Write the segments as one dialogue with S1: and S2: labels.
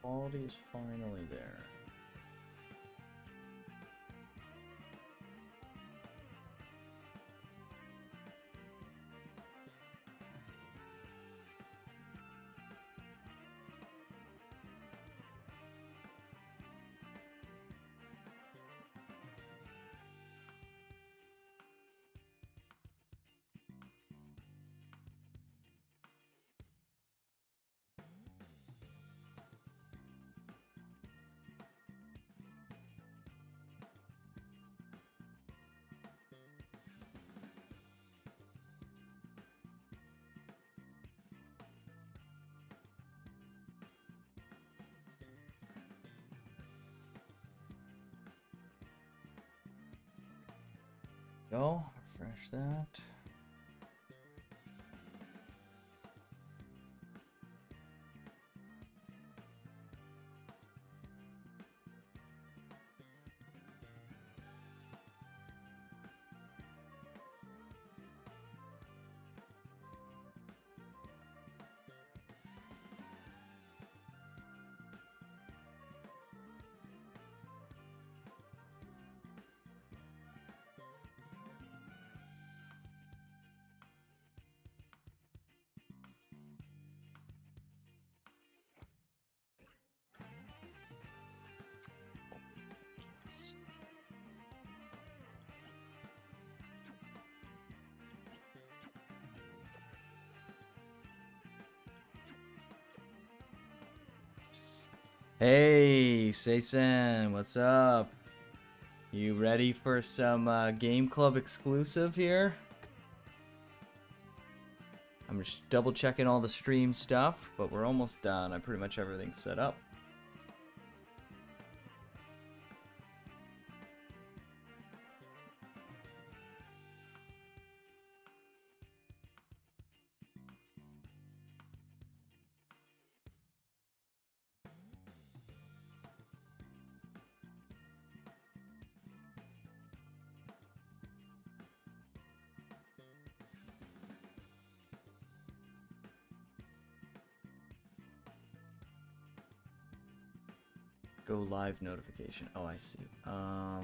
S1: Quality is finally there. Go, refresh that. Hey, Seisen, what's up? You ready for some Game Club exclusive here? I'm just double checking all the stream stuff, but we're almost done. I pretty much everything's set up. Go live notification. Oh, I see. I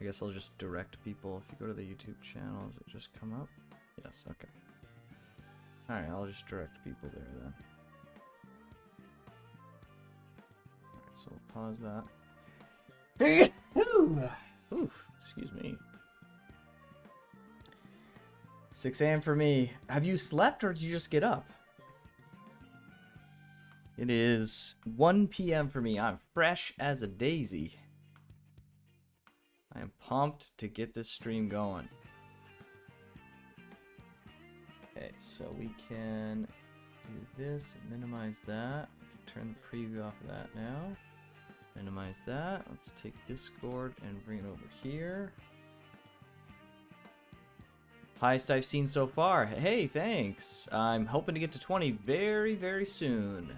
S1: guess I'll just direct people. If you go to the YouTube channel, does it just come up? Yes, okay. Alright, I'll just direct people there then. Alright, so we'll pause that. Oof, excuse me. 6 a.m. for me. Have you slept or did you just get up? It is 1 p.m. for me. I'm fresh as a daisy. I am pumped to get this stream going. Okay, so we can do this and minimize that. We can turn the preview off of that now. Minimize that. Let's take Discord and bring it over here. Highest I've seen so far. Hey, thanks. I'm hoping to get to 20 very, very soon.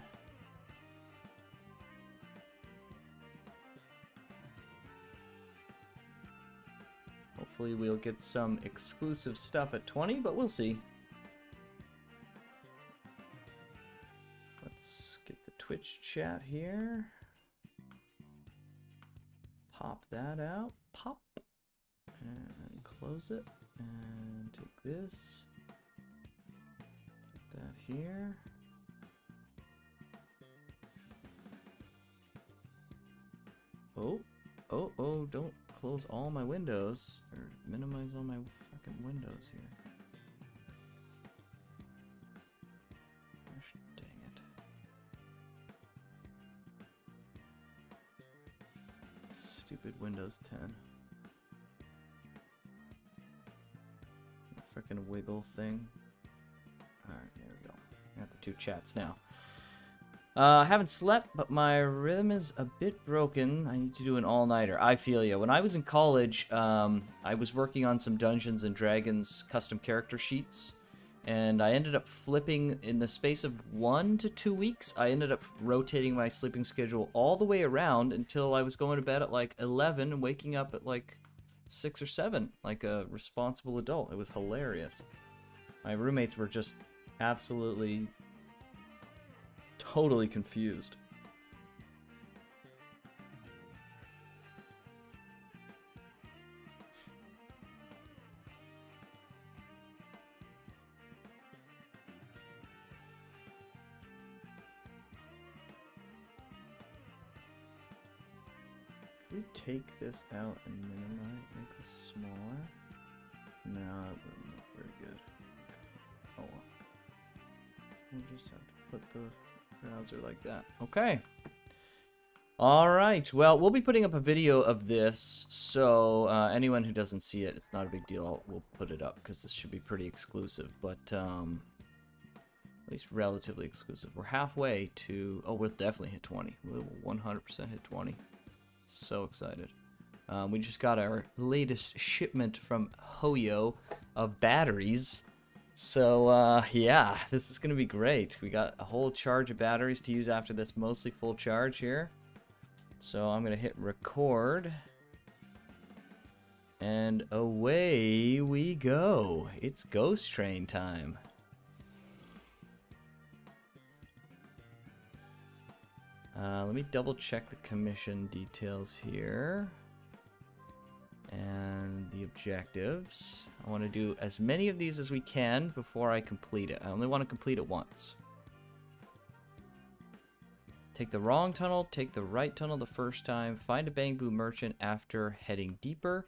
S1: Hopefully we'll get some exclusive stuff at 20, but we'll see. Let's get the Twitch chat here. Pop that out. Pop. And close it. And take this. Put that here. Oh, don't close all my windows. Or minimize all my fucking windows here. Gosh dang it. Stupid Windows 10. Frickin' wiggle thing. Alright, there we go. Got the two chats now. I haven't slept, but my rhythm is a bit broken. I need to do an all-nighter. I feel ya. When I was in college, I was working on some Dungeons & Dragons custom character sheets. And I ended up flipping in the space of 1 to 2 weeks. I ended up rotating my sleeping schedule all the way around until I was going to bed at like 11 and waking up at like 6 or 7, like a responsible adult. It was hilarious. My roommates were just absolutely, totally confused. Can we take this out and minimize, make this smaller? No, that wouldn't look very good. Oh well. We'll just have to put the browser like that. Okay. Alright, well, we'll be putting up a video of this, so anyone who doesn't see it, it's not a big deal. We'll put it up, because this should be pretty exclusive, but at least relatively exclusive. We're halfway to... Oh, we'll definitely hit 20. We'll 100% hit 20. So excited. We just got our latest shipment from Hoyo of batteries. So, yeah, this is going to be great. We got a whole charge of batteries to use after this mostly full charge here. So I'm going to hit record. And away we go. It's Ghost Train time. Let me double check the commission details here. And the objectives. I want to do as many of these as we can before I complete it. I only want to complete it once. Take the wrong tunnel, take the right tunnel the first time, find a bamboo merchant after heading deeper,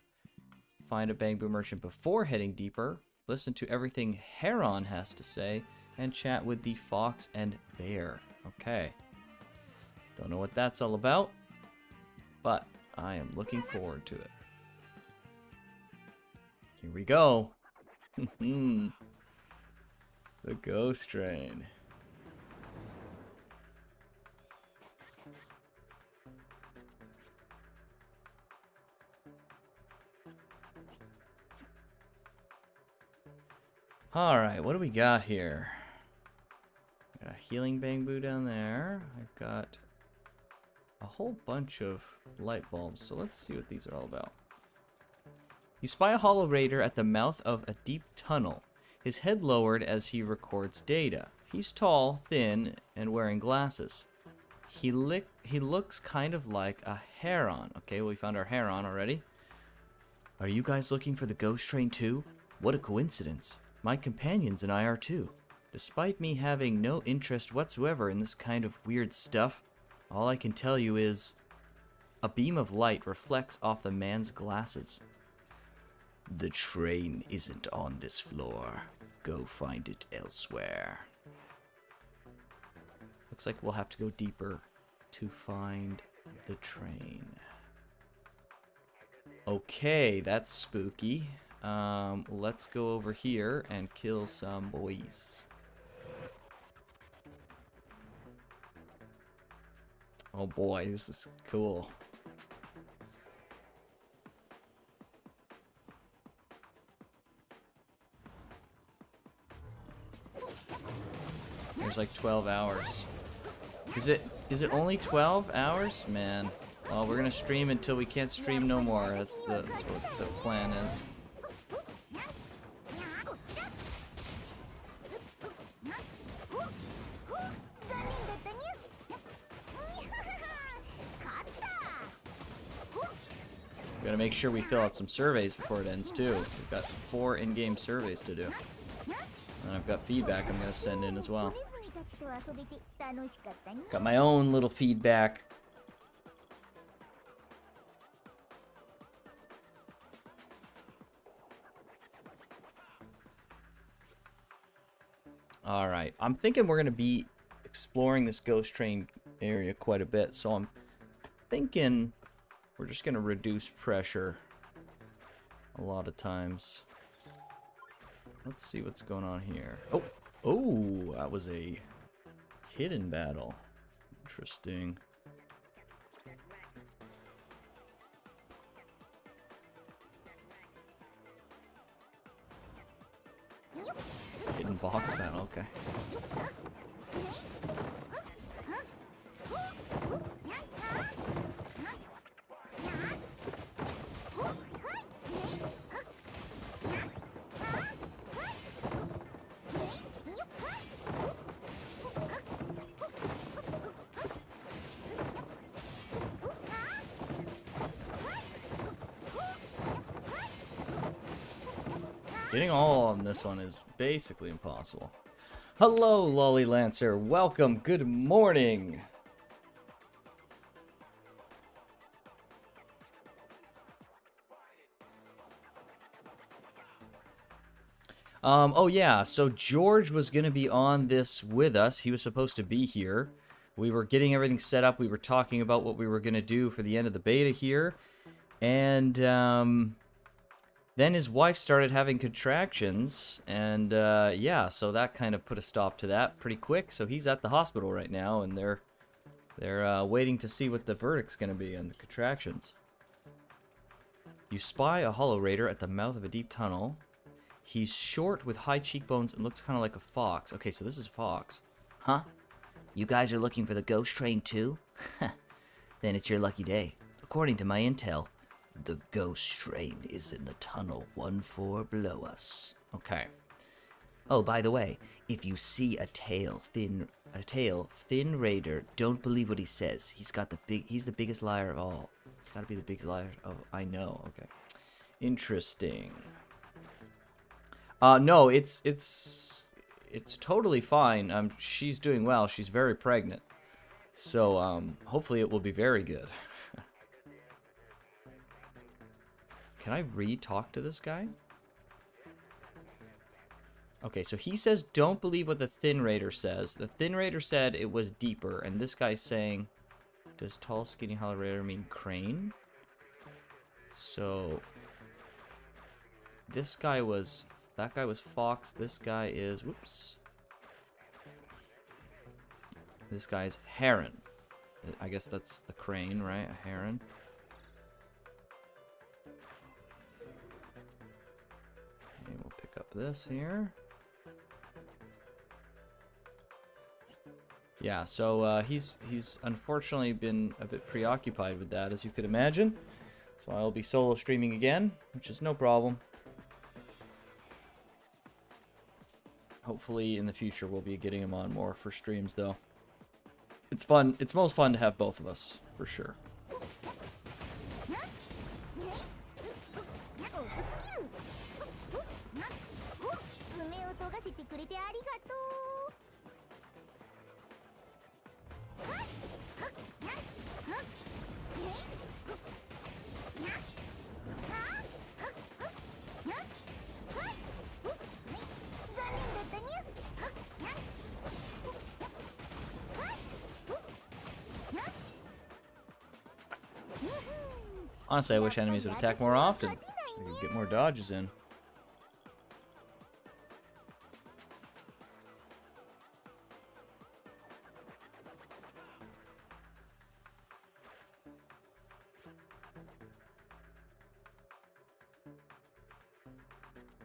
S1: find a bamboo merchant before heading deeper, listen to everything Heron has to say, and chat with the fox and bear. Okay. Don't know what that's all about, but I am looking forward to it. Here we go. The Ghost Train. Alright, what do we got here? Got a healing bamboo down there. I've got a whole bunch of light bulbs, so let's see what these are all about. You spy a hollow raider at the mouth of a deep tunnel, his head lowered as he records data. He's tall, thin, and wearing glasses. He looks kind of like a heron. Okay, well, we found our heron already. Are you guys looking for the Ghost Train too? What a coincidence. My companions and I are too. Despite me having no interest whatsoever in this kind of weird stuff, all I can tell you is a beam of light reflects off the man's glasses. The train isn't on this floor. Go find it elsewhere. Looks like we'll have to go deeper to find the train. Okay, that's spooky. Let's go over here and kill some boys. Oh boy, this is cool. There's like 12 hours. Is it only 12 hours? Man. Well, we're gonna stream until we can't stream no more. That's what the plan is. We gotta make sure we fill out some surveys before it ends too. We've got 4 in-game surveys to do. And I've got feedback I'm gonna send in as well. Got my own little feedback. Alright, I'm thinking we're gonna be exploring this Ghost Train area quite a bit, so I'm thinking we're just gonna reduce pressure a lot of times. Let's see what's going on here. Oh, that was a hidden battle. Interesting. Hidden box panel, okay. Getting all on this one is basically impossible. Hello, Lolly Lancer. Welcome. Good morning. Oh yeah, so George was going to be on this with us. He was supposed to be here. We were getting everything set up. We were talking about what we were going to do for the end of the beta here. And, then his wife started having contractions, and yeah, so that kind of put a stop to that pretty quick. So he's at the hospital right now, and they're waiting to see what the verdict's going to be on the contractions. You spy a hollow raider at the mouth of a deep tunnel. He's short with high cheekbones and looks kind of like a fox. Okay, so this is Fox.
S2: Huh? You guys are looking for the ghost train too? Then it's your lucky day. According to my intel, the ghost train is in the tunnel 1 floor below us.
S1: Okay.
S2: Oh, by the way, if you see a thin raider, don't believe what he says. He's the biggest liar of all. He's got to be the biggest liar of.
S1: I know. Okay. Interesting. No, it's totally fine. She's doing well. She's very pregnant. So, hopefully it will be very good. Can I re-talk to this guy? Okay, so he says, don't believe what the Thin Raider says. The Thin Raider said it was deeper, and this guy's saying, does tall, skinny, hollow raider mean crane? So, that guy was Fox, this guy is, whoops. This guy's Heron. I guess that's the crane, right? A heron. Okay, we'll pick up this here. Yeah, so he's unfortunately been a bit preoccupied with that, as you could imagine. So I'll be solo streaming again, which is no problem. Hopefully in the future we'll be getting him on more for streams, though. It's fun. It's most fun to have both of us, for sure. Honestly, I wish enemies would attack more often. We could get more dodges in.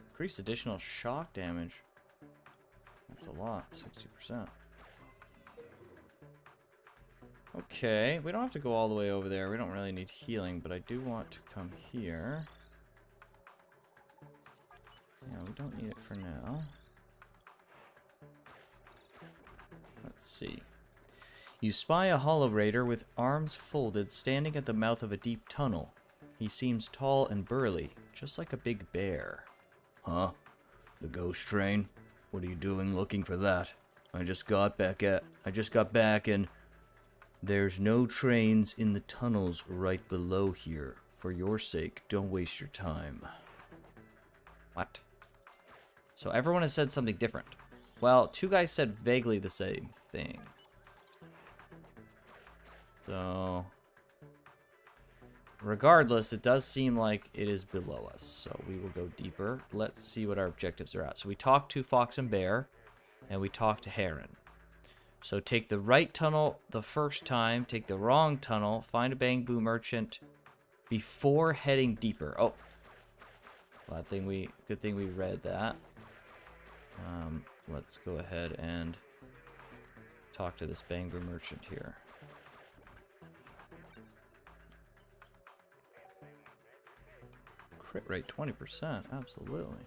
S1: Increased additional shock damage. That's a lot, 60%. Okay, we don't have to go all the way over there. We don't really need healing, but I do want to come here. Yeah, we don't need it for now. Let's see. You spy a hollow raider with arms folded standing at the mouth of a deep tunnel. He seems tall and burly, just like a big bear.
S2: Huh? The ghost train? What are you doing looking for that? I just got back and there's no trains in the tunnels right below here. For your sake, don't waste your time.
S1: What? So everyone has said something different. Well, two guys said vaguely the same thing. So, regardless, it does seem like it is below us. So we will go deeper. Let's see what our objectives are at. So we talked to Fox and Bear, and we talked to Heron. So take the right tunnel the first time, take the wrong tunnel, find a bamboo merchant before heading deeper. Oh, good thing we read that. let's go ahead and talk to this Bangor merchant here. Crit rate 20%, absolutely.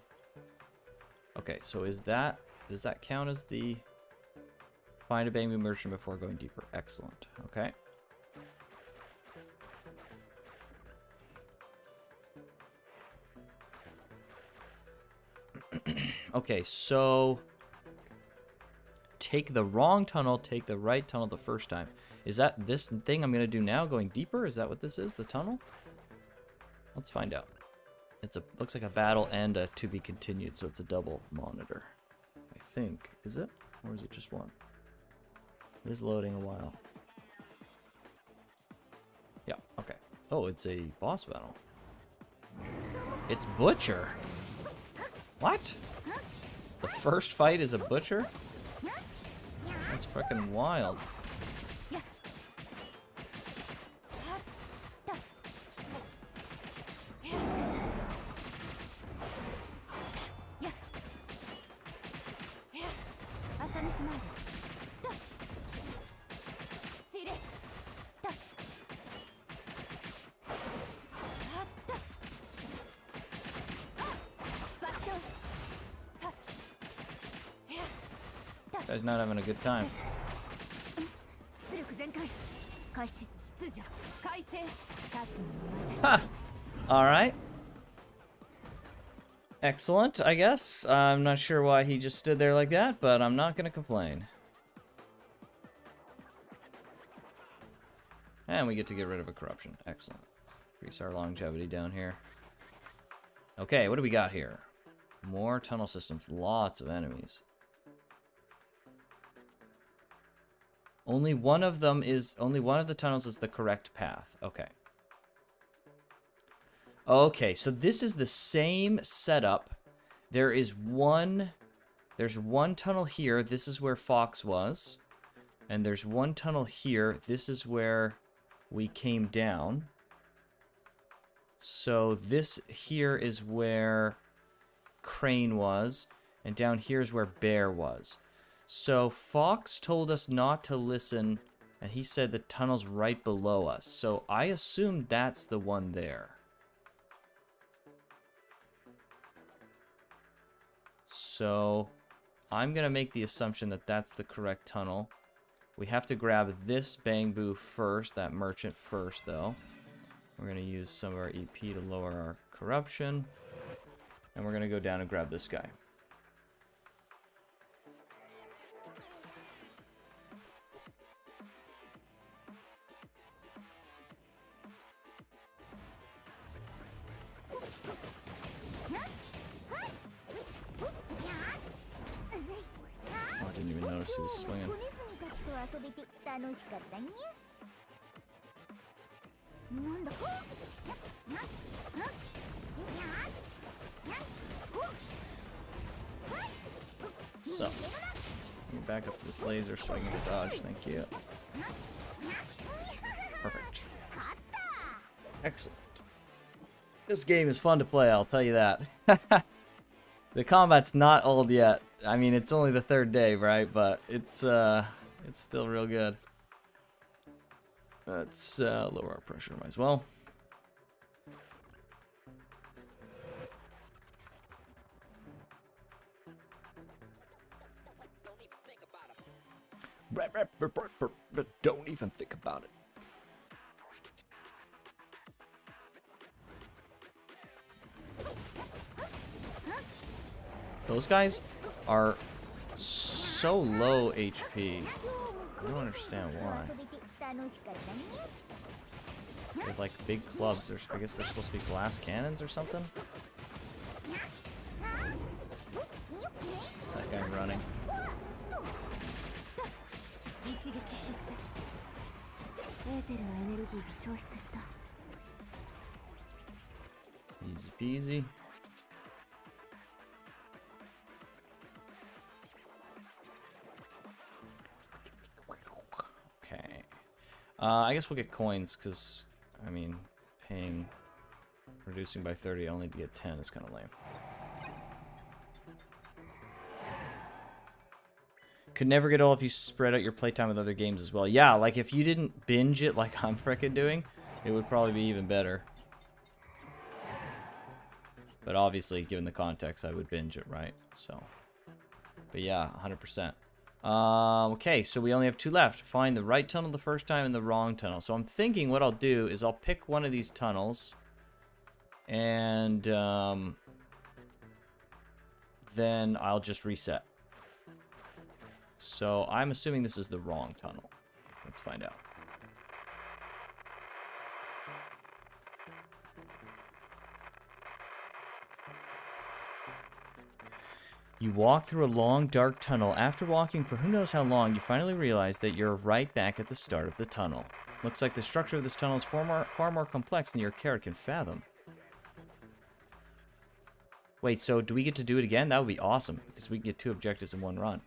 S1: Okay, so does that count as the find a Bangor merchant before going deeper? Excellent. Okay. Okay, so take the wrong tunnel, take the right tunnel the first time. Is that this thing I'm gonna do now, going deeper? Is that what this is, the tunnel? Let's find out. Looks like a battle and a to be continued, so it's a double monitor. I think. Is it? Or is it just one? It is loading a while. Yeah, okay. Oh, it's a boss battle. It's Butcher. What? The first fight is a Butcher? That's freaking wild. Guy's not having a good time. Ha! Alright. Excellent, I guess. I'm not sure why he just stood there like that, but I'm not gonna complain. And we get to get rid of a corruption. Excellent. Increase our longevity down here. Okay, what do we got here? More tunnel systems. Lots of enemies. Only one of the tunnels is the correct path. Okay. Okay, so this is the same setup. There's one tunnel here. This is where Fox was. And there's one tunnel here. This is where we came down. So this here is where Crane was. And down here is where Bear was. So Fox told us not to listen, and he said the tunnel's right below us. So I assume that's the one there. So I'm going to make the assumption that that's the correct tunnel. We have to grab this Bangbu first, that merchant first, though. We're going to use some of our EP to lower our corruption. And we're going to go down and grab this guy. I didn't even notice he was swinging. So, let me back up this laser so I can get dodge. Thank you. Perfect. Excellent. This game is fun to play, I'll tell you that. The combat's not old yet. I mean, it's only the third day, right? But it's still real good. Let's lower our pressure, might as well. Don't even think about it. Those guys are so low HP. I don't understand why. They're like big clubs. I guess they're supposed to be glass cannons or something. That guy running. Easy peasy. Okay. I guess we'll get coins because, I mean, reducing by 30 only to get 10 is kind of lame. Could never get old if you spread out your playtime with other games as well. Yeah, like if you didn't binge it like I'm frickin' doing, it would probably be even better. But obviously, given the context, I would binge it, right? So, but yeah, 100%. Okay, so we only have 2 left. Find the right tunnel the first time and the wrong tunnel. So I'm thinking what I'll do is I'll pick one of these tunnels. And then I'll just reset. So I'm assuming this is the wrong tunnel. Let's find out. You walk through a long, dark tunnel. After walking for who knows how long, you finally realize that you're right back at the start of the tunnel. Looks like the structure of this tunnel is far more complex than your character can fathom. Wait, so do we get to do it again? That would be awesome, because we can get 2 objectives in one run.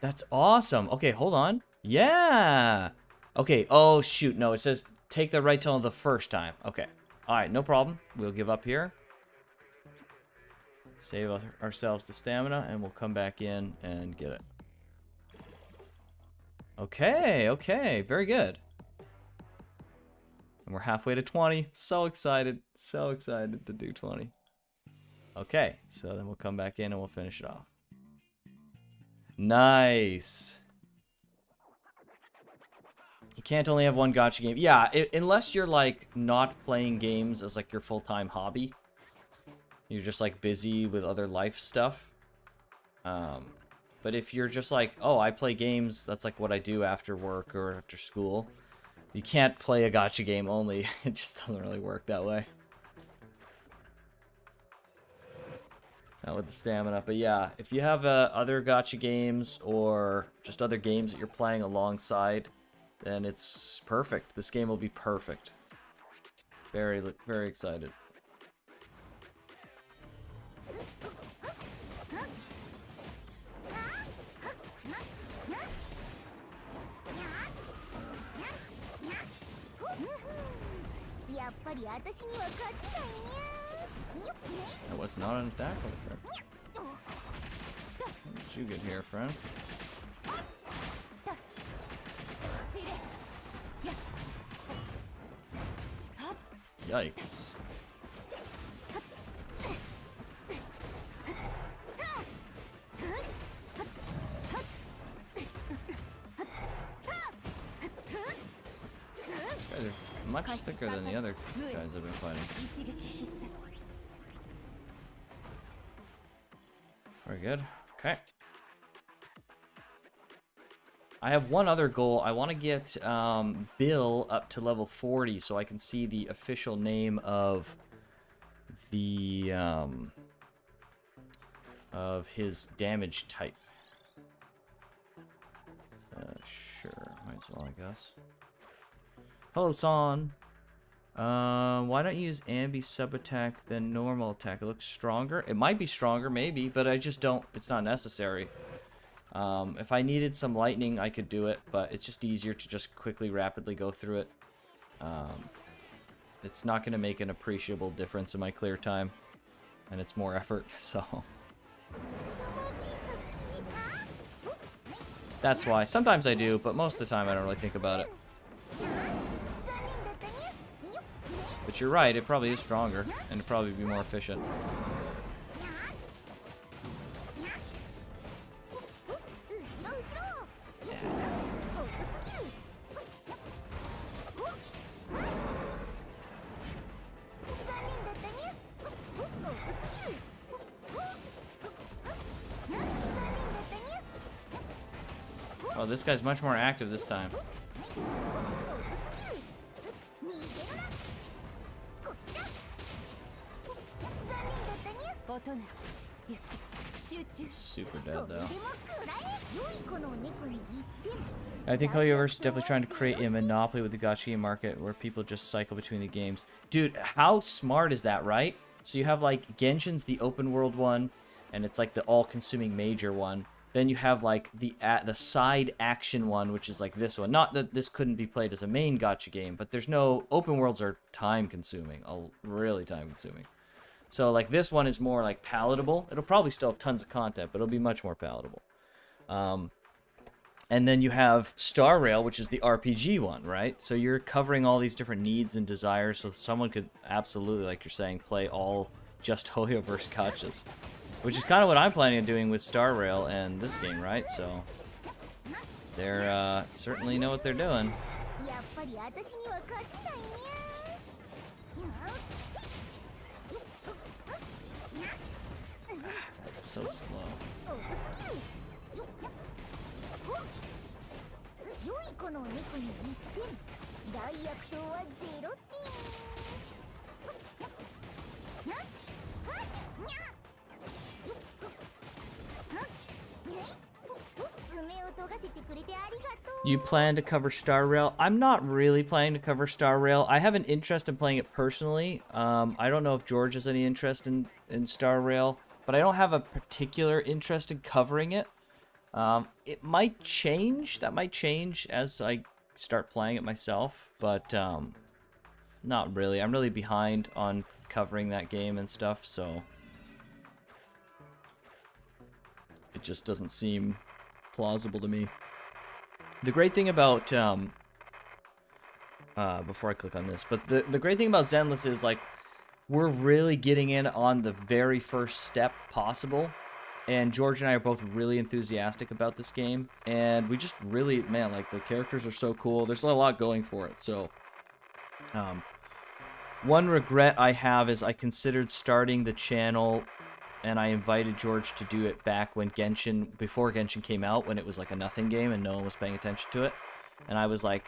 S1: That's awesome. Okay, hold on. Yeah! Okay, oh shoot, no, it says take the right tunnel the first time. Okay, alright, no problem. We'll give up here. Save ourselves the stamina, and we'll come back in and get it. Okay, okay, very good. And we're halfway to 20. So excited to do 20. Okay, so then we'll come back in and we'll finish it off. Nice. You can't only have one gacha game. Yeah, unless you're like not playing games as like your full-time hobby. You're just like busy with other life stuff. But if you're just like, oh, I play games, that's like what I do after work or after school. You can't play a gacha game only. It just doesn't really work that way. Not with the stamina. But yeah, if you have other gacha games or just other games that you're playing alongside, then it's perfect. This game will be perfect. Very, very excited. That was not an attack, friend. What did you get here, friend? Yikes. These guys are much thicker than the other guys I've been fighting. Very good. Okay. I have one other goal. I want to get Bill up to level 40 so I can see the official name of the of his damage type. Sure, might as well, I guess. Hello, Son. Why don't you use Ambi sub attack than normal attack? It looks stronger. It might be stronger, maybe, but I just don't. It's not necessary. If I needed some lightning, I could do it, but it's just easier to just quickly, rapidly go through it. It's not going to make an appreciable difference in my clear time, and it's more effort, so... That's why. Sometimes I do, but most of the time I don't really think about it. But you're right, it probably is stronger, and it'd probably be more efficient. Oh, this guy's much more active this time. Super dead though. I think Hoyoverse is definitely trying to create a monopoly with the gacha market where people just cycle between the games. Dude, how smart is that, right? So you have like Genshin's the open world one, and it's like the all-consuming major one. Then you have like the side action one, which is like this one. Not that this couldn't be played as a main gacha game, but there's no open worlds are time consuming, really time consuming. So like this one is more like palatable. It'll probably still have tons of content, but it'll be much more palatable. And then you have Star Rail, which is the RPG one, right? So you're covering all these different needs and desires, so someone could absolutely, like you're saying, play all just Hoyo versus Gachas. Which is kind of what I'm planning on doing with Star Rail and this game, right? So they're certainly know what they're doing. That's so slow. You plan to cover Star Rail? I'm not really planning to cover Star Rail. I have an interest in playing it personally. I don't know if George has any interest in Star Rail, but I don't have a particular interest in covering it. It might change. That might change as I start playing it myself, but not really. I'm really behind on covering that game and stuff, so it just doesn't seem plausible to me. The great thing about before I click on this, but the great thing about Zenless is like we're really getting in on the very first step possible. And George and I are both really enthusiastic about this game. And we just really, man, like, the characters are so cool. There's a lot going for it. So, one regret I have is I considered starting the channel, and I invited George to do it back when before Genshin came out, when it was like a nothing game and no one was paying attention to it. And I was like,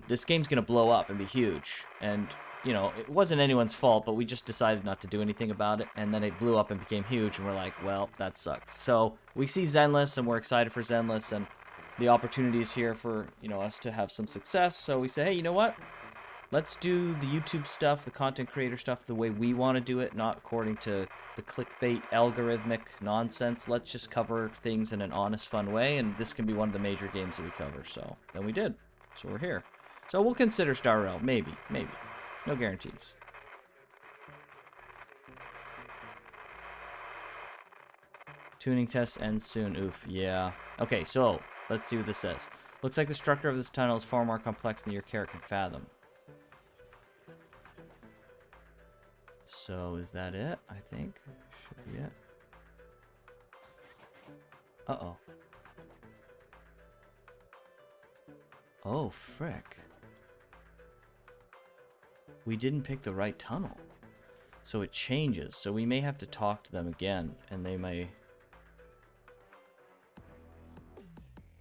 S1: this game's going to blow up and be huge. And you know, it wasn't anyone's fault, but we just decided not to do anything about it, and then it blew up and became huge, and we're like, well, that sucks. So we see Zenless, and we're excited for Zenless, and the opportunity is here for, you know, us to have some success. So we say, hey, you know what? Let's do the YouTube stuff, the content creator stuff, the way we want to do it, not according to the clickbait algorithmic nonsense. Let's just cover things in an honest, fun way, and this can be one of the major games that we cover. So then we did. So we're here. So we'll consider Star Rail, maybe. No guarantees. Tuning test ends soon. Oof, yeah. Okay, so let's see what this says. Looks like the structure of this tunnel is far more complex than your character can fathom. So is that it? I think should be it. Uh-oh. Oh, frick. We didn't pick the right tunnel. So it changes. So we may have to talk to them again, and they may...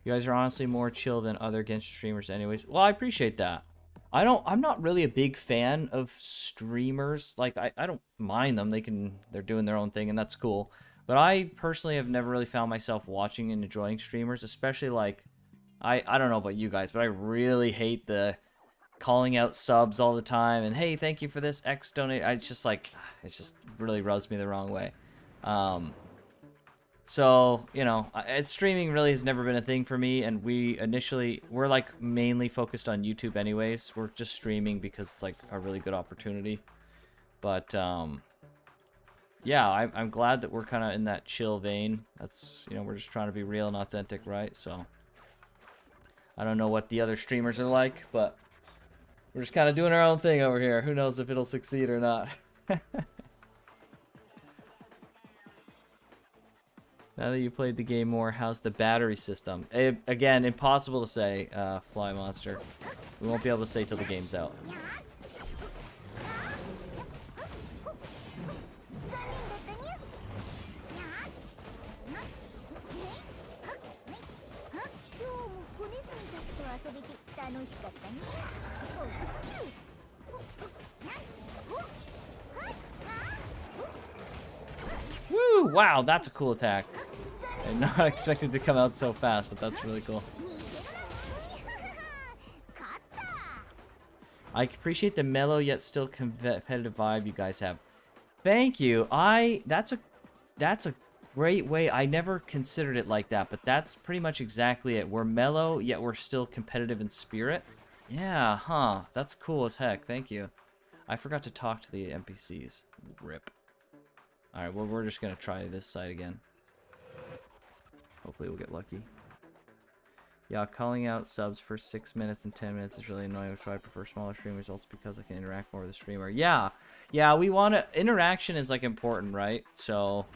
S1: You guys are honestly more chill than other Genshin streamers anyways. Well, I appreciate that. I'm not really a big fan of streamers. Like, I don't mind them. They're doing their own thing, and that's cool. But I personally have never really found myself watching and enjoying streamers, especially like... I don't know about you guys, but I really hate the calling out subs all the time and hey, thank you for this X donate. It's just really rubs me the wrong way. So, you know, streaming really has never been a thing for me, and we're like mainly focused on YouTube anyways. We're just streaming because it's like a really good opportunity. But yeah, I'm glad that we're kind of in that chill vein. That's, you know, we're just trying to be real and authentic, right? So I don't know what the other streamers are like, but we're just kind of doing our own thing over here. Who knows if it'll succeed or not. Now that you played the game more, how's the battery system? Again, impossible to say, Fly Monster. We won't be able to say till the game's out. Woo! Wow, that's a cool attack. I'm not expecting to come out so fast, but that's really cool. I appreciate the mellow yet still competitive vibe you guys have. Thank you. That's a great way. I never considered it like that, but that's pretty much exactly it. We're mellow yet we're still competitive in spirit. Yeah, huh. That's cool as heck. Thank you. I forgot to talk to the NPCs. Rip. Alright, well, we're just gonna try this side again. Hopefully we'll get lucky. Yeah, calling out subs for 6 minutes and 10 minutes is really annoying, which is why I prefer smaller streamers, also because I can interact more with the streamer. Yeah, we want to... Interaction is, like, important, right? So,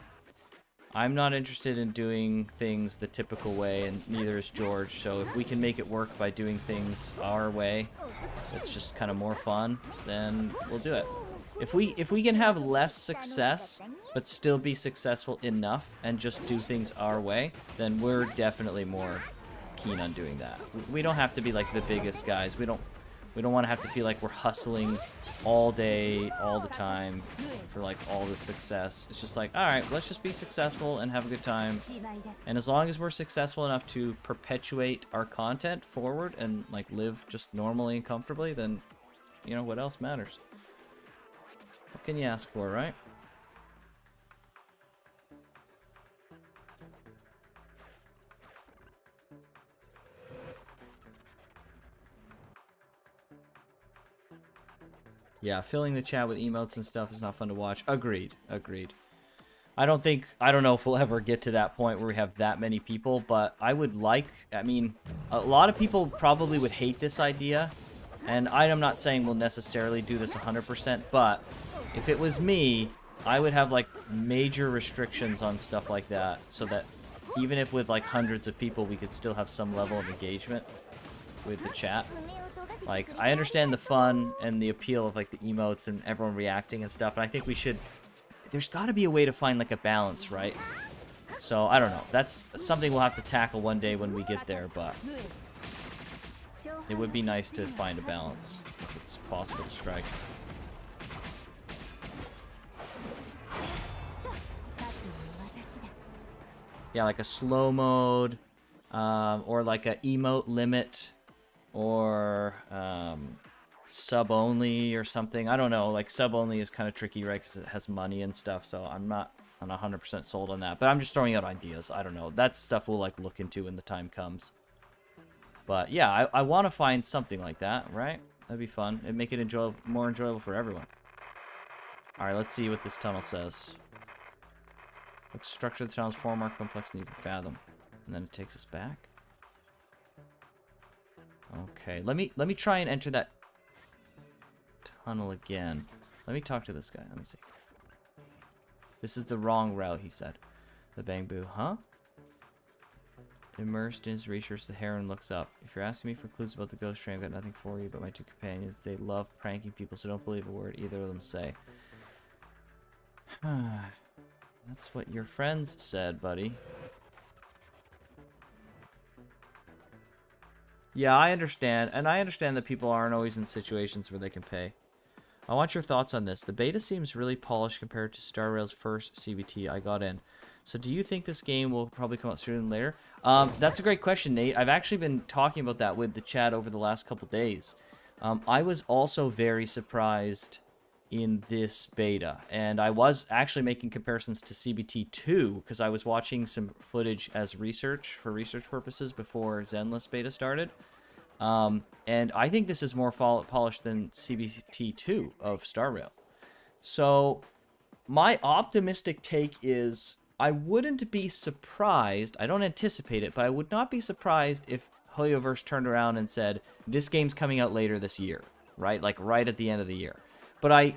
S1: I'm not interested in doing things the typical way, and neither is George. So, if we can make it work by doing things our way, it's just kind of more fun, then we'll do it. If we can have less success, but still be successful enough, and just do things our way, then we're definitely more... keen on doing that. We don't have to be like the biggest guys. We don't want to have to feel like we're hustling all day, all the time for like all the success. It's just like, all right, let's just be successful and have a good time. And as long as we're successful enough to perpetuate our content forward and like live just normally and comfortably, then you know what else matters. What can you ask for, right? Yeah, filling the chat with emotes and stuff is not fun to watch. Agreed. I don't know if we'll ever get to that point where we have that many people, but I mean, a lot of people probably would hate this idea, and I'm not saying we'll necessarily do this 100%, but if it was me, I would have, like, major restrictions on stuff like that, so that even if with, like, hundreds of people, we could still have some level of engagement with the chat. Like, I understand the fun and the appeal of, like, the emotes and everyone reacting and stuff, and I think we should... There's got to be a way to find, like, a balance, right? So, I don't know. That's something we'll have to tackle one day when we get there, but... It would be nice to find a balance, if it's possible to strike. Yeah, like a slow mode, or like a emote limit... or sub only or something. I don't know, like sub only is kind of tricky, right, because it has money and stuff, so I'm not 100% sold on that, but I'm just throwing out ideas. I don't know, that's stuff we'll like look into when the time comes. But yeah, I want to find something like that, right? That'd be fun. It'd make it more enjoyable for everyone. Alright, let's see what this tunnel says. Like, structure of the tunnel is far more complex than you can fathom. And then it takes us back. Okay, let me try and enter that tunnel again. Let me talk to this guy. Let me see. This is the wrong route, he said. The bamboo, huh? Immersed in his research, the heron looks up. If you're asking me for clues about the ghost train, I've got nothing for you but my two companions. They love pranking people, so don't believe a word either of them say. That's what your friends said, buddy. Yeah, I understand, and I understand that people aren't always in situations where they can pay. I want your thoughts on this. The beta seems really polished compared to Star Rail's first CBT I got in. So do you think this game will probably come out sooner than later? That's a great question, Nate. I've actually been talking about that with the chat over the last couple days. I was also very surprised in this beta, and I was actually making comparisons to CBT 2 because I was watching some footage as research for research purposes before Zenless beta started, and I think this is more polished than CBT 2 of Star Rail. So my optimistic take is I wouldn't be surprised, I don't anticipate it, but I would not be surprised if Hoyoverse turned around and said this game's coming out later this year, right? Like right at the end of the year. But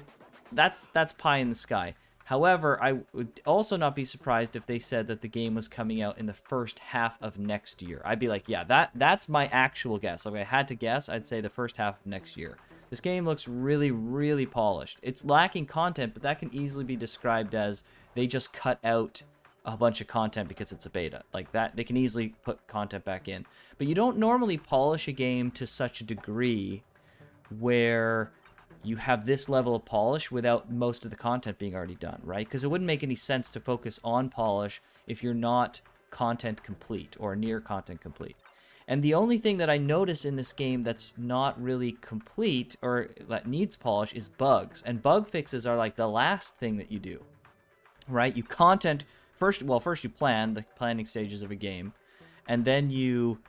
S1: that's pie in the sky. However, I would also not be surprised if they said that the game was coming out in the first half of next year. I'd be like, yeah, that's my actual guess. Like, if I had to guess, I'd say the first half of next year. This game looks really, really polished. It's lacking content, but that can easily be described as they just cut out a bunch of content because it's a beta. Like that, they can easily put content back in. But you don't normally polish a game to such a degree where you have this level of polish without most of the content being already done, right? Because it wouldn't make any sense to focus on polish if you're not content complete or near content complete. And the only thing that I notice in this game that's not really complete or that needs polish is bugs. And bug fixes are like the last thing that you do, right? You content first. Well, first you plan the planning stages of a game, and then you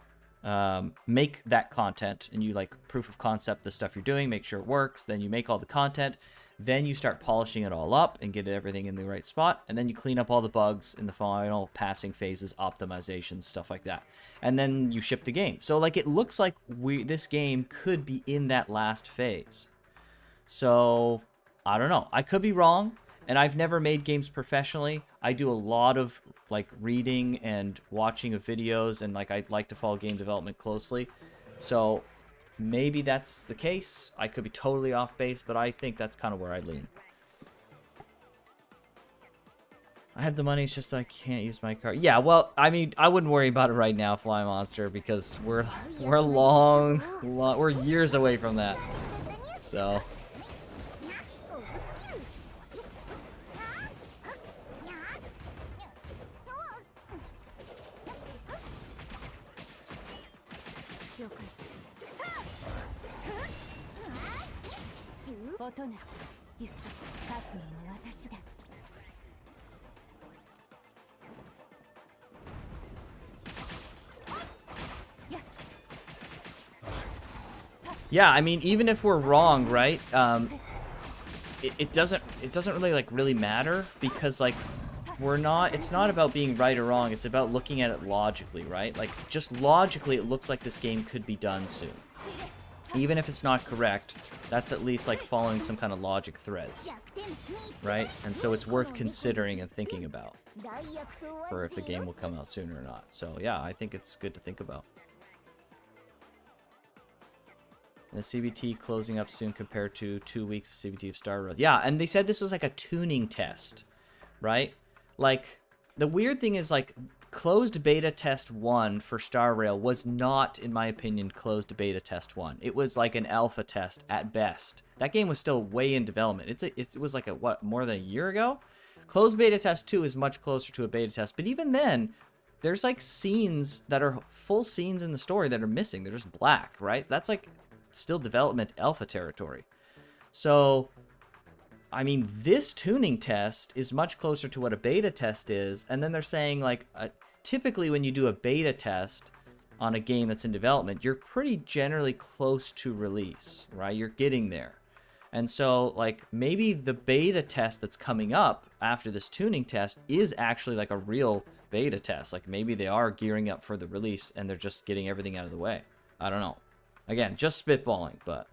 S3: make that content, and you like proof of concept the stuff you're doing, make sure it works, then you make all the content, then you start polishing it all up and get everything in the right spot, and then you clean up all the bugs in the final passing phases, optimizations, stuff like that, and then you ship the game. So like it looks like this game could be in that last phase. So I don't know, I could be wrong, and I've never made games professionally. I do a lot of like reading and watching of videos, and like I like to follow game development closely. So maybe that's the case. I could be totally off base, but I think that's kind of where I lean. I have the money, it's just that I can't use my card. Yeah, well, I mean, I wouldn't worry about it right now, Fly Monster, because we're we're years away from that. So yeah, I mean, even if we're wrong, right? It doesn't really like really matter, because like it's not about being right or wrong. It's about looking at it logically, right? Like just logically, it looks like this game could be done soon. Even if it's not correct, that's at least like following some kind of logic threads, right? And so it's worth considering and thinking about for if the game will come out soon or not. So yeah, I think it's good to think about. And the CBT closing up soon compared to 2 weeks of CBT of Star Rail. Yeah, and they said this was like a tuning test, right? Like, the weird thing is, like, closed beta test 1 for Star Rail was not, in my opinion, closed beta test 1. It was like an alpha test at best. That game was still way in development. It was like, what, more than a year ago? Closed beta test 2 is much closer to a beta test, but even then, there's like scenes that are full scenes in the story that are missing. They're just black, right? That's like still development alpha territory. So I mean, this tuning test is much closer to what a beta test is, and then they're saying like typically when you do a beta test on a game that's in development, you're pretty generally close to release, right? You're getting there. And so like maybe the beta test that's coming up after this tuning test is actually like a real beta test. Like maybe they are gearing up for the release and they're just getting everything out of the way. I don't know. Again, just spitballing, but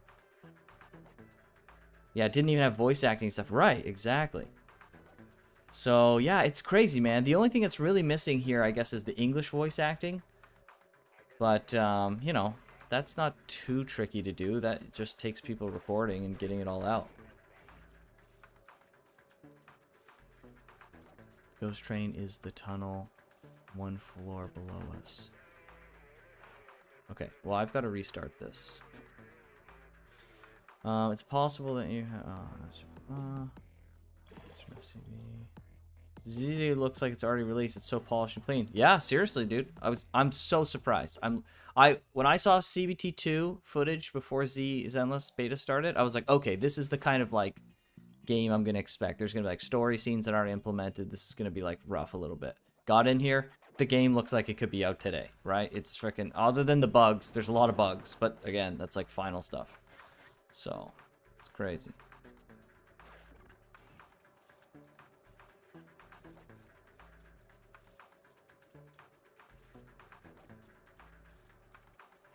S3: yeah, it didn't even have voice acting stuff. Right, exactly. So yeah, it's crazy, man. The only thing that's really missing here, I guess, is the English voice acting. But, you know, that's not too tricky to do. That just takes people recording and getting it all out. Ghost Train is the tunnel 1 floor below us. Okay, well, I've got to restart this. It's possible that you have... ZZ looks like it's already released. It's so polished and clean. Yeah, seriously, dude. I'm so surprised. When I saw CBT2 footage before Zenless beta started, I was like, okay, this is the kind of like game I'm gonna expect. There's gonna be like story scenes that aren't implemented. This is gonna be like rough a little bit. Got in here, the game looks like it could be out today, right? It's freaking, other than the bugs, there's a lot of bugs, but again, that's like final stuff. So, it's crazy.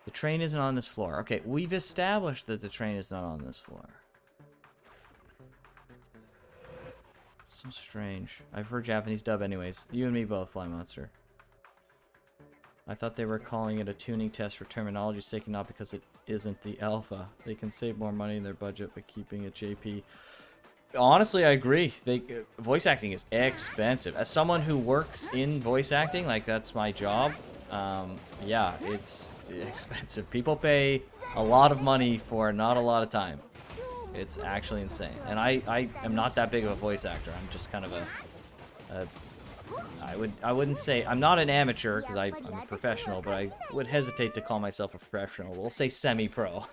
S3: The train isn't on this floor. Okay, we've established that the train is not on this floor. So strange. I've heard Japanese dub anyways. You and me both, Fly Monster. I thought they were calling it a tuning test for terminology's sake and not because it isn't the alpha. They can save more money in their budget by keeping it JP. Honestly, I agree. Voice acting is expensive. As someone who works in voice acting, like that's my job, yeah, it's expensive. People pay a lot of money for not a lot of time. It's actually insane. And I am not that big of a voice actor. I'm just kind of I wouldn't say, I'm not an amateur because I'm a professional, but I would hesitate to call myself a professional. We'll say semi-pro.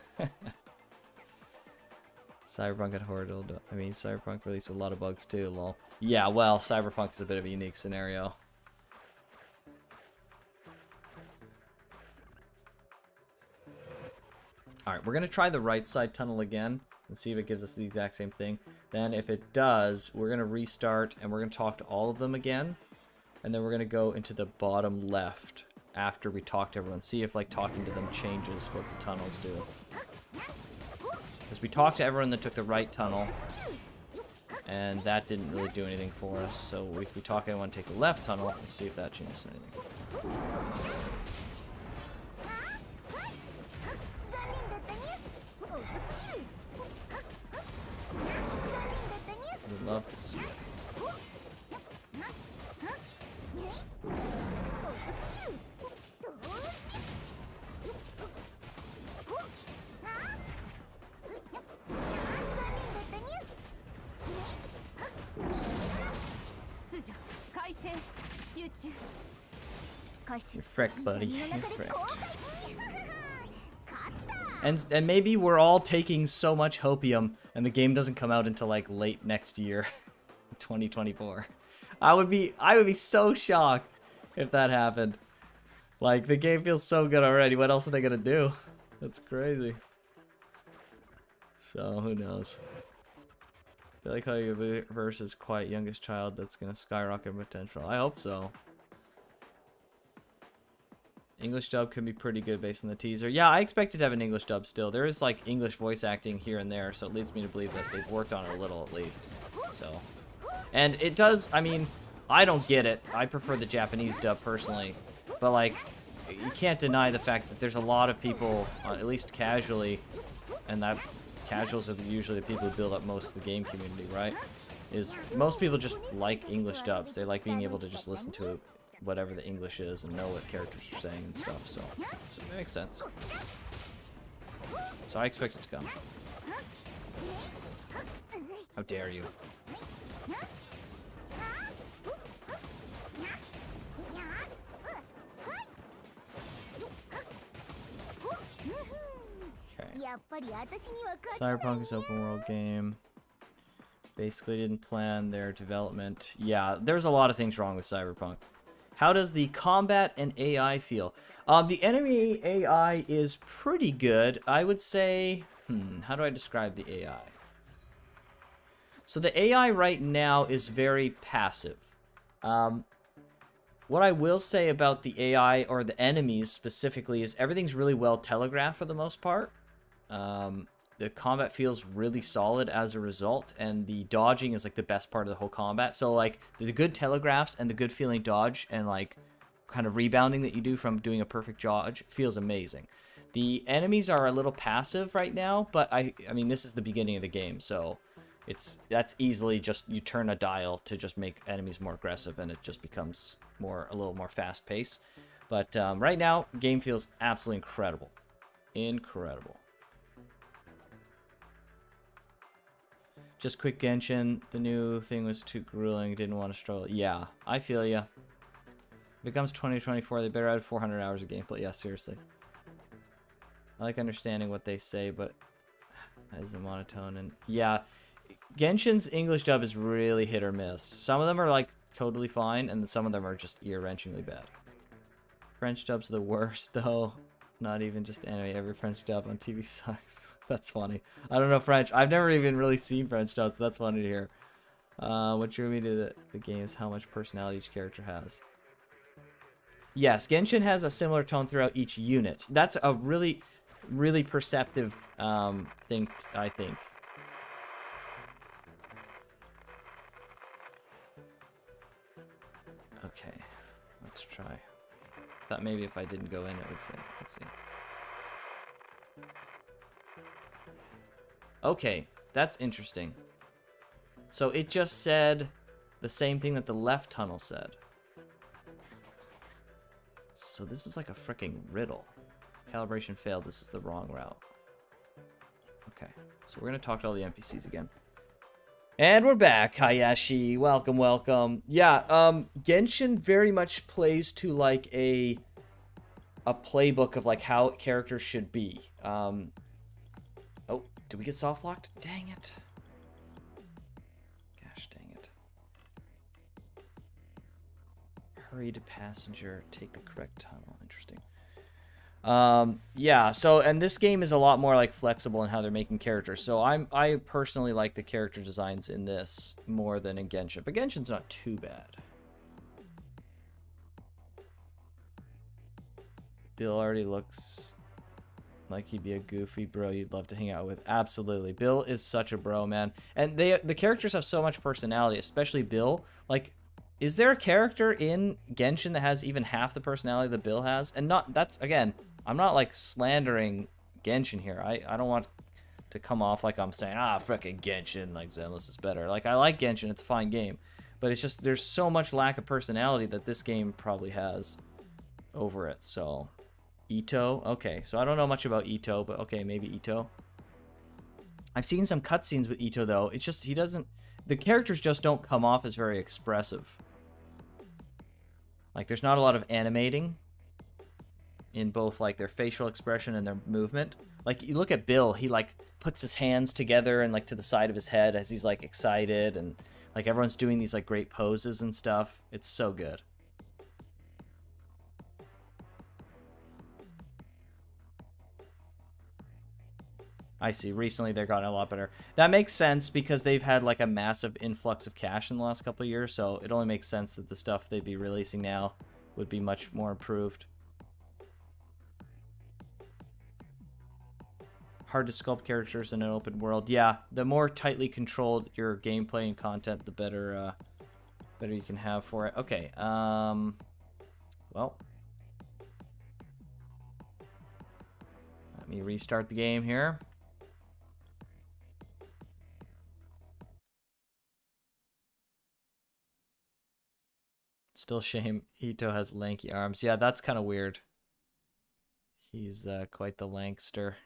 S3: Cyberpunk had horrible. I mean, Cyberpunk released with a lot of bugs too, lol. Yeah, well, Cyberpunk is a bit of a unique scenario. Alright, we're going to try the right side tunnel again and see if it gives us the exact same thing. Then if it does, we're going to restart and we're going to talk to all of them again. And then we're going to go into the bottom left after we talk to everyone. See if, like, talking to them changes what the tunnels do. Because we talked to everyone that took the right tunnel, and that didn't really do anything for us. So if we talk to anyone take the left tunnel, let's see if that changes anything. Would love to see it. You're fricked, buddy. You're fricked. And maybe we're all taking so much hopium and the game doesn't come out until like late next year, 2024. I would be so shocked if that happened. Like, the game feels so good already. What else are they gonna do? That's crazy. So who knows? I feel like how your versus quiet youngest child that's gonna skyrocket in potential. I hope so. English dub can be pretty good based on the teaser. Yeah, I expected to have an English dub still. There is like English voice acting here and there, so it leads me to believe that they've worked on it a little at least. So, and it does, I mean, I don't get it. I prefer the Japanese dub personally, but like, you can't deny the fact that there's a lot of people, at least casually, and that casuals are usually the people who build up most of the game community, right? Is most people just like English dubs. They like being able to just listen to whatever the English is and know what characters are saying and stuff, so it makes sense. So I expect it to come. How dare you? Okay. Cyberpunk is open world game. Basically didn't plan their development. Yeah, there's a lot of things wrong with Cyberpunk. How does the combat and AI feel? The enemy AI is pretty good. I would say, how do I describe the AI? So the AI right now is very passive. What I will say about the AI, or the enemies specifically, is everything's really well telegraphed for the most part. The combat feels really solid as a result, and the dodging is like the best part of the whole combat. So like the good telegraphs and the good feeling dodge and like kind of rebounding that you do from doing a perfect dodge feels amazing. The enemies are a little passive right now, but I mean this is the beginning of the game, so that's easily just you turn a dial to just make enemies more aggressive, and it just becomes a little more fast paced. But right now, game feels absolutely incredible, incredible. Just quick Genshin, the new thing was too grueling, didn't want to struggle. Yeah, I feel ya. Becomes 2024, they better add 400 hours of gameplay. Yeah, seriously. I like understanding what they say, but as a monotone, and yeah, Genshin's English dub is really hit or miss. Some of them are like totally fine, and some of them are just ear-wrenchingly bad. French dub's the worst, though. Not even just anime. Every French dub on TV sucks. That's funny. I don't know French. I've never even really seen French dubs, so that's funny to hear. What drew me to the game is how much personality each character has. Yes, Genshin has a similar tone throughout each unit. That's a really, really perceptive thing, I think. Okay, let's try. Thought maybe if I didn't go in, it would say. Let's see. Okay, that's interesting. So it just said the same thing that the left tunnel said. So this is like a freaking riddle. Calibration failed. This is the wrong route. Okay, so we're gonna talk to all the NPCs again. And we're back, Hayashi. Welcome, welcome. Yeah, Genshin very much plays to like a playbook of like how characters should be. Oh, did we get soft locked? Dang it. Gosh, dang it. Hurried passenger, take the correct tunnel. Interesting. Yeah, so, and this game is a lot more, like, flexible in how they're making characters. So I personally like the character designs in this more than in Genshin. But Genshin's not too bad. Bill already looks like he'd be a goofy bro you'd love to hang out with. Absolutely. Bill is such a bro, man. And the characters have so much personality, especially Bill. Like, is there a character in Genshin that has even half the personality that Bill has? And not, that's, again, I'm not, like, slandering Genshin here. I don't want to come off like I'm saying, frickin' Genshin, like, Zenless is better. Like, I like Genshin, it's a fine game. But it's just, there's so much lack of personality that this game probably has over it, so... Ito? Okay, so I don't know much about Ito, but okay, maybe Ito. I've seen some cutscenes with Ito, though. It's just, he doesn't... The characters just don't come off as very expressive. Like, there's not a lot of animating in both, like, their facial expression and their movement. Like, you look at Bill, he, like, puts his hands together and, like, to the side of his head as he's, like, excited, and, like, everyone's doing these, like, great poses and stuff. It's so good. I see. Recently, they've gotten a lot better. That makes sense because they've had like a massive influx of cash in the last couple of years, so it only makes sense that the stuff they'd be releasing now would be much more improved. Hard to sculpt characters in an open world. Yeah, the more tightly controlled your gameplay and content, the better, better you can have for it. Okay. Well. Let me restart the game here. Still shame Ito has lanky arms. Yeah, that's kind of weird. He's quite the lankster.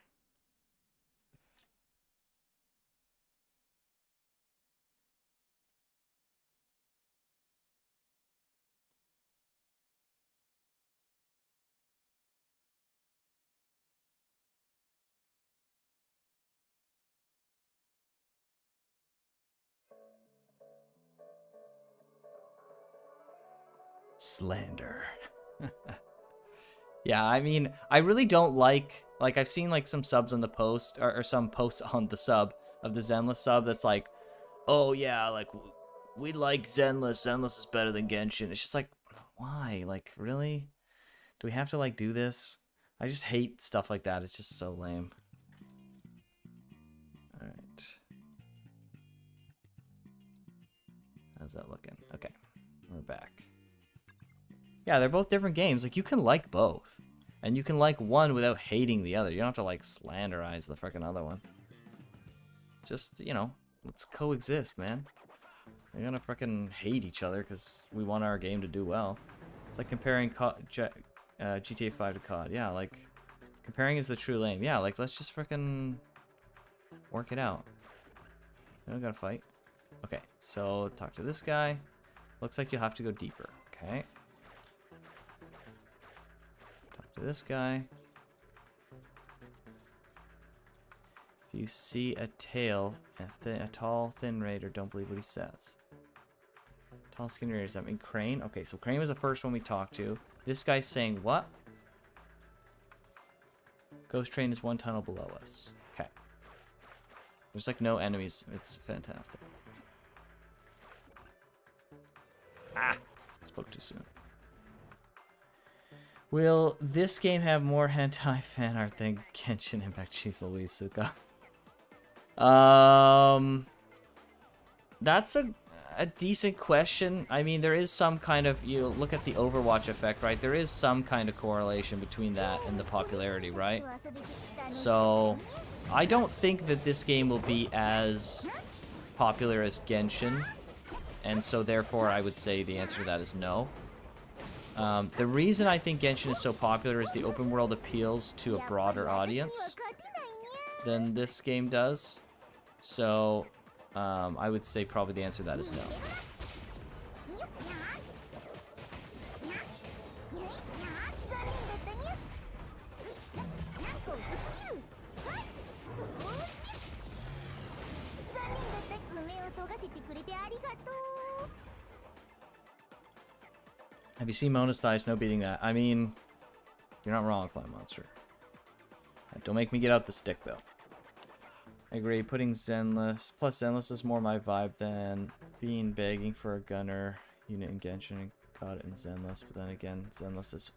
S3: Slander. Yeah, I mean, I really don't like I've seen like some subs on the post or some posts on the sub of the Zenless sub that's like, oh yeah, like we like Zenless. Zenless is better than Genshin. It's just like, why? Like, really? Do we have to like do this? I just hate stuff like that. It's just so lame. All right. How's that looking? Okay, we're back. Yeah, they're both different games. Like, you can like both. And you can like one without hating the other. You don't have to, like, slanderize the freaking other one. Just, you know, let's coexist, man. We're gonna freaking hate each other because we want our game to do well. It's like comparing GTA 5 to COD. Yeah, like, comparing is the true lame. Yeah, like, let's just freaking work it out. We don't gotta fight. Okay, so talk to this guy. Looks like you'll have to go deeper. Okay. To this guy. If you see a tail, a tall, thin raider, don't believe what he says. Tall, skinny raider, does that mean Crane? Okay, so Crane was the first one we talked to. This guy's saying what? Ghost Train is one tunnel below us. Okay. There's like no enemies. It's fantastic. Ah! Spoke too soon. Will this game have more hentai fan art than Genshin Impact? Jeez Louise, Suka. That's a decent question. I mean, there is some kind of, you look at the Overwatch effect, right? There is some kind of correlation between that and the popularity, right? So, I don't think that this game will be as popular as Genshin. And so, therefore, I would say the answer to that is no. The reason I think Genshin is so popular is the open world appeals to a broader audience than this game does. So, I would say probably the answer to that is no. Have you seen Mona's thighs? No beating that. I mean, You're not wrong, Fly Monster. Don't make me get out the stick, though. I agree, putting Zenless... Plus, Zenless is more my vibe than begging for a gunner unit in Genshin and got it in Zenless. But then again, Zenless is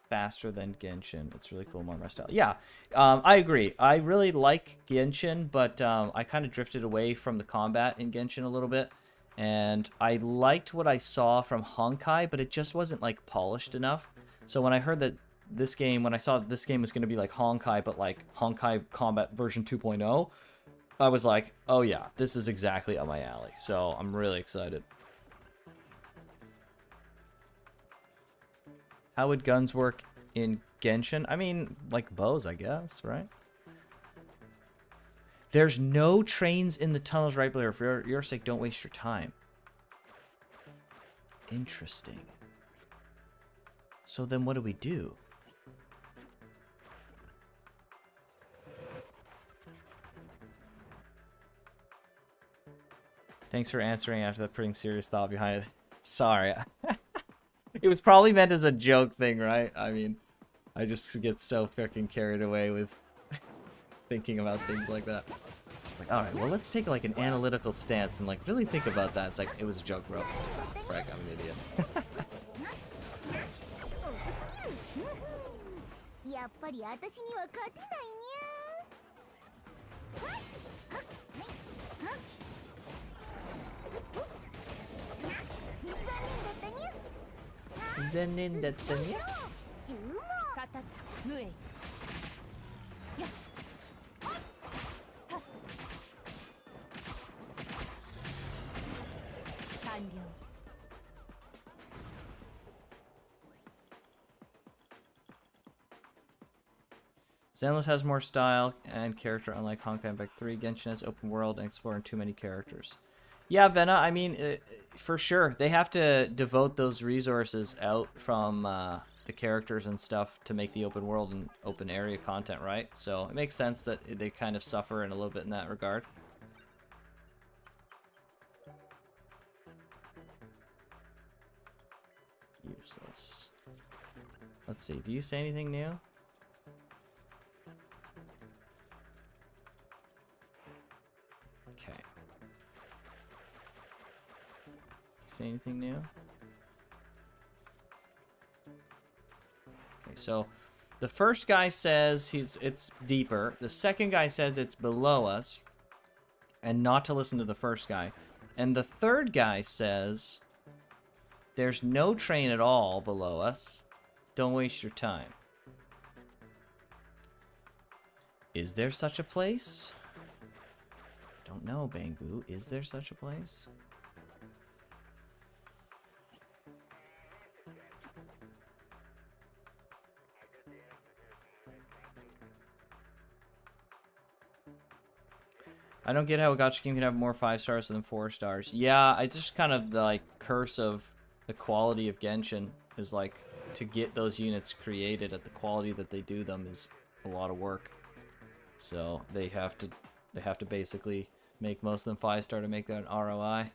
S3: faster than Genshin. It's really cool, more my style. Yeah, I agree. I really like Genshin, but I kind of drifted away from the combat in Genshin a little bit. And I liked what I saw from Honkai, but it just wasn't, like, polished enough. So when I heard that this game, when I saw that this game was going to be like Honkai, but like Honkai Combat version 2.0, I was like, oh yeah, this is exactly up my alley. So I'm really excited. How would guns work in Genshin? I mean, like bows, I guess, right? There's no trains in the tunnels, right, Blair? For your sake, don't waste your time. Interesting. So then what do we do? Thanks for answering after that putting serious thought behind it. Sorry. It was probably meant as a joke thing, right? I mean, I just get so freaking carried away with thinking about things like that. It's like, alright, well, let's take like an analytical stance and like really think about that. It's like, it was a joke, bro. It's like, frick, I'm an idiot. Zenin datta ne? Zenless has more style and character, unlike Honkai Impact 3. Genshin has open world and exploring too many characters. Yeah, Vena, I mean, for sure. They have to devote those resources out from the characters and stuff to make the open world and open area content, right? So it makes sense that they kind of suffer in a little bit in that regard. Useless. Let's see, do you say anything new? Okay. Say anything new? Okay, so the first guy says it's deeper. The second guy says it's below us, and not to listen to the first guy. And the third guy says there's no train at all below us. Don't waste your time. Is there such a place? Don't know, Bangu. Is there such a place? I don't get how a gacha game can have more 5 stars than 4 stars. Yeah, I just kind of the like curse of the quality of Genshin is like to get those units created at the quality that they do them is a lot of work. So they have to basically make most of them 5-star to make that an ROI.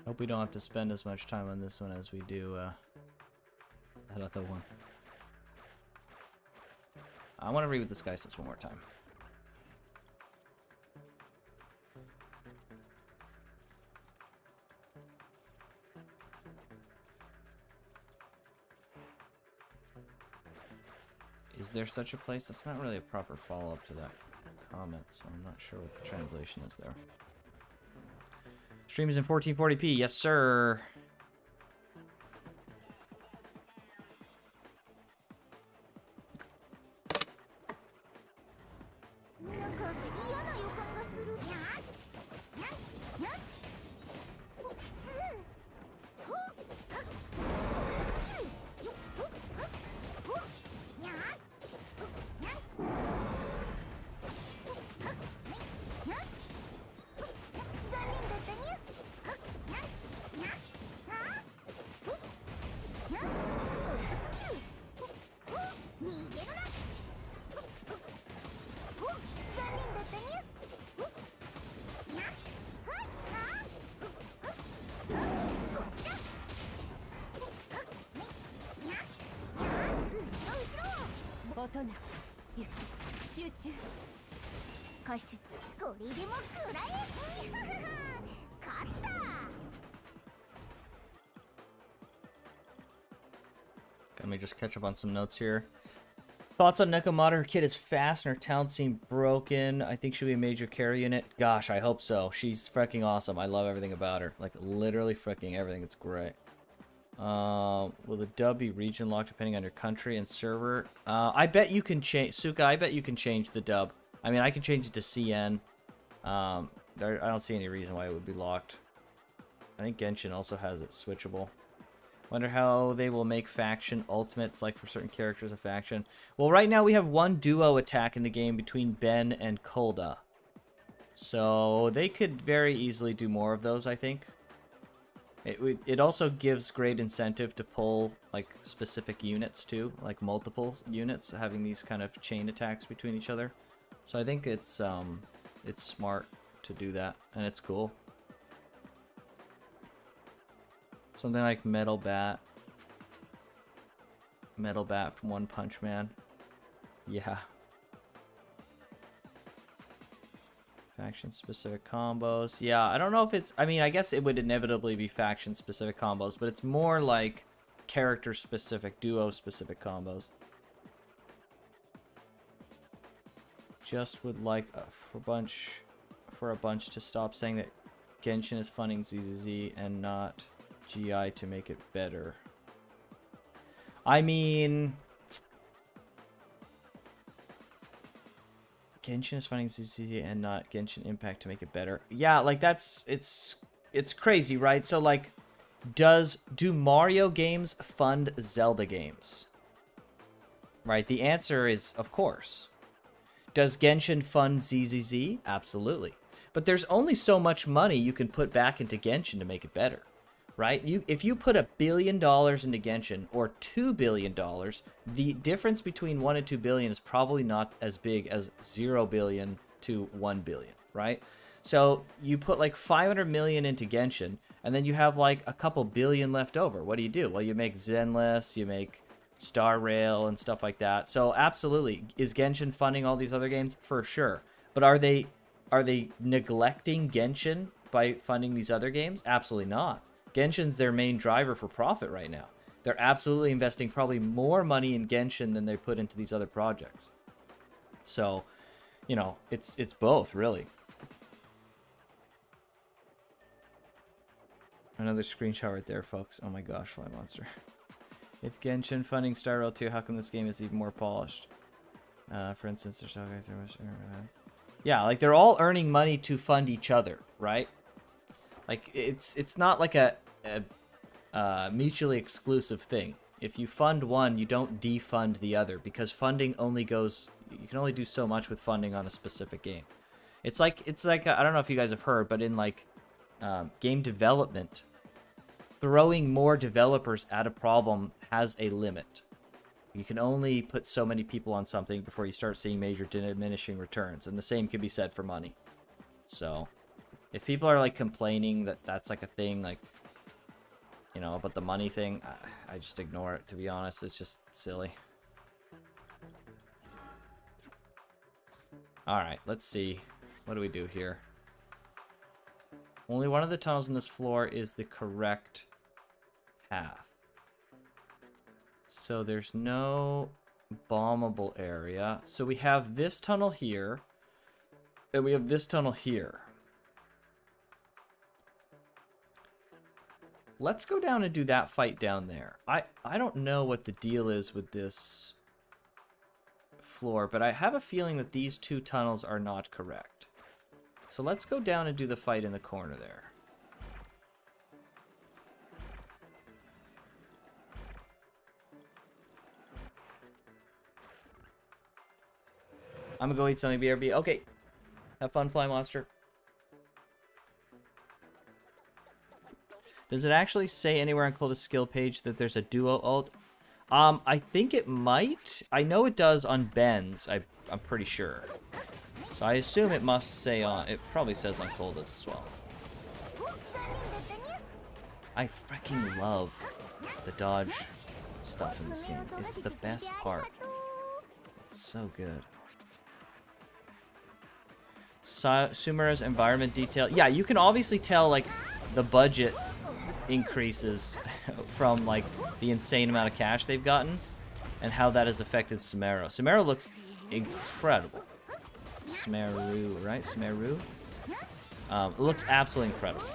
S3: Hope we don't have to spend as much time on this one as we do that other one. I want to read what this guy says one more time. Is there such a place? That's not really a proper follow-up to that comment, so I'm not sure what the translation is there. Stream is in 1440p. Yes, sir. Let me just catch up on some notes here. Thoughts on Nekomata? Her kid is fast and her talent seemed broken. I think she'll be a major carry unit. Gosh, I hope so. She's freaking awesome. I love everything about her. Like, literally freaking everything. It's great. Will the dub be region locked depending on your country and server? I bet you can change... Suka, I bet you can change the dub. I mean, I can change it to CN. I don't see any reason why it would be locked. I think Genshin also has it switchable. Wonder how they will make faction ultimates, like for certain characters, a faction. Well, right now we have one duo attack in the game between Ben and Kolda. So they could very easily do more of those, I think. It also gives great incentive to pull, like, specific units, too. Like, multiple units, having these kind of chain attacks between each other. So I think it's smart to do that, and it's cool. Something like Metal Bat. Metal Bat from One Punch Man. Yeah. Faction-specific combos. Yeah, I don't know if it's... I mean, I guess it would inevitably be faction-specific combos, but it's more like character-specific, duo-specific combos. Just would like for a bunch to stop saying that Genshin is funding ZZZ and not GI to make it better. I mean, Genshin is funding ZZZ and not Genshin Impact to make it better. Yeah, like it's crazy, right? So like, do Mario games fund Zelda games? Right? The answer is of course. Does Genshin fund ZZZ? Absolutely. But there's only so much money you can put back into Genshin to make it better. Right? If you put $1 billion into Genshin or $2 billion, the difference between 1 and 2 billion is probably not as big as 0 billion to 1 billion, right? So you put like 500 million into Genshin, and then you have like a couple billion left over. What do? Well, you make Zenless, you make Star Rail and stuff like that. So absolutely, is Genshin funding all these other games? For sure. But are they neglecting Genshin by funding these other games? Absolutely not. Genshin's their main driver for profit right now. They're absolutely investing probably more money in Genshin than they put into these other projects. So, you know, it's both, really. Another screenshot right there, folks. Oh my gosh, Fly Monster. If Genshin funding Star Rail 2, how come this game is even more polished? For instance, there's no guys. Yeah, like they're all earning money to fund each other, right? Like it's not like a mutually exclusive thing. If you fund one, you don't defund the other because funding only goes. You can only do so much with funding on a specific game. It's like I don't know if you guys have heard, but in like game development, throwing more developers at a problem has a limit. You can only put so many people on something before you start seeing major diminishing returns, and the same can be said for money. So, if people are like complaining that that's like a thing, like, you know, about the money thing, I just ignore it, to be honest. It's just silly. Alright, let's see. What do we do here? Only one of the tunnels in this floor is the correct path. So there's no bombable area. So we have this tunnel here, and we have this tunnel here. Let's go down and do that fight down there. I don't know what the deal is with this floor, but I have a feeling that these two tunnels are not correct. So let's go down and do the fight in the corner there. I'm gonna go eat something, BRB. Okay. Have fun, Fly Monster. Does it actually say anywhere on Coldest skill page that there's a duo ult? I think it might. I know it does on Ben's. I'm pretty sure. So I assume it must say on. It probably says on Coldest as well. I freaking love the dodge stuff in this game. It's the best part. It's so good. Sumeru's environment detail. Yeah, you can obviously tell like the budget increases from like the insane amount of cash they've gotten and how that has affected Sumeru. Sumeru looks incredible. Sumeru, right? Sumeru? It looks absolutely incredible.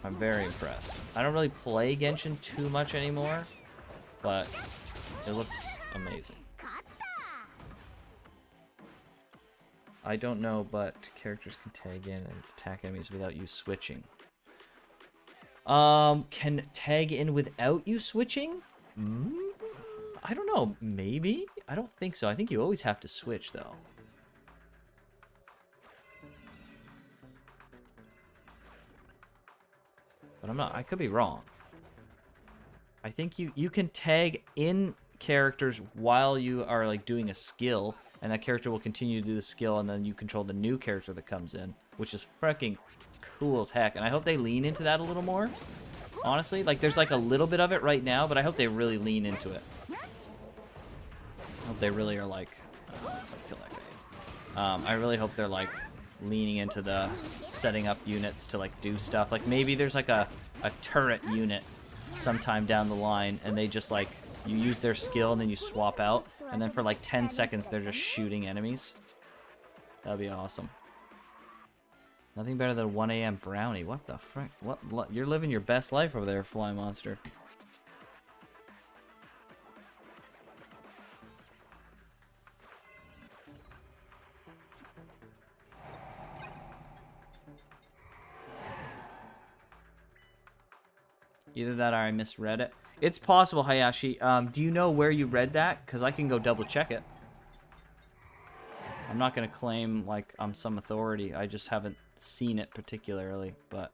S3: I'm very impressed. I don't really play Genshin too much anymore, but it looks amazing. I don't know, but characters can tag in and attack enemies without you switching. Can tag in without you switching? I don't know. Maybe? I don't think so. I think you always have to switch, though. But I'm not. I could be wrong. I think you can tag in characters while you are like doing a skill, and that character will continue to do the skill, and then you control the new character that comes in, which is freaking cool as heck. And I hope they lean into that a little more. Honestly, like there's like a little bit of it right now, but I hope they really lean into it. I hope they really are like, let's not kill that guy. I really hope they're like leaning into the setting up units to like do stuff. Like maybe there's like a turret unit sometime down the line, and they just like, you use their skill and then you swap out, and then for like 10 seconds they're just shooting enemies. That'd be awesome. Nothing better than 1 a.m. brownie. What the frick? What? You're living your best life over there, Fly Monster. Either that or I misread it. It's possible, Hayashi. Do you know where you read that? Because I can go double check it. I'm not going to claim like I'm some authority. I just haven't seen it particularly, but...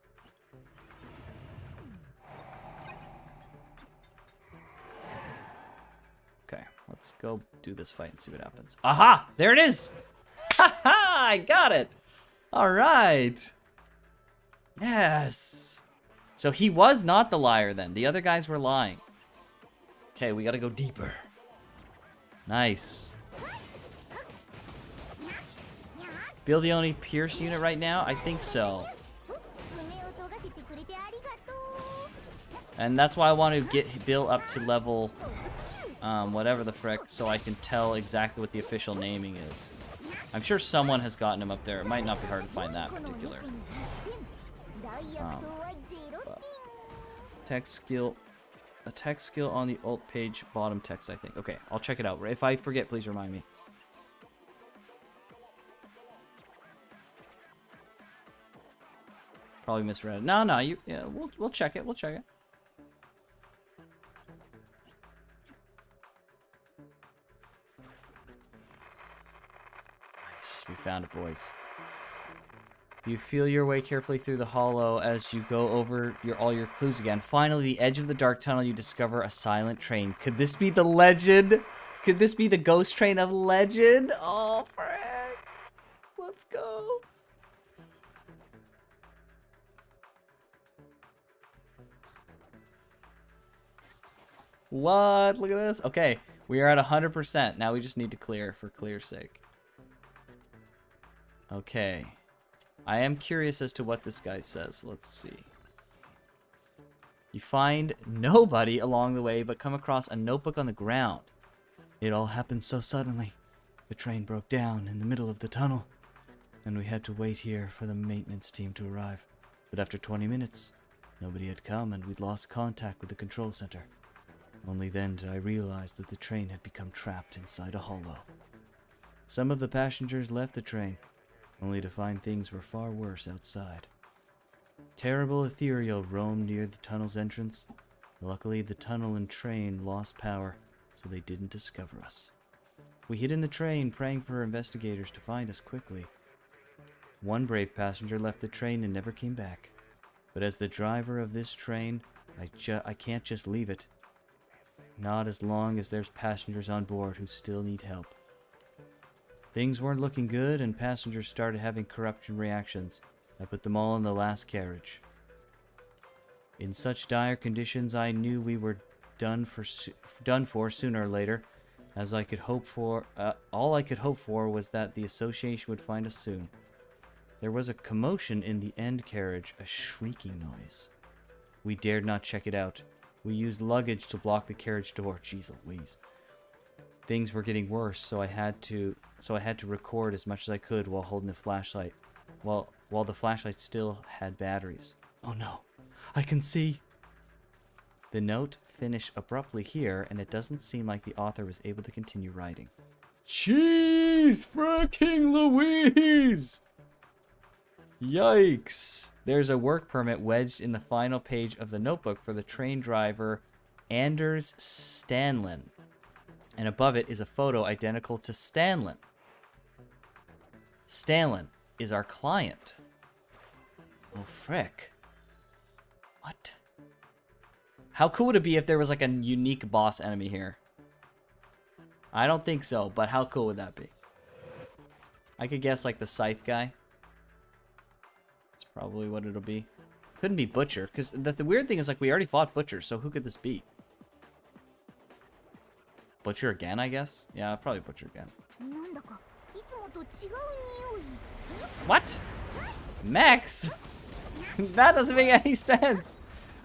S3: Okay, let's go do this fight and see what happens. Aha! There it is! Ha ha! I got it! Alright! Yes! So he was not the liar then. The other guys were lying. Okay, we gotta go deeper. Nice. Bill the only Pierce unit right now? I think so. And that's why I want to get Bill up to level whatever the frick, so I can tell exactly what the official naming is. I'm sure someone has gotten him up there. It might not be hard to find that particular. Text skill. A text skill on the ult page, bottom text, I think. Okay, I'll check it out. If I forget, please remind me. Probably misread it. No, yeah, we'll check it. We'll check it. Nice. We found it, boys. You feel your way carefully through the hollow as you go over all your clues again. Finally, the edge of the dark tunnel, you discover a silent train. Could this be the legend? Could this be the ghost train of legend? Oh, frick. Let's go. What? Look at this. Okay, we are at 100%. Now we just need to clear for clear's sake. Okay. I am curious as to what this guy says. Let's see. You find nobody along the way, but come across a notebook on the ground. It all happened so suddenly. The train broke down in the middle of the tunnel, and we had to wait here for the maintenance team to arrive. But after 20 minutes, nobody had come, and we'd lost contact with the control center. Only then did I realize that the train had become trapped inside a hollow. Some of the passengers left the train, only to find things were far worse outside. Terrible ethereal roamed near the tunnel's entrance. Luckily, the tunnel and train lost power, so they didn't discover us. We hid in the train, praying for investigators to find us quickly. One brave passenger left the train and never came back. But as the driver of this train, I can't just leave it. Not as long as there's passengers on board who still need help. Things weren't looking good, and passengers started having corruption reactions. I put them all in the last carriage. In such dire conditions, I knew we were done for sooner or later. All I could hope for was that the association would find us soon. There was a commotion in the end carriage, a shrieking noise. We dared not check it out. We used luggage to block the carriage door. Jeez Louise. Things were getting worse, so I had to record as much as I could while holding the flashlight. While the flashlight still had batteries. Oh no, I can see. The note finished abruptly here, and it doesn't seem like the author was able to continue writing. Jeez fricking Louise! Yikes! There's a work permit wedged in the final page of the notebook for the train driver Anders Stanlin. And above it is a photo identical to Stanlin. Stanlin is our client. Oh, frick. What? How cool would it be if there was like a unique boss enemy here? I don't think so, but how cool would that be? I could guess like the scythe guy. That's probably what it'll be. Couldn't be Butcher, because the weird thing is like we already fought Butcher, so who could this be? Butcher again, I guess? Yeah, probably Butcher again. What? Max? That doesn't make any sense.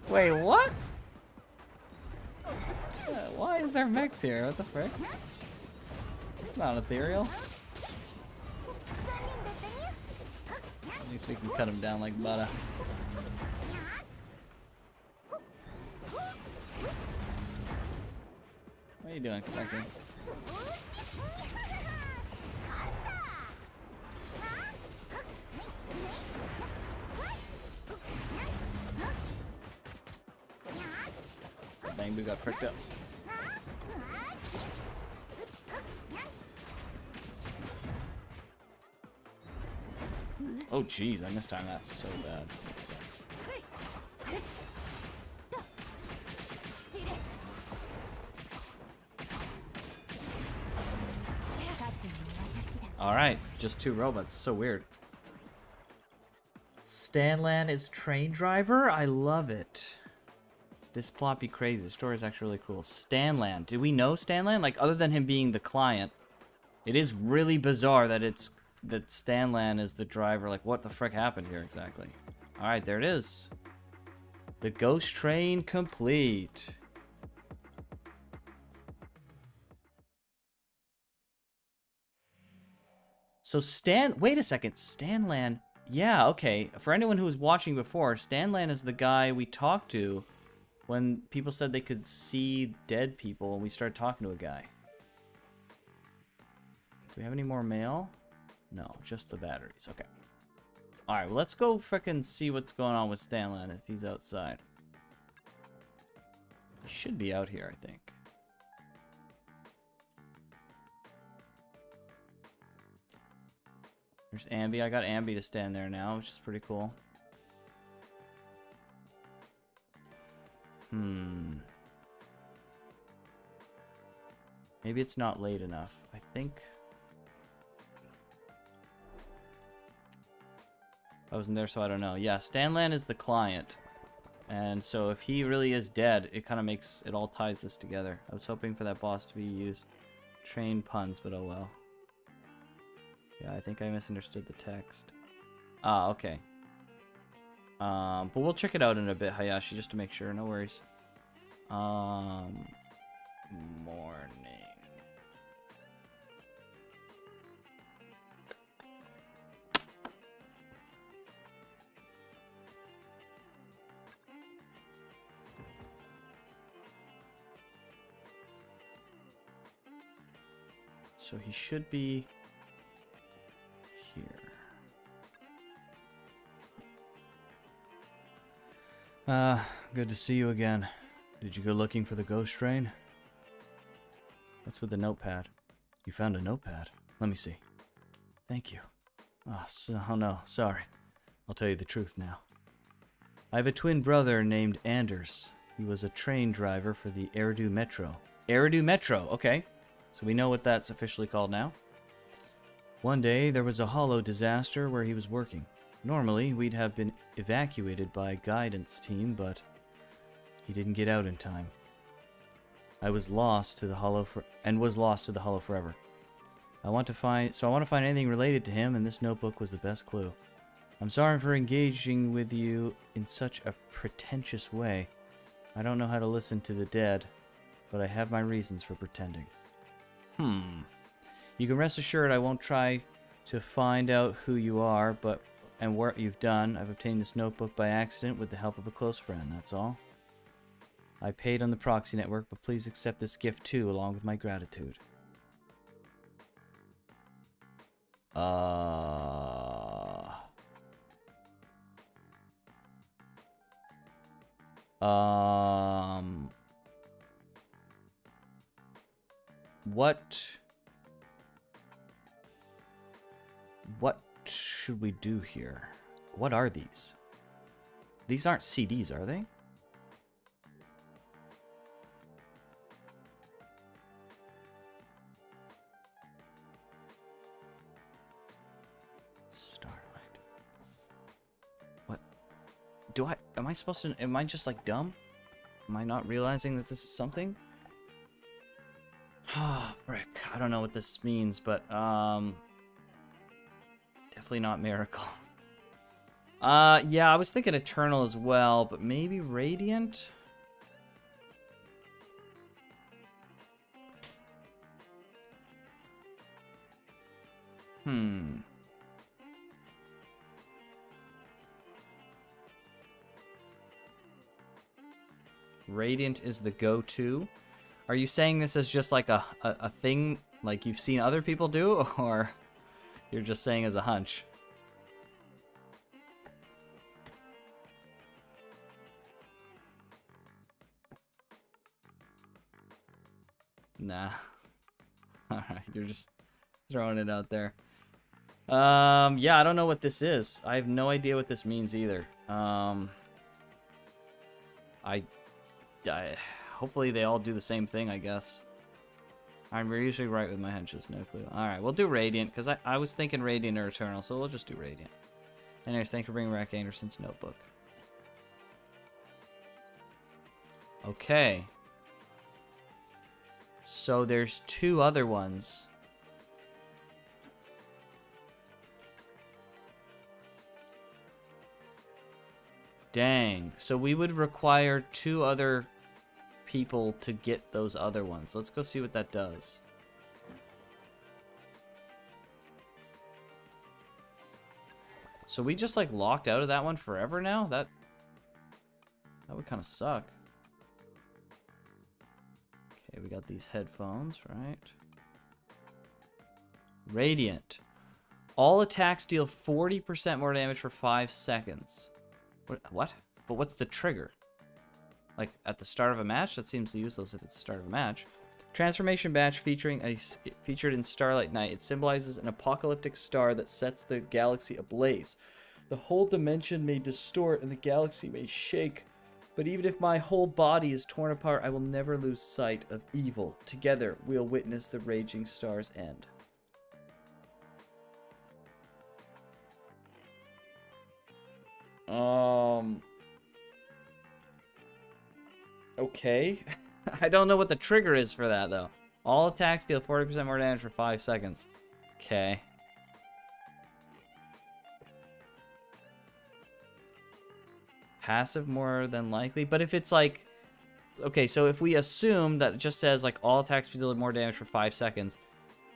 S3: Wait, what? Why is there mechs here? What the frick? It's not ethereal. At least we can cut him down like butter. What are you doing, Connecting? Dang, we got pricked up. Oh jeez, I missed time. That's so bad. Alright, just two robots. So weird. Stanlan is train driver? I love it. This plot be crazy. The story is actually really cool. Stanlan. Did we know Stanlan? Like, other than him being the client, it is really bizarre that that Stanlan is the driver. Like, what the frick happened here exactly? Alright, there it is. The ghost train complete. So wait a second, Stanlan, yeah, okay. For anyone who was watching before, Stanlan is the guy we talked to when people said they could see dead people and we started talking to a guy. Do we have any more mail? No, just the batteries, okay. Alright, well let's go frickin' see what's going on with Stanlan if he's outside. He should be out here, I think. There's Ambi. I got Ambi to stand there now, which is pretty cool. Maybe it's not late enough. I think... I wasn't there, so I don't know. Yeah, Stanlan is the client. And so if he really is dead, it kind of makes... It all ties this together. I was hoping for that boss to be used. Train puns, but oh well. Yeah, I think I misunderstood the text. Ah, okay. But we'll check it out in a bit, Hayashi, just to make sure. No worries. Morning. So he should be here.
S2: Good to see you again. Did you go looking for the ghost train?
S3: What's with the notepad?
S2: You found a notepad. Let me see.
S3: Thank you.
S2: Oh no, sorry. I'll tell you the truth now. I have a twin brother named Anders. He was a train driver for the Eridu Metro.
S3: Eridu Metro, okay. So we know what that's officially called now.
S2: One day, there was a hollow disaster where he was working. Normally, we'd have been evacuated by a guidance team, but he didn't get out in time. I was lost to the hollow forever. I want to find anything related to him, and this notebook was the best clue. I'm sorry for engaging with you in such a pretentious way. I don't know how to listen to the dead, but I have my reasons for pretending. You can rest assured I won't try to find out who you are, and what you've done. I've obtained this notebook by accident with the help of a close friend, that's all. I paid on the proxy network, but please accept this gift too, along with my gratitude.
S3: What should we do here? What are these? These aren't CDs, are they? Starlight. What? Am I just like dumb? Am I not realizing that this is something? Ah, frick. I don't know what this means, but, definitely not Miracle. Yeah, I was thinking Eternal as well, but maybe Radiant? Radiant is the go-to. Are you saying this is just like a thing like you've seen other people do, or you're just saying as a hunch? Nah. Alright, you're just throwing it out there. Yeah, I don't know what this is. I have no idea what this means either. Hopefully they all do the same thing, I guess. I'm usually right with my hunches, no clue. Alright, we'll do Radiant, because I was thinking Radiant or Eternal, so we'll just do Radiant. Anyways, thanks for bringing back Anderson's notebook. Okay. So there's two other ones. Dang. So we would require two other people to get those other ones. Let's go see what that does. So we just like locked out of that one forever now? That would kind of suck. Okay, we got these headphones, right? Radiant. All attacks deal 40% more damage for 5 seconds. What? But what's the trigger? Like, at the start of a match? That seems useless if it's the start of a match. Transformation badge featured in Starlight Night. It symbolizes an apocalyptic star that sets the galaxy ablaze. The whole dimension may distort and the galaxy may shake. But even if my whole body is torn apart, I will never lose sight of evil. Together, we'll witness the raging star's end. Okay. I don't know what the trigger is for that, though. All attacks deal 40% more damage for 5 seconds. Okay. passive more than likely. But if it's like, okay, so if we assume that it just says like all attacks deal more damage for 5 seconds,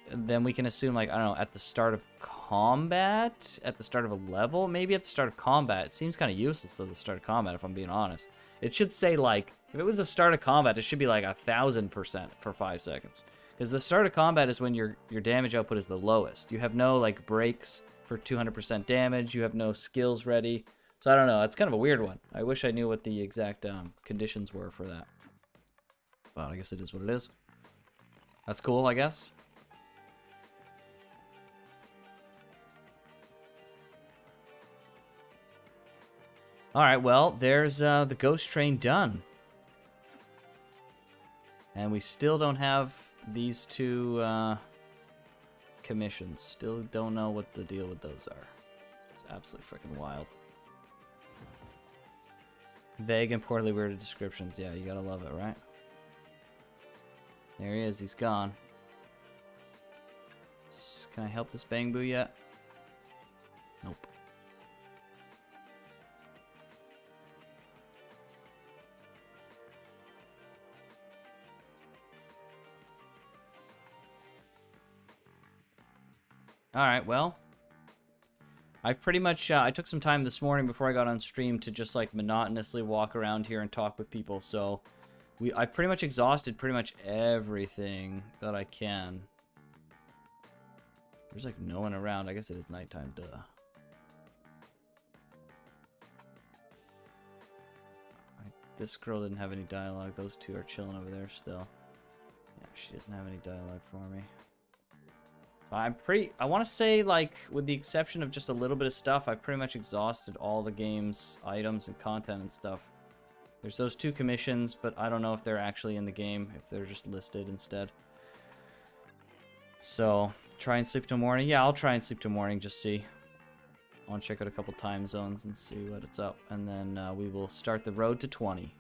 S3: then we can assume like, I don't know, at the start of combat, at the start of a level, maybe at the start of combat. It seems kind of useless at the start of combat, if I'm being honest. It should say like, if it was the start of combat, it should be like 1,000% for 5 seconds. Because the start of combat is when your damage output is the lowest. You have no like breaks for 200% damage. You have no skills ready. So I don't know. It's kind of a weird one. I wish I knew what the exact conditions were for that. But I guess it is what it is. That's cool, I guess. All right, well, there's the ghost train done. And we still don't have these two commissions. Still don't know what the deal with those are. It's absolutely freaking wild. Vague and poorly worded descriptions. Yeah, you gotta love it, right? There he is. He's gone. Can I help this Bang Boo yet? Nope. Alright, well. I pretty much, I took some time this morning before I got on stream to just like monotonously walk around here and talk with people, so I pretty much exhausted pretty much everything that I can. There's like no one around. I guess it is nighttime, duh. This girl didn't have any dialogue. Those two are chilling over there still. Yeah, she doesn't have any dialogue for me. I want to say, like, with the exception of just a little bit of stuff, I've pretty much exhausted all the game's items and content and stuff. There's those two commissions, but I don't know if they're actually in the game, if they're just listed instead. So, try and sleep till morning. Yeah, I'll try and sleep till morning, just see. I want to check out a couple time zones and see what it's up. And then we will start the road to 20.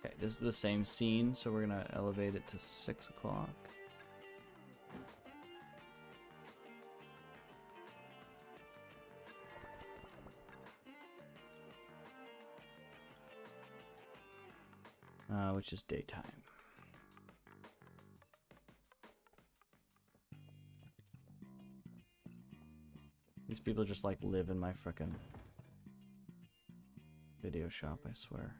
S3: Okay, this is the same scene, so we're gonna elevate it to 6 o'clock. Which is daytime. These people just like live in my frickin' video shop, I swear.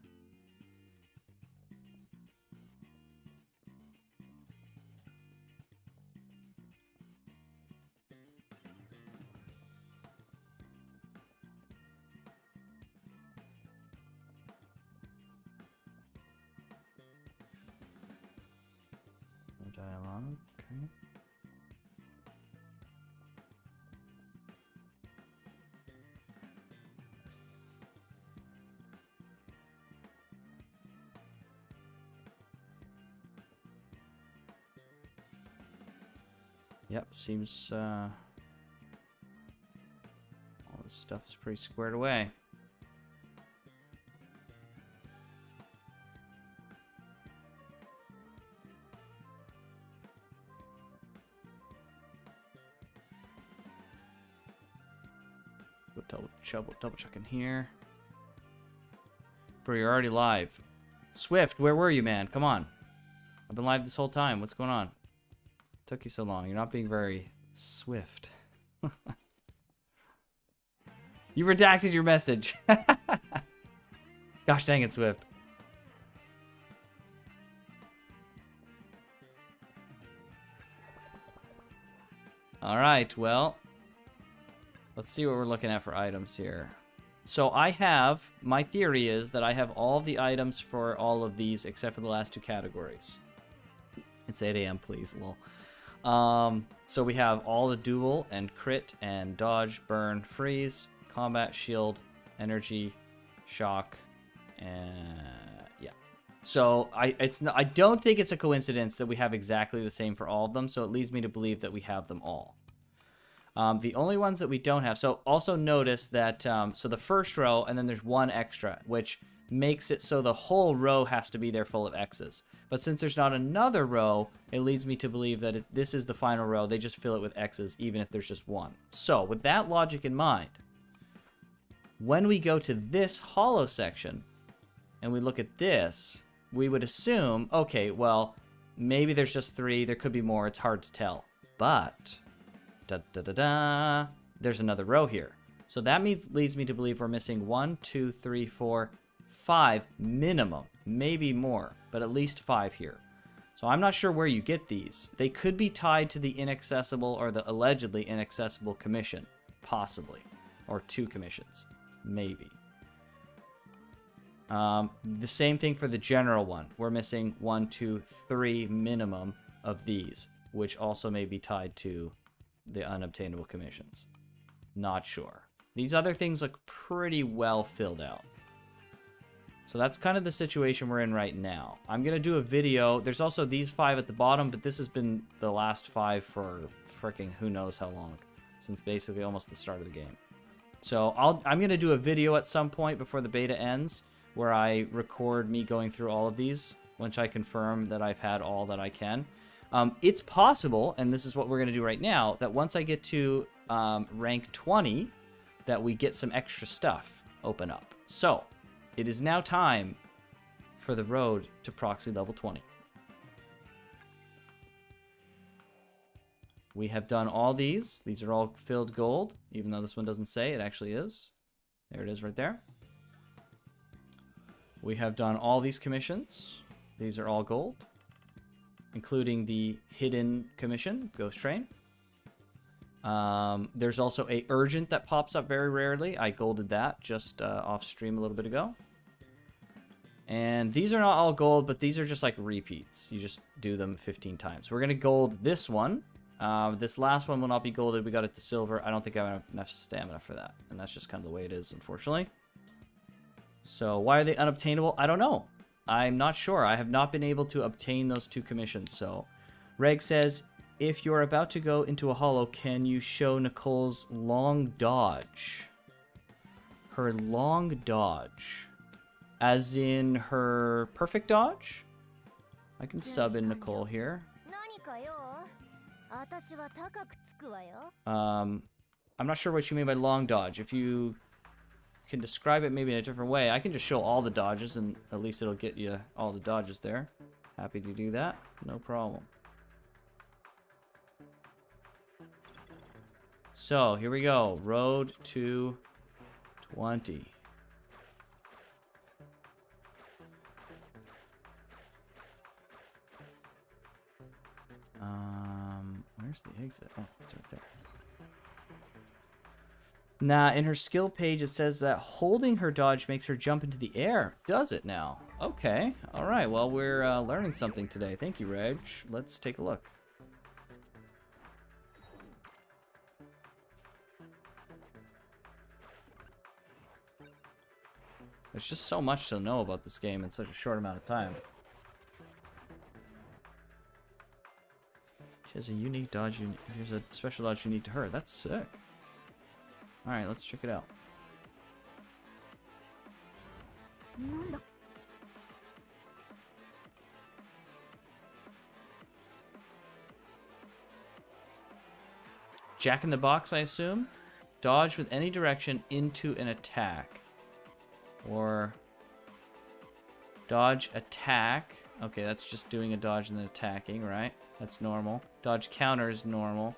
S3: Dialogue, okay. Yep, seems all this stuff is pretty squared away. Double checking here. Bro, you're already live. Swift, where were you, man? Come on. I've been live this whole time. What's going on? Took you so long. You're not being very swift. You redacted your message. Gosh dang it, Swift. Alright, well. Let's see what we're looking at for items here. So I have, my theory is that I have all the items for all of these except for the last two categories. It's 8 a.m. please, lol. So we have all the duel and crit and dodge, burn, freeze, combat, shield, energy, shock, and yeah. So I don't think it's a coincidence that we have exactly the same for all of them, so it leads me to believe that we have them all. The only ones that we don't have, so also notice that, so the first row, and then there's one extra, which makes it so the whole row has to be there full of X's. But since there's not another row, it leads me to believe that this is the final row. They just fill it with X's, even if there's just one. So with that logic in mind, when we go to this hollow section, and we look at this, we would assume, okay, well, maybe there's just 3. There could be more. It's hard to tell. But, there's another row here. So that leads me to believe we're missing 1, 2, 3, 4, 5 minimum. Maybe more, but at least 5 here. So I'm not sure where you get these. They could be tied to the inaccessible or the allegedly inaccessible commission. Possibly. Or 2 commissions. Maybe. The same thing for the general one. We're missing 1, 2, 3 minimum of these, which also may be tied to the unobtainable commissions. Not sure. These other things look pretty well filled out. So that's kind of the situation we're in right now. I'm going to do a video. There's also these 5 at the bottom, but this has been the last 5 for freaking who knows how long. Since basically almost the start of the game. So I'm going to do a video at some point before the beta ends, where I record me going through all of these, once I confirm that I've had all that I can. It's possible, and this is what we're going to do right now, that once I get to rank 20, that we get some extra stuff open up. So, it is now time for the road to proxy level 20. We have done all these. These are all filled gold, even though this one doesn't say, it actually is. There it is right there. We have done all these commissions. These are all gold, including the hidden commission, Ghost Train. There's also a urgent that pops up very rarely. I golded that just off stream a little bit ago. And these are not all gold, but these are just like repeats. You just do them 15 times. We're going to gold this one. This last one will not be golded. We got it to silver. I don't think I have enough stamina for that. And that's just kind of the way it is, unfortunately. So why are they unobtainable? I don't know. I'm not sure. I have not been able to obtain those 2 commissions. So Reg says, if you're about to go into a hollow, can you show Nicole's long dodge? Her long dodge. As in her perfect dodge? I can sub in Nicole here. I'm not sure what you mean by long dodge. If you can describe it maybe in a different way, I can just show all the dodges and at least it'll get you all the dodges there. Happy to do that. No problem. So, here we go. Road to 20. Where's the exit? Oh, it's right there. Nah, in her skill page it says that holding her dodge makes her jump into the air. Does it now? Okay. Alright, well, we're learning something today. Thank you, Reg. Let's take a look. There's just so much to know about this game in such a short amount of time. She has a unique dodge. Here's a special dodge unique to her. That's sick. Alright, let's check it out. Jack in the Box, I assume? Dodge with any direction into an attack. Or dodge attack. Okay, that's just doing a dodge and then attacking, right? That's normal. Dodge counter is normal.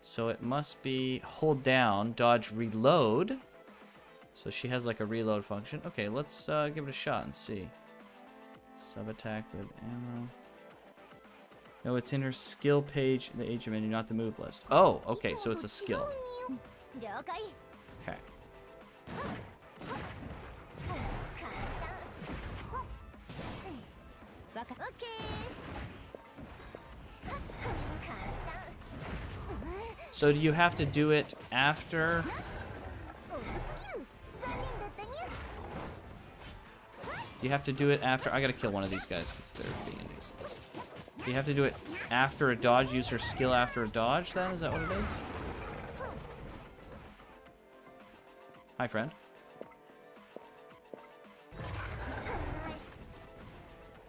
S3: So it must be hold down, dodge reload. So she has like a reload function. Okay, let's give it a shot and see. Sub attack with ammo. No, it's in her skill page in the agent menu, not the move list. Oh, okay, so it's a skill. Okay. So do you have to do it after? You have to do it after. I gotta kill one of these guys because they're being a nuisance. You have to do it after a dodge. Use her skill after a dodge. Then is that what it is? Hi, friend.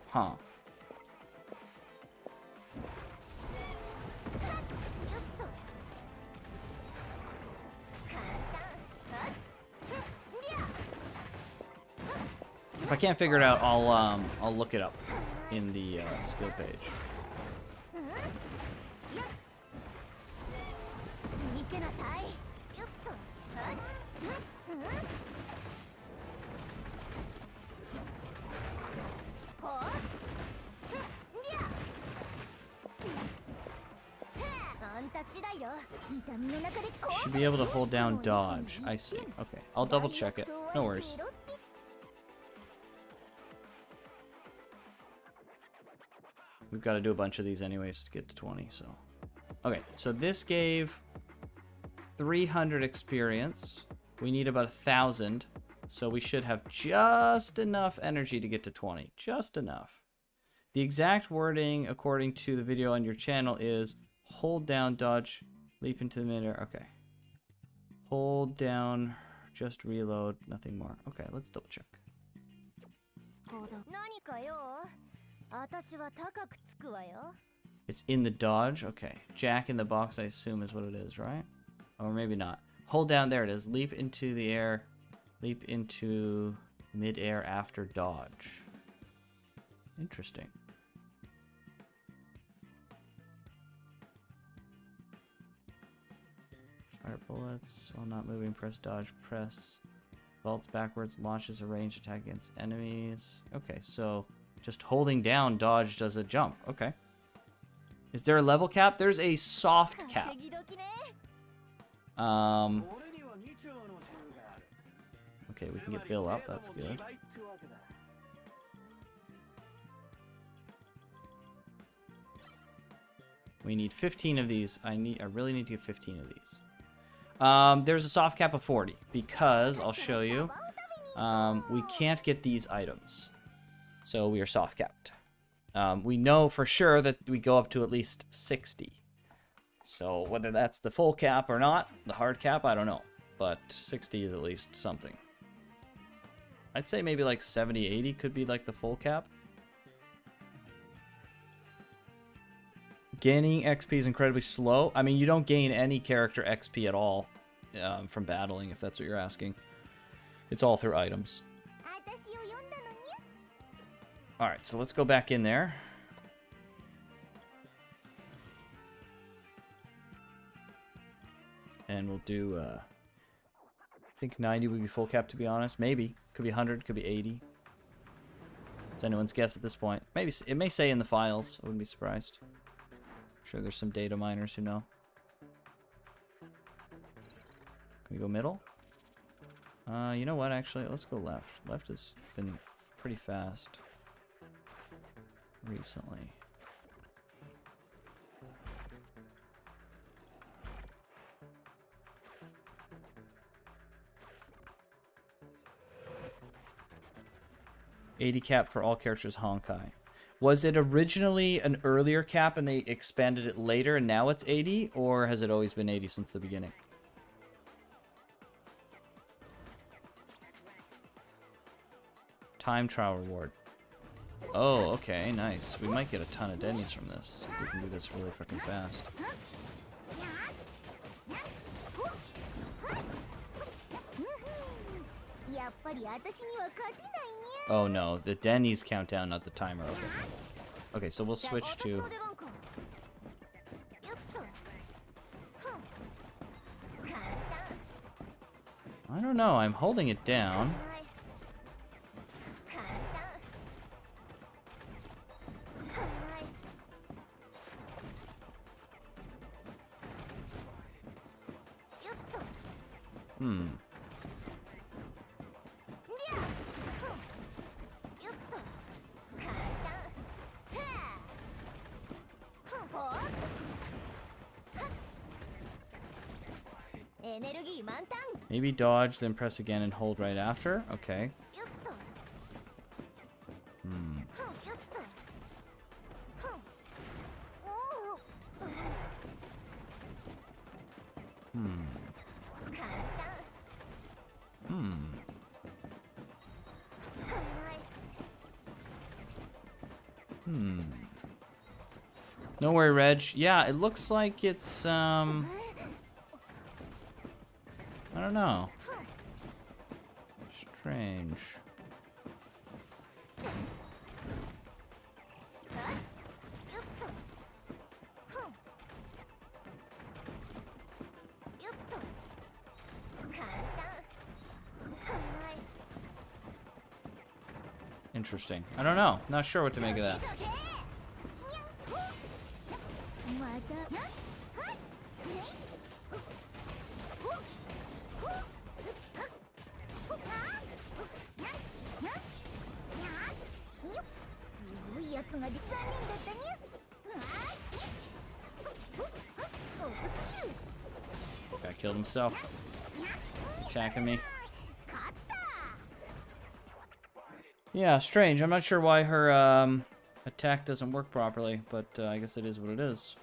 S3: Huh. If I can't figure it out, I'll look it up in the skill page. Should be able to hold down dodge. I see. Okay, I'll double check it. No worries. We've got to do a bunch of these anyways to get to 20, so. Okay, so this gave 300 experience. We need about 1,000, so we should have just enough energy to get to 20. Just enough. The exact wording, according to the video on your channel, is hold down, dodge, leap into the midair. Okay. Hold down, just reload, nothing more. Okay, let's double check. It's in the dodge? Okay. Jack in the box, I assume, is what it is, right? Or maybe not. Hold down, there it is. Leap into the air. Leap into mid-air after dodge. Interesting. Fire bullets. While not moving, press dodge. Press. Vaults backwards. Launches a ranged attack against enemies. Okay, so just holding down dodge does a jump. Okay. Is there a level cap? There's a soft cap. Okay, we can get Bill up. That's good. We need 15 of these. I really need to get 15 of these. There's a soft cap of 40 because I'll show you. We can't get these items, so we are soft capped. We know for sure that we go up to at least 60. So whether that's the full cap or not, the hard cap, I don't know. But 60 is at least something. I'd say maybe like 70, 80 could be like the full cap. Gaining XP is incredibly slow. I mean, you don't gain any character XP at all from battling, if that's what you're asking. It's all through items. Alright, so let's go back in there. And we'll do, I think 90 would be full cap, to be honest. Maybe. Could be 100, could be 80. It's anyone's guess at this point. Maybe it may say in the files. I wouldn't be surprised. I'm sure there's some data miners who know. Can we go middle? You know what, actually? Let's go left. Left has been pretty fast recently. $80 cap for all characters Honkai. Was it originally an earlier cap and they expanded it later and now it's 80? Or has it always been 80 since the beginning? Time trial reward. Oh, okay, nice. We might get a ton of Denny's from this. We can do this really fucking fast. Oh no, the Denny's countdown, not the timer. Okay. Okay, so we'll switch to... I don't know, I'm holding it down. Maybe dodge, then press again and hold right after? Okay. No worry, Reg. Yeah, it looks like it's, I don't know. Strange. Interesting. I don't know. Not sure what to make of that. Guy killed himself. Attacking me. Yeah, strange. I'm not sure why her attack doesn't work properly, but I guess it is what it is.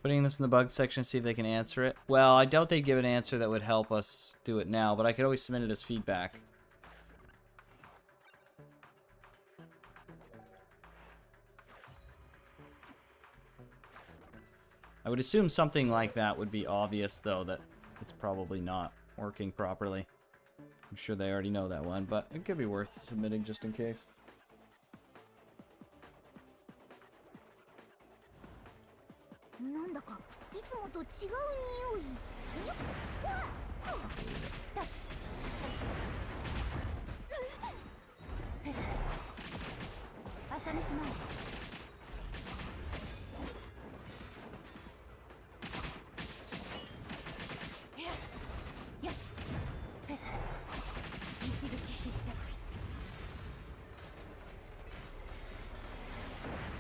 S3: Putting this in the bug section to see if they can answer it. Well, I doubt they'd give an answer that would help us do it now, but I could always submit it as feedback. I would assume something like that would be obvious, though, that it's probably not working properly. I'm sure they already know that one, but it could be worth submitting just in case.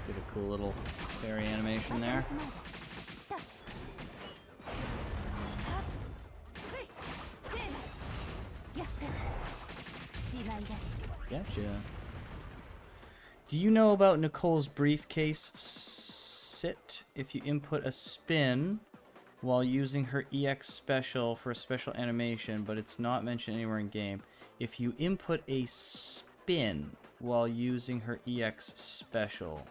S3: Did a cool little fairy animation there. Gotcha. Do you know about Nicole's briefcase sit? If you input a spin while using her EX special for a special animation, but it's not mentioned anywhere in game. If you input a spin while using her EX special.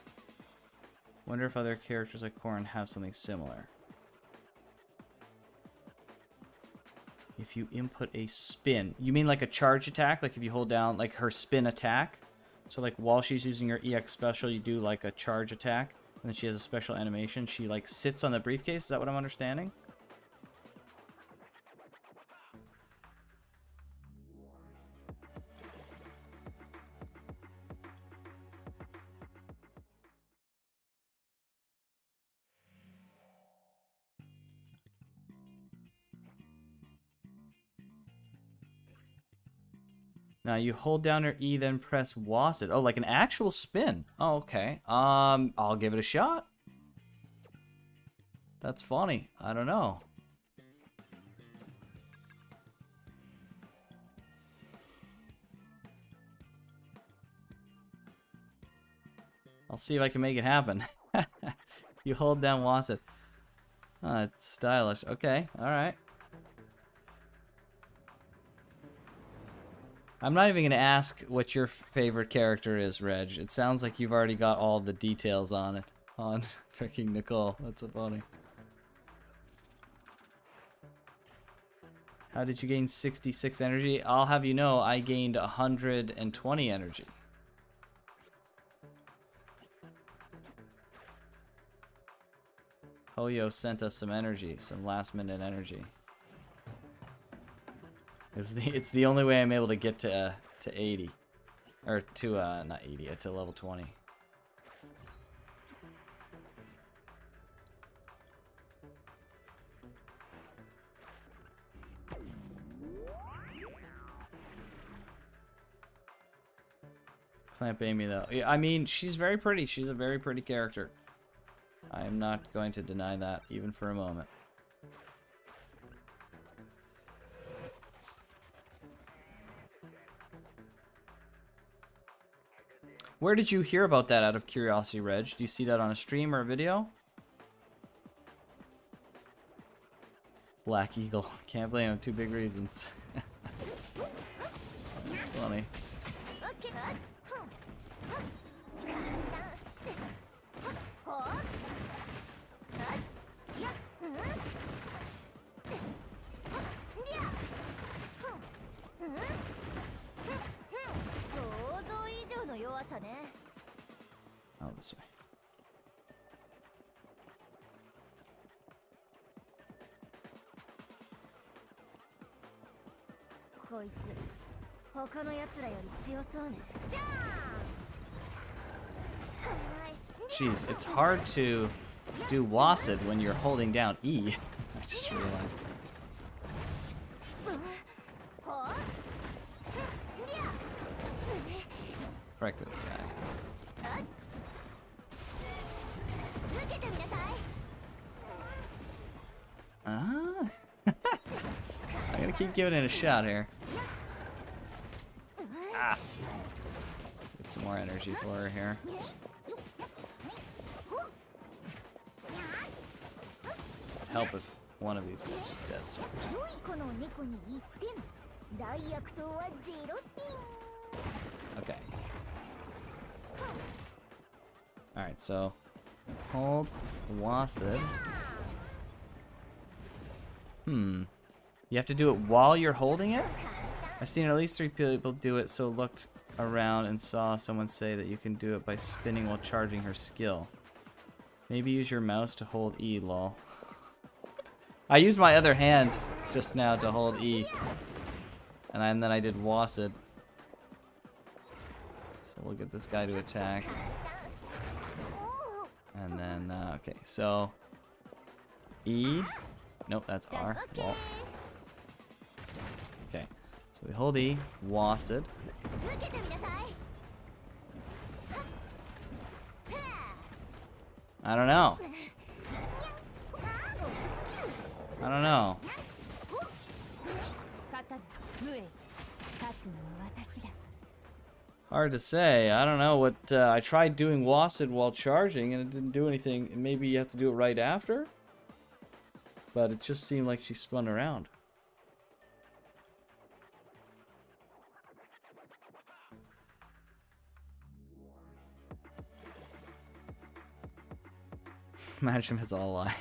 S3: Wonder if other characters like Corrin have something similar. If you input a spin. You mean like a charge attack? Like if you hold down like her spin attack? So like while she's using her EX special, you do like a charge attack. And then she has a special animation. She like sits on the briefcase. Is that what I'm understanding? Now you hold down her E, then press WASD. Oh, like an actual spin. Oh, okay. I'll give it a shot. That's funny. I don't know. I'll see if I can make it happen. You hold down WASD. Oh, it's stylish. Okay, alright. I'm not even going to ask what your favorite character is, Reg. It sounds like you've already got all the details on it. On freaking Nicole. That's so funny. How did you gain 66 energy? I'll have you know, I gained 120 energy. Hoyo sent us some energy, some last minute energy. It's the only way I'm able to get to 80. Or to, not 80, to level 20. Clamp Amy, though. Yeah, I mean, she's very pretty. She's a very pretty character. I am not going to deny that, even for a moment. Where did you hear about that out of curiosity, Reg? Do you see that on a stream or a video? Black Eagle. Can't blame him. 2 big reasons. That's funny. Oh, this way. Jeez, it's hard to do WASD when you're holding down E. I just realized. Frick this guy. I'm gonna keep giving it a shot here. Ah. Get some more energy for her here. It'd help if one of these guys was dead. So. Okay. Alright, so hold WASD. You have to do it while you're holding it? I've seen at least 3 people do it, so looked around and saw someone say that you can do it by spinning while charging her skill. Maybe use your mouse to hold E, lol. I used my other hand just now to hold E. And then I did WASD. So we'll get this guy to attack. And then, okay, so E. Nope, that's R. Lol. Okay, so we hold E, WASD. I don't know. I don't know. Hard to say. I don't know what. I tried doing WASD while charging and it didn't do anything. Maybe you have to do it right after? But it just seemed like she spun around. Imagine if it's all a lie.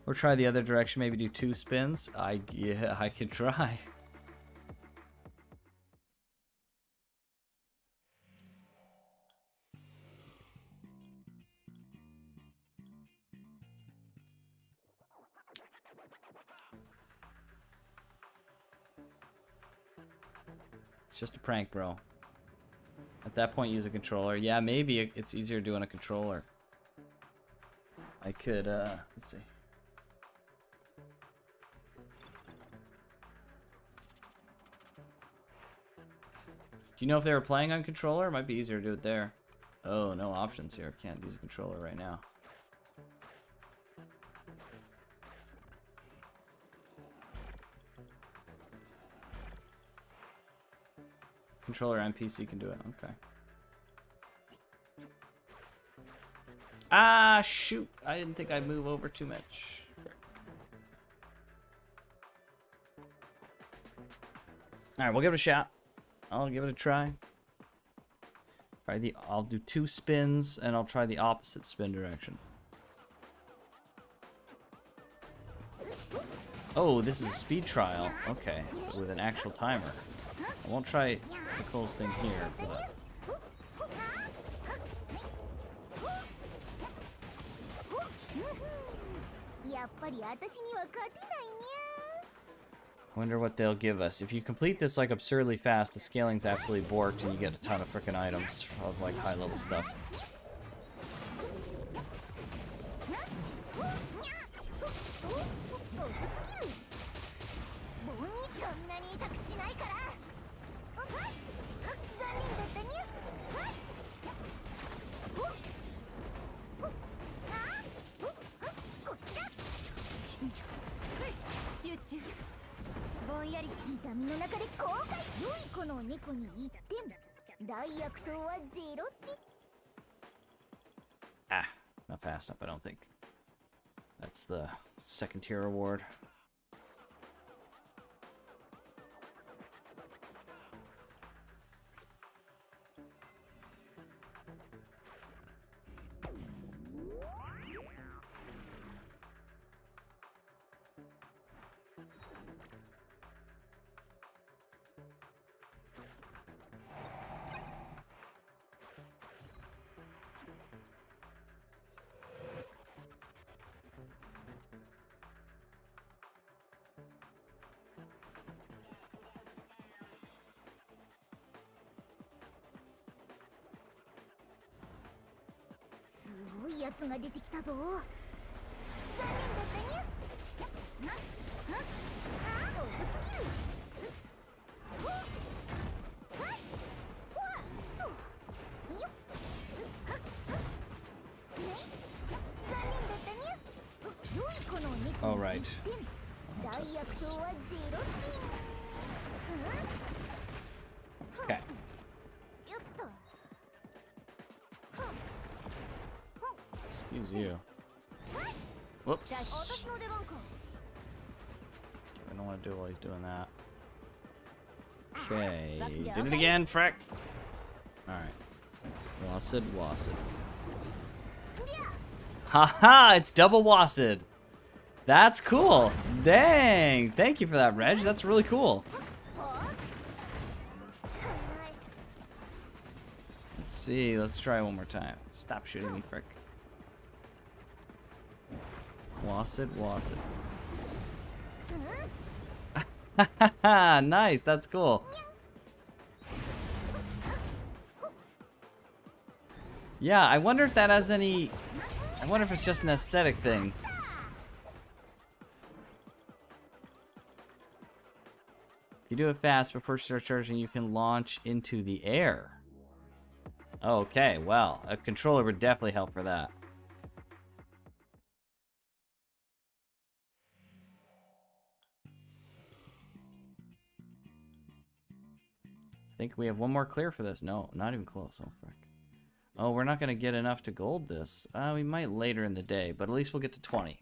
S3: Or try the other direction, maybe do 2 spins. Yeah, I could try. It's just a prank, bro. At that point, use a controller. Yeah, maybe it's easier doing a controller. I could, let's see. Do you know if they were playing on controller? It might be easier to do it there. Oh, no options here. Can't use a controller right now. Controller and PC can do it. Okay. Ah, shoot. I didn't think I'd move over too much. Alright, we'll give it a shot. I'll give it a try. I'll do 2 spins and I'll try the opposite spin direction. Oh, this is a speed trial. Okay, with an actual timer. I won't try Nicole's thing here, but... Wonder what they'll give us. If you complete this like absurdly fast, the scaling's absolutely borked and you get a ton of frickin' items of like high level stuff.
S4: の猫に1点。大悪党は0点。
S3: Ah, not fast enough, I don't think. That's the second tier reward.
S4: やつが出てきたぞ。残念だったにゃ。多すぎる。よっ。残念だったにゃ。良い子の猫
S3: All right.
S4: 大悪党は0点。
S3: Okay.
S4: よっと。
S3: Excuse you. Whoops.
S4: 私の出番か。
S3: I don't want to do it while he's doing that. Okay. Did it again, Freck. Alright. Wassid, Wassid. Haha! It's double Wassid. That's cool. Dang. Thank you for that, Reg. That's really cool. Let's see. Let's try one more time. Stop shooting me, Frick. Wassid, Wassid. Nice, that's cool. Yeah, I wonder if that has any... I wonder if it's just an aesthetic thing. If you do it fast before you start charging, you can launch into the air. Okay, well, a controller would definitely help for that. I think we have one more clear for this. No, not even close. Oh, frick. Oh, we're not going to get enough to gold this. We might later in the day, but at least we'll get to 20.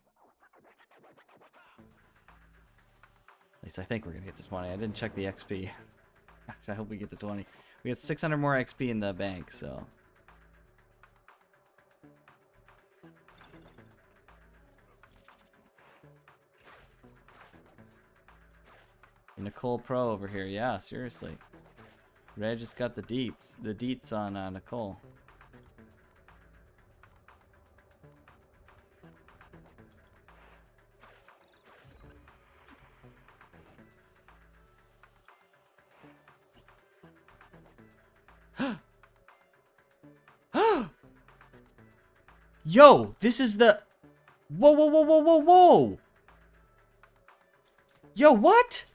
S3: At least I think we're going to get to 20. I didn't check the XP. Actually, I hope we get to 20. We got 600 more XP in the bank, so... Nicole Pro over here. Yeah, seriously. Reg just got the deets on Nicole. Yo, this is the... Whoa, whoa, whoa, whoa, whoa, whoa! Yo, what?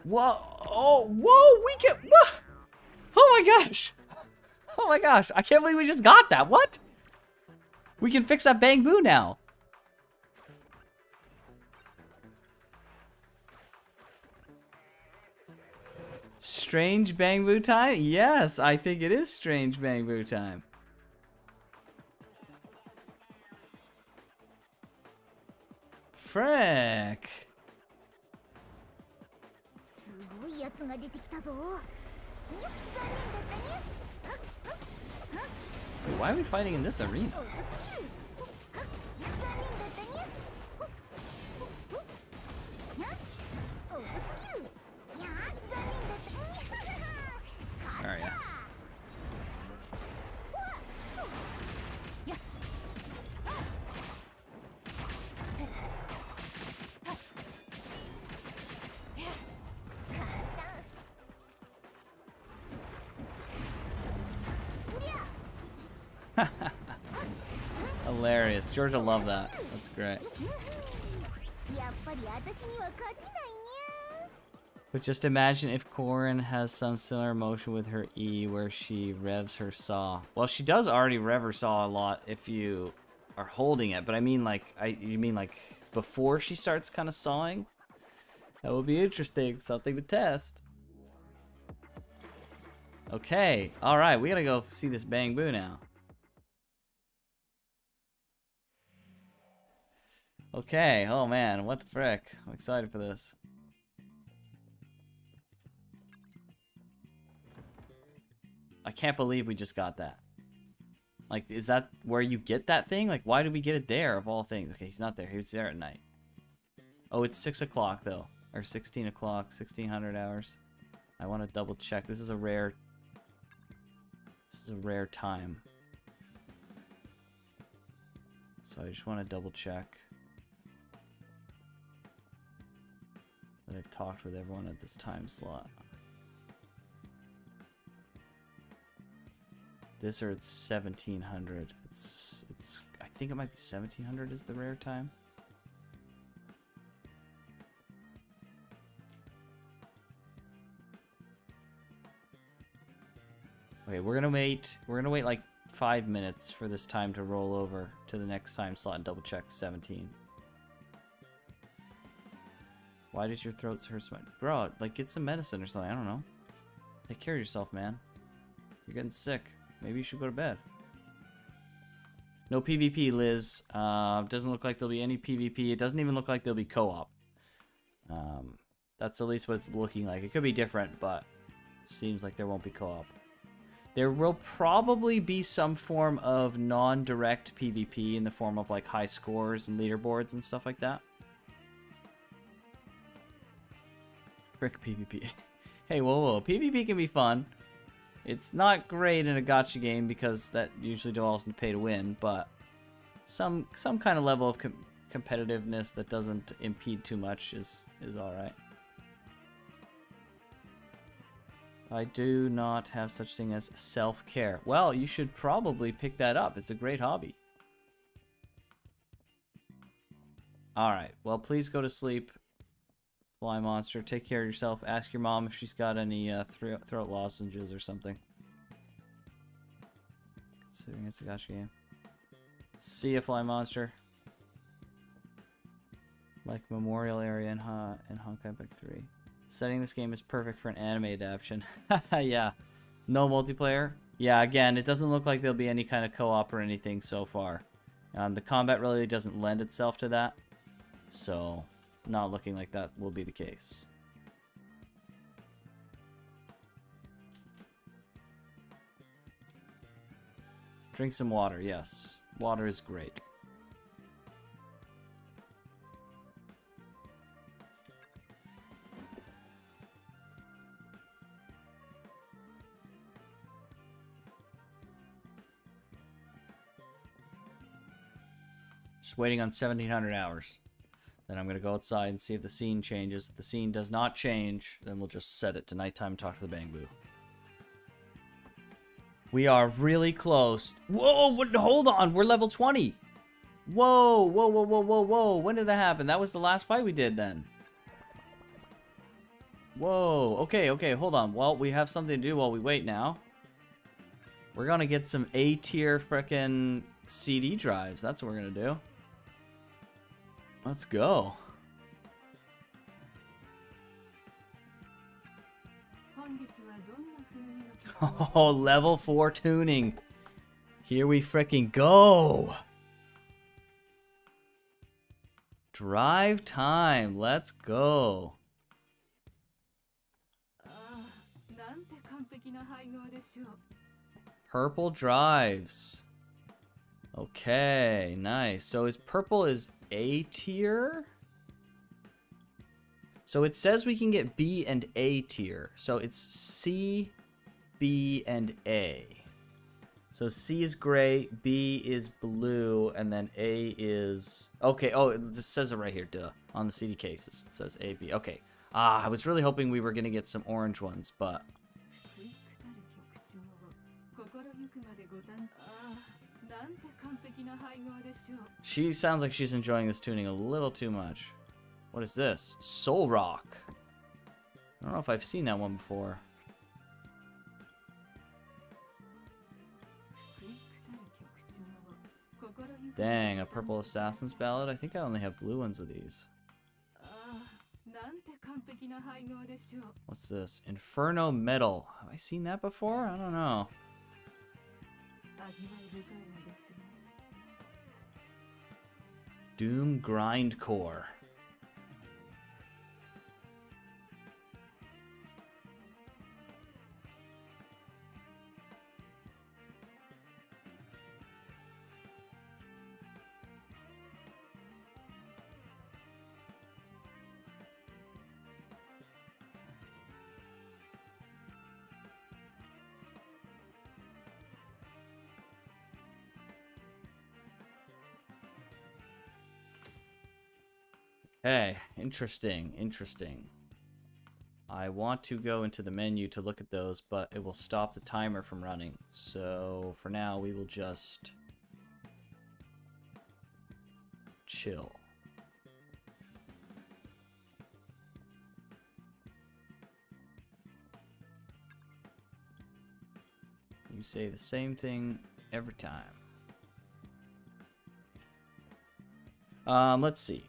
S3: Whoa, oh, whoa, we can... What? Oh my gosh! Oh my gosh, I can't believe we just got that, what? We can fix that Bang Boo now. Strange Bang Boo time? Yes, I think it is strange Bang Boo time. Frick. Wait, why are we fighting in this arena? Are ya? Hilarious. Georgia love that. That's great. But just imagine if Corrin has some similar motion with her E where she revs her saw. Well, she does already rev her saw a lot if you are holding it, but I mean like, you mean like before she starts kind of sawing? That will be interesting. Something to test. Okay. Alright, we gotta go see this Bang Boo now. Okay. Oh man, what the frick? I'm excited for this. I can't believe we just got that. Like, is that where you get that thing? Like, why did we get it there, of all things? Okay, he's not there. He was there at night. Oh, it's 6 o'clock, though. Or 16 o'clock, 1600 hours. I want to double check. This is a rare... This is a rare time. So I just want to double check that I've talked with everyone at this time slot. This or it's 1700. It's I think it might be 1700 is the rare time. Okay, we're gonna wait like 5 minutes for this time to roll over to the next time slot and double check 17. Why does your throat hurt so much? Bro, like get some medicine or something, I don't know. Take care of yourself, man. You're getting sick. Maybe you should go to bed. No PvP, Liz. Doesn't look like there'll be any PvP. It doesn't even look like there'll be co-op. That's at least what it's looking like. It could be different, but it seems like there won't be co-op. There will probably be some form of non-direct PvP in the form of like high scores and leaderboards and stuff like that. Frick PvP. Hey, whoa. PvP can be fun. It's not great in a gacha game because that usually involves pay to win, but some kind of level of competitiveness that doesn't impede too much is all right. I do not have such thing as self-care. Well, you should probably pick that up. It's a great hobby. All right. Well, please go to sleep, Fly Monster. Take care of yourself. Ask your mom if she's got any throat lozenges or something. Considering it's a gacha game. See ya, Fly Monster. Like Memorial Area in Honkai Impact 3. Setting this game is perfect for an anime adaptation. Yeah. No multiplayer? Yeah, again, it doesn't look like there'll be any kind of co-op or anything so far. The combat really doesn't lend itself to that. So, not looking like that will be the case. Drink some water, yes. Water is great. Just waiting on 1700 hours. Then I'm going to go outside and see if the scene changes. If the scene does not change, then we'll just set it to nighttime and talk to the Bang Boo. We are really close. Whoa, hold on. We're level 20. Whoa. When did that happen? That was the last fight we did then. Whoa. Okay, hold on. Well, we have something to do while we wait now. We're going to get some A-tier frickin' CD drives. That's what we're going to do. Let's go. Oh, level 4 tuning. Here we frickin' go. Drive time. Let's go. Purple drives. Okay, nice. So purple is A tier? So it says we can get B and A tier. So it's C, B, and A. So C is gray, B is blue, and then A is... Okay, oh, this says it right here, duh. On the CD cases, it says A, B. Okay. I was really hoping we were going to get some orange ones, but... She sounds like she's enjoying this tuning a little too much. What is this? Soul Rock. I don't know if I've seen that one before. Dang, a purple assassin's ballad? I think I only have blue ones of these. What's this? Inferno Metal. Have I seen that before? I don't know. Doom Grindcore. Okay, interesting, interesting. I want to go into the menu to look at those, but it will stop the timer from running. So for now, we will just chill. You say the same thing every time. Let's see.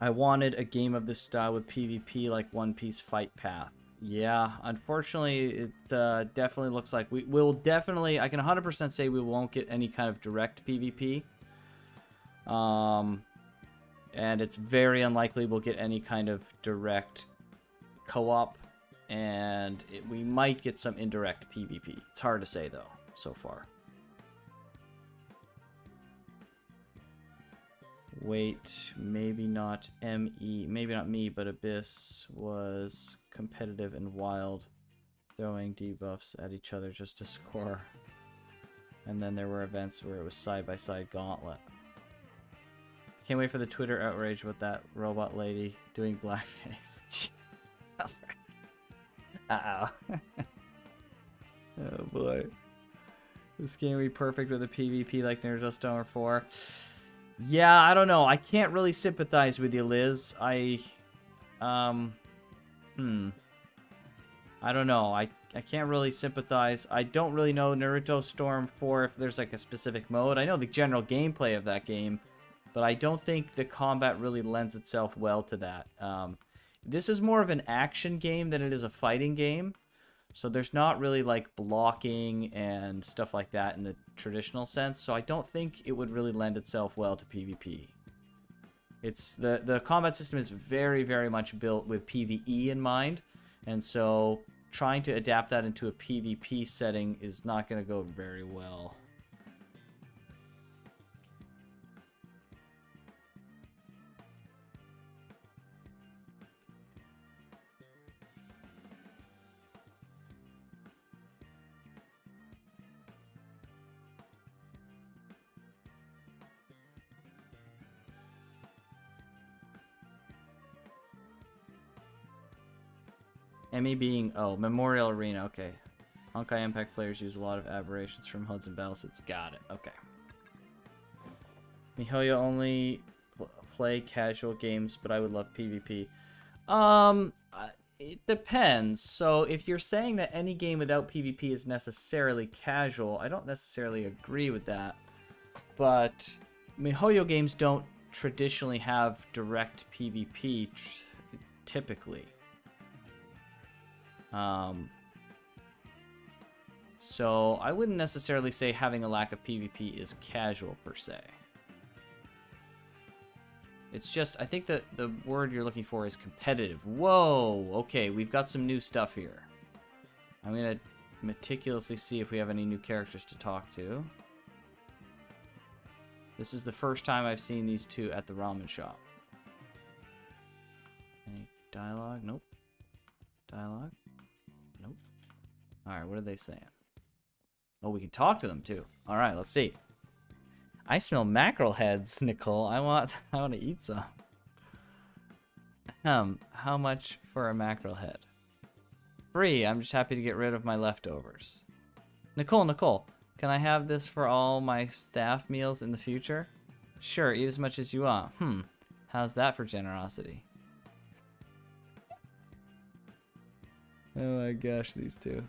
S3: I wanted a game of this style with PvP like One Piece Fight Path. Yeah, unfortunately, it definitely looks like we'll definitely, I can 100% say we won't get any kind of direct PvP. And it's very unlikely we'll get any kind of direct co-op. And we might get some indirect PvP. It's hard to say, though, so far. Wait, maybe not ME, maybe not me, but Abyss was competitive and wild, throwing debuffs at each other just to score. And then there were events where it was side-by-side gauntlet. Can't wait for the Twitter outrage with that robot lady doing blackface. Uh-oh. Oh boy. This game would be perfect with a PvP like Naruto Stone 4. Yeah, I don't know. I can't really sympathize with you, Liz. I don't know. I can't really sympathize. I don't really know Naruto Storm 4 if there's like a specific mode. I know the general gameplay of that game, but I don't think the combat really lends itself well to that. This is more of an action game than it is a fighting game. So there's not really like blocking and stuff like that in the traditional sense. So I don't think it would really lend itself well to PvP. It's the combat system is very, very much built with PvE in mind. And so trying to adapt that into a PvP setting is not going to go very well. ME being, oh, Memorial Arena, okay. Honkai Impact players use a lot of aberrations from HUDs and battlesets. Got it, okay. MiHoYo only play casual games, but I would love PvP. It depends. So if you're saying that any game without PvP is necessarily casual, I don't necessarily agree with that. But MiHoYo games don't traditionally have direct PvP typically. So I wouldn't necessarily say having a lack of PvP is casual per se. It's just, I think that the word you're looking for is competitive. Whoa, okay, we've got some new stuff here. I'm gonna meticulously see if we have any new characters to talk to. This is the first time I've seen these two at the ramen shop. Any dialogue? Nope. Dialogue? Nope. Alright, what are they saying? Oh, we can talk to them too. Alright, let's see. I smell mackerel heads, Nicole. I want to eat some. How much for a mackerel head? Free. I'm just happy to get rid of my leftovers. Nicole, can I have this for all my staff meals in the future? Sure, eat as much as you want. How's that for generosity? Oh my gosh, these two.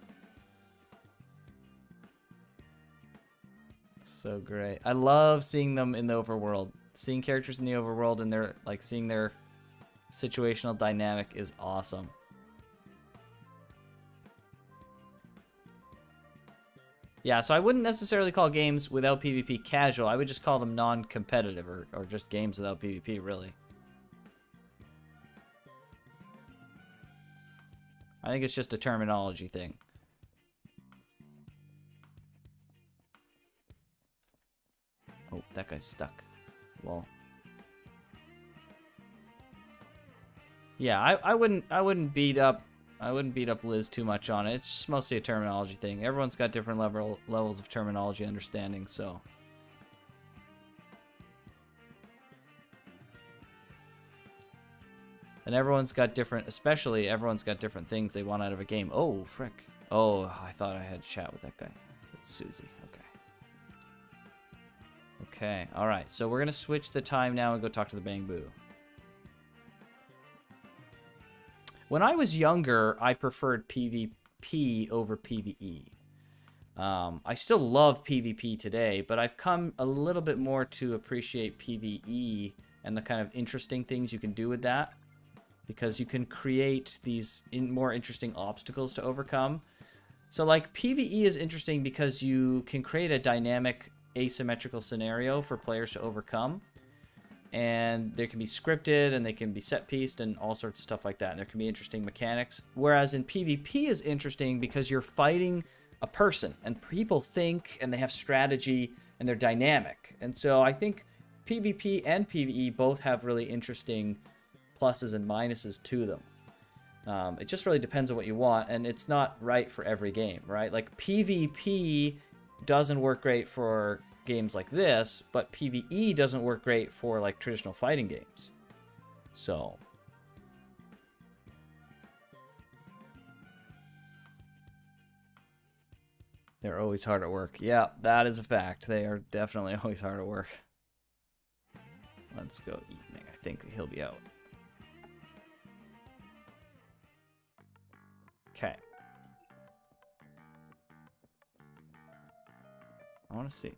S3: So great. I love seeing them in the overworld. Seeing characters in the overworld and they're like seeing their Situational dynamic is awesome. Yeah, so I wouldn't necessarily call games without PvP casual. I would just call them non-competitive or just games without PvP, really. I think it's just a terminology thing. Oh, that guy's stuck. Well. Yeah, I wouldn't beat up Liz too much on it. It's just mostly a terminology thing. Everyone's got different levels of terminology understanding, so. And everyone's got different things they want out of a game. Oh, frick. Oh, I thought I had a chat with that guy. It's Susie. Okay. Okay, alright. So we're going to switch the time now and go talk to the Bang Boo. When I was younger, I preferred PvP over PvE. I still love PvP today, but I've come a little bit more to appreciate PvE and the kind of interesting things you can do with that. Because you can create these more interesting obstacles to overcome. So like PvE is interesting because you can create a dynamic asymmetrical scenario for players to overcome. And they can be scripted and they can be set pieced and all sorts of stuff like that. And there can be interesting mechanics. Whereas in PvP is interesting because you're fighting a person and people think and they have strategy and they're dynamic. And so I think PvP and PvE both have really interesting pluses and minuses to them. It just really depends on what you want, and it's not right for every game, right? Like PvP doesn't work great for games like this, but PvE doesn't work great for like traditional fighting games. So they're always hard at work. Yeah, that is a fact. They are definitely always hard at work. Let's go evening. I think he'll be out. Okay. I want to see.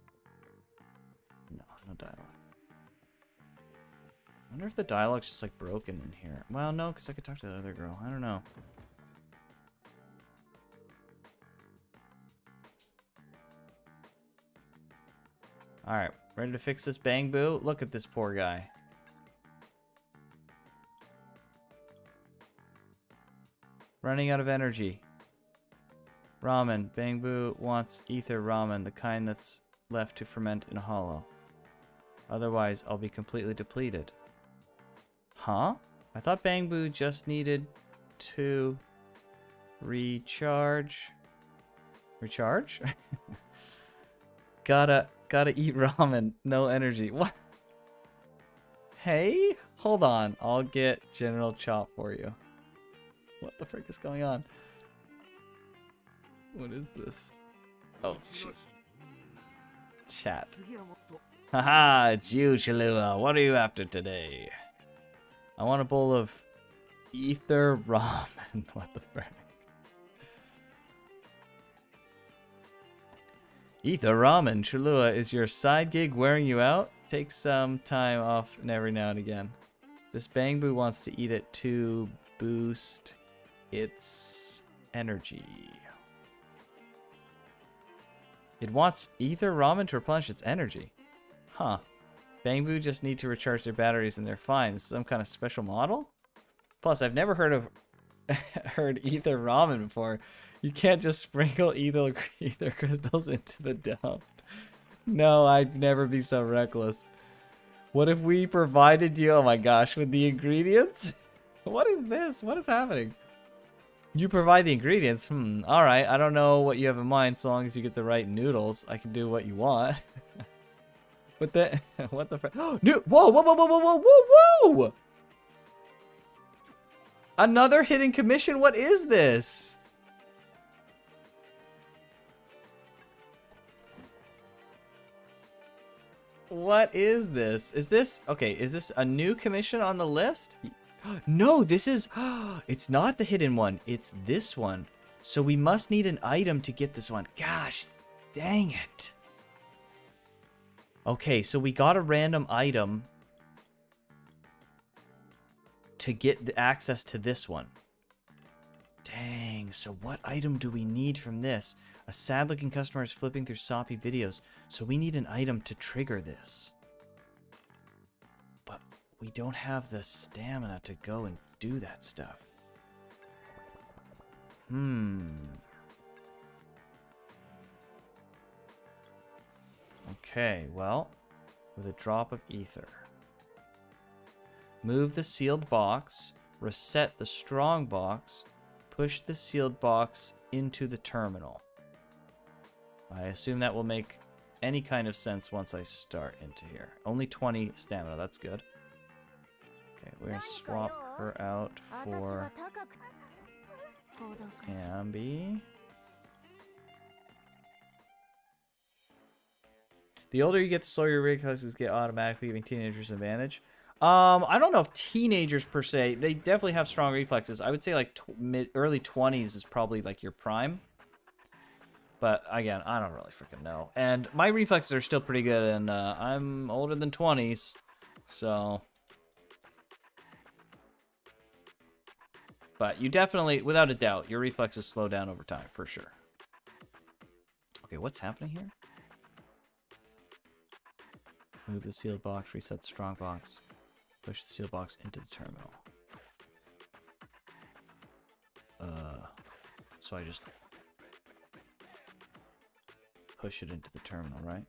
S3: No dialogue. I wonder if the dialogue's just like broken in here. Well, no, because I could talk to that other girl. I don't know. Alright, ready to fix this Bang Boo? Look at this poor guy. Running out of energy. Ramen. Bang Boo wants ether ramen, the kind that's left to ferment in a hollow. Otherwise, I'll be completely depleted. Huh? I thought Bang Boo just needed to recharge. Recharge? Gotta eat ramen. No energy. What? Hey? Hold on. I'll get General Chop for you. What the frick is going on? What is this? Oh, shit. Chat. Haha, it's you, Chalua. What are you after today? I want a bowl of ether ramen. What the frick? Ether ramen, Chalua, is your side gig wearing you out? Take some time off every now and again. This Bang Boo wants to eat it to boost its energy. It wants ether ramen to replenish its energy. Huh. Bang Boo just need to recharge their batteries and they're fine. This is some kind of special model? Plus, I've never heard ether ramen before. You can't just sprinkle ether crystals into the dough. No, I'd never be so reckless. What if we provided you, oh my gosh, with the ingredients? What is this? What is happening? You provide the ingredients. Alright, I don't know what you have in mind. So long as you get the right noodles, I can do what you want. What the frick? Whoa, whoa, whoa, whoa, whoa, whoa, whoa, whoa! Another hidden commission? What is this? What is this? Is this a new commission on the list? No, this is, it's not the hidden one. It's this one. So we must need an item to get this one. Gosh, dang it. Okay, so we got a random item to get the access to this one. Dang, so what item do we need from this? A sad-looking customer is flipping through soppy videos, so we need an item to trigger this. But we don't have the stamina to go and do that stuff. Okay, well, with a drop of ether. Move the sealed box, reset the strong box, push the sealed box into the terminal. I assume that will make any kind of sense once I start into here. Only 20 stamina, that's good. Okay, we're gonna swap her out for Ambi. The older you get, the slower your reflexes get automatically, giving teenagers an advantage. I don't know if teenagers per se, they definitely have strong reflexes. I would say like early 20s is probably like your prime. But again, I don't really freaking know. And my reflexes are still pretty good, and I'm older than 20s, so. But you definitely, without a doubt, your reflexes slow down over time, for sure. Okay, what's happening here? Move the sealed box, reset the strong box, push the sealed box into the terminal. So I just push it into the terminal, right?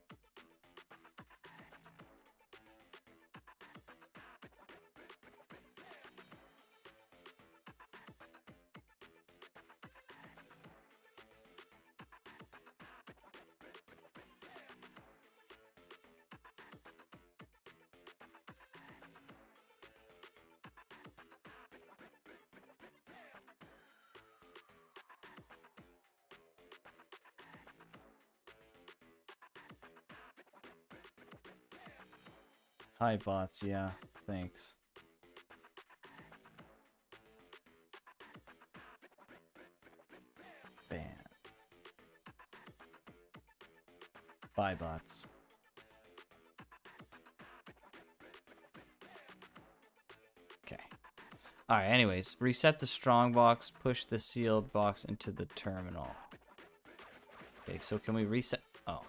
S3: Hi, bots. Yeah, thanks. Bam. Bye, bots. Okay. All right, anyways, reset the strong box, push the sealed box into the terminal. Okay, so can we reset? Oh.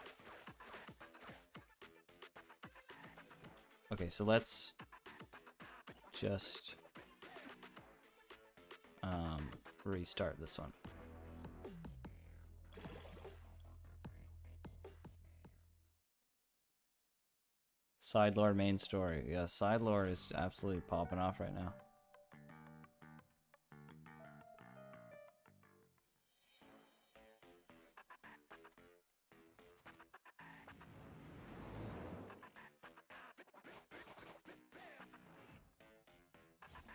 S3: Okay, so let's just restart this one. Side lore, main story. Yeah, side lore is absolutely popping off right now.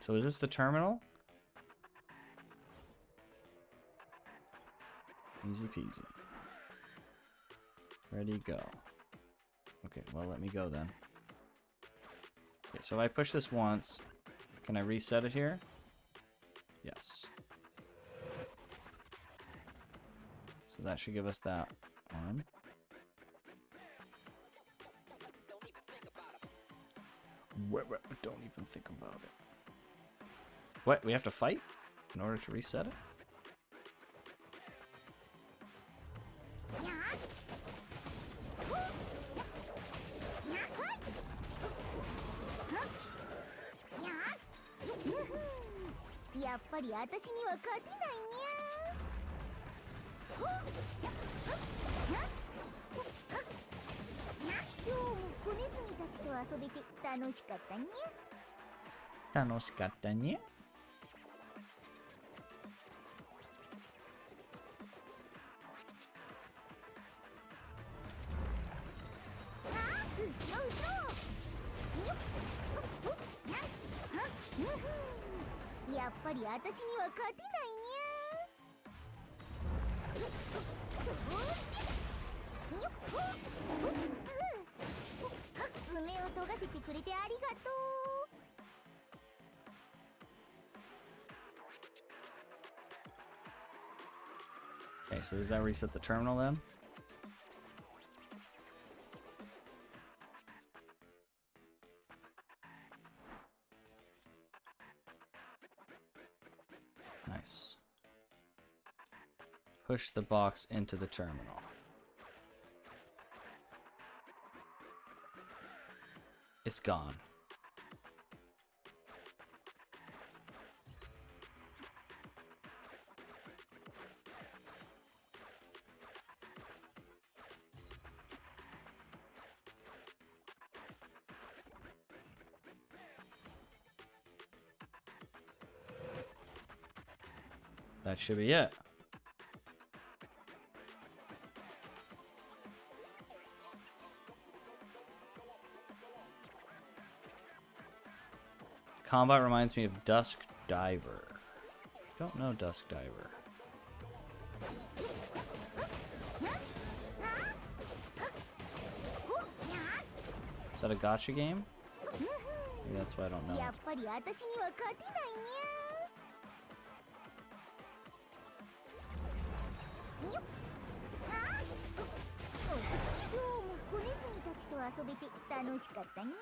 S3: So is this the terminal? Easy peasy. Ready, go. Okay, well, let me go then. Okay, so if I push this once, can I reset it here? Yes. So that should give us that one. Don't even think about it. What? We have to fight in order to reset it? Okay, so does that reset the terminal then? Push the box into the terminal. It's gone. That should be it. Combat reminds me of Dusk Diver. Don't know Dusk Diver. Is that a gacha game? Maybe that's why I don't know.
S4: やっぱり私には勝てないにゃ。よっ。はあ。どうも子ネズミたちと遊べて楽しかったにゃ。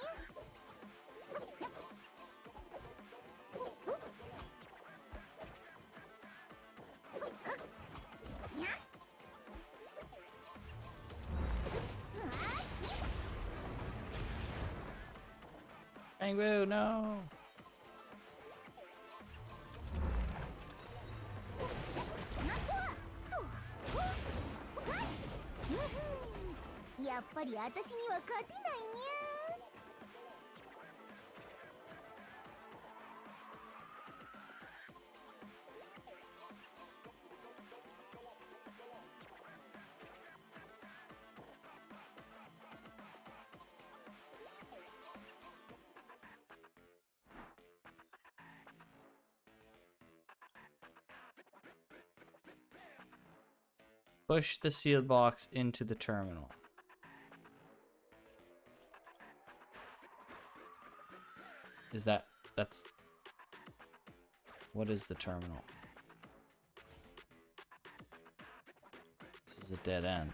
S3: Angry, no.
S4: やっぱり私には勝てないにゃ。
S3: Push the sealed box into the terminal. That's... What is the terminal? This is a dead end.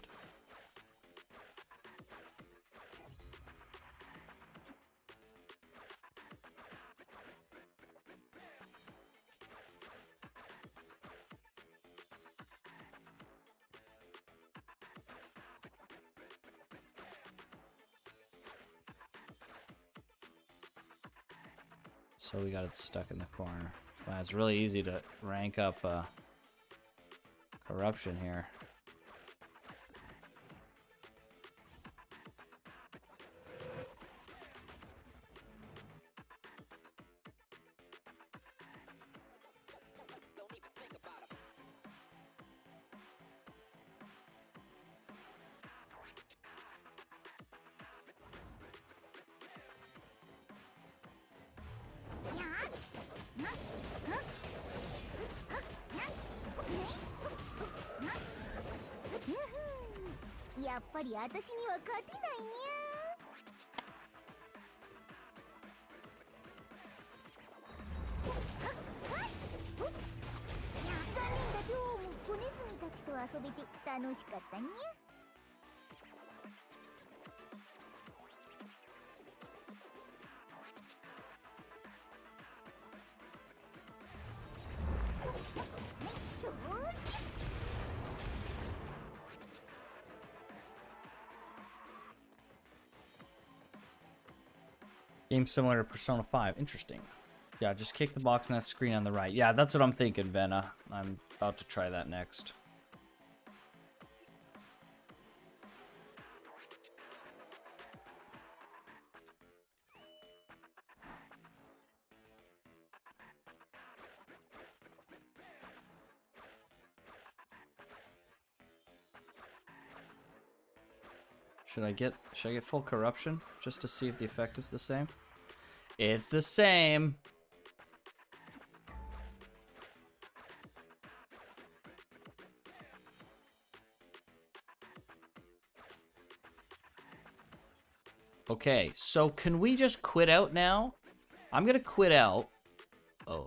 S3: So we got it stuck in the corner. Wow, it's really easy to rank up corruption here.
S4: やっぱり私には勝てないにゃ。残念だ。どうも子ネズミたちと遊べて楽しかったにゃ。
S3: Game similar to Persona 5. Interesting. Yeah, just kick the box on that screen on the right. Yeah, that's what I'm thinking, Venna. I'm about to try that next. Should I get full corruption just to see if the effect is the same? It's the same. Okay, so can we just quit out now? I'm gonna quit out. Oh.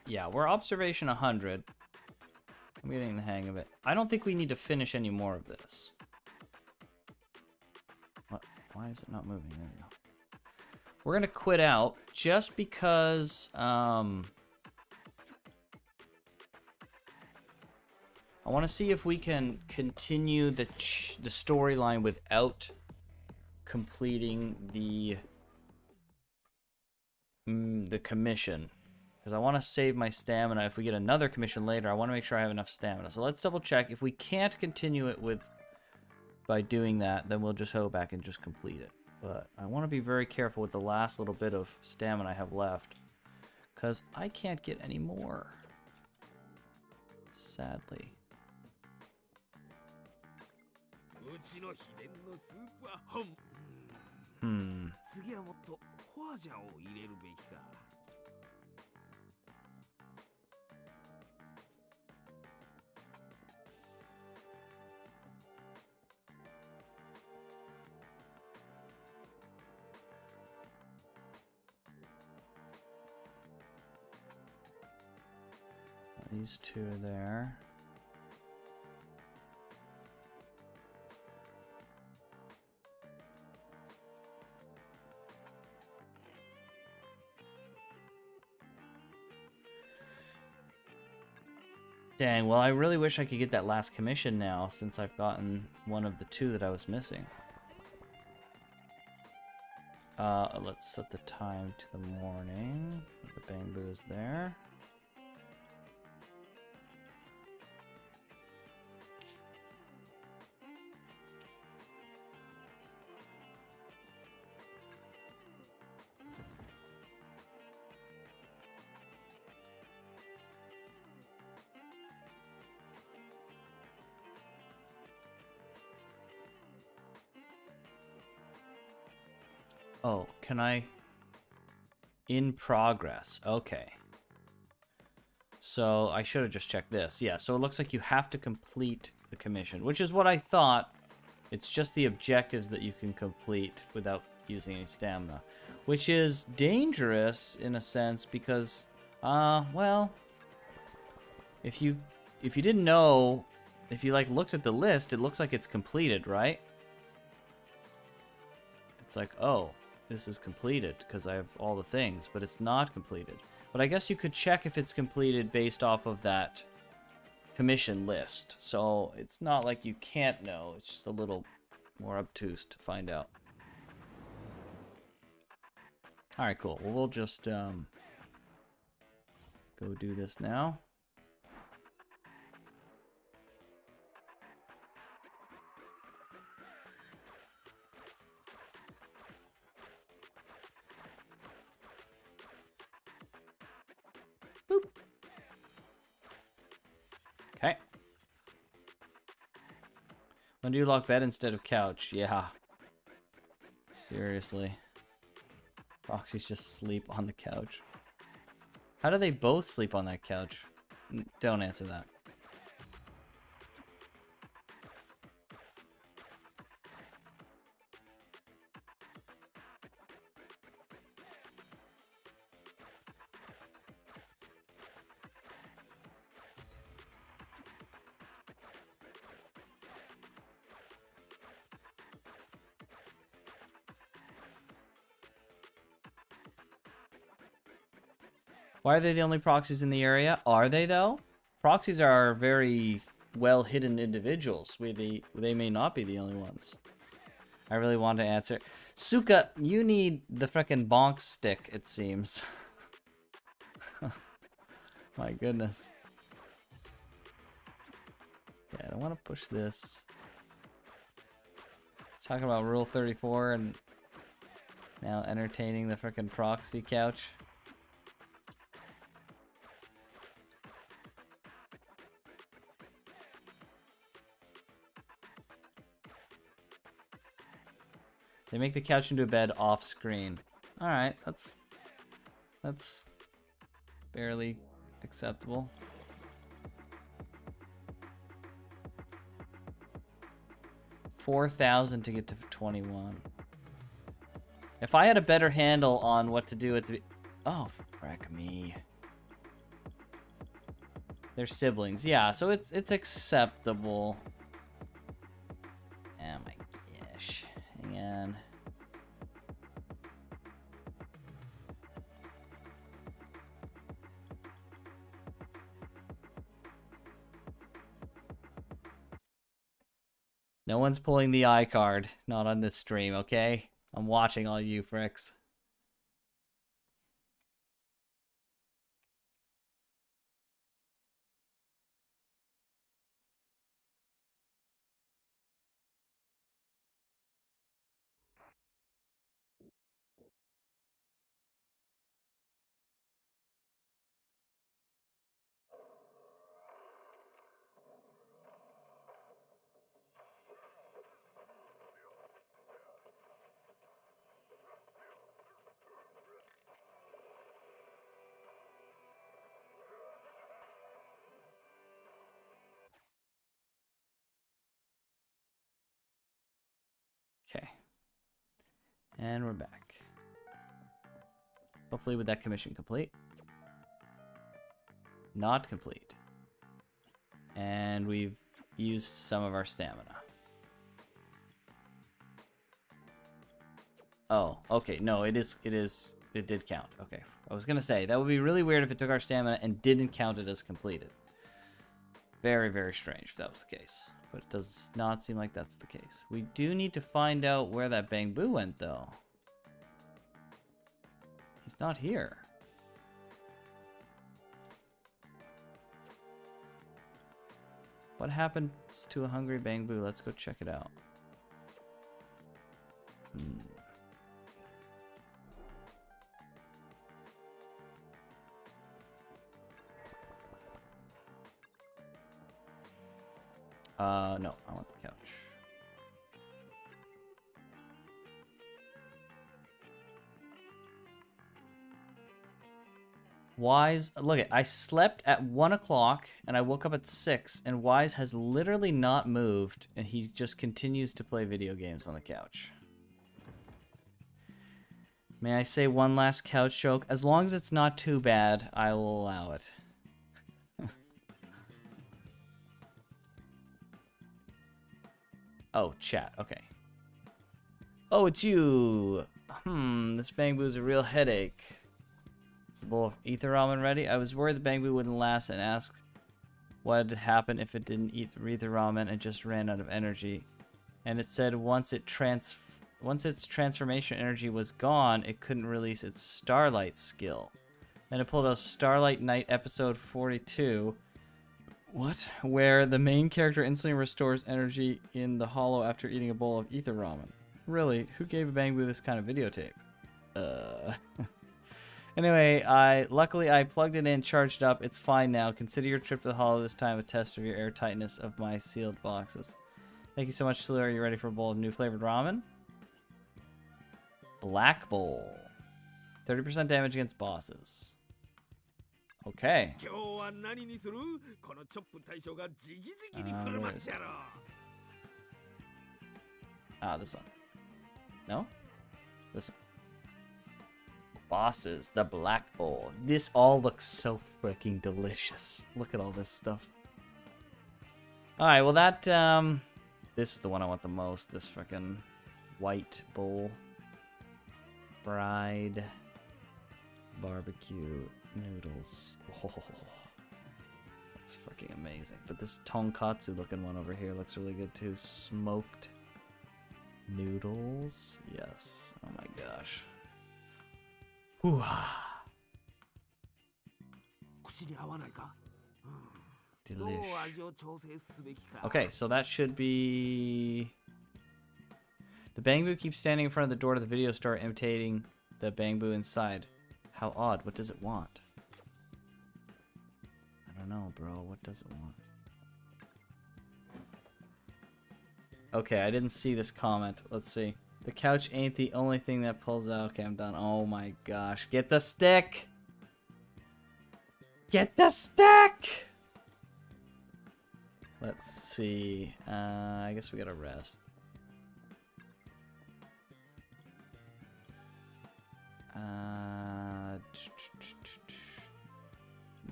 S3: Yeah, we're observation 100. I'm getting the hang of it. I don't think we need to finish any more of this. What? Why is it not moving? There we go. We're gonna quit out just because I want to see if we can continue the storyline without completing the commission. Because I want to save my stamina. If we get another commission later, I want to make sure I have enough stamina. So let's double check. If we can't continue it by doing that, then we'll just go back and just complete it. But I want to be very careful with the last little bit of stamina I have left. Because I can't get any more. Sadly. These two are there. Dang, well, I really wish I could get that last commission now, since I've gotten one of the two that I was missing. Let's set the time to the morning. The bamboo is there. Oh, can I? In progress. Okay. So I should have just checked this. Yeah, so it looks like you have to complete the commission, which is what I thought. It's just the objectives that you can complete without using any stamina, which is dangerous in a sense because, well, if you didn't know, if you like looked at the list, it looks like it's completed, right? It's like, oh, this is completed because I have all the things, but it's not completed. But I guess you could check if it's completed based off of that commission list. So it's not like you can't know. It's just a little more obtuse to find out. All right, cool. Well, we'll just go do this now. Boop. Okay. When do you lock bed instead of couch? Yeah. Seriously. Proxies just sleep on the couch. How do they both sleep on that couch? Don't answer that. Why are they the only proxies in the area? Are they, though? Proxies are very well-hidden individuals. They may not be the only ones. I really want to answer. Suka, you need the frickin' bonk stick, it seems. My goodness. Yeah, I don't want to push this. Talking about Rule 34 and now entertaining the frickin' proxy couch. They make the couch into a bed off screen. Alright, that's barely acceptable. $4,000 to get to 21. If I had a better handle on what to do at the... Oh, frack me. They're siblings. Yeah, so it's acceptable. Oh my gosh. Hang on. No one's pulling the I card. Not on this stream, okay? I'm watching all you fricks. Okay. And we're back. Hopefully with that commission complete. Not complete. And we've used some of our stamina. Oh, okay. No, it did count. Okay. I was gonna say, that would be really weird if it took our stamina and didn't count it as completed. Very, very strange if that was the case. But it does not seem like that's the case. We do need to find out where that Bangbu went, though. He's not here. What happens to a hungry Bangbu? Let's go check it out. No, I want the couch. Wise, look, I slept at 1 o'clock and I woke up at 6, and Wise has literally not moved, and he just continues to play video games on the couch. May I say one last couch joke? As long as it's not too bad, I will allow it. Oh, chat, okay. Oh, it's you! This Bangbu is a real headache. Is the bowl of ether ramen ready? I was worried the Bangbu wouldn't last and asked what would happen if it didn't eat the ether ramen and just ran out of energy. And it said once its transformation energy was gone, it couldn't release its Starlight skill. Then it pulled out Starlight Night episode 42. What? Where the main character instantly restores energy in the hollow after eating a bowl of ether ramen. Really? Who gave a Bangbu this kind of videotape? Anyway, luckily I plugged it in, charged up. It's fine now. Consider your trip to the hollow this time a test of your airtightness of my sealed boxes. Thank you so much, Sulu. Are you ready for a bowl of new flavored ramen? Black Bowl. 30% damage against bosses. Okay. This one. No? This one. Bosses, the Black Bowl. This all looks so freaking delicious. Look at all this stuff. Alright, well that, this is the one I want the most. This freaking white bowl. Fried barbecue noodles. Oh, that's freaking amazing. But this tonkatsu looking one over here looks really good too. Smoked noodles. Yes. Oh my gosh. Whew. Delish. Okay, so that should be... The Bangbu keeps standing in front of the door to the video store, imitating the Bangbu inside. How odd. What does it want? I don't know, bro. What does it want? Okay, I didn't see this comment. Let's see. The couch ain't the only thing that pulls out. Okay, I'm done. Oh my gosh. Get the stick! Get the stick! Let's see. I guess we gotta rest.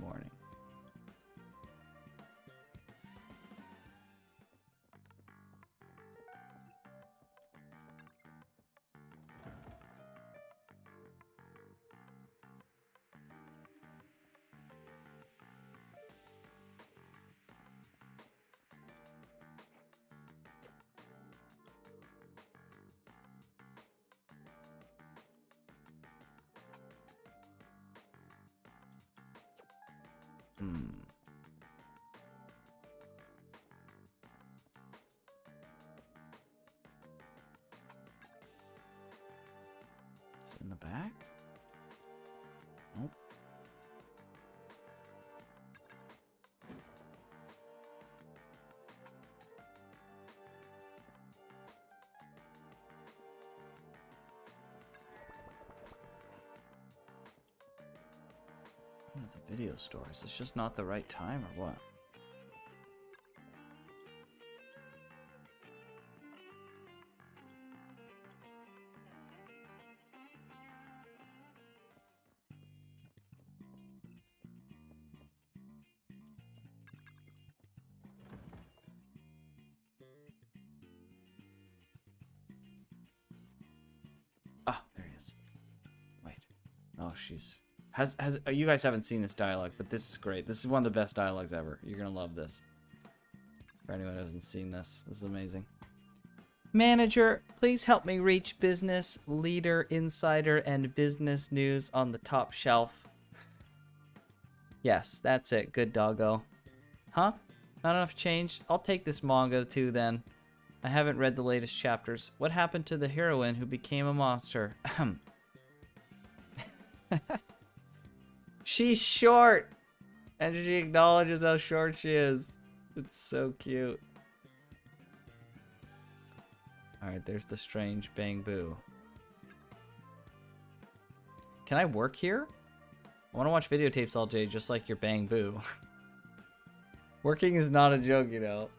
S3: Morning. Is it in the back? Nope. One of the video stores. It's just not the right time or what? Ah, there he is. Wait. Oh, she's... you guys haven't seen this dialogue, but this is great. This is one of the best dialogues ever. You're gonna love this. For anyone who hasn't seen this, this is amazing. Manager, please help me reach business, leader, insider, and business news on the top shelf. Yes, that's it. Good doggo. Huh? Not enough change? I'll take this manga too then. I haven't read the latest chapters. What happened to the heroine who became a monster? She's short! And she acknowledges how short she is. It's so cute. Alright, there's the strange Bang Boo. Can I work here? I want to watch videotapes all day just like your Bang Boo. Working is not a joke, you know.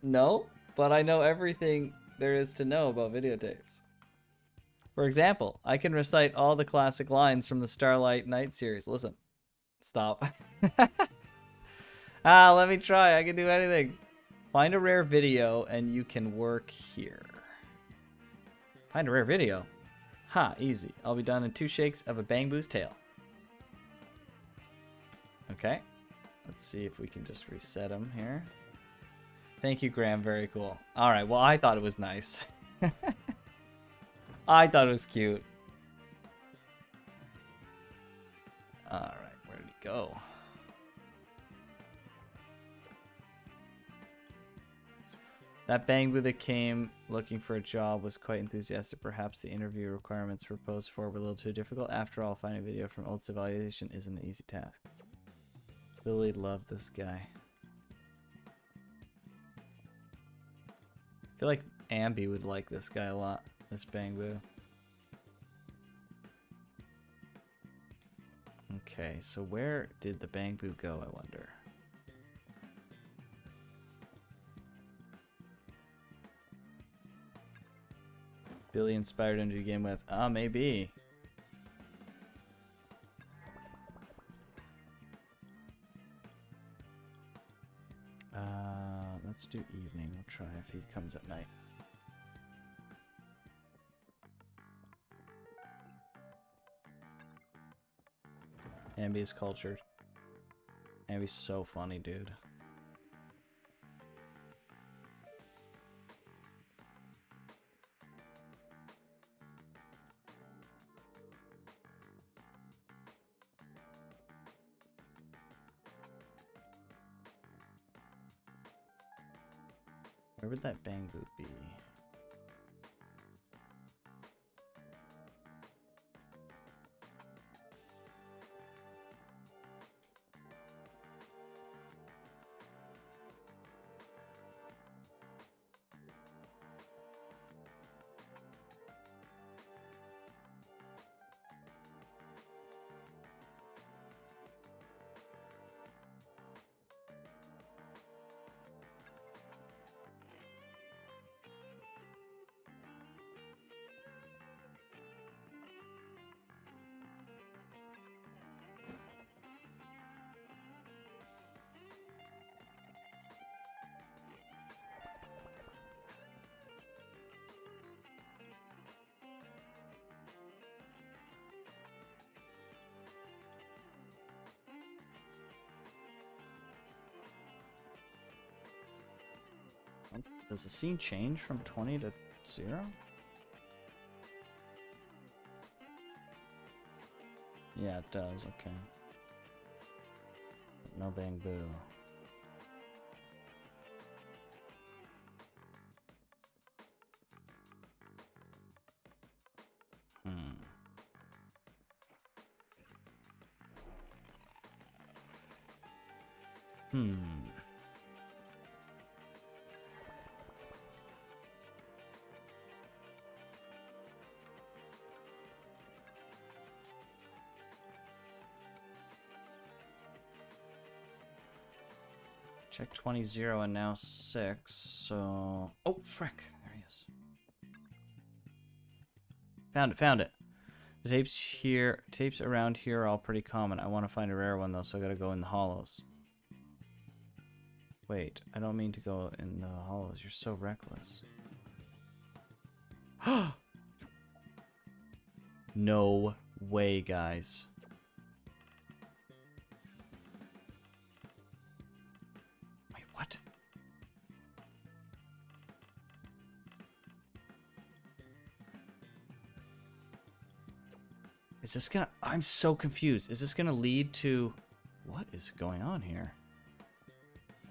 S3: No, but I know everything there is to know about videotapes. For example, I can recite all the classic lines from the Starlight Night series. Listen. Stop. Let me try. I can do anything. Find a rare video and you can work here. Find a rare video? Ha, easy. I'll be done in 2 shakes of a Bang Boo's tail. Okay. Let's see if we can just reset him here. Thank you, Graham. Very cool. Alright, well, I thought it was nice. I thought it was cute. Alright, where did he go? That Bang Boo that came looking for a job was quite enthusiastic. Perhaps the interview requirements proposed for were a little too difficult. After all, finding a video from Old's evaluation isn't an easy task. Billy loved this guy. I feel like Ambi would like this guy a lot. This Bang Boo. Okay, so where did the Bang Boo go, I wonder? Billy inspired him to begin with. Ah, maybe. Let's do evening. We'll try if he comes at night. Ambi's cultured. Ambi's so funny, dude. Where would that Bang Boo be? Does the scene change from 20 to 0? Yeah, it does. Okay. no bang boo. Check 20 and now 6. So, oh frick, there he is. Found it. The tapes around here are all pretty common. I want to find a rare one though, so I gotta go in the hollows. Wait, I don't mean to go in the hollows. You're so reckless. No way, guys. Wait, what? Is this gonna... I'm so confused. Is this gonna lead to... What is going on here?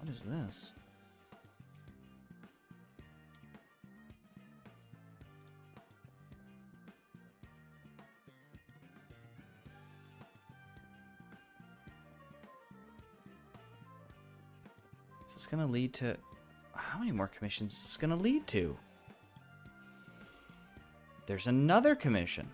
S3: What is this? Is this gonna lead to... How many more commissions is this gonna lead to? There's another commission.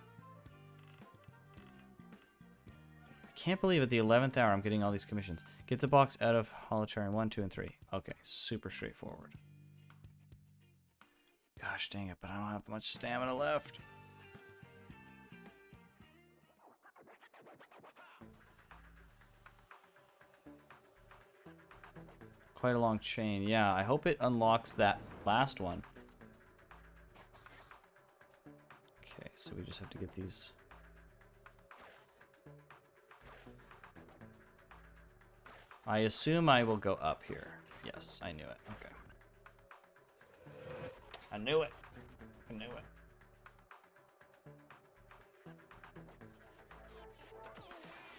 S3: I can't believe at the 11th hour I'm getting all these commissions. Get the box out of Holocharian 1, 2, and 3. Okay, super straightforward. Gosh dang it, but I don't have much stamina left. Quite a long chain. Yeah, I hope it unlocks that last one. Okay, so we just have to get these... I assume I will go up here. Yes, I knew it. Okay. I knew it. I knew it.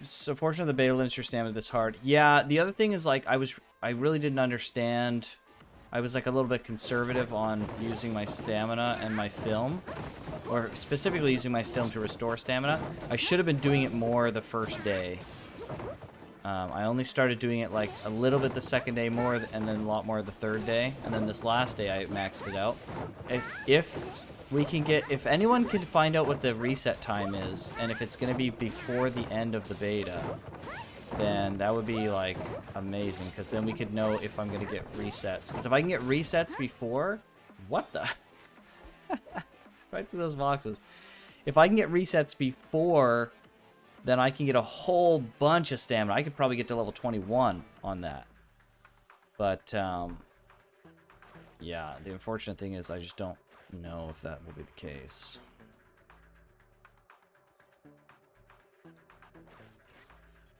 S3: So fortunate the beta limits your stamina this hard. Yeah, the other thing is like I really didn't understand. I was like a little bit conservative on using my stamina and my film, or specifically using my film to restore stamina. I should have been doing it more the first day. I only started doing it like a little bit the second day more, and then a lot more the third day, and then this last day I maxed it out. If anyone can find out what the reset time is, and if it's going to be before the end of the beta, then that would be like amazing, because then we could know if I'm going to get resets. Because if I can get resets before, what the? Right through those boxes. If I can get resets before, then I can get a whole bunch of stamina. I could probably get to level 21 on that. But, yeah, the unfortunate thing is I just don't know if that will be the case.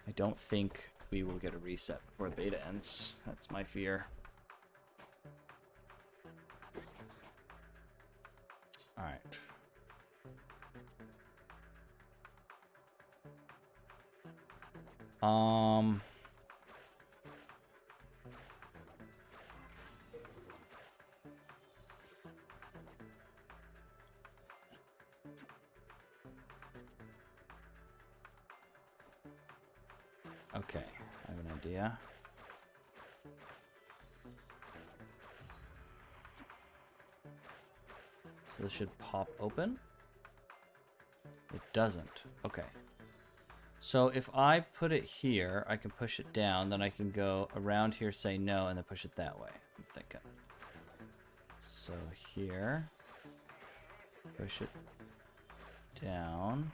S3: I don't think we will get a reset before the beta ends. That's my fear. Alright. Okay, I have an idea. So this should pop open. It doesn't. Okay. So if I put it here, I can push it down, then I can go around here, say no, and then push it that way, I'm thinking. So here, push it down,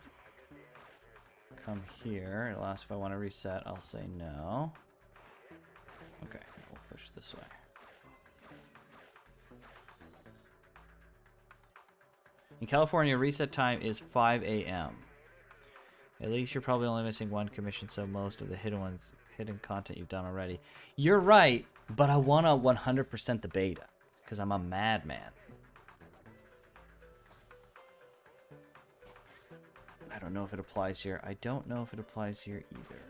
S3: come here, it'll ask if I want to reset, I'll say no. Okay, we'll push this way. In California, reset time is 5 a.m. At least you're probably only missing one commission, so most of the hidden content you've done already. You're right, but I want to 100% the beta, because I'm a madman. I don't know if it applies here. I don't know if it applies here either.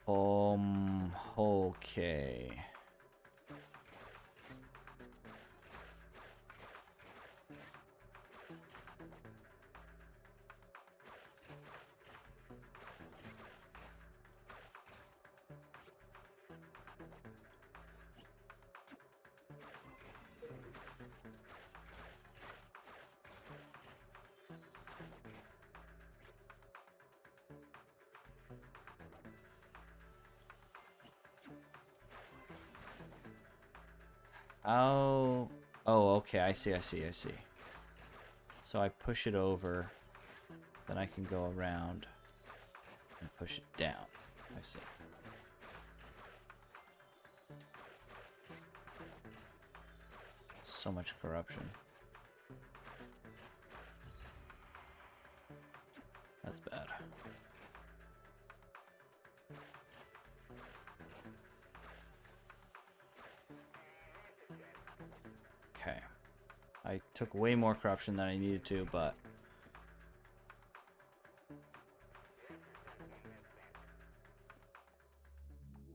S3: Okay. Oh, okay. I see. So I push it over, then I can go around and push it down. I see. So much corruption. That's bad. Okay. I took way more corruption than I needed to, but...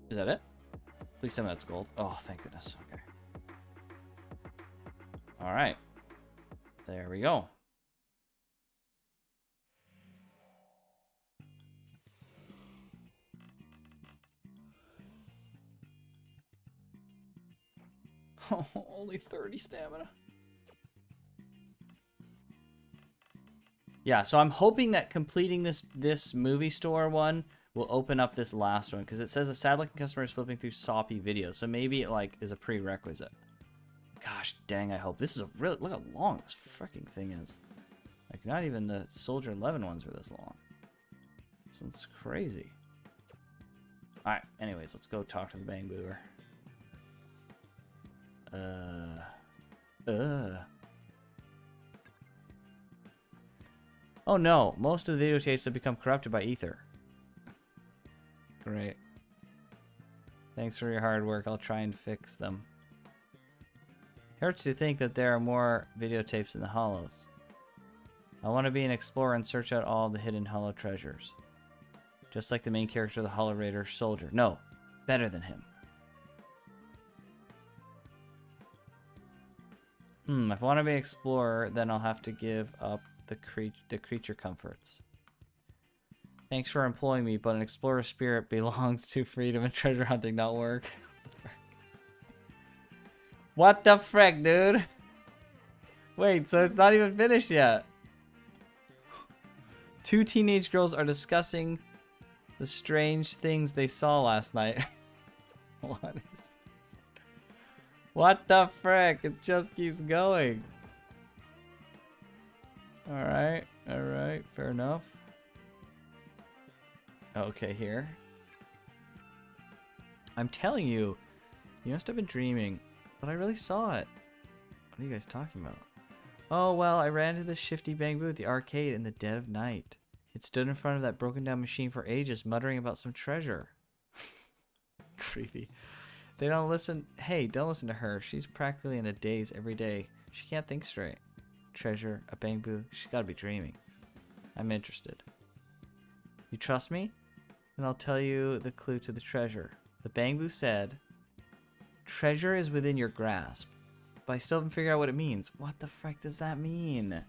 S3: Is that it? Please tell me that's gold. Oh, thank goodness. Okay. Alright. There we go. Only 30 stamina. Yeah, so I'm hoping that completing this movie store one will open up this last one, because it says a sad-looking customer is flipping through soppy videos, so maybe it like is a prerequisite. Gosh dang, I hope. This is a real... Look how long this freaking thing is. Like, not even the Soldier 11 ones were this long. This one's crazy. Alright, anyways, let's go talk to the Bang Booer. Oh no, most of the videotapes have become corrupted by ether. Great. Thanks for your hard work. I'll try and fix them. Hurts to think that there are more videotapes in the hollows. I want to be an explorer and search out all the hidden hollow treasures. Just like the main character of the Hollow Raider Soldier. No, better than him. If I want to be an explorer, then I'll have to give up the creature comforts. Thanks for employing me, but an explorer spirit belongs to freedom and treasure hunting, not work. What the frick, dude? Wait, so it's not even finished yet. Two teenage girls are discussing the strange things they saw last night. What is this? What the frick? It just keeps going. Alright, fair enough. Okay, here. I'm telling you, you must have been dreaming, but I really saw it. What are you guys talking about? Oh, well, I ran to the shifty Bang Boo at the arcade in the dead of night. It stood in front of that broken down machine for ages, muttering about some treasure. Creepy. They don't listen. Hey, don't listen to her. She's practically in a daze every day. She can't think straight. Treasure, a Bang Boo. She's got to be dreaming. I'm interested. You trust me? Then I'll tell you the clue to the treasure. The Bang Boo said, treasure is within your grasp. But I still haven't figured out what it means. What the frick does that mean?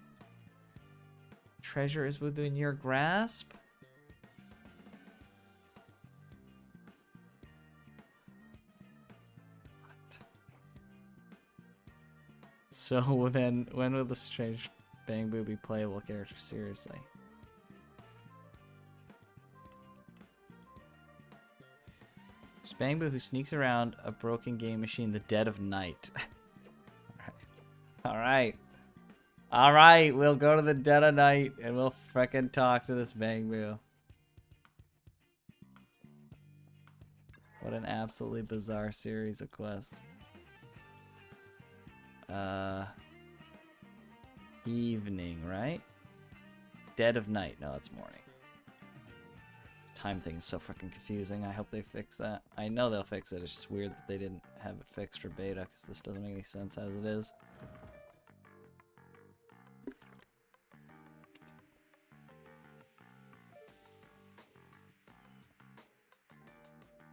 S3: Treasure is within your grasp? So then, when will the strange Bang Boo be playable character? Seriously. There's Bang Boo who sneaks around a broken game machine in the dead of night. Alright. Alright, we'll go to the dead of night and we'll frickin' talk to this Bang Boo. What an absolutely bizarre series of quests. Evening, right? Dead of night. No, it's morning. Time thing is so freaking confusing. I hope they fix that. I know they'll fix it. It's just weird that they didn't have it fixed for beta, because this doesn't make any sense as it is.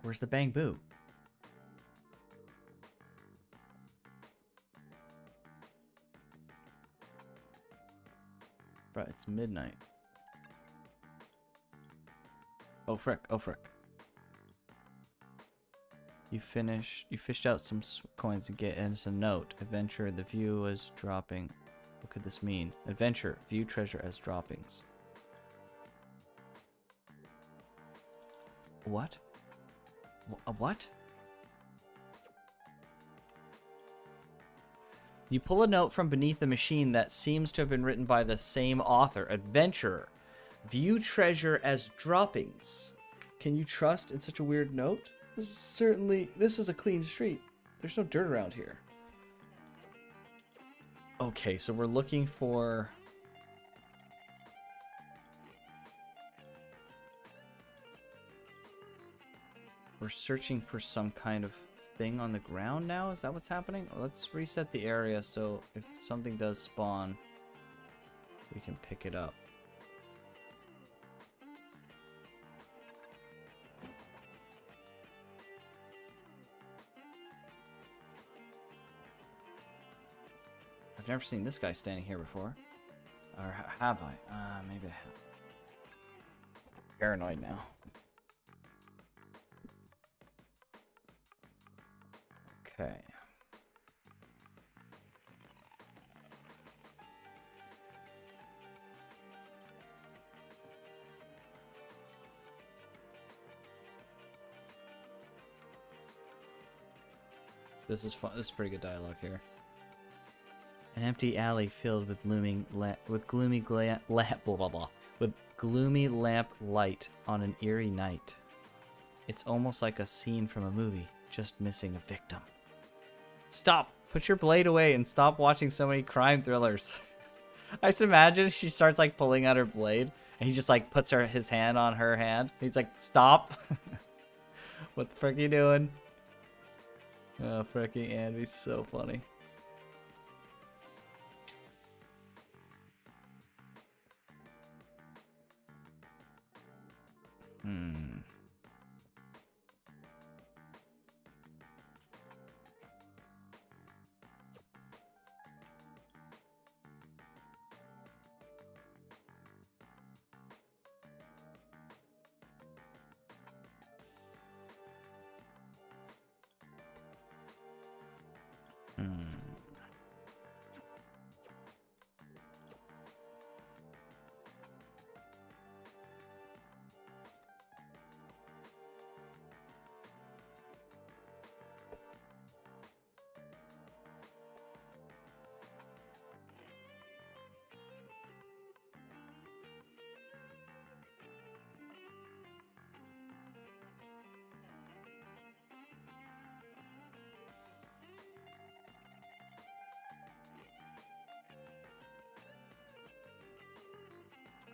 S3: Where's the bamboo? Bro, it's midnight. Oh frick, oh frick. You fished out some coins to get and a note. Adventure, the view was dropping. What could this mean? Adventure, view treasure as droppings. What? What? You pull a note from beneath the machine that seems to have been written by the same author. Adventurer. View treasure as droppings. Can you trust in such a weird note? This is a clean street. There's no dirt around here. Okay, so we're looking for... We're searching for some kind of thing on the ground now? Is that what's happening? Let's reset the area so if something does spawn, we can pick it up. I've never seen this guy standing here before. Or have I? Maybe I have. Paranoid now. Okay. This is fun. This is pretty good dialogue here. An empty alley filled with gloomy lamp light on an eerie night. It's almost like a scene from a movie, just missing a victim. Stop! Put your blade away and stop watching so many crime thrillers. I just imagine she starts like pulling out her blade and he just like puts his hand on her hand. He's like, stop! What the frick are you doing? Oh, fricking Andy's so funny.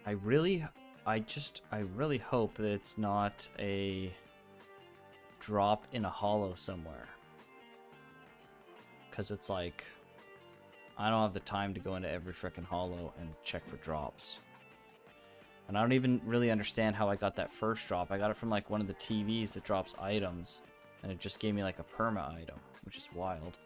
S3: I really hope that it's not a drop in a hollow somewhere. Because it's like, I don't have the time to go into every frickin' hollow and check for drops. And I don't even really understand how I got that first drop. I got it from like one of the TVs that drops items. And it just gave me like a perma item, which is wild.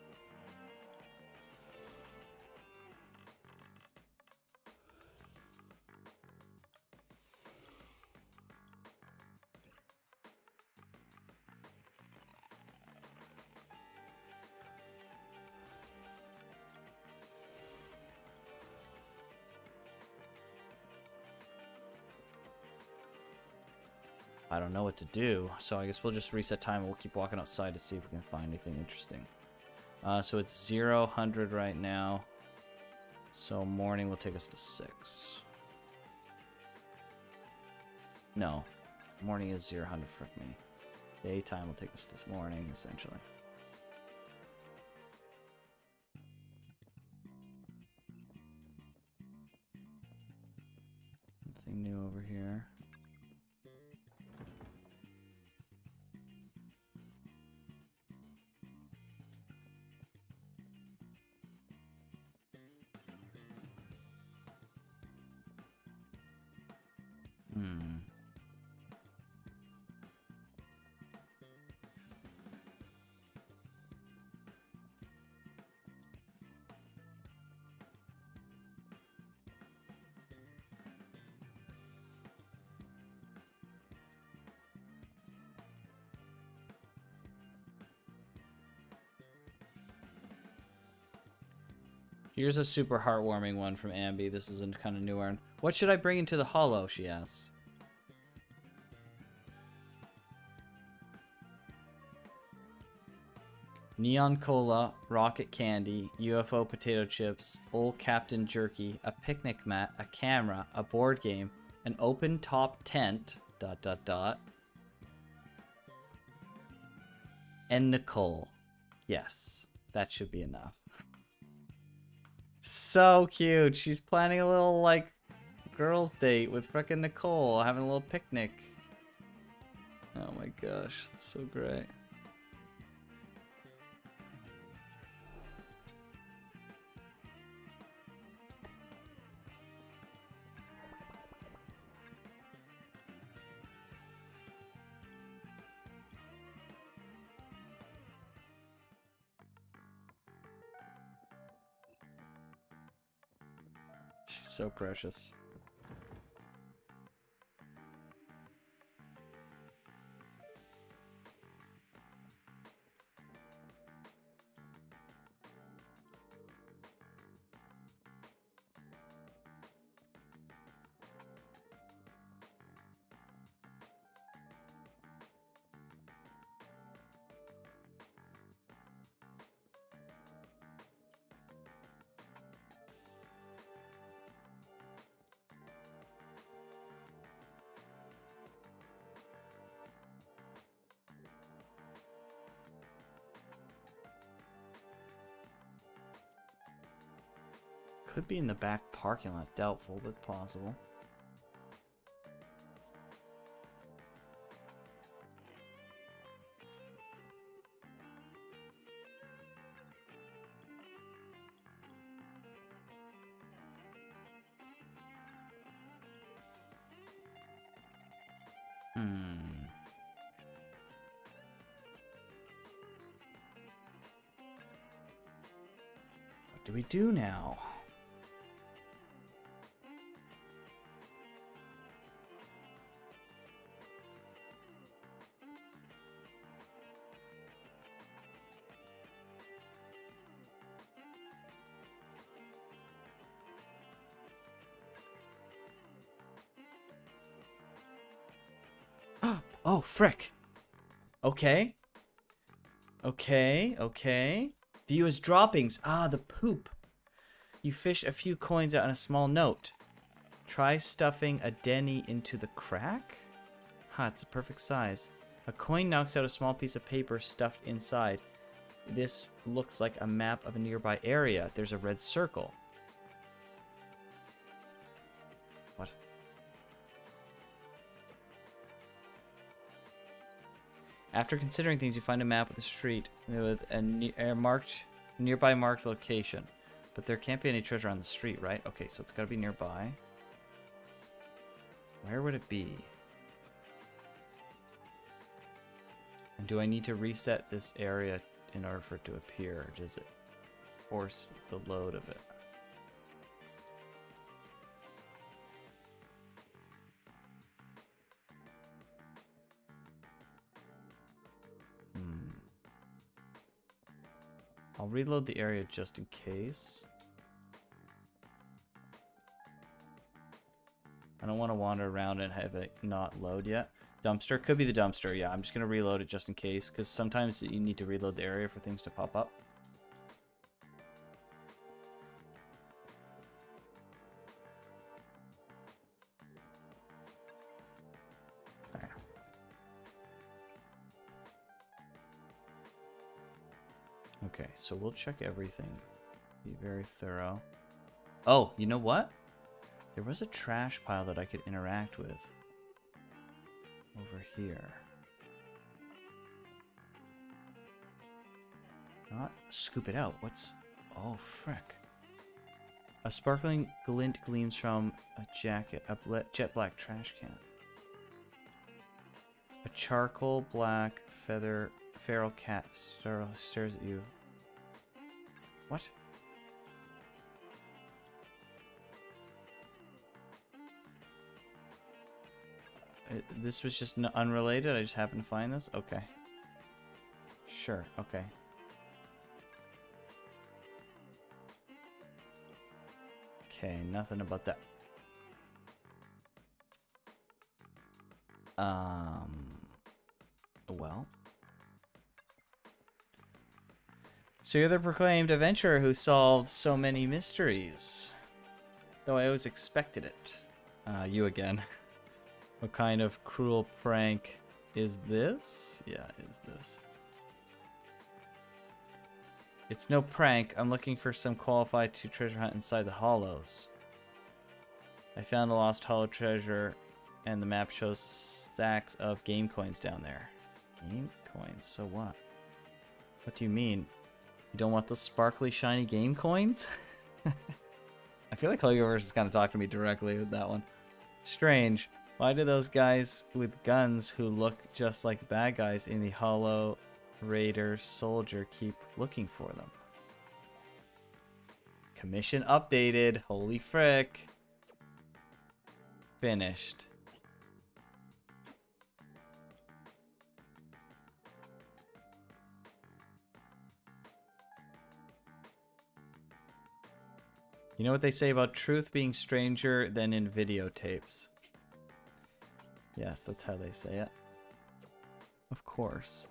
S3: I don't know what to do, so I guess we'll just reset time and we'll keep walking outside to see if we can find anything interesting. So it's 0, 100 right now. So morning will take us to 6. No, morning is 0, 100 for me. Daytime will take us to morning, essentially. Nothing new over here. Here's a super heartwarming one from Ambi. This is a kind of newer one. What should I bring into the hollow, she asks. Neon Cola, Rocket Candy, UFO Potato Chips, Old Captain Jerky, a picnic mat, a camera, a board game, an open top tent, ... and Nicole. Yes, that should be enough. So cute. She's planning a little, like, girls' date with frickin' Nicole, having a little picnic. Oh my gosh, it's so great. She's so precious. Could be in the back parking lot. Doubtful, but possible. What do we do now? Oh, frick. Okay. Okay. View as droppings. Ah, the poop. You fish a few coins out on a small note. Try stuffing a Denny into the crack? It's the perfect size. A coin knocks out a small piece of paper stuffed inside. This looks like a map of a nearby area. There's a red circle. What? After considering things, you find a map of the street with a nearby marked location. But there can't be any treasure on the street, right? Okay, so it's got to be nearby. Where would it be? And do I need to reset this area in order for it to appear? Or does it force the load of it? I'll reload the area just in case. I don't want to wander around and have it not load yet. Dumpster, could be the dumpster. Yeah, I'm just going to reload it just in case, because sometimes you need to reload the area for things to pop up. There. Okay, so we'll check everything. Be very thorough. Oh, you know what? There was a trash pile that I could interact with. Over here. Not scoop it out. What's... Oh, frick. A sparkling glint gleams from a jet black trash can. A charcoal black feral cat stares at you. What? This was just unrelated? I just happened to find this? Okay. Sure, okay. Okay, nothing about that. Well. So you're the proclaimed adventurer who solved so many mysteries. Though I always expected it. You again. What kind of cruel prank is this? Yeah, is this. It's no prank. I'm looking for some qualified to treasure hunt inside the hollows. I found a lost hollow treasure, and the map shows stacks of game coins down there. Game coins? So what? What do you mean? You don't want those sparkly, shiny game coins? I feel like Hoyoverse is kind of talking to me directly with that one. Strange. Why do those guys with guns who look just like bad guys in the Hollow Raider Soldier keep looking for them? Commission updated. Holy frick. Finished. You know what they say about truth being stranger than in videotapes? Yes, that's how they say it. Of course.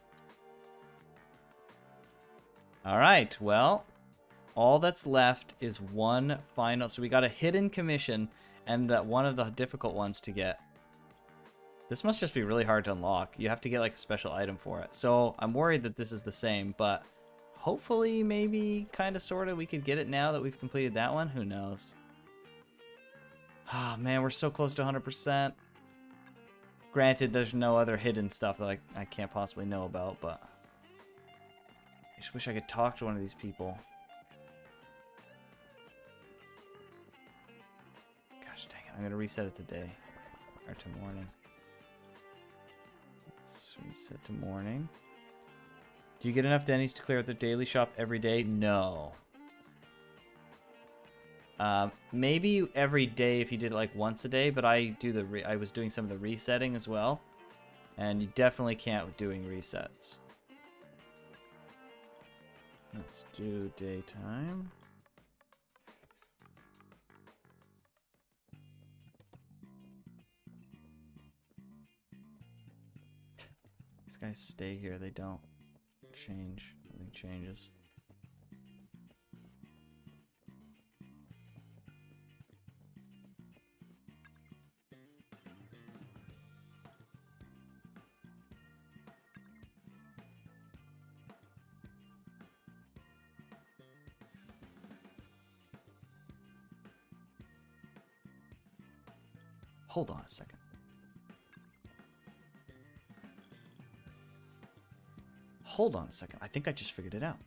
S3: Alright, well, all that's left is one final... So we got a hidden commission and that one of the difficult ones to get. This must just be really hard to unlock. You have to get like a special item for it. So I'm worried that this is the same, but hopefully, maybe, kind of, sort of, we could get it now that we've completed that one. Who knows? Ah, oh, man, we're so close to 100%. Granted, there's no other hidden stuff that I can't possibly know about, but I just wish I could talk to one of these people. Gosh dang it, I'm gonna reset it today. Or to morning. Let's reset to morning. Do you get enough Denny's to clear out the daily shop every day? No. Maybe every day if you did it like once a day, but I was doing some of the resetting as well, and you definitely can't doing resets. Let's do daytime. These guys stay here, they don't change. Nothing changes. Hold on a second. Hold on a second. I think I just figured it out.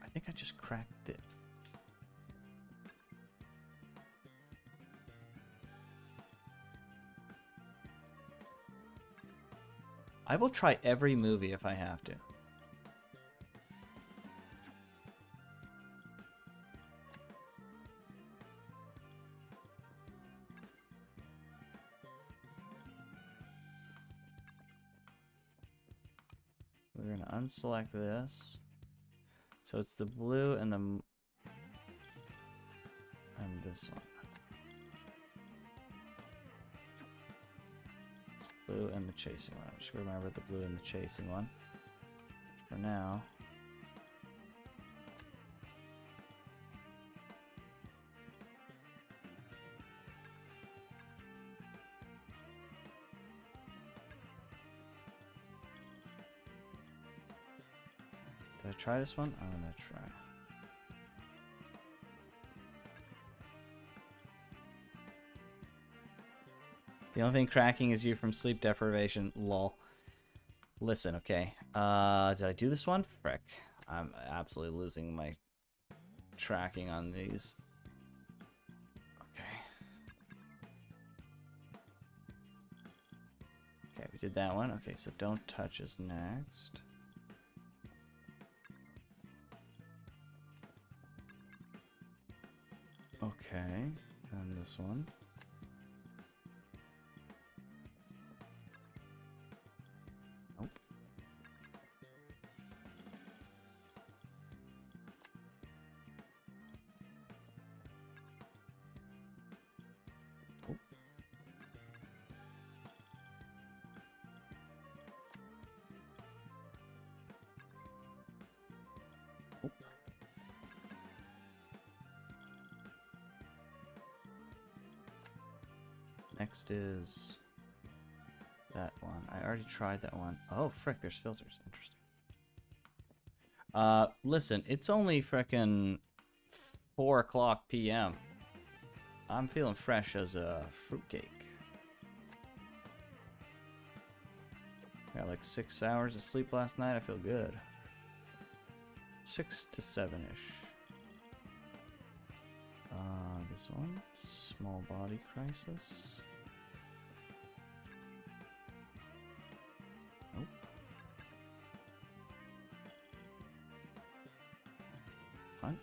S3: I think I just cracked it. I will try every movie if I have to. We're going to unselect this. So it's the blue and this one. It's blue and the chasing one. I'm just going to remember the blue and the chasing one. For now. Did I try this one? I'm gonna try. The only thing cracking is you from sleep deprivation. Lol. Listen, okay. Did I do this one? Frick. I'm absolutely losing my tracking on these. Okay. Okay, we did that one. Okay, so don't touch is next. Okay, and this one. Nope. Next is that one. I already tried that one. Oh, frick, there's filters. Interesting. Listen, it's only frickin' 4 o'clock p.m. I'm feeling fresh as a fruitcake. Got like 6 hours of sleep last night. I feel good. 6 to 7-ish. This one. Small body crisis. Nope. Punch.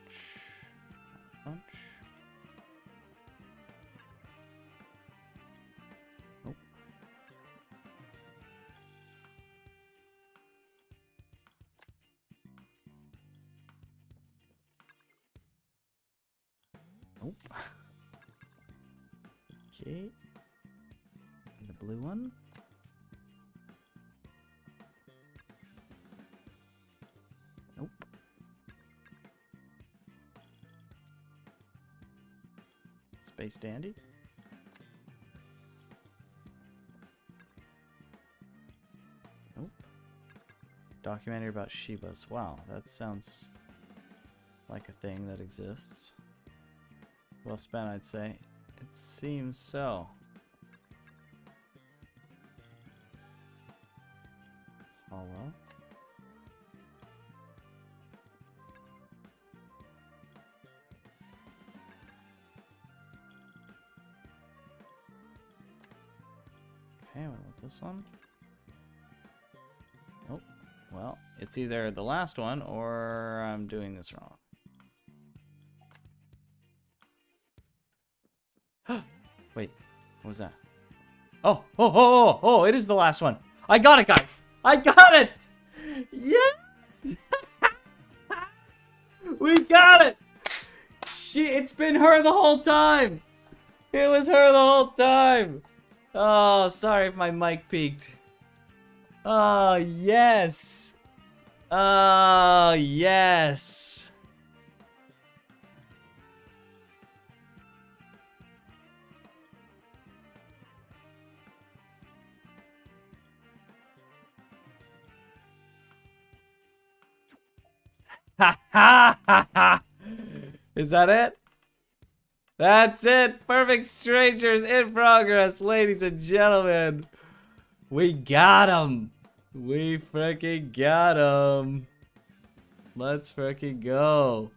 S3: Punch. Nope. Nope. Okay. And the blue one. Nope. Space Dandy. Nope. Documentary about Shibas. Wow, that sounds like a thing that exists. Well spent, I'd say. It seems so. Hollow. Okay, what about this one? Oh, well, it's either the last one or I'm doing this wrong. Wait, what was that? Oh, it is the last one. I got it, guys. I got it. Yes. We got it. It's been her the whole time. It was her the whole time. Oh, sorry if my mic peaked. Oh, yes. Oh, yes. Ha ha ha ha! Is that it? That's it! Perfect Strangers in progress, ladies and gentlemen! We got him! We freaking got him! Let's freaking go!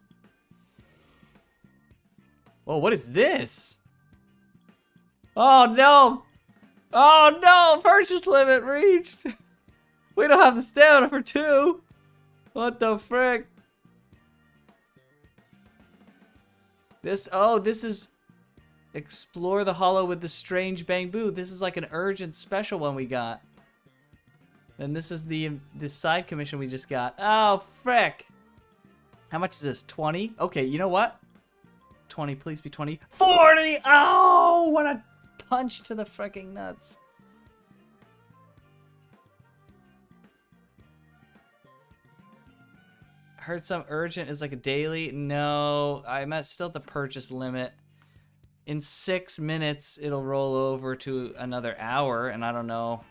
S3: Whoa, what is this? Oh no! Oh no! Purchase limit reached! We don't have the stamina for 2! What the frick? This is explore the hollow with the strange bamboo. This is like an urgent special one we got. And this is the side commission we just got. Oh, frick. How much is this? 20? Okay, you know what? 20, please be 20. 40! Oh, what a punch to the fricking nuts. Heard some urgent is like a daily. No, I'm still at the purchase limit. In 6 minutes, it'll roll over to another hour, and I don't know.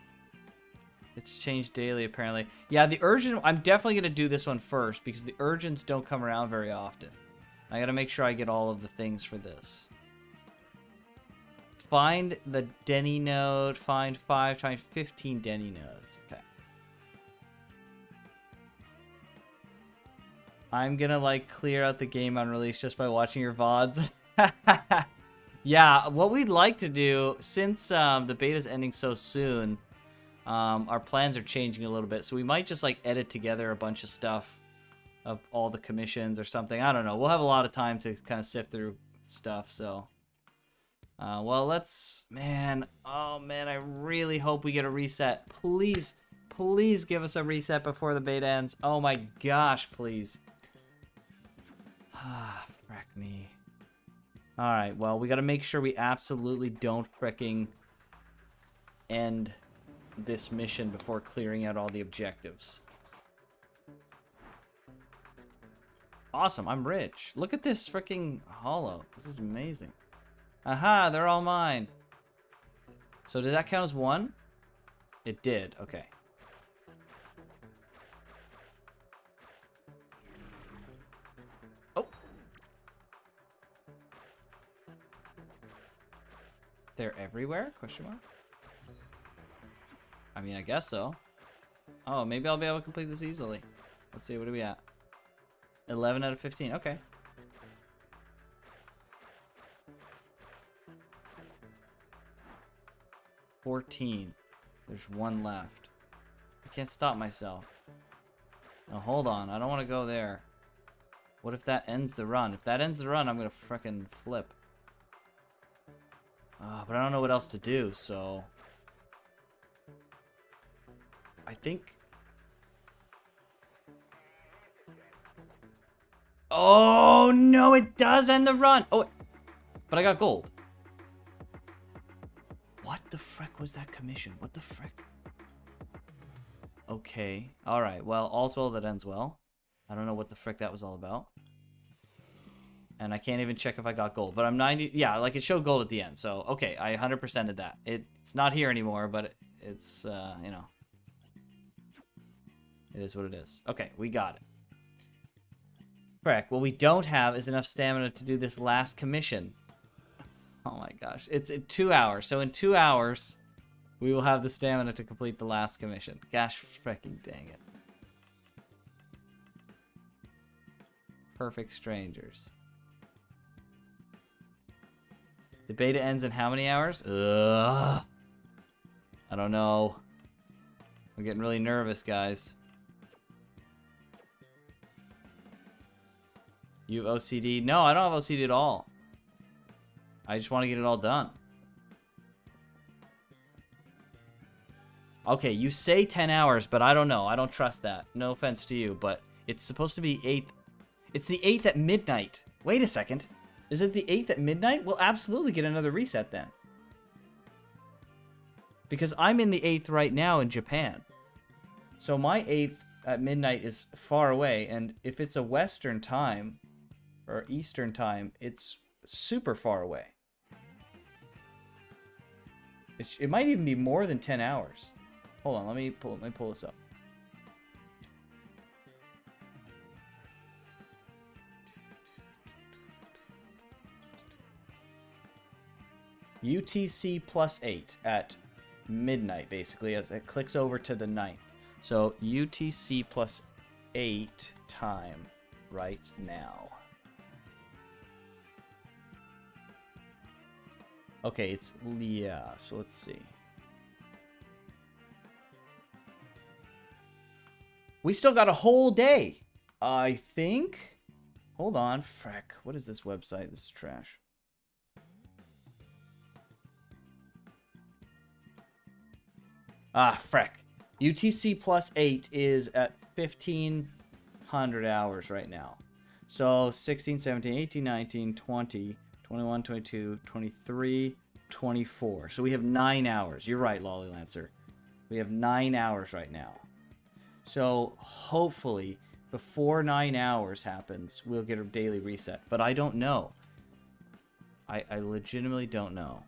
S3: It's changed daily, apparently. Yeah, the urgent, I'm definitely going to do this one first, because the urgents don't come around very often. I got to make sure I get all of the things for this. Find the Denny node. Find 5 times 15 Denny nodes. Okay. I'm gonna like clear out the game on release just by watching your VODs. Yeah, what we'd like to do, since the beta's ending so soon, our plans are changing a little bit. So we might just like edit together a bunch of stuff of all the commissions or something. I don't know. We'll have a lot of time to kind of sift through stuff. So, well, oh man, I really hope we get a reset. Please, please give us a reset before the beta ends. Oh my gosh, please. Ah, frack me. Alright, well, we gotta make sure we absolutely don't fricking end this mission before clearing out all the objectives. Awesome, I'm rich. Look at this fricking hollow. This is amazing. Aha, they're all mine. So did that count as 1? It did. Okay. Oh. They're everywhere? Question mark? I mean, I guess so. Oh, maybe I'll be able to complete this easily. Let's see, what are we at? 11 out of 15. Okay. $14. There's 1 left. I can't stop myself. Now hold on, I don't want to go there. What if that ends the run? If that ends the run, I'm gonna frickin' flip. But I don't know what else to do, so... I think... Oh, no, it does end the run! Oh, but I got gold. What the frick was that commission? What the frick? Okay. Alright, well, all's well that ends well. I don't know what the frick that was all about. And I can't even check if I got gold. But I'm 90... Yeah, like, it showed gold at the end. So, okay, I 100%ed that. It's not here anymore, but it's, you know... It is what it is. Okay, we got it. Correct. What we don't have is enough stamina to do this last commission. Oh my gosh. It's in 2 hours. So in 2 hours, we will have the stamina to complete the last commission. Gosh freaking dang it. Perfect strangers. The beta ends in how many hours? Ugh. I don't know. I'm getting really nervous, guys. You have OCD? No, I don't have OCD at all. I just want to get it all done. Okay, you say 10 hours, but I don't know. I don't trust that. No offense to you, but it's supposed to be 8th. It's the 8th at midnight. Wait a second. Is it the 8th at midnight? We'll absolutely get another reset then. Because I'm in the 8th right now in Japan. So my 8th at midnight is far away, and if it's a Western time, or Eastern time, it's super far away. It might even be more than 10 hours. Hold on, let me pull this up. UTC plus 8 at midnight, basically, as it clicks over to the 9th. So UTC plus 8 time right now. Okay, it's, yeah, so let's see. We still got a whole day, I think. Hold on, frack. What is this website? This is trash. Ah, frack. UTC plus 8 is at 1,500 hours right now. So 16, 17, 18, 19, 20, 21, 22, 23, 24. So we have 9 hours. You're right, Lolly Lancer. We have 9 hours right now. So hopefully before 9 hours happens, we'll get a daily reset. But I don't know. I legitimately don't know.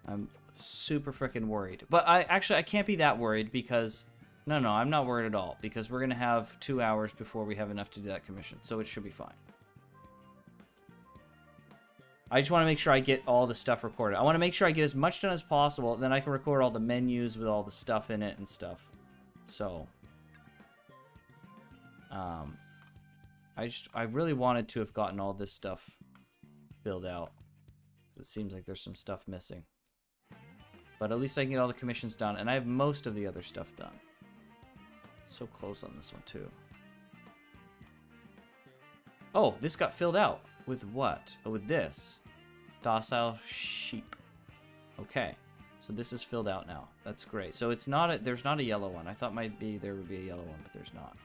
S3: I'm super freaking worried. But I can't be that worried because... No, I'm not worried at all. Because we're going to have 2 hours before we have enough to do that commission. So it should be fine. I just want to make sure I get all the stuff recorded. I want to make sure I get as much done as possible. Then I can record all the menus with all the stuff in it and stuff. So... I really wanted to have gotten all this stuff filled out. It seems like there's some stuff missing. But at least I can get all the commissions done, and I have most of the other stuff done. So close on this one, too. Oh, this got filled out. With what? Oh, with this. Docile sheep. Okay. So this is filled out now. That's great. So it's not a, there's not a yellow one. I thought there would be a yellow one, but there's not.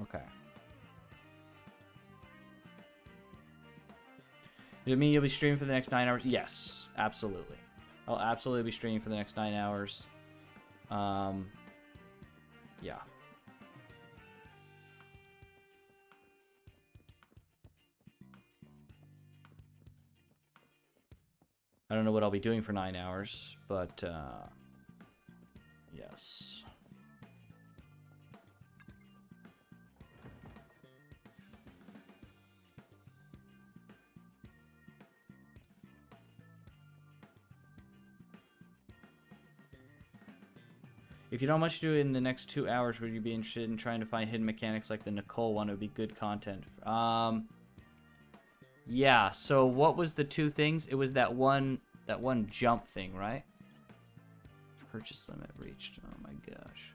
S3: Okay. Does it mean you'll be streaming for the next 9 hours? Yes, absolutely. I'll absolutely be streaming for the next 9 hours. Yeah. I don't know what I'll be doing for 9 hours, but yes. If you don't much to do in the next 2 hours, would you be interested in trying to find hidden mechanics like the Nicole one? It would be good content. Yeah, so what was the 2 things? It was that one jump thing, right? Purchase limit reached. Oh my gosh.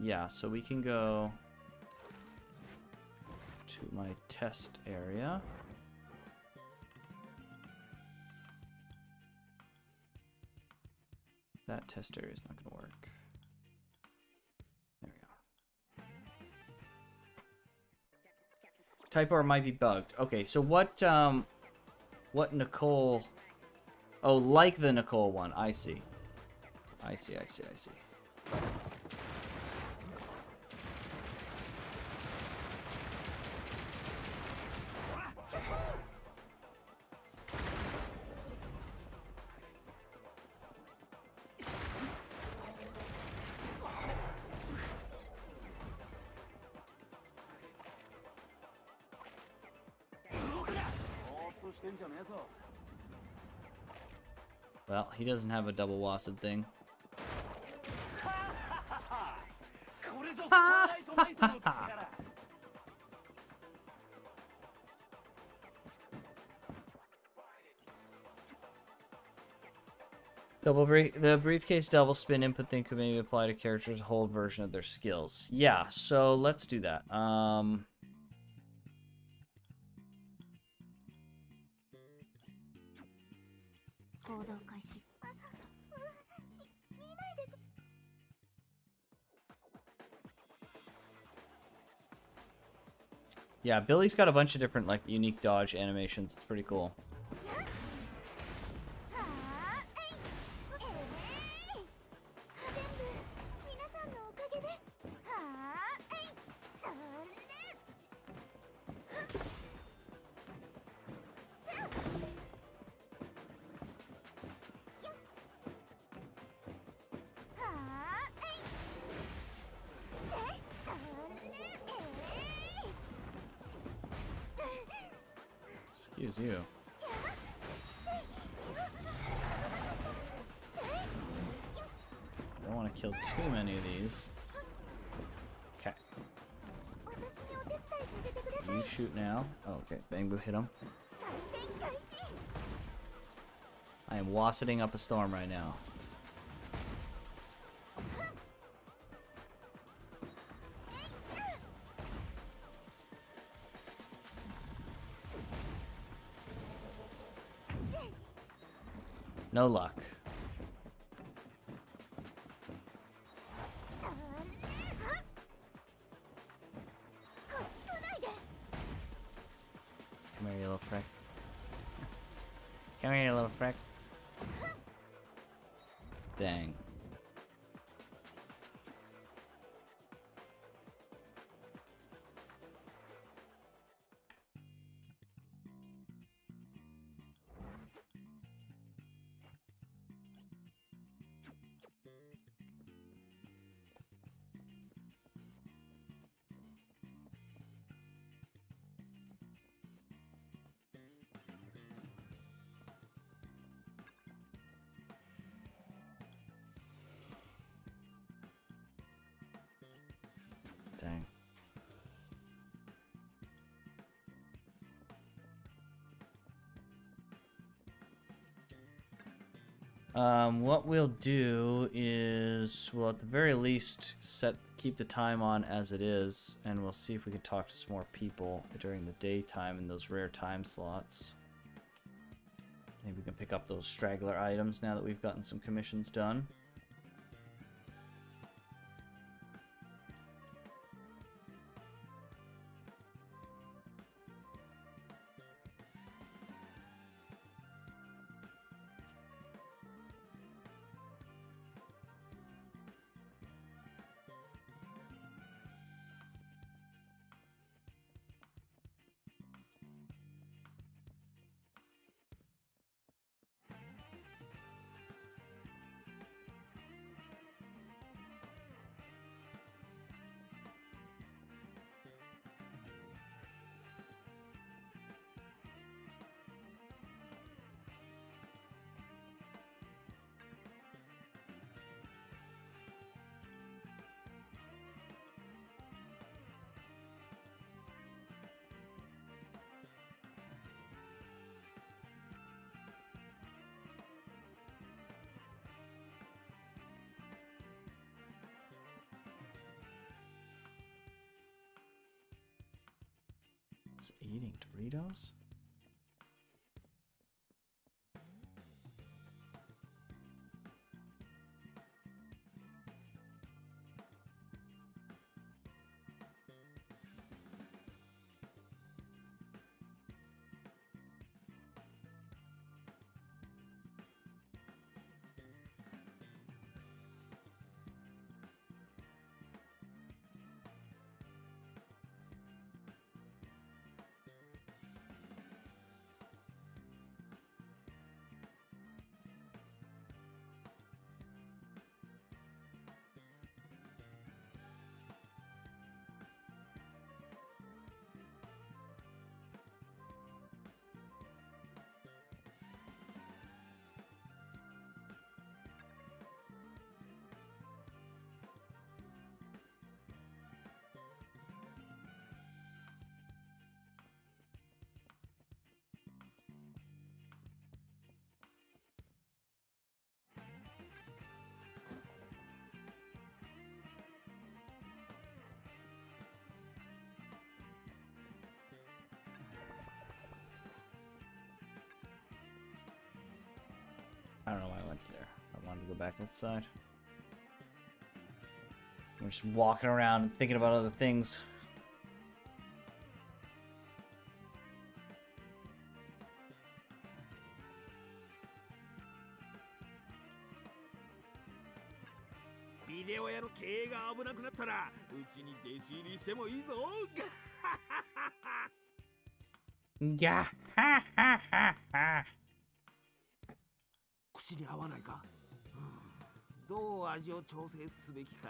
S3: Yeah, so we can go to my test area. That test area is not going to work. There we go. Type R might be bugged. Okay, so what Nicole... Oh, like the Nicole one. I see. I see. Well, he doesn't have a double wasted thing. The briefcase double spin input thing could maybe apply to characters' whole version of their skills. Yeah, so let's do that. Yeah, Billy's got a bunch of different like unique dodge animations. It's pretty cool. Excuse you. Don't want to kill too many of these. Okay. You shoot now. Oh, okay. Bangbu hit him. I am wasseting up a storm right now. No luck. Come here, you little frick. Come here, you little frick. Dang. Dang. What we'll do is we'll at the very least keep the time on as it is, and we'll see if we can talk to some more people during the daytime in those rare time slots. Maybe we can pick up those straggler items now that we've gotten some commissions done. Just eating Doritos? I don't know why I went to there. I wanted to go back outside. I'm just walking around and thinking about other things. Yeah.
S5: 口に合わないか、どう味を調整すべきか。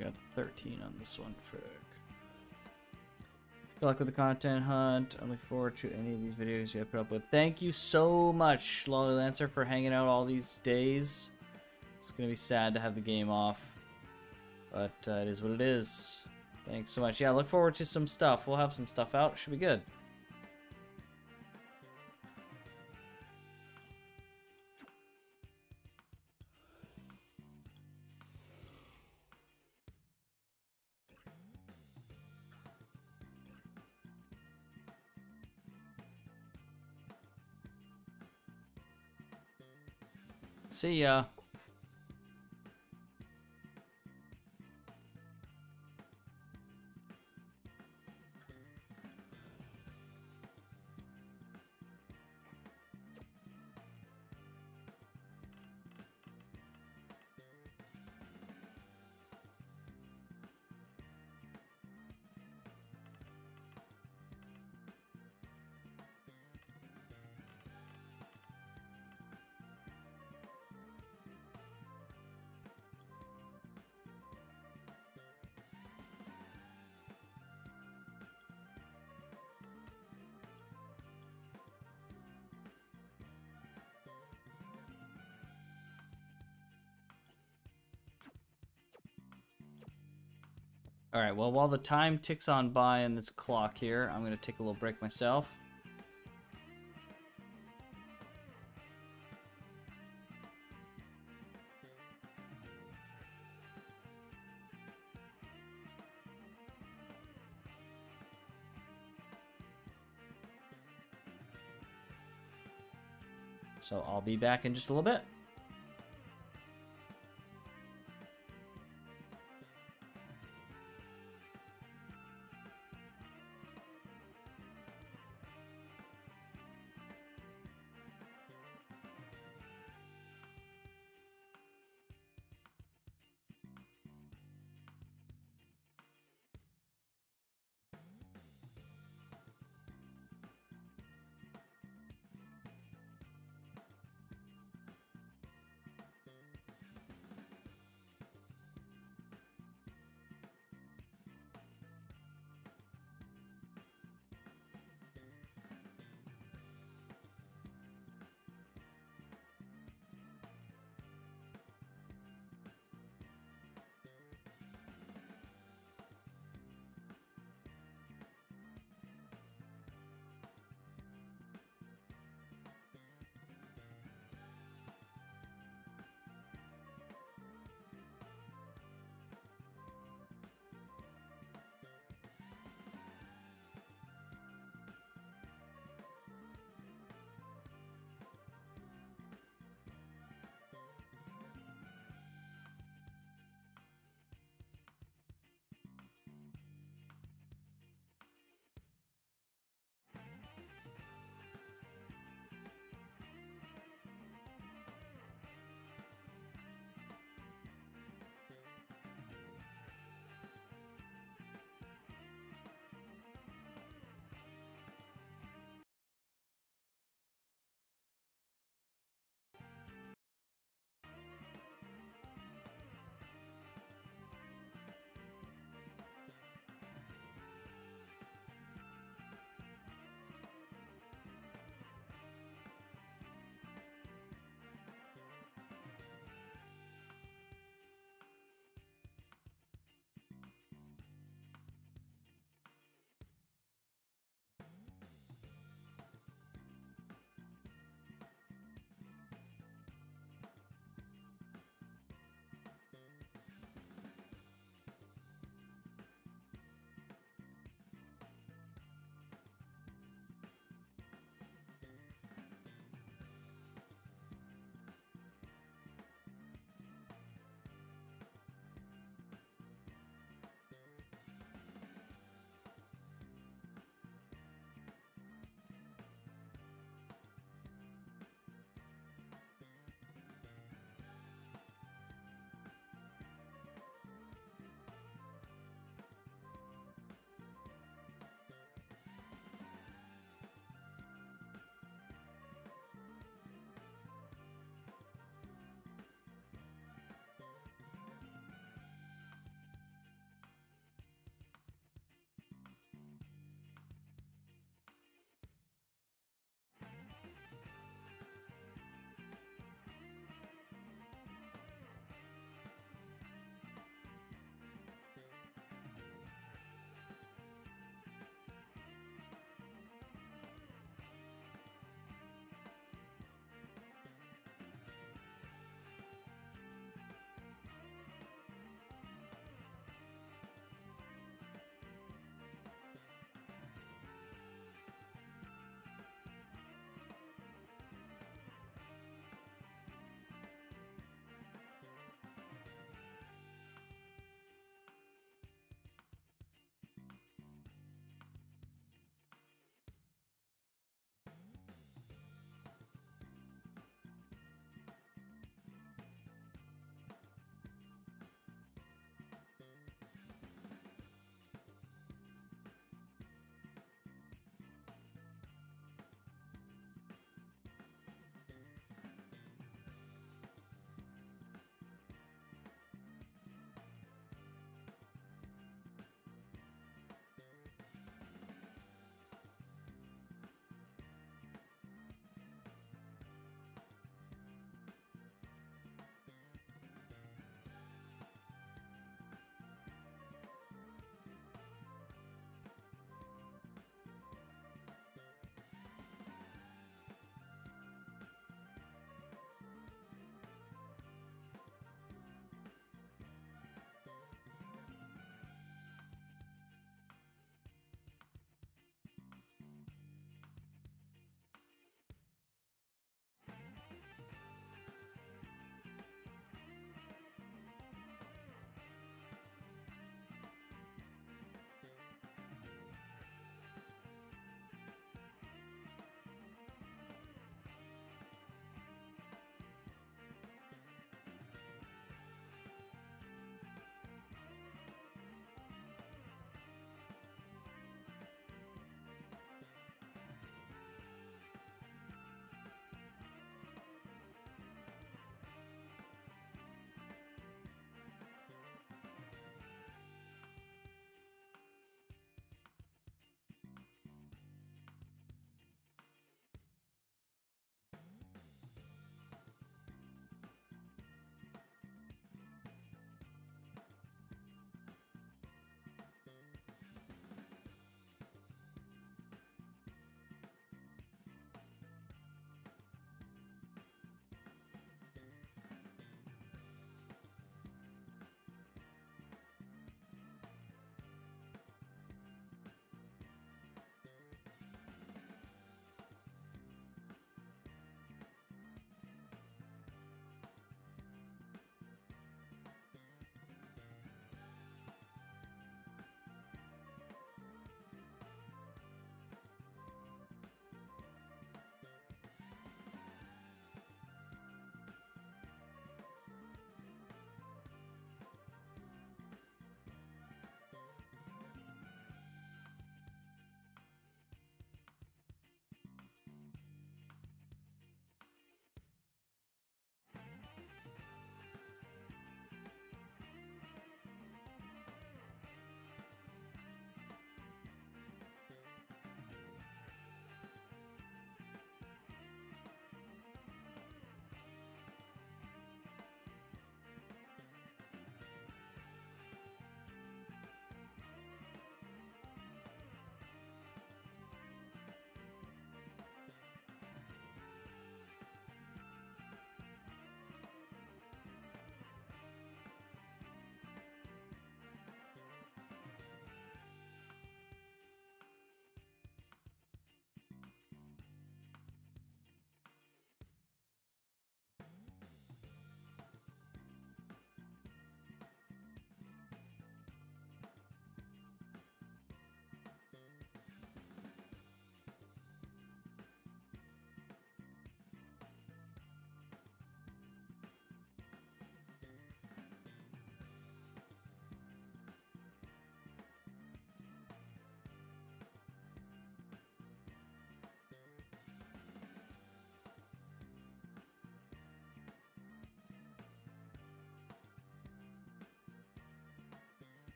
S3: Got 13 on this one, Frick. Good luck with the content hunt. I'm looking forward to any of these videos you have put up with. Thank you so much, Lolly Lancer, for hanging out all these days. It's gonna be sad to have the game off, but it is what it is. Thanks so much. Yeah, look forward to some stuff. We'll have some stuff out. Should be good. See ya. Alright, well, while the time ticks on by in this clock here, I'm going to take a little break myself. So I'll be back in just a little bit.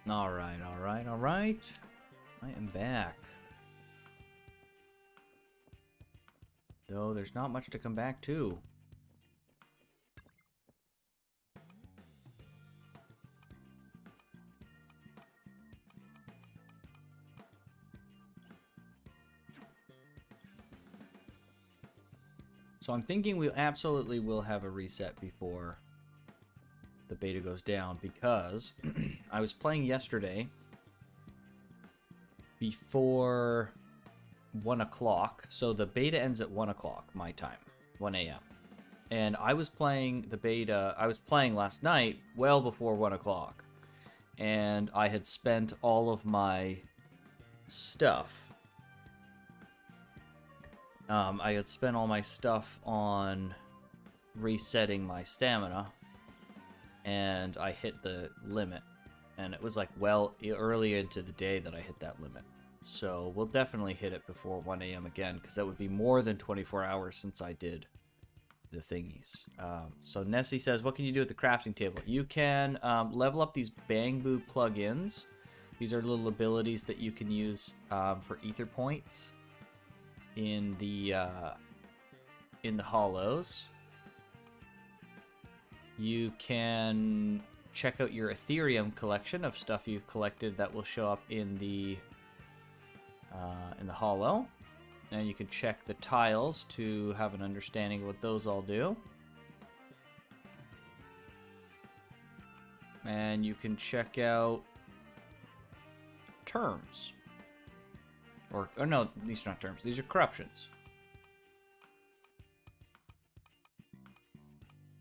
S3: Alright, alright, alright. I am back. Though there's not much to come back to. So I'm thinking we absolutely will have a reset before the beta goes down, because I was playing yesterday before 1 o'clock. So the beta ends at 1 o'clock my time, 1 a.m. And I was playing the beta, I was playing last night well before 1 o'clock. And I had spent all of my stuff. I had spent all my stuff on resetting my stamina, and I hit the limit. And it was like well early into the day that I hit that limit. So we'll definitely hit it before 1 a.m. again, because that would be more than 24 hours since I did the thingies. So Nessie says, what can you do at the crafting table? You can level up these Bangbu plugins. These are little abilities that you can use for ether points in the hollows. You can check out your Ethereum collection of stuff you've collected that will show up in the hollow, and you can check the tiles to have an understanding of what those all do. And you can check out terms. Or no, these are not terms. These are corruptions.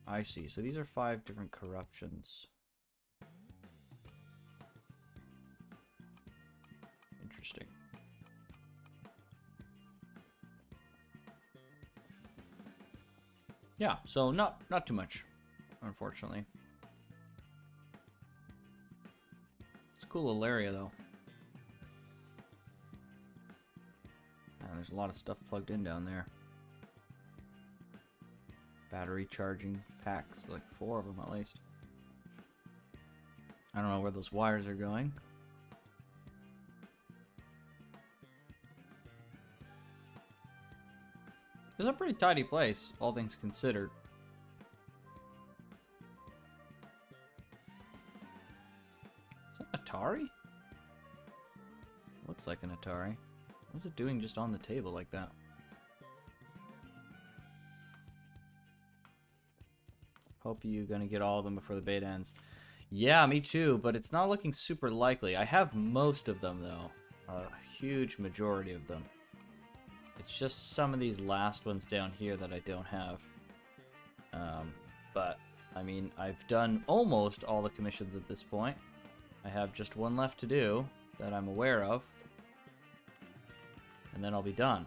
S3: I see. So these are 5 different corruptions. Interesting. Yeah, so not too much, unfortunately. It's a cool little area, though. There's a lot of stuff plugged in down there. Battery charging packs, like 4 of them at least. I don't know where those wires are going. It's a pretty tidy place, all things considered. Is that Atari? Looks like an Atari. What's it doing just on the table like that? Hope you're gonna get all of them before the beta ends. Yeah, me too, but it's not looking super likely. I have most of them, though. A huge majority of them. It's just some of these last ones down here that I don't have. But, I mean, I've done almost all the commissions at this point. I have just one left to do that I'm aware of. And then I'll be done.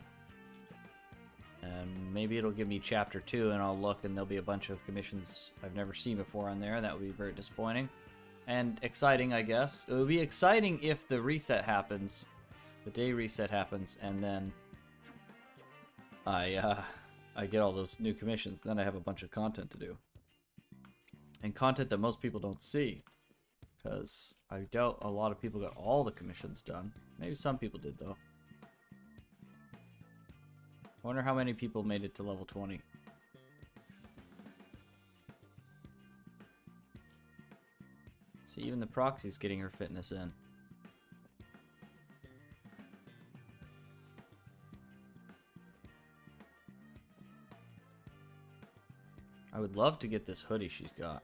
S3: And maybe it'll give me chapter 2 and I'll look and there'll be a bunch of commissions I've never seen before on there. That would be very disappointing. And exciting, I guess. It would be exciting if the reset happens. The day reset happens and then I get all those new commissions. Then I have a bunch of content to do. And content that most people don't see. Because I doubt a lot of people got all the commissions done. Maybe some people did, though. I wonder how many people made it to level 20. See, even the proxy's getting her fitness in. I would love to get this hoodie she's got.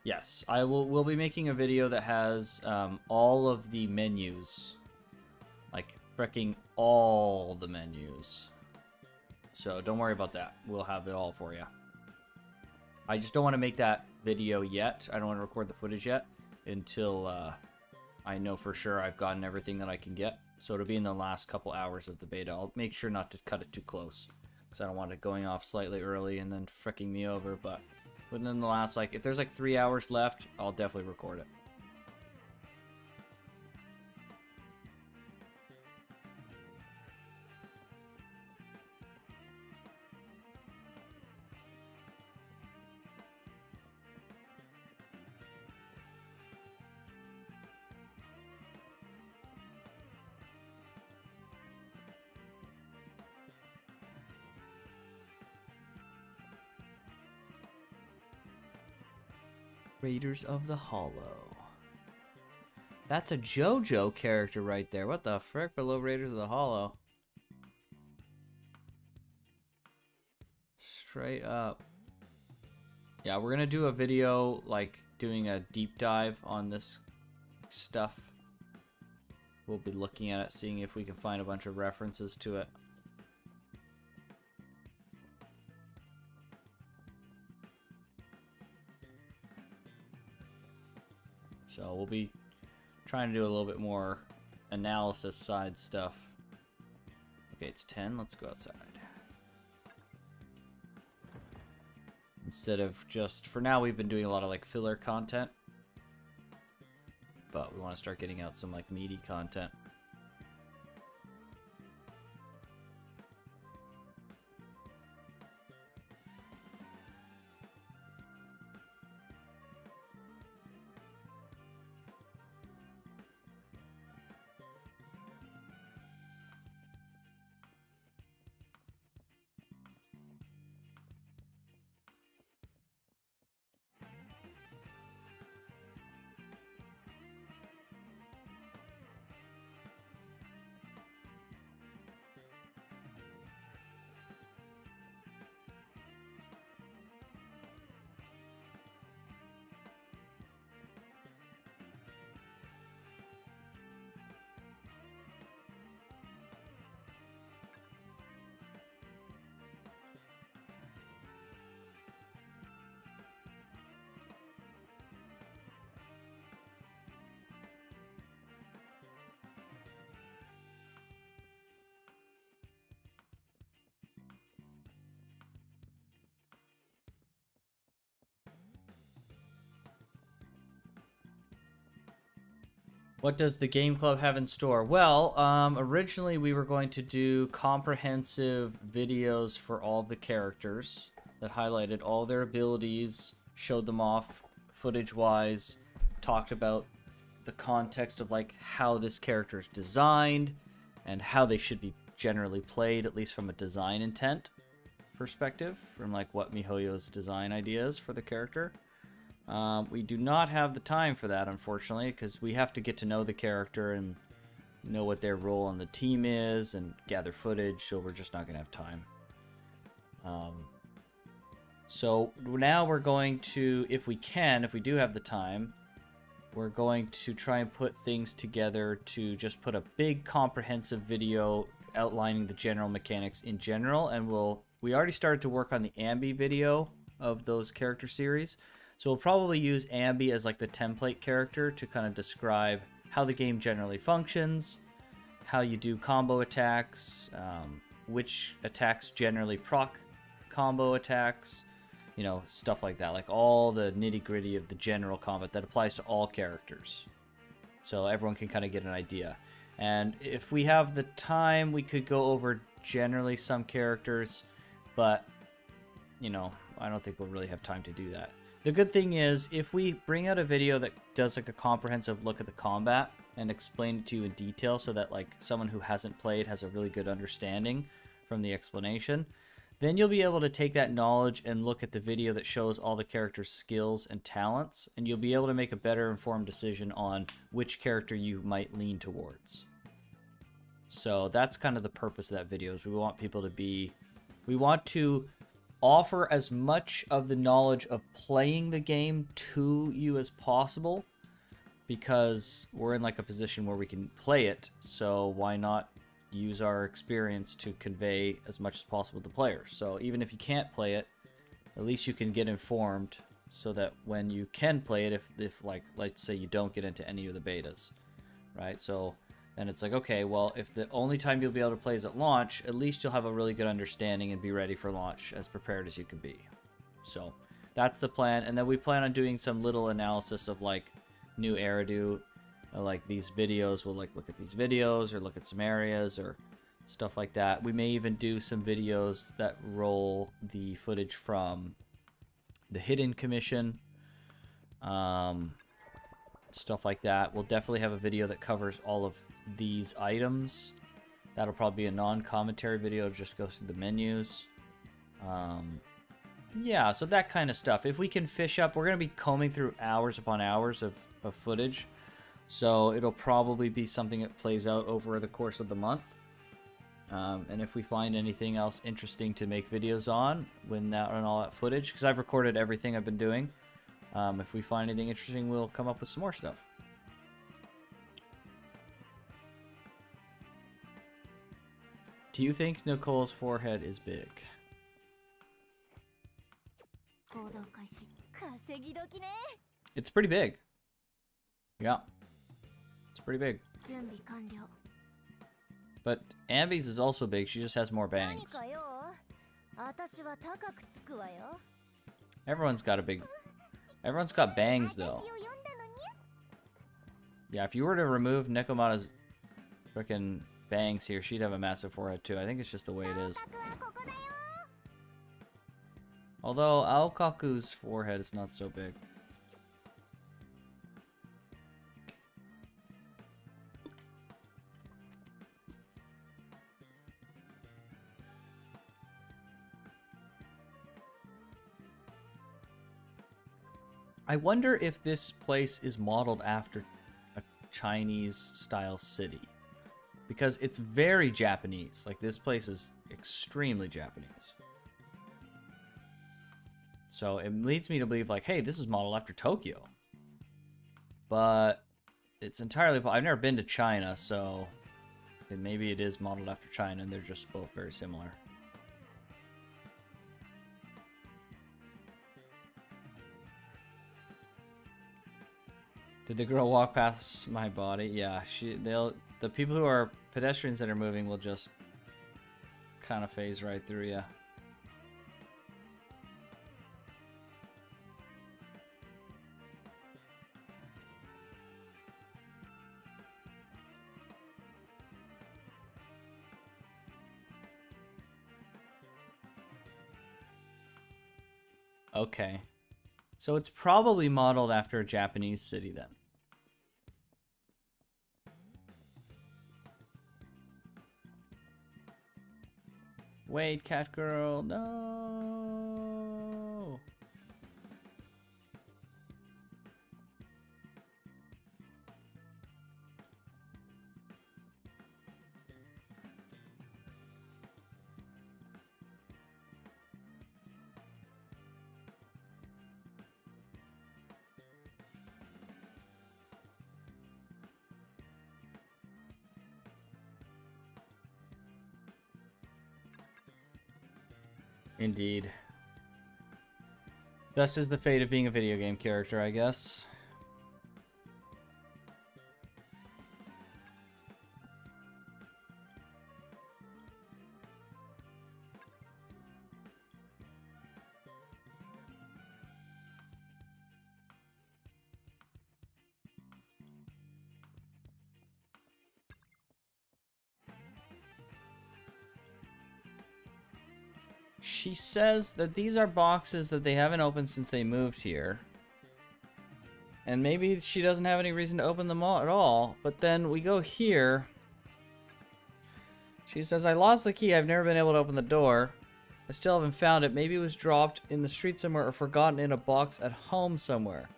S3: Yes, we'll be making a video that has all of the menus. Like, fricking all the menus. So don't worry about that. We'll have it all for you. I just don't want to make that video yet. I don't want to record the footage yet until I know for sure I've gotten everything that I can get. So it'll be in the last couple hours of the beta. I'll make sure not to cut it too close, because I don't want it going off slightly early and then fricking me over, but within the last, like, if there's like 3 hours left, I'll definitely record it. Raiders of the Hollow. That's a JoJo character right there. What the frick? Below Raiders of the Hollow. Straight up. Yeah, we're gonna do a video, like, doing a deep dive on this stuff. We'll be looking at it, seeing if we can find a bunch of references to it. So we'll be trying to do a little bit more analysis side stuff. Okay, it's 10. Let's go outside. Instead of just, for now, we've been doing a lot of like filler content. But we want to start getting out some like meaty content. What does the Game Club have in store? Well, originally we were going to do comprehensive videos for all the characters that highlighted all their abilities, showed them off footage-wise, talked about the context of like how this character is designed and how they should be generally played, at least from a design intent perspective, from like what MiHoYo's design ideas for the character. We do not have the time for that, unfortunately, because we have to get to know the character and know what their role on the team is and gather footage, so we're just not going to have time. So now we're going to, if we do have the time, we're going to try and put things together to just put a big comprehensive video outlining the general mechanics in general, and we already started to work on the Ambi video of those character series. So we'll probably use Ambi as like the template character to kind of describe how the game generally functions, how you do combo attacks, which attacks generally proc combo attacks, you know, stuff like that. Like all the nitty-gritty of the general combat that applies to all characters. So everyone can kind of get an idea. And if we have the time, we could go over generally some characters, but, you know, I don't think we'll really have time to do that. The good thing is, if we bring out a video that does like a comprehensive look at the combat and explain it to you in detail so that like someone who hasn't played has a really good understanding from the explanation, then you'll be able to take that knowledge and look at the video that shows all the characters' skills and talents, and you'll be able to make a better informed decision on which character you might lean towards. So that's kind of the purpose of that video, is we want to offer as much of the knowledge of playing the game to you as possible, because we're in like a position where we can play it, so why not use our experience to convey as much as possible to players. So even if you can't play it, at least you can get informed so that when you can play it, if like, let's say you don't get into any of the betas, right? So then it's like, okay, well, if the only time you'll be able to play is at launch, at least you'll have a really good understanding and be ready for launch as prepared as you can be. So that's the plan. And then we plan on doing some little analysis of like new Eridu, like these videos. We'll like look at these videos or look at some areas or stuff like that. We may even do some videos that roll the footage from the Hidden Commission, stuff like that. We'll definitely have a video that covers all of these items. That'll probably be a non-commentary video, just goes through the menus. Yeah, so that kind of stuff. If we can fish up, we're going to be combing through hours upon hours of footage. So it'll probably be something that plays out over the course of the month. And if we find anything else interesting to make videos on when that and all that footage, because I've recorded everything I've been doing. If we find anything interesting, we'll come up with some more stuff. Do you think Nicole's forehead is big?
S4: 行動開始稼ぎ時ね
S3: It's pretty big. Yeah. It's pretty big.
S4: 準備完了
S3: But Ambi's is also big. She just has more
S4: 何
S3: bangs.
S4: かよ私は高くつくわよ
S3: Everyone's got bangs
S4: 私
S3: though.
S4: を呼んだのに
S3: Yeah, if you were to remove Nekomata's frickin' bangs here, she'd have a massive forehead too. I think it's just the way it is.
S4: 三角はここだよ
S3: Although Aokaku's forehead is not so big. I wonder if this place is modeled after a Chinese style city. Because it's very Japanese. Like, this place is extremely Japanese. So it leads me to believe, like, hey, this is modeled after Tokyo. But it's entirely... I've never been to China, so maybe it is modeled after China, and they're just both very similar. Did the girl walk past my body? Yeah, the people who are pedestrians that are moving will just kind of phase right through you. Okay. So it's probably modeled after a Japanese city then. Wait, cat girl, no. Indeed. Thus is the fate of being a video game character, I guess. She says that these are boxes that they haven't opened since they moved here. And maybe she doesn't have any reason to open them all at all. But then we go here. She says, I lost the key. I've never been able to open the door. I still haven't found it. Maybe it was dropped in the street somewhere or forgotten in a box at home somewhere.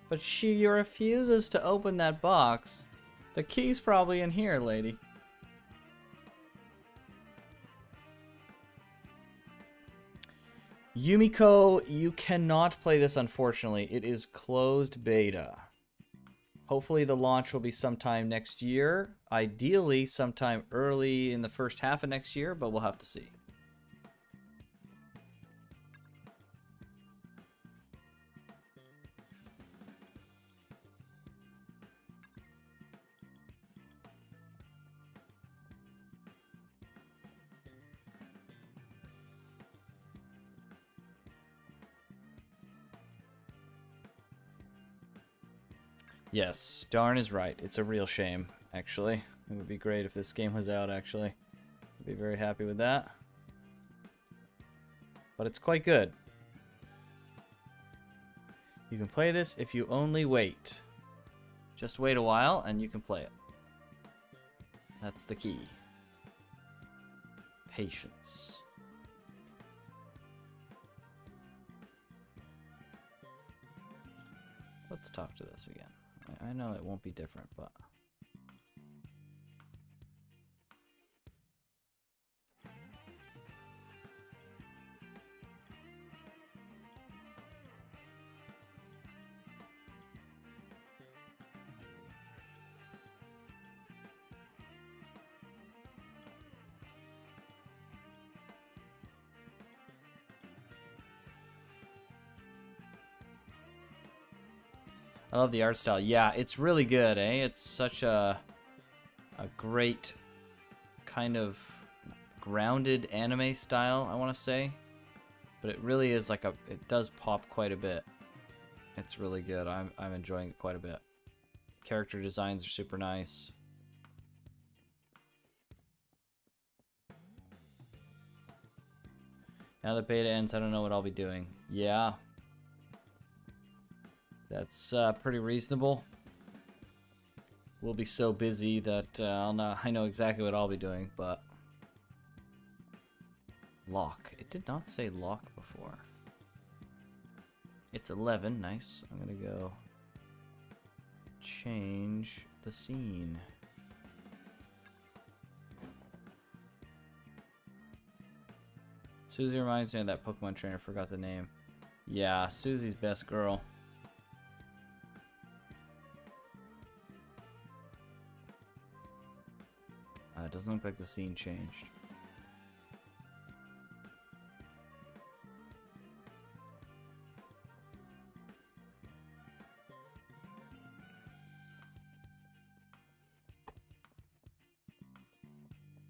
S3: But she refuses to open that box. The key's probably in here, lady. Yumiko, you cannot play this, unfortunately. It is closed beta. Hopefully the launch will be sometime next year. Ideally, sometime early in the first half of next year, but we'll have to see. Yes, Darn is right. It's a real shame, actually. It would be great if this game was out, actually. I'd be very happy with that. But it's quite good. You can play this if you only wait. Just wait a while and you can play it. That's the key. Patience. Let's talk to this again. I know it won't be different, but... I love the art style. Yeah, it's really good, eh? It's such a great kind of grounded anime style, I want to say. But it really is like it does pop quite a bit. It's really good. I'm enjoying it quite a bit. Character designs are super nice. Now that beta ends, I don't know what I'll be doing. Yeah. That's pretty reasonable. We'll be so busy that I know exactly what I'll be doing, but... Lock. It did not say lock before. It's 11. Nice. I'm gonna go change the scene. Susie reminds me of that Pokemon trainer. Forgot the name. Yeah, Susie's best girl. It doesn't look like the scene changed.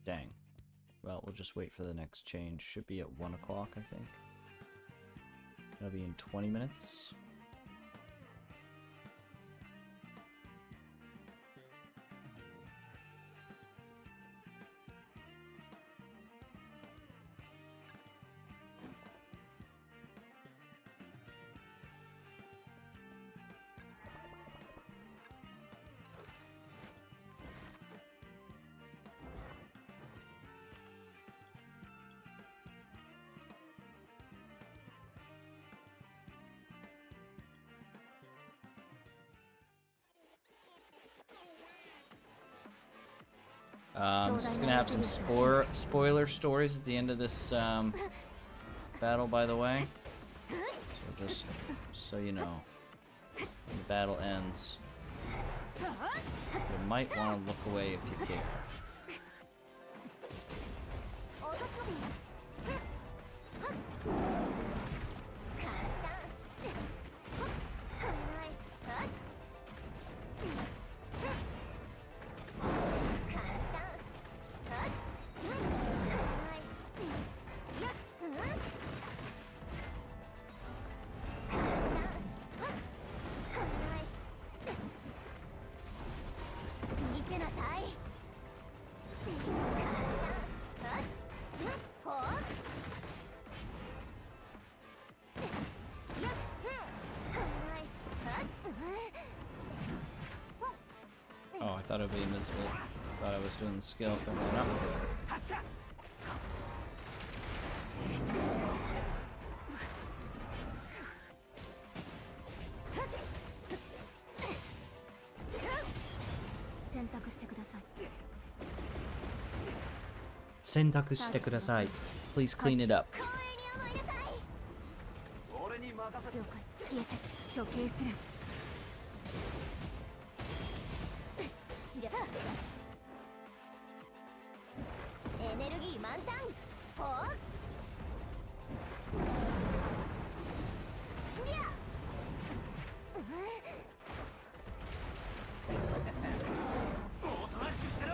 S3: Dang. Well, we'll just wait for the next change. Should be at 1 o'clock, I think. That'll be in 20 minutes. This is gonna have some spoiler stories at the end of this battle, by the way. So just so you know, when the battle ends, you might want to look away if you care. Oh, I thought it would be invincible. Thought I was doing the skill, but no. Sentaku shite kudasai. Please clean it up.
S5: 俺に任せて。
S4: 了解。消えて処刑する。エネルギー満タン。ほう。りゃ。
S5: おとなしくしてろ。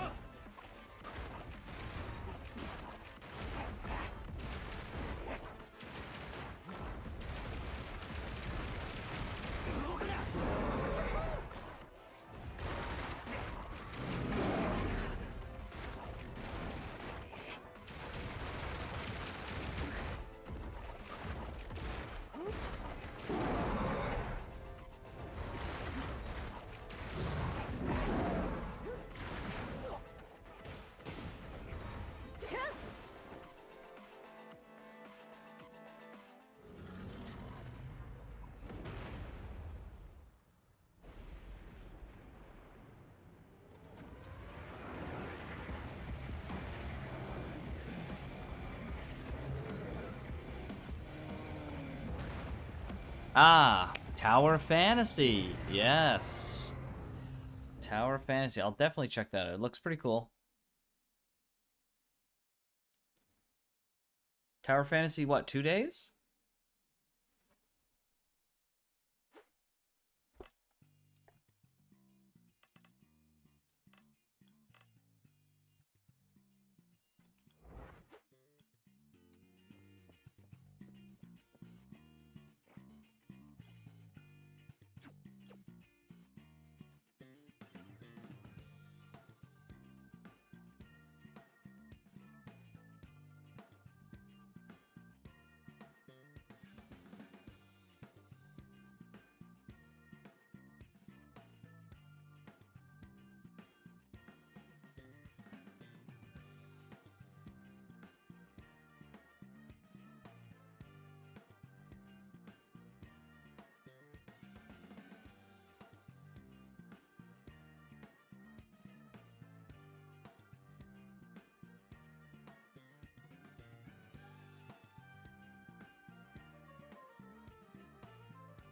S3: Ah, Tower Fantasy. Yes. Tower Fantasy. I'll definitely check that out. It looks pretty cool. Tower Fantasy, what, 2 days?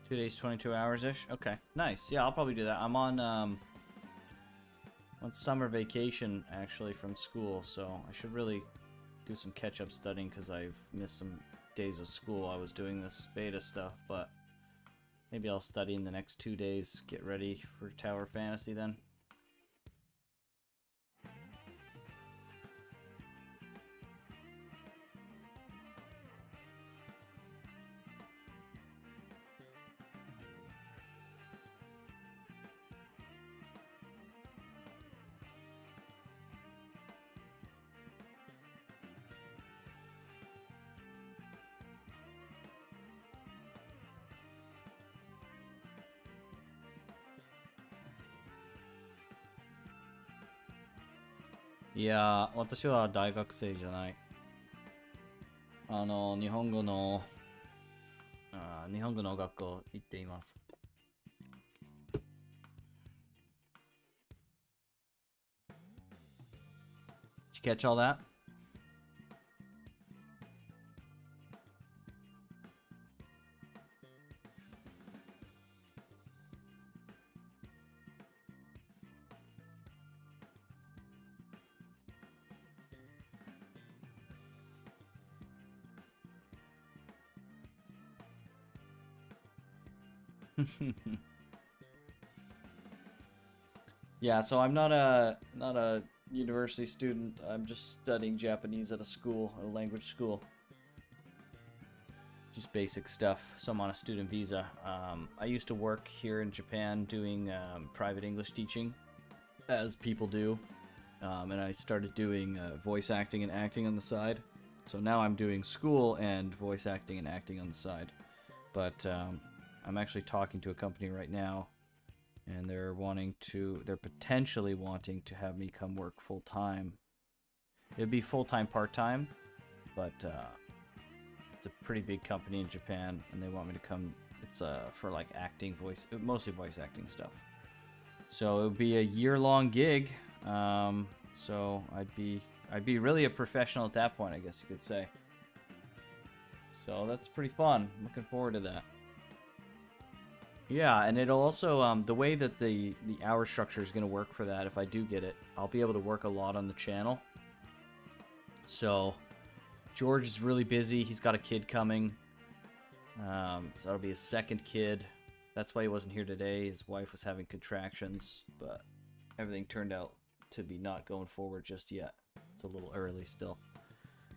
S3: Two days, 22 hours-ish? Okay, nice. Yeah, I'll probably do that. I'm on summer vacation, actually, from school, so I should really do some catch-up studying because I've missed some days of school. I was doing this beta stuff, but maybe I'll study in the next 2 days, get ready for Tower Fantasy then.いやー、私は大学生じゃない。日本語の学校行っています。Did you catch all that? Yeah, so I'm not a university student. I'm just studying Japanese at a school, a language school. Just basic stuff. So I'm on a student visa. I used to work here in Japan doing private English teaching, as people do. And I started doing voice acting and acting on the side. So now I'm doing school and voice acting and acting on the side. But I'm actually talking to a company right now, and they're potentially wanting to have me come work full-time. It'd be full-time, part-time, but it's a pretty big company in Japan, and they want me to come. It's for like acting, mostly voice acting stuff. So it would be a year-long gig. So I'd be really a professional at that point, I guess you could say. So that's pretty fun. I'm looking forward to that. Yeah, and it'll also, the way that the hour structure is going to work for that, if I do get it, I'll be able to work a lot on the channel. So, George is really busy. He's got a kid coming. So that'll be his second kid. That's why he wasn't here today. His wife was having contractions, but everything turned out to be not going forward just yet. It's a little early still.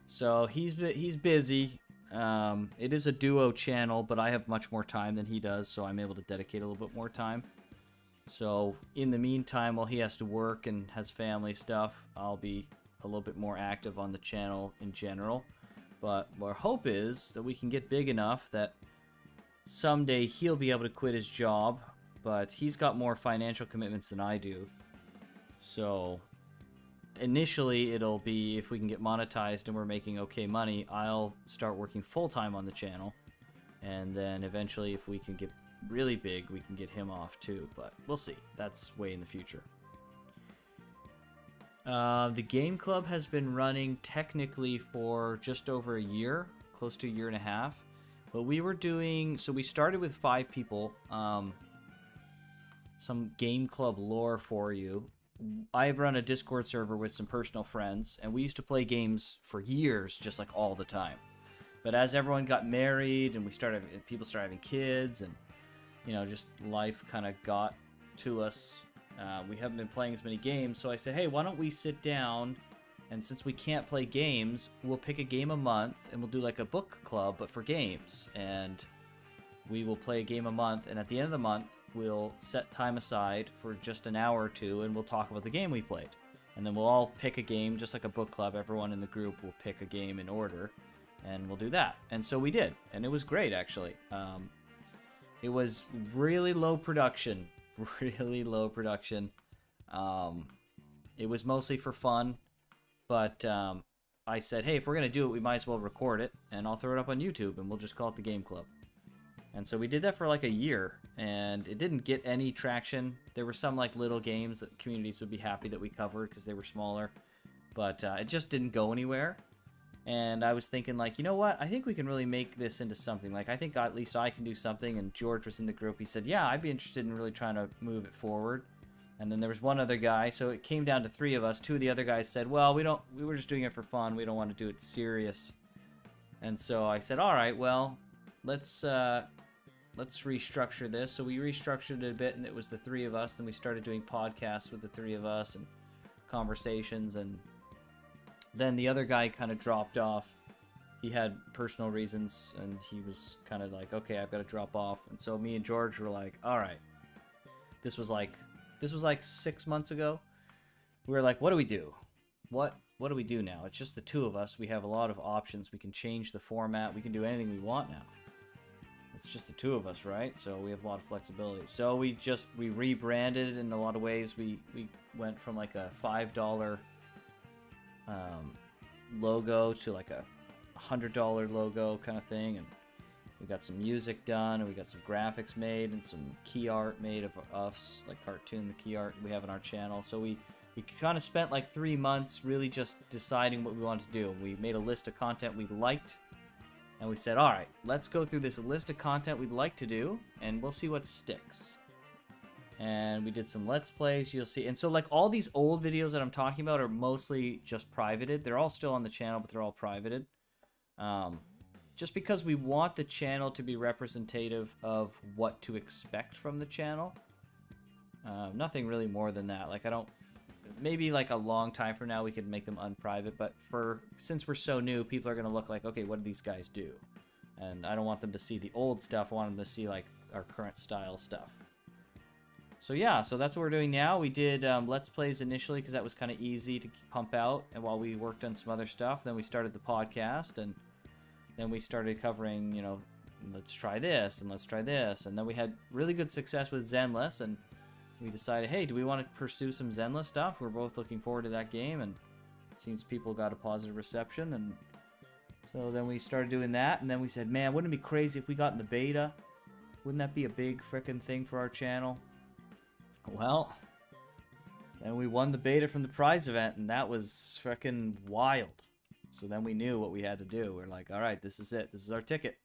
S3: So, he's busy. It is a duo channel, but I have much more time than he does, so I'm able to dedicate a little bit more time. So in the meantime, while he has to work and has family stuff, I'll be a little bit more active on the channel in general. But our hope is that we can get big enough that someday he'll be able to quit his job, but he's got more financial commitments than I do. So initially, it'll be if we can get monetized and we're making okay money, I'll start working full-time on the channel. And then eventually, if we can get really big, we can get him off too. But we'll see. That's way in the future. The game club has been running technically for just over a year, close to a year and a half. But we were doing, so we started with 5 people. Some game club lore for you. I've run a Discord server with some personal friends, and we used to play games for years, just like all the time. But as everyone got married and people started having kids, and just life kind of got to us, we haven't been playing as many games. So I said, hey, why don't we sit down? And since we can't play games, we'll pick a game a month, and we'll do like a book club, but for games. And we will play a game a month, and at the end of the month, we'll set time aside for just an hour or two, and we'll talk about the game we played. And then we'll all pick a game, just like a book club. Everyone in the group will pick a game in order, and we'll do that. And so we did, and it was great, actually. It was really low production, really low production. It was mostly for fun. But I said, hey, if we're going to do it, we might as well record it, and I'll throw it up on YouTube, and we'll just call it the Game Club. And so we did that for like a year, and it didn't get any traction. There were some like little games that communities would be happy that we covered because they were smaller, but it just didn't go anywhere. And I was thinking, like, you know what? I think we can really make this into something. Like, I think at least I can do something, and George was in the group. He said, yeah, I'd be interested in really trying to move it forward. And then there was one other guy, so it came down to 3 of us. 2 of the other guys said, well, we were just doing it for fun. We don't want to do it serious. And so I said, all right, well, let's restructure this. So we restructured it a bit, and it was the 3 of us. Then we started doing podcasts with the 3 of us and conversations. And then the other guy kind of dropped off. He had personal reasons, and he was kind of like, okay, I've got to drop off. And so me and George were like, all right. This was like 6 months ago. We were like, what do we do? What do we do now? It's just the 2 of us. We have a lot of options. We can change the format. We can do anything we want now. It's just the 2 of us, right? So we have a lot of flexibility. So we rebranded in a lot of ways. We went from like a $5 logo to like a $100 logo kind of thing, and we got some music done, and we got some graphics made, and some key art made of us, like cartoon, the key art we have on our channel. So we kind of spent like 3 months really just deciding what we wanted to do. We made a list of content we liked, and we said, all right, let's go through this list of content we'd like to do, and we'll see what sticks. And we did some Let's Plays, you'll see. And so like all these old videos that I'm talking about are mostly just privated. They're all still on the channel, but they're all privated. Just because we want the channel to be representative of what to expect from the channel. Nothing really more than that. Like maybe like a long time from now we could make them unprivate, but since we're so new, people are going to look like, okay, what do these guys do? And I don't want them to see the old stuff. I want them to see like our current style stuff. So yeah, so that's what we're doing now. We did Let's Plays initially because that was kind of easy to pump out, and while we worked on some other stuff, then we started the podcast, and then we started covering, let's try this, and let's try this, and then we had really good success with Zenless, and we decided, hey, do we want to pursue some Zenless stuff? We're both looking forward to that game, and it seems people got a positive reception, and so then we started doing that, and then we said, man, wouldn't it be crazy if we got in the beta? Wouldn't that be a big frickin' thing for our channel? Well, then we won the beta from the prize event, and that was frickin' wild. So then we knew what we had to do. We're like, all right, this is it. This is our ticket.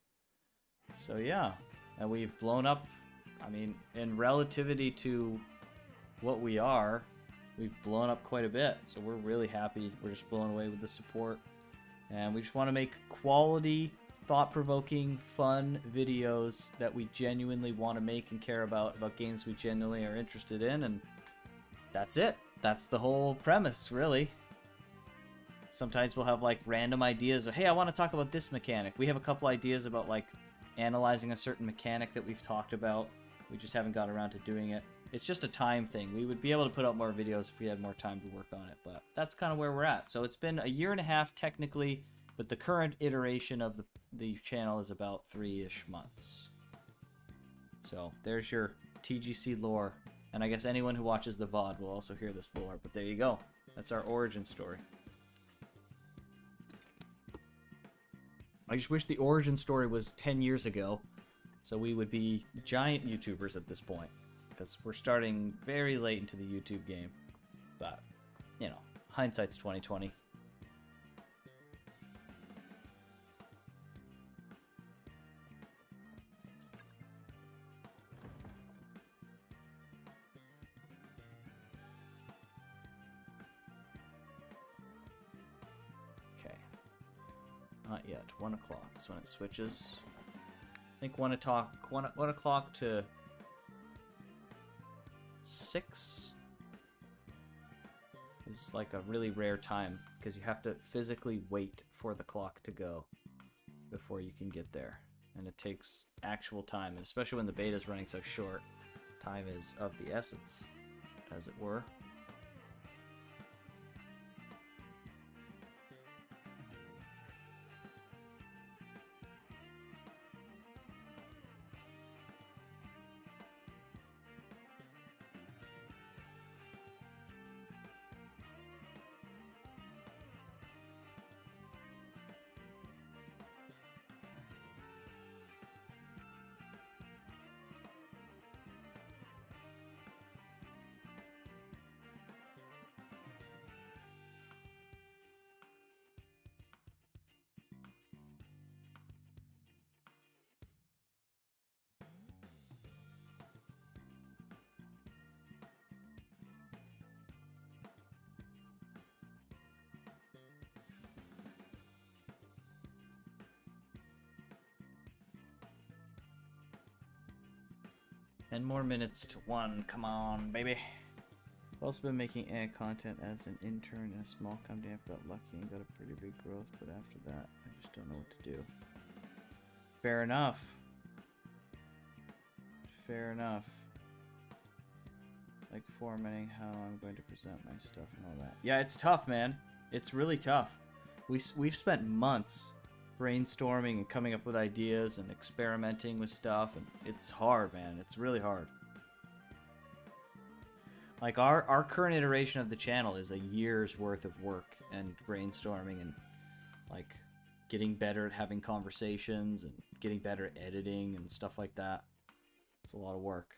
S3: So yeah, and we've blown up. I mean, in relativity to what we are, we've blown up quite a bit. So we're really happy. We're just blown away with the support. And we just want to make quality, thought-provoking, fun videos that we genuinely want to make and care about games we genuinely are interested in, and that's it. That's the whole premise, really. Sometimes we'll have like random ideas of, hey, I want to talk about this mechanic. We have a couple ideas about like analyzing a certain mechanic that we've talked about. We just haven't got around to doing it. It's just a time thing. We would be able to put out more videos if we had more time to work on it, but that's kind of where we're at. So it's been a year and a half technically, but the current iteration of the channel is about 3-ish months. So there's your TGC lore. And I guess anyone who watches the VOD will also hear this lore, but there you go. That's our origin story. I just wish the origin story was 10 years ago, so we would be giant YouTubers at this point, because we're starting very late into the YouTube game. But, hindsight's 20/20. Not yet. 1 o'clock is when it switches. I think 1 o'clock to 6 is like a really rare time because you have to physically wait for the clock to go before you can get there. And it takes actual time, and especially when the beta is running so short, time is of the essence, as it were. And more minutes to 1. Come on, baby. I've also been making ad content as an intern in a small company. I've got lucky and got a pretty big growth, but after that, I just don't know what to do. Fair enough. Fair enough. Like formatting how I'm going to present my stuff and all that. Yeah, it's tough, man. It's really tough. We've spent months brainstorming and coming up with ideas and experimenting with stuff, and it's hard, man. It's really hard. Like our current iteration of the channel is a year's worth of work and brainstorming and like getting better at having conversations and getting better at editing and stuff like that. It's a lot of work.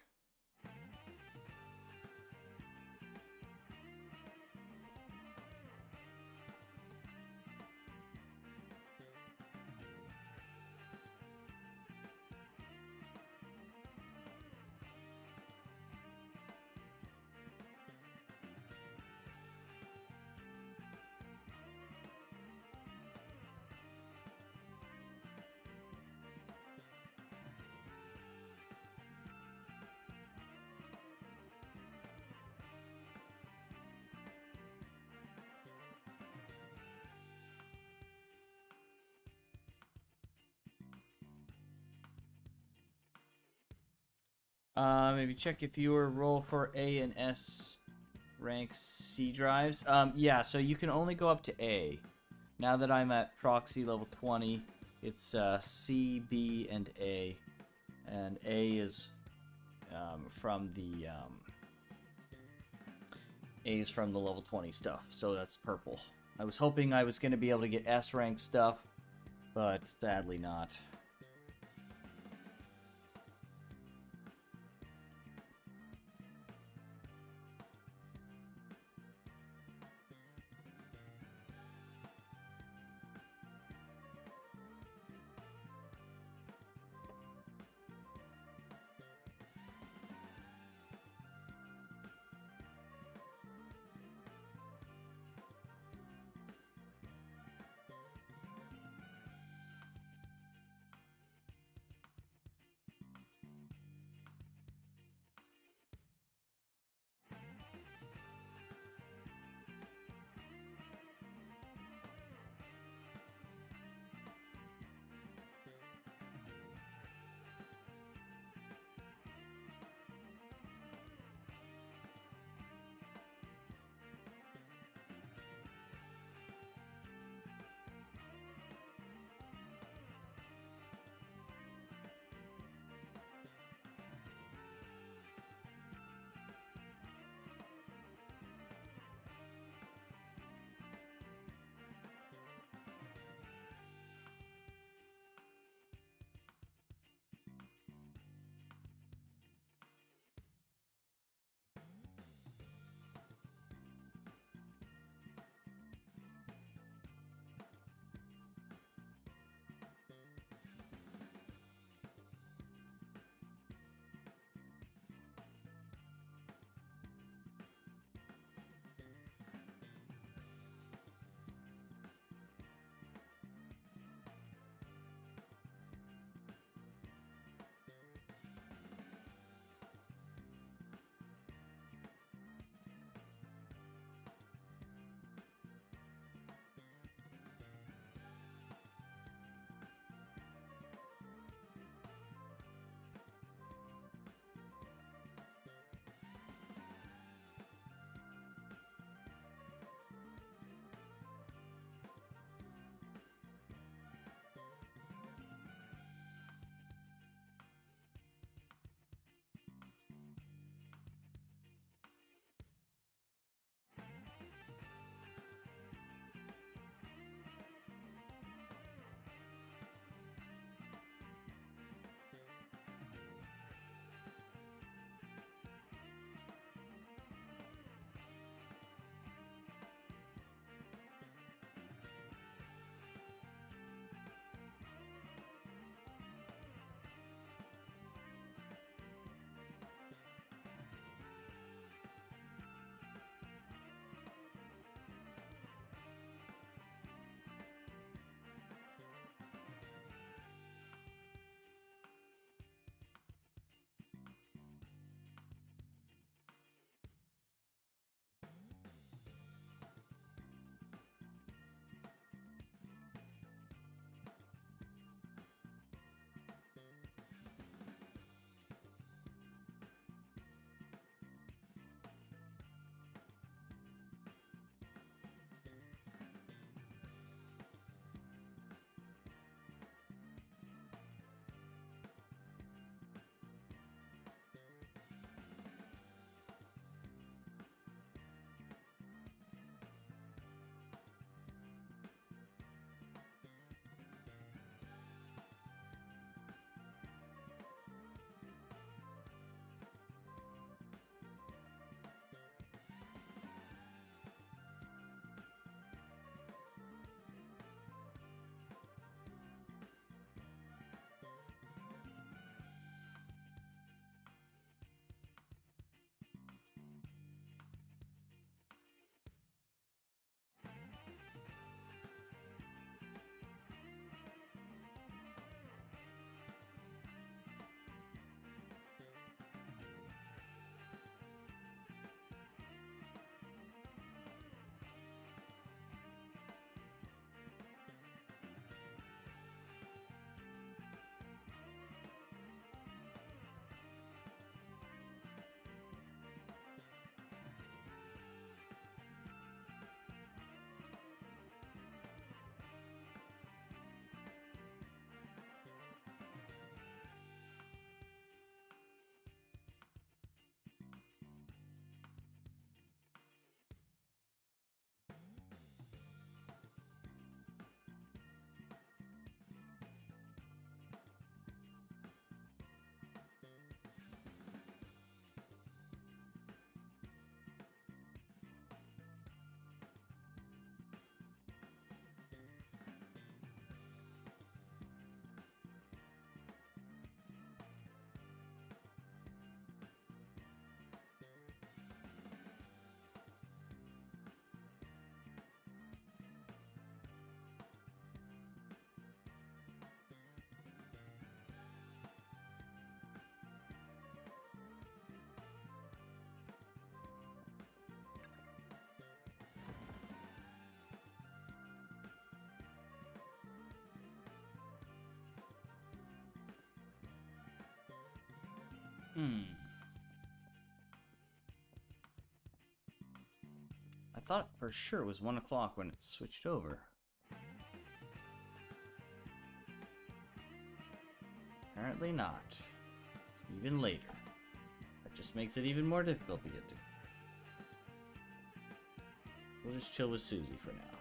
S3: Maybe check if you were roll for A and S rank C drives. Yeah, so you can only go up to A. Now that I'm at proxy level 20, it's C, B, and A. And A is from the A is from the level 20 stuff, so that's purple. I was hoping I was going to be able to get S rank stuff, but sadly not. I thought for sure it was 1 o'clock when it switched over. Apparently not. It's even later. That just makes it even more difficult to get to. We'll just chill with Susie for now.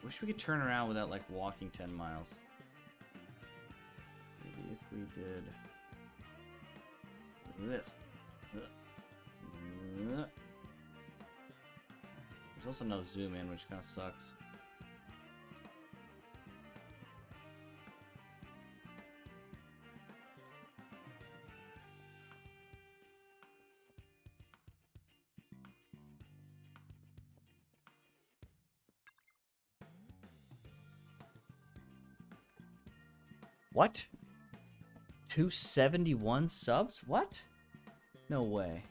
S3: Wish we could turn around without, like, walking 10 miles. Maybe if we did this. There's also no zoom in, which kind of sucks. What? 271 subs? What? No way.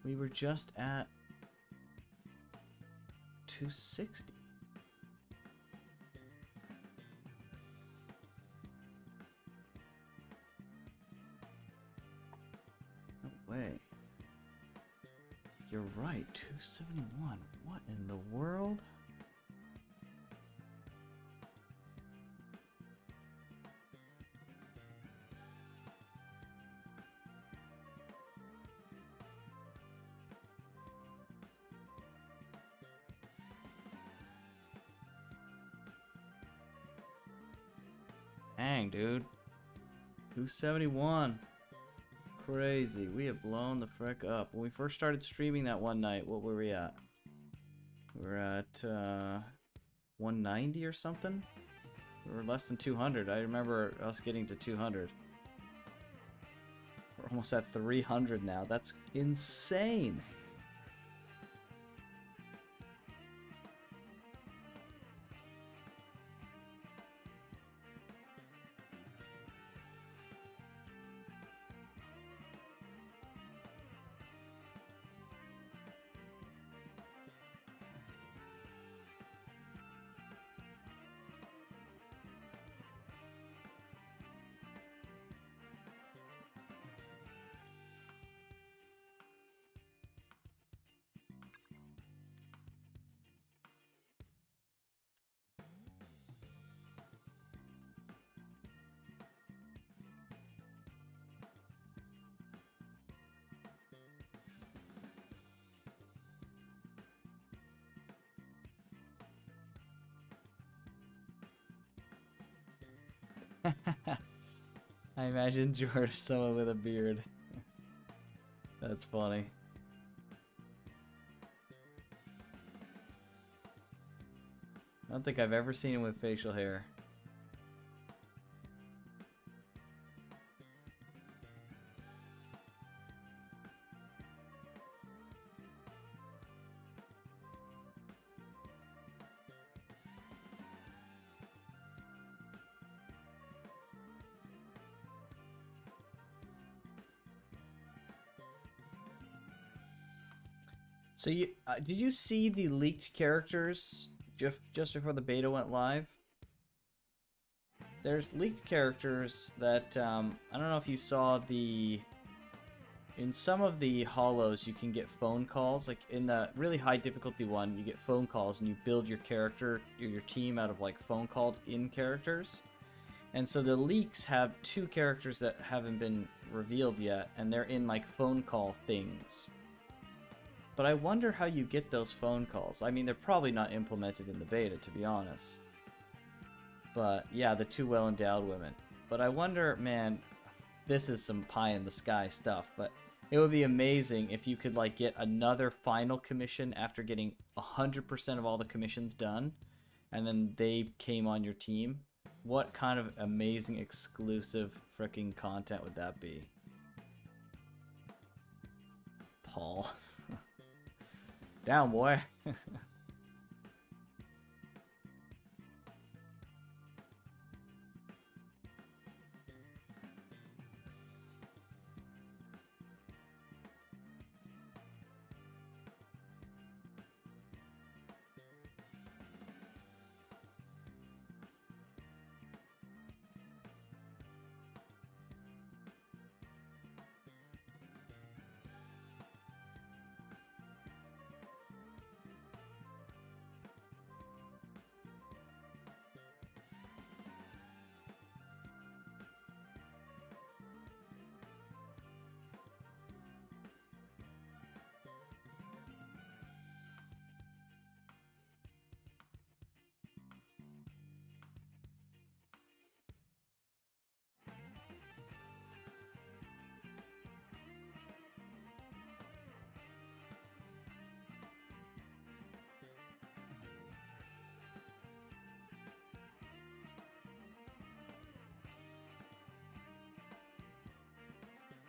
S3: We were just at 260. No way. You're right, 271. What in the world? Dang, dude. 271. Crazy. We have blown the frick up. When we first started streaming that one night, what were we at? We were at 190 or something? We were less than 200. I remember us getting to 200. We're almost at 300 now. That's insane. I imagine George someone with a beard. That's funny. I don't think I've ever seen him with facial hair. So you did you see the leaked characters just before the beta went live? There's leaked characters that I don't know if you saw the. In some of the holos, you can get phone calls. Like in the really high difficulty one, you get phone calls and you build your character, your team out of like phone called in characters. And so the leaks have 2 characters that haven't been revealed yet, and they're in like phone call things. But I wonder how you get those phone calls. I mean, they're probably not implemented in the beta, to be honest. But yeah, the 2 well-endowed women. But I wonder, man, this is some pie-in-the-sky stuff, but it would be amazing if you could like get another final commission after getting 100% of all the commissions done, and then they came on your team. What kind of amazing exclusive freaking content would that be? Paul. Down, boy.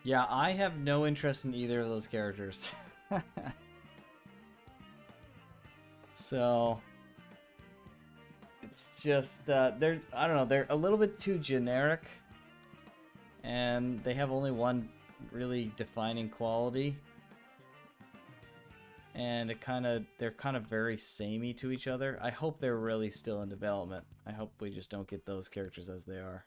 S3: Yeah, I have no interest in either of those characters. So it's just they're, I don't know, they're a little bit too generic, and they have only one really defining quality, and they're kind of very samey to each other. I hope they're really still in development. I hope we just don't get those characters as they are.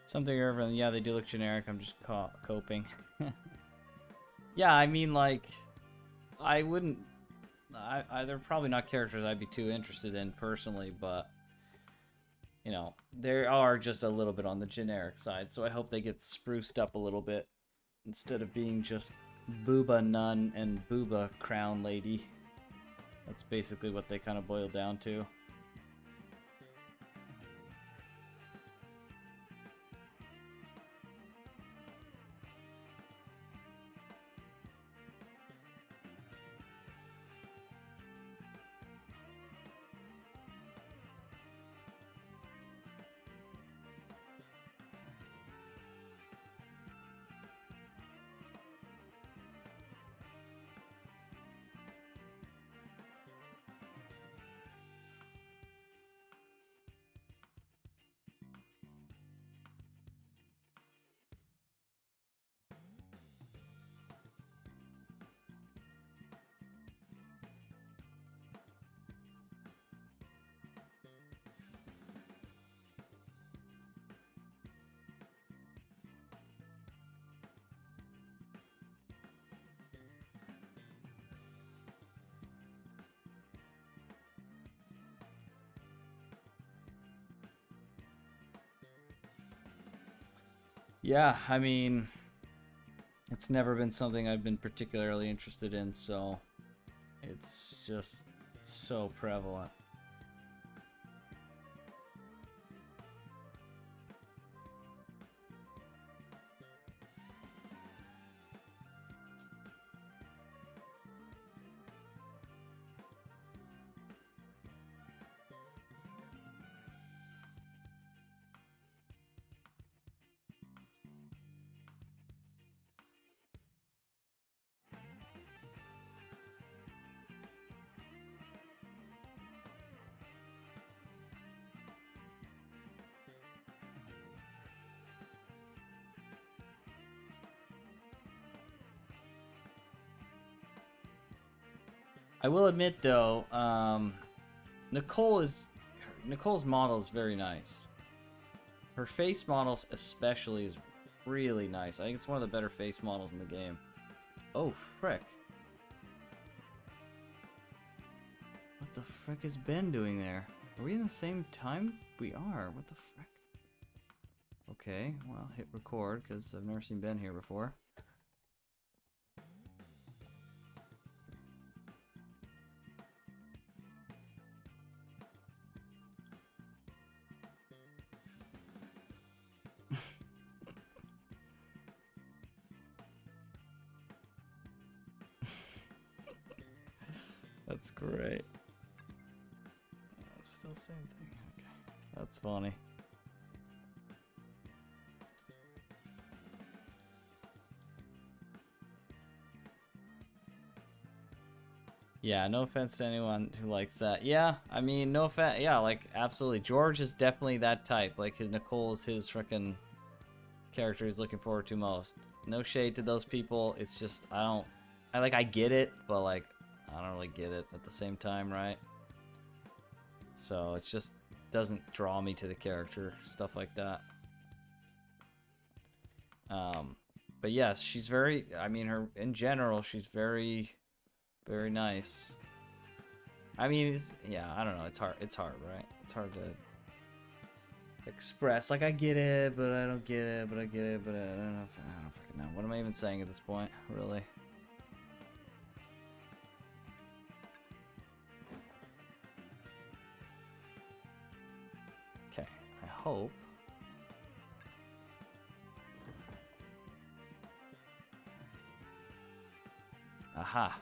S3: Something or everything. Yeah, they do look generic. I'm just coping. Yeah, I mean, like, I wouldn't. They're probably not characters I'd be too interested in personally, but you know, they are just a little bit on the generic side. So I hope they get spruced up a little bit instead of being just Booba Nun and Booba Crown Lady. That's basically what they kind of boil down to. Yeah, I mean, it's never been something I've been particularly interested in, so it's just so prevalent. I will admit though, Nicole's model is very nice. Her face model especially is really nice. I think it's one of the better face models in the game. Oh, frick. What the frick is Ben doing there? Are we in the same time? We are. What the frick? Okay, well, hit record because I've never seen Ben here before. That's great. Still same thing. Okay. That's funny. Yeah, no offense to anyone who likes that. Yeah, I mean, no offense. Yeah, like, absolutely. George is definitely that type. Like, Nicole is his frickin' character he's looking forward to most. No shade to those people. It's just, I get it, but, like, I don't really get it at the same time, right? So, it's just doesn't draw me to the character, stuff like that. But yes, she's very, I mean, her, in general, she's very, very nice. I mean, it's, yeah, I don't know, it's hard, right? It's hard to express. Like, I get it, but I don't get it, but I get it, but I don't know, I don't fucking know. What am I even saying at this point, really? Okay, I hope. Aha.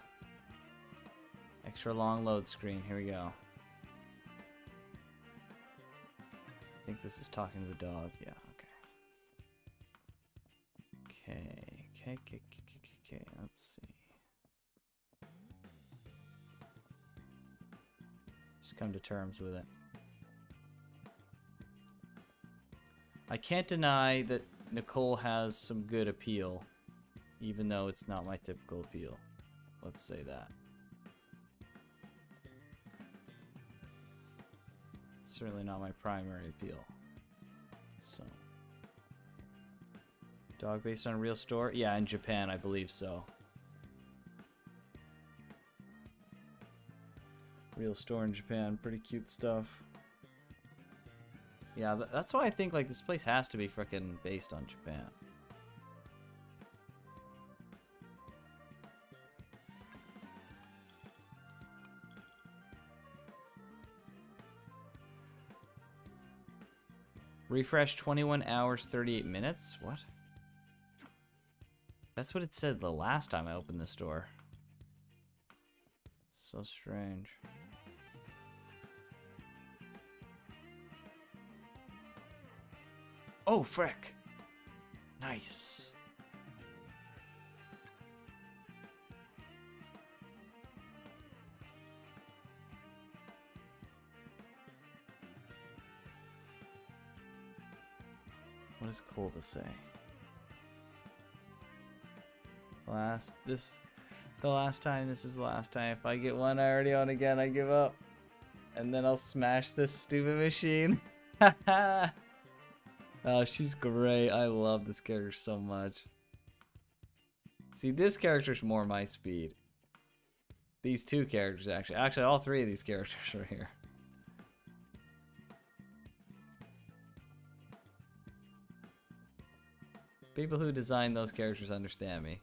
S3: Extra long load screen. Here we go. I think this is talking to the dog. Yeah, okay. Okay. Let's see. Just come to terms with it. I can't deny that Nicole has some good appeal, even though it's not my typical appeal. Let's say that. It's certainly not my primary appeal. So. Dog based on a real store? Yeah, in Japan, I believe so. Real store in Japan. Pretty cute stuff. Yeah, that's why I think, like, this place has to be frickin' based on Japan. Refresh 21 hours, 38 minutes? What? That's what it said the last time I opened the store. So strange. Oh, frick! Nice. What is cool to say? The last time, this is the last time. If I get one I already own again, I give up. And then I'll smash this stupid machine. Oh, she's great. I love this character so much. See, this character's more my speed. These two characters, actually. Actually, all three of these characters are here. People who design those characters understand me.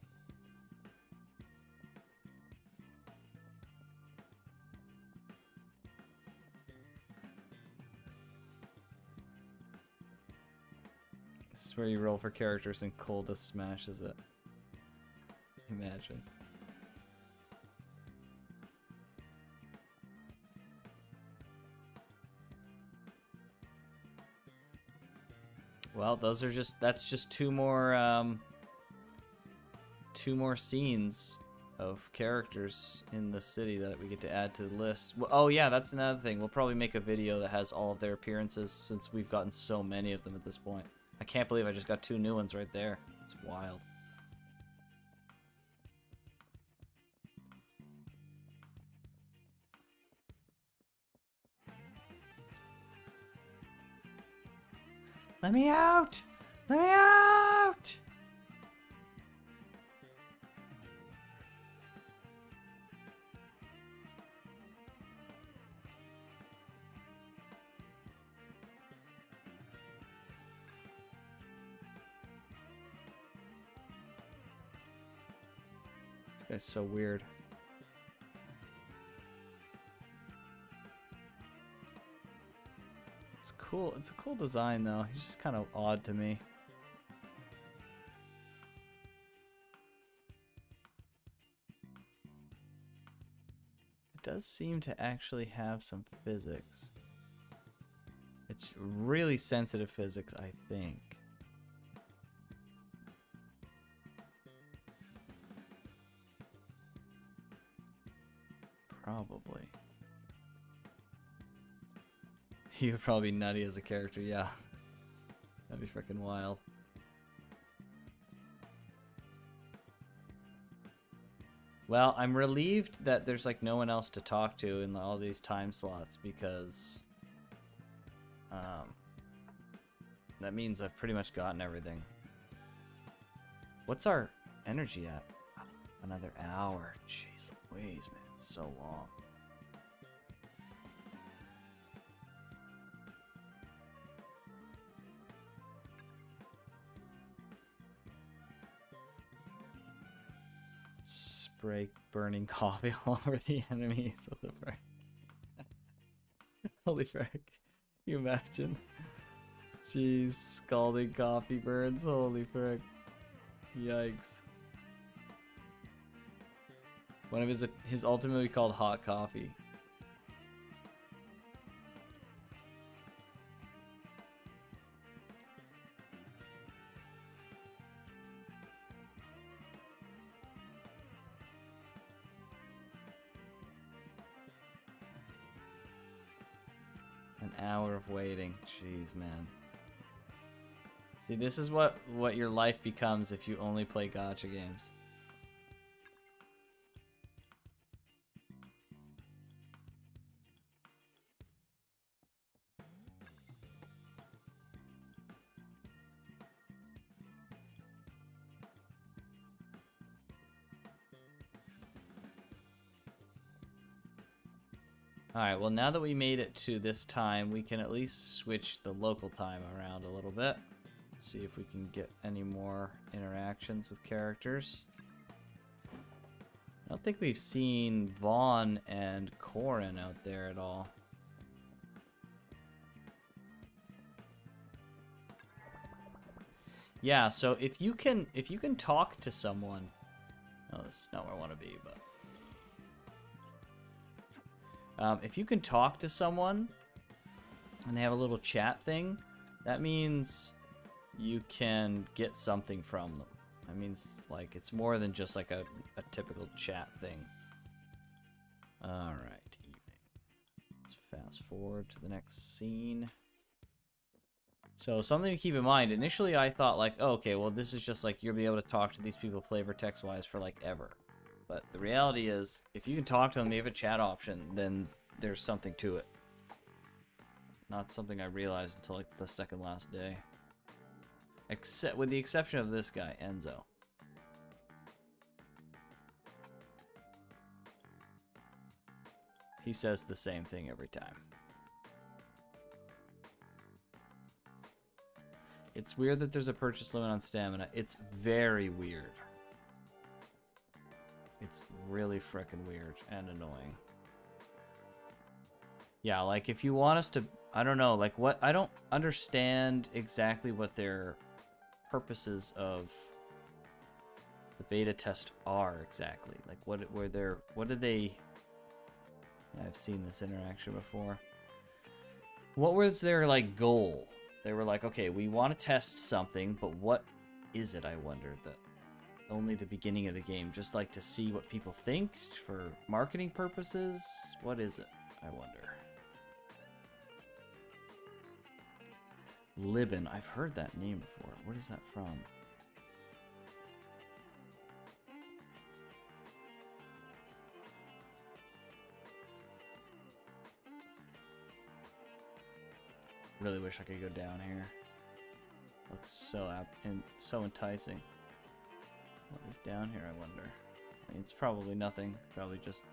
S3: This is where you roll for characters and Coldest smashes it. Imagine. Well, that's just two more scenes of characters in the city that we get to add to the list. Well, oh yeah, that's another thing. We'll probably make a video that has all of their appearances since we've gotten so many of them at this point. I can't believe I just got 2 new ones right there. It's wild. Let me out! Let me out! This guy's so weird. It's cool. It's a cool design, though. He's just kind of odd to me. It does seem to actually have some physics. It's really sensitive physics, I think. Probably. He would probably be nutty as a character, yeah. That'd be freaking wild. Well, I'm relieved that there's like no one else to talk to in all these time slots because that means I've pretty much gotten everything. What's our energy at? Another hour. Jeez Louise, man. It's so long. Spray burning coffee all over the enemies. What the frick? Holy frick. You imagine? Jeez, scalding coffee burns. Holy frick. Yikes. One of his ultimate we called hot coffee. An hour of waiting. Jeez, man. See, this is what your life becomes if you only play gacha games. Alright, well now that we made it to this time, we can at least switch the local time around a little bit. Let's see if we can get any more interactions with characters. I don't think we've seen Vaughn and Corin out there at all. Yeah, so if you can talk to someone. Oh, this is not where I want to be, but if you can talk to someone and they have a little chat thing, that means you can get something from them. That means, like, it's more than just like a typical chat thing. Alright, evening. Let's fast forward to the next scene. So, something to keep in mind. Initially, I thought, like, oh, okay, well, this is just like you'll be able to talk to these people flavor text-wise for, like, ever. But the reality is, if you can talk to them, you have a chat option, then there's something to it. Not something I realized until, like, the second last day. Except, with the exception of this guy, Enzo. He says the same thing every time. It's weird that there's a purchase limit on stamina. It's very weird. It's really frickin' weird and annoying. Yeah, like, if you want us to... I don't know, like, what... I don't understand exactly what their purposes of the beta test are exactly. Like, what did they... Yeah, I've seen this interaction before. What was their, like, goal? They were like, okay, we want to test something, but what is it, I wonder, that only the beginning of the game, just like to see what people think for marketing purposes? What is it, I wonder? Libin, I've heard that name before. What is that from? Really wish I could go down here. Looks so so enticing. What is down here, I wonder? I mean, it's probably nothing. Probably just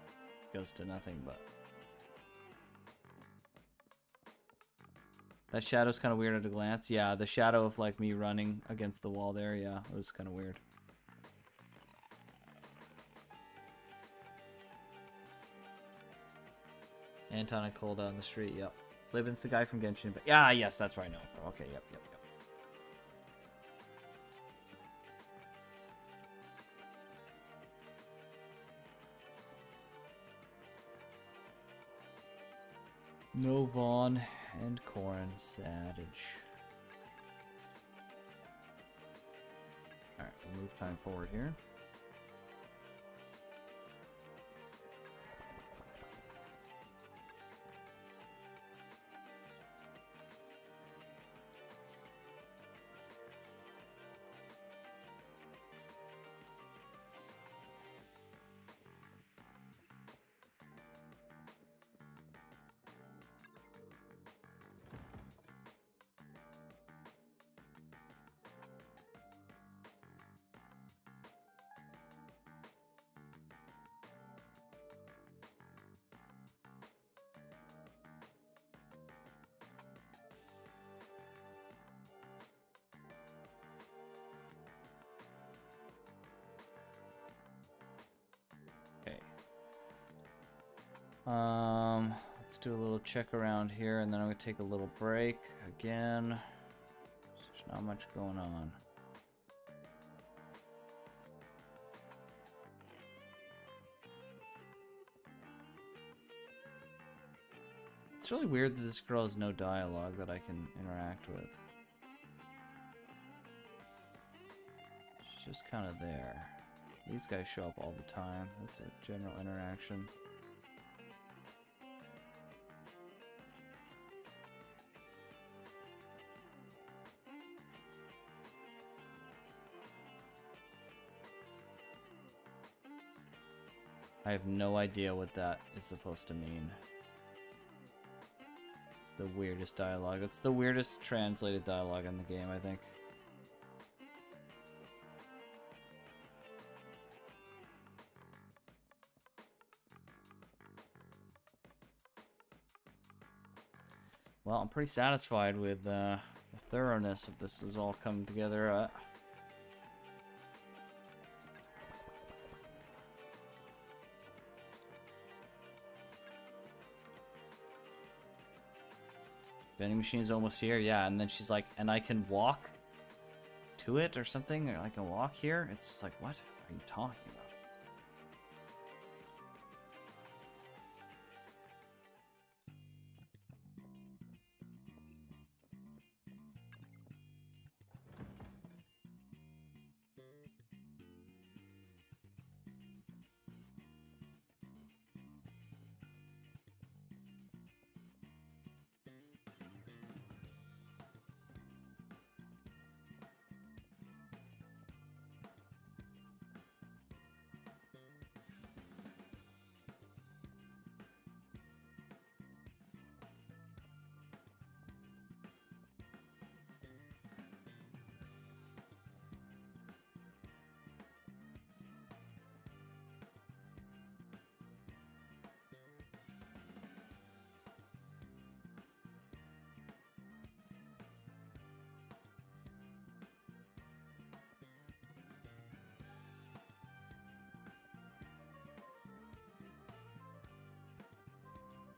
S3: goes to nothing, but... That shadow's kind of weird at a glance. Yeah, the shadow of, like, me running against the wall there, yeah, it was kind of weird. Anton and Colda on the street, yep. Libin's the guy from Genshin, but yeah, yes, that's where I know him from. Okay, yep. No Vaughn and Corin, Savage. Alright, we'll move time forward here. Let's do a little check around here, and then I'm gonna take a little break again. There's not much going on. It's really weird that this girl has no dialogue that I can interact with. She's just kind of there. These guys show up all the time. That's a general interaction. I have no idea what that is supposed to mean. It's the weirdest dialogue. It's the weirdest translated dialogue in the game, I think. Well, I'm pretty satisfied with the thoroughness of this is all coming together. Vending machine is almost here, yeah. And then she's like, and I can walk to it or something. Or I can walk here. It's just like, what are you talking about?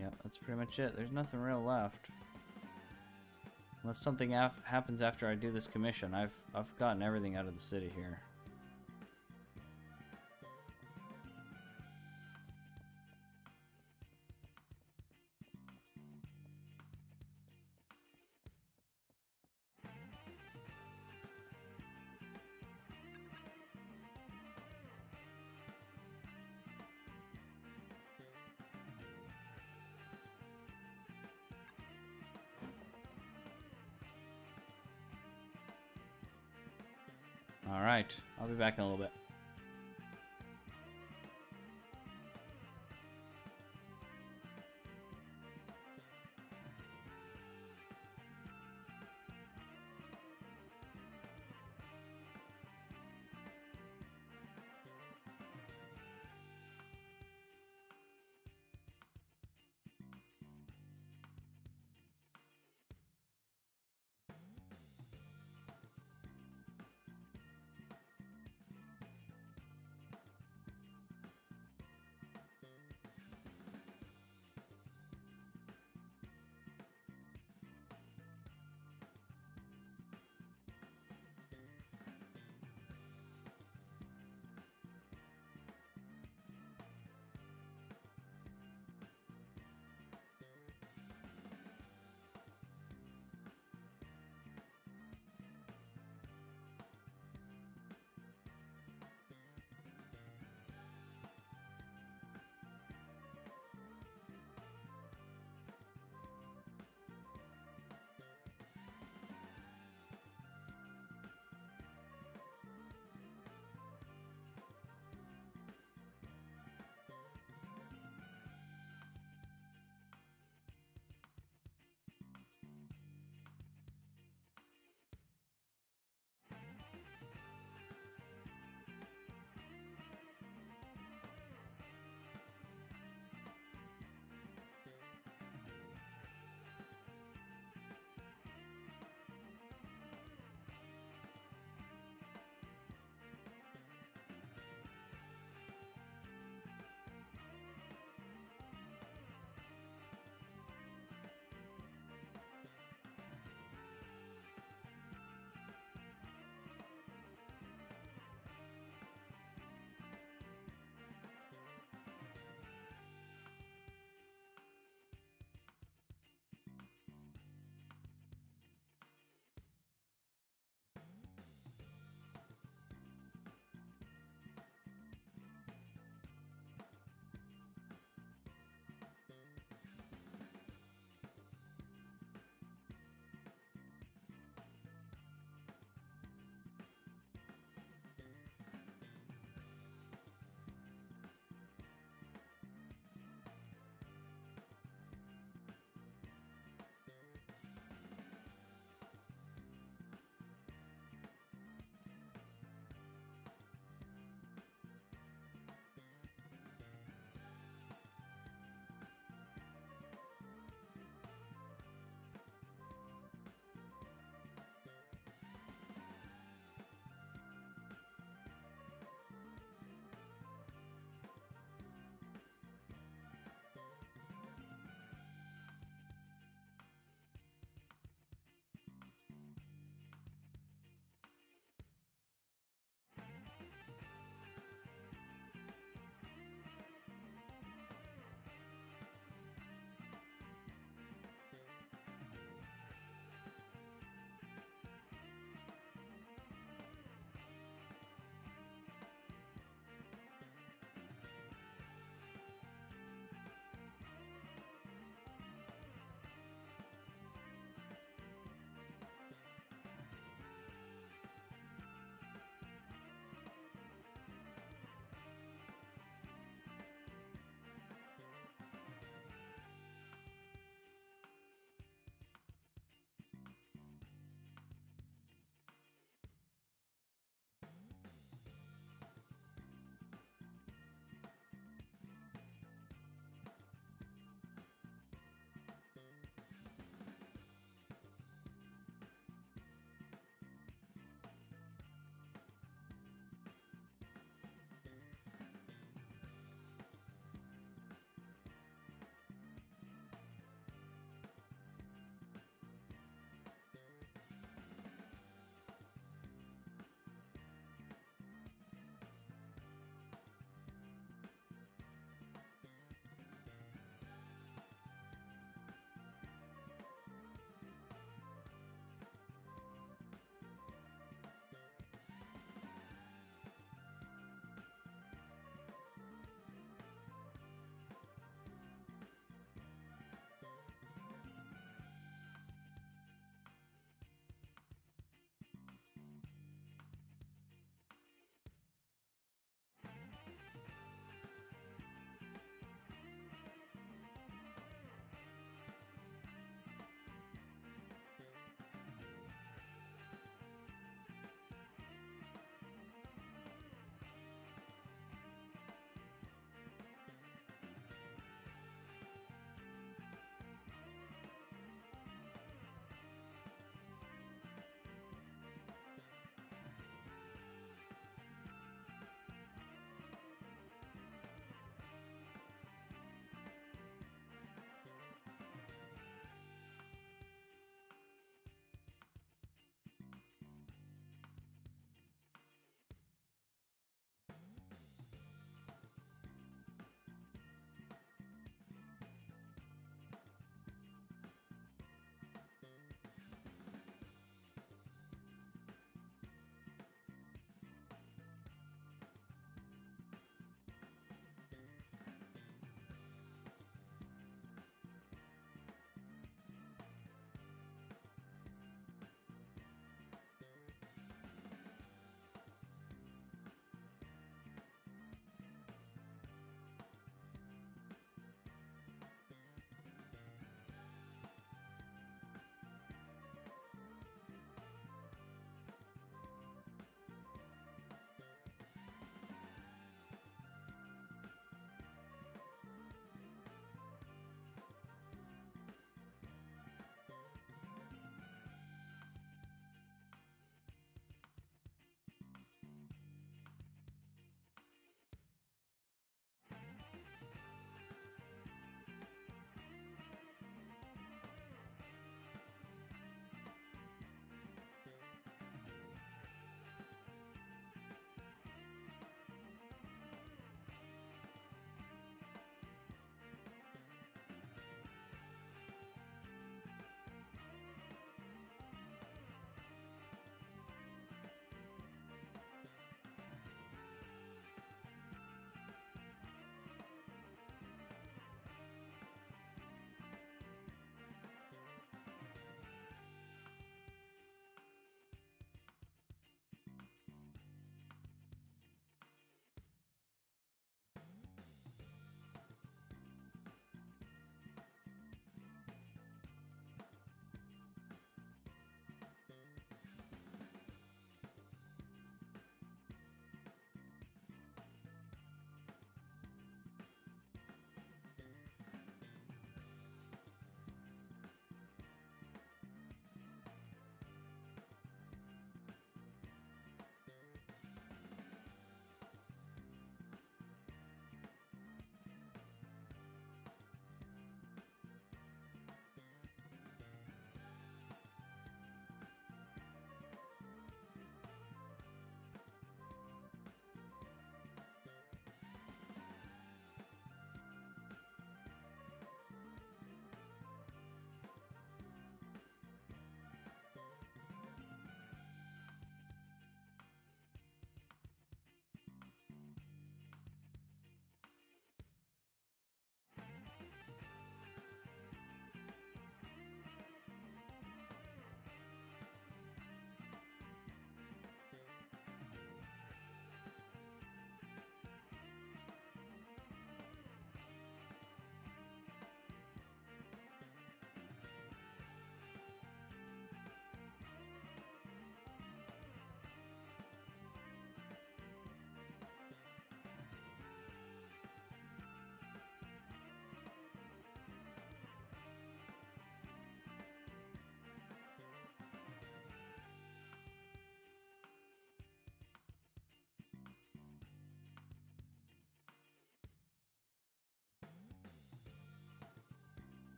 S3: Yeah, that's pretty much it. There's nothing real left. Unless something happens after I do this commission. I've gotten everything out of the city here. Alright, I'll be back in a little bit.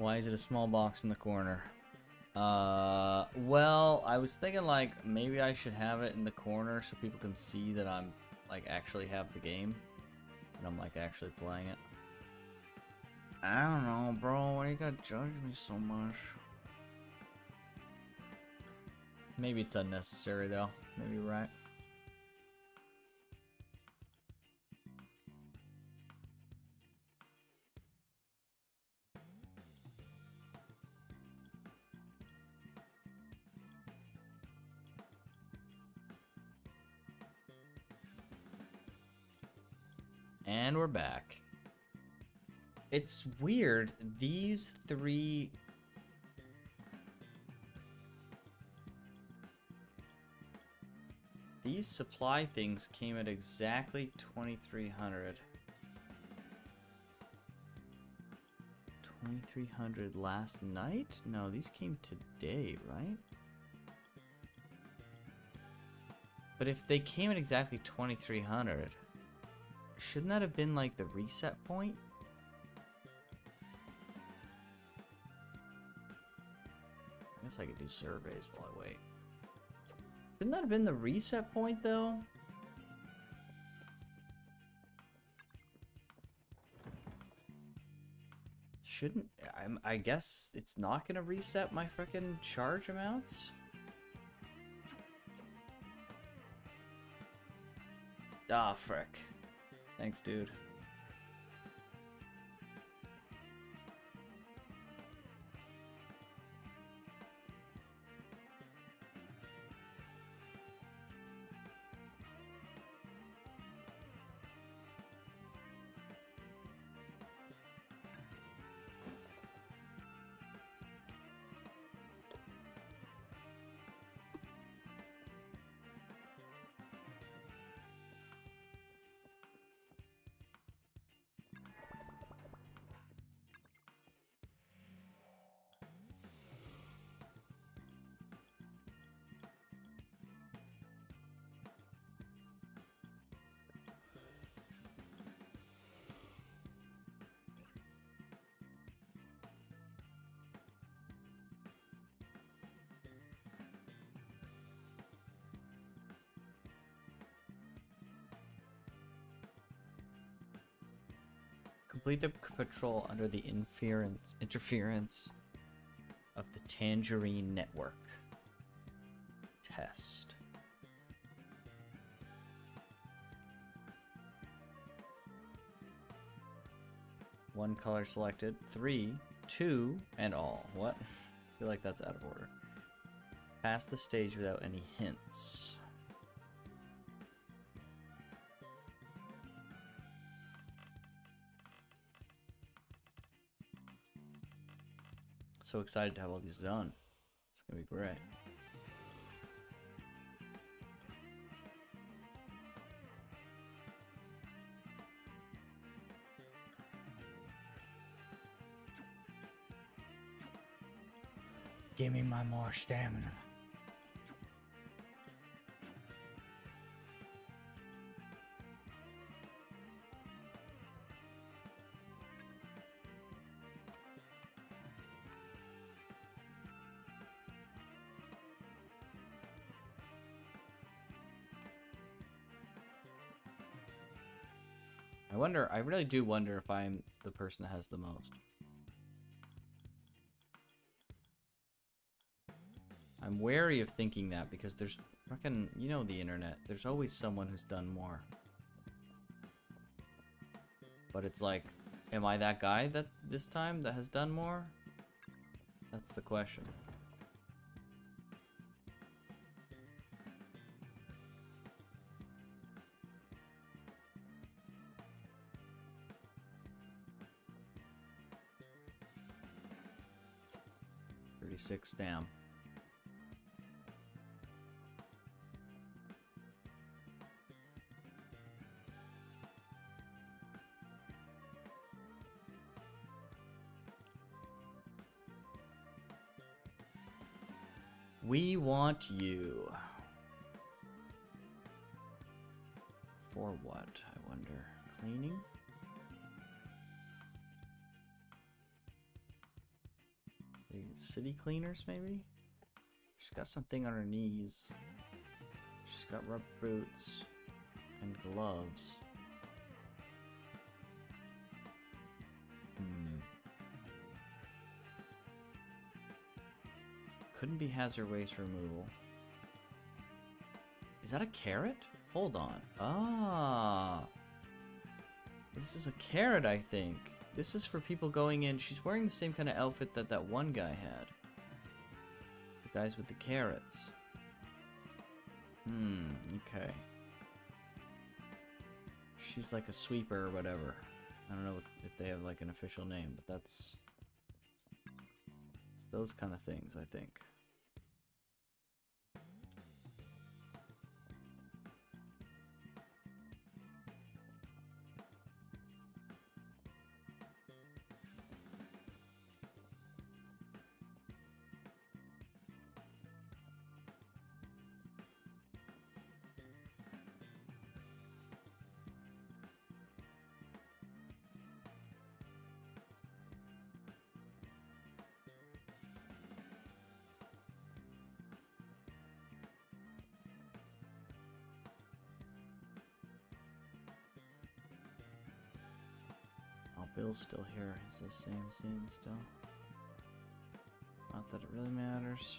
S3: Why is it a small box in the corner? Well, I was thinking like maybe I should have it in the corner so people can see that I'm like actually have the game and I'm like actually playing it. I don't know, bro. Why you gotta judge me so much? Maybe it's unnecessary though. Maybe you're right. And we're back. It's weird. These three... These supply things came at exactly 2,300. 2,300 last night? No, these came today, right? But if they came at exactly 2,300... Shouldn't that have been like the reset point? I guess I could do surveys while I wait. Shouldn't that have been the reset point though? Shouldn't... I guess it's not gonna reset my frickin' charge amounts? Ah, frick. Thanks, dude. Complete the patrol under the interference of the Tangerine Network. Test. One color selected. 3, 2, and all. What? I feel like that's out of order. Pass the stage without any hints. So excited to have all these done. It's gonna be great. Give me my more stamina. I really do wonder if I'm the person that has the most. I'm wary of thinking that because there's fucking, you know, the internet. There's always someone who's done more. But it's like, am I that guy that this time that has done more? That's the question. $36 stam. We want you. For what, I wonder? Cleaning? city cleaners, maybe? She's got something on her knees. She's got rubber boots and gloves. Couldn't be hazard waste removal. Is that a carrot? Hold on. Ah. This is a carrot, I think. This is for people going in. She's wearing the same kind of outfit that that one guy had. The guys with the carrots. Okay. She's like a sweeper or whatever. I don't know if they have like an official name, but it's those kind of things, I think. Oh, Bill's still here. It's the same scene still. Not that it really matters.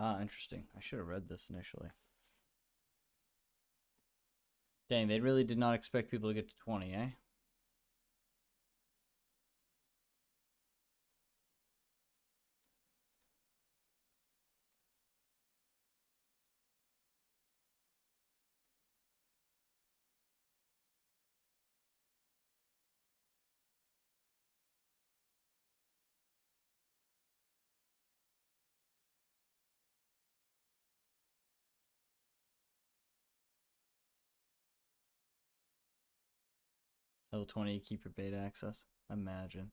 S3: Ah, interesting. I should have read this initially. Dang, they really did not expect people to get to 20, eh? Level 20, you keep your beta access. Imagine.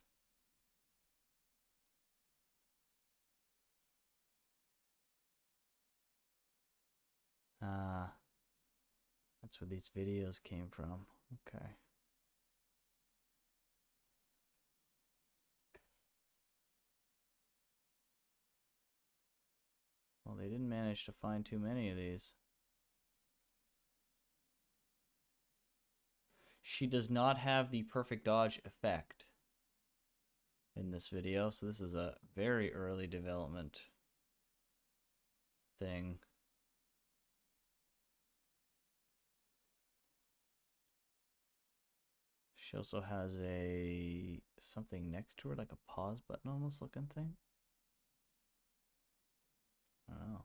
S3: Ah, that's where these videos came from. Okay. Well, they didn't manage to find too many of these. She does not have the perfect dodge effect in this video, so this is a very early development thing. She also has a something next to her, like a pause button almost looking thing. I don't know.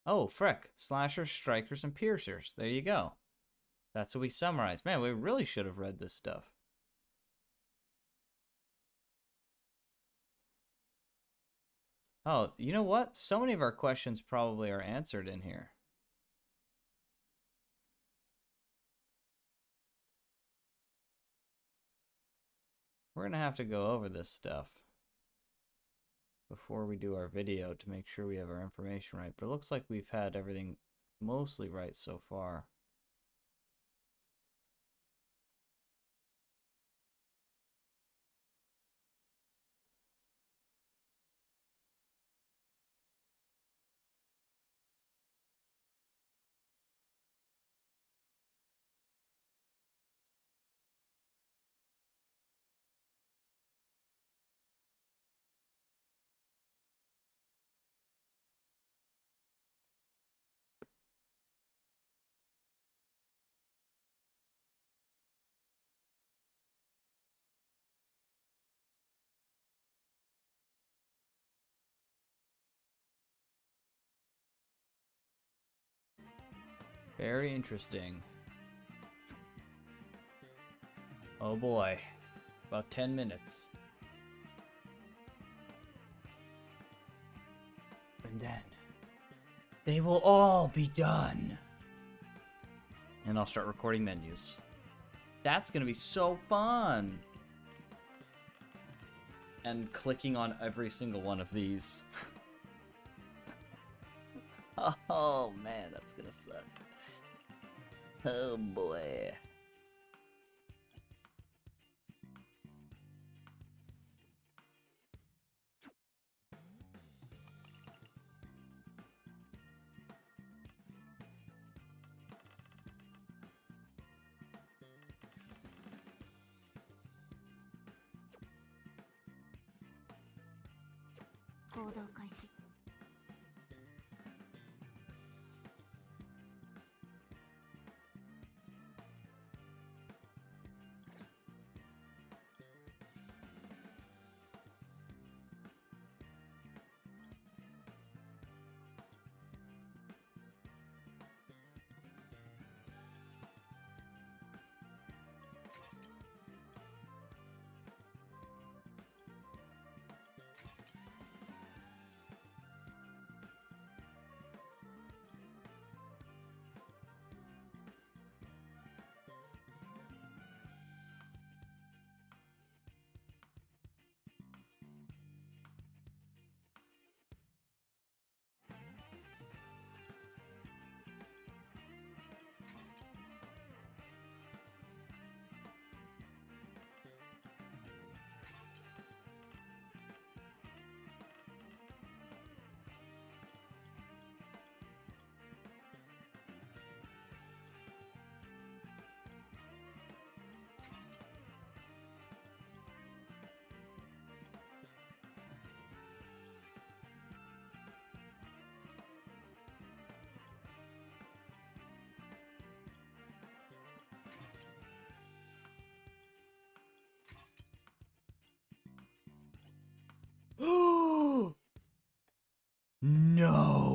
S3: Oh, frick. Slashers, strikers, and piercers. There you go. That's what we summarized. Man, we really should have read this stuff. Oh, you know what? So many of our questions probably are answered in here. We're going to have to go over this stuff before we do our video to make sure we have our information right. But it looks like we've had everything mostly right so far. Very interesting. Oh boy. About 10 minutes. And then they will all be done. And I'll start recording menus. That's going to be so fun. And clicking on every single one of these. Oh man, that's going to suck. Oh boy.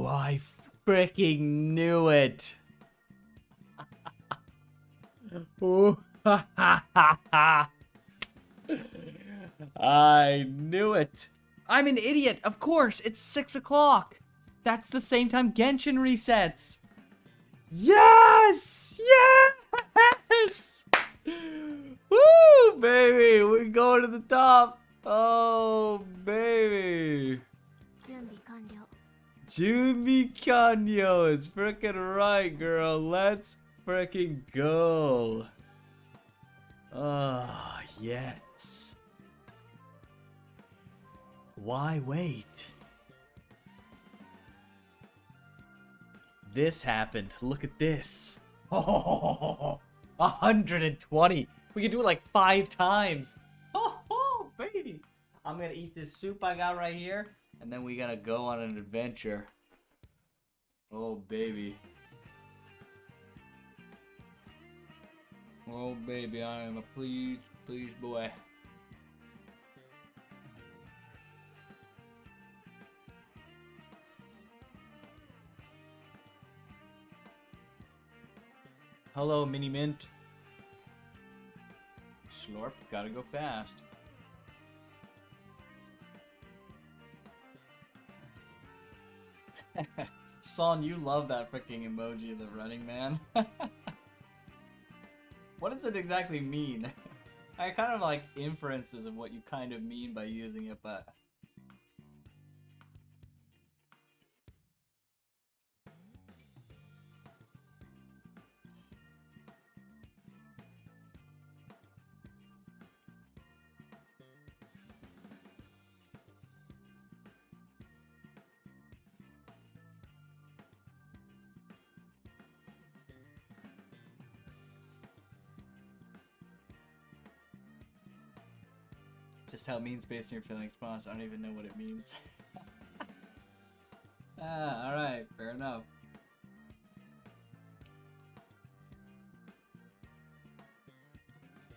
S3: Oh, I freaking knew it. Ooh, I knew it. I'm an idiot. Of course, it's 6 o'clock. That's the same time Genshin resets. Yes! Yes! Woo, baby! We're going to the top. Oh, baby.
S4: 準備完了。
S3: Jumi Kanyo is freaking right, girl. Let's freaking go. Ah, yes. Why wait? This happened. Look at this. Oh, 120. We can do it like 5 times. Oh, baby. I'm gonna eat this soup I got right here, and then we gotta go on an adventure. Oh, baby. Oh, baby, I am a pleased boy. Hello, Mini Mint. Slurp, gotta go fast. Son, you love that freaking emoji of the running man. What does it exactly mean? I kind of like inferences of what you kind of mean by using it, but... Just how it means based on your feelings response. I don't even know what it means. Alright, fair enough.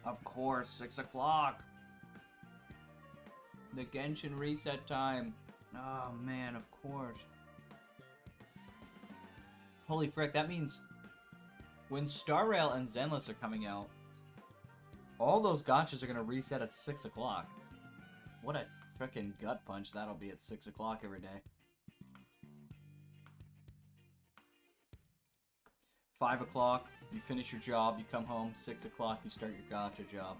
S3: Of course, 6 o'clock. The Genshin reset time. Oh man, of course. Holy frick, that means when Star Rail and Zenless are coming out, all those gotchas are gonna reset at 6 o'clock. What a frickin' gut punch that'll be at 6 o'clock every day. 5 o'clock, you finish your job, you come home. 6 o'clock, you start your gotcha job.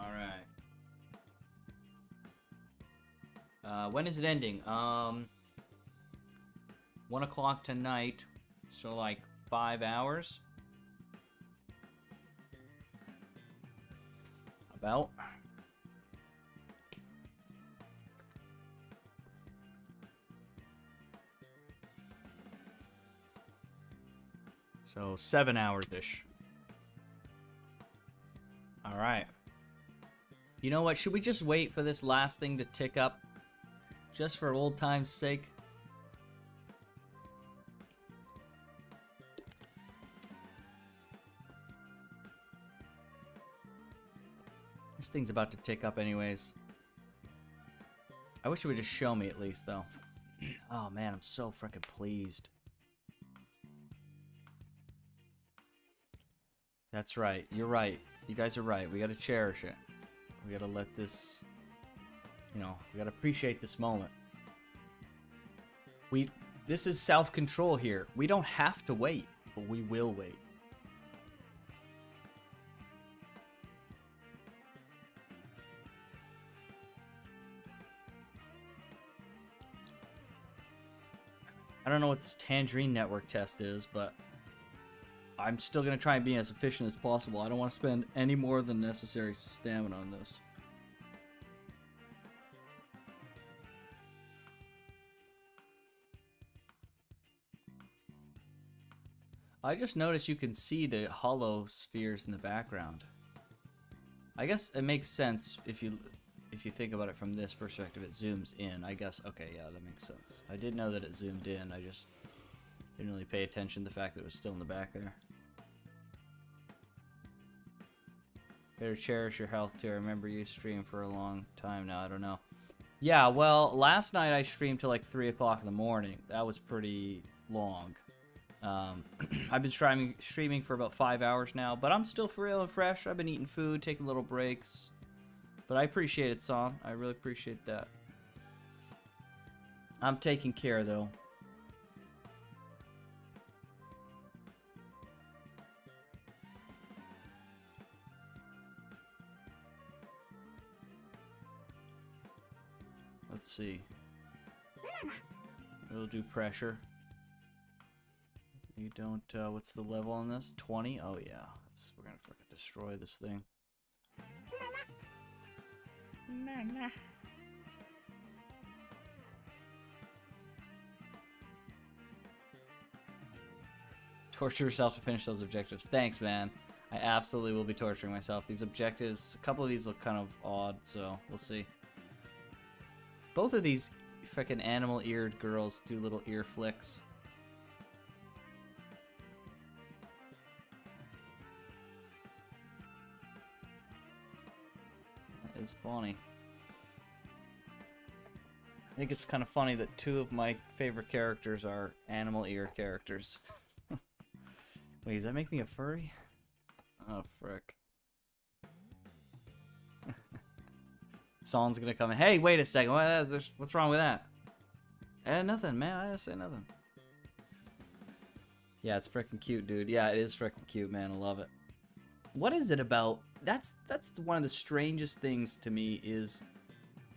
S3: Alright. When is it ending? 1 o'clock tonight. So like 5 hours? About. So 7 hours-ish. Alright. You know what? Should we just wait for this last thing to tick up? Just for old time's sake? This thing's about to tick up anyways. I wish it would just show me at least, though. Oh man, I'm so freaking pleased. That's right. You're right. You guys are right. We gotta cherish it. We gotta let this... You know, we gotta appreciate this moment. This is self-control here. We don't have to wait, but we will wait. I don't know what this Tangerine Network test is, but I'm still going to try and be as efficient as possible. I don't want to spend any more than necessary stamina on this. I just noticed you can see the hollow spheres in the background. I guess it makes sense if you think about it from this perspective. It zooms in. I guess, okay, yeah, that makes sense. I did know that it zoomed in. I just didn't really pay attention to the fact that it was still in the back there. Better cherish your health too. I remember you streamed for a long time now. I don't know. Yeah, well, last night I streamed till like 3 o'clock in the morning. That was pretty long. I've been streaming for about 5 hours now, but I'm still real and fresh. I've been eating food, taking little breaks. But I appreciate it, Son. I really appreciate that. I'm taking care, though. Let's see. We'll do pressure. You don't, what's the level on this? 20? Oh, yeah. We're gonna fucking destroy this thing. Torture yourself to finish those objectives. Thanks, man. I absolutely will be torturing myself. These objectives, a couple of these look kind of odd, so we'll see. Both of these freaking animal-eared girls do little ear flicks. That is funny. I think it's kind of funny that two of my favorite characters are animal ear characters. Wait, does that make me a furry? Oh, frick. Son's gonna come in. Hey, wait a second. What's wrong with that? Nothing, man. I didn't say nothing. Yeah, it's freaking cute, dude. Yeah, it is freaking cute, man. I love it. What is it about? That's one of the strangest things to me is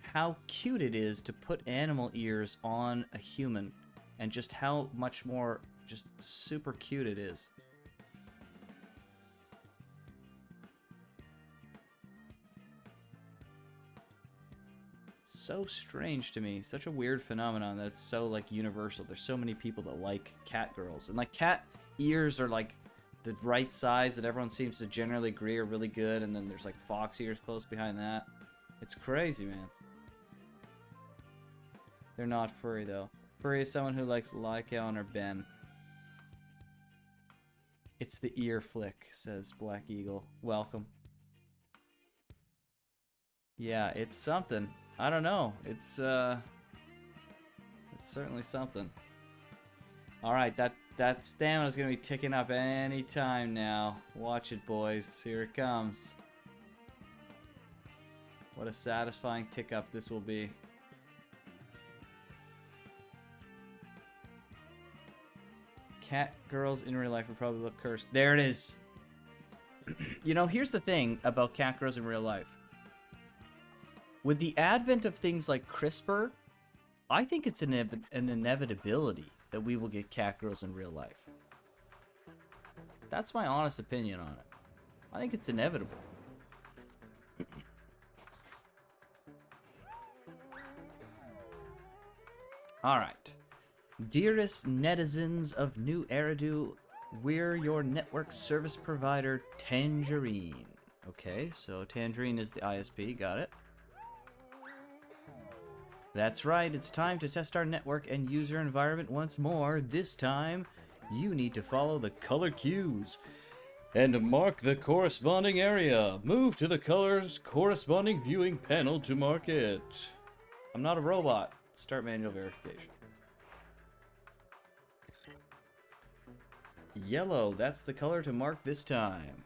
S3: how cute it is to put animal ears on a human, and just how much more just super cute it is. So strange to me. Such a weird phenomenon that's so like universal. There's so many people that like cat girls, and like cat ears are like the right size that everyone seems to generally agree are really good, and then there's like fox ears close behind that. It's crazy, man. They're not furry though. Furry is someone who likes Lycaon or Ben. It's the ear flick, says Black Eagle. Welcome. Yeah, it's something. I don't know. It's certainly something. Alright, that stamina's gonna be ticking up any time now. Watch it, boys. Here it comes. What a satisfying tick up this will be. Cat girls in real life would probably look cursed. There it is. You know, here's the thing about cat girls in real life. With the advent of things like CRISPR, I think it's an inevitability that we will get cat girls in real life. That's my honest opinion on it. I think it's inevitable. Alright. Dearest netizens of New Eridu, we're your network service provider, Tangerine. Okay, so Tangerine is the ISP, got it. That's right, it's time to test our network and user environment once more. This time, you need to follow the color cues and mark the corresponding area. Move to the color's corresponding viewing panel to mark it. I'm not a robot. Start manual verification. Yellow, that's the color to mark this time.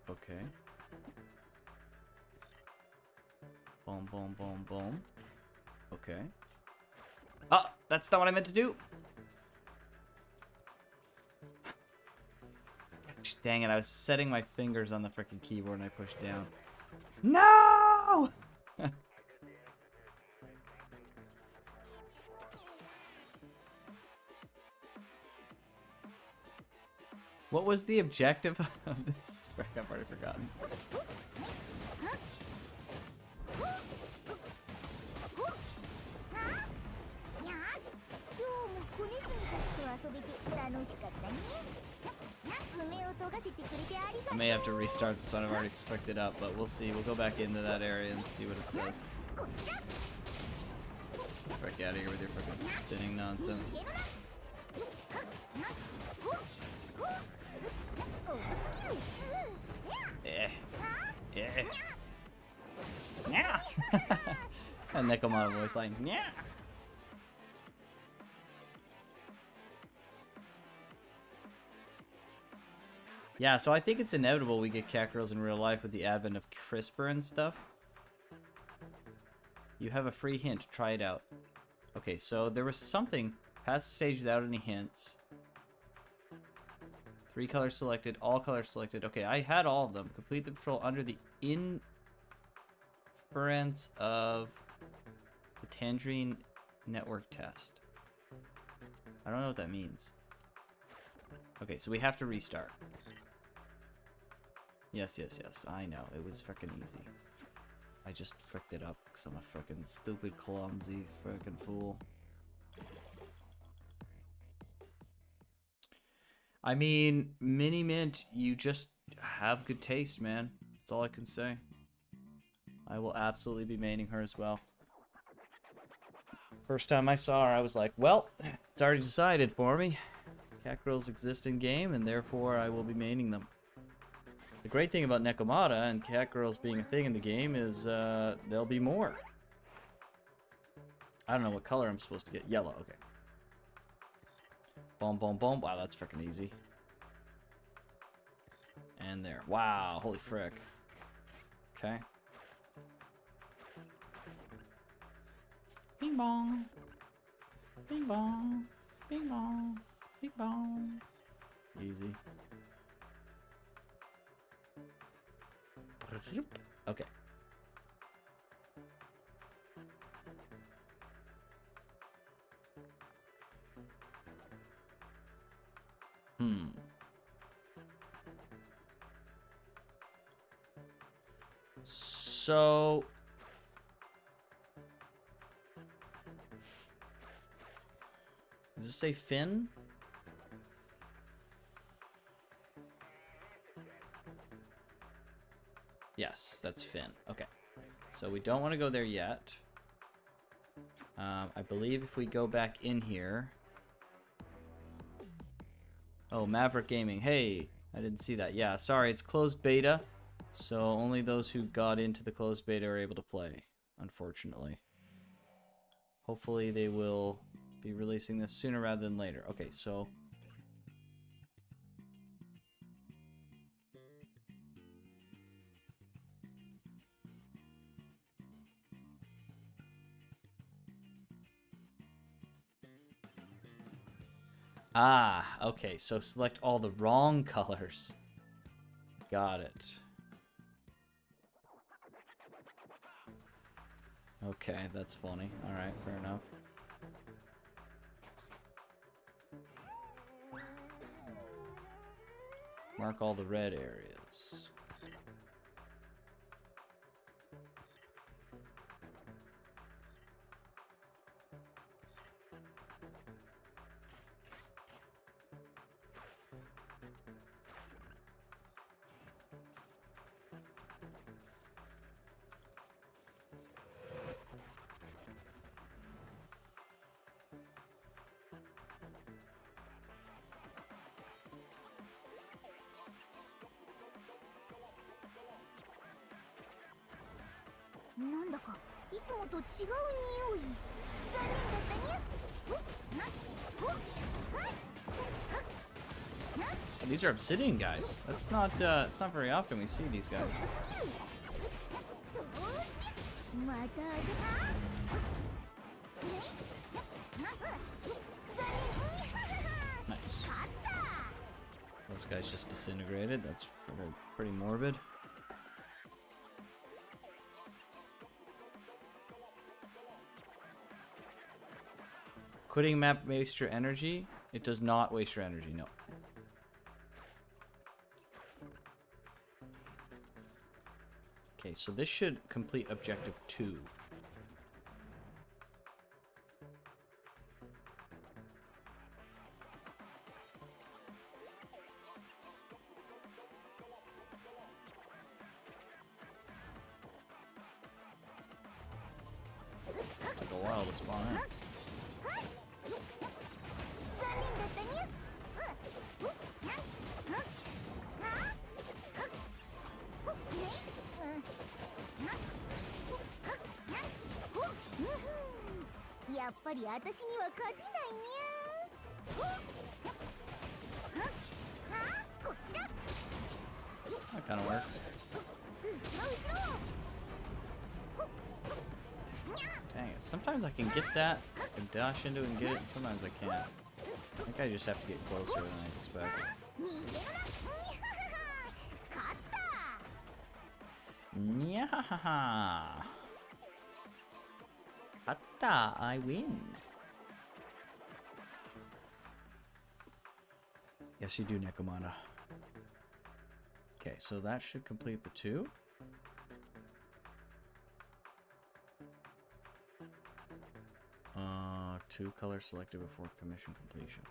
S3: Okay. Boom, boom, boom, boom. Okay. Oh, that's not what I meant to do. Dang it, I was setting my fingers on the freaking keyboard and I pushed down. No! What was the objective of this? I've already forgotten.
S4: にゃー今日も子ネズミたちと遊べて楽しかったね。爪を研がせてくれてありが
S3: I
S4: とう。
S3: may have to restart this one. I've already clicked it up, but we'll see. We'll go back into that area and see what it says.
S4: こっちだ。
S3: Frick out of here with your fucking spinning nonsense.
S4: 逃げるな。多すぎる。
S3: Eh. Eh. Yeah. That Nekomata voice line. Yeah. Yeah, so I think it's inevitable we get cat girls in real life with the advent of CRISPR and stuff. You have a free hint. Try it out. Okay, so there was something. Pass the stage without any hints. 3 colors selected. All colors selected. Okay, I had all of them. Complete the patrol under the inference of the Tangerine Network test. I don't know what that means. Okay, so we have to restart. Yes, yes, yes. I know. It was freaking easy. I just fricked it up because I'm a freaking stupid, clumsy, freaking fool. I mean, Mini Mint, you just have good taste, man. That's all I can say. I will absolutely be maining her as well. First time I saw her, I was like, well, it's already decided for me. Cat girls exist in game, and therefore I will be maining them. The great thing about Nekomata and cat girls being a thing in the game is there'll be more. I don't know what color I'm supposed to get. Yellow, okay. Boom, boom, boom. Wow, that's freaking easy. And there. Wow, holy frick. Okay. Bing bong. Bing bong. Bing bong. Bing bong. Easy. Okay. So does this say Finn? Yes, that's Finn. Okay. So we don't want to go there yet. I believe if we go back in here... Oh, Maverick Gaming. Hey, I didn't see that. Yeah, sorry, it's closed beta. So only those who got into the closed beta are able to play, unfortunately. Hopefully they will be releasing this sooner rather than later. Okay, so... Ah, okay, so select all the wrong colors. Got it. Okay, that's funny. Alright, fair enough. Mark all the red areas.
S4: なんだかいつもと違う匂い。残念だったにゃ。おっなおっはいなな
S3: These are obsidian guys. That's not it's not very often we see these guys.
S4: またあげた。
S3: Nice. Those guys just disintegrated. That's pretty morbid. Quitting map waste your energy? It does not waste your energy, no. Okay, so this should complete objective 2. Took a while to spawn in.
S4: 残念だったにゃやっぱり私には勝てないにゃこちら
S3: That kind of works.
S4: 後ろ
S3: Dang it. Sometimes I can get that, I can dash into it and get it, and sometimes I can't. I think I just have to get closer than I expect.
S4: 逃げるな勝った
S3: Nyahaha! Hatta, I win. Yes, you do, Nekomata. Okay, so that should complete the 2. Two colors selected before commission completion.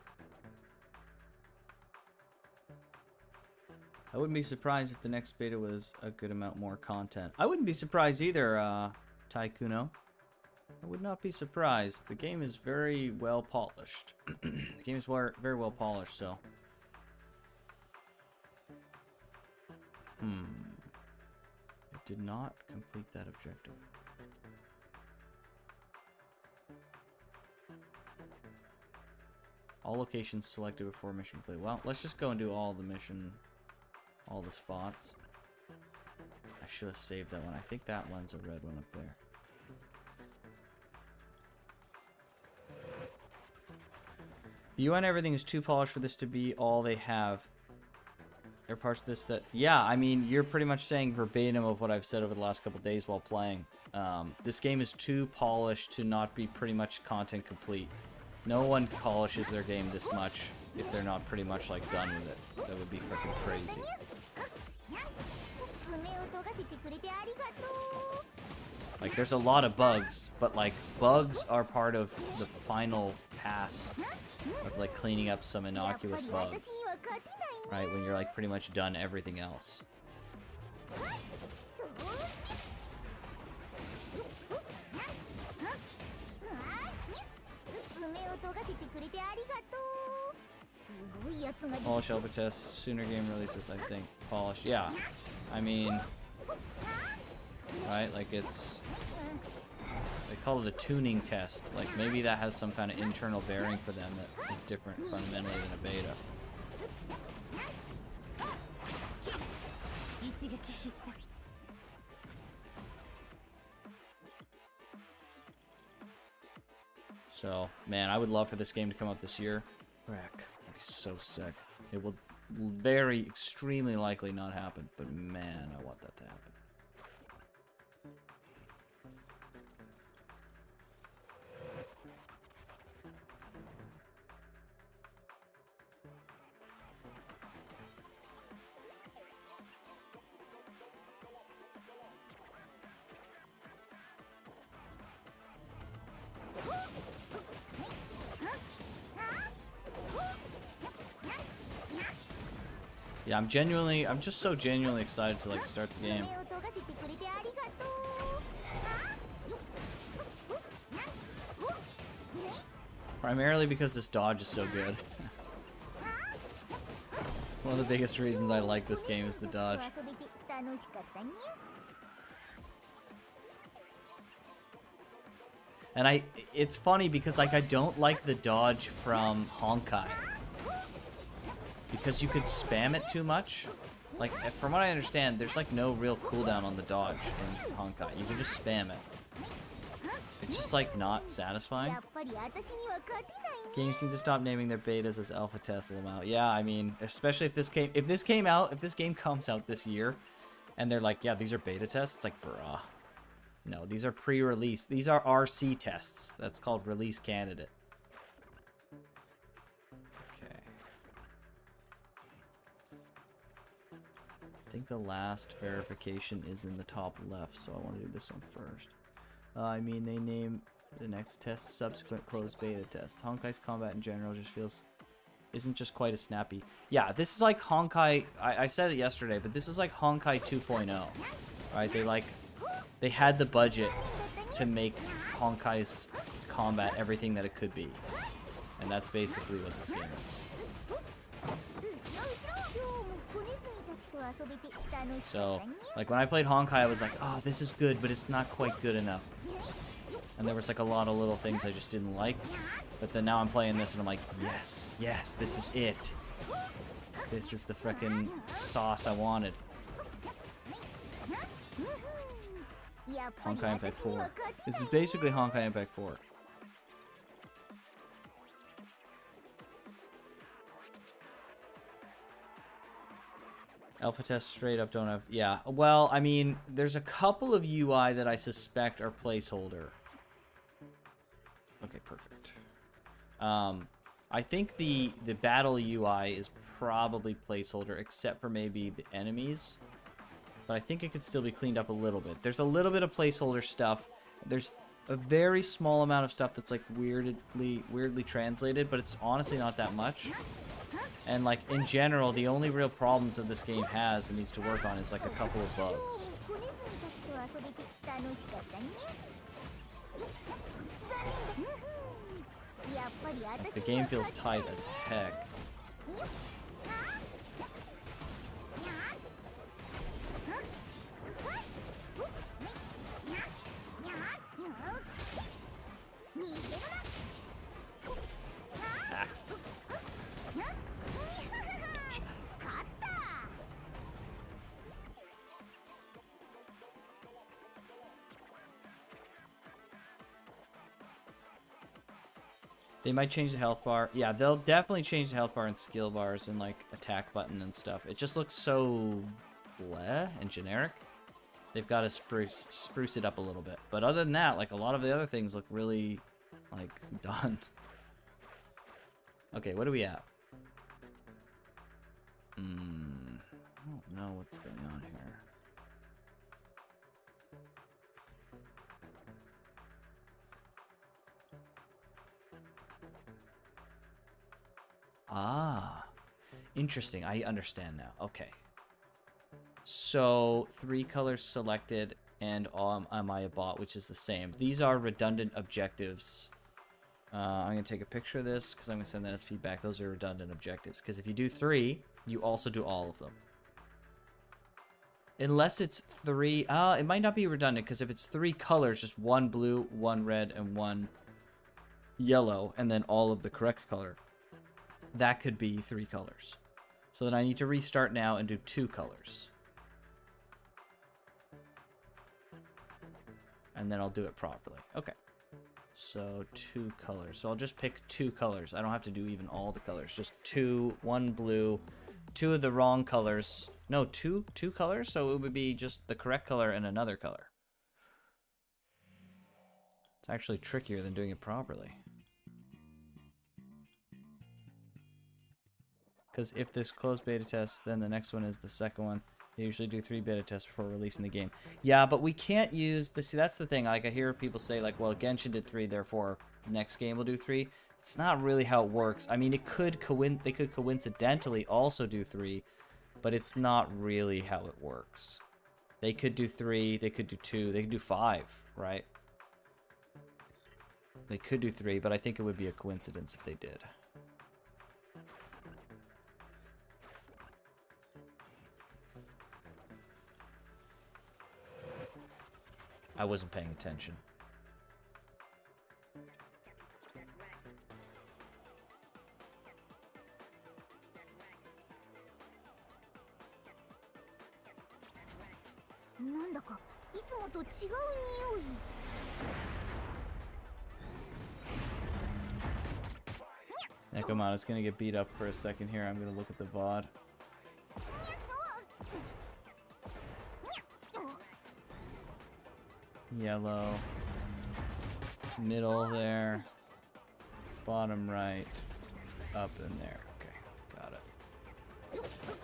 S3: I wouldn't be surprised if the next beta was a good amount more content. I wouldn't be surprised either, Taikuno. I would not be surprised. The game is very well polished. The game is very well polished, so. It did not complete that objective. All locations selected before mission complete. Well, let's just go and do all the spots. I should have saved that one. I think that one's a red one up there. The UI and everything is too polished for this to be all they have. There are parts of this that... Yeah, I mean, you're pretty much saying verbatim of what I've said over the last couple days while playing. This game is too polished to not be pretty much content complete. No one polishes their game this much if they're not pretty much like done with it. That would be freaking crazy. Like, there's a lot of bugs, but like bugs are part of the final pass of like cleaning up some innocuous bugs, right? When you're like pretty much done everything else. Polish alpha test, sooner game releases, I think. Polish, yeah. I mean, right? Like it's, they call it a tuning test. Like maybe that has some kind of internal bearing for them that is different fundamentally than a beta. So, man, I would love for this game to come out this year. Wreck. That'd be so sick. It will very extremely likely not happen, but man, I want that to happen. Yeah, I'm just so genuinely excited to like start the game. Primarily because this dodge is so good. It's one of the biggest reasons I like this game is the dodge. And it's funny because like I don't like the dodge from Honkai. Because you could spam it too much. Like, from what I understand, there's like no real cooldown on the dodge in Honkai. You can just spam it. It's just like not satisfying. Games need to stop naming their betas as alpha tests out. Yeah, I mean, especially if this game comes out this year, and they're like, yeah, these are beta tests. It's like, bruh. No, these are pre-release. These are RC tests. That's called release candidate. I think the last verification is in the top left, so I want to do this one first. I mean, they name the next test subsequent closed beta test. Honkai's combat in general just isn't just quite as snappy. Yeah, this is like Honkai. I said it yesterday, but this is like Honkai 2.0. Right? They had the budget to make Honkai's combat everything that it could be, and that's basically what this game is. So, like, when I played Honkai, I was like, oh, this is good, but it's not quite good enough. And there was, like, a lot of little things I just didn't like. But then now I'm playing this, and I'm like, yes, yes, this is it. This is the frickin' sauce I wanted. Honkai Impact 4. This is basically Honkai Impact 4. Alpha tests straight up don't have... Yeah, well, I mean, there's a couple of UI that I suspect are placeholder. Okay, perfect. I think the battle UI is probably placeholder, except for maybe the enemies. But I think it could still be cleaned up a little bit. There's a little bit of placeholder stuff. There's a very small amount of stuff that's, like, weirdly translated, but it's honestly not that much. And, like, in general, the only real problems that this game has and needs to work on is, like, a couple of bugs. Like, the game feels tight as heck. They might change the health bar. Yeah, they'll definitely change the health bar and skill bars and, like, attack button and stuff. It just looks so bleh and generic. They've got to spruce it up a little bit. But other than that, like, a lot of the other things look really, like, done. Okay, what are we at? I don't know what's going on here. Ah, interesting. I understand now. Okay. So 3 colors selected and am I a bot, which is the same. These are redundant objectives. I'm going to take a picture of this because I'm going to send that as feedback. Those are redundant objectives because if you do 3, you also do all of them. Unless it's 3, it might not be redundant because if it's 3 colors, just 1 blue, 1 red, and 1 yellow, and then all of the correct color, that could be 3 colors. So then I need to restart now and do 2 colors. And then I'll do it properly. Okay. So 2 colors. So I'll just pick 2 colors. I don't have to do even all the colors. Just 2, 1 blue, 2 of the wrong colors. No, 2 colors? So it would be just the correct color and another color. It's actually trickier than doing it properly. Because if there's closed beta tests, then the next one is the second one. They usually do 3 beta tests before releasing the game. Yeah, but we can't use the... See, that's the thing. Like, I hear people say, like, well, Genshin did 3, therefore next game will do 3. It's not really how it works. I mean, they could coincidentally also do 3, but it's not really how it works. They could do 3, they could do 2, they could do 5, right? They could do 3, but I think it would be a coincidence if they did. I wasn't paying attention. Nekomata's gonna get beat up for a second here. I'm gonna look at the VOD. Yellow. Middle there. Bottom right. Up in there. Okay, got it.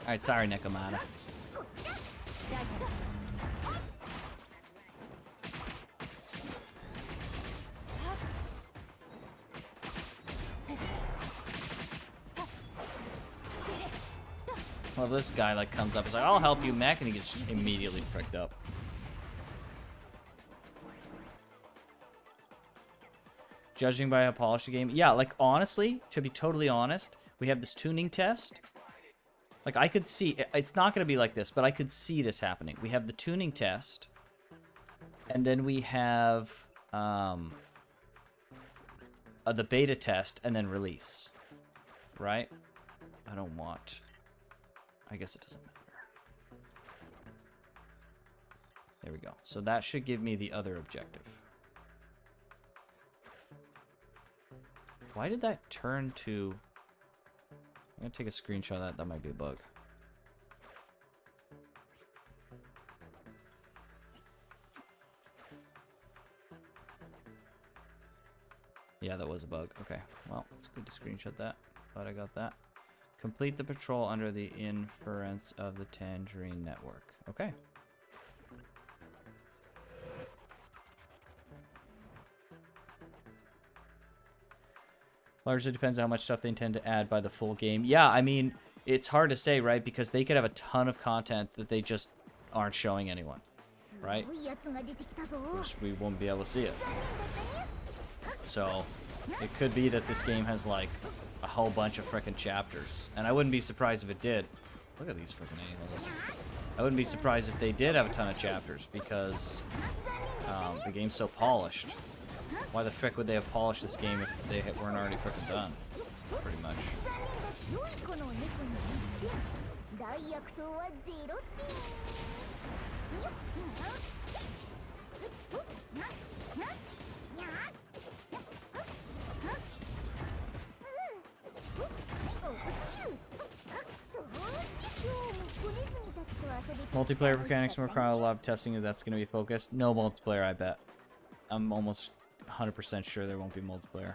S3: Alright, sorry, Nekomata. Well, this guy like comes up, he's like, "I'll help you, mech," and he gets immediately pricked up. Judging by how polished the game, yeah, like honestly, to be totally honest, we have this tuning test. Like I could see, it's not gonna be like this, but I could see this happening. We have the tuning test, and then we have the beta test, and then release. Right? I don't want. I guess it doesn't matter. There we go. So that should give me the other objective. Why did that turn to... I'm going to take a screenshot of that. That might be a bug. Yeah, that was a bug. Okay. Well, it's good to screenshot that. Glad I got that. Complete the patrol under the inference of the Tangerine Network. Okay. Largely depends on how much stuff they intend to add by the full game. Yeah, I mean, it's hard to say, right? Because they could have a ton of content that they just aren't showing anyone, right? Which we won't be able to see it. So, it could be that this game has, like, a whole bunch of frickin' chapters. And I wouldn't be surprised if it did. Look at these frickin' animals. I wouldn't be surprised if they did have a ton of chapters, because the game's so polished. Why the frick would they have polished this game if they weren't already frickin' done? Pretty much. Multiplayer mechanics require a lot of testing if that's going to be focused. No multiplayer, I bet. I'm almost 100% sure there won't be multiplayer.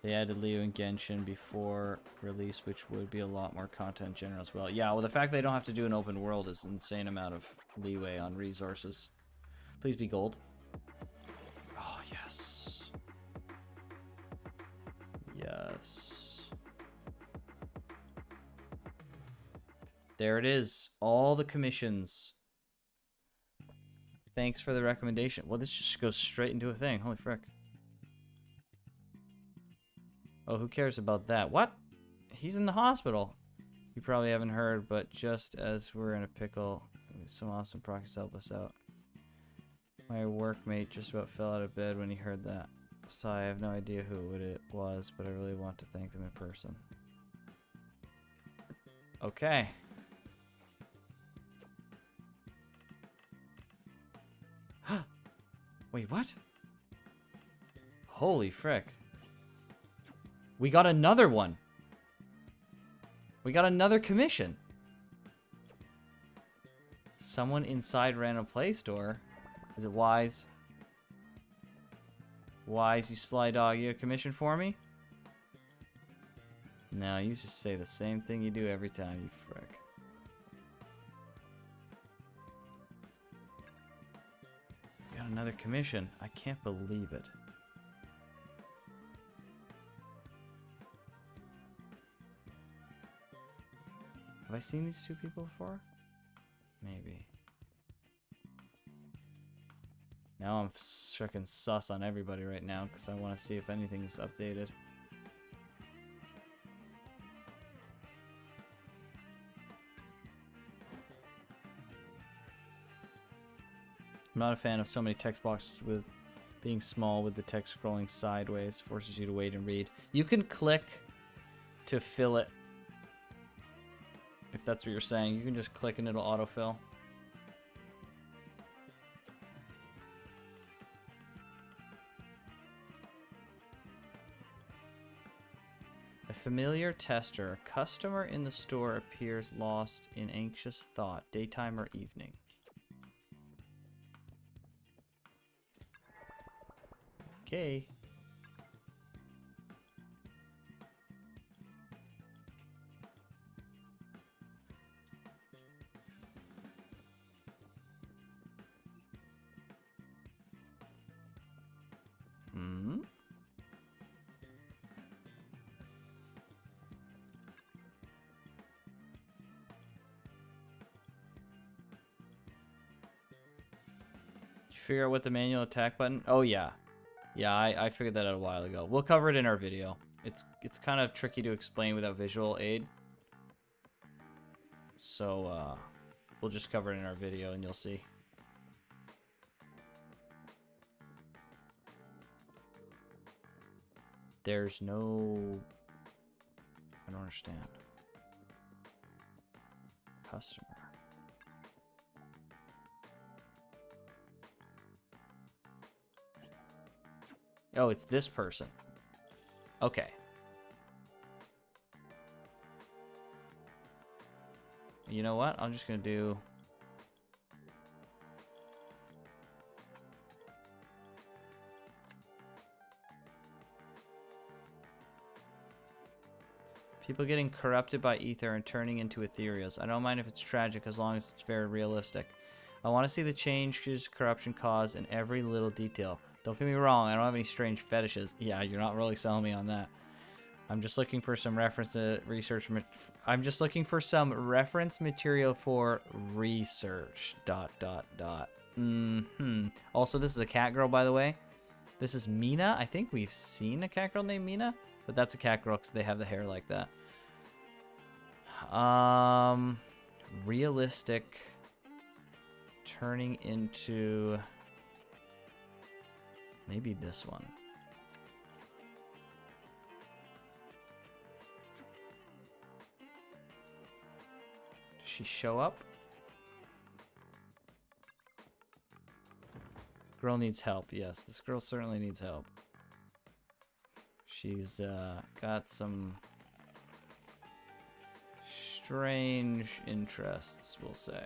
S3: They added Leo and Genshin before release, which would be a lot more content in general as well. Yeah, well, the fact they don't have to do an open world is an insane amount of leeway on resources. Please be gold. Oh, yes. Yes. There it is. All the commissions. Thanks for the recommendation. Well, this just goes straight into a thing. Holy frick. Oh, who cares about that? What? He's in the hospital. You probably haven't heard, but just as we're in a pickle, some awesome proxies help us out. My workmate just about fell out of bed when he heard that. Sigh, I have no idea who it was, but I really want to thank them in person. Okay. Wait, what? Holy frick. We got another one. We got another commission. Someone inside Random Play Store. Is it Wise? Wise, you sly dog, you have a commission for me? No, you just say the same thing you do every time, you frick. Got another commission. I can't believe it. Have I seen these two people before? Maybe. Now I'm freaking sus on everybody right now because I want to see if anything's updated. I'm not a fan of so many text boxes with being small with the text scrolling sideways. Forces you to wait and read. You can click to fill it. If that's what you're saying, you can just click and it'll autofill. A familiar tester. A customer in the store appears lost in anxious thought, daytime or evening. Okay. Figure out what the manual attack button. Oh yeah, yeah. I figured that out a while ago. We'll cover it in our video. It's kind of tricky to explain without visual aid. So we'll just cover it in our video and you'll see. There's no... I don't understand. Customer. Oh, it's this person. Okay. You know what? I'm just gonna do... People getting corrupted by ether and turning into ethereals. I don't mind if it's tragic as long as it's very realistic. I want to see the changes corruption cause in every little detail. Don't get me wrong, I don't have any strange fetishes. Yeah, you're not really selling me on that. I'm just looking for some reference to research. I'm just looking for some reference material for research. ... Also, this is a cat girl, by the way. This is Mina. I think we've seen a cat girl named Mina, but that's a cat girl because they have the hair like that. Realistic. Turning into... maybe this one. Does she show up? Girl needs help. Yes, this girl certainly needs help. She's got some strange interests, we'll say.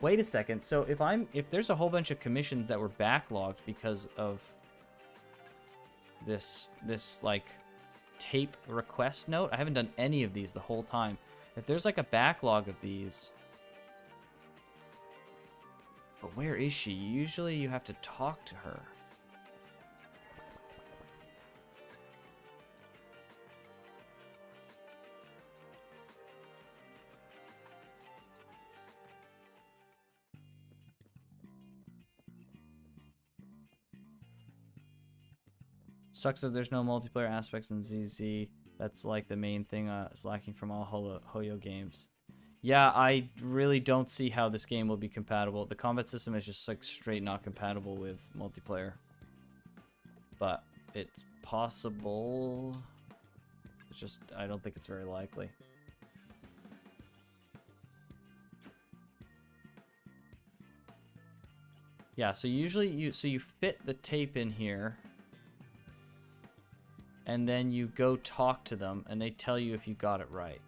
S3: Wait a second. So if there's a whole bunch of commissions that were backlogged because of this like tape request note, I haven't done any of these the whole time. If there's like a backlog of these, but where is she? Usually you have to talk to her. Sucks that there's no multiplayer aspects in ZZ. That's like the main thing is lacking from all Hoyo games. Yeah, I really don't see how this game will be compatible. The combat system is just like straight not compatible with multiplayer. But it's possible. It's just, I don't think it's very likely. Yeah, so usually you fit the tape in here. And then you go talk to them, and they tell you if you got it right.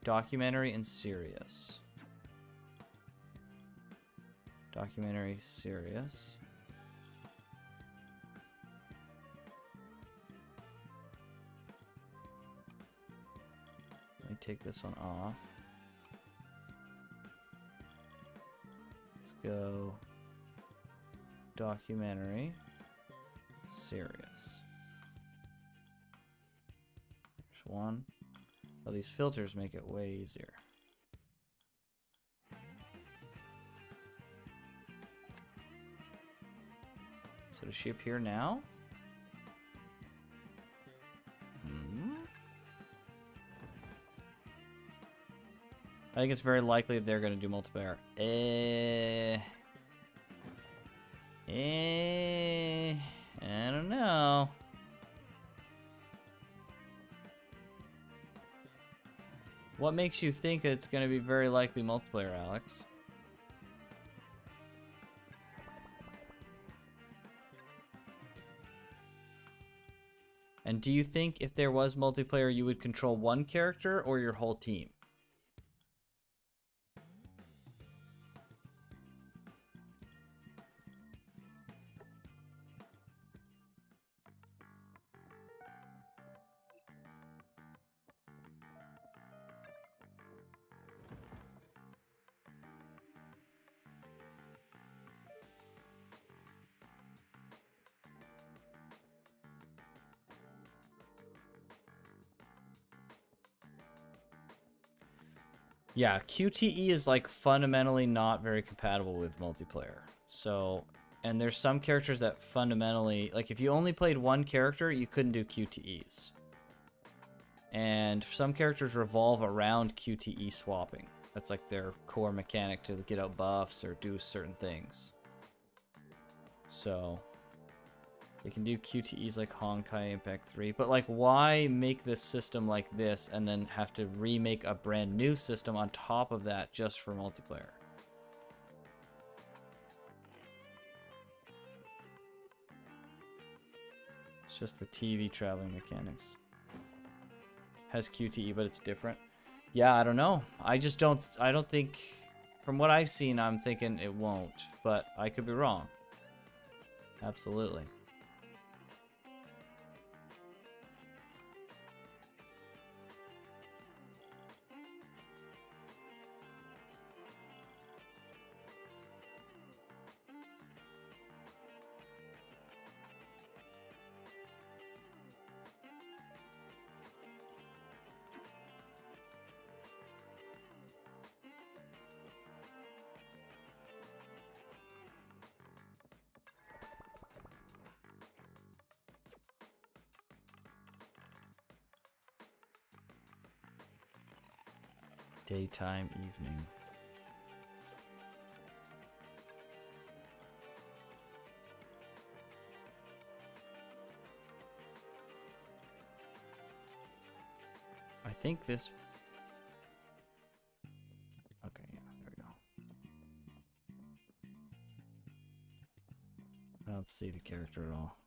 S3: Documentary and serious. Documentary, serious. Let me take this one off. Let's go... documentary, serious. There's one. Oh, these filters make it way easier. So does she appear now? I think it's very likely that they're going to do multiplayer. I don't know. What makes you think that it's going to be very likely multiplayer, Alex? And do you think if there was multiplayer, you would control one character or your whole team? Yeah, QTE is like fundamentally not very compatible with multiplayer. So, and there's some characters that fundamentally, like if you only played one character, you couldn't do QTEs. And some characters revolve around QTE swapping. That's like their core mechanic to get out buffs or do certain things. So, they can do QTEs like Honkai Impact 3, but like why make this system like this and then have to remake a brand new system on top of that just for multiplayer? It's just the TV traveling mechanics. Has QTE, but it's different. Yeah, I don't know. I don't think, from what I've seen, I'm thinking it won't, but I could be wrong. Absolutely. Daytime, evening. I think this... Okay, yeah, there we go. I don't see the character at all.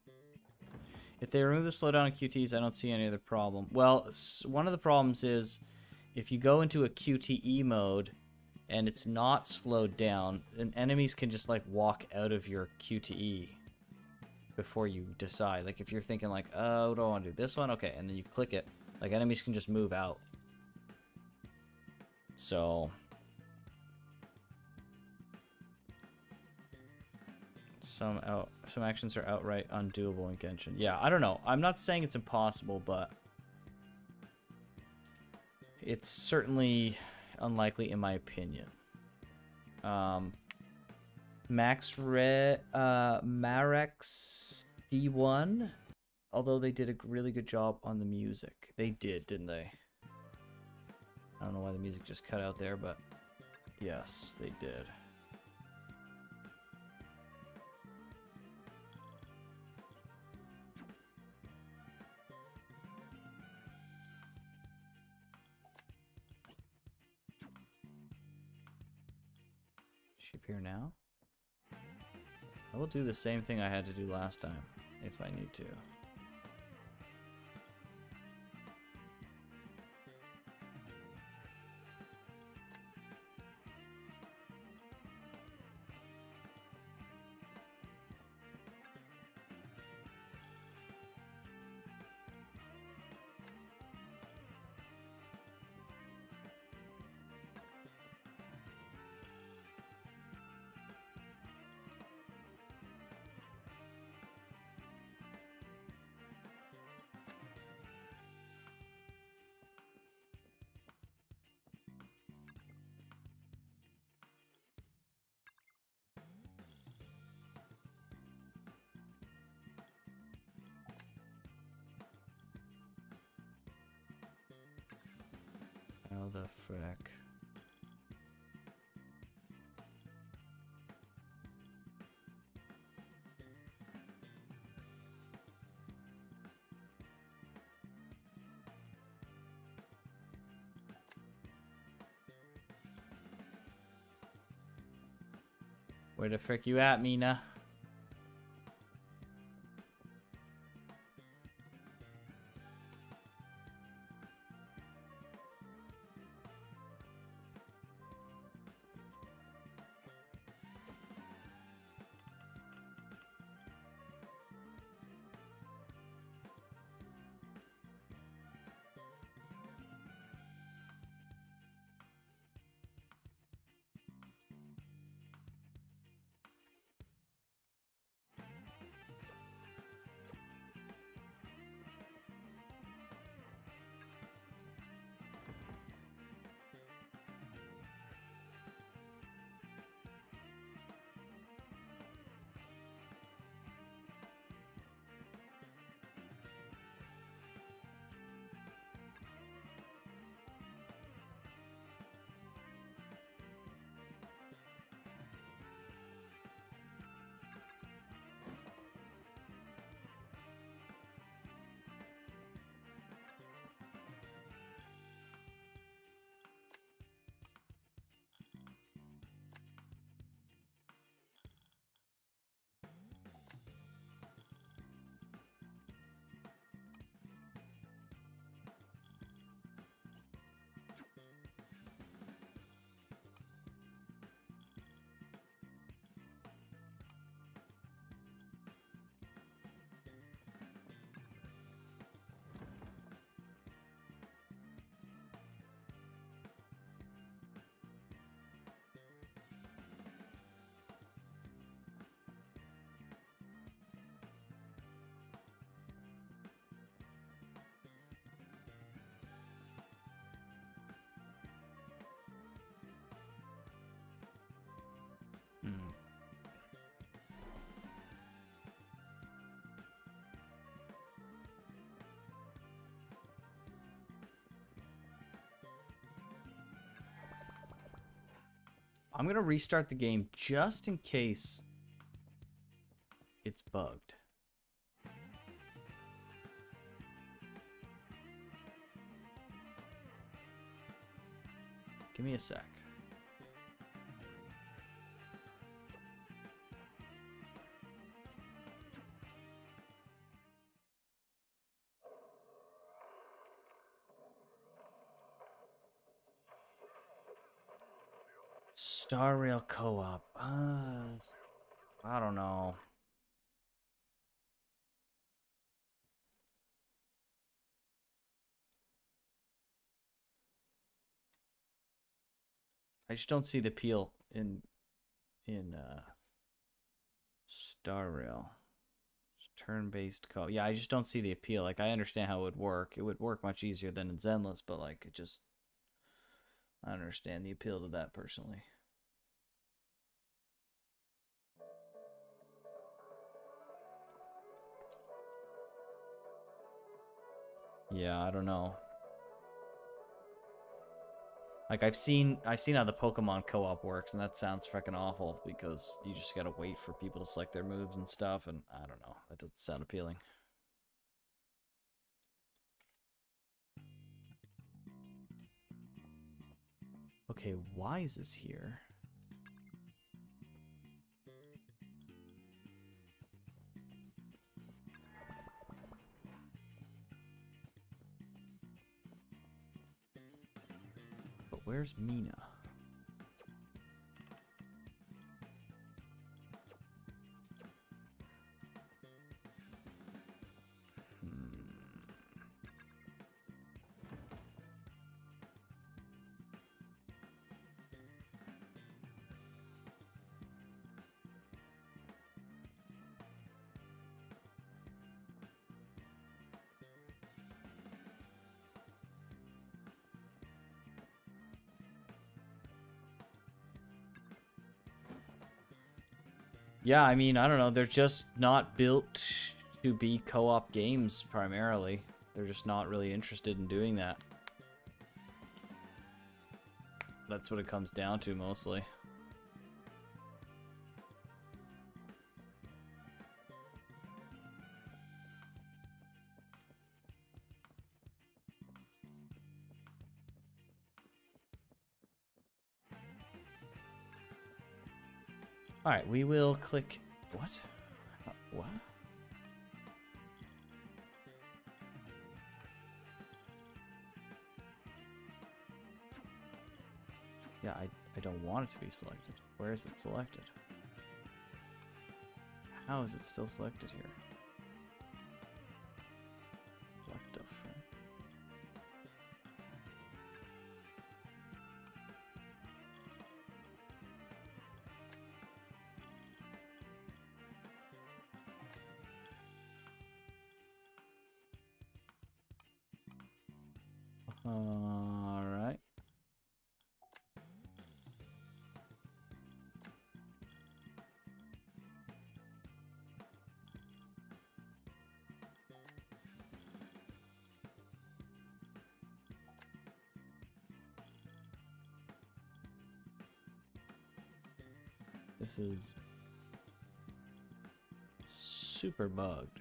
S3: If they remove the slowdown on QTs, I don't see any other problem. Well, one of the problems is if you go into a QTE mode and it's not slowed down, then enemies can just like walk out of your QTE before you decide. Like if you're thinking like, oh, do I want to do this one? Okay, and then you click it, like enemies can just move out. So some actions are outright undoable in Genshin. Yeah, I don't know. I'm not saying it's impossible, but it's certainly unlikely in my opinion. Marex D1, although they did a really good job on the music. They did, didn't they? I don't know why the music just cut out there, but yes, they did. She appear now? I will do the same thing I had to do last time, if I need to. How the frick? Where the frick you at, Mina? I'm gonna restart the game just in case it's bugged. Give me a sec. Star Rail Co-op. I don't know. I just don't see the appeal in Star Rail. Turn-based co. Yeah, I just don't see the appeal. Like, I understand how it would work. It would work much easier than in Zenless, but like, it just, I understand the appeal to that personally. Yeah, I don't know. Like, I've seen how the Pokemon co-op works, and that sounds freaking awful because you just gotta wait for people to select their moves and stuff, and I don't know. That doesn't sound appealing. Okay, why is this here? But where's Mina? Yeah, I mean, I don't know. They're just not built to be co-op games primarily. They're just not really interested in doing that. That's what it comes down to mostly. Alright, we will click... What? What? Yeah, I don't want it to be selected. Where is it selected? How is it still selected here? What the fuck? Alright. This is super bugged.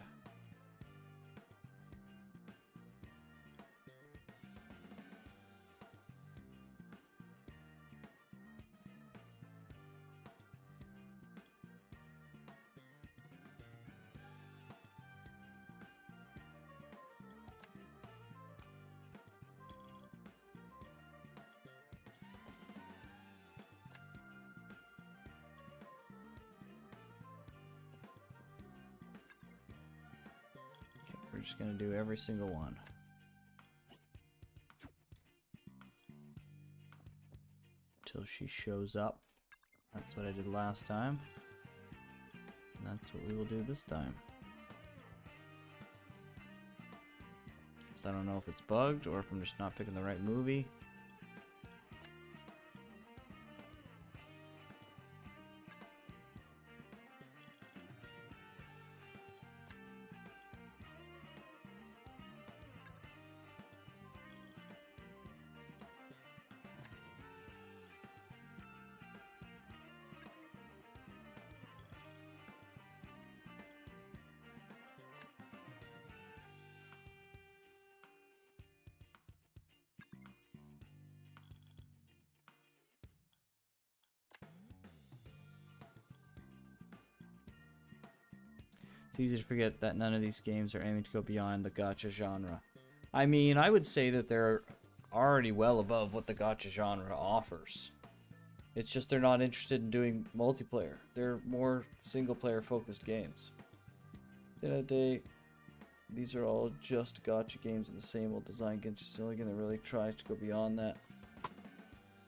S3: We're just gonna do every single one. Till she shows up. That's what I did last time. And that's what we will do this time. So I don't know if it's bugged or if I'm just not picking the right movie. It's easy to forget that none of these games are aiming to go beyond the gacha genre. I mean, I would say that they're already well above what the gacha genre offers. It's just they're not interested in doing multiplayer. They're more single-player focused games. At the end of the day, these are all just gacha games with the same old design. Genshin's the only game that really tries to go beyond that.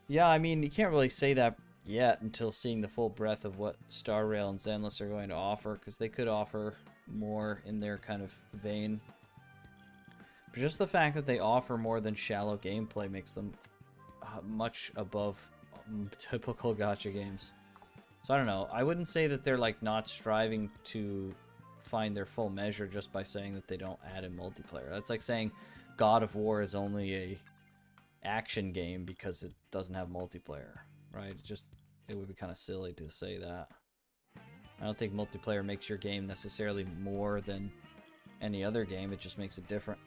S3: Yeah, I mean, you can't really say that yet until seeing the full breadth of what Star Rail and Zenless are going to offer, because they could offer more in their kind of vein. But just the fact that they offer more than shallow gameplay makes them much above typical gacha games. So I don't know. I wouldn't say that they're like not striving to find their full measure just by saying that they don't add in multiplayer. That's like saying God of War is only a action game because it doesn't have multiplayer, right? It would be kind of silly to say that. I don't think multiplayer makes your game necessarily more than any other game. It just makes it different.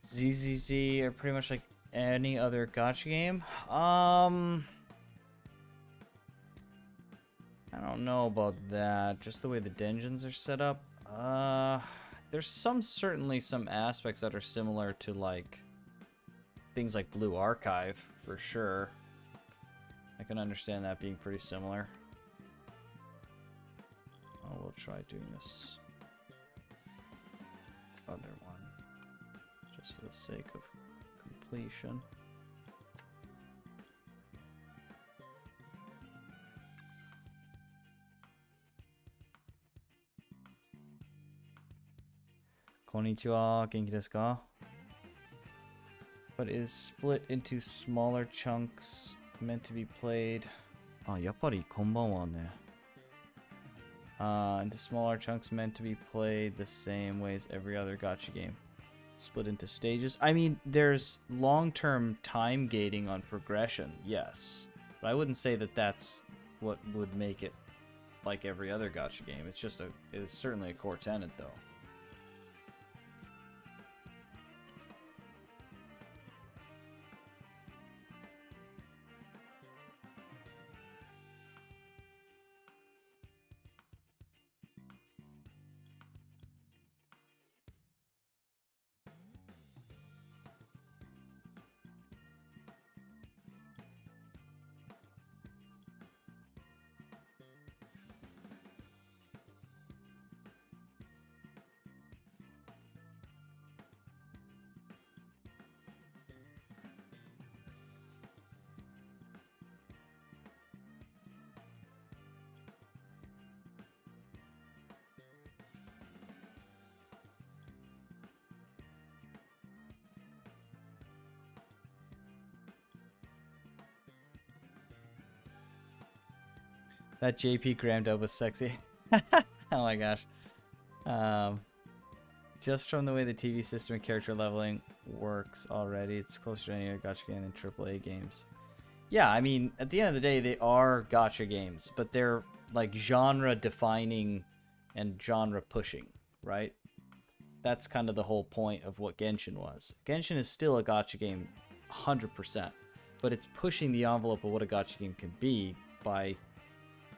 S3: ZZZ are pretty much like any other gacha game. I don't know about that. Just the way the dungeons are set up. There's certainly some aspects that are similar to like things like Blue Archive for sure. I can understand that being pretty similar. Oh, we'll try doing this other one just for the sake of completion. Konnichiwa, genki desu ka? But is split into smaller chunks meant to be played. Ah, yappari konbanwa ne. Into smaller chunks meant to be played the same way as every other gacha game. Split into stages. I mean, there's long-term time gating on progression, yes. But I wouldn't say that that's what would make it like every other gacha game. It's certainly a core tenet, though. That JP Graham dub was sexy. Oh my gosh. Just from the way the TV system and character leveling works already, it's closer to any other gacha game than AAA games. Yeah, I mean, at the end of the day, they are gacha games, but they're like genre defining and genre pushing, right? That's kind of the whole point of what Genshin was. Genshin is still a gacha game 100%, but it's pushing the envelope of what a gacha game can be by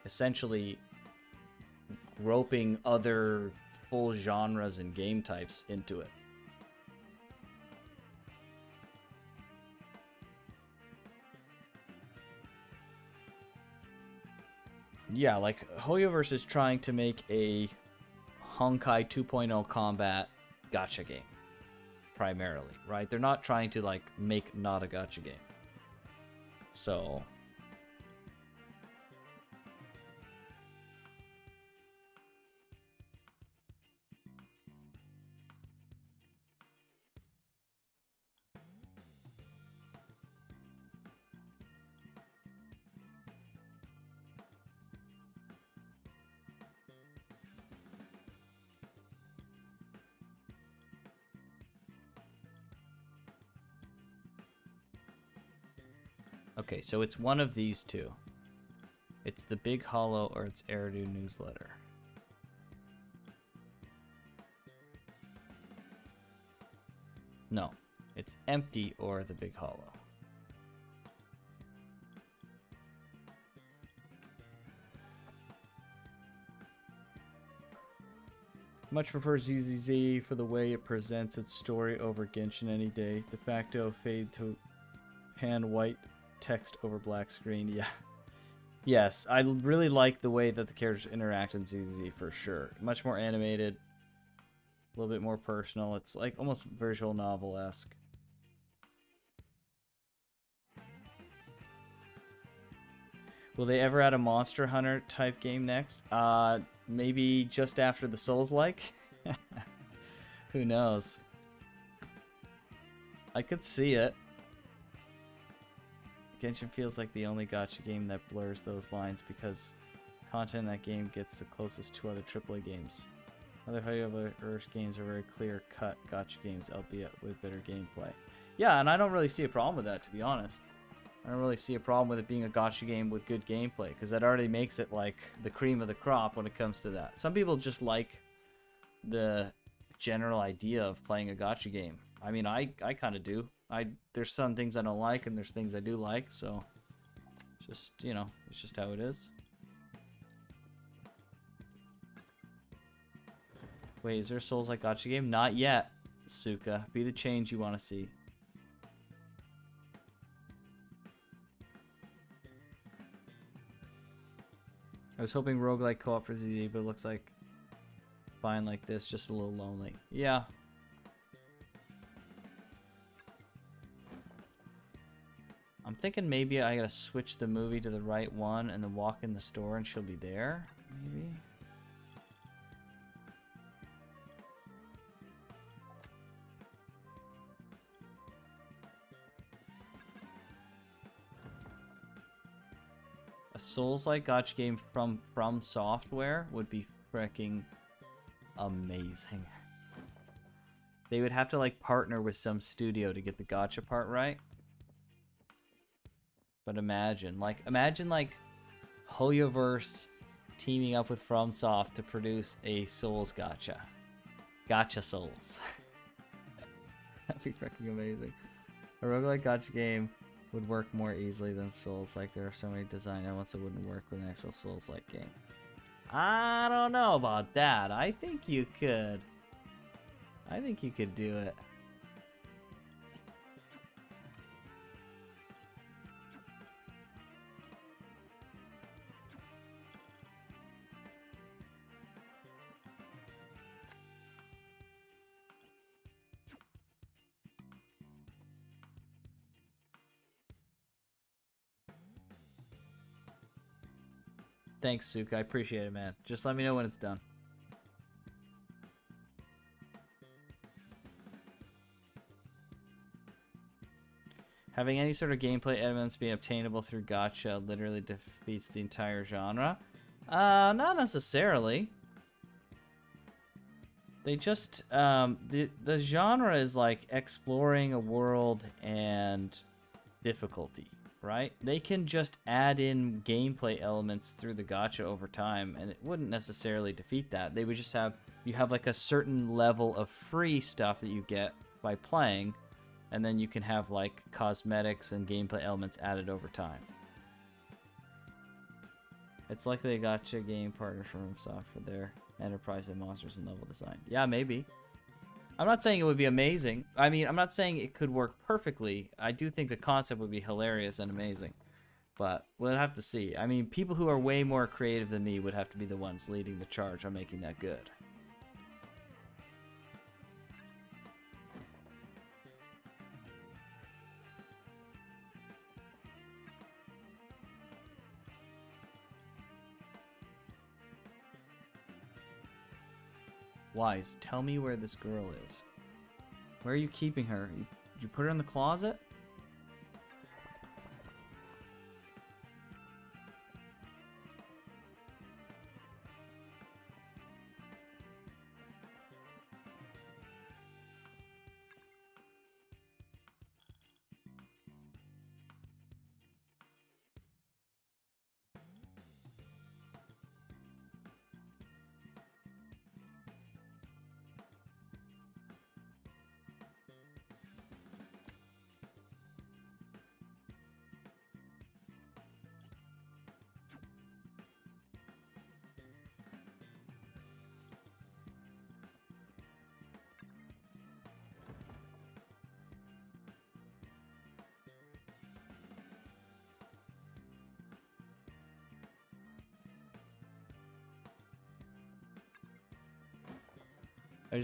S3: essentially roping other full genres and game types into it. Yeah, like Hoyoverse is trying to make a Honkai 2.0 combat gacha game. primarily, right? They're not trying to like make not a gacha game. So okay, so it's one of these two. It's the Big Hollow or it's Eridu newsletter. No, it's empty or the Big Hollow. Much prefer ZZZ for the way it presents its story over Genshin any day. De facto fade to pan white text over black screen. Yeah. Yes, I really like the way that the characters interact in ZZZ for sure. Much more animated, a little bit more personal. It's like almost visual novel-esque. Will they ever add a Monster Hunter type game next? Maybe just after the Souls-like? Who knows? I could see it. Genshin feels like the only gacha game that blurs those lines because content in that game gets the closest to other AAA games. Other Earth games are very clear-cut gacha games, albeit with better gameplay. Yeah, and I don't really see a problem with that, to be honest. I don't really see a problem with it being a gacha game with good gameplay, because that already makes it like the cream of the crop when it comes to that. Some people just like the general idea of playing a gacha game. I mean, I kind of do. There's some things I don't like, and there's things I do like, so just, you know, it's just how it is. Wait, is there a Souls-like gacha game? Not yet, Suka. Be the change you want to see. I was hoping roguelike co-op for ZD, but it looks like fine like this, just a little lonely. Yeah. I'm thinking maybe I gotta switch the movie to the right one and then walk in the store and she'll be there, maybe? A Souls-like gacha game from Software would be freaking amazing. They would have to like partner with some studio to get the gacha part right. But imagine like Hoyoverse teaming up with FromSoft to produce a Souls gacha. Gacha Souls. That'd be freaking amazing. A roguelike gacha game would work more easily than Souls. Like there are so many design elements that wouldn't work with an actual Souls-like game. I don't know about that. I think you could. I think you could do it. Thanks, Suka. I appreciate it, man. Just let me know when it's done. Having any sort of gameplay elements be obtainable through gacha literally defeats the entire genre. Not necessarily. They just, the genre is like exploring a world and difficulty, right? They can just add in gameplay elements through the gacha over time, and it wouldn't necessarily defeat that. They would just have, you have like a certain level of free stuff that you get by playing, and then you can have like cosmetics and gameplay elements added over time. It's likely a gacha game partner from FromSoft for their enterprise and monsters and level design. Yeah, maybe. I'm not saying it would be amazing. I mean, I'm not saying it could work perfectly. I do think the concept would be hilarious and amazing. But we'll have to see. I mean, people who are way more creative than me would have to be the ones leading the charge on making that good. Wise, tell me where this girl is. Where are you keeping her? You put her in the closet? I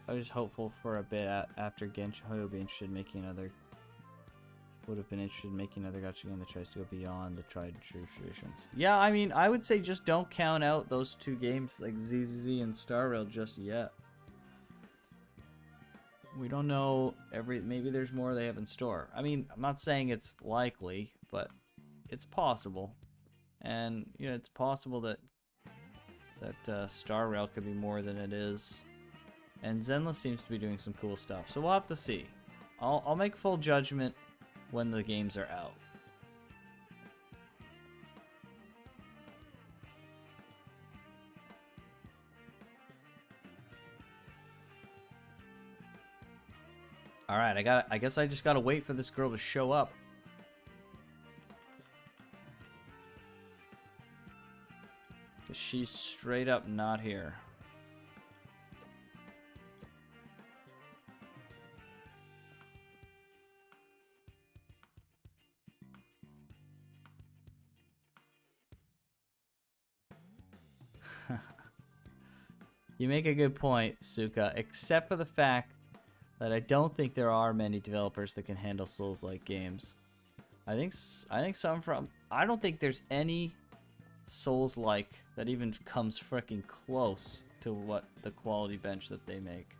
S3: was hopeful for a bit after Genshin. I would be interested in making another. Would have been interested in making another gacha game that tries to go beyond the tried and true traditions. Yeah, I mean, I would say just don't count out those two games like ZZZ and Star Rail just yet. We don't know maybe there's more they have in store. I mean, I'm not saying it's likely, but it's possible. And, you know, it's possible that Star Rail could be more than it is. And Zenless seems to be doing some cool stuff. So we'll have to see. I'll make full judgment when the games are out. All right, I guess I just gotta wait for this girl to show up. Cause she's straight up not here. You make a good point, Suka, except for the fact that I don't think there are many developers that can handle Souls-like games. I think I don't think there's any Souls-like that even comes freaking close to what the quality bench that they make.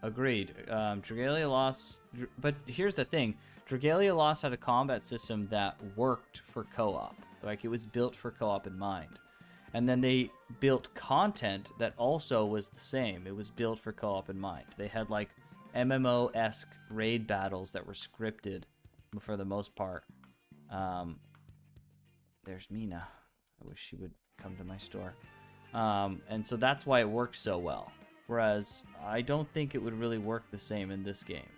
S3: Agreed. Dragalia Lost... But here's the thing. Dragalia Lost had a combat system that worked for co-op. Like, it was built for co-op in mind. And then they built content that also was the same. It was built for co-op in mind. They had, like, MMO-esque raid battles that were scripted for the most part. There's Mina. I wish she would come to my store. And so that's why it works so well. Whereas, I don't think it would really work the same in this game.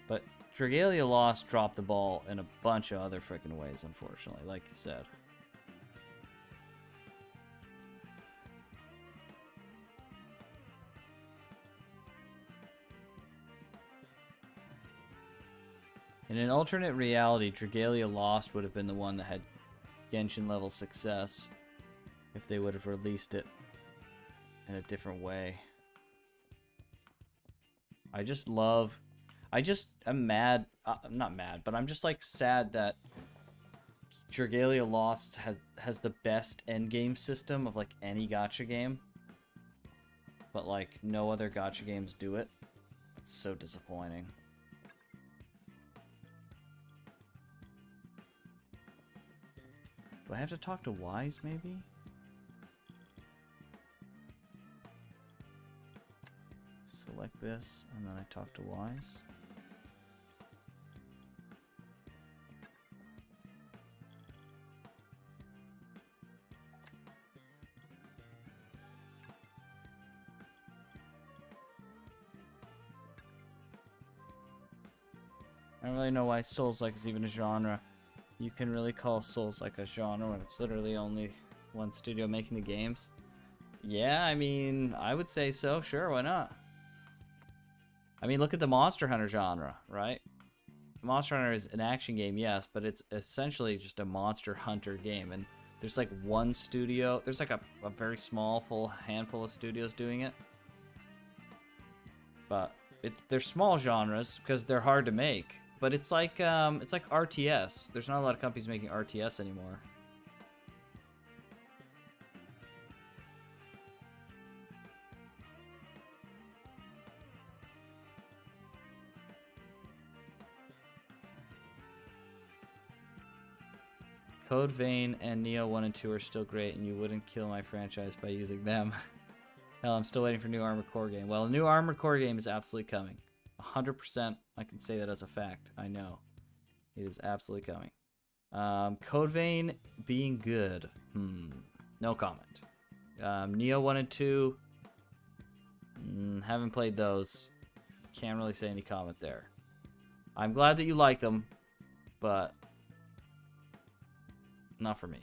S3: But Dragalia Lost dropped the ball in a bunch of other freaking ways, unfortunately, like you said. In an alternate reality, Dragalia Lost would have been the one that had Genshin level success if they would have released it in a different way. I'm mad, I'm not mad, but I'm just like sad that Dragalia Lost has the best endgame system of like any gacha game, but like no other gacha games do it. It's so disappointing. Do I have to talk to Wise, maybe? Select this, and then I talk to Wise. I don't really know why Souls-like is even a genre. You can really call Souls-like a genre when it's literally only one studio making the games. Yeah, I mean, I would say so. Sure, why not? I mean, look at the Monster Hunter genre, right? Monster Hunter is an action game, yes, but it's essentially just a Monster Hunter game. And there's like one studio. There's like a very small, full handful of studios doing it. But they're small genres because they're hard to make. But it's like RTS. There's not a lot of companies making RTS anymore. Code Vein and Neo 1 and 2 are still great, and you wouldn't kill my franchise by using them. Hell, I'm still waiting for a new Armored Core game. Well, a new Armored Core game is absolutely coming. 100%, I can say that as a fact. I know. It is absolutely coming. Code Vein being good. No comment. Neo 1 and 2, haven't played those. Can't really say any comment there. I'm glad that you like them, but not for me.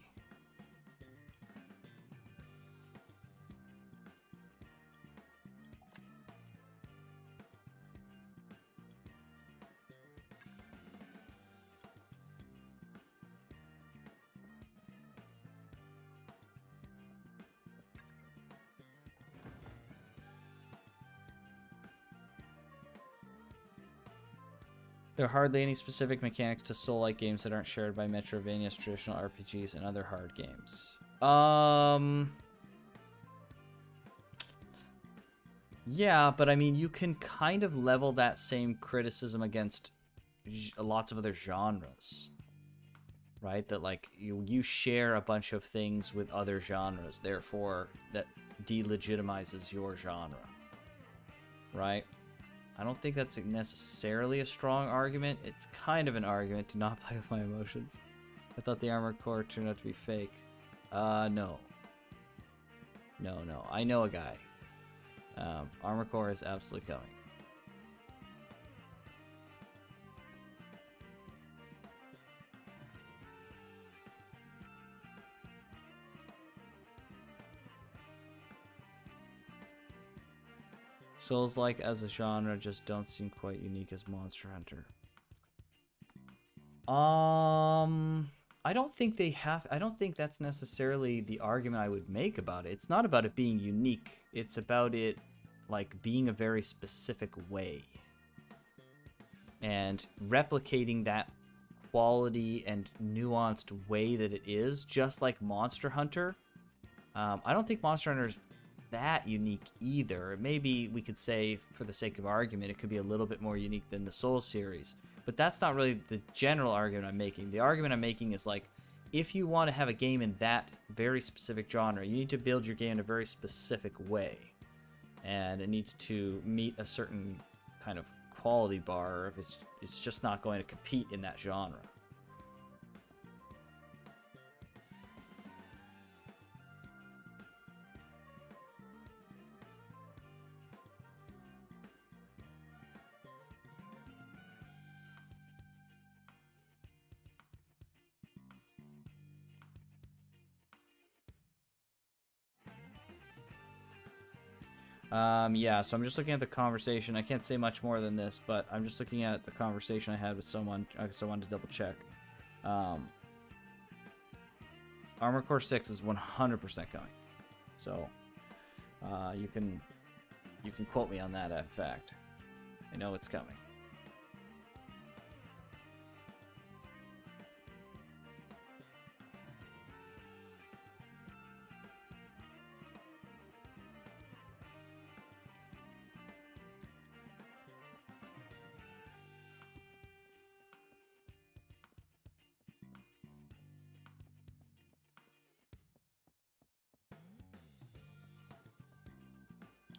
S3: There are hardly any specific mechanics to Soul-like games that aren't shared by Metroidvanias, traditional RPGs, and other hard games. Yeah, but I mean, you can kind of level that same criticism against lots of other genres, right? That like you share a bunch of things with other genres, therefore that delegitimizes your genre, right? I don't think that's necessarily a strong argument. It's kind of an argument to not play with my emotions. I thought the Armored Core turned out to be fake. No. No. I know a guy. Armored Core is absolutely coming. Souls-like as a genre just don't seem quite unique as Monster Hunter. I don't think they have. I don't think that's necessarily the argument I would make about it. It's not about it being unique. It's about it like being a very specific way and replicating that quality and nuanced way that it is, just like Monster Hunter. I don't think Monster Hunter is that unique either. Maybe we could say, for the sake of argument, it could be a little bit more unique than the Soul series. But that's not really the general argument I'm making. The argument I'm making is like, if you want to have a game in that very specific genre, you need to build your game in a very specific way. And it needs to meet a certain kind of quality bar, or if it's just not going to compete in that genre. Yeah, so I'm just looking at the conversation. I can't say much more than this, but I'm just looking at the conversation I had with someone, so I wanted to double check. Armored Core 6 is 100% coming. So, you can quote me on that, in fact. I know it's coming.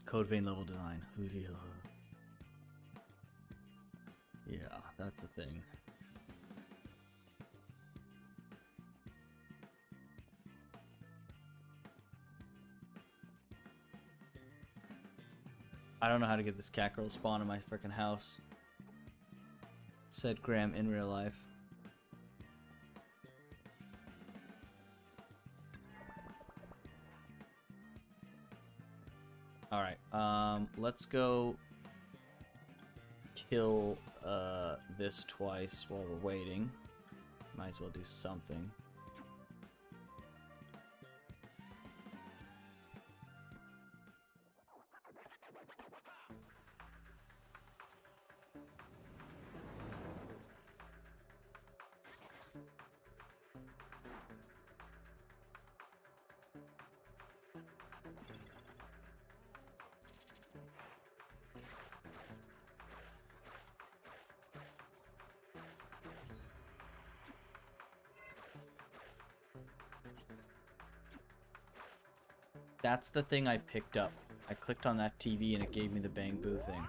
S3: Code Vein level design. Yeah, that's a thing. I don't know how to get this cat girl to spawn in my freaking house. Said Graham in real life. Alright, let's go kill this twice while we're waiting. Might as well do something. That's the thing I picked up. I clicked on that TV and it gave me the Bang Boo thing.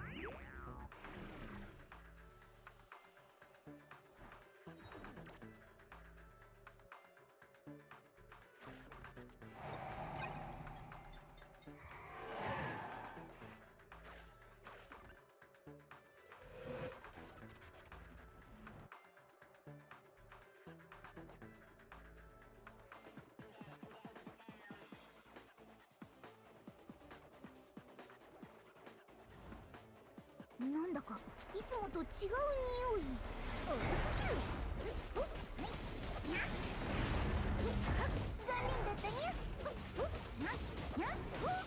S4: なんだかいつもと違う匂い。多すぎる。おっ、はい。にゃ。残念だったにゃ。おっ、にゃ。にゃ。おっ、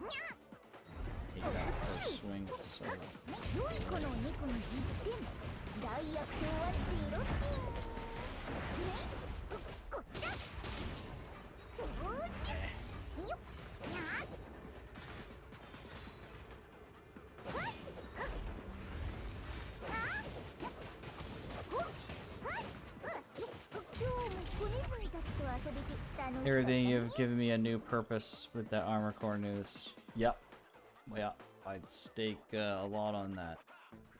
S4: にゃ。
S3: Take that first swing. So
S4: 良い子の猫に10点。大悪党は0点。ね、こっちだ。おーちゃ。よっ、にゃ。
S3: everything you've given me a new purpose with that armor core news. Yep. Well, yeah, I'd stake a lot on that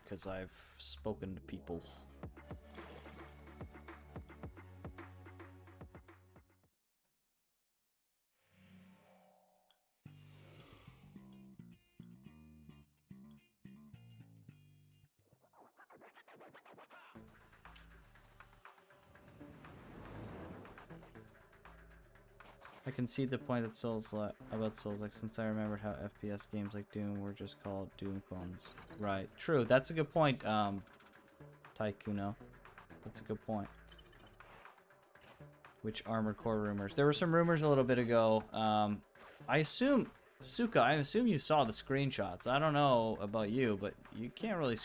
S3: because I've spoken to people. I can see the point that about Souls like since I remembered how FPS games like Doom were just called Doom clones. Right. True. That's a good point, Taikuno. That's a good point. Which Armored Core rumors? There were some rumors a little bit ago. I assume, Suka, I assume you saw the screenshots. I don't know about you, but you can't really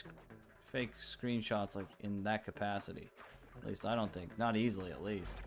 S3: fake screenshots like in that capacity. At least I don't think. Not easily, at least.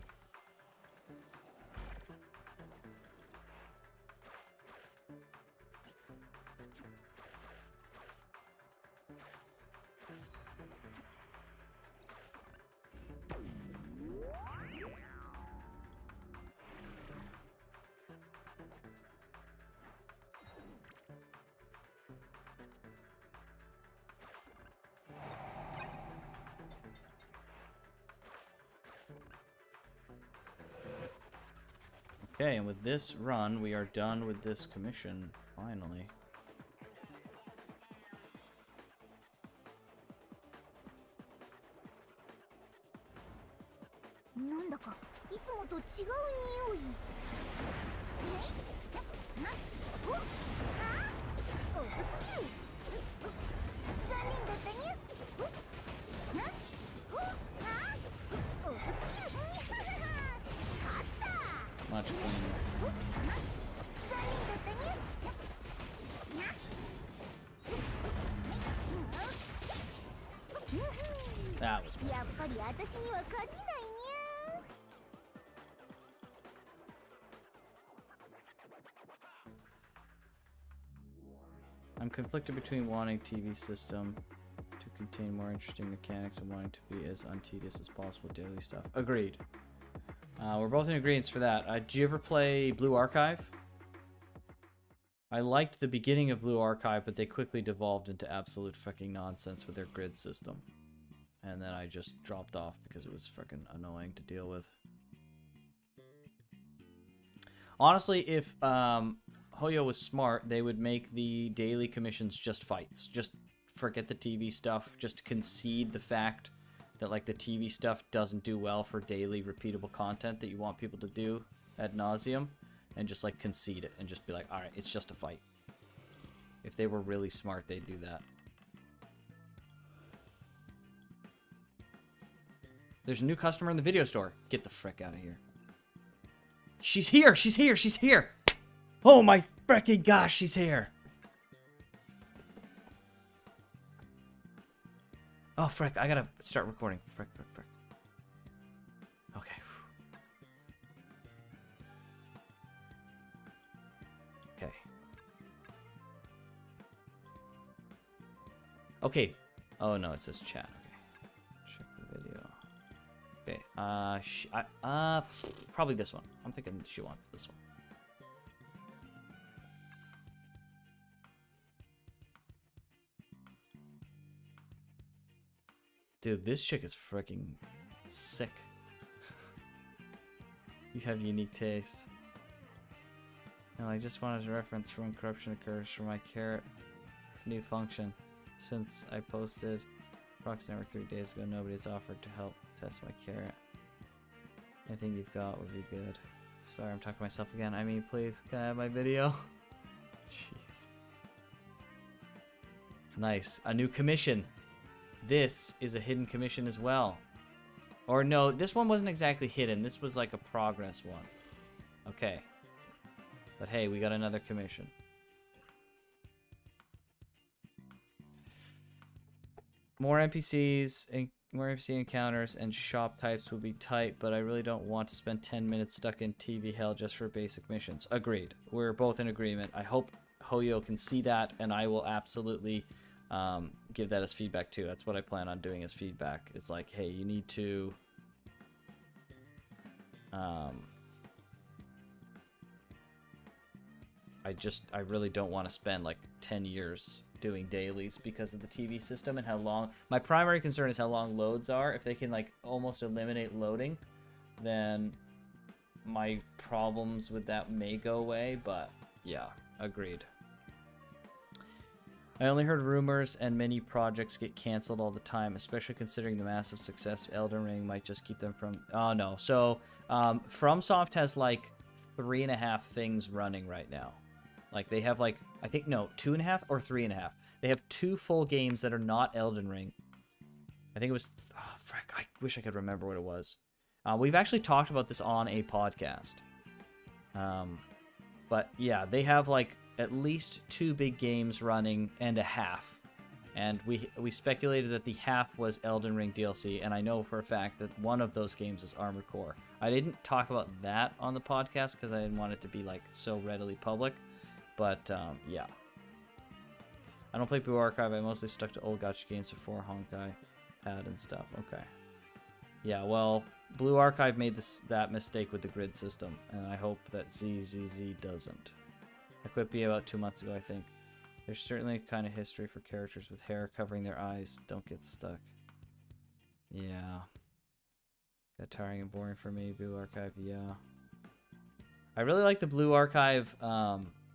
S3: Okay, and with this run, we are done with this commission, finally. Much cleaner. That was I'm conflicted between wanting TV system to contain more interesting mechanics and wanting to be as untedious as possible daily stuff. Agreed. We're both in agreement for that. Did you ever play Blue Archive? I liked the beginning of Blue Archive, but they quickly devolved into absolute fucking nonsense with their grid system. And then I just dropped off because it was fucking annoying to deal with. Honestly, if Hoyo was smart, they would make the daily commissions just fights. Just forget the TV stuff. Just concede the fact that like the TV stuff doesn't do well for daily repeatable content that you want people to do ad nauseum, and just like concede it and just be like, all right, it's just a fight. If they were really smart, they'd do that. There's a new customer in the video store. Get the frick out of here. She's here! She's here! She's here! Oh my frickin' gosh, she's here! Oh, frick, I gotta start recording. Frick. Okay. Okay. Okay. Oh, no, it says chat. Okay. Check the video. Okay, probably this one. I'm thinking she wants this one. Dude, this chick is freaking sick. You have unique taste. No, I just wanted to reference for when corruption occurs for my carrot. It's a new function. Since I posted approximately 3 days ago, nobody's offered to help test my carrot. Anything you've got would be good. Sorry, I'm talking to myself again. I mean, please, can I have my video? Jeez. Nice. A new commission. This is a hidden commission as well. Or no, this one wasn't exactly hidden. This was like a progress one. Okay. But hey, we got another commission. More NPCs and more NPC encounters and shop types would be tight, but I really don't want to spend 10 minutes stuck in TV hell just for basic missions. Agreed. We're both in agreement. I hope Hoyo can see that, and I will absolutely give that as feedback too. That's what I plan on doing as feedback. It's like, hey, you need to I really don't want to spend like 10 years doing dailies because of the TV system and how long. My primary concern is how long loads are. If they can like almost eliminate loading, then my problems with that may go away. But yeah, agreed. I only heard rumors and many projects get canceled all the time, especially considering the massive success of Elden Ring might just keep them from... Oh, no. So, FromSoft has, like, 3.5 things running right now. Like, they have, like, I think, no, 2.5 or 3.5. They have 2 full games that are not Elden Ring. I think it was... Oh, frick. I wish I could remember what it was. We've actually talked about this on a podcast. But, yeah, they have, like... at least 2 big games running and a half, and we speculated that the half was Elden Ring DLC, and I know for a fact that one of those games is Armored Core. I didn't talk about that on the podcast because I didn't want it to be like so readily public, but yeah. I don't play Blue Archive. I mostly stuck to old gacha games before Honkai had and stuff. Okay. Yeah, well, Blue Archive made that mistake with the grid system, and I hope that ZZZ doesn't. I quit BA about 2 months ago, I think. There's certainly a kind of history for characters with hair covering their eyes. Don't get stuck. Yeah. Got tiring and boring for me. Blue Archive, yeah. I really like the Blue Archive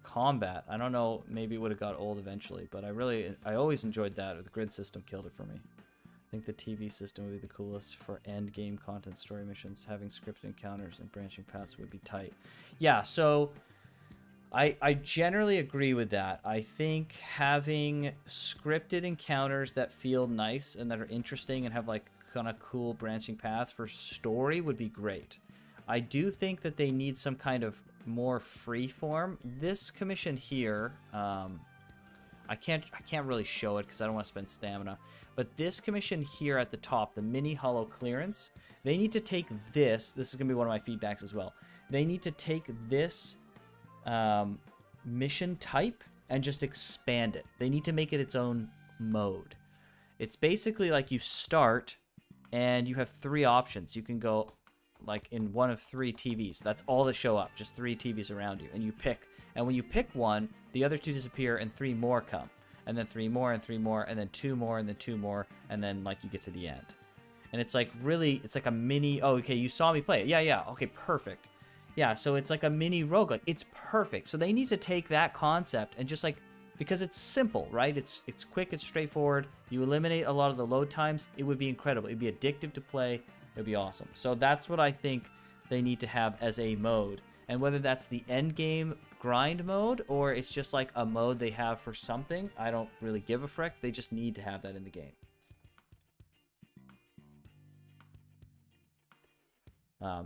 S3: combat. I don't know, maybe it would have got old eventually, but I always enjoyed that. The grid system killed it for me. I think the TV system would be the coolest for end game content story missions. Having scripted encounters and branching paths would be tight. Yeah, so... I generally agree with that. I think having scripted encounters that feel nice and that are interesting and have like kind of cool branching paths for story would be great. I do think that they need some kind of more free form. This commission here, I can't really show it because I don't want to spend stamina. But this commission here at the top, the mini hollow clearance, they need to take this. This is gonna be one of my feedbacks as well. They need to take this mission type and just expand it. They need to make it its own mode. It's basically like you start and you have 3 options. You can go like in one of 3 TVs. That's all that show up, just 3 TVs around you, and you pick. And when you pick one, the other 2 disappear and 3 more come, and then 3 more and 3 more, and then 2 more and then 2 more, and then like you get to the end. And it's like really, it's like a mini. Oh, okay, you saw me play it. Yeah, okay, perfect. Yeah, so it's like a mini roguelike. It's perfect. So they need to take that concept and just like, because it's simple, right? It's quick, it's straightforward. You eliminate a lot of the load times. It would be incredible. It'd be addictive to play. It'd be awesome. So that's what I think they need to have as a mode. And whether that's the end game grind mode or it's just like a mode they have for something. I don't really give a frick. They just need to have that in the game.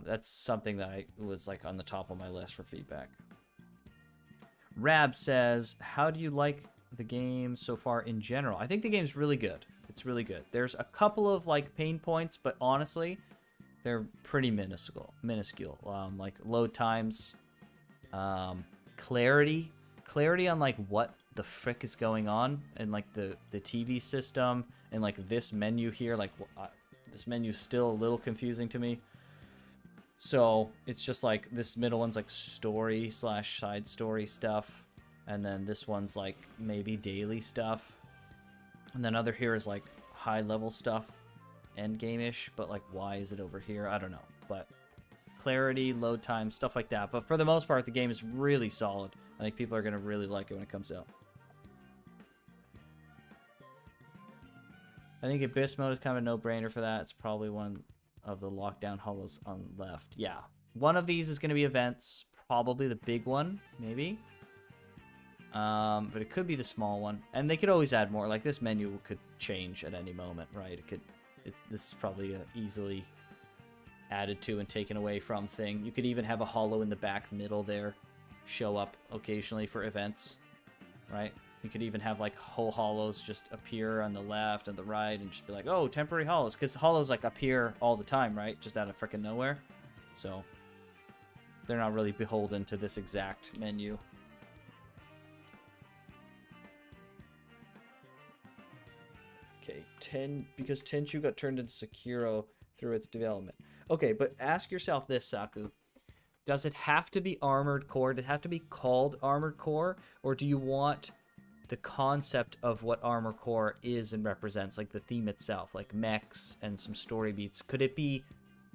S3: That's something that I was like on the top of my list for feedback. Rab says, how do you like the game so far in general? I think the game's really good. It's really good. There's a couple of like pain points, but honestly, they're pretty minuscule. Like load times, clarity on like what the frick is going on, and like the TV system, and like this menu here. Like this menu's still a little confusing to me. So it's just like this middle one's like story / side story stuff, and then this one's like maybe daily stuff, and then other here is like high level stuff, end game-ish, but like why is it over here? I don't know. But clarity, load time, stuff like that. But for the most part, the game is really solid. I think people are gonna really like it when it comes out. I think Abyss mode is kind of a no-brainer for that. It's probably one of the lockdown hollows on left. Yeah, one of these is going to be events, probably the big one, maybe, but it could be the small one, and they could always add more. Like this menu could change at any moment, right? This is probably a easily added to and taken away from thing. You could even have a hollow in the back middle there show up occasionally for events, right? You could even have like whole hollows just appear on the left and the right and just be like, oh, temporary hollows. Because hollows like appear all the time, right? Just out of freaking nowhere. So they're not really beholden to this exact menu. Okay, because Tenchu got turned into Sekiro through its development. Okay, but ask yourself this, Saku. Does it have to be Armored Core? Does it have to be called Armored Core? Or do you want the concept of what Armor Core is and represents, like the theme itself, like mechs and some story beats? Could it be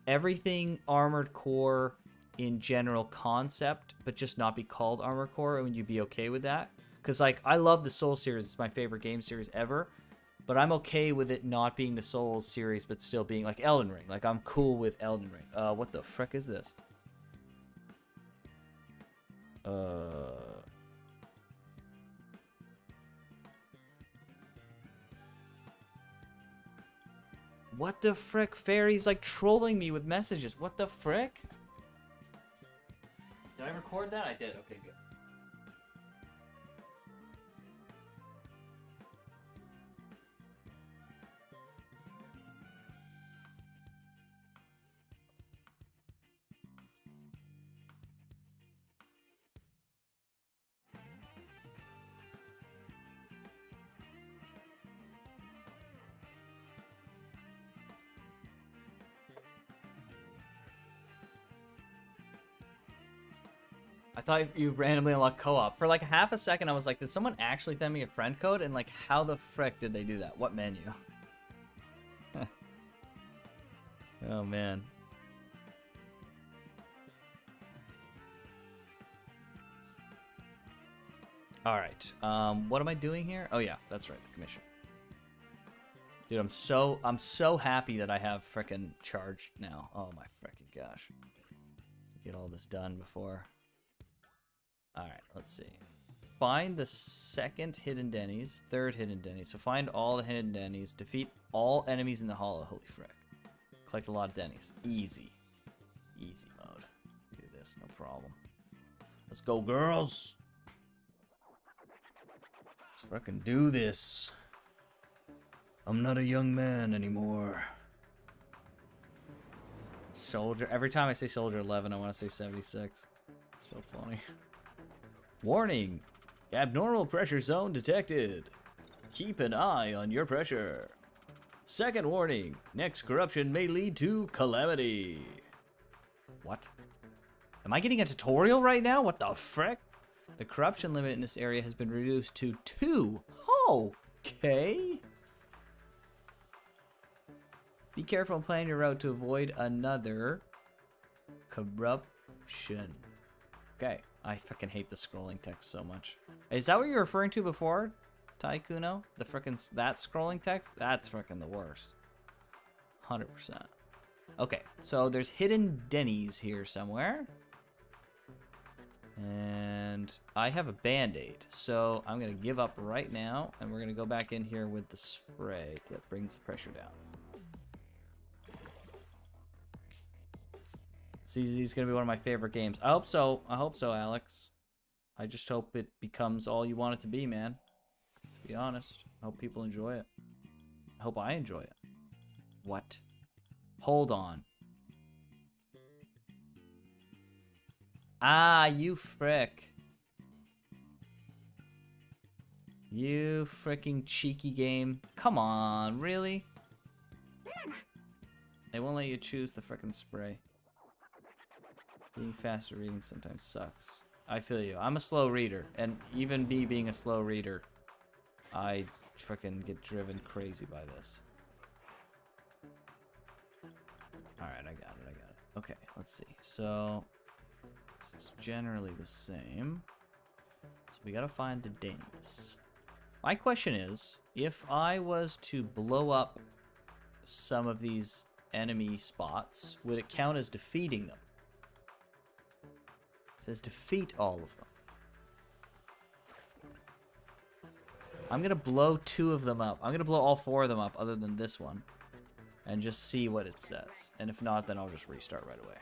S3: everything Armored Core in general concept, but just not be called Armor Core? And would you be okay with that? Because like I love the Souls series; it's my favorite game series ever. But I'm okay with it not being the Souls series, but still being like Elden Ring. Like I'm cool with Elden Ring. What the frick is this? What the frick? Fairy's like trolling me with messages. What the frick? Did I record that? I did. Okay, good. I thought you randomly unlocked co-op. For like half a second, I was like, did someone actually send me a friend code? And like, how the frick did they do that? What menu? Oh, man. All right. What am I doing here? Oh, yeah, that's right. The commission. Dude, I'm so happy that I have frickin' charged now. Oh, my frickin' gosh. Get all this done before... Alright, let's see. Find the second hidden Denny's, third hidden Denny's. So find all the hidden Denny's. Defeat all enemies in the hollow. Holy frick. Collect a lot of Denny's. Easy. Easy mode. Do this, no problem. Let's go, girls! Let's frickin' do this. I'm not a young man anymore. Soldier. Every time I say Soldier 11, I want to say 76. It's so funny. Warning! Abnormal pressure zone detected. Keep an eye on your pressure. Second warning. Next corruption may lead to calamity. What? Am I getting a tutorial right now? What the frick? The corruption limit in this area has been reduced to 2. Okay. Be careful and plan your route to avoid another corruption. Okay. I fucking hate the scrolling text so much. Is that what you're referring to before, Taikuno? The frickin' that scrolling text? That's frickin' the worst. 100%. Okay, so there's hidden Denny's here somewhere. And I have a band-aid, so I'm gonna give up right now, and we're gonna go back in here with the spray that brings the pressure down. CZ is gonna be one of my favorite games. I hope so. I hope so, Alex. I just hope it becomes all you want it to be, man. To be honest, I hope people enjoy it. I hope I enjoy it. What? Hold on. Ah, you frick. You fricking cheeky game. Come on, really? They won't let you choose the frickin' spray. Being faster reading sometimes sucks. I feel you. I'm a slow reader, and even me being a slow reader, I frickin' get driven crazy by this. Alright, I got it. Okay, let's see. So, this is generally the same. So we gotta find the Damus. My question is, if I was to blow up some of these enemy spots, would it count as defeating them? It says defeat all of them. I'm gonna blow 2 of them up. I'm gonna blow all 4 of them up other than this one. And just see what it says. And if not, then I'll just restart right away.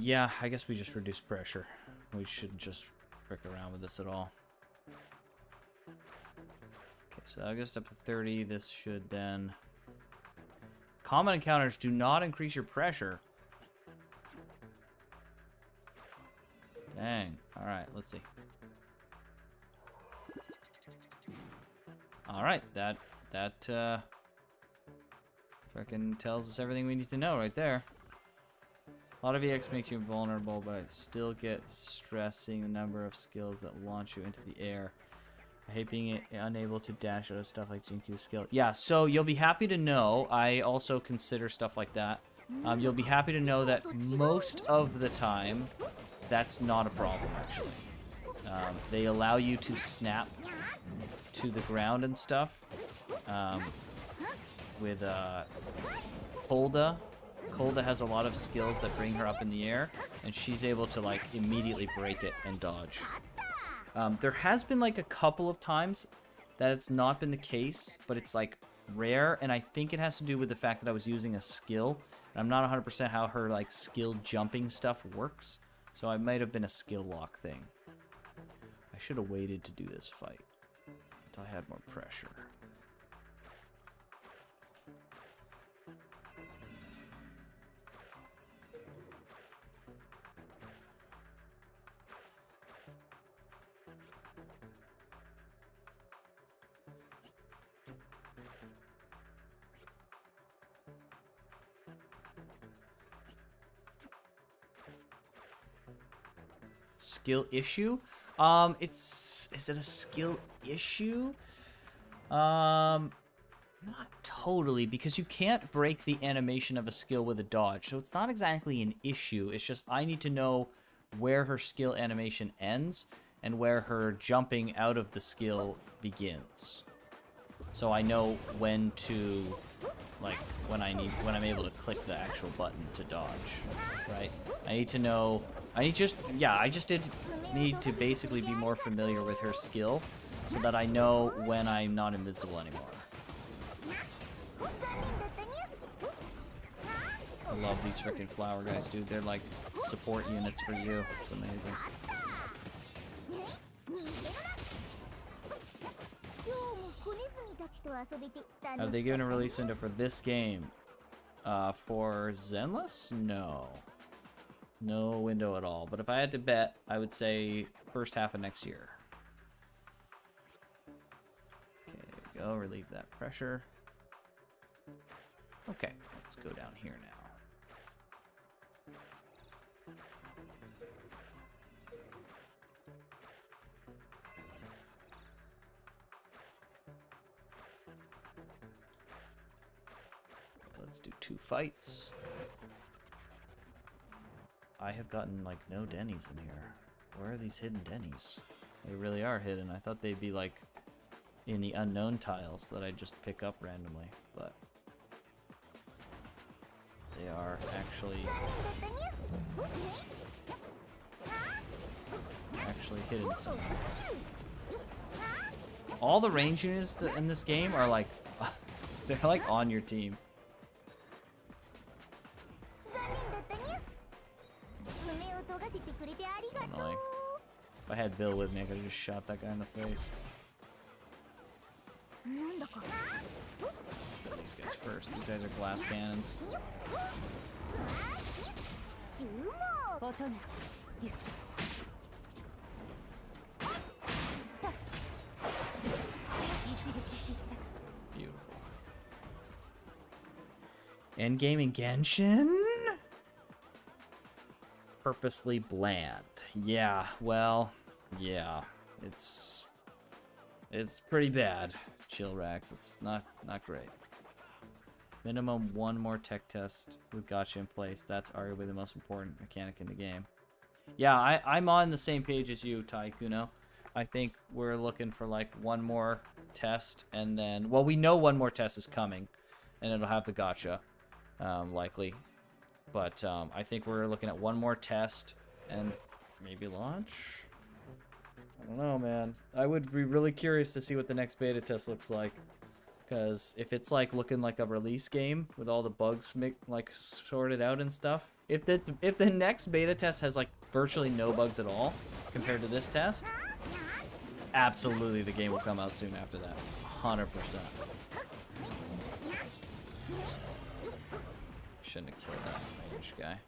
S3: Yeah, I guess we just reduce pressure. We shouldn't just frick around with this at all. Okay, so that'll get us up to 30. This should then... Common encounters do not increase your pressure. Dang. Alright, let's see. Alright, that frickin' tells us everything we need to know right there. A lot of EX makes you invulnerable, but I still get stress seeing the number of skills that launch you into the air. I hate being unable to dash out of stuff like Jinkyu's skill. Yeah, so you'll be happy to know, I also consider stuff like that. You'll be happy to know that most of the time, that's not a problem, actually. They allow you to snap to the ground and stuff. With Holda. Holda has a lot of skills that bring her up in the air, and she's able to, like, immediately break it and dodge. There has been, like, a couple of times that it's not been the case, but it's, like, rare, and I think it has to do with the fact that I was using a skill. And I'm not 100% how her, like, skill jumping stuff works, so it might have been a skill lock thing. I should have waited to do this fight until I had more pressure. Skill issue? Is it a skill issue? Not totally, because you can't break the animation of a skill with a dodge, so it's not exactly an issue. It's just I need to know where her skill animation ends and where her jumping out of the skill begins. So I know when to, like, when I'm able to click the actual button to dodge, right? I need to know, I just need to basically be more familiar with her skill so that I know when I'm not invincible anymore. I love these freaking flower guys, dude. They're like support units for you. It's amazing. Have they given a release window for this game? For Zenless? No. No window at all. But if I had to bet, I would say first half of next year. Okay, there we go. Relieve that pressure. Okay, let's go down here now. Let's do 2 fights. I have gotten, like, no Denny's in here. Where are these hidden Denny's? They really are hidden. I thought they'd be, like, in the unknown tiles that I just pick up randomly, but they are actually hidden somewhere. All the range units in this game are, like, they're, like, on your team. So annoying. If I had Bill with me, I could have just shot that guy in the face. Kill these guys first. These guys are glass cannons. Beautiful. Endgame in Genshin? Purposely bland. Yeah, well, yeah. It's pretty bad. Chill Rax. It's not great. Minimum 1 more tech test with gacha in place. That's arguably the most important mechanic in the game. Yeah, I'm on the same page as you, Taikuno. I think we're looking for like 1 more test, and then, well, we know 1 more test is coming, and it'll have the gacha, likely. But I think we're looking at 1 more test and maybe launch. I don't know, man. I would be really curious to see what the next beta test looks like. Because if it's like looking like a release game with all the bugs like sorted out and stuff, if the next beta test has like virtually no bugs at all compared to this test, absolutely the game will come out soon after that. 100%. Shouldn't have killed that range guy.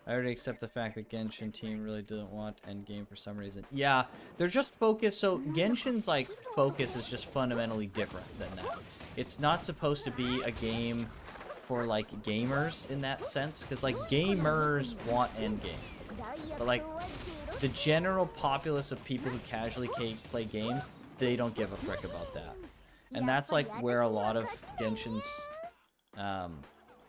S3: I already accept the fact that Genshin team really didn't want endgame for some reason. Yeah, they're just focused. So Genshin's like focus is just fundamentally different than that. It's not supposed to be a game for like gamers in that sense, because like gamers want endgame, but like the general populace of people who casually play games, they don't give a frick about that. And that's like where a lot of Genshin's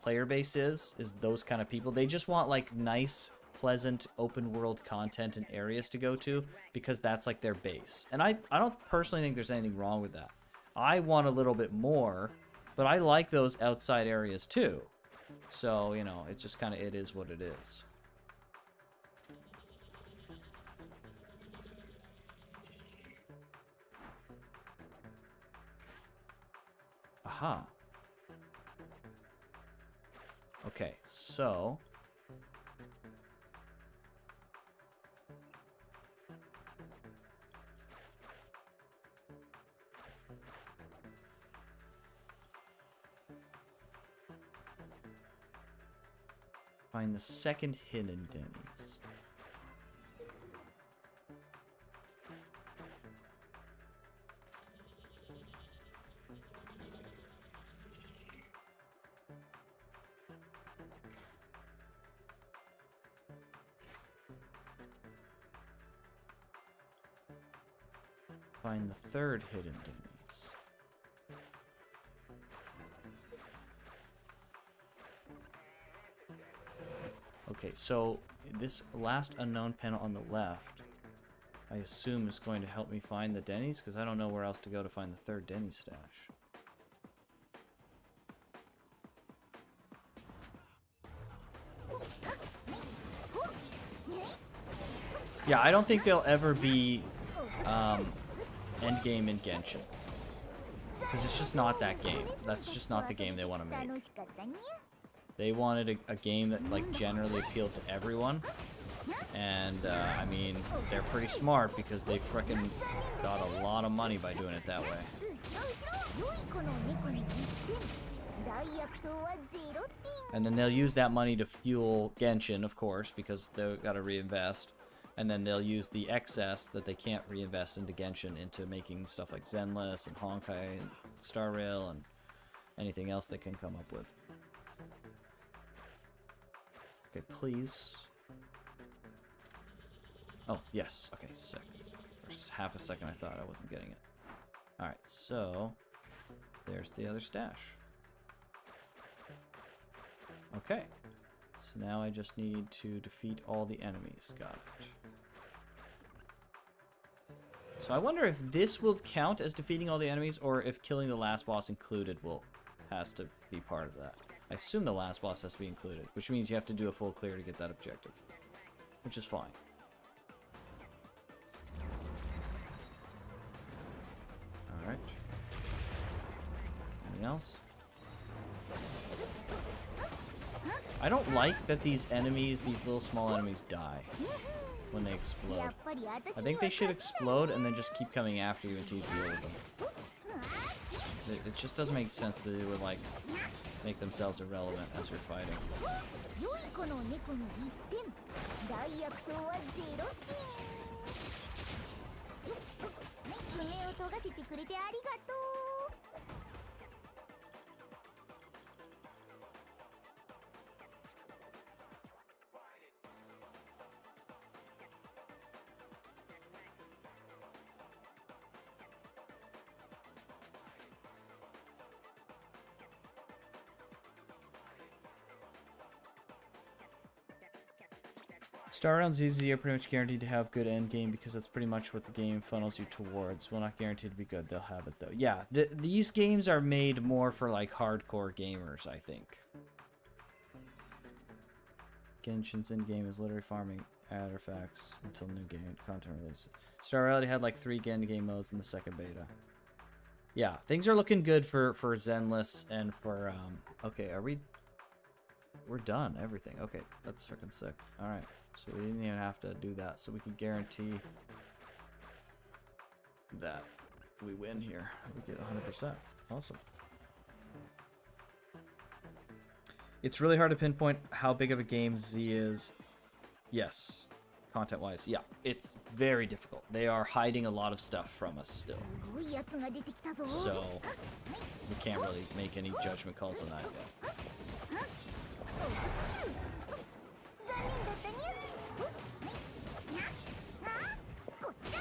S3: player base is those kind of people. They just want like nice, pleasant, open world content and areas to go to, because that's like their base. And I don't personally think there's anything wrong with that. I want a little bit more, but I like those outside areas too. So, you know, it's just kind of, it is what it is. Aha. Okay, so find the second hidden Denny's. Find the third hidden Denny's. Okay, so this last unknown panel on the left, I assume is going to help me find the Denny's, because I don't know where else to go to find the third Denny's stash. Yeah, I don't think there'll ever be endgame in Genshin, because it's just not that game. That's just not the game they want to make. They wanted a game that like generally appealed to everyone. And I mean, they're pretty smart because they frickin' got a lot of money by doing it that way.
S4: 良い子の猫に1点大悪党は0点
S3: And then they'll use that money to fuel Genshin, of course, because they've got to reinvest. And then they'll use the excess that they can't reinvest into Genshin into making stuff like Zenless and Honkai and Star Rail and anything else they can come up with. Okay, please. Oh, yes. Okay, sick. For half a second I thought I wasn't getting it. Alright, so there's the other stash. Okay. So now I just need to defeat all the enemies. Got it. So I wonder if this will count as defeating all the enemies, or if killing the last boss included has to be part of that. I assume the last boss has to be included, which means you have to do a full clear to get that objective, which is fine. Alright. Anything else? I don't like that these enemies, these little small enemies, die when they explode. I think they should explode and then just keep coming after you until you deal with them. It just doesn't make sense that they would, like, make themselves irrelevant as you're fighting.
S4: 良い子の猫に1点大悪党は0点爪を研がせてくれてありがとう
S3: Star rounds easy are pretty much guaranteed to have good end game because that's pretty much what the game funnels you towards. Well, not guaranteed to be good. They'll have it though. Yeah, these games are made more for like hardcore gamers, I think. Genshin's end game is literally farming artifacts until new game content releases. Star already had like 3 end game modes in the second beta. Yeah, things are looking good for Zenless and for okay, we're done everything. Okay, that's freaking sick. All right. So we didn't even have to do that. So we can guarantee that we win here. We get 100%. Awesome. It's really hard to pinpoint how big of a game Z is. Yes. Content-wise. Yeah. It's very difficult. They are hiding a lot of stuff from us still.
S4: すごいやつが出てきたぞ
S3: So we can't really make any judgment calls on that yet.
S4: 残念だったにゃこっちだ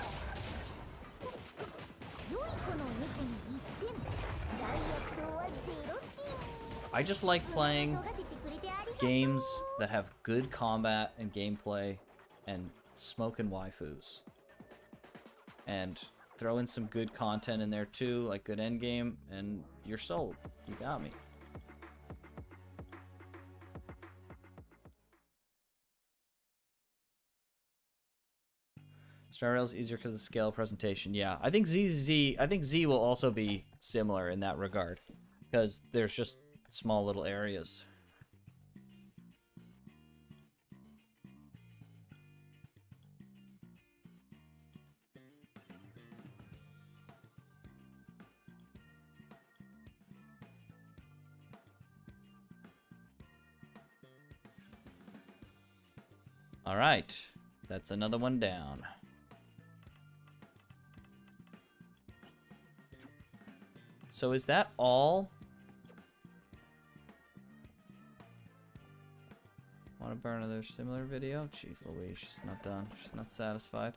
S4: 良い子の猫に1点大悪党は0点
S3: I just like playing
S4: 研がせてくれてありがとう
S3: games that have good combat and gameplay and smoking waifus. And throw in some good content in there too, like good endgame, and you're sold. You got me. Star Rail's easier because of scale presentation. Yeah, I think Z will also be similar in that regard, because there's just small little areas. All right, that's another one down. So is that all? Want to burn another similar video? Jeez Louise, she's not done. She's not satisfied.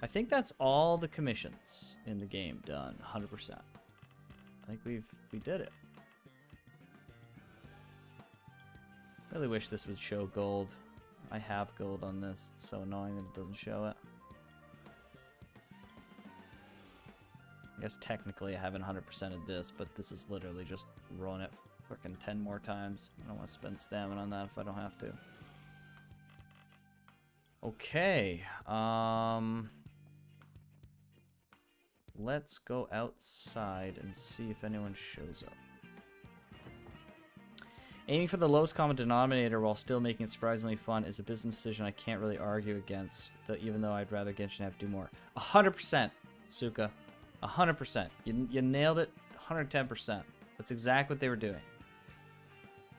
S3: I think that's all the commissions in the game done, 100%. I think we did it. Really wish this would show gold. I have gold on this. It's so annoying that it doesn't show it. I guess technically I haven't 100%ed this, but this is literally just run it fucking 10 more times. I don't want to spend stamina on that if I don't have to. Okay. Let's go outside and see if anyone shows up. Aiming for the lowest common denominator while still making it surprisingly fun is a business decision I can't really argue against, even though I'd rather Genshin have to do more. 100%, Suka. 100%. You nailed it. 110%. That's exactly what they were doing.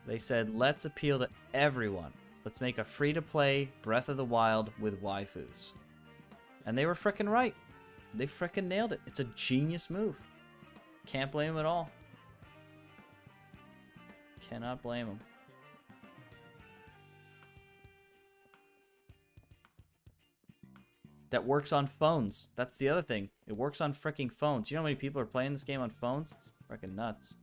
S3: They said, let's appeal to everyone. Let's make a free-to-play Breath of the Wild with waifus. And they were frickin' right. They frickin' nailed it. It's a genius move. Can't blame them at all. Cannot blame them. That works on phones. That's the other thing. It works on frickin' phones. You know how many people are playing this game on phones? It's frickin' nuts.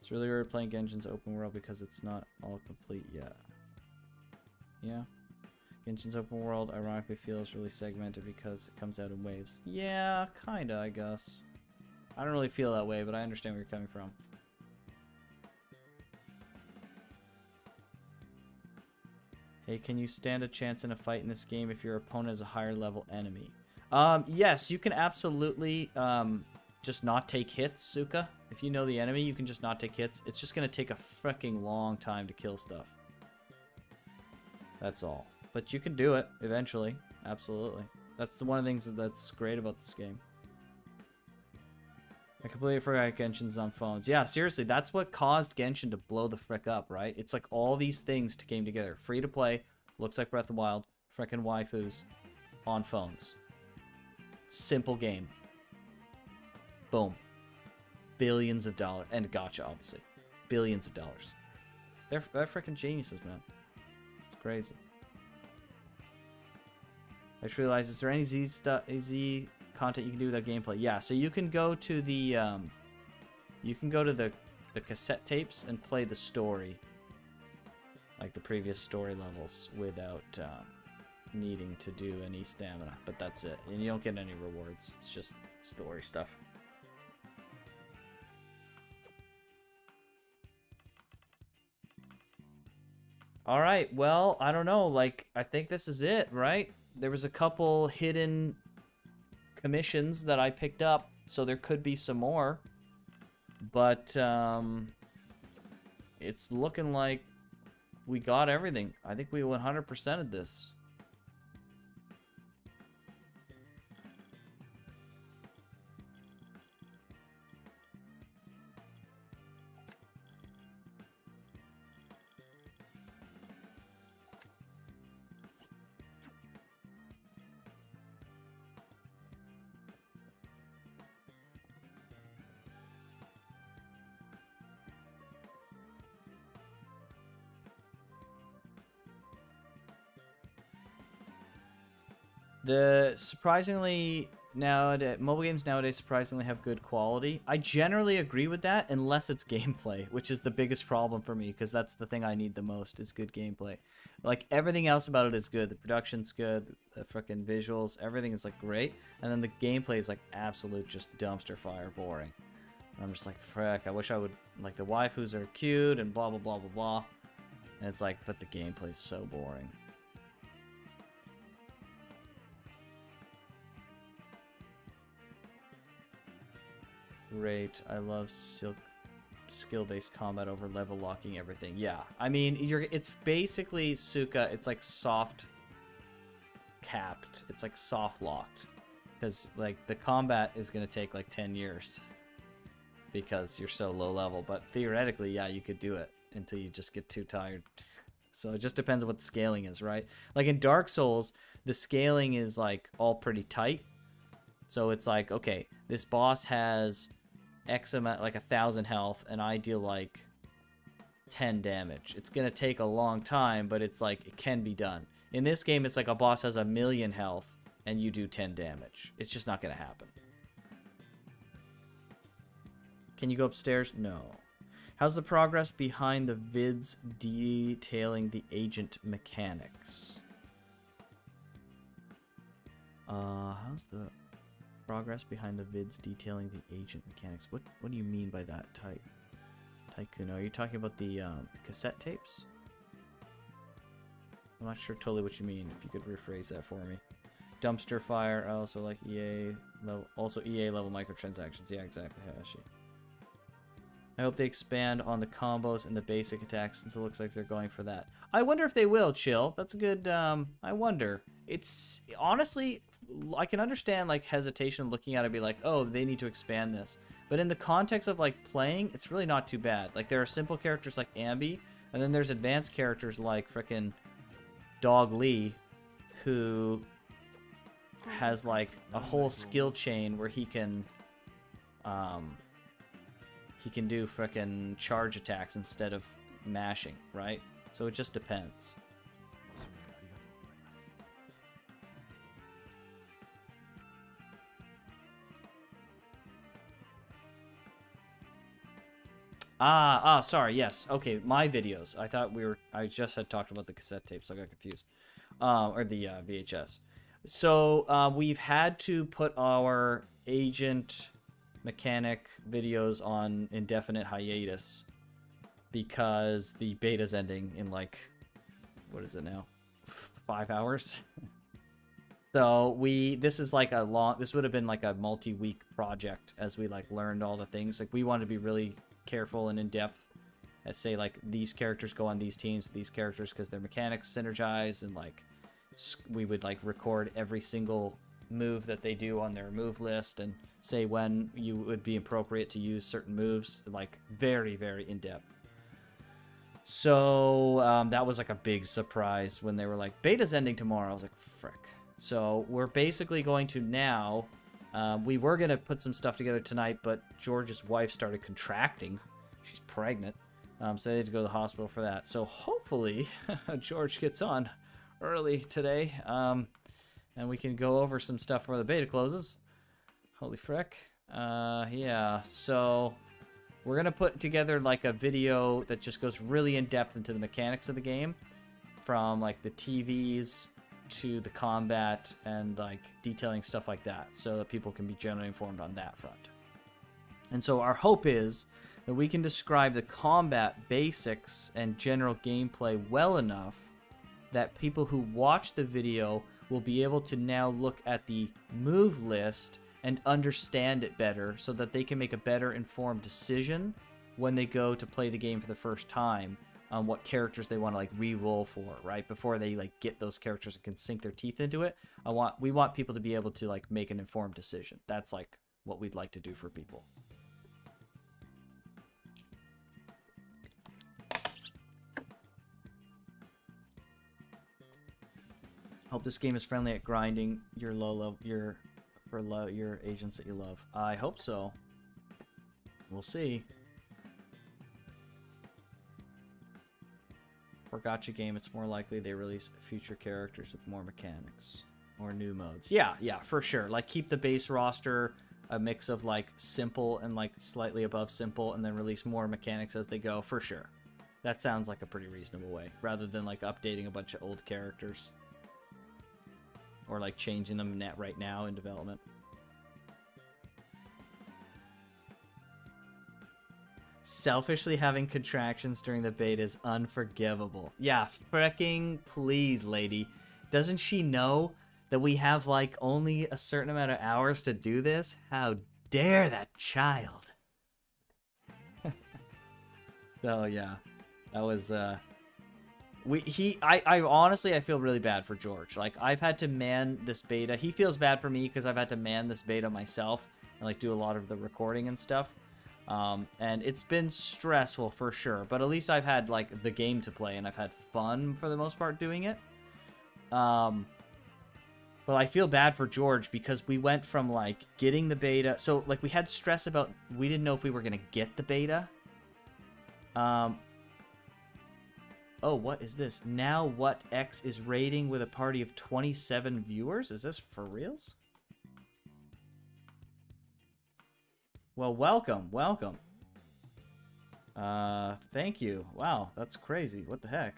S3: It's really weird playing Genshin's open world because it's not all complete yet. Yeah. Genshin's open world ironically feels really segmented because it comes out in waves. Yeah, kinda, I guess. I don't really feel that way, but I understand where you're coming from. Hey, can you stand a chance in a fight in this game if your opponent is a higher level enemy? Yes, you can absolutely just not take hits, Suka. If you know the enemy, you can just not take hits. It's just gonna take a freaking long time to kill stuff. That's all. But you can do it eventually. Absolutely. That's one of the things that's great about this game. I completely forgot Genshin's on phones. Yeah, seriously, that's what caused Genshin to blow the frick up, right? It's like all these things came together. Free to play, looks like Breath of the Wild, frickin' waifus on phones. Simple game. Boom. Billions of dollars. And gacha, obviously. Billions of dollars. They're frickin' geniuses, man. It's crazy. I just realized, is there any Z content you can do without gameplay? Yeah, so you can go to the the cassette tapes and play the story, like the previous story levels, without needing to do any stamina. But that's it, and you don't get any rewards. It's just story stuff. All right, well, I don't know. Like, I think this is it, right? There was a couple hidden commissions that I picked up, so there could be some more. But it's looking like we got everything. I think we 100%ed this. Surprisingly, nowadays, mobile games nowadays surprisingly have good quality. I generally agree with that, unless it's gameplay, which is the biggest problem for me, because that's the thing I need the most, is good gameplay. Like, everything else about it is good. The production's good, the frickin' visuals, everything is, like, great. And then the gameplay is, like, absolute just dumpster fire boring. And I'm just like, frick, I wish I would, like, the waifus are cute and blah, blah, blah, blah, blah. And it's like, but the gameplay's so boring. Great. I love skill-based combat over level locking everything. Yeah. I mean, it's basically Suka, it's like soft capped. It's like soft locked. Because like the combat is going to take like 10 years because you're so low level, but theoretically, yeah, you could do it until you just get too tired. So it just depends on what the scaling is, right? Like in Dark Souls, the scaling is like all pretty tight. So it's like, okay, this boss has X amount, like 1,000 health, and I deal like 10 damage. It's gonna take a long time, but it's like, it can be done. In this game, it's like a boss has 1,000,000 health, and you do 10 damage. It's just not gonna happen. Can you go upstairs? No. How's the progress behind the vids detailing the agent mechanics? How's the progress behind the vids detailing the agent mechanics? What do you mean by that, Tycoon? Are you talking about the cassette tapes? I'm not sure totally what you mean. If you could rephrase that for me. dumpster fire. I also like EA level, also EA level microtransactions. Yeah, exactly, Hayashi. I hope they expand on the combos and the basic attacks since it looks like they're going for that. I wonder if they will, Chill. That's a good, I wonder. It's, honestly, I can understand, like, hesitation looking at it and be like, oh, they need to expand this. But in the context of, like, playing, it's really not too bad. Like, there are simple characters like Ambi, and then there's advanced characters like frickin' Dog Lee, who has, like, a whole skill chain where he can do frickin' charge attacks instead of mashing, right? So it just depends. Sorry, yes. Okay, my videos. I thought I just had talked about the cassette tapes, so I got confused. Or the VHS. So, we've had to put our agent mechanic videos on indefinite hiatus because the beta's ending in, like, what is it now? 5 hours? So this is like this would have been like a multi-week project as we like learned all the things. Like we wanted to be really careful and in-depth and say like these characters go on these teams with these characters because their mechanics synergize, and like we would like record every single move that they do on their move list and say when you would be appropriate to use certain moves, like very, very in-depth. So that was like a big surprise when they were like, beta's ending tomorrow. I was like, frick. So we're basically going to now, we were going to put some stuff together tonight, but George's wife started contracting. She's pregnant. So they had to go to the hospital for that. So hopefully George gets on early today. And we can go over some stuff before the beta closes. Holy frick. Yeah, so we're going to put together like a video that just goes really in depth into the mechanics of the game. From like the TVs to the combat and like detailing stuff like that, so that people can be generally informed on that front. And so our hope is that we can describe the combat basics and general gameplay well enough that people who watch the video will be able to now look at the move list and understand it better so that they can make a better informed decision when they go to play the game for the first time on what characters they want to like re-roll for, right? Before they like get those characters and can sink their teeth into it. We want people to be able to like make an informed decision. That's like what we'd like to do for people. Hope this game is friendly at grinding your your agents that you love. I hope so. We'll see. For gacha game, it's more likely they release future characters with more mechanics or new modes. Yeah, for sure. Like keep the base roster a mix of like simple and like slightly above simple, and then release more mechanics as they go, for sure. That sounds like a pretty reasonable way, rather than like updating a bunch of old characters or like changing them right now in development. Selfishly having contractions during the beta is unforgivable. Yeah, fricking please, lady. Doesn't she know that we have like only a certain amount of hours to do this? How dare that child? So yeah, that was I honestly I feel really bad for George. Like I've had to man this beta. He feels bad for me because I've had to man this beta myself and like do a lot of the recording and stuff. And it's been stressful for sure, but at least I've had like the game to play and I've had fun for the most part doing it. But I feel bad for George because we went from like getting the beta. So like we had stress about, we didn't know if we were going to get the beta. Oh, what is this? Now What X is raiding with a party of 27 viewers? Is this for reals? Well, welcome. Thank you. Wow, that's crazy. What the heck?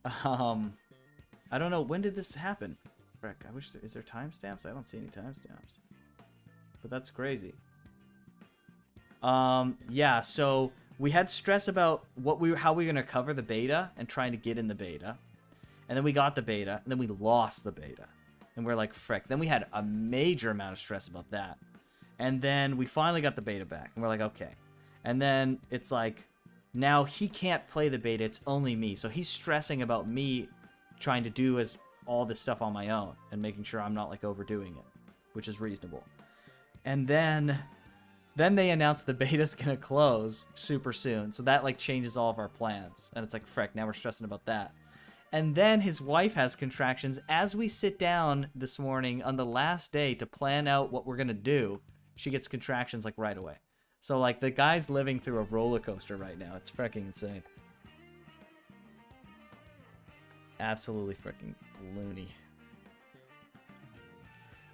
S3: I don't know. When did this happen? Frick, I wish is there timestamps? I don't see any timestamps. But that's crazy. Yeah, so we had stress about how we were going to cover the beta and trying to get in the beta. And then we got the beta, and then we lost the beta. And we're like, frick. Then we had a major amount of stress about that. And then we finally got the beta back, and we're like, okay. And then it's like, now he can't play the beta, it's only me. So he's stressing about me trying to do all this stuff on my own and making sure I'm not like overdoing it, which is reasonable. And then they announced the beta's gonna close super soon. So that like changes all of our plans. And it's like, frick, now we're stressing about that. And then his wife has contractions as we sit down this morning on the last day to plan out what we're gonna do. She gets contractions like right away. So like the guy's living through a roller coaster right now. It's freaking insane. Absolutely freaking loony.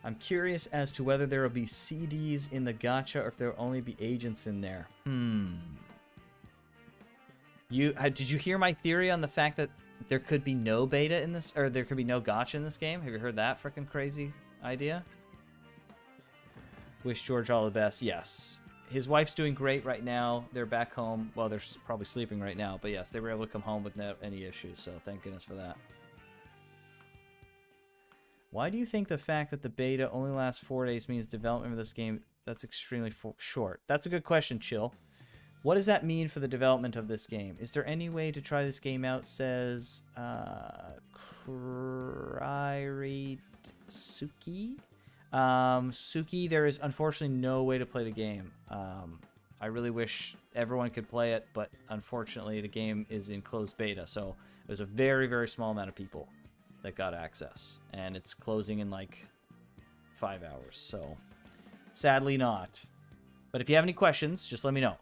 S3: I'm curious as to whether there will be CDs in the gacha or if there will only be agents in there. Did you hear my theory on the fact that there could be no beta in this, or there could be no gacha in this game? Have you heard that freaking crazy idea? Wish George all the best. Yes. His wife's doing great right now. They're back home. Well, they're probably sleeping right now. But yes, they were able to come home with no any issues. So thank goodness for that. Why do you think the fact that the beta only lasts 4 days means development of this game that's extremely short? That's a good question, Chill. What does that mean for the development of this game? Is there any way to try this game out? Says Suki. Suki, there is unfortunately no way to play the game. I really wish everyone could play it, but unfortunately the game is in closed beta, so there's a very, very small amount of people that got access, and it's closing in like 5 hours, so sadly not. But if you have any questions, just let me know.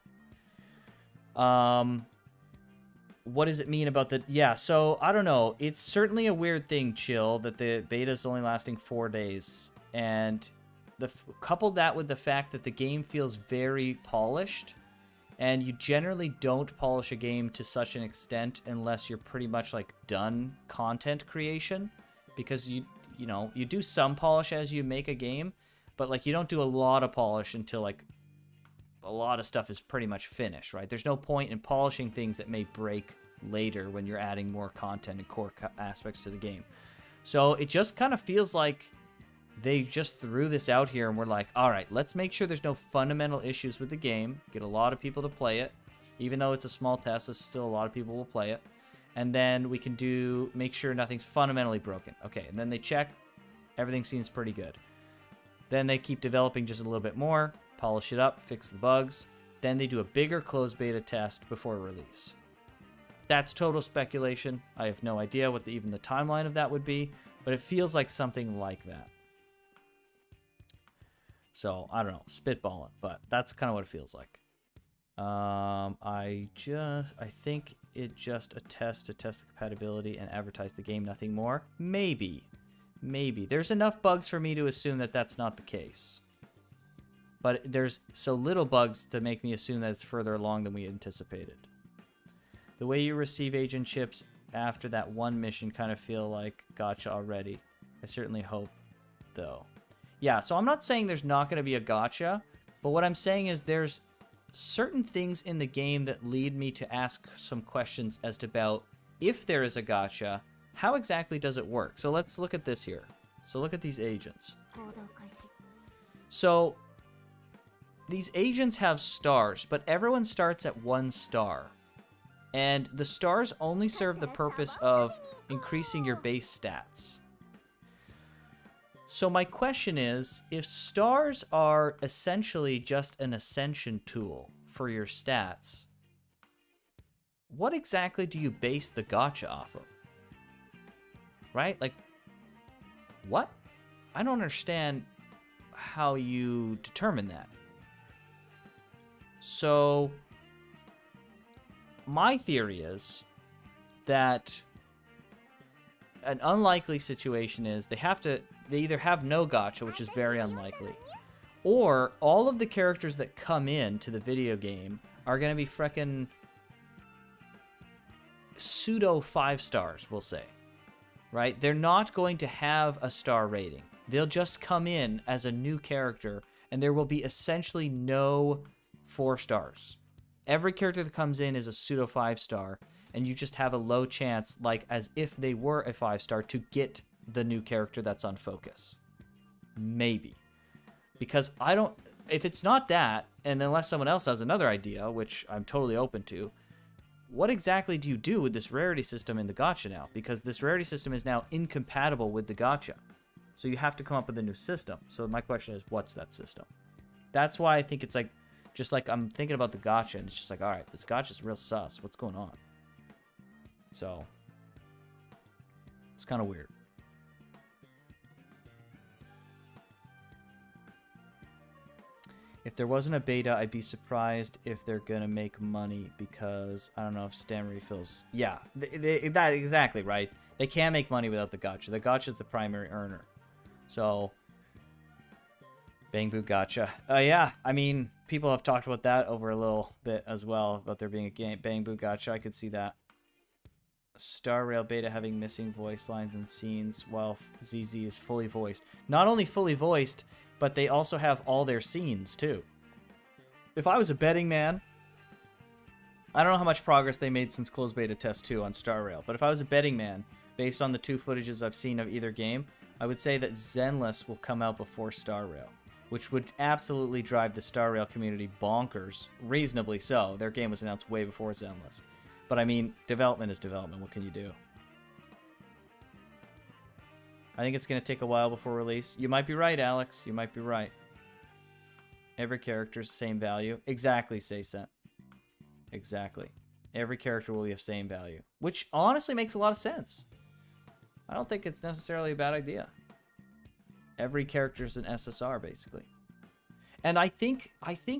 S3: What does it mean about the... Yeah, so I don't know. It's certainly a weird thing, Chill, that the beta is only lasting 4 days. And couple that with the fact that the game feels very polished, and you generally don't polish a game to such an extent unless you're pretty much like done content creation, because you do some polish as you make a game, but like you don't do a lot of polish until like a lot of stuff is pretty much finished, right? There's no point in polishing things that may break later when you're adding more content and core aspects to the game. So it just kind of feels like they just threw this out here and we're like, all right, let's make sure there's no fundamental issues with the game, get a lot of people to play it. Even though it's a small test, there's still a lot of people will play it. And then we can make sure nothing's fundamentally broken. Okay, and then they check, everything seems pretty good. Then they keep developing just a little bit more, polish it up, fix the bugs. Then they do a bigger closed beta test before release. That's total speculation. I have no idea what even the timeline of that would be, but it feels like something like that. So, I don't know, spitballing, but that's kind of what it feels like. I think it just a test to test the compatibility and advertise the game, nothing more. Maybe. There's enough bugs for me to assume that that's not the case. But there's so little bugs to make me assume that it's further along than we anticipated. The way you receive agent chips after that one mission kind of feel like gacha already. I certainly hope, though. Yeah, so I'm not saying there's not going to be a gacha, but what I'm saying is there's certain things in the game that lead me to ask some questions as to about if there is a gacha, how exactly does it work? So let's look at this here. So look at these agents. So these agents have stars, but everyone starts at 1 star. And the stars only serve the purpose of increasing your base stats. So my question is, if stars are essentially just an ascension tool for your stats, what exactly do you base the gacha off of? Right? Like, what? I don't understand how you determine that. So, my theory is that an unlikely situation is they either have no gacha, which is very unlikely, or all of the characters that come in to the video game are going to be frickin' pseudo 5 stars, we'll say. Right? They're not going to have a star rating. They'll just come in as a new character, and there will be essentially no 4 stars. Every character that comes in is a pseudo 5 star, and you just have a low chance, like as if they were a 5-star, to get the new character that's on focus. Maybe. Because I don't... If it's not that, and unless someone else has another idea, which I'm totally open to, what exactly do you do with this rarity system in the gacha now? Because this rarity system is now incompatible with the gacha. So you have to come up with a new system. So my question is, what's that system? That's why I think it's like, just like I'm thinking about the gacha, and it's just like, all right, this gacha's real sus. What's going on? So, it's kind of weird. If there wasn't a beta, I'd be surprised if they're gonna make money because I don't know if stem refills. Yeah, that exactly right. They can't make money without the gacha. The gacha is the primary earner. So, Bang Boo gacha. Yeah, I mean, people have talked about that over a little bit as well, about there being a game Bang Boo gacha. I could see that. Star Rail beta having missing voice lines and scenes while ZZ is fully voiced. Not only fully voiced, but they also have all their scenes too. If I was a betting man, I don't know how much progress they made since closed beta test 2 on Star Rail, but if I was a betting man, based on the 2 footages I've seen of either game, I would say that Zenless will come out before Star Rail, which would absolutely drive the Star Rail community bonkers, reasonably so. Their game was announced way before Zenless. But I mean, development is development. What can you do? I think it's going to take a while before release. You might be right, Alex. You might be right. Every character's the same value. Exactly, Saysent. Exactly. Every character will be of same value. Which honestly makes a lot of sense. I don't think it's necessarily a bad idea. Every character's an SSR, basically. And I think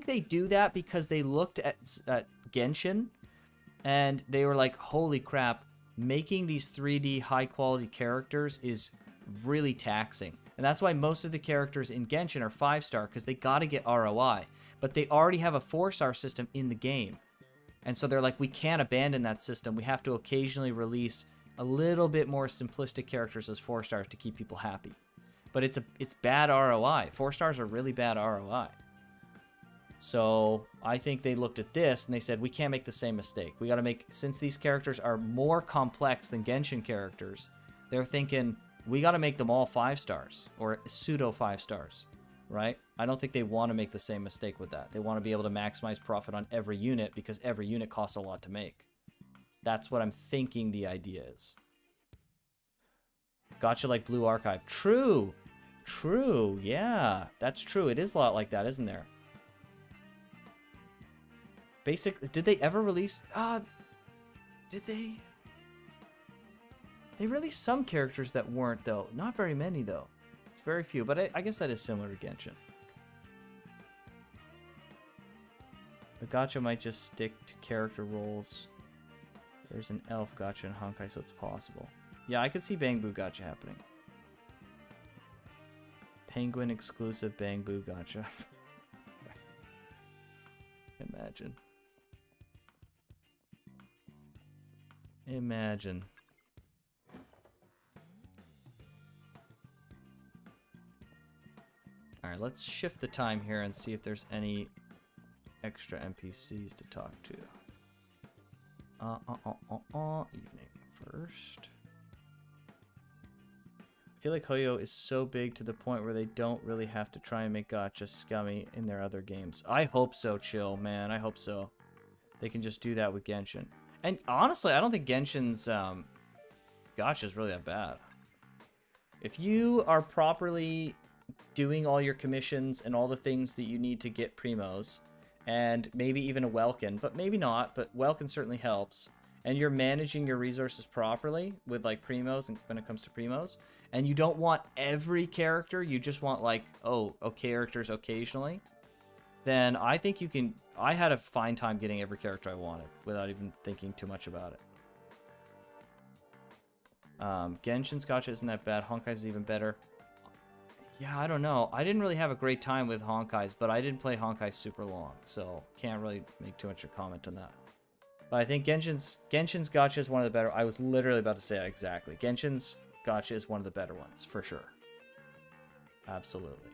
S3: they do that because they looked at Genshin and they were like, holy crap, making these 3D high-quality characters is really taxing. And that's why most of the characters in Genshin are 5-star, because they gotta get ROI. But they already have a 4-star system in the game. And so they're like, we can't abandon that system. We have to occasionally release a little bit more simplistic characters as 4-stars to keep people happy. But it's bad ROI. 4 stars are really bad ROI. So I think they looked at this and they said, we can't make the same mistake. We gotta make, since these characters are more complex than Genshin characters, they're thinking, we got to make them all 5 stars or pseudo 5 stars, right? I don't think they want to make the same mistake with that. They want to be able to maximize profit on every unit because every unit costs a lot to make. That's what I'm thinking the idea is. Gotcha like Blue Archive. True. True. Yeah, that's true. It is a lot like that, isn't there? Did they ever release... did they... They released some characters that weren't, though. Not very many, though. It's very few, but I guess that is similar to Genshin. The gacha might just stick to character roles. There's an elf gacha in Honkai, so it's possible. Yeah, I could see Bang Boo gacha happening. Penguin exclusive Bang Boo gacha. Imagine. Imagine. Alright, let's shift the time here and see if there's any extra NPCs to talk to. Evening first. I feel like Hoyo is so big to the point where they don't really have to try and make gacha scummy in their other games. I hope so, Chill, man. I hope so. They can just do that with Genshin. And honestly, I don't think Genshin's gacha is really that bad. If you are properly doing all your commissions and all the things that you need to get primos, and maybe even a Welkin, but maybe not, but Welkin certainly helps, and you're managing your resources properly with like primos and when it comes to primos, and you don't want every character, you just want like, characters occasionally, then I think you can... I had a fine time getting every character I wanted without even thinking too much about it. Genshin's gacha isn't that bad. Honkai's even better. Yeah, I don't know. I didn't really have a great time with Honkai's, but I didn't play Honkai super long, so can't really make too much of a comment on that. But I think Genshin's gacha is one of the better... I was literally about to say that exactly. Genshin's gacha is one of the better ones, for sure. Absolutely.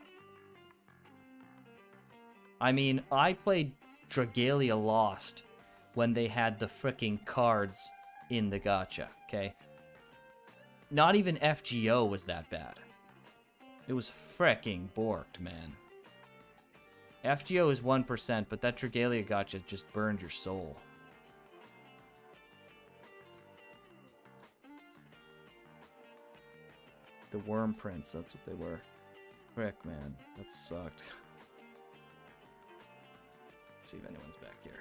S3: I mean, I played Dragalia Lost when they had the fricking cards in the gacha, okay? Not even FGO was that bad. It was freaking borked, man. FGO is 1%, but that Dragalia gacha just burned your soul. The worm prints, that's what they were. Frick, man. That sucked. Let's see if anyone's back here.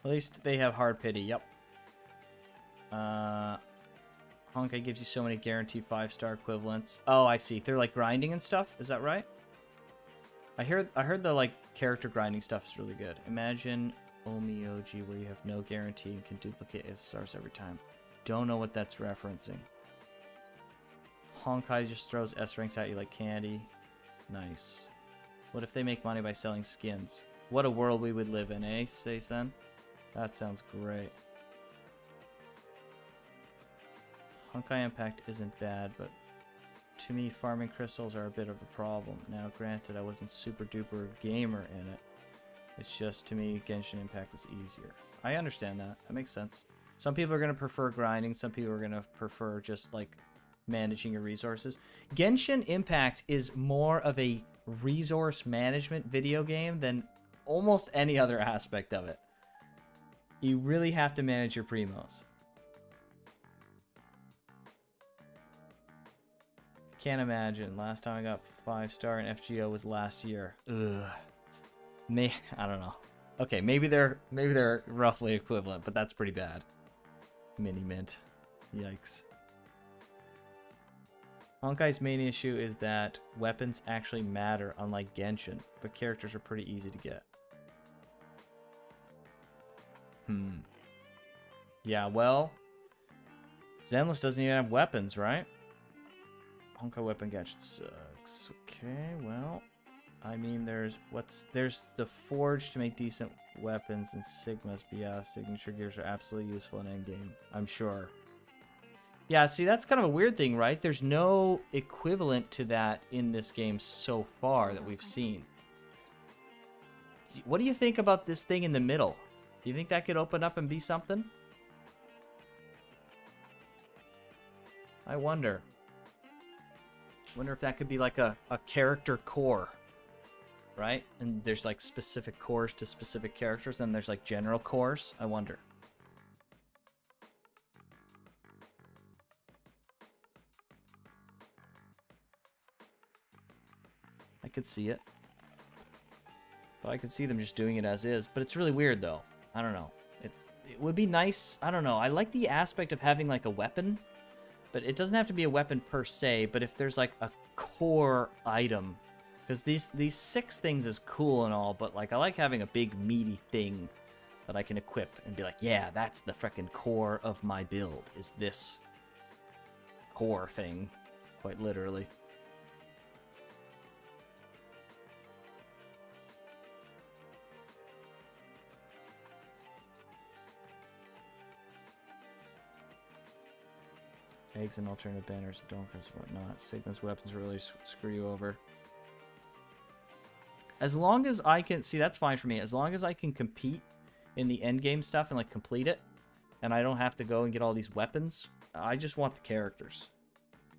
S3: At least they have hard pity, yep. Honkai gives you so many guaranteed 5-star equivalents. Oh, I see. They're like grinding and stuff. Is that right? I heard the like character grinding stuff is really good. Imagine Omioji where you have no guarantee and can duplicate SSRs every time. Don't know what that's referencing. Honkai just throws S ranks at you like candy. Nice. What if they make money by selling skins? What a world we would live in, eh, Seisen? That sounds great. Honkai Impact isn't bad, but to me, farming crystals are a bit of a problem. Now, granted, I wasn't super duper gamer in it. It's just, to me, Genshin Impact was easier. I understand that. That makes sense. Some people are going to prefer grinding. Some people are going to prefer just, like, managing your resources. Genshin Impact is more of a resource management video game than almost any other aspect of it. You really have to manage your primos. Can't imagine. Last time I got 5-star in FGO was last year. Ugh. I don't know. Okay, maybe they're roughly equivalent, but that's pretty bad. Mini mint. Yikes. Honkai's main issue is that weapons actually matter, unlike Genshin, but characters are pretty easy to get. Yeah, well, Zenless doesn't even have weapons, right? Honkai weapon gadget sucks. Okay, well, I mean, there's the Forge to make decent weapons and Sigmas, but yeah, signature gears are absolutely useful in endgame, I'm sure. Yeah, see, that's kind of a weird thing, right? There's no equivalent to that in this game so far that we've seen. What do you think about this thing in the middle? Do you think that could open up and be something? I wonder. Wonder if that could be like a character core, right? And there's like specific cores to specific characters, and there's like general cores. I wonder. I could see it. But I could see them just doing it as is. But it's really weird, though. I don't know. It would be nice. I don't know. I like the aspect of having like a weapon. But it doesn't have to be a weapon per se. But if there's like a core item. Because these 6 things is cool and all. But like I like having a big meaty thing that I can equip. And be like, yeah, that's the frickin' core of my build. Is this core thing. Quite literally. Eggs and alternative banners, donkers, whatnot. Sigma's weapons really screw you over. As long as I can... See, that's fine for me. As long as I can compete in the endgame stuff and, like, complete it, and I don't have to go and get all these weapons, I just want the characters.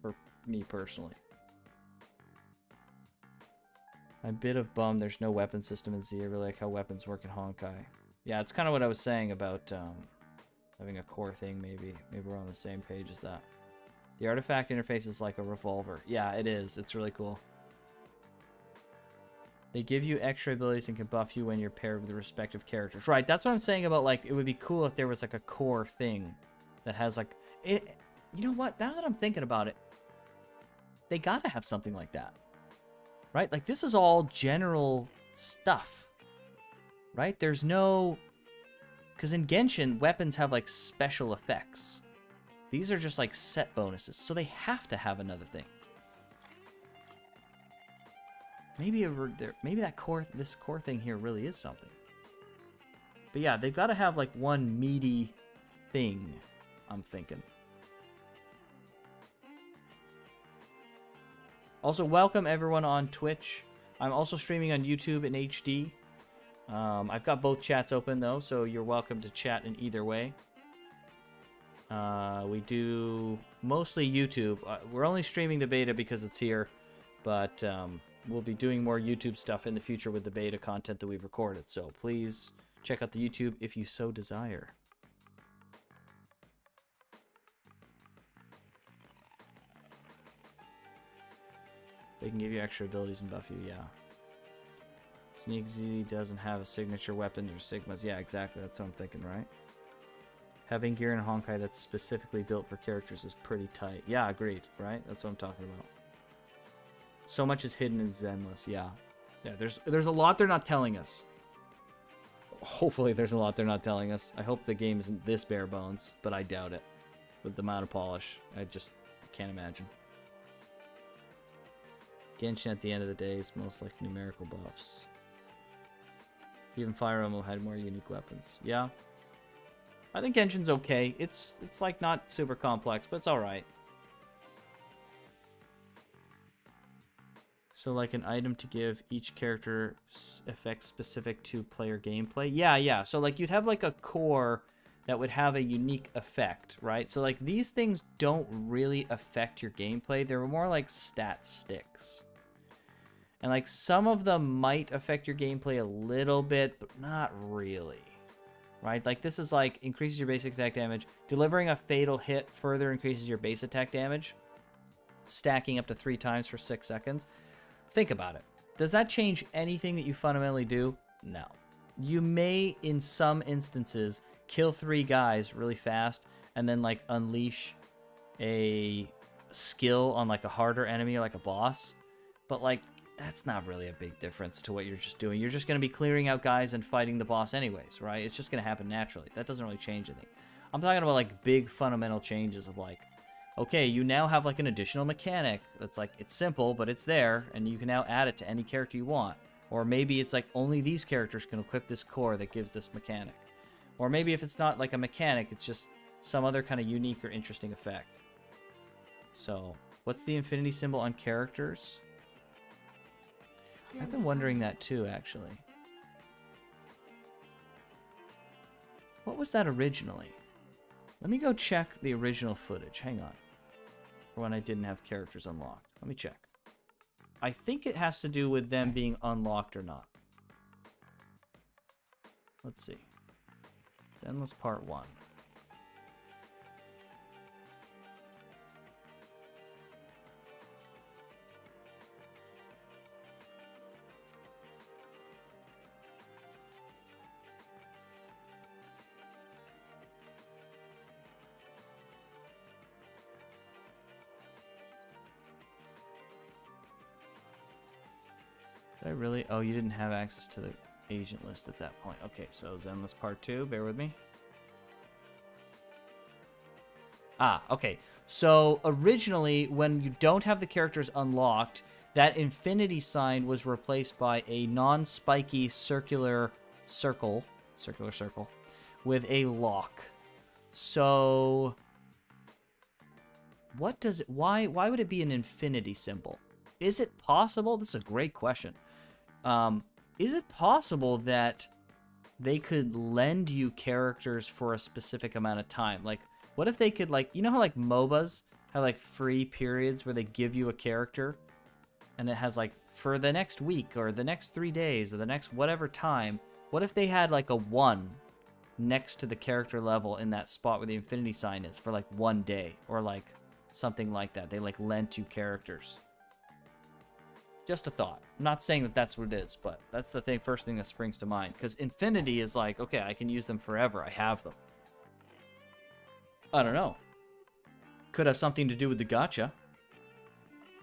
S3: For me, personally. I'm a bit of bummed there's no weapon system in Z. I really like how weapons work in Honkai. Yeah, it's kind of what I was saying about having a core thing, maybe. Maybe we're on the same page as that. The artifact interface is like a revolver. Yeah, it is. It's really cool. They give you extra abilities and can buff you when you're paired with the respective characters. Right, that's what I'm saying about, like, it would be cool if there was, like, a core thing that has, like... You know what? Now that I'm thinking about it, they gotta have something like that. Right? Like, this is all general stuff. Right? There's no... Because in Genshin, weapons have, like, special effects. These are just, like, set bonuses. So they have to have another thing. Maybe this core thing here really is something. But yeah, they've got to have, like, one meaty thing, I'm thinking. Also, welcome everyone on Twitch. I'm also streaming on YouTube in HD. I've got both chats open though, so you're welcome to chat in either way. We do mostly YouTube. We're only streaming the beta because it's here, but we'll be doing more YouTube stuff in the future with the beta content that we've recorded. So please check out the YouTube if you so desire. They can give you extra abilities and buff you, yeah. Sneak Z doesn't have a signature weapons or Sigmas. Yeah, exactly. That's what I'm thinking, right? Having gear in Honkai that's specifically built for characters is pretty tight. Yeah, agreed, right? That's what I'm talking about. So much is hidden in Zenless, yeah. Yeah, there's a lot they're not telling us. Hopefully there's a lot they're not telling us. I hope the game isn't this bare bones, but I doubt it. With the amount of polish, I can't imagine. Genshin at the end of the day is most like numerical buffs. Even Fire Emblem had more unique weapons. Yeah. I think Genshin's okay. It's like not super complex, but it's alright. So like an item to give each character effects specific to player gameplay. Yeah. So like you'd have like a core that would have a unique effect, right? So like these things don't really affect your gameplay. They're more like stat sticks. And like some of them might affect your gameplay a little bit, but not really. Right? Like this is like increases your basic attack damage. Delivering a fatal hit further increases your base attack damage. Stacking up to 3 times for 6 seconds. Think about it. Does that change anything that you fundamentally do? No. You may, in some instances, kill 3 guys really fast and then like unleash a skill on like a harder enemy or like a boss. But like that's not really a big difference to what you're just doing. You're just going to be clearing out guys and fighting the boss anyways, right? It's just going to happen naturally. That doesn't really change anything. I'm talking about like big fundamental changes of like, okay, you now have like an additional mechanic that's like, it's simple, but it's there, and you can now add it to any character you want. Or maybe it's like only these characters can equip this core that gives this mechanic. Or maybe if it's not like a mechanic, it's just some other kind of unique or interesting effect. So, what's the infinity symbol on characters? I've been wondering that too, actually. What was that originally? Let me go check the original footage. Hang on. For when I didn't have characters unlocked. Let me check. I think it has to do with them being unlocked or not. Let's see. Zenless Part 1. Did I really? Oh, you didn't have access to the agent list at that point. Okay, so Zenless Part 2, bear with me. Okay. So originally, when you don't have the characters unlocked, that infinity sign was replaced by a non-spiky circular circle with a lock. So what does it, why would it be an infinity symbol? Is it possible? This is a great question. Is it possible that they could lend you characters for a specific amount of time? Like, what if they could, like, you know how, like, MOBAs have, like, free periods where they give you a character? And it has, like, for the next week or the next 3 days or the next whatever time. What if they had, like, a 1 next to the character level in that spot where the infinity sign is for, like, 1 day? Or, like, something like that. They, like, lent you characters. Just a thought. I'm not saying that that's what it is, but that's the thing, first thing that springs to mind. Because infinity is like, okay, I can use them forever. I have them. I don't know. Could have something to do with the gacha.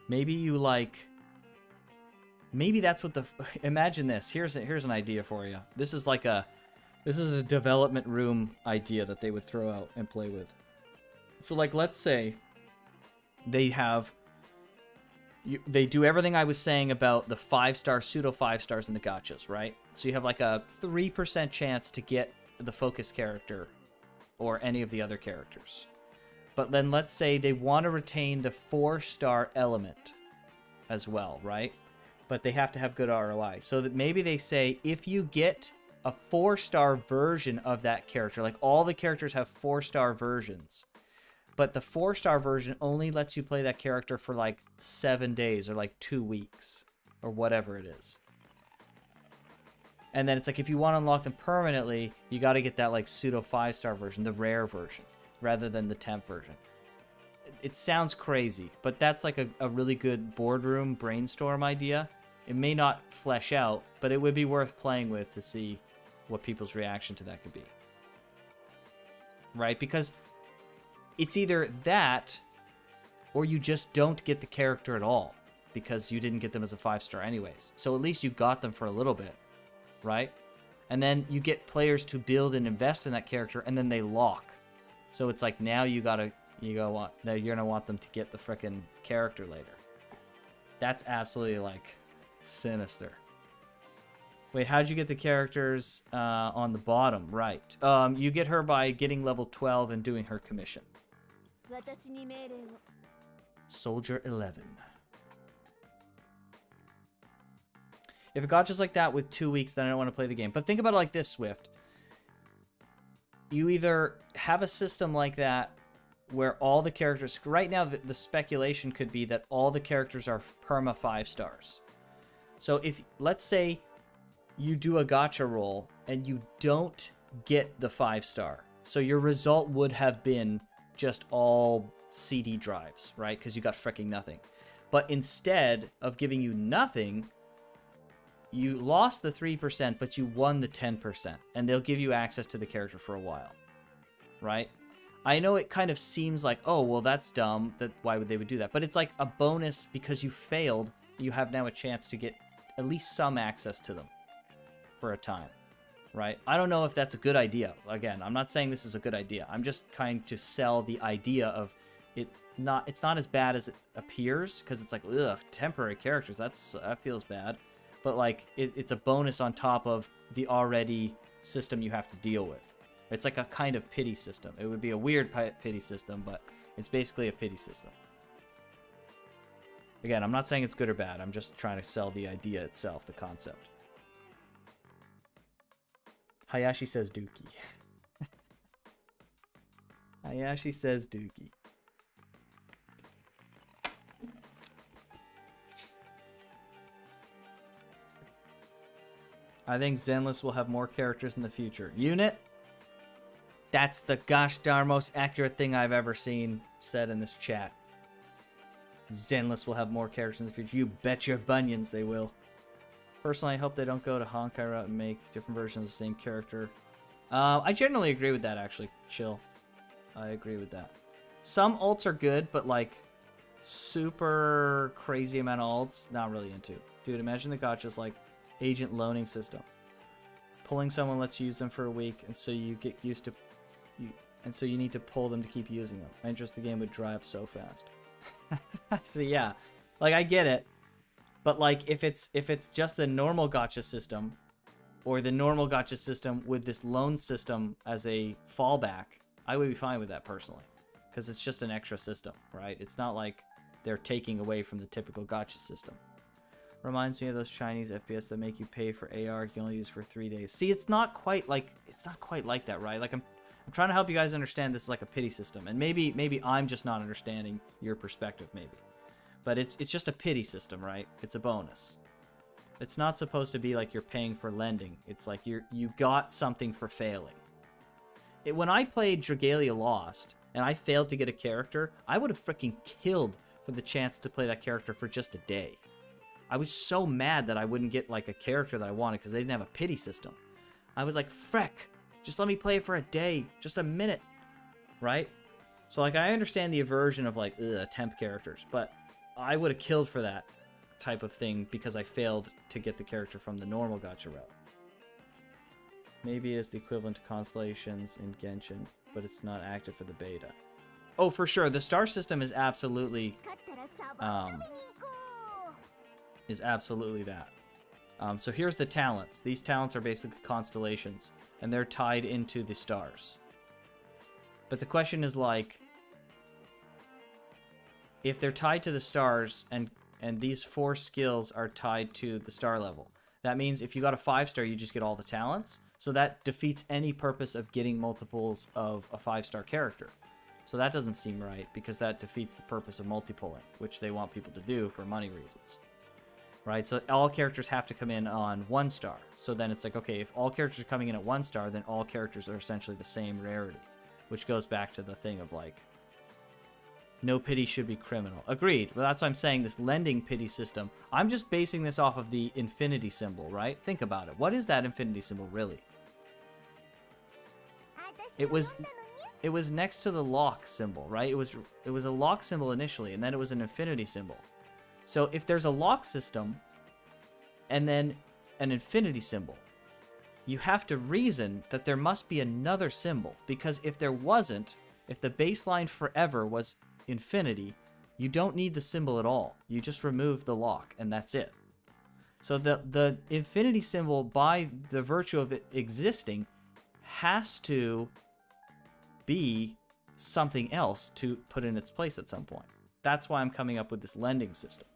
S3: Maybe you like... Maybe that's what the... Imagine this. Here's an idea for you. This is like a... This is a development room idea that they would throw out and play with. So, like, let's say they have... they do everything I was saying about the 5-star, pseudo 5-stars in the gachas, right? So you have like a 3% chance to get the focus character or any of the other characters. But then let's say they want to retain the 4-star element. as well, right? But they have to have good ROI. So that maybe they say if you get a 4-star version of that character, like all the characters have 4-star versions, but the 4-star version only lets you play that character for like 7 days or like 2 weeks or whatever it is. And then it's like if you want to unlock them permanently, you got to get that like pseudo 5-star version, the rare version, rather than the temp version. It sounds crazy, but that's like a really good boardroom brainstorm idea. It may not flesh out, but it would be worth playing with to see what people's reaction to that could be. Right? Because it's either that or you just don't get the character at all because you didn't get them as a 5-star anyways. So at least you got them for a little bit, right? And then you get players to build and invest in that character and then they lock. So it's like now you're gonna want them to get the frickin' character later. That's absolutely like sinister. Wait, how'd you get the characters on the bottom? Right. You get her by getting level 12 and doing her commission.
S4: 私に命令を
S3: Soldier 11. If it got just like that with 2 weeks, then I don't want to play the game. But think about it like this, Swift. You either have a system like that where all the characters... Right now, the speculation could be that all the characters are perma 5 stars. So if, let's say, you do a gacha roll and you don't get the 5-star. So your result would have been just all CD drives, right? Because you got freaking nothing. But instead of giving you nothing, you lost the 3%, but you won the 10%. And they'll give you access to the character for a while, right? I know it kind of seems like, oh, well, that's dumb. Why would they do that? But it's like a bonus because you failed. You have now a chance to get at least some access to them for a time, right? I don't know if that's a good idea. Again, I'm not saying this is a good idea. I'm just trying to sell the idea of it. It's not as bad as it appears because it's like, ugh, temporary characters. That feels bad. But like, it's a bonus on top of the already system you have to deal with. It's like a kind of pity system. It would be a weird pity system, but it's basically a pity system. Again, I'm not saying it's good or bad. I'm just trying to sell the idea itself, the concept. Hayashi says Dookie. Hayashi says Dookie. I think Zenless will have more characters in the future. Unit? That's the gosh darn most accurate thing I've ever seen said in this chat. Zenless will have more characters in the future. You bet your bunions they will. Personally, I hope they don't go to Honkai route and make different versions of the same character. I generally agree with that, actually. Chill. I agree with that. Some ults are good, but like super crazy amount of ults, not really into. Dude, imagine the gotcha's like agent loaning system. Pulling someone lets you use them for a week, and so you get used to... And so you need to pull them to keep using them. My interest in the game would dry up so fast. So yeah, like I get it, but like if it's just the normal gacha system, or the normal gacha system with this loan system as a fallback, I would be fine with that personally, because it's just an extra system, right? It's not like they're taking away from the typical gacha system. Reminds me of those Chinese FPS that make you pay for AR you can only use for 3 days. See, it's not quite like that, right? Like I'm trying to help you guys understand this is like a pity system, and maybe I'm just not understanding your perspective, maybe. But it's just a pity system, right? It's a bonus. It's not supposed to be like you're paying for lending. It's like you got something for failing. When I played Dragalia Lost and I failed to get a character, I would have freaking killed for the chance to play that character for just a day. I was so mad that I wouldn't get like a character that I wanted because they didn't have a pity system. I was like, freck, just let me play it for a day, just a minute, right? So like I understand the aversion of like temp characters, but I would have killed for that type of thing because I failed to get the character from the normal gacha route. Maybe it's the equivalent to Constellations in Genshin, but it's not active for the beta. Oh, for sure, the star system is absolutely
S4: 勝ったらサバ食べに行こう
S3: is absolutely that. So here's the talents. These talents are basically constellations, and they're tied into the stars. But the question is like, if they're tied to the stars and and these 4 skills are tied to the star level. That means if you got a 5-star, you just get all the talents. So that defeats any purpose of getting multiples of a 5-star character. So that doesn't seem right, because that defeats the purpose of multipulling, which they want people to do for money reasons. Right? So all characters have to come in on 1 star. So then it's like, okay, if all characters are coming in at 1 star, then all characters are essentially the same rarity. Which goes back to the thing of like, no pity should be criminal. Agreed. But that's why I'm saying this lending pity system. I'm just basing this off of the infinity symbol, right? Think about it. What is that infinity symbol really? It was next to the lock symbol, right? It was a lock symbol initially, and then it was an infinity symbol. So if there's a lock system and then an infinity symbol, you have to reason that there must be another symbol, because if there wasn't, if the baseline forever was infinity, you don't need the symbol at all. You just remove the lock and that's it. So the infinity symbol, by the virtue of it existing, has to be something else to put in its place at some point. That's why I'm coming up with this lending system.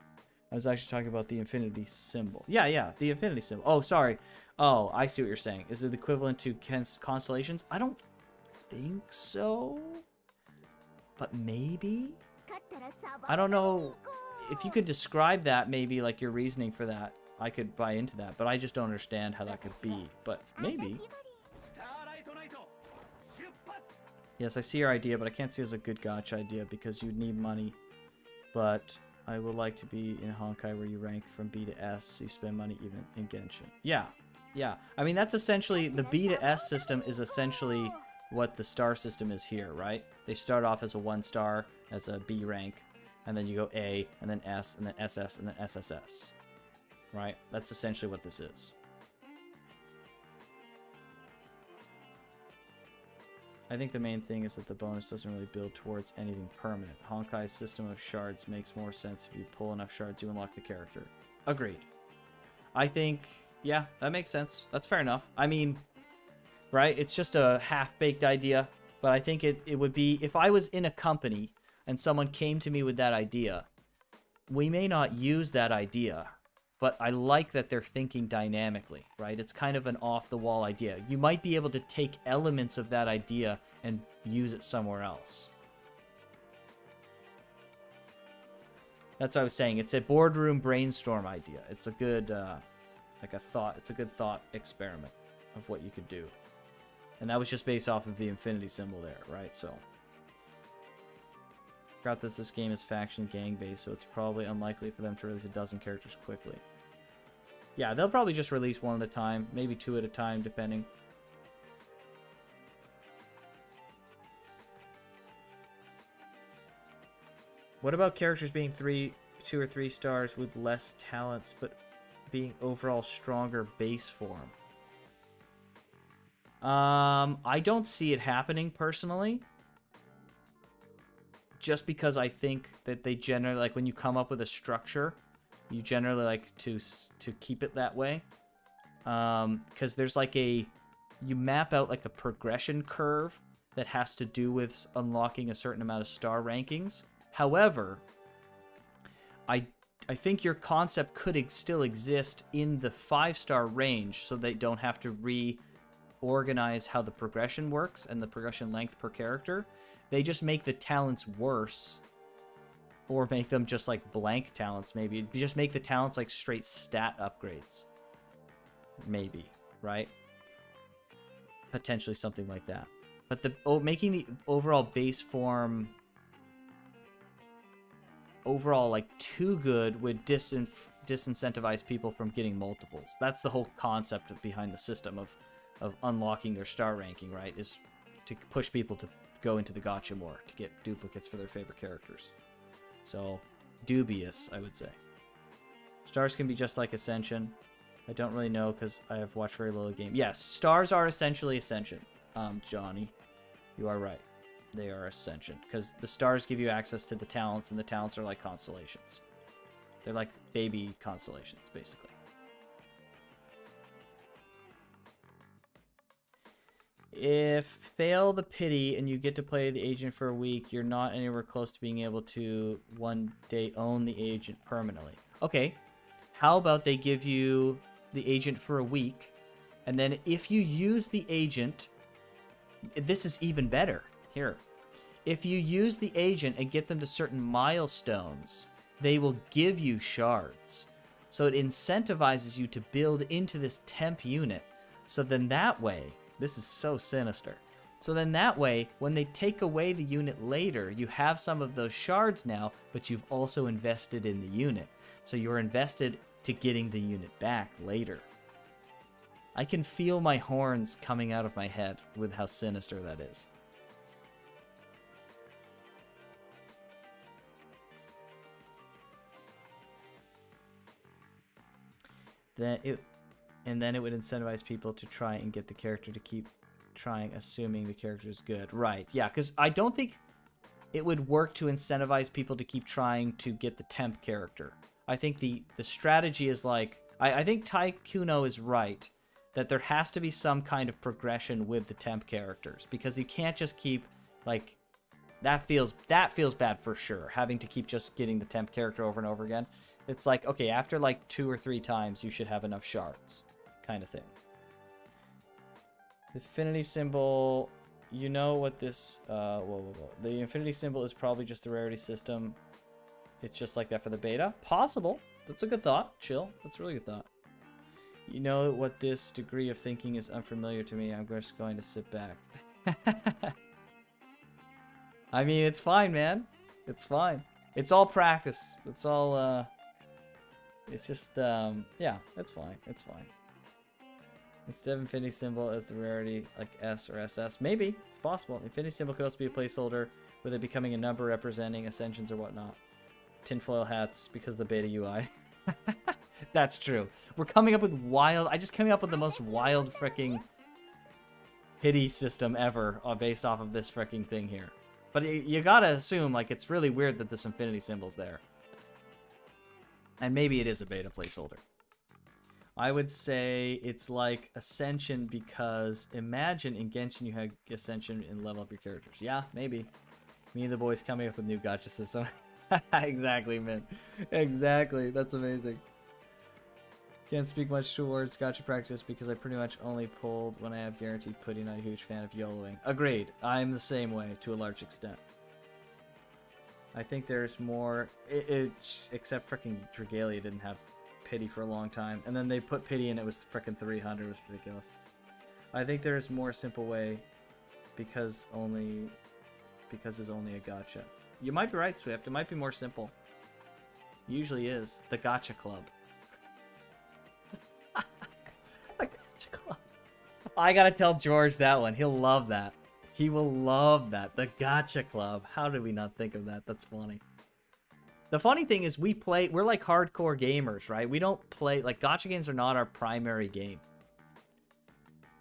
S3: I was actually talking about the infinity symbol. Yeah, the infinity symbol. Oh, sorry. Oh, I see what you're saying. Is it equivalent to constellations? I don't think so. But maybe? I don't know. If you could describe that, maybe, like your reasoning for that, I could buy into that. But I just don't understand how that could be. But maybe. Yes, I see your idea, but I can't see it as a good gacha idea because you'd need money. But I would like to be in Honkai where you rank from B to S, so you spend money even in Genshin. Yeah. I mean, that's essentially, the B to S system is essentially what the star system is here, right? They start off as a 1-star, as a B rank, and then you go A, and then S, and then SS, and then SSS. Right? That's essentially what this is. I think the main thing is that the bonus doesn't really build towards anything permanent. Honkai's system of shards makes more sense. If you pull enough shards, you unlock the character. Agreed. I think, yeah, that makes sense. That's fair enough. I mean, right? It's just a half-baked idea, but I think it would be, if I was in a company and someone came to me with that idea, we may not use that idea, but I like that they're thinking dynamically, right? It's kind of an off-the-wall idea. You might be able to take elements of that idea and use it somewhere else. That's what I was saying. It's a boardroom brainstorm idea. It's a good, it's a good thought experiment of what you could do. And that was just based off of the infinity symbol there, right? So, forgot that this game is faction gang based, so it's probably unlikely for them to release a dozen characters quickly. Yeah, they'll probably just release one at a time, maybe 2 at a time, depending. What about characters being 2 or 3 stars with less talents, but being overall stronger base form? I don't see it happening personally. Just because I think that they generally, like, when you come up with a structure, you generally like to keep it that way. Because there's like you map out like a progression curve that has to do with unlocking a certain amount of star rankings. However, I think your concept could still exist in the 5-star range, so they don't have to reorganize how the progression works and the progression length per character. They just make the talents worse, or make them just like blank talents, maybe. Just make the talents like straight stat upgrades. Maybe, right? Potentially something like that. But making the overall base form overall like too good would disincentivize people from getting multiples. That's the whole concept behind the system of unlocking their star ranking, right? Is to push people to go into the gacha more, to get duplicates for their favorite characters. So, dubious, I would say. Stars can be just like Ascension. I don't really know because I have watched very little game. Yes, stars are essentially Ascension, Johnny. You are right. They are Ascension. Because the stars give you access to the talents, and the talents are like constellations. They're like baby constellations, basically. If fail the pity and you get to play the agent for a week, you're not anywhere close to being able to one day own the agent permanently. Okay, how about they give you the agent for a week, and then if you use the agent, this is even better. Here, if you use the agent and get them to certain milestones, they will give you shards. So it incentivizes you to build into this temp unit. So then that way, this is so sinister. So then that way, when they take away the unit later, you have some of those shards now, but you've also invested in the unit. So you're invested to getting the unit back later. I can feel my horns coming out of my head with how sinister that is. And then it would incentivize people to try and get the character to keep trying, assuming the character is good. Right, yeah, because I don't think it would work to incentivize people to keep trying to get the temp character. I think the strategy is like, I think Taikuno is right, that there has to be some kind of progression with the temp characters, because you can't just keep, like, that feels bad for sure, having to keep just getting the temp character over and over again. It's like, okay, after like 2 or 3 times, you should have enough shards, kind of thing. The infinity symbol, you know what this, whoa. The infinity symbol is probably just the rarity system. It's just like that for the beta. Possible. That's a good thought. Chill. That's a really good thought. You know what this degree of thinking is unfamiliar to me. I'm just going to sit back. I mean, it's fine, man. It's fine. It's all practice. It's all, it's just, yeah, it's fine. It's fine. Instead of infinity symbol as the rarity, like S or SS. Maybe. It's possible. Infinity symbol could also be a placeholder, with it becoming a number representing ascensions or whatnot. Tinfoil hats, because of the beta UI. That's true. We're coming up with wild... I just came up with the most wild freaking pity system ever based off of this freaking thing here. But you gotta assume, like, it's really weird that this infinity symbol's there. And maybe it is a beta placeholder. I would say it's like Ascension, because imagine in Genshin you had Ascension and level up your characters. Yeah, maybe. Me and the boys coming up with new gacha system. Exactly, man. Exactly. That's amazing. Can't speak much towards gacha practice because I pretty much only pulled when I have guaranteed pudding. Not a huge fan of YOLOing. Agreed. I'm the same way to a large extent. I think there's more... except freaking Dragalia didn't have pity for a long time. And then they put pity and it was freaking 300. It was ridiculous. I think there's more simple way because there's only a gacha. You might be right, Swift. It might be more simple. Usually is. The gacha club. The gacha club. I gotta tell George that one. He'll love that. He will love that. The gacha club. How did we not think of that? That's funny. The funny thing is we're like hardcore gamers, right? We don't play, like, gacha games are not our primary game.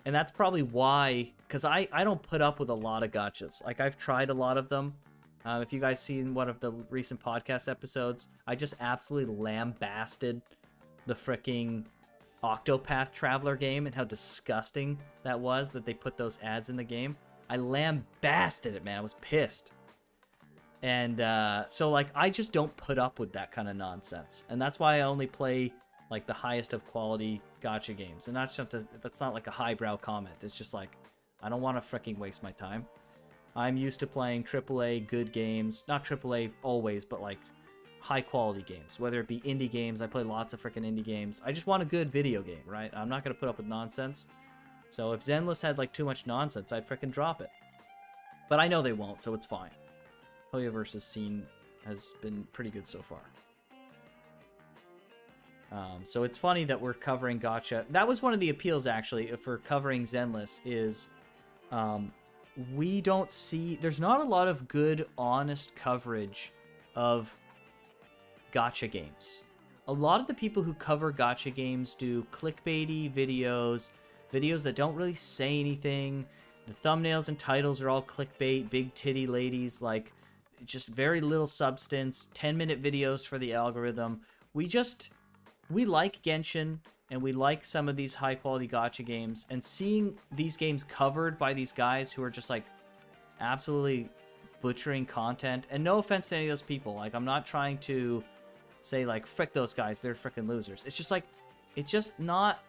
S3: And that's probably why, because I don't put up with a lot of gachas. Like, I've tried a lot of them. If you guys seen one of the recent podcast episodes, I just absolutely lambasted the fricking Octopath Traveler game and how disgusting that was that they put those ads in the game. I lambasted it, man. I was pissed. And so, like, I just don't put up with that kind of nonsense. And that's why I only play, like, the highest of quality gacha games. And that's not like a highbrow comment. It's just like, I don't want to freaking waste my time. I'm used to playing AAA good games. Not AAA always, but, like, high-quality games. Whether it be indie games. I play lots of freaking indie games. I just want a good video game, right? I'm not going to put up with nonsense. So if Zenless had, like, too much nonsense, I'd freaking drop it. But I know they won't, so it's fine. Hoyoverse's scene has been pretty good so far. So it's funny that we're covering gacha. That was one of the appeals, actually, for covering Zenless, is we don't see... There's not a lot of good, honest coverage of gacha games. A lot of the people who cover gacha games do clickbaity videos, videos that don't really say anything. The thumbnails and titles are all clickbait, big titty ladies, like, just very little substance, 10-minute videos for the algorithm. We like Genshin, and we like some of these high quality gacha games, and seeing these games covered by these guys who are just like absolutely butchering content, and no offense to any of those people, like I'm not trying to say like frick those guys, they're freaking losers. It's just like it's not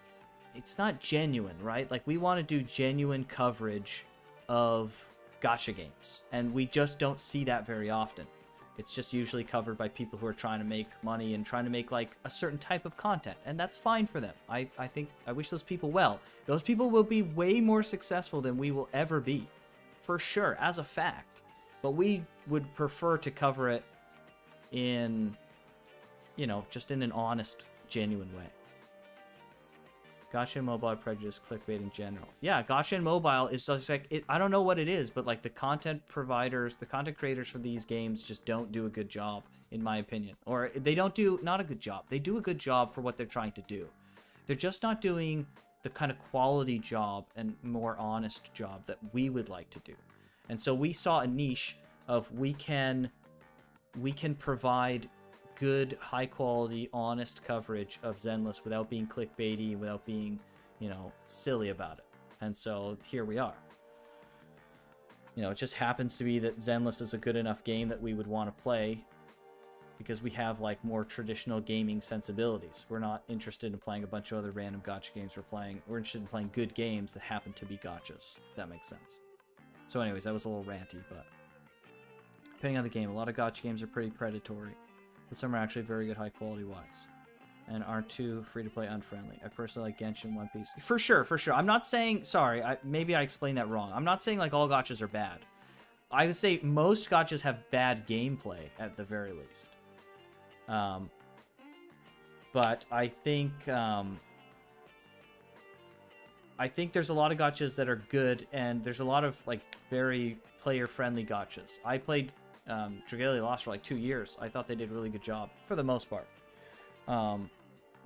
S3: genuine, right? Like we want to do genuine coverage of gacha games, and we just don't see that very often. It's just usually covered by people who are trying to make money and trying to make like a certain type of content, and that's fine for them. I wish those people well. Those people will be way more successful than we will ever be, for sure, as a fact. But we would prefer to cover it in, you know, just in an honest, genuine way. Gacha and mobile prejudice, clickbait in general. Yeah, gacha and mobile is just like, I don't know what it is, but like the content providers, the content creators for these games just don't do a good job, in my opinion. Or they don't do, not a good job. They do a good job for what they're trying to do. They're just not doing the kind of quality job and more honest job that we would like to do. And so we saw a niche of we can provide good, high quality, honest coverage of Zenless without being clickbaity, without being, you know, silly about it. And so here we are. You know, it just happens to be that Zenless is a good enough game that we would want to play because we have like more traditional gaming sensibilities. We're not interested in playing a bunch of other random gacha games. We're interested in playing good games that happen to be gachas, if that makes sense. So anyways, that was a little ranty, but depending on the game, a lot of gacha games are pretty predatory, but some are actually very good high quality wise and aren't too free-to-play unfriendly. I personally like Genshin, One Piece. For sure. I'm not saying, sorry, maybe I explained that wrong. I'm not saying like all gachas are bad. I would say most gachas have bad gameplay at the very least. But I think there's a lot of gachas that are good, and there's a lot of like very player-friendly gachas. I played Dragalia Lost for like 2 years. I thought they did a really good job for the most part.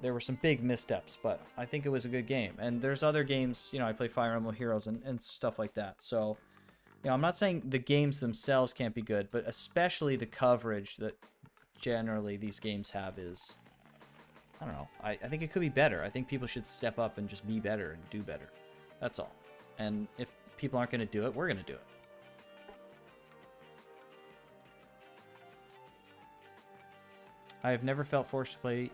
S3: There were some big missteps, but I think it was a good game. And there's other games, you know, I play Fire Emblem Heroes and stuff like that. So, you know, I'm not saying the games themselves can't be good, but especially the coverage that generally these games have is, I don't know. I think it could be better. I think people should step up and just be better and do better. That's all. And if people aren't going to do it, we're going to do it. I have never felt forced to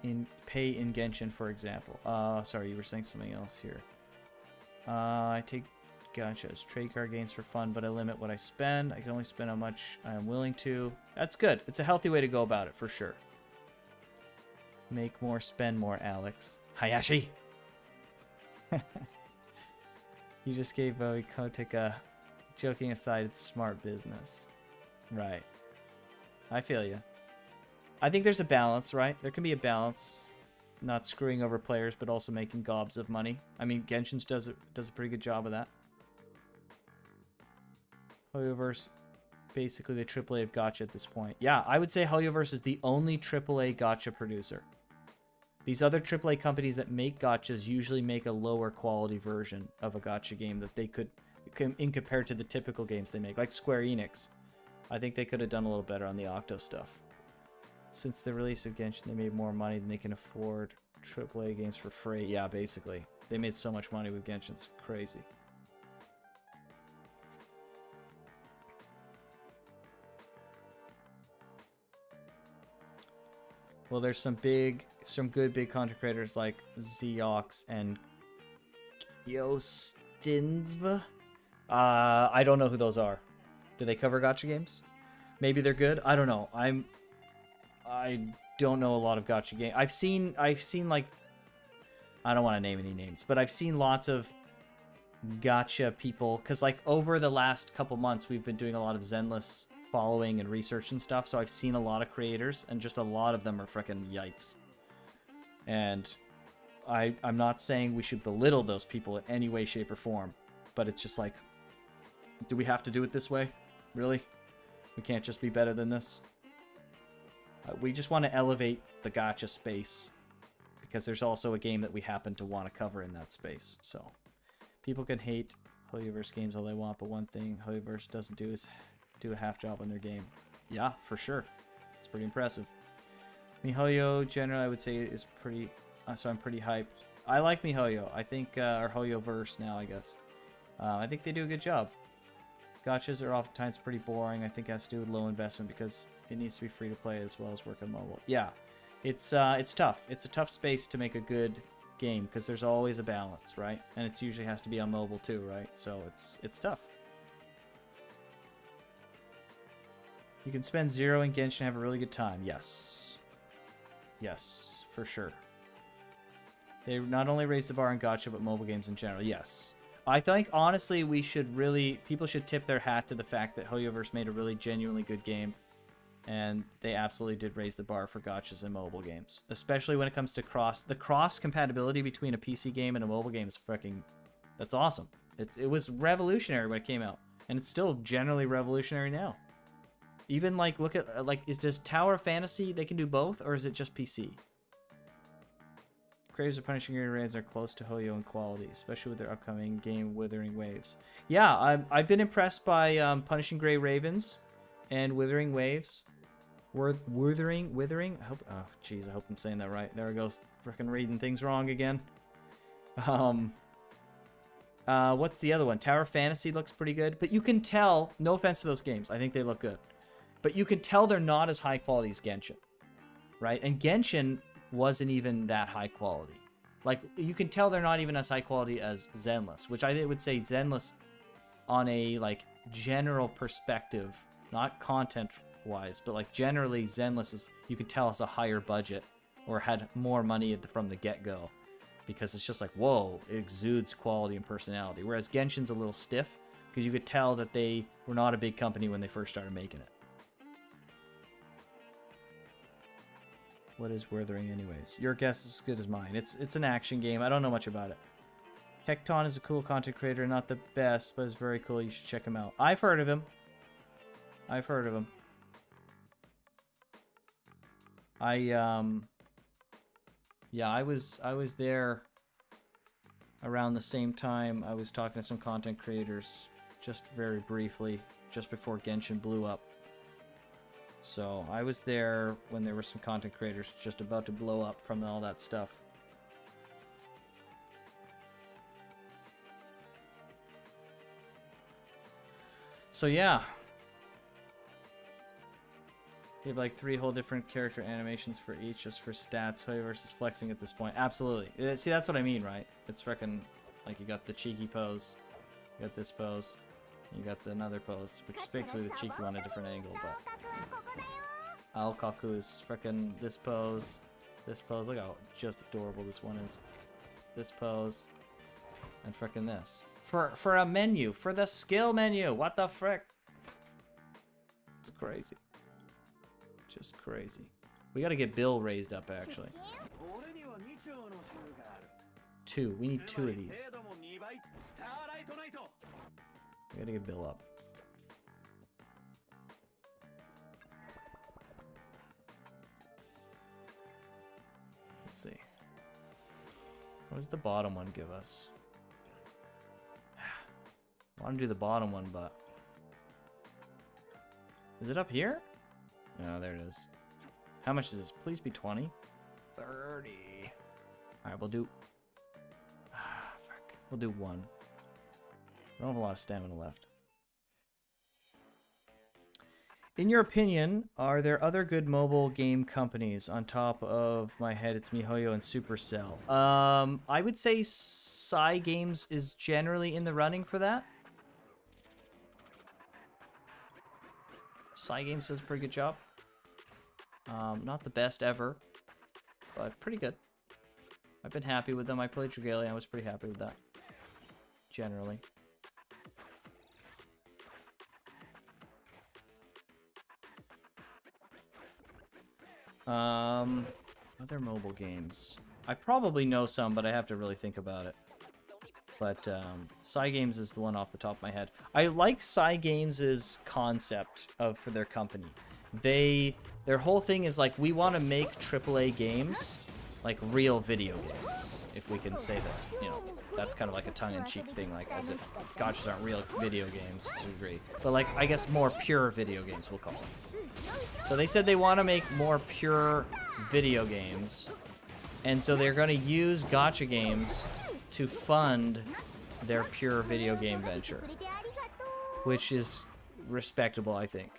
S3: pay in Genshin, for example. Sorry, you were saying something else here. I take gachas, trade card games for fun, but I limit what I spend. I can only spend how much I am willing to. That's good. It's a healthy way to go about it, for sure. Make more, spend more, Alex. Hayashi! You just gave Bowie Kotick a... Joking aside, it's smart business. Right. I feel you. I think there's a balance, right? There can be a balance. Not screwing over players, but also making gobs of money. I mean, Genshin does a pretty good job of that. Hoyoverse, basically the AAA of gacha at this point. Yeah, I would say Hoyoverse is the only AAA gacha producer. These other AAA companies that make gachas usually make a lower quality version of a gacha game that they could, in compared to the typical games they make, like Square Enix. I think they could have done a little better on the Octo stuff. Since the release of Genshin, they made more money than they can afford AAA games for free. Yeah, basically. They made so much money with Genshin, it's crazy. Well, there's some good big content creators like Zeox and Kyostinzva. I don't know who those are. Do they cover gacha games? Maybe they're good. I don't know. I don't know a lot of gacha games. I've seen like, I don't want to name any names, but I've seen lots of gacha people, because like over the last couple months we've been doing a lot of Zenless following and research and stuff, so I've seen a lot of creators, and just a lot of them are freaking yikes. And I'm not saying we should belittle those people in any way, shape, or form, but it's just like, do we have to do it this way? Really? We can't just be better than this? We just want to elevate the gacha space, because there's also a game that we happen to want to cover in that space. So people can hate Hoyoverse games all they want, but one thing Hoyoverse doesn't do is do a half job on their game. Yeah, for sure. It's pretty impressive. MiHoYo generally I would say is pretty, so I'm pretty hyped I like MiHoYo. I think, or HoYoverse now, I guess. I think they do a good job. Gotchas are oftentimes pretty boring. I think it has to do with low investment because it needs to be free to play as well as work on mobile. Yeah, it's tough. It's a tough space to make a good game because there's always a balance, right? And it usually has to be on mobile too, right? So it's tough. You can spend 0 in Genshin and have a really good time. Yes. Yes, for sure. They not only raise the bar on gacha, but mobile games in general. Yes. I think, honestly, people should tip their hat to the fact that HoYoverse made a really genuinely good game. And they absolutely did raise the bar for gachas and mobile games. Especially when it comes to the cross compatibility between a PC game and a mobile game is freaking, that's awesome. It was revolutionary when it came out. And it's still generally revolutionary now. Even, like, look at, like, does Tower Fantasy, they can do both, or is it just PC? Creators of Punishing Gray Ravens are close to HoYo in quality, especially with their upcoming game, Withering Waves. Yeah, I've been impressed by Punishing Gray Ravens and Withering Waves. Withering? I hope, oh, jeez, I hope I'm saying that right. There we go, freaking reading things wrong again. What's the other one? Tower Fantasy looks pretty good, but you can tell, no offense to those games, I think they look good. But you can tell they're not as high quality as Genshin, right? And Genshin wasn't even that high quality. Like, you can tell they're not even as high quality as Zenless, which I would say Zenless on a, like, general perspective, not content-wise, but, like, generally Zenless is, you could tell, it's a higher budget or had more money from the get-go because it's just like, whoa, it exudes quality and personality. Whereas Genshin's a little stiff because you could tell that they were not a big company when they first started making it. What is Withering anyways? Your guess is as good as mine. It's an action game. I don't know much about it. Tecton is a cool content creator. Not the best, but it's very cool. You should check him out. I've heard of him. Yeah, I was there around the same time. I was talking to some content creators just very briefly, just before Genshin blew up. So I was there when there were some content creators just about to blow up from all that stuff. So yeah. You have like 3 whole different character animations for each, just for stats. HoYo versus flexing at this point. Absolutely. See, that's what I mean, right? It's freaking, like, you got the cheeky pose. You got this pose. You got another pose, which is basically the cheeky one at a different angle, but... Alkaku is frickin' this pose. This pose. Look how just adorable this one is. This pose. And frickin' this. For a menu. For the skill menu. What the frick? It's crazy. Just crazy. We gotta get Bill raised up, actually. 2. We need 2 of these. We gotta get Bill up. Let's see. What does the bottom one give us? I want to do the bottom one, but... Is it up here? No, there it is. How much is this? Please be 20. 30. Alright, we'll do... frick. We'll do 1. I don't have a lot of stamina left. In your opinion, are there other good mobile game companies? On top of my head, it's MiHoYo and Supercell. I would say Cygames is generally in the running for that. Cygames does a pretty good job. Not the best ever, but pretty good. I've been happy with them. I played Dragalia. I was pretty happy with that. Generally. Other mobile games. I probably know some, but I have to really think about it. But Cygames is the one off the top of my head. I like Cygames' concept for their company. Their whole thing is like, we want to make AAA games like real video games, if we can say that. You know, that's kind of like a tongue-in-cheek thing, like as if gachas aren't real video games to a degree. But like, I guess more pure video games, we'll call them. So they said they want to make more pure video games And so they're going to use gacha games to fund their pure video game venture, which is respectable, I think.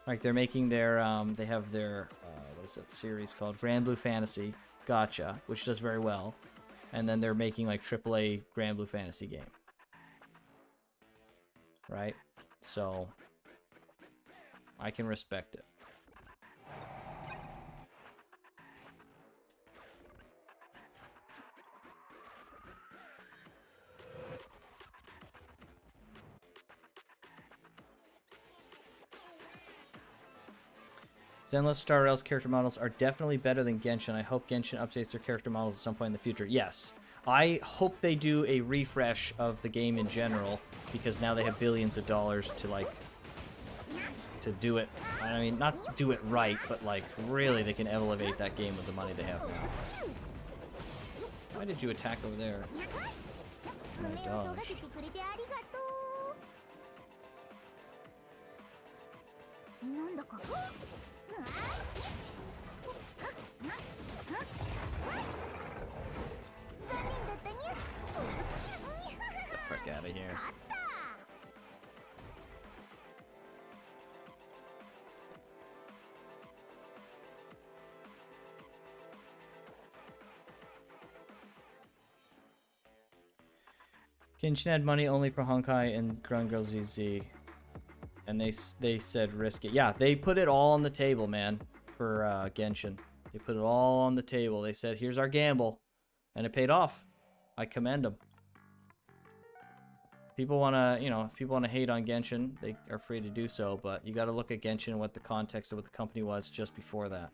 S3: Like they're making their, they have their, what is that series called? Grand Blue Fantasy gacha, which does very well. And then they're making like AAA Grand Blue Fantasy game. Right? So, I can respect it. Zenless Star Rail's character models are definitely better than Genshin. I hope Genshin updates their character models at some point in the future. Yes. I hope they do a refresh of the game in general, because now they have billions of dollars to, like, to do it. I mean, not do it right, but, like, really they can elevate that game with the money they have now. Why did you attack over there? I dodged. Frick out of here. Genshin had money only for Honkai and Ground Girl ZZ. And they said risk it. Yeah, they put it all on the table, man, for Genshin. They put it all on the table. They said, here's our gamble. And it paid off. I commend them. People want to, you know, if people want to hate on Genshin, they are free to do so. But you got to look at Genshin and what the context of what the company was just before that.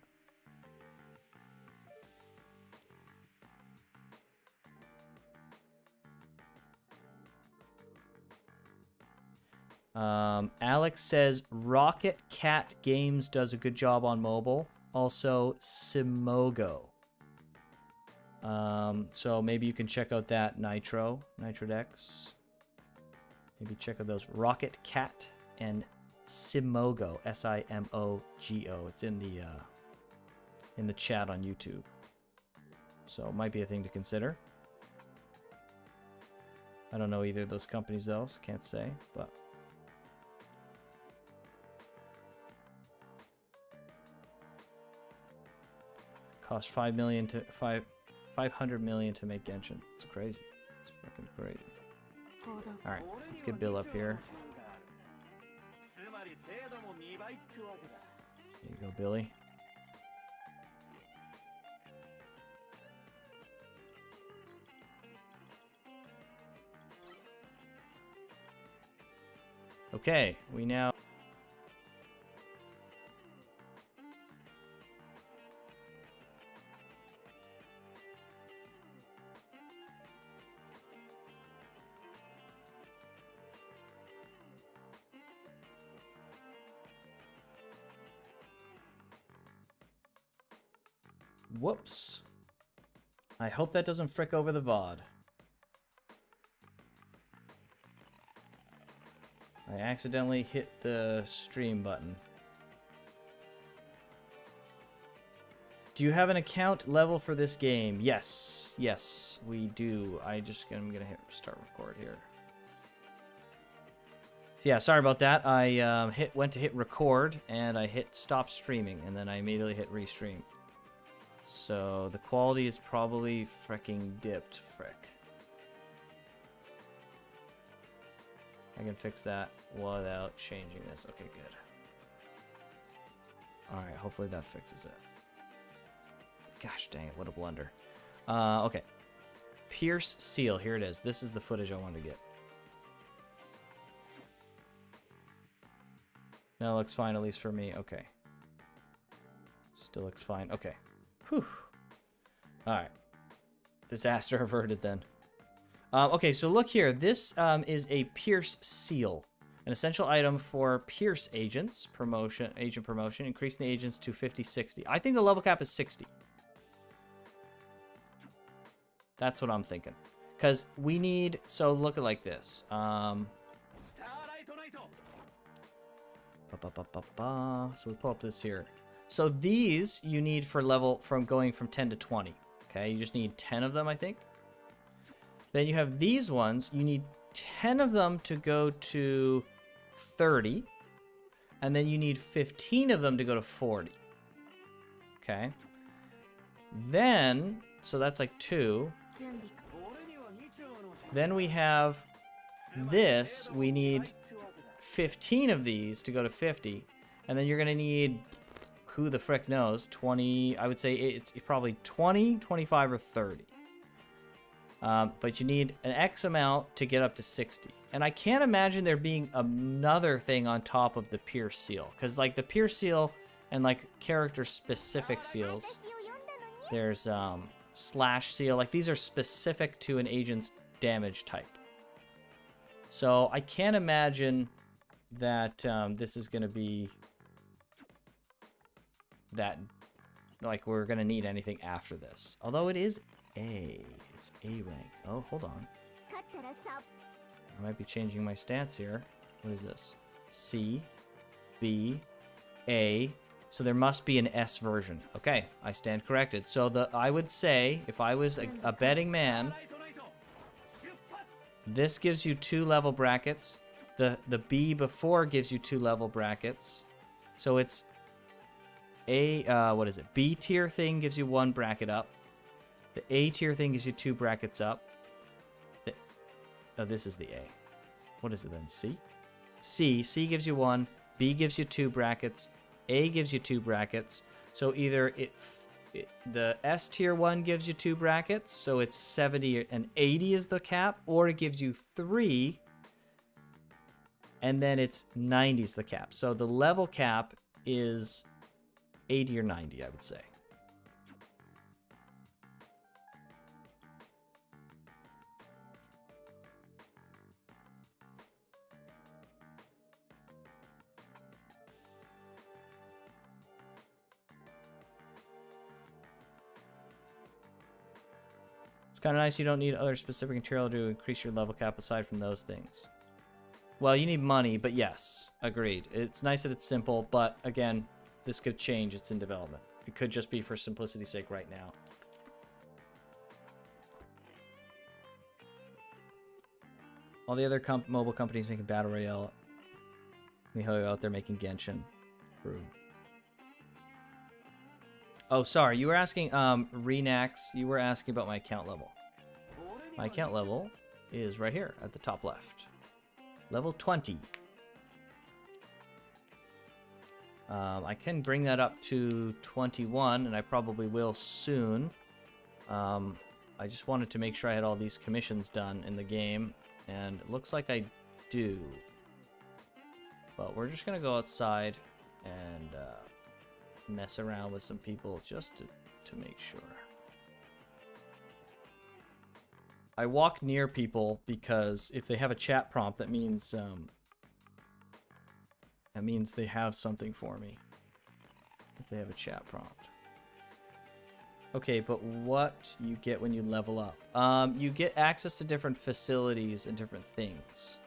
S3: Alex says Rocket Cat Games does a good job on mobile. Also, Simogo. So maybe you can check out that Nitrodex. Maybe check out those Rocket Cat and Simogo. Simogo. It's in the chat on YouTube. So it might be a thing to consider. I don't know either of those companies though, so can't say, but. Cost $500 million to make Genshin. It's crazy. It's fucking crazy. All right, let's get Bill up here. There you go, Billy. Okay, we now. Whoops. I hope that doesn't frick over the VOD. I accidentally hit the stream button. Do you have an account level for this game? Yes. Yes, we do. I'm gonna hit start record here. So yeah, sorry about that. I went to hit record and I hit stop streaming and then I immediately hit restream. So the quality is probably freaking dipped, frick. I can fix that without changing this. Okay, good. Alright, hopefully that fixes it. Gosh dang it, what a blunder. Okay. Pierce seal, here it is. This is the footage I wanted to get. No, it looks fine, at least for me. Okay. Still looks fine. Okay. Whew. Alright. Disaster averted then. Okay, so look here. This is a Pierce Seal. An essential item for Pierce agents. Agent promotion. Increasing the agents to 50-60. I think the level cap is 60. That's what I'm thinking. Because we need... So look at like this. So we pull up this here. So these you need for level from going from 10 to 20. Okay, you just need 10 of them, I think. Then you have these ones. You need 10 of them to go to 30. And then you need 15 of them to go to 40. Okay. Then, so that's like 2. Then we have this. We need 15 of these to go to 50. And then you're going to need, who the frick knows, 20. I would say it's probably 20, 25, or 30. But you need an X amount to get up to 60. And I can't imagine there being another thing on top of the pierce seal. Because, like, the pierce seal and, like, character-specific seals, there's slash seal. Like, these are specific to an agent's damage type. So I can't imagine that this is going to be that, like, we're going to need anything after this. Although it is A. It's A rank. Oh, hold on. I might be changing my stance here. What is this? C, B, A. So there must be an S version. Okay, I stand corrected. So I would say, if I was a betting man, this gives you 2 level brackets. The B before gives you 2 level brackets. So it's A, what is it? B tier thing gives you 1 bracket up. The A tier thing gives you 2 brackets up. Oh, this is the A. What is it then? C? C gives you 1. B gives you 2 brackets. A gives you 2 brackets. So either the S tier one gives you 2 brackets, so it's 70 and 80 is the cap, or it gives you 3, and then it's 90 is the cap. So the level cap is 80 or 90, I would say. It's kind of nice you don't need other specific material to increase your level cap aside from those things. Well, you need money, but yes, agreed. It's nice that it's simple, but again, this could change. It's in development. It could just be for simplicity's sake right now. All the other mobile companies making Battle Royale, miHoYo out there making Genshin. True. Oh, sorry. You were asking, Renax, you were asking about my account level. My account level is right here at the top left. Level 20. I can bring that up to 21, and I probably will soon. I just wanted to make sure I had all these commissions done in the game, and it looks like I do. But we're just going to go outside and mess around with some people just to make sure. I walk near people because if they have a chat prompt, that means they have something for me. If they have a chat prompt. Okay, but what you get when you level up? You get access to different facilities and different things.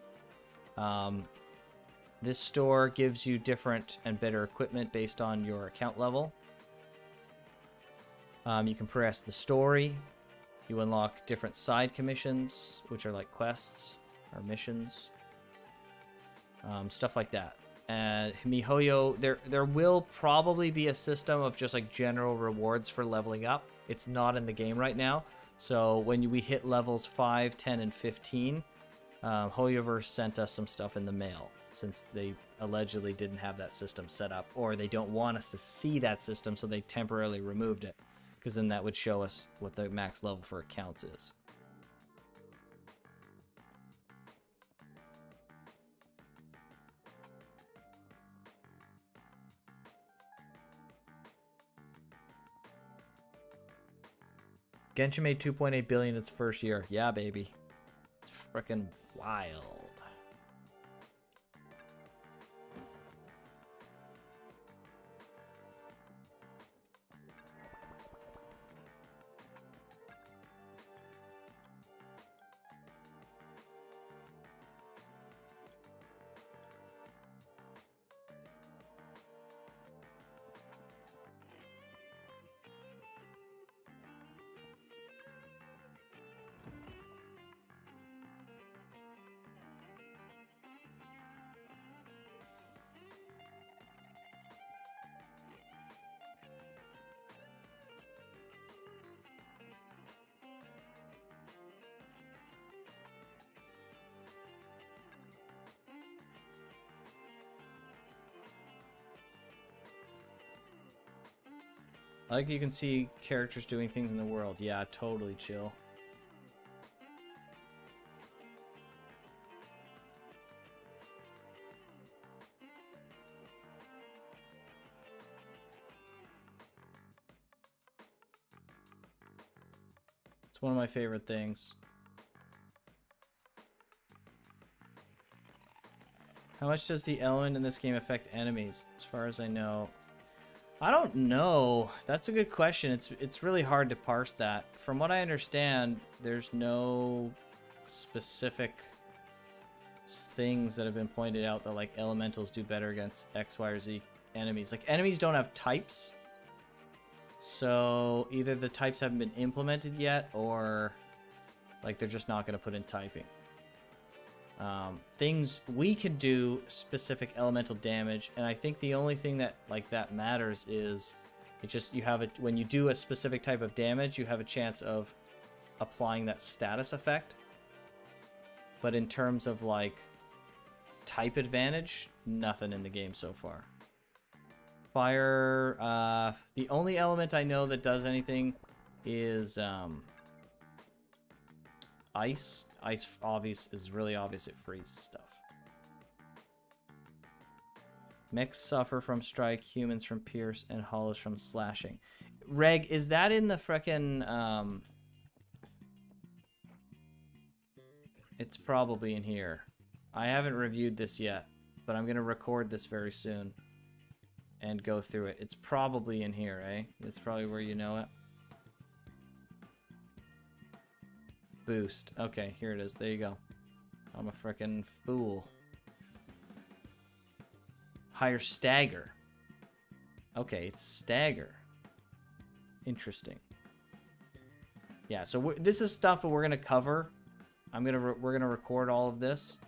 S3: This store gives you different and better equipment based on your account level. You can progress the story. You unlock different side commissions, which are like quests or missions. Stuff like that. And miHoYo, there will probably be a system of just like general rewards for leveling up. It's not in the game right now. So when we hit levels 5, 10, and 15, HoYoverse sent us some stuff in the mail, since they allegedly didn't have that system set up, or they don't want us to see that system, so they temporarily removed it, because then that would show us what the max level for accounts is. Genshin made 2.8 billion its first year. Yeah, baby. It's freaking wild. I like you can see characters doing things in the world. Yeah, totally chill. It's one of my favorite things. How much does the element in this game affect enemies? As far as I know, I don't know. That's a good question. It's really hard to parse that. From what I understand, there's no specific things that have been pointed out that like elementals do better against X, Y, or Z enemies. Like enemies don't have types. So either the types haven't been implemented yet or like they're just not going to put in typing. Things we can do specific elemental damage, and I think the only thing that like that matters is it just you have it when you do a specific type of damage, you have a chance of applying that status effect. But in terms of like type advantage, nothing in the game so far. Fire, the only element I know that does anything is ice. Ice is really obvious, it freezes stuff. Mechs suffer from strike, humans from pierce, and hollows from slashing. Reg, is that in the frickin', it's probably in here. I haven't reviewed this yet, but I'm gonna record this very soon and go through it. It's probably in here, eh? It's probably where you know it. Boost. Okay, here it is. There you go. I'm a frickin' fool. Higher stagger. Okay, it's stagger. Interesting. Yeah, so this is stuff that we're gonna cover. We're gonna record all of this,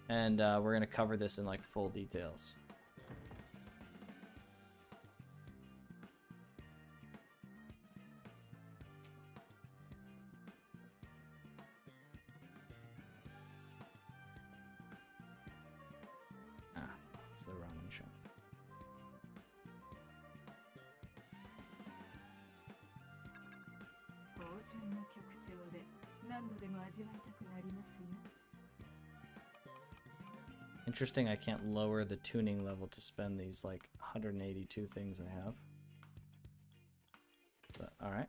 S3: and we're gonna cover this in like full details. It's the ramen shop. Interesting, I can't lower the tuning level to spend these like 182 things I have. But alright.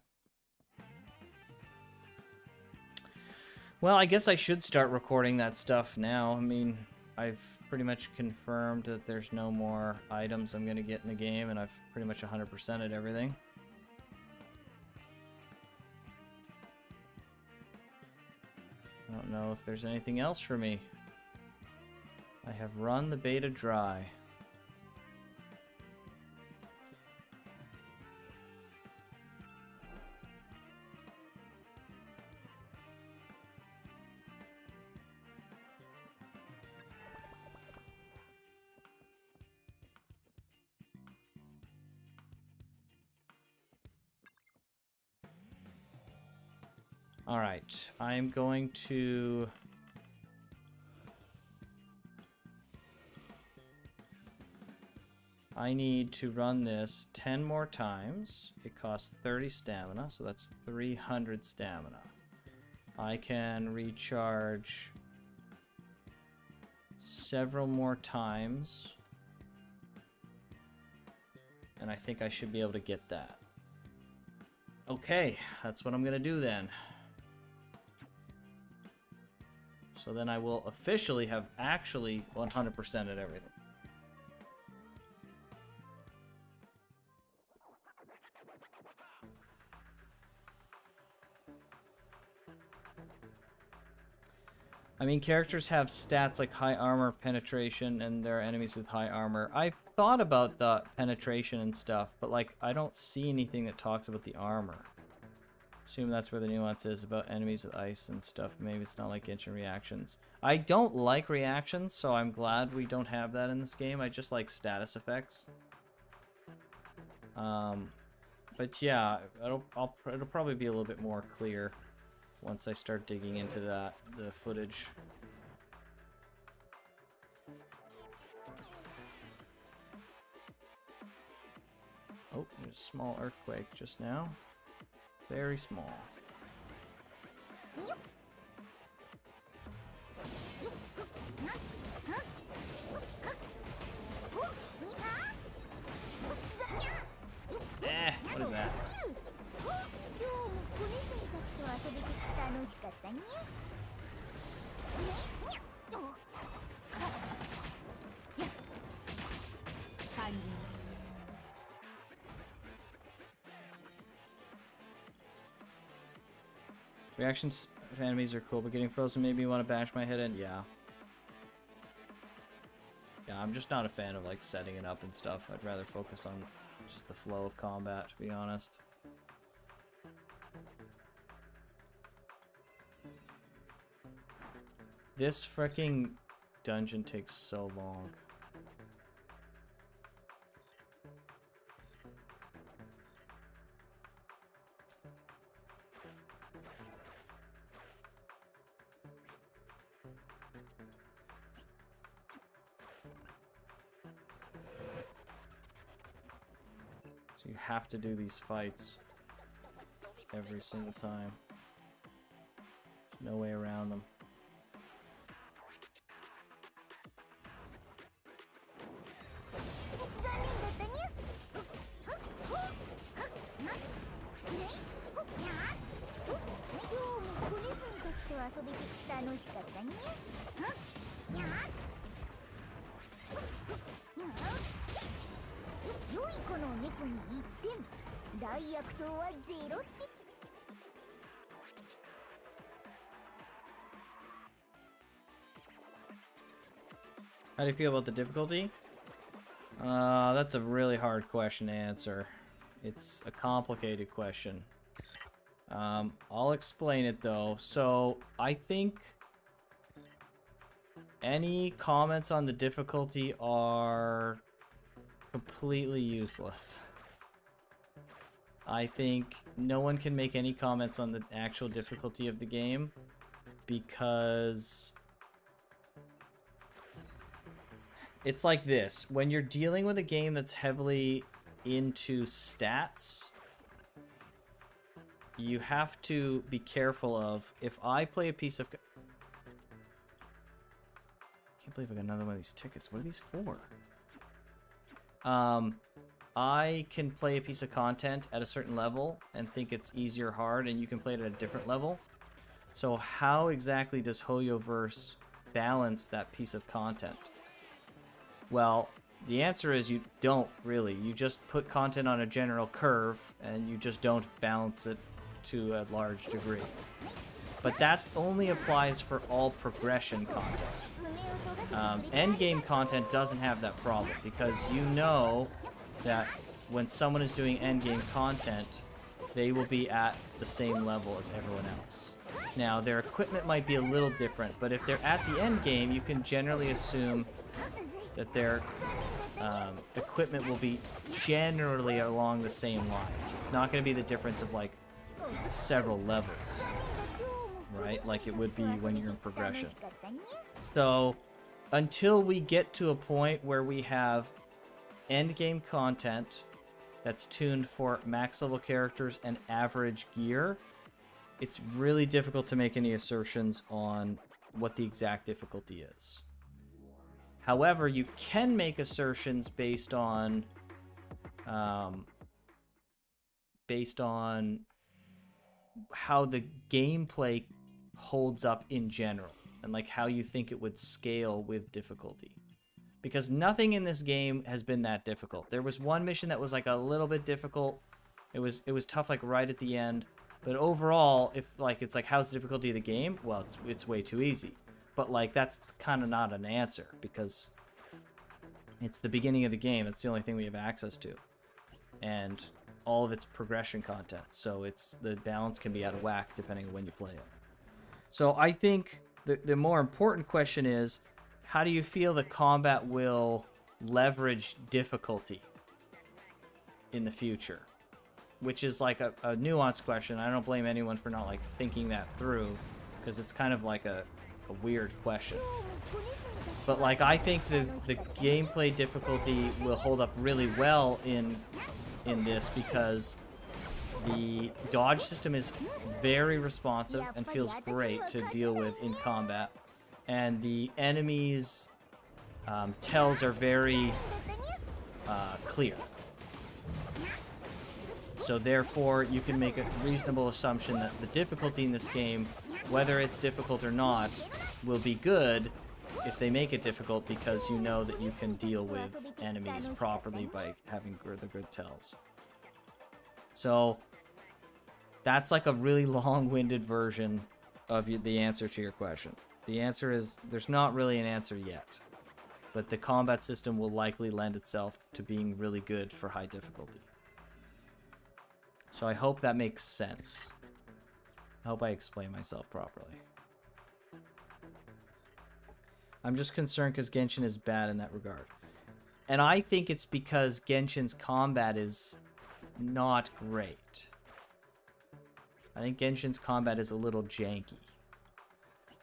S3: Well, I guess I should start recording that stuff now. I mean, I've pretty much confirmed that there's no more items I'm going to get in the game, and I've pretty much 100%ed everything. I don't know if there's anything else for me. I have run the beta dry. All right, I'm going to... I need to run this 10 more times. It costs 30 stamina, so that's 300 stamina. I can recharge several more times, and I think I should be able to get that. Okay, that's what I'm gonna do then. So then I will officially have actually 100% at everything. I mean, characters have stats like high armor, penetration, and there are enemies with high armor. I thought about the penetration and stuff, but like, I don't see anything that talks about the armor. Assume that's where the nuance is about enemies with ice and stuff. Maybe it's not like instant reactions. I don't like reactions, so I'm glad we don't have that in this game. I just like status effects. But yeah, it'll probably be a little bit more clear once I start digging into the footage. Oh, there's a small earthquake just now. Very small. What is that?
S4: 今日も子ネズミたちと遊べて楽しかったね。
S3: Reactions to enemies are cool, but getting frozen made me want to bash my head in. Yeah. Yeah, I'm just not a fan of like setting it up and stuff. I'd rather focus on just the flow of combat, to be honest. This freaking dungeon takes so long. So you have to do these fights every single time. There's no way around them. How do you feel about the difficulty? That's a really hard question to answer. It's a complicated question. I'll explain it though. So, I think any comments on the difficulty are completely useless. I think no one can make any comments on the actual difficulty of the game because it's like this. When you're dealing with a game that's heavily into stats, you have to be careful of, if I play a piece of... I can't believe I got another one of these tickets. What are these for? I can play a piece of content at a certain level and think it's easy or hard, and you can play it at a different level. So how exactly does Hoyoverse balance that piece of content? Well, the answer is you don't really. You just put content on a general curve, and you just don't balance it to a large degree. But that only applies for all progression content. Endgame content doesn't have that problem, because you know that when someone is doing endgame content, they will be at the same level as everyone else. Now, their equipment might be a little different, but if they're at the end game, you can generally assume that their equipment will be generally along the same lines. It's not going to be the difference of like several levels, right? Like it would be when you're in progression. So until we get to a point where we have endgame content that's tuned for max level characters and average gear, it's really difficult to make any assertions on what the exact difficulty is. However, you can make assertions based on how the gameplay holds up in general, and like how you think it would scale with difficulty. Because nothing in this game has been that difficult. There was one mission that was like a little bit difficult. It was tough like right at the end. But overall, if like it's like how's the difficulty of the game? Well, it's way too easy. But like that's kind of not an answer, because it's the beginning of the game. It's the only thing we have access to, and all of its progression content. So it's the balance can be out of whack depending on when you play it. So I think the more important question is, how do you feel the combat will leverage difficulty in the future? Which is like a nuanced question. I don't blame anyone for not like thinking that through, because it's kind of like a weird question. But like I think the gameplay difficulty will hold up really well in in this because the dodge system is very responsive and feels great to deal with in combat. And the enemies' tells are very clear. So therefore, you can make a reasonable assumption that the difficulty in this game, whether it's difficult or not, will be good if they make it difficult because you know that you can deal with enemies properly by having the good tells. So that's like a really long-winded version of the answer to your question. The answer is there's not really an answer yet, but the combat system will likely lend itself to being really good for high difficulty. So I hope that makes sense. I hope I explain myself properly. I'm just concerned because Genshin is bad in that regard. And I think it's because Genshin's combat is not great. I think Genshin's combat is a little janky.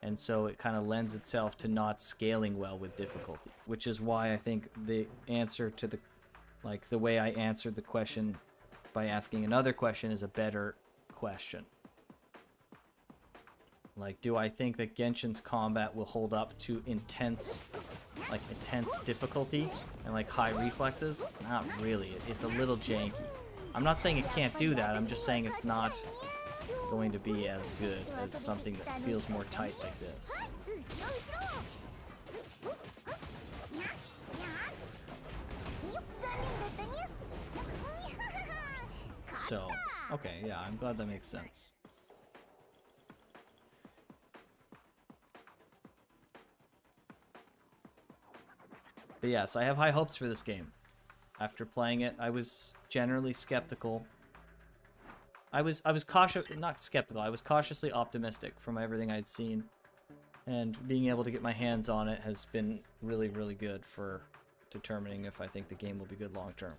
S3: And so it kind of lends itself to not scaling well with difficulty. Which is why I think the answer to the... like, the way I answered the question by asking another question is a better question. Like, do I think that Genshin's combat will hold up to intense difficulty and like high reflexes? Not really. It's a little janky. I'm not saying it can't do that. I'm just saying it's not going to be as good as something that feels more tight like this. So, okay, yeah, I'm glad that makes sense. But yes, I have high hopes for this game. After playing it, I was generally skeptical. I was not skeptical, I was cautiously optimistic from everything I'd seen. And being able to get my hands on it has been really, really good for determining if I think the game will be good long term.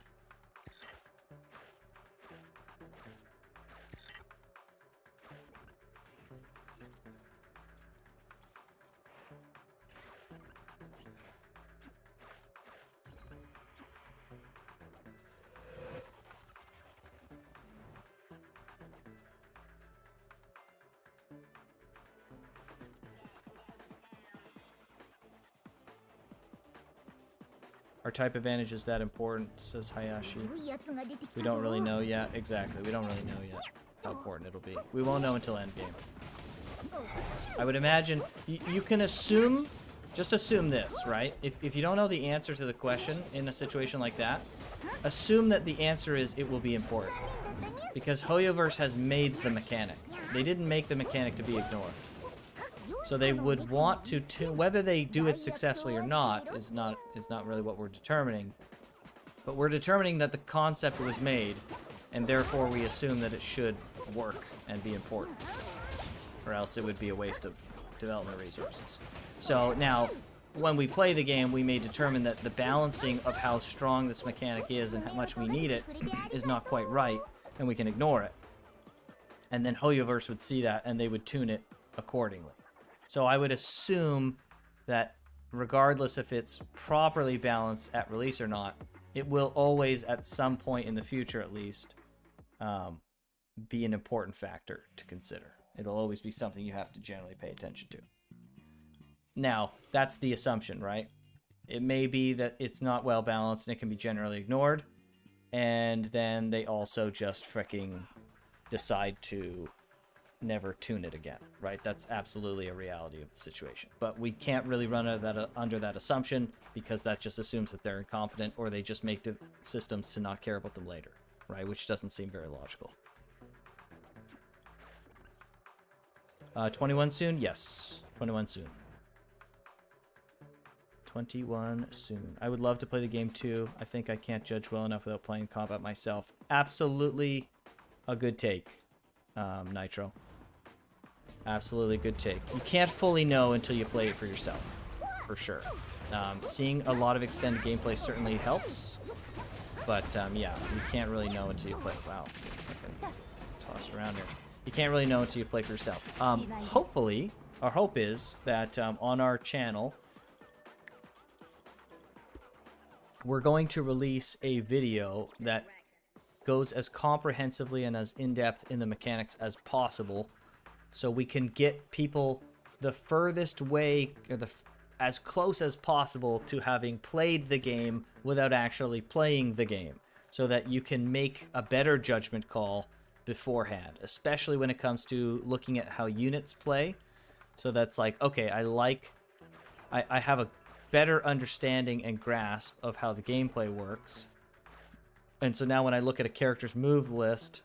S3: Our type advantage is that important, says Hayashi. We don't really know yet. Exactly, we don't really know yet how important it'll be. We won't know until endgame. I would imagine, you can assume, just assume this, right? If you don't know the answer to the question in a situation like that, assume that the answer is it will be important. Because Hoyoverse has made the mechanic. They didn't make the mechanic to be ignored. So they would want to whether they do it successfully or not is not really what we're determining. But we're determining that the concept was made, and therefore we assume that it should work and be important. Or else it would be a waste of development resources. So now, when we play the game, we may determine that the balancing of how strong this mechanic is and how much we need it is not quite right, and we can ignore it. And then Hoyoverse would see that, and they would tune it accordingly. So I would assume that regardless if it's properly balanced at release or not, it will always, at some point in the future at least, be an important factor to consider. It'll always be something you have to generally pay attention to. Now, that's the assumption, right? It may be that it's not well balanced and it can be generally ignored, and then they also just freaking decide to never tune it again, right? That's absolutely a reality of the situation. But we can't really run under that assumption because that just assumes that they're incompetent or they just make systems to not care about them later, right? Which doesn't seem very logical. 21 soon? Yes. 21 soon. 21 soon. I would love to play the game too. I think I can't judge well enough without playing combat myself. Absolutely a good take, Nitro. Absolutely good take. You can't fully know until you play it for yourself, for sure. Seeing a lot of extended gameplay certainly helps, but yeah, you can't really know until you play. Wow, toss around here. You can't really know until you play for yourself. Hopefully, our hope is that on our channel, we're going to release a video that goes as comprehensively and as in-depth in the mechanics as possible, so we can get people the furthest way, or as close as possible to having played the game without actually playing the game, so that you can make a better judgment call beforehand, especially when it comes to looking at how units play. So that's like, okay, I have a better understanding and grasp of how the gameplay works. And so now when I look at a character's move list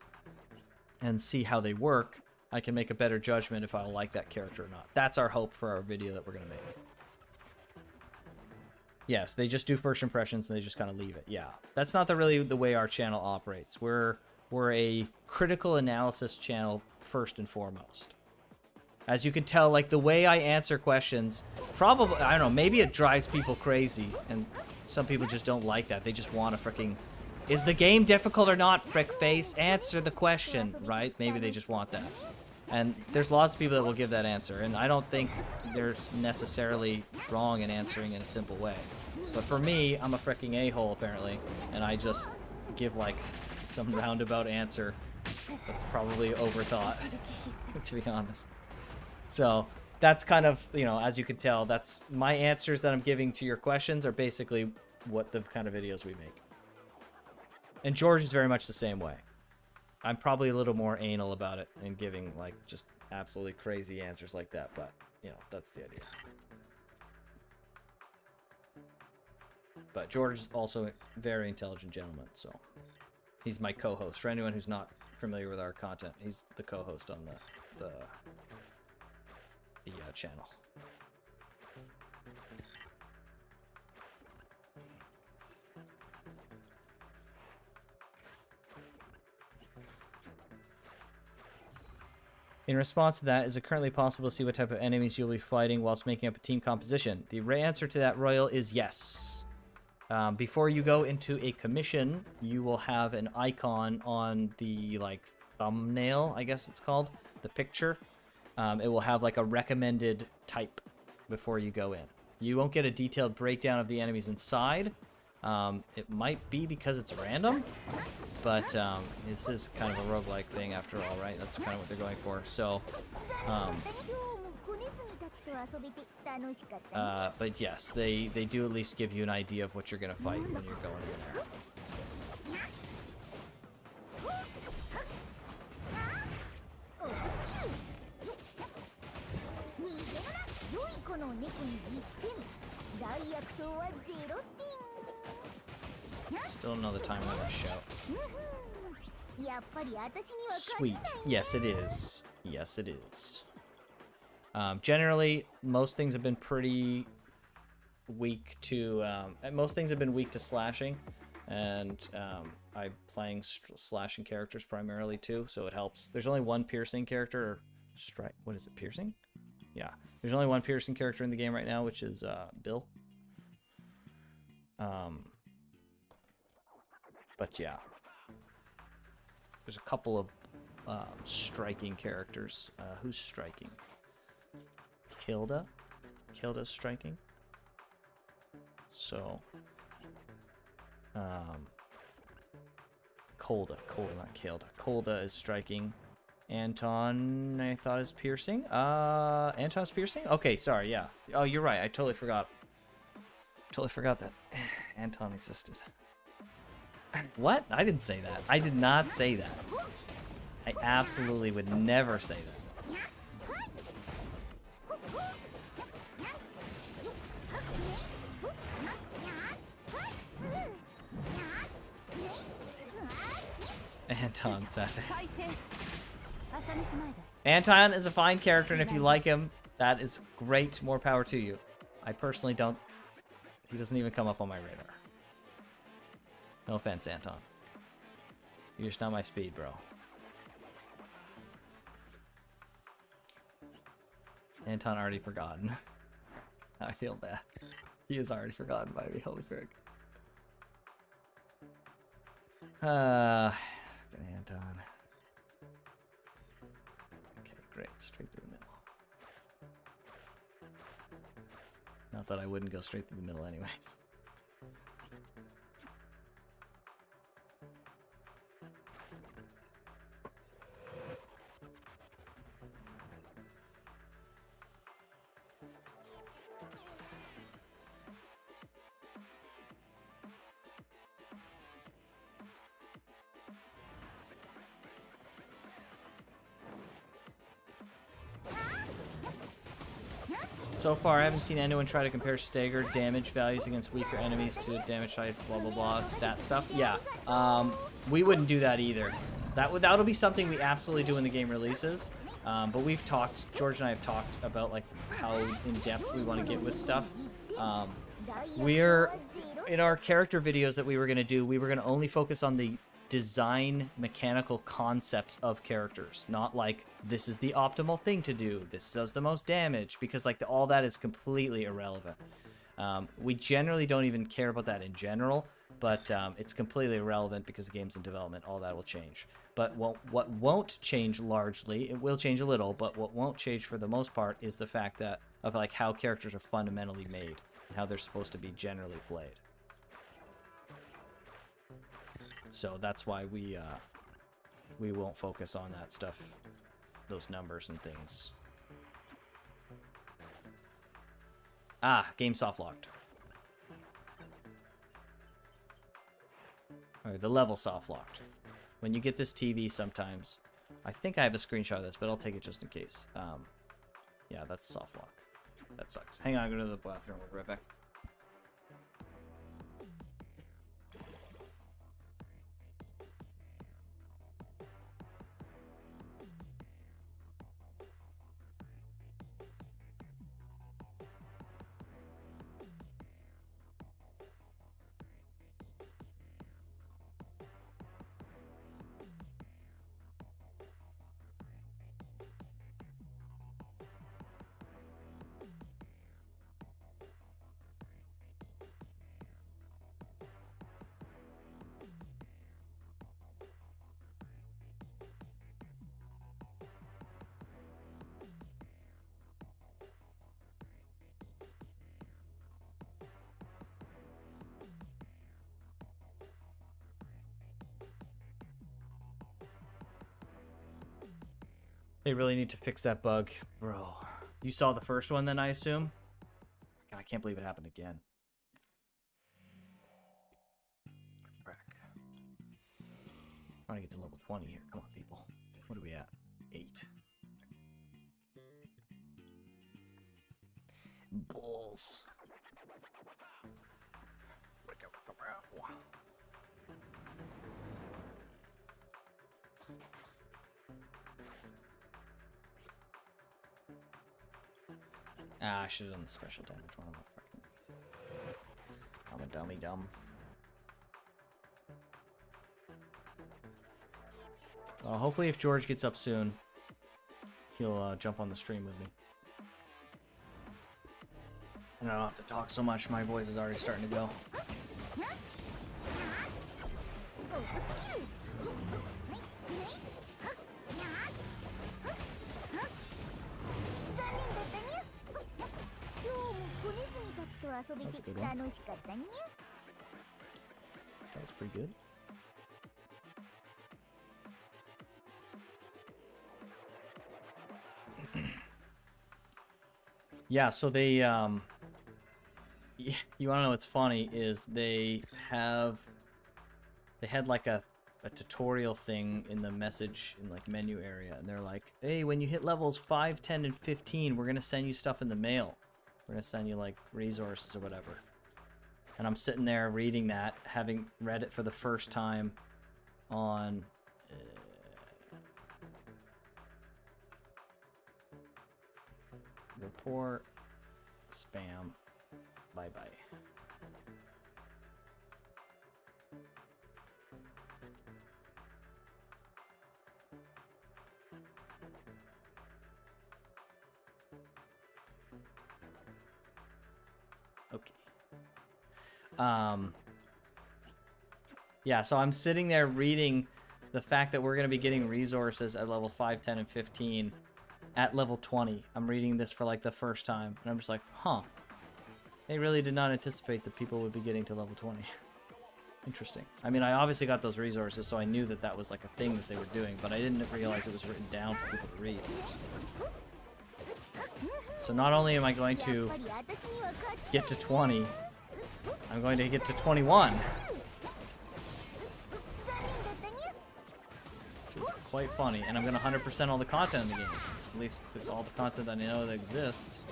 S3: and see how they work, I can make a better judgment if I like that character or not. That's our hope for our video that we're going to make. Yes, they just do first impressions and they just kind of leave it. Yeah, that's not really the way our channel operates. We're a critical analysis channel first and foremost. As you can tell, like, the way I answer questions, probably, I don't know, maybe it drives people crazy, and some people just don't like that. They just want to freaking, is the game difficult or not, frick face? Answer the question, right? Maybe they just want that. And there's lots of people that will give that answer, and I don't think there's necessarily wrong in answering in a simple way. But for me, I'm a freaking a-hole, apparently, and I just give, like, some roundabout answer that's probably overthought, to be honest. So that's kind of, you know, as you can tell, that's my answers that I'm giving to your questions are basically what the kind of videos we make. And George is very much the same way. I'm probably a little more anal about it and giving, like, just absolutely crazy answers like that, but, you know, that's the idea. But George is also a very intelligent gentleman, so he's my co-host. For anyone who's not familiar with our content, he's the co-host on the channel. In response to that, is it currently possible to see what type of enemies you'll be fighting whilst making up a team composition? The answer to that, Royal, is yes. Before you go into a commission, you will have an icon on the, like, thumbnail, I guess it's called, the picture. It will have, like, a recommended type before you go in. You won't get a detailed breakdown of the enemies inside. It might be because it's random, but this is kind of a roguelike thing after all, right? That's kind of what they're going for. So, but yes, they do at least give you an idea of what you're going to fight when you're going in there. Still another time I'm gonna shout. Sweet. Yes, it is. Yes, it is. Generally, most things have been pretty weak to slashing, and I'm playing slashing characters primarily too, so it helps. There's only one piercing character, or strike. What is it? Piercing? Yeah. There's only one piercing character in the game right now, which is Bill. But yeah, there's a couple of striking characters. Who's striking? Kilda? Kilda's striking. So, Kolda, not Kilda. Kolda is striking. Anton, I thought, is piercing. Anton's piercing? Okay, sorry, yeah. Oh, you're right. I totally forgot. Totally forgot that Anton existed. What? I didn't say that. I did not say that. I absolutely would never say that. Anton Savage. Anton is a fine character, and if you like him, that is great. More power to you. I personally don't. He doesn't even come up on my radar. No offense, Anton. You're just not my speed, bro. Anton already forgotten. I feel bad. He is already forgotten by me, holy frick. Anton. Okay, great. Straight through the middle. Not that I wouldn't go straight through the middle anyways. So far, I haven't seen anyone try to compare staggered damage values against weaker enemies to damage type, blah blah blah, stat stuff. Yeah, we wouldn't do that either. That'll be something we absolutely do when the game releases. But we've talked, George and I have talked about like how in depth we want to get with stuff. We're in our character videos that we were gonna do. We were gonna only focus on the design mechanical concepts of characters, not like this is the optimal thing to do, this does the most damage, because like all that is completely irrelevant. We generally don't even care about that in general, but it's completely irrelevant because the game's in development. All that will change. But what won't change largely, it will change a little, but what won't change for the most part is the fact that of like how characters are fundamentally made and how they're supposed to be generally played. So that's why we won't focus on that stuff, those numbers and things. Ah, game soft locked. Alright, the level soft locked. When you get this TV sometimes, I think I have a screenshot of this, but I'll take it just in case. Yeah, that's soft lock. That sucks. Hang on, I'll go to the bathroom. We'll be right back. They really need to fix that bug. Bro, you saw the first one then, I assume? God, I can't believe it happened again. Frack. Trying to get to level 20 here. Come on, people. What are we at? 8. Bulls. Ah, I should have done the special damage one. I'm a dummy dumb. Hopefully if George gets up soon, he'll jump on the stream with me. And I don't have to talk so much, my voice is already starting to go. That's a good one. That was pretty good. Yeah, so they, you wanna know what's funny is they had like a tutorial thing in the message in like menu area, and they're like, hey, when you hit levels 5, 10, and 15, we're gonna send you stuff in the mail. We're gonna send you like resources or whatever. And I'm sitting there reading that, having read it for the first time on report, spam, bye-bye. Okay. Yeah, so I'm sitting there reading the fact that we're going to be getting resources at level 5, 10, and 15 at level 20. I'm reading this for like the first time, and I'm just like, huh. They really did not anticipate that people would be getting to level 20. Interesting. I mean, I obviously got those resources, so I knew that that was like a thing that they were doing, but I didn't realize it was written down for people to read. So not only am I going to get to 20, I'm going to get to 21. Which is quite funny, and I'm going to 100% all the content in the game. At least all the content I know that exists.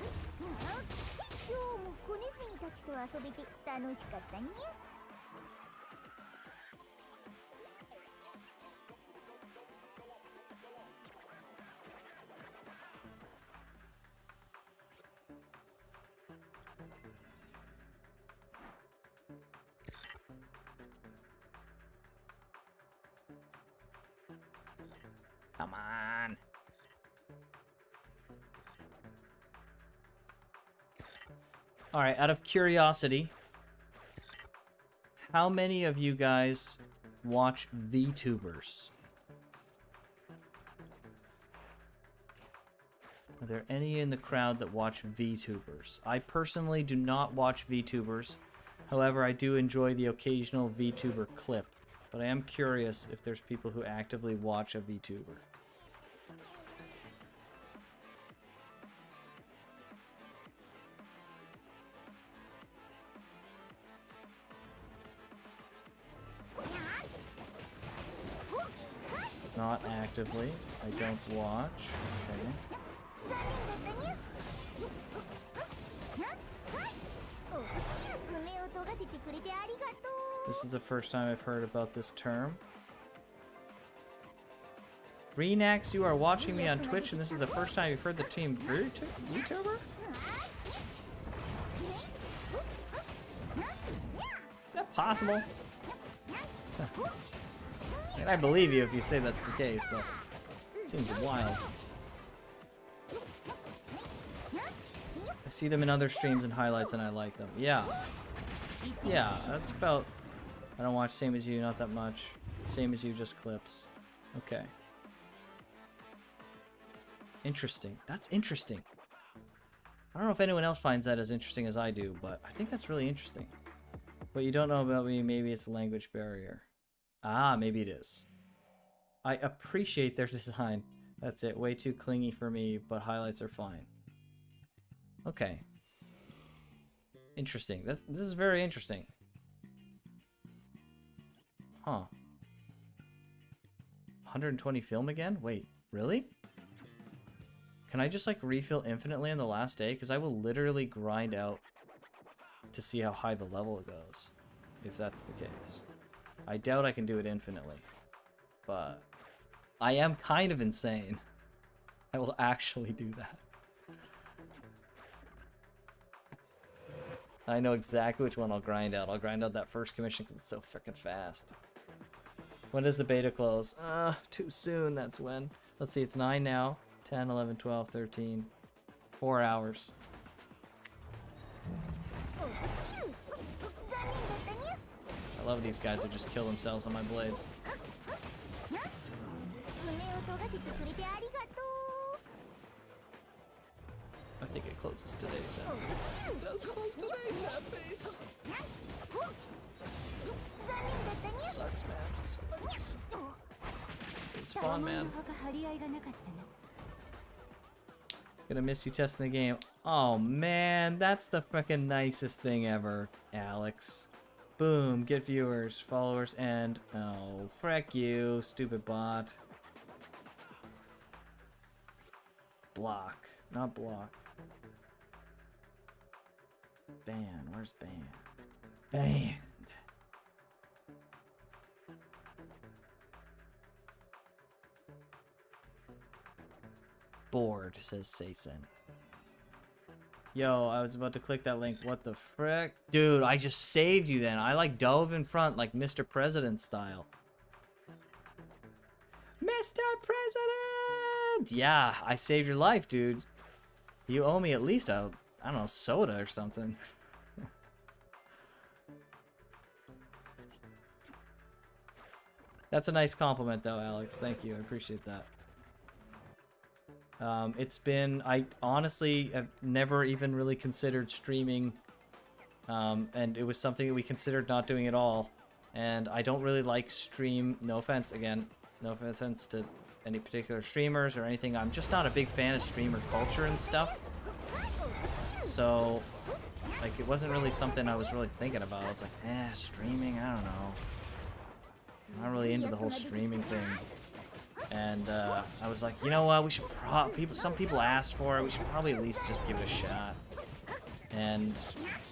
S4: 遊べて楽しかったにゃ。
S3: Come on. All right, out of curiosity, how many of you guys watch VTubers? Are there any in the crowd that watch VTubers? I personally do not watch VTubers. However, I do enjoy the occasional VTuber clip. But I am curious if there's people who actively watch a VTuber. Not actively. I don't watch. Okay. This is the first time I've heard about this term. Reenax, you are watching me on Twitch, and this is the first time you've heard the term VTuber? Is that possible? And I believe you if you say that's the case, but it seems wild. I see them in other streams and highlights, and I like them. Yeah. Yeah, that's about... I don't watch same as you, not that much. Same as you, just clips. Okay. Interesting. That's interesting. I don't know if anyone else finds that as interesting as I do, but I think that's really interesting. What you don't know about me, maybe it's a language barrier. Ah, maybe it is. I appreciate their design. That's it. Way too clingy for me, but highlights are fine. Okay. Interesting. This is very interesting. Huh. 120 film again? Wait, really? Can I just like refill infinitely on the last day? Because I will literally grind out to see how high the level goes, if that's the case. I doubt I can do it infinitely, but I am kind of insane. I will actually do that. I know exactly which one I'll grind out. I'll grind out that first commission because it's so freaking fast. When does the beta close? Too soon, that's when. Let's see, it's 9 now. 10, 11, 12, 13. 4 hours. I love these guys who just kill themselves on my blades. I think it closes today's set base. It does close today's set base. It sucks, man. It sucks. It's fun, man. Gonna miss you testing the game. Oh, man. That's the freaking nicest thing ever, Alex. Boom. Get viewers, followers, and... Oh, frick you, stupid bot. Block. Not block. Ban. Where's ban? Banned. Bored, says Seisen. Yo, I was about to click that link. What the frick? Dude, I just saved you then. I like dove in front like Mr. President style. Mr. President! Yeah, I saved your life, dude. You owe me at least a, I don't know, soda or something. That's a nice compliment though, Alex. Thank you. I appreciate that. It's been, I honestly have never even really considered streaming, and it was something that we considered not doing at all, and I don't really like stream, no offense again, no offense to any particular streamers or anything, I'm just not a big fan of streamer culture and stuff, so, like, it wasn't really something I was really thinking about. I was like, streaming, I don't know, I'm not really into the whole streaming thing. And I was like, you know what? We should some people asked for it. We should probably at least just give it a shot. And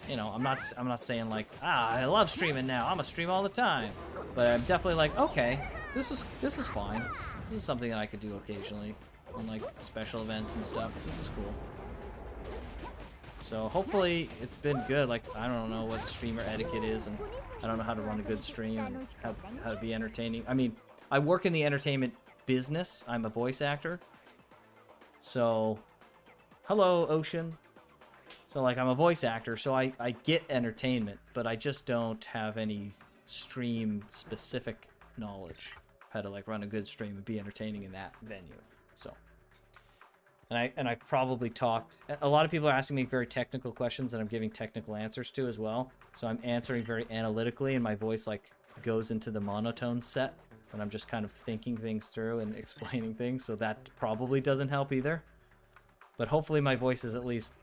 S3: you know, I'm not saying like, I love streaming now. I'm gonna stream all the time. But I'm definitely like, okay, this is fine. This is something that I could do occasionally on like special events and stuff. This is cool. So hopefully it's been good. Like, I don't know what streamer etiquette is, and I don't know how to run a good stream, and how to be entertaining. I mean, I work in the entertainment business. I'm a voice actor. So, hello, Ocean. So, like, I'm a voice actor, so I get entertainment, but I just don't have any stream-specific knowledge. How to, like, run a good stream and be entertaining in that venue. So, and I probably talked... A lot of people are asking me very technical questions that I'm giving technical answers to as well. So I'm answering very analytically, and my voice, like, goes into the monotone set, and I'm just kind of thinking things through and explaining things, so that probably doesn't help either. But hopefully my voice is at least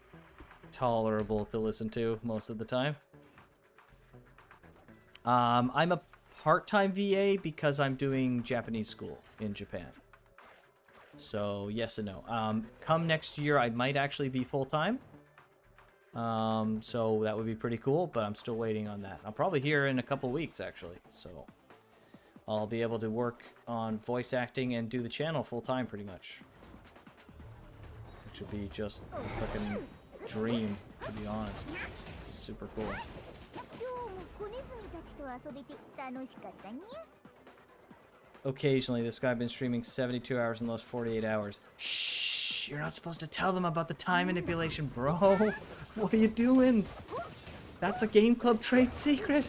S3: tolerable to listen to most of the time. I'm a part-time VA because I'm doing Japanese school in Japan. So yes and no. Come next year, I might actually be full-time. So that would be pretty cool, but I'm still waiting on that. I'll probably hear in a couple weeks, actually. So I'll be able to work on voice acting and do the channel full-time, pretty much. Which would be just a fucking dream, to be honest. It's super cool.
S4: 今日も子ネズミたちと遊べて楽しかったにゃ。
S3: Occasionally, this guy been streaming 72 hours in the last 48 hours. Shh! You're not supposed to tell them about the time manipulation, bro. What are you doing? That's a game club trade secret.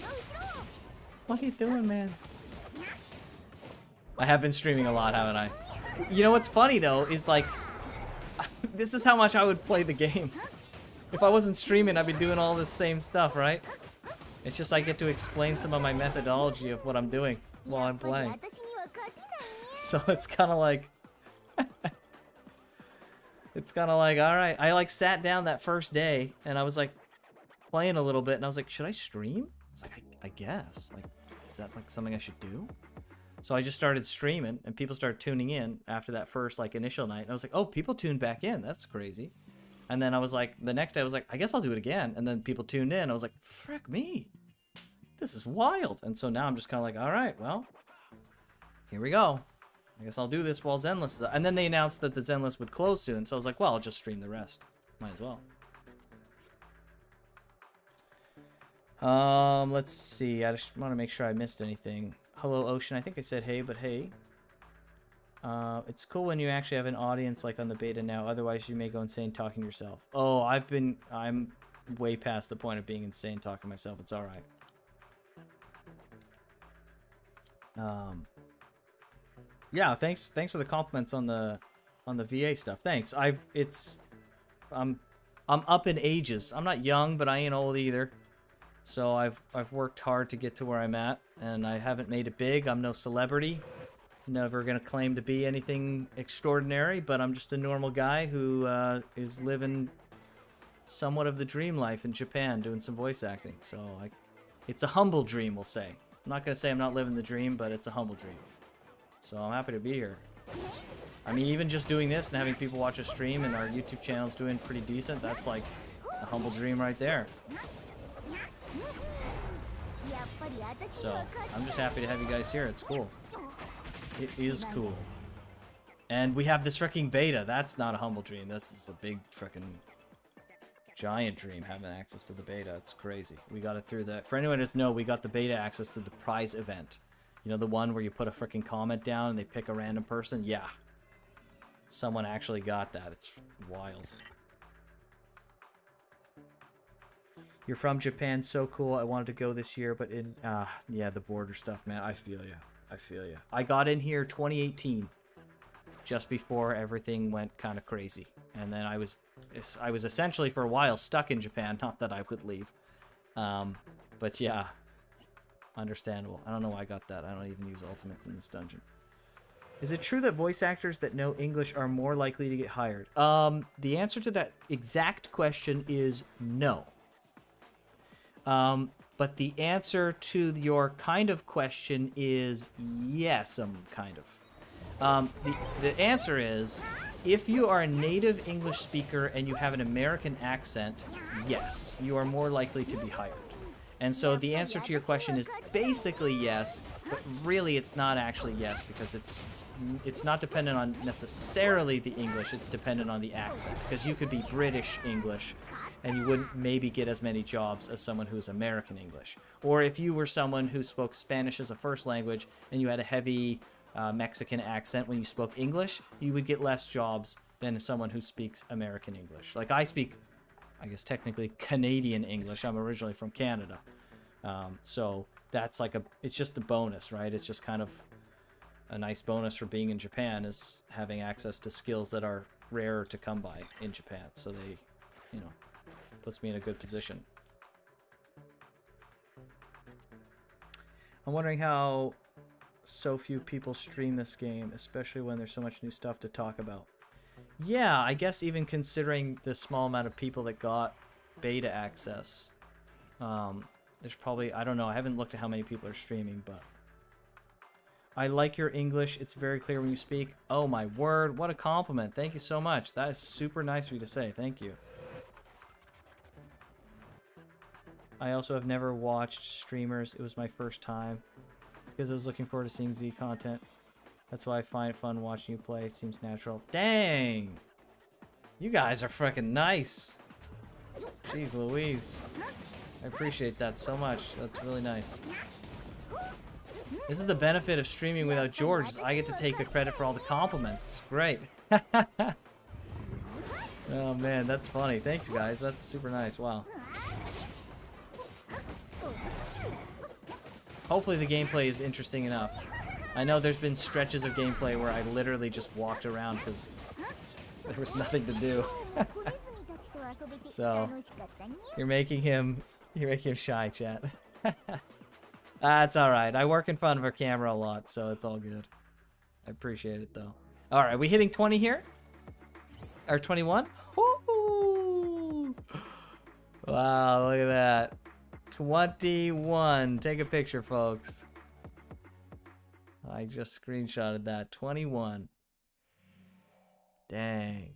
S3: What are you doing, man? I have been streaming a lot, haven't I? You know what's funny, though, is like... this is how much I would play the game. If I wasn't streaming, I'd be doing all this same stuff, right? It's just I get to explain some of my methodology of what I'm doing while I'm playing. So it's kind of like... it's kind of like, alright. I like sat down that first day, and I was like playing a little bit, and I was like, should I stream? It's like, I guess. Like, is that like something I should do? So I just started streaming, and people started tuning in after that first like initial night. And I was like, oh, people tuned back in. That's crazy. And then I was like, the next day I was like, I guess I'll do it again. And then people tuned in. I was like, frick me. This is wild. And so now I'm just kind of like, all right, well, here we go. I guess I'll do this while Zenless is up. And then they announced that the Zenless would close soon. So I was like, well, I'll just stream the rest. Might as well. Let's see. I just want to make sure I missed anything. Hello, Ocean. I think I said hey, but hey. It's cool when you actually have an audience like on the beta now. Otherwise, you may go insane talking to yourself. Oh, I'm way past the point of being insane talking to myself. It's all right. Yeah, thanks for the compliments on the VA stuff. Thanks. I'm up in ages. I'm not young, but I ain't old either. So I've worked hard to get to where I'm at, and I haven't made it big. I'm no celebrity. Never gonna claim to be anything extraordinary, but I'm just a normal guy who is living somewhat of the dream life in Japan, doing some voice acting. So it's a humble dream, we'll say. I'm not gonna say I'm not living the dream, but it's a humble dream. So I'm happy to be here. I mean, even just doing this and having people watch a stream and our YouTube channel's doing pretty decent, that's like a humble dream right there. So I'm just happy to have you guys here. It's cool. It is cool. And we have this freaking beta. That's not a humble dream. This is a big freaking giant dream, having access to the beta. It's crazy. We got it through the... For anyone who doesn't know, we got the beta access through the prize event. You know, the one where you put a freaking comment down and they pick a random person? Yeah. Someone actually got that. It's wild. You're from Japan, so cool. I wanted to go this year, but yeah, the border stuff, man. I feel you. I feel you. I got in here 2018, just before everything went kind of crazy, and then I was essentially for a while stuck in Japan. Not that I could leave, but yeah, understandable. I don't know why I got that. I don't even use ultimates in this dungeon. Is it true that voice actors that know English are more likely to get hired? The answer to that exact question is no. But the answer to your kind of question is yes, kind of. The answer is If you are a native English speaker and you have an American accent, yes, you are more likely to be hired. And so the answer to your question is basically yes, but really it's not actually yes, because it's not dependent on necessarily the English, it's dependent on the accent. Because you could be British English and you wouldn't maybe get as many jobs as someone who's American English. Or if you were someone who spoke Spanish as a first language and you had a heavy Mexican accent when you spoke English, you would get less jobs than someone who speaks American English. Like I speak, I guess technically Canadian English. I'm originally from Canada. So that's like it's just a bonus, right? It's just kind of a nice bonus for being in Japan, is having access to skills that are rarer to come by in Japan. So they, you know, puts me in a good position. I'm wondering how so few people stream this game, especially when there's so much new stuff to talk about. Yeah, I guess even considering the small amount of people that got beta access, there's probably, I don't know, I haven't looked at how many people are streaming, but I like your English. It's very clear when you speak. Oh my word, what a compliment. Thank you so much. That is super nice of you to say. Thank you. I also have never watched streamers. It was my first time because I was looking forward to seeing Z content. That's why I find it fun watching you play. It seems natural. Dang! You guys are freaking nice. Jeez Louise. I appreciate that so much. That's really nice. This is the benefit of streaming without George. Is I get to take the credit for all the compliments. It's great. Oh man, that's funny. Thanks guys. That's super nice. Wow. Hopefully the gameplay is interesting enough. I know there's been stretches of gameplay where I literally just walked around because there was nothing to do. So you're making him shy, chat. That's all right. I work in front of a camera a lot, so it's all good. I appreciate it though. All right, we hitting 20 here? Or 21? Woo! Wow, look at that. 21. Take a picture, folks. I just screenshotted that. 21. Dang.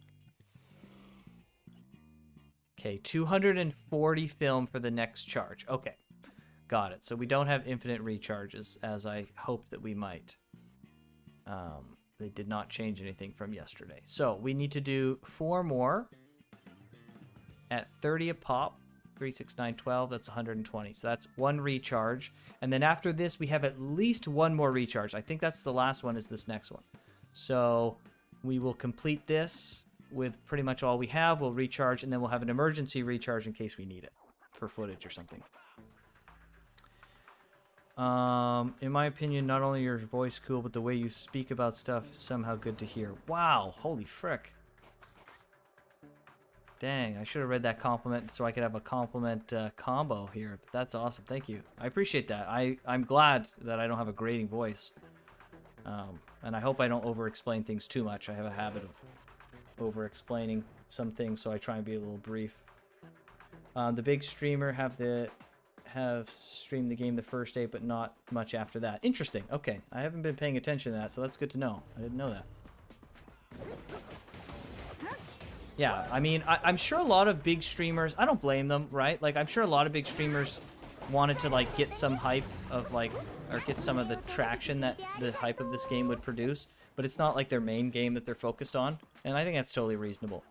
S3: Okay, 240 film for the next charge. Okay, got it. So we don't have infinite recharges, as I hoped that we might. They did not change anything from yesterday. So we need to do 4 more at 30 a pop. 3, 6, 9, 12, that's 120. So that's 1 recharge. And then after this, we have at least 1 more recharge. I think that's the last one, is this next one. So we will complete this with pretty much all we have. We'll recharge, and then we'll have an emergency recharge in case we need it for footage or something. In my opinion, not only your voice cool, but the way you speak about stuff is somehow good to hear. Wow, holy frick. Dang, I should have read that compliment so I could have a compliment combo here. But that's awesome. Thank you. I appreciate that. I'm glad that I don't have a grating voice. And I hope I don't over-explain things too much. I have a habit of over-explaining some things, so I try and be a little brief. The big streamer have streamed the game the first day, but not much after that. Interesting. Okay, I haven't been paying attention to that, so that's good to know. I didn't know that. Yeah, I mean, I'm sure a lot of big streamers, I don't blame them, right? Like, I'm sure a lot of big streamers wanted to, like, get some hype of, like, or get some of the traction that the hype of this game would produce, but it's not, like, their main game that they're focused on, and I think that's totally reasonable.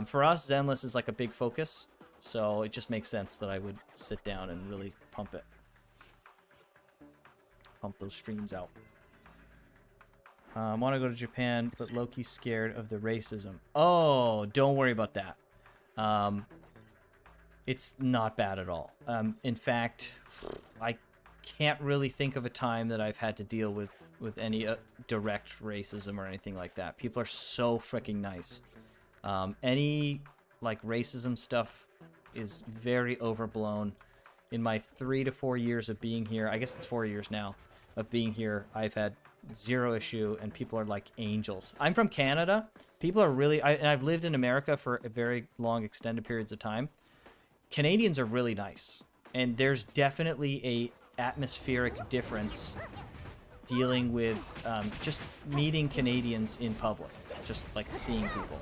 S3: For us, Zenless is, like, a big focus, so it just makes sense that I would sit down and really pump it. Pump those streams out. I want to go to Japan, but Loki's scared of the racism. Oh, don't worry about that. It's not bad at all. In fact, I can't really think of a time that I've had to deal with any direct racism or anything like that. People are so freaking nice. Any, like, racism stuff is very overblown. In my 3 to 4 years of being here, I guess it's 4 years now, of being here, I've had 0 issue, and people are like angels. I'm from Canada. People are really, and I've lived in America for a very long extended periods of time. Canadians are really nice, and there's definitely a atmospheric difference dealing with just meeting Canadians in public. just like seeing people.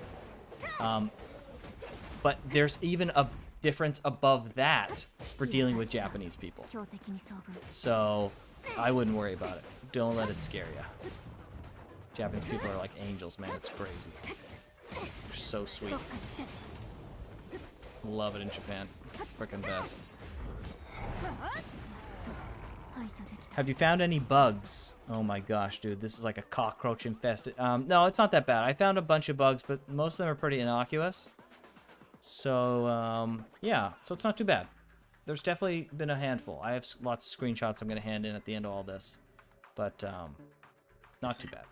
S3: But there's even a difference above that for dealing with Japanese people.
S4: 強敵に遭遇
S3: So I wouldn't worry about it. Don't let it scare you. Japanese people are like angels, man. It's crazy. They're so sweet. Love it in Japan. It's the freaking best.
S4: 排除できた
S3: Have you found any bugs? Oh my gosh, dude. This is like a cockroach infested. No, it's not that bad. I found a bunch of bugs, but most of them are pretty innocuous. So, yeah. So it's not too bad. There's definitely been a handful. I have lots of screenshots I'm going to hand in at the end of all this. But, not too bad.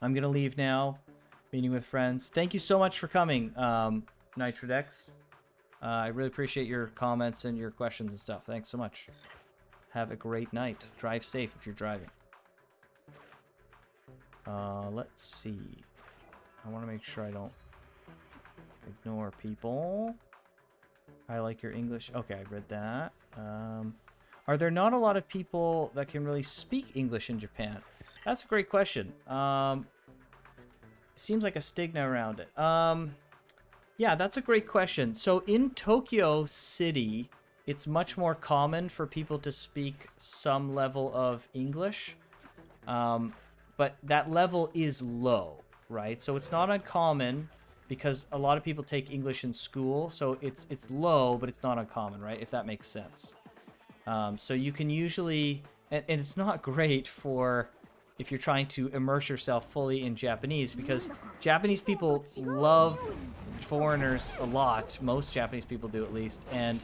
S3: I'm going to leave now. Meeting with friends. Thank you so much for coming, Nitrodex. I really appreciate your comments and your questions and stuff. Thanks so much. Have a great night. Drive safe if you're driving. Let's see. I want to make sure I don't ignore people. I like your English. Okay, I read that. Are there not a lot of people that can really speak English in Japan? That's a great question. Seems like a stigma around it. Yeah, that's a great question. So in Tokyo City, it's much more common for people to speak some level of English. But that level is low, right? So it's not uncommon because a lot of people take English in school. So it's low, but it's not uncommon, right? If that makes sense. So you can usually, and it's not great for if you're trying to immerse yourself fully in Japanese, because Japanese people love foreigners a lot. Most Japanese people do, at least, and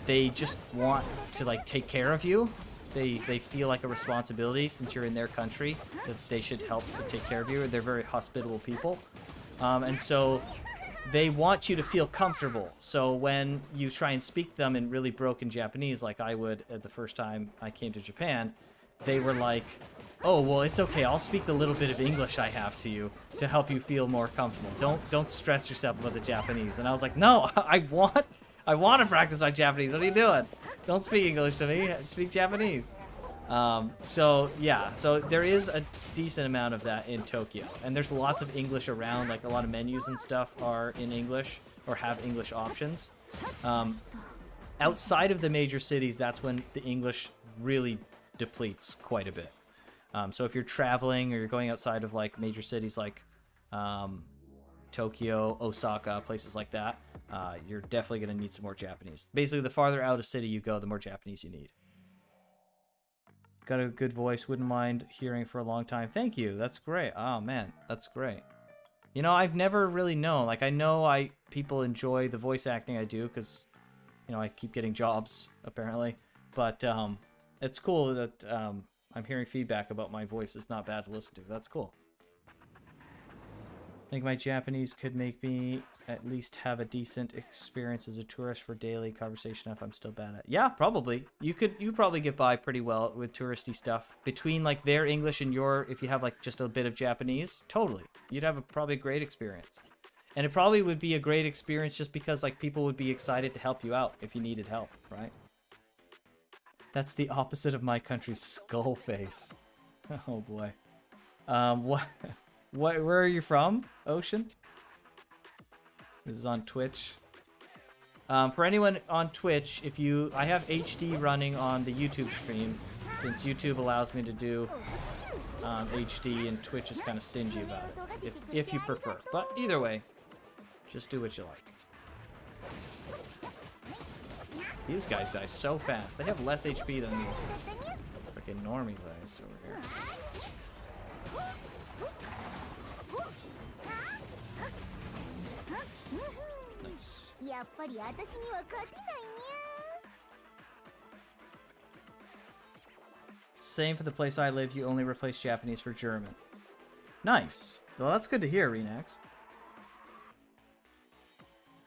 S3: they just want to like take care of you. They feel like a responsibility since you're in their country that they should help to take care of you. They're very hospitable people, and so they want you to feel comfortable. So when you try and speak to them in really broken Japanese, like I would at the first time I came to Japan, they were like, oh, well, it's okay. I'll speak the little bit of English I have to you to help you feel more comfortable. Don't stress yourself about the Japanese. And I was like, no, I want to practice my Japanese. What are you doing? Don't speak English to me. Speak Japanese. So yeah, so there is a decent amount of that in Tokyo, and there's lots of English around. Like a lot of menus and stuff are in English or have English options. Outside of the major cities, that's when the English really depletes quite a bit. So if you're traveling or you're going outside of like major cities like Tokyo, Osaka, places like that, you're definitely going to need some more Japanese. Basically, the farther out of city you go, the more Japanese you need. Got a good voice. Wouldn't mind hearing for a long time. Thank you. That's great. Oh, man. That's great. You know, I've never really known. Like, I know people enjoy the voice acting I do because, you know, I keep getting jobs, apparently. But it's cool that I'm hearing feedback about my voice. It's not bad to listen to. That's cool. I think my Japanese could make me at least have a decent experience as a tourist for daily conversation if I'm still bad at it. Yeah, probably. You probably get by pretty well with touristy stuff. Between like their English and your, if you have like just a bit of Japanese, totally. You'd have probably a great experience. And it probably would be a great experience just because like people would be excited to help you out if you needed help, right? That's the opposite of my country's skull face. Oh boy. Where are you from, Ocean? This is on Twitch. For anyone on Twitch, I have HD running on the YouTube stream, since YouTube allows me to do HD, and Twitch is kind of stingy about it, if you prefer. But either way, just do what you like. These guys die so fast. They have less HP than these freaking normie guys over here. Nice.
S4: やっぱり私には勝てないにゃ
S3: Same for the place I live. You only replace Japanese for German. Nice. Well, that's good to hear, Renax.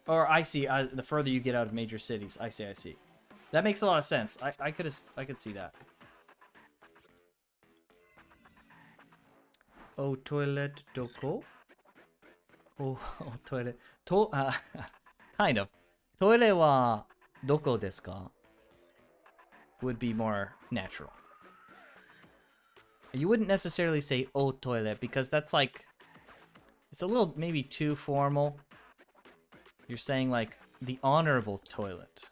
S3: Or I see. The further you get out of major cities, I see. That makes a lot of sense. I could see that. Oh, toilet doko? Oh, toilet. Kind of. Toire wa doko desu ka? Would be more natural. You wouldn't necessarily say "oh toilet" because that's like, it's a little maybe too formal. You're saying like the honorable toilet.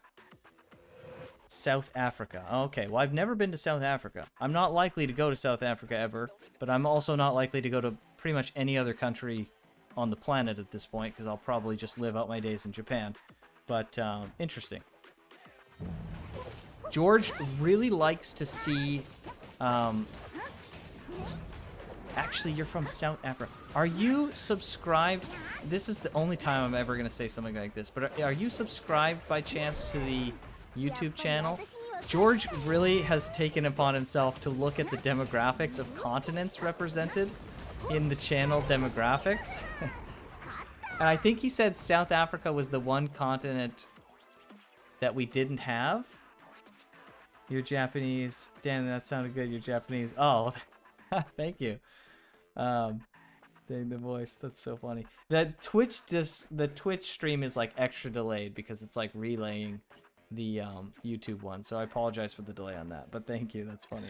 S3: South Africa. Okay, well I've never been to South Africa. I'm not likely to go to South Africa ever, but I'm also not likely to go to pretty much any other country on the planet at this point because I'll probably just live out my days in Japan. But interesting. George really likes to see. Actually, you're from South Africa. Are you subscribed? This is the only time I'm ever gonna say something like this. But are you subscribed by chance to the YouTube channel? George really has taken upon himself to look at the demographics of continents represented in the channel demographics. And I think he said South Africa was the one continent that we didn't have. You're Japanese. Damn, that sounded good. You're Japanese. Oh, thank you. Dang the voice. That's so funny. The Twitch stream is like extra delayed because it's like relaying the YouTube one. So I apologize for the delay on that. But thank you. That's funny.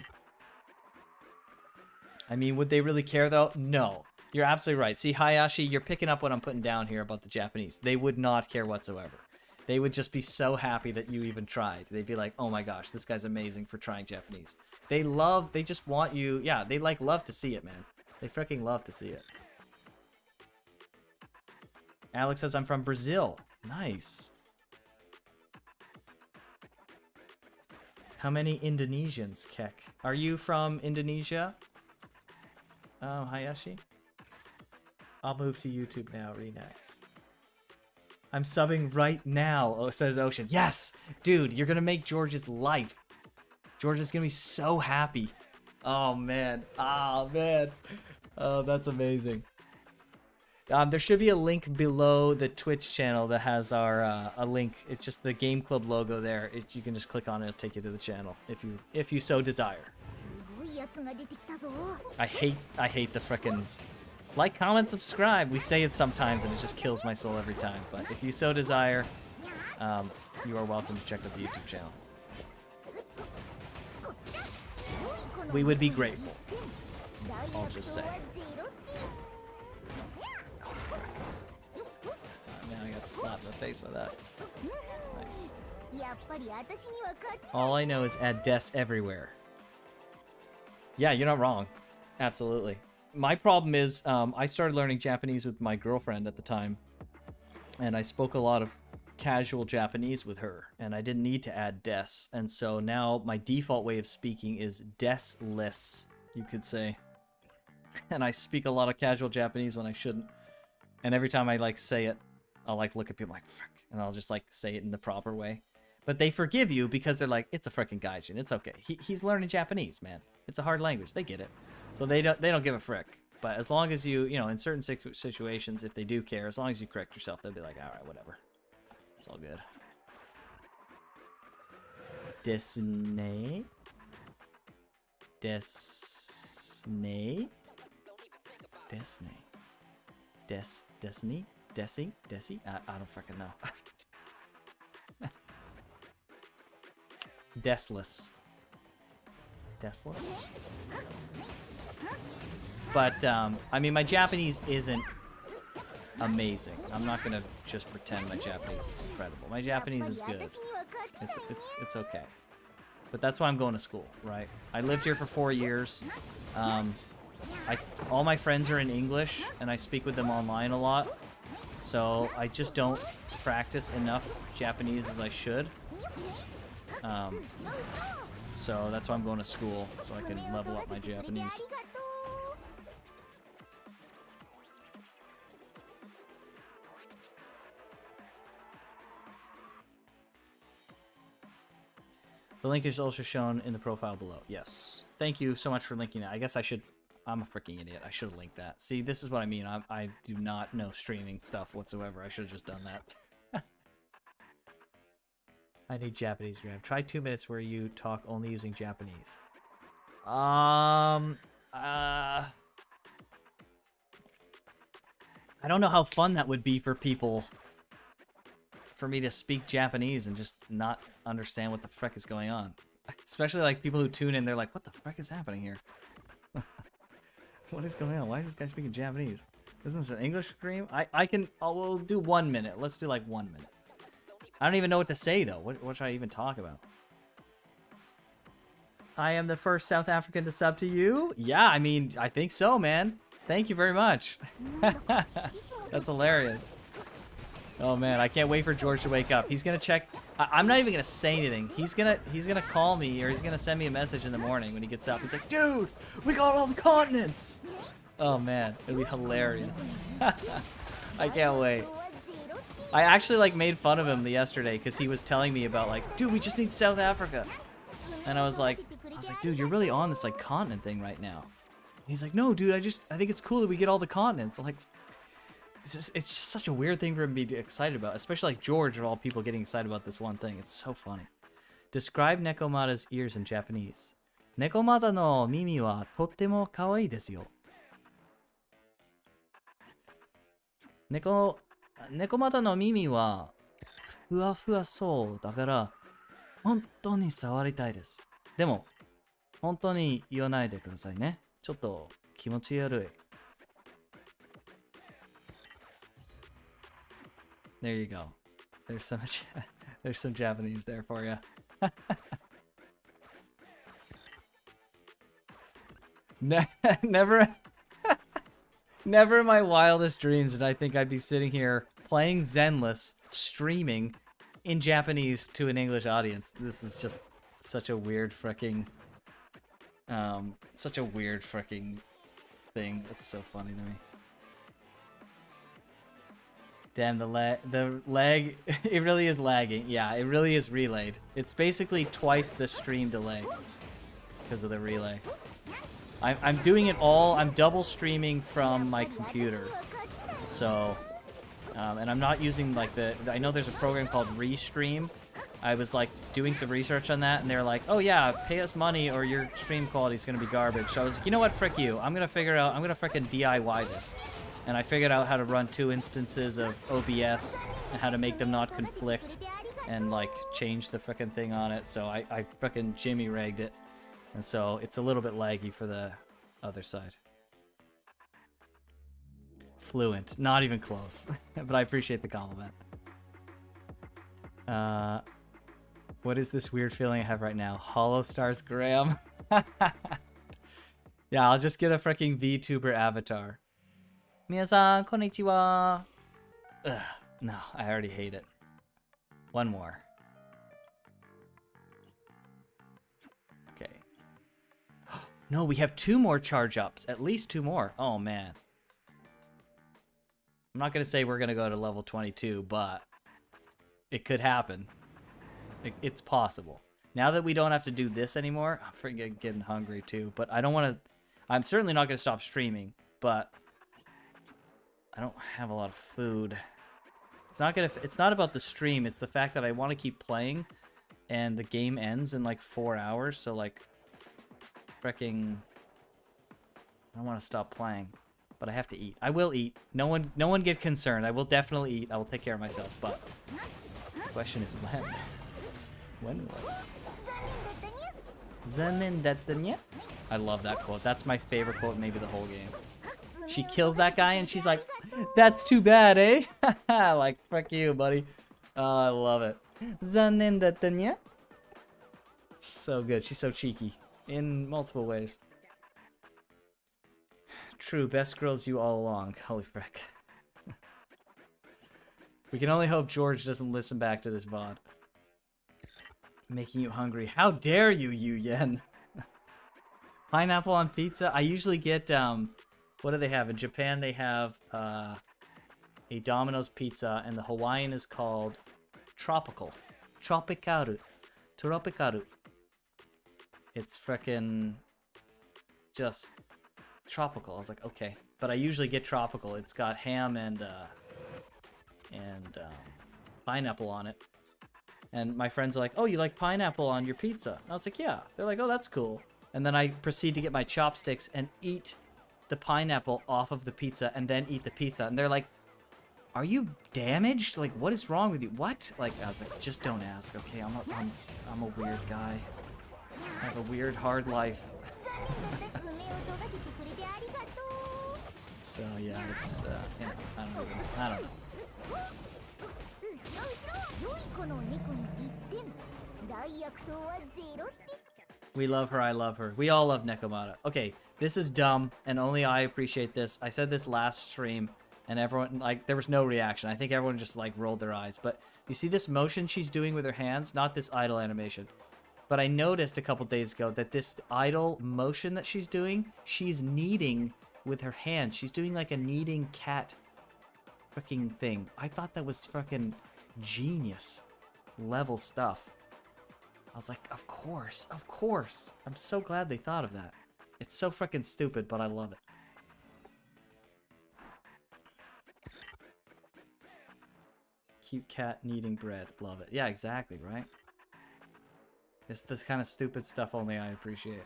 S3: I mean, would they really care though? No. You're absolutely right. See, Hayashi, you're picking up what I'm putting down here about the Japanese. They would not care whatsoever. They would just be so happy that you even tried. They'd be like, oh my gosh, this guy's amazing for trying Japanese. They just want you, yeah, they like love to see it, man. They freaking love to see it. Alex says, I'm from Brazil. Nice. How many Indonesians, Kek? Are you from Indonesia? Oh, Hayashi? I'll move to YouTube now, Renex. I'm subbing right now, oh, says Ocean. Yes! Dude, you're gonna make George's life. George is gonna be so happy. Oh, man. Oh, man. Oh, that's amazing. There should be a link below the Twitch channel that has our a link. It's just the Game Club logo there. You can just click on it. It'll take you to the channel if you so desire. I hate the frickin' like, comment, subscribe. We say it sometimes and it just kills my soul every time. But if you so desire, you are welcome to check out the YouTube channel. We would be grateful. I'll just say. Man, I got slapped in the face by that. Nice. All I know is add des everywhere. Yeah, you're not wrong. Absolutely. My problem is I started learning Japanese with my girlfriend at the time, and I spoke a lot of casual Japanese with her, and I didn't need to add des, and so now my default way of speaking is des-less, you could say. And I speak a lot of casual Japanese when I shouldn't, and every time I like say it, I'll like look at people like frick, and I'll just like say it in the proper way. But they forgive you because they're like, it's a frickin' gaijin, it's okay. He's learning Japanese, man. It's a hard language, they get it. So they don't give a frick. But as long as you know, in certain situations, if they do care, as long as you correct yourself, they'll be like, all right, whatever. It's all good. Desne? Desne? Desne? Destiny? Desi? Desi? I don't freaking know. Desless. Desless? But, I mean, my Japanese isn't amazing. I'm not gonna just pretend my Japanese is incredible. My Japanese is good. It's okay. But that's why I'm going to school, right? I lived here for 4 years. All my friends are in English, and I speak with them online a lot. So I just don't practice enough Japanese as I should. So that's why I'm going to school, so I can level up my Japanese. The link is also shown in the profile below. Yes. Thank you so much for linking that. I guess I should... I'm a freaking idiot. I should have linked that. See, this is what I mean. I do not know streaming stuff whatsoever. I should have just done that. I need Japanese gram. Try 2 minutes where you talk only using Japanese. I don't know how fun that would be for people. For me to speak Japanese and just not understand what the frick is going on. Especially like people who tune in, they're like, what the frick is happening here? What is going on? Why is this guy speaking Japanese? Isn't this an English stream? We'll do 1 minute. Let's do like 1 minute. I don't even know what to say though. What should I even talk about? I am the first South African to sub to you? Yeah, I mean, I think so, man. Thank you very much. That's hilarious. Oh man, I can't wait for George to wake up. He's gonna check. I'm not even gonna say anything. He's gonna call me, or he's gonna send me a message in the morning when he gets up. He's like, dude, we got all the continents. Oh man, it'll be hilarious. I can't wait. I actually like made fun of him yesterday because he was telling me about like, dude, we just need South Africa, and I was like, dude, you're really on this like continent thing right now. And he's like, no, dude, I think it's cool that we get all the continents. I'm like, it's just such a weird thing for him to be excited about, especially like George of all people getting excited about this one thing. It's so funny. Describe Nekomata's ears in Japanese. Nekomata no mimi wa tottemo kawaii desu yo. Nekomata no mimi wa fuwa fuwaそうだから本当に触りたいです。でも本当に言わないでくださいね。ちょっと気持ち悪い。There you go. There's some Japanese there for you. Never never in my wildest dreams did I think I'd be sitting here playing Zenless, streaming in Japanese to an English audience. This is just such a weird freaking thing. It's so funny to me. Damn, the lag, it really is lagging. Yeah, it really is relayed. It's basically twice the stream delay because of the relay. I'm doing it all, I'm double streaming from my computer. So, and I'm not using like I know there's a program called Restream. I was like doing some research on that and they're like, oh yeah, pay us money or your stream quality is going to be garbage. So I was like, you know what, frick you. I'm going to freaking DIY this. And I figured out how to run 2 instances of OBS and how to make them not conflict and like change the frickin' thing on it. So I frickin' Jimmy rigged it. And so it's a little bit laggy for the other side. Fluent, not even close. But I appreciate the compliment. What is this weird feeling I have right now? Hollow Stars Graham. Yeah, I'll just get a freaking VTuber avatar. Minasan, konnichiwa. Ugh, no, I already hate it. One more. Okay. No, we have 2 more charge ups. At least 2 more. Oh, man. I'm not going to say we're going to go to level 22, but it could happen. It's possible. Now that we don't have to do this anymore, I'm freaking getting hungry too. But I don't want to... I'm certainly not going to stop streaming, but I don't have a lot of food. It's not about the stream. It's the fact that I want to keep playing, and the game ends in like 4 hours. So like, freaking, I don't want to stop playing, but I have to eat. I will eat. No one get concerned. I will definitely eat. I will take care of myself. But the question is when. When will? I love that quote. That's my favorite quote, maybe the whole game. She kills that guy and she's like, "That's too bad, eh?" Like, fuck you, buddy. Oh, I love it. So good. She's so cheeky in multiple ways. True, best girls you all along. Holy frick. We can only hope George doesn't listen back to this VOD. Making you hungry. How dare you, Yu Yen? Pineapple on pizza? I usually get, what do they have? In Japan, they have a Domino's pizza, and the Hawaiian is called Tropical. Tropicaru. Tropicaru. It's frickin' just tropical. I was like, okay. But I usually get tropical. It's got ham and pineapple on it. And my friends are like, "Oh, you like pineapple on your pizza?" And I was like, "Yeah." They're like, "Oh, that's cool." And then I proceed to get my chopsticks and eat the pineapple off of the pizza and then eat the pizza. And they're like, "Are you damaged? Like, what is wrong with you?" What? Like, I was like, "Just don't ask, okay? I'm a weird guy. I have a weird, hard life." So yeah, it's you know, I don't know.
S4: 良い子の猫に1点大悪党は0点
S3: We love her, I love her. We all love Nekomata. Okay, this is dumb, and only I appreciate this. I said this last stream, and everyone, like, there was no reaction. I think everyone just, like, rolled their eyes. But you see this motion she's doing with her hands? Not this idle animation. But I noticed a couple days ago that this idle motion that she's doing, she's kneading with her hands. She's doing, like, a kneading cat freaking thing. I thought that was fucking genius level stuff. I was like, of course, of course. I'm so glad they thought of that. It's so freaking stupid, but I love it. Cute cat kneading bread. Love it. Yeah, exactly, right? It's this kind of stupid stuff only I appreciate.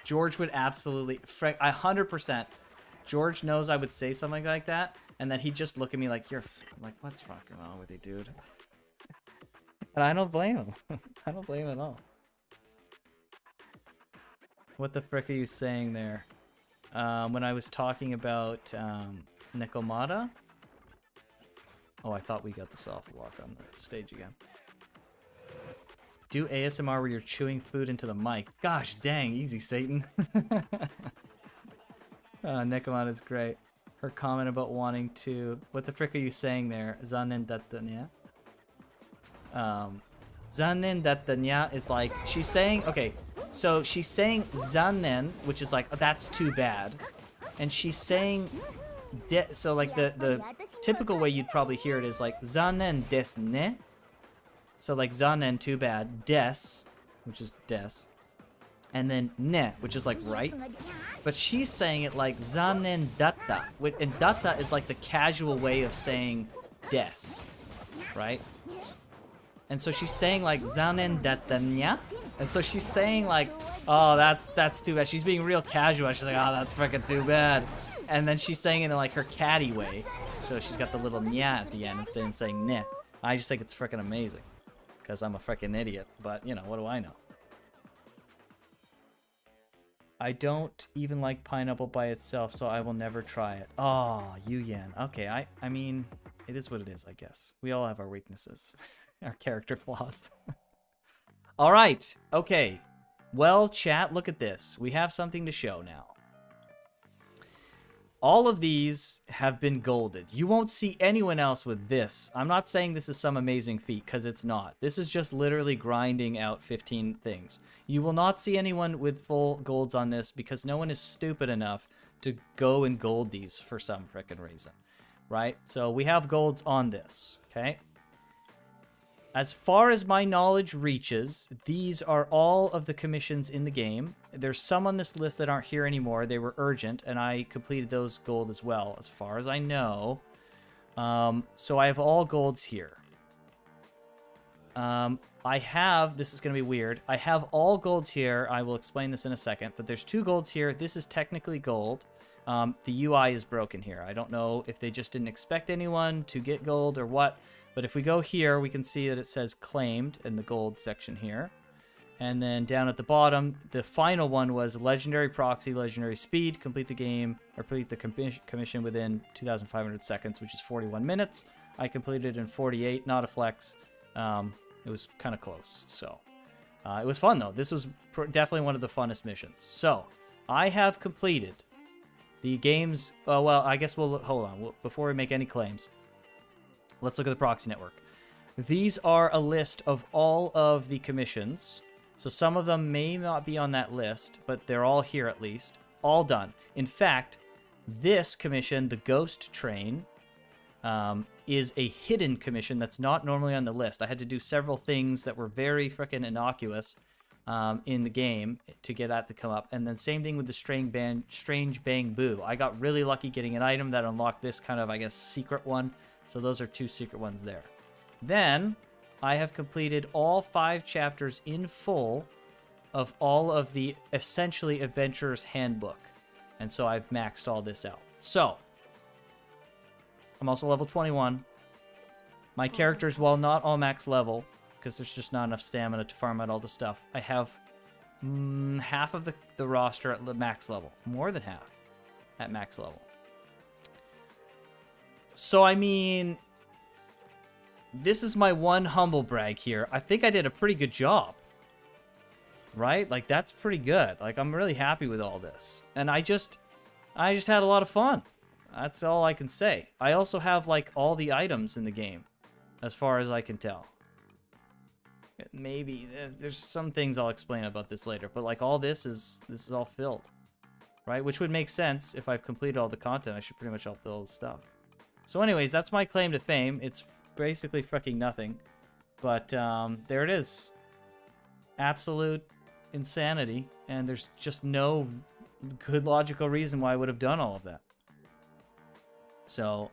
S3: George would absolutely... 100%. George knows I would say something like that, and then he'd just look at me like, I'm like, what's fucking wrong with you, dude? And I don't blame him. I don't blame him at all. What the frick are you saying there? When I was talking about Nekomata? Oh, I thought we got the soft lock on the stage again. Do ASMR where you're chewing food into the mic. Gosh dang, easy, Satan. Nekomata's great. Her comment about wanting to... What the frick are you saying there? Zanen datta nya? Zanen datta nya is like... She's saying... Okay, so she's saying zanen, which is like, oh, that's too bad. And she's saying... so like the typical way you'd probably hear it is like zanen desu ne. So like zanen, too bad. Des, which is des. And then ne, which is like right. But she's saying it like zanen datta. And datta is like the casual way of saying des, right? And so she's saying like zanen datta nya. And so she's saying like, oh, that's too bad. She's being real casual. She's like, oh, that's freaking too bad. And then she's saying it in like her catty way. So she's got the little nya at the end instead of saying ne. I just think it's freaking amazing. Because I'm a freaking idiot. But, you know, what do I know? I don't even like pineapple by itself, so I will never try it. Oh, Yu Yan. Okay, I mean, it is what it is, I guess. We all have our weaknesses. Our character flaws. All right. Okay. Well, chat, look at this. We have something to show now. All of these have been golded. You won't see anyone else with this. I'm not saying this is some amazing feat, because it's not. This is just literally grinding out 15 things. You will not see anyone with full golds on this, because no one is stupid enough to go and gold these for some frickin' reason. Right? So we have golds on this. Okay? As far as my knowledge reaches, these are all of the commissions in the game. There's some on this list that aren't here anymore. They were urgent, and I completed those gold as well, as far as I know. So I have all golds here. I have, this is going to be weird, I have all golds here. I will explain this in a second, but there's 2 golds here. This is technically gold. The UI is broken here. I don't know if they just didn't expect anyone to get gold or what. But if we go here, we can see that it says claimed in the gold section here. And then down at the bottom, the final one was legendary proxy, legendary speed, complete the game, or complete the commission within 2,500 seconds, which is 41 minutes. I completed it in 48, not a flex. It was kind of close, so. It was fun, though. This was definitely one of the funnest missions. So, I have completed the game's... well, I guess we'll... Hold on. Before we make any claims... Let's look at the proxy network. These are a list of all of the commissions. So some of them may not be on that list, but they're all here at least. All done. In fact, this commission, the Ghost Train, is a hidden commission that's not normally on the list. I had to do several things that were very freaking innocuous in the game to get that to come up. And then same thing with the Strange Bang Boo. I got really lucky getting an item that unlocked this kind of, I guess, secret one. So those are 2 secret ones there. Then, I have completed all 5 chapters in full of all of the, essentially, Adventurer's Handbook. And so I've maxed all this out. So, I'm also level 21. My characters, while not all max level, because there's just not enough stamina to farm out all the stuff, I have half of the roster at max level. More than half at max level. So, I mean, this is my one humble brag here. I think I did a pretty good job. Right? Like, that's pretty good. Like, I'm really happy with all this. And I just had a lot of fun. That's all I can say. I also have, like, all the items in the game, as far as I can tell. Maybe there's some things I'll explain about this later, but like all this is all filled, right? Which would make sense if I've completed all the content. I should pretty much have all the stuff. So, anyways, that's my claim to fame. It's basically fucking nothing, but there it is. Absolute insanity, and there's just no good logical reason why I would have done all of that. So,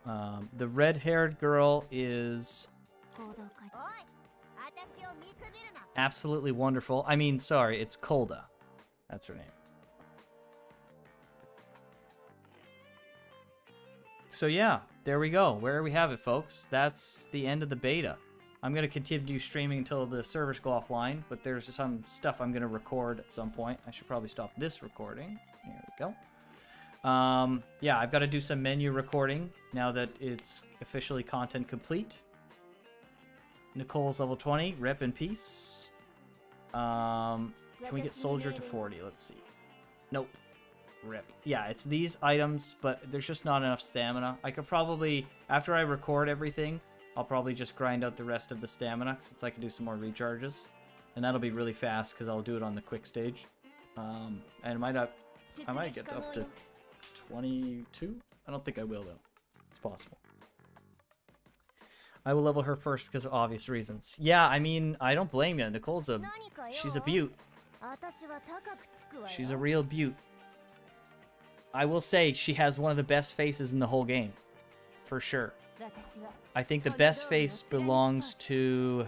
S3: the red-haired girl is absolutely wonderful. I mean, sorry, it's Kolda. That's her name. So yeah, there we go. Where we have it, folks. That's the end of the beta. I'm going to continue streaming until the servers go offline, but there's some stuff I'm going to record at some point. I should probably stop this recording. There we go. Yeah, I've got to do some menu recording now that it's officially content complete. Nicole's level 20. Rip in peace. Can we get soldier to 40? Let's see. Nope. Rip. Yeah, it's these items, but there's just not enough stamina. I could probably, after I record everything, I'll probably just grind out the rest of the stamina since I can do some more recharges. And that'll be really fast because I'll do it on the quick stage. And I might get up to 22? I don't think I will, though. It's possible. I will level her first because of obvious reasons. Yeah, I mean, I don't blame you. Nicole's she's a beaut. She's a real beaut. I will say she has one of the best faces in the whole game. For sure. I think the best face belongs to...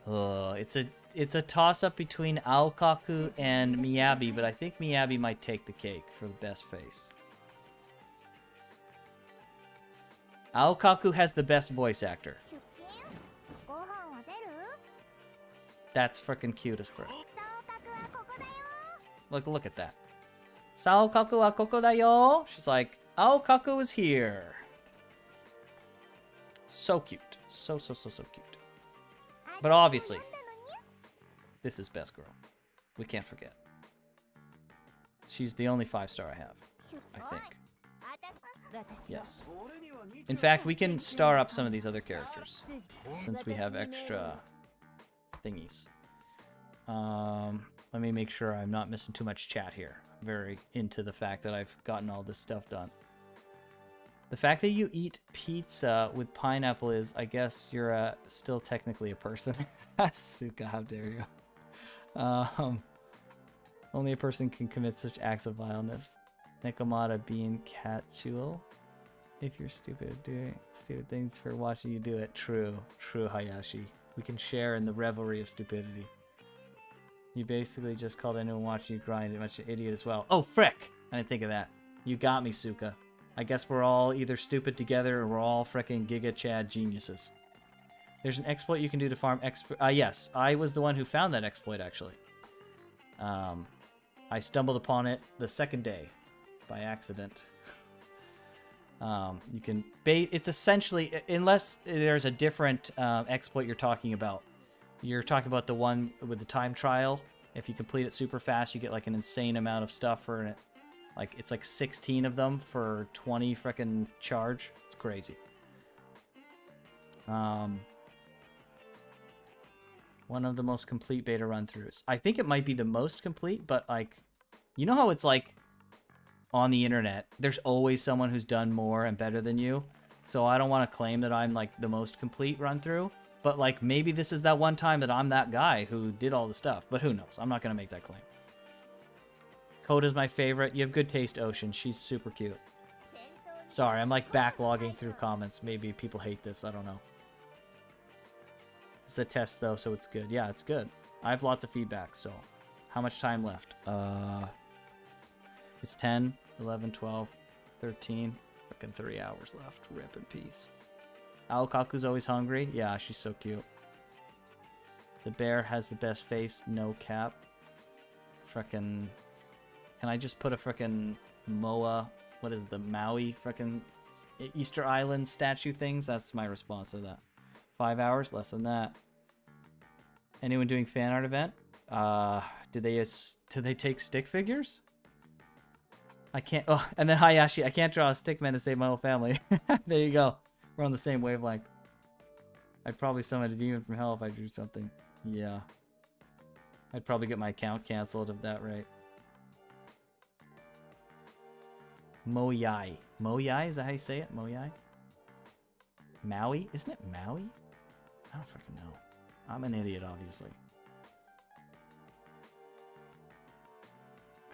S3: it's a toss-up between Aokaku and Miyabi, but I think Miyabi might take the cake for the best face. Aokaku has the best voice actor. That's freaking cute as frick. Look at that. Saokaku wa koko da yo. She's like, Aokaku is here. So cute. So cute. But obviously, this is best girl. We can't forget. She's the only 5-star I have, I think. Yes. In fact, we can star up some of these other characters since we have extra thingies. Let me make sure I'm not missing too much chat here. I'm very into the fact that I've gotten all this stuff done. The fact that you eat pizza with pineapple is, I guess, you're still technically a person. Suka, how dare you? Only a person can commit such acts of vileness. Nekomata being Katsuel. If you're stupid, doing stupid things for watching you do it. True, Hayashi. We can share in the revelry of stupidity. You basically just called anyone watching you grind a bunch of idiot as well. Oh, frick! I didn't think of that. You got me, Suka. I guess we're all either stupid together or we're all frickin' Giga Chad geniuses. There's an exploit you can do to farm yes, I was the one who found that exploit, actually. I stumbled upon it the second day by accident. You can it's essentially, unless there's a different exploit you're talking about. You're talking about the one with the time trial. If you complete it super fast, you get like an insane amount of stuff for it. Like it's like 16 of them for 20 frickin' charge. It's crazy. One of the most complete beta run-throughs. I think it might be the most complete, but like, you know how it's like on the internet, there's always someone who's done more and better than you. So I don't want to claim that I'm like the most complete run-through, but like maybe this is that one time that I'm that guy who did all the stuff, but who knows? I'm not going to make that claim. Coda's my favorite. You have good taste, Ocean. She's super cute. Sorry, I'm like backlogging through comments. Maybe people hate this. I don't know. It's a test though, so it's good. Yeah, it's good. I have lots of feedback, so how much time left? It's 10, 11, 12, 13. Fucking 3 hours left. Rip in peace. Aokaku's always hungry. Yeah, she's so cute. The bear has the best face, no cap. Frickin'. Can I just put a frickin' Moa? What is the Maui frickin' Easter Island statue things? That's my response to that. 5 hours? Less than that. Anyone doing fan art event? Did they take stick figures? I can't. Oh, and then Hayashi, I can't draw a stick man to save my whole family. There you go. We're on the same wavelength. I'd probably summon a demon from hell if I drew something. Yeah. I'd probably get my account canceled at that rate. Moyai. Moyai? Is that how you say it? Moyai? Maui? Isn't it Maui? I don't fucking know. I'm an idiot, obviously.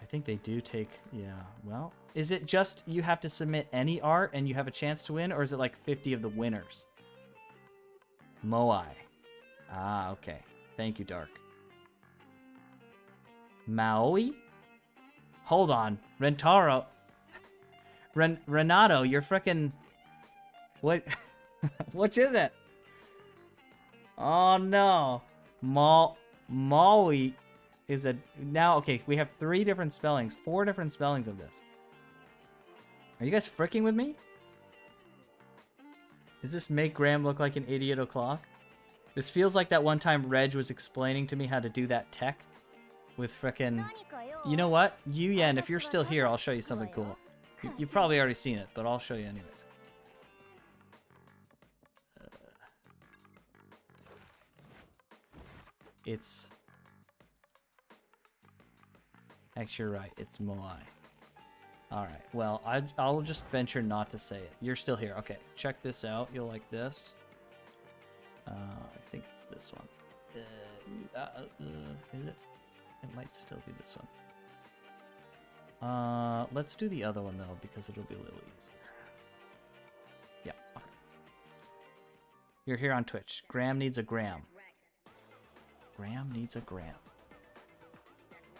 S3: I think they do take... Yeah, well... Is it just you have to submit any art and you have a chance to win? Or is it like 50 of the winners? Moai. Ah, okay. Thank you, Dark. Maui? Hold on. Rentaro. Renato, you're frickin'... What? Which is it? Oh, no. Maui is a... Now, okay, we have 3 different spellings. 4 different spellings of this. Are you guys fricking with me? Does this make Graham look like an idiot o'clock? This feels like that one time Reg was explaining to me how to do that tech with frickin'... You know what? Yu Yen, if you're still here, I'll show you something cool. You've probably already seen it, but I'll show you anyways. It's... Actually, you're right. It's Moai. Alright, well, I'll just venture not to say it. You're still here. Okay, check this out. You'll like this. I think it's this one. Is it? It might still be this one. Let's do the other one, though, because it'll be a little easier. Yeah, okay. You're here on Twitch. Graham needs a gram. Graham needs a gram.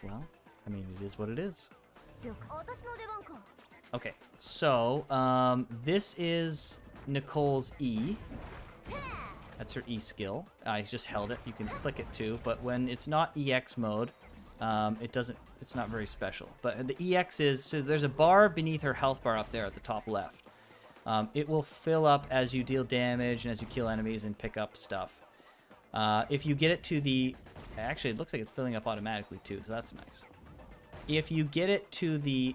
S3: Well, I mean, it is what it is. Okay, so, this is Nicole's E. That's her E skill. I just held it. You can click it too, but when it's not EX mode, it's not very special. But the EX is, so there's a bar beneath her health bar up there at the top left. It will fill up as you deal damage and as you kill enemies and pick up stuff. If you get it to the, actually it looks like it's filling up automatically too, so that's nice. If you get it to the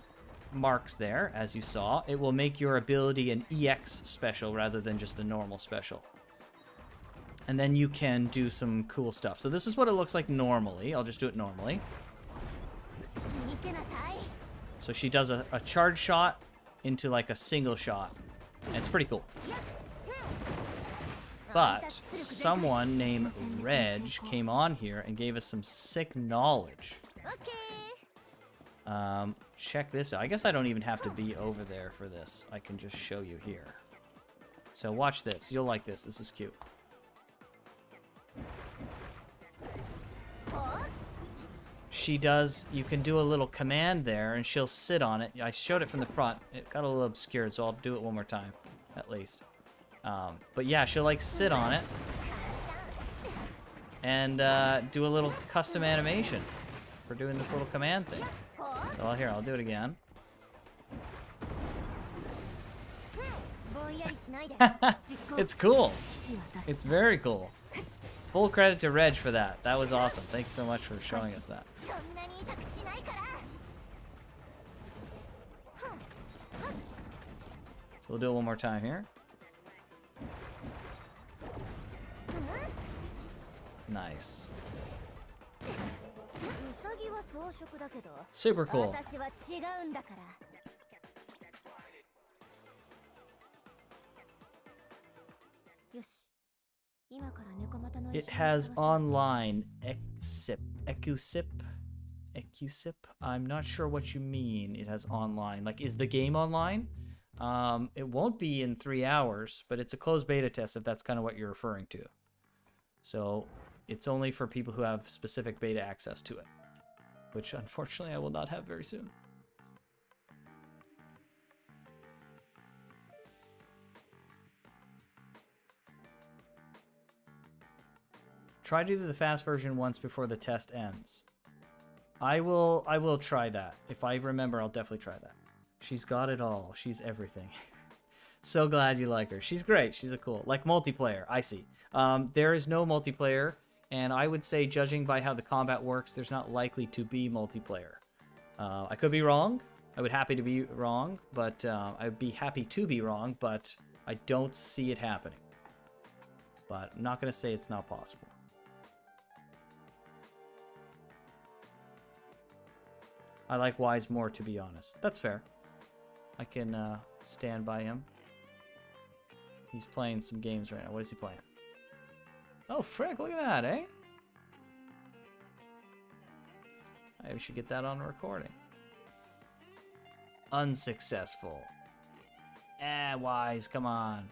S3: marks there, as you saw, it will make your ability an EX special rather than just a normal special. And then you can do some cool stuff. So this is what it looks like normally. I'll just do it normally. So she does a charge shot into like a single shot. And it's pretty cool. But someone named Reg came on here and gave us some sick knowledge. Check this out. I guess I don't even have to be over there for this. I can just show you here. So watch this. You'll like this. This is cute. She does, you can do a little command there and she'll sit on it. I showed it from the front. It got a little obscured, so I'll do it one more time, at least. But yeah, she'll like sit on it and do a little custom animation for doing this little command thing. So here, I'll do it again. It's cool. It's very cool. Full credit to Reg for that. That was awesome. Thanks so much for showing us that. So we'll do it one more time here. Nice. Super cool. It has online Ecusip. I'm not sure what you mean. It has online. Like, is the game online? It won't be in 3 hours, but it's a closed beta test if that's kind of what you're referring to. So it's only for people who have specific beta access to it, which unfortunately I will not have very soon. Try to do the fast version once before the test ends. I will try that. If I remember, I'll definitely try that. She's got it all. She's everything. So glad you like her. She's great. She's a cool. Like multiplayer. I see. There is no multiplayer, and I would say, judging by how the combat works, there's not likely to be multiplayer. I could be wrong. I would happy to be wrong, but I'd be happy to be wrong, but I don't see it happening. But I'm not going to say it's not possible. I like Wise more, to be honest. That's fair. I can stand by him. He's playing some games right now. What is he playing? Oh, frick, look at that, eh? Maybe we should get that on a recording. Unsuccessful. Wise, come on.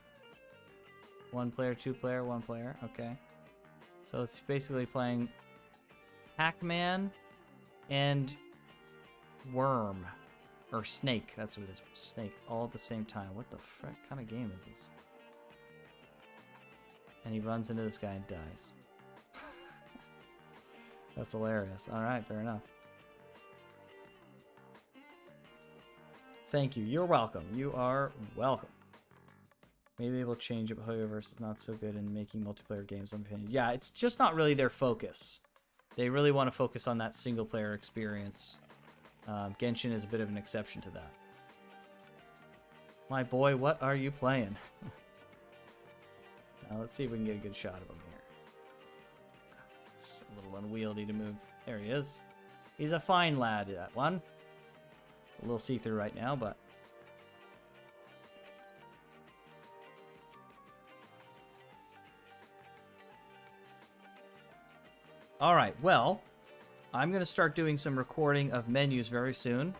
S3: 1 player, 2 player, 1 player. Okay. So it's basically playing Pac-Man and Worm. Or Snake. That's what it is. Snake. All at the same time. What the frick kind of game is this? And he runs into this guy and dies. That's hilarious. Alright, fair enough. Thank you. You're welcome. You are welcome. Maybe they will change it, but Hoyoverse is not so good in making multiplayer games, in my opinion. Yeah, it's just not really their focus. They really want to focus on that single-player experience. Genshin is a bit of an exception to that. My boy, what are you playing? Now, let's see if we can get a good shot of him here. It's a little unwieldy to move. There he is. He's a fine lad, that one. It's a little see-through right now, but... Alright, well, I'm going to start doing some recording of menus very soon.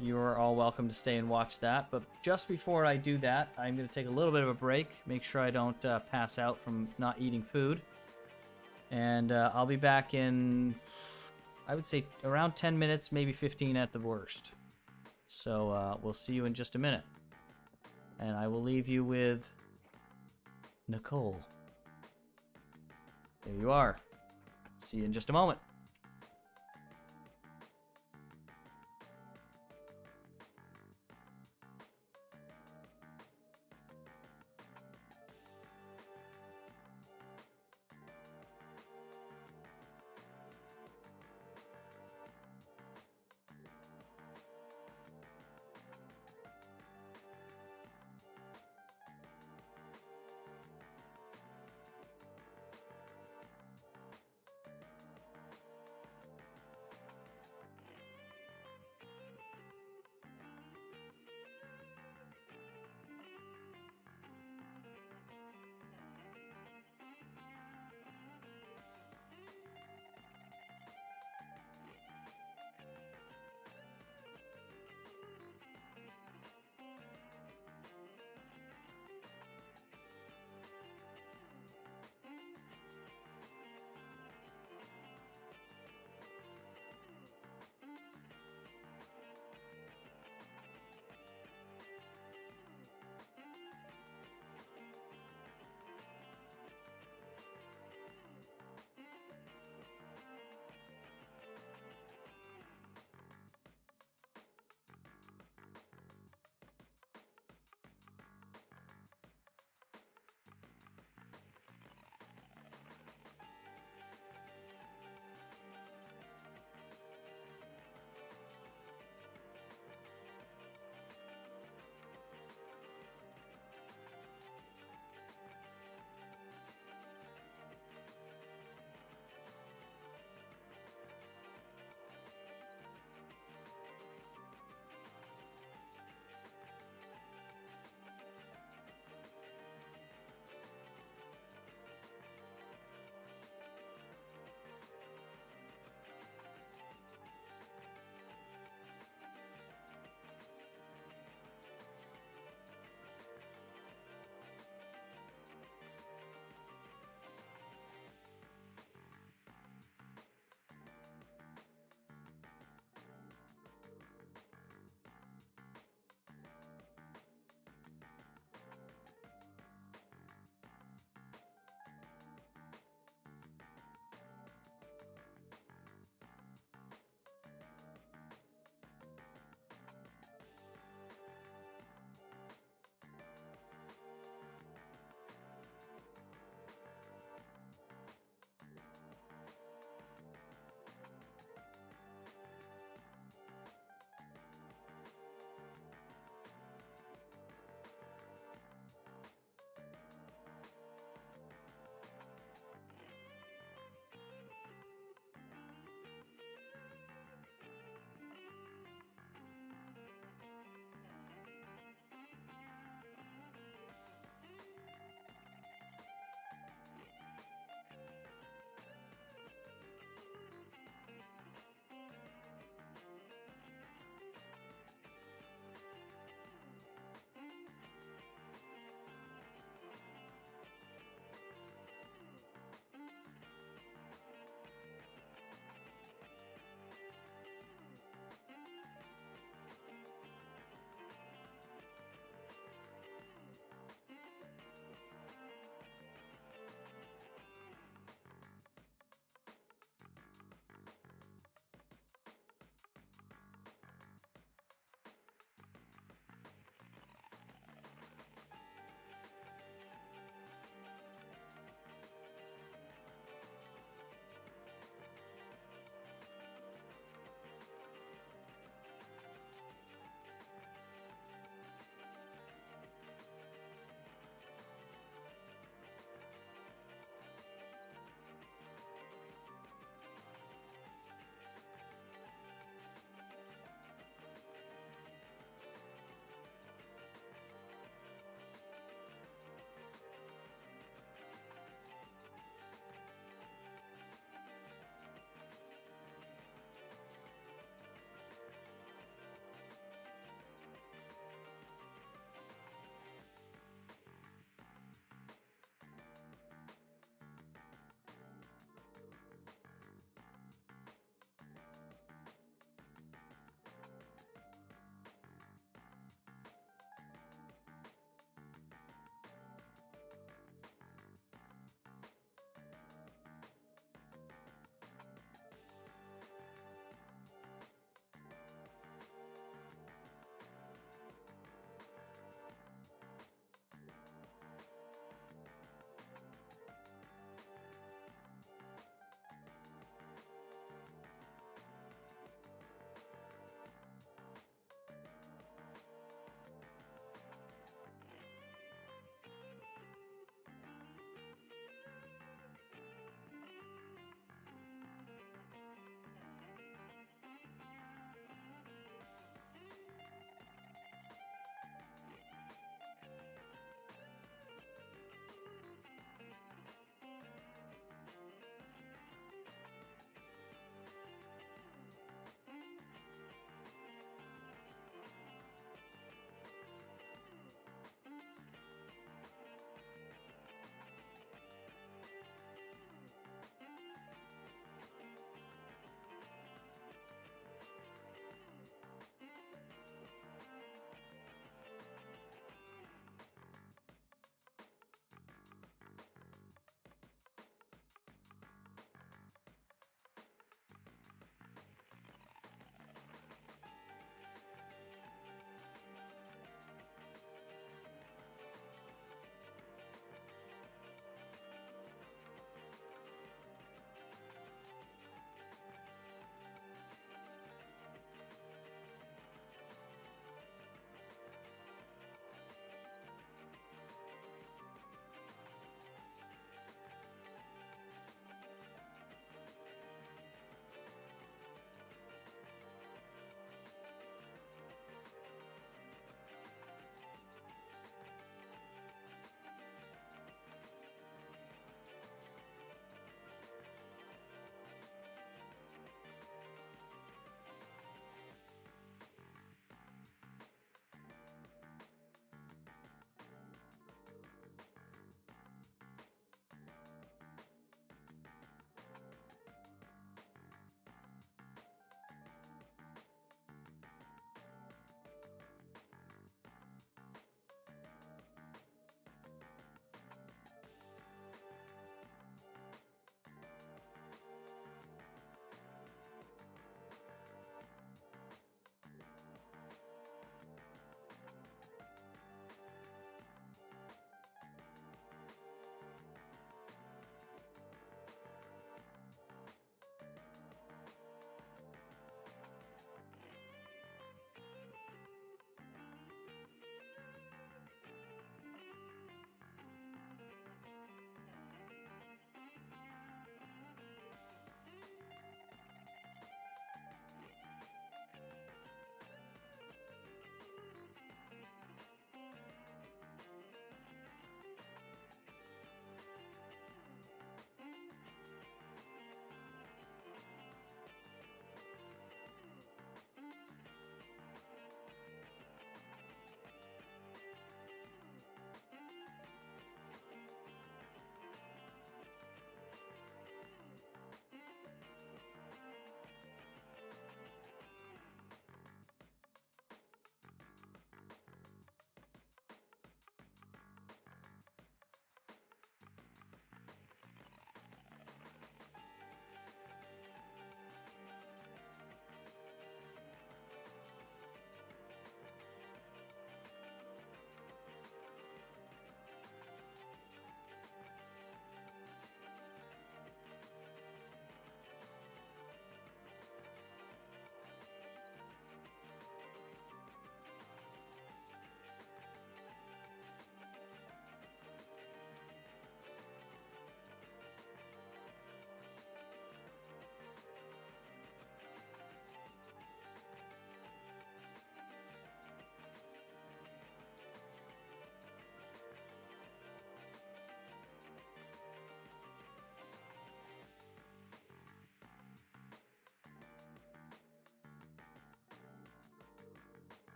S3: You are all welcome to stay and watch that, but just before I do that, I'm going to take a little bit of a break, make sure I don't pass out from not eating food. And I'll be back in, I would say, around 10 minutes, maybe 15 at the worst. So we'll see you in just a minute. And I will leave you with Nicole. There you are. See you in just a moment.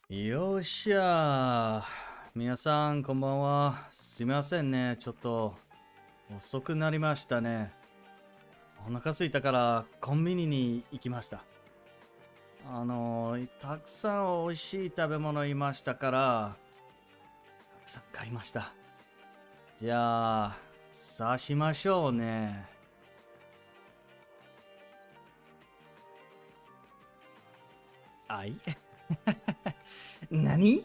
S3: よっしゃー。皆さん、こんばんは。すみませんね。ちょっと、遅くなりましたね。お腹空いたから、コンビニに行きました。たくさん美味しい食べ物いましたから、たくさん買いました。じゃあ、刺しましょうね。あい何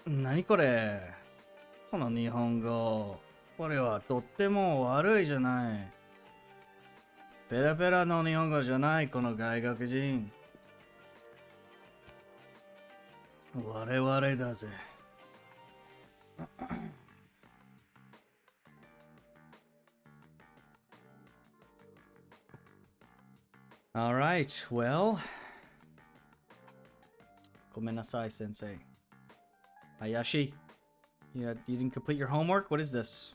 S3: 何これこの日本語。これはとっても悪いじゃない。ペラペラの日本語じゃない、この外国人。我々だぜ。Alright, well. ごめんなさい、先生。Hayashi, you didn't complete your homework? What is this?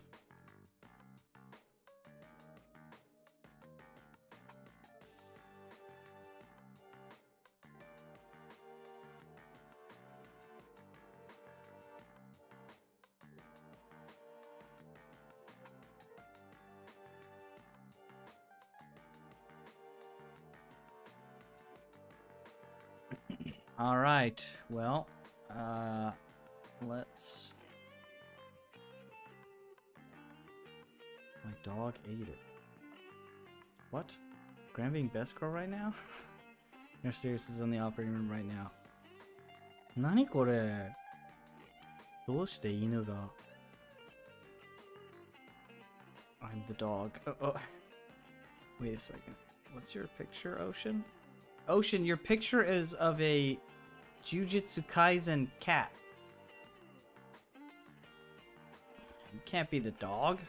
S3: All right. Well, let's. My dog ate it. What? Graham being best girl right now? Your serious is in the operating room right now. 何これどうして犬が I'm the dog. Wait a second. What's your picture, Ocean? Ocean, your picture is of a Jujutsu Kaisen cat. You can't be the dog.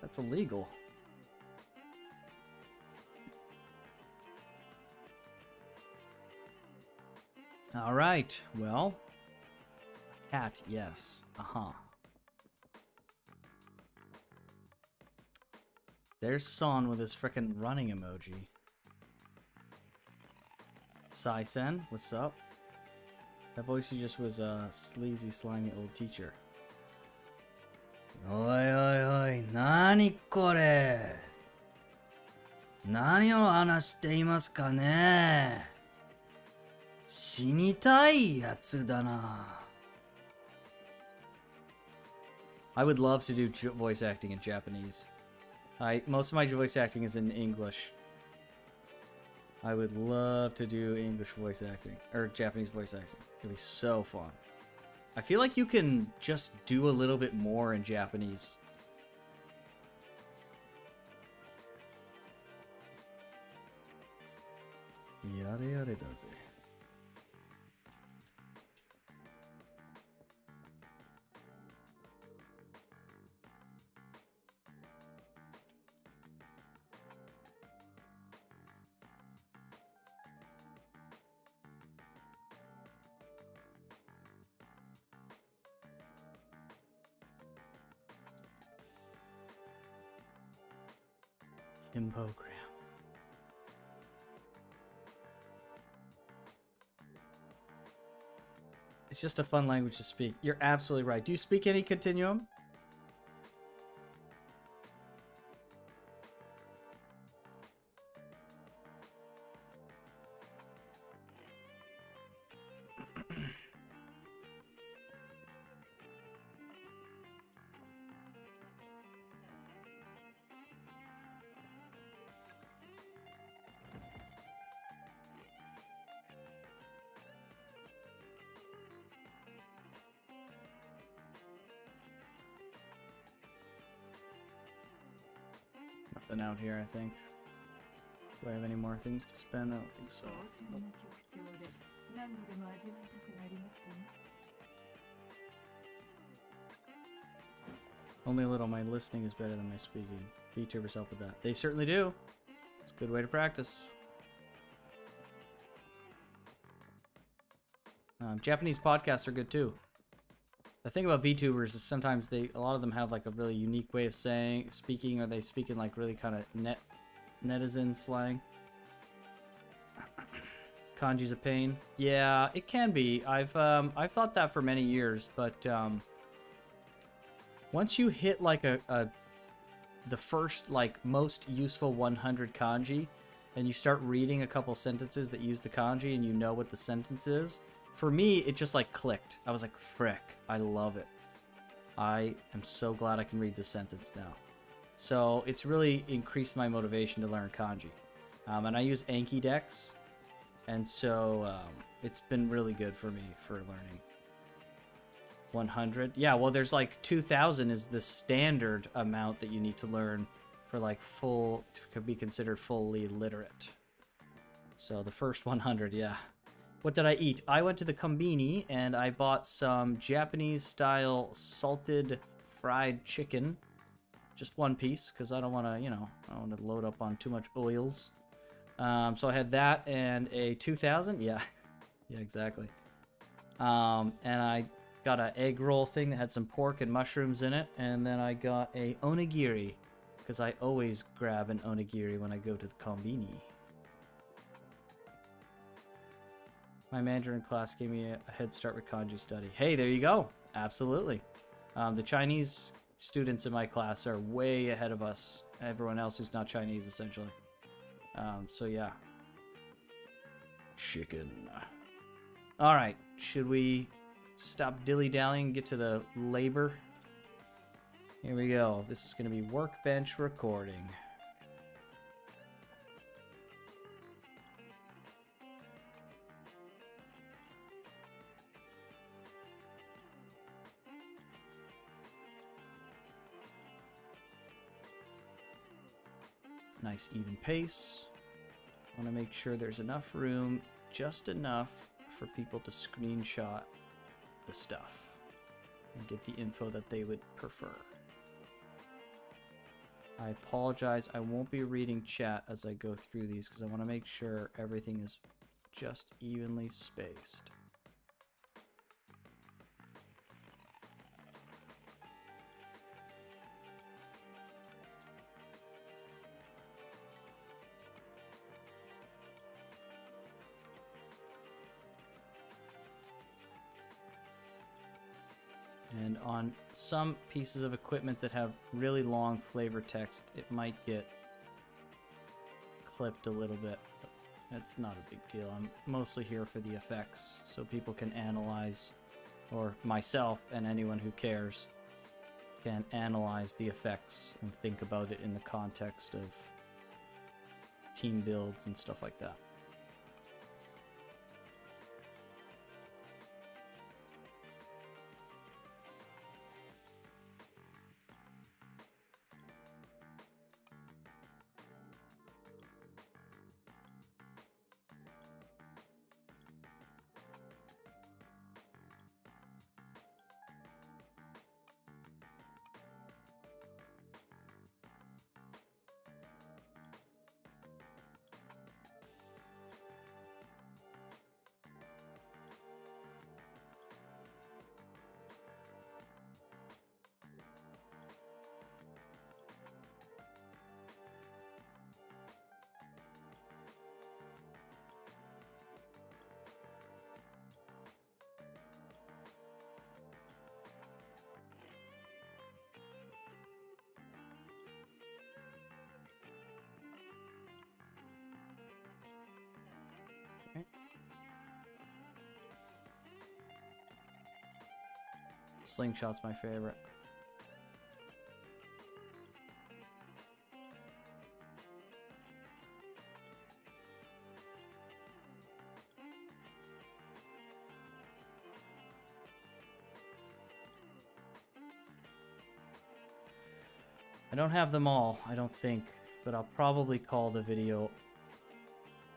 S3: That's illegal. Alright, well. Cat, yes. There's Son with his frickin' running emoji. Sai-sen, what's up? That voice you just was a sleazy, slimy old teacher. Oi, oi, oi, nani kore? Nani o hanashite imasu ka ne? Shinitai yatsu da na. I would love to do voice acting in Japanese. Most of my voice acting is in English. I would love to do English voice acting, or Japanese voice acting. It'd be so fun. I feel like you can just do a little bit more in Japanese. Yare yare daze. Himbogram. It's just a fun language to speak. You're absolutely right. Do you speak any continuum? Nothing out here, I think. Do I have any more things to spend? I don't think so. Only a little. My listening is better than my speaking. VTubers help with that. They certainly do. It's a good way to practice. Japanese podcasts are good too. The thing about VTubers is sometimes a lot of them have like a really unique way of speaking, or they speak in like really kind of netizen slang. Kanji's a pain. Yeah, it can be. I've thought that for many years, but once you hit like the first like most useful 100 kanji, and you start reading a couple sentences that use the kanji, and you know what the sentence is. For me, it just like clicked. I was like, frick, I love it. I am so glad I can read this sentence now. So it's really increased my motivation to learn kanji. And I use Anki Dex, and so it's been really good for me for learning. 100? Yeah, well, there's like 2,000 is the standard amount that you need to learn for like full, could be considered fully literate. So the first 100, yeah. What did I eat? I went to the Kombini and I bought some Japanese-style salted fried chicken. Just one piece, because I don't want to, you know, I don't want to load up on too much oils. So I had that and a 2,000. Yeah, yeah, exactly. And I got an egg roll thing that had some pork and mushrooms in it. And then I got a onigiri, because I always grab an onigiri when I go to the Kombini. My Mandarin class gave me a head start with kanji study. Hey, there you go. Absolutely. The Chinese students in my class are way ahead of us. Everyone else who's not Chinese, essentially. So yeah.
S2: Chicken.
S3: All right. Should we stop dilly-dallying and get to the labor? Here we go. This is going to be workbench recording. Nice even pace. Want to make sure there's enough room, just enough for people to screenshot the stuff and get the info that they would prefer. I apologize, I won't be reading chat as I go through these because I want to make sure everything is just evenly spaced. And on some pieces of equipment that have really long flavor text, it might get clipped a little bit, but that's not a big deal. I'm mostly here for the effects, so people can analyze, or myself and anyone who cares can analyze the effects and think about it in the context of team builds and stuff like that. Slingshot's my favorite. I don't have them all, I don't think, but I'll probably call the video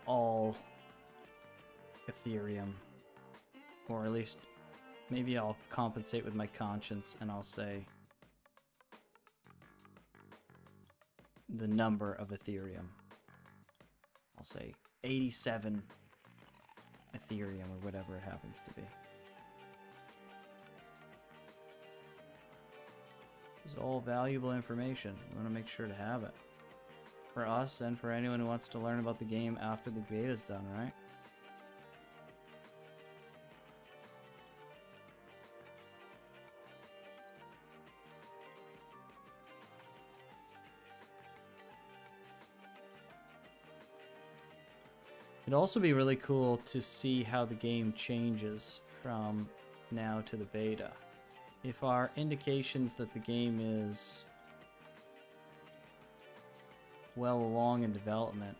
S3: all Ethereum, or at least maybe I'll compensate with my conscience and I'll say the number of Ethereum. I'll say 87 Ethereum or whatever it happens to be. This is all valuable information. We want to make sure to have it. For us and for anyone who wants to learn about the game after the beta is done, right? It'd also be really cool to see how the game changes from now to the beta. If our indications that the game is well along in development,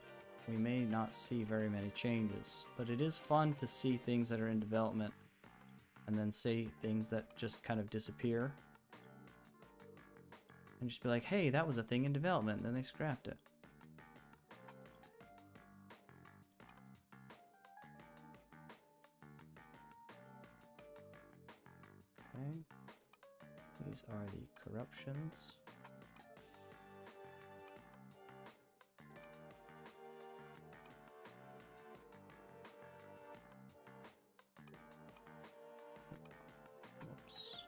S3: we may not see very many changes. But it is fun to see things that are in development and then see things that just kind of disappear. And just be like, hey, that was a thing in development, and then they scrapped it. Okay. These are the corruptions. Whoops.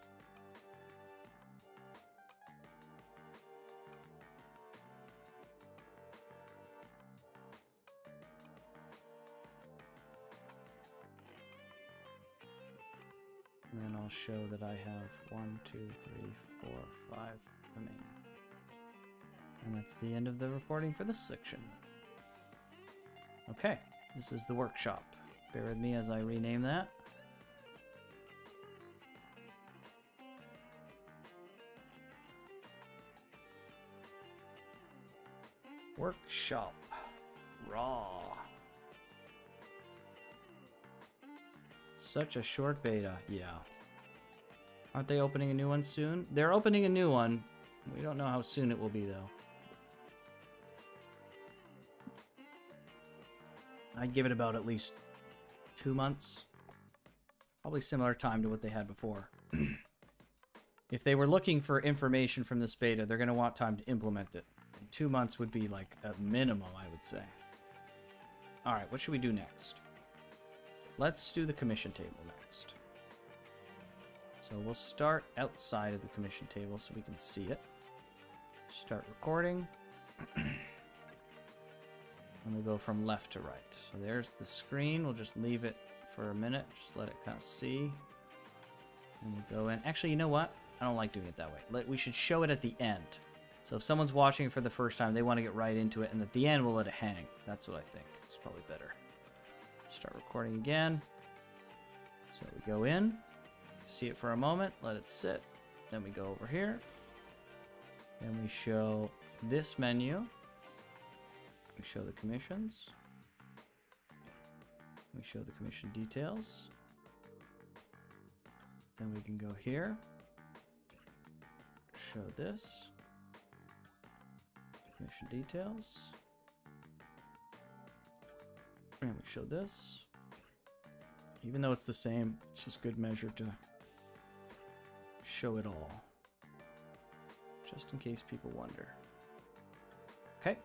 S3: And then I'll show that I have 1, 2, 3, 4, 5 remaining. And that's the end of the recording for this section. Okay, this is the workshop. Bear with me as I rename that. Workshop. Raw. Such a short beta, yeah. Aren't they opening a new one soon? They're opening a new one. We don't know how soon it will be, though. I'd give it about at least 2 months. Probably similar time to what they had before. If they were looking for information from this beta, they're going to want time to implement it. 2 months would be like a minimum, I would say. Alright, what should we do next? Let's do the commission table next. So we'll start outside of the commission table so we can see it. Start recording. And we'll go from left to right. So there's the screen. We'll just leave it for a minute. Just let it kind of see. And we'll go in. Actually, you know what? I don't like doing it that way. We should show it at the end. So if someone's watching it for the first time, they want to get right into it. And at the end, we'll let it hang. That's what I think. It's probably better. Start recording again. So we go in. See it for a moment. Let it sit. Then we go over here. Then we show this menu. We show the commissions. We show the commission details. Then we can go here. Show this. Commission details. And we show this. Even though it's the same, it's just good measure to show it all. Just in case people wonder. Okay.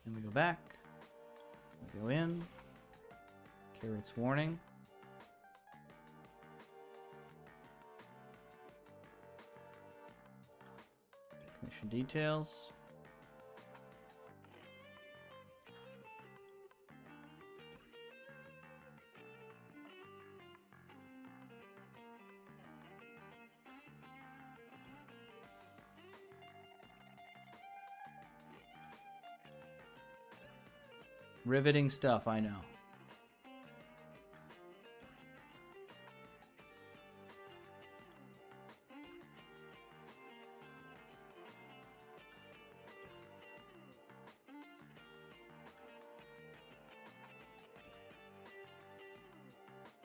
S3: Then we go back. We go in. Carrots warning. Commission details. Riveting stuff, I know.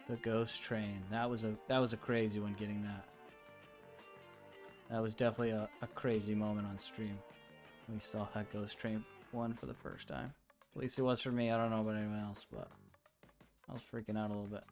S3: The ghost train. That was a crazy one getting that. That was definitely a crazy moment on stream. We saw that ghost train one for the first time. At least it was for me. I don't know about anyone else, but I was freaking out a little bit.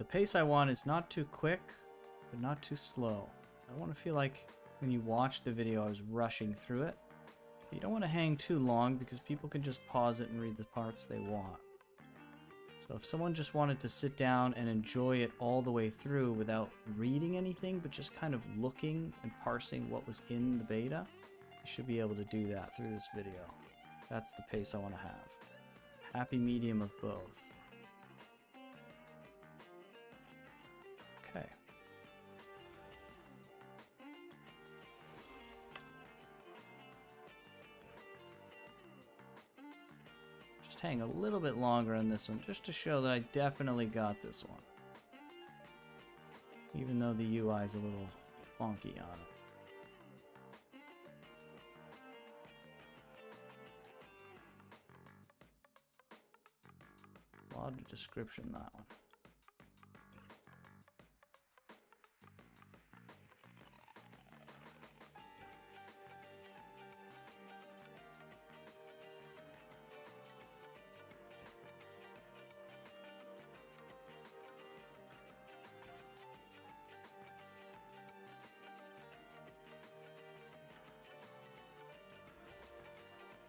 S3: The pace I want is not too quick, but not too slow. I want to feel like when you watch the video, I was rushing through it. But you don't want to hang too long because people can just pause it and read the parts they want. So if someone just wanted to sit down and enjoy it all the way through without reading anything, but just kind of looking and parsing what was in the beta, you should be able to do that through this video. That's the pace I want to have. Happy medium of both. Okay. Just hang a little bit longer on this one, just to show that I definitely got this one. Even though the UI is a little funky on it. A lot of description, that one.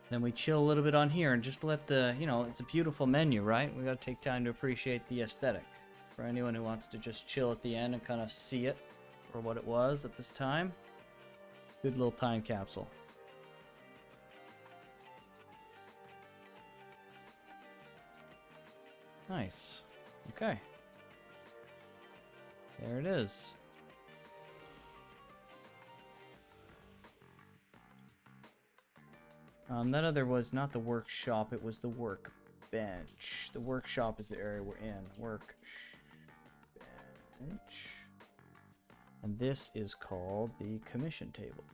S3: Then we chill a little bit on here and just let the, you know, it's a beautiful menu, right? We gotta take time to appreciate the aesthetic. For anyone who wants to just chill at the end and kind of see it for what it was at this time. Good little time capsule. Nice. Okay. There it is. That other was not the workshop, it was the workbench. The workshop is the area we're in. Workbench. And this is called the commission table.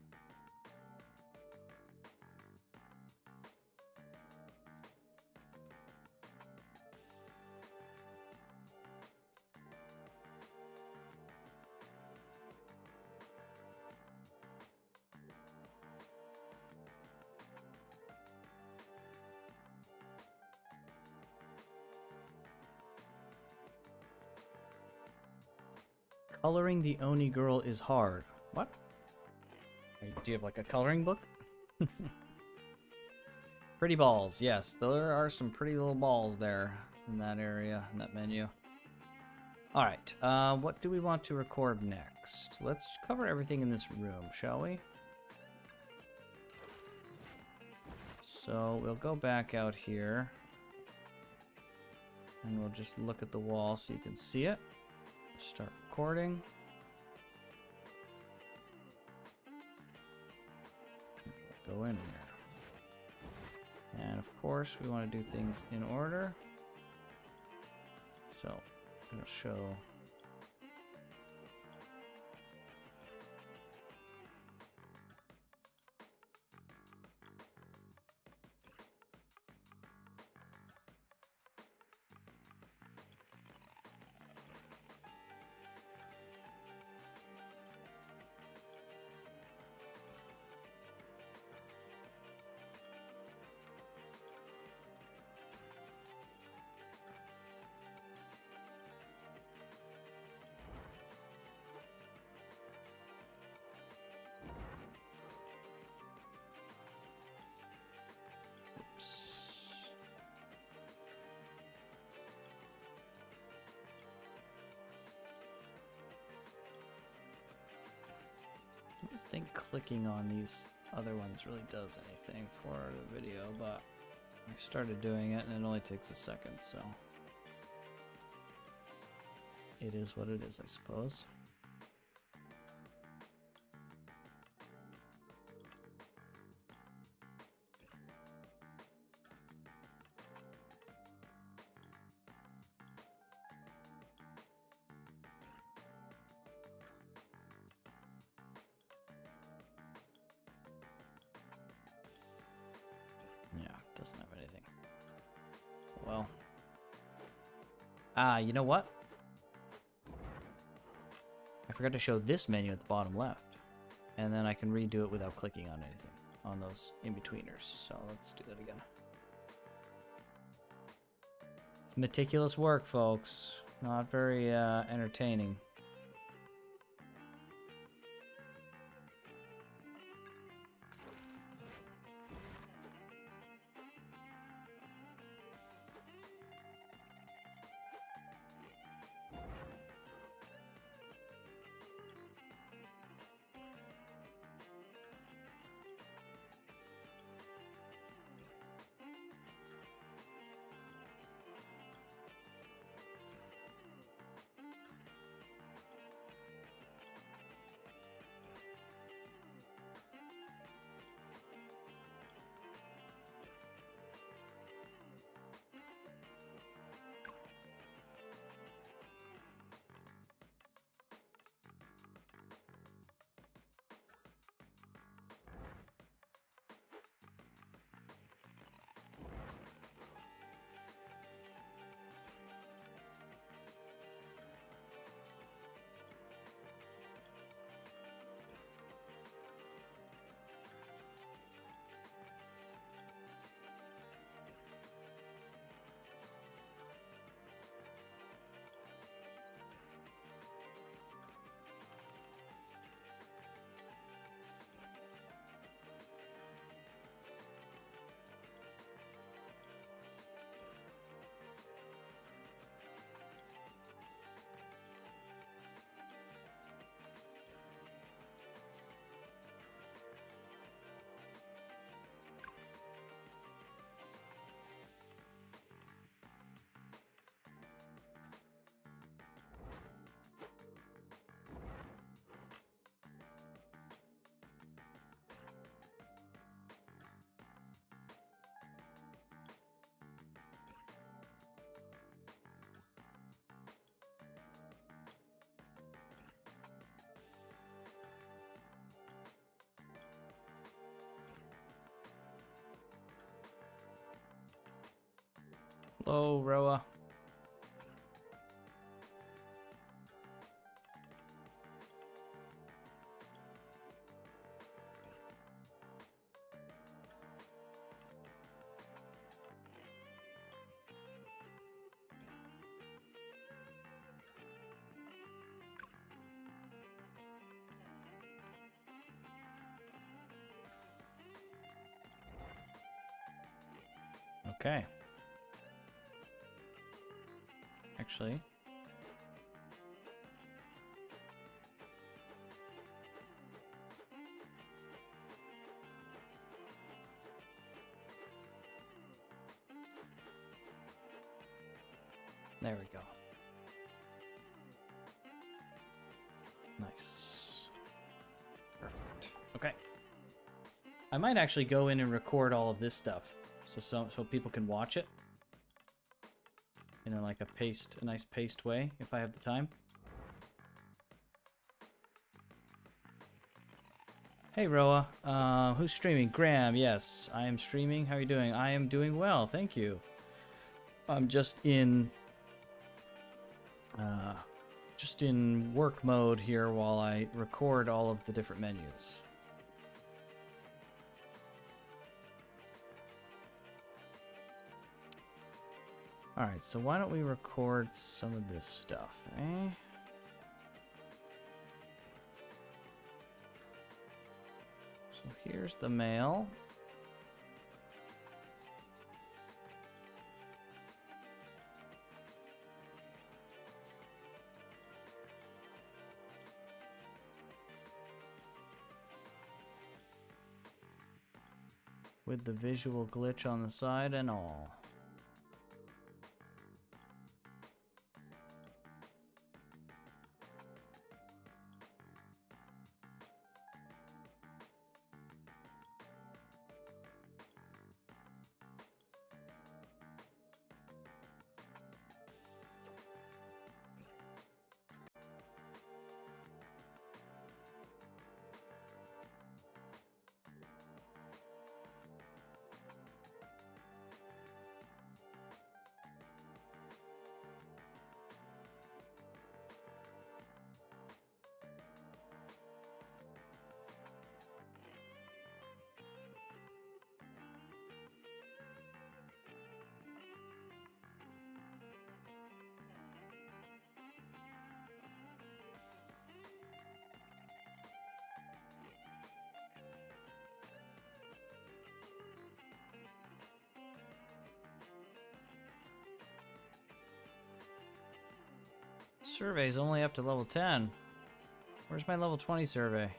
S3: Coloring the Oni girl is hard. What? Do you have like a coloring book? Pretty balls, yes. There are some pretty little balls there in that area, in that menu. Alright, what do we want to record next? Let's cover everything in this room, shall we? So we'll go back out here. And we'll just look at the wall so you can see it. Start recording. Go in here. And of course, we want to do things in order. So, I'm going to show. I don't think clicking on these other ones really does anything for the video, but I started doing it and it only takes a second, so it is what it is, I suppose. Yeah, doesn't have anything. Well. You know what? I forgot to show this menu at the bottom left. And then I can redo it without clicking on anything, on those in-betweeners. So let's do that again. It's meticulous work, folks. Not very entertaining. Hello, Roa. Okay. Actually. There we go. Nice. Perfect. Okay. I might actually go in and record all of this stuff so people can watch it in a nice paced way if I have the time. Hey Roa, who's streaming? Graham, yes, I am streaming. How are you doing? I am doing well, thank you. I'm just in work mode here while I record all of the different menus. Alright, so why don't we record some of this stuff, eh? So here's the mail. With the visual glitch on the side and all. Survey's only up to level 10. Where's my level 20 survey?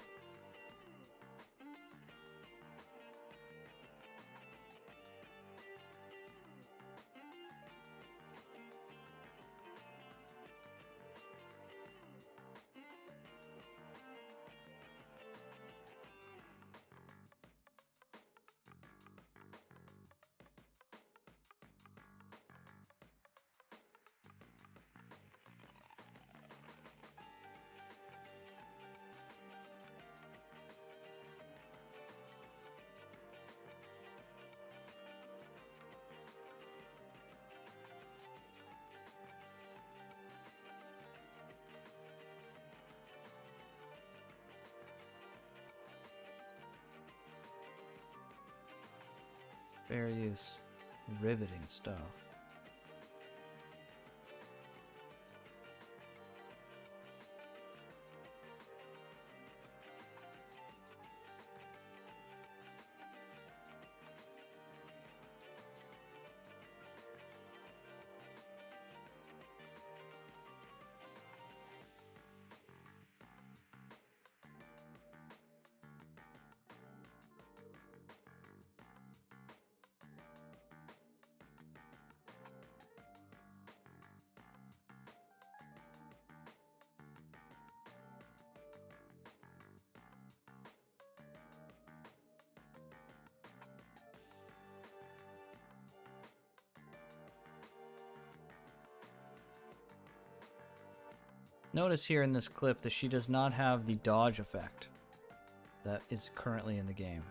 S3: Fair use. Riveting stuff. Notice here in this clip that she does not have the dodge effect that is currently in the game.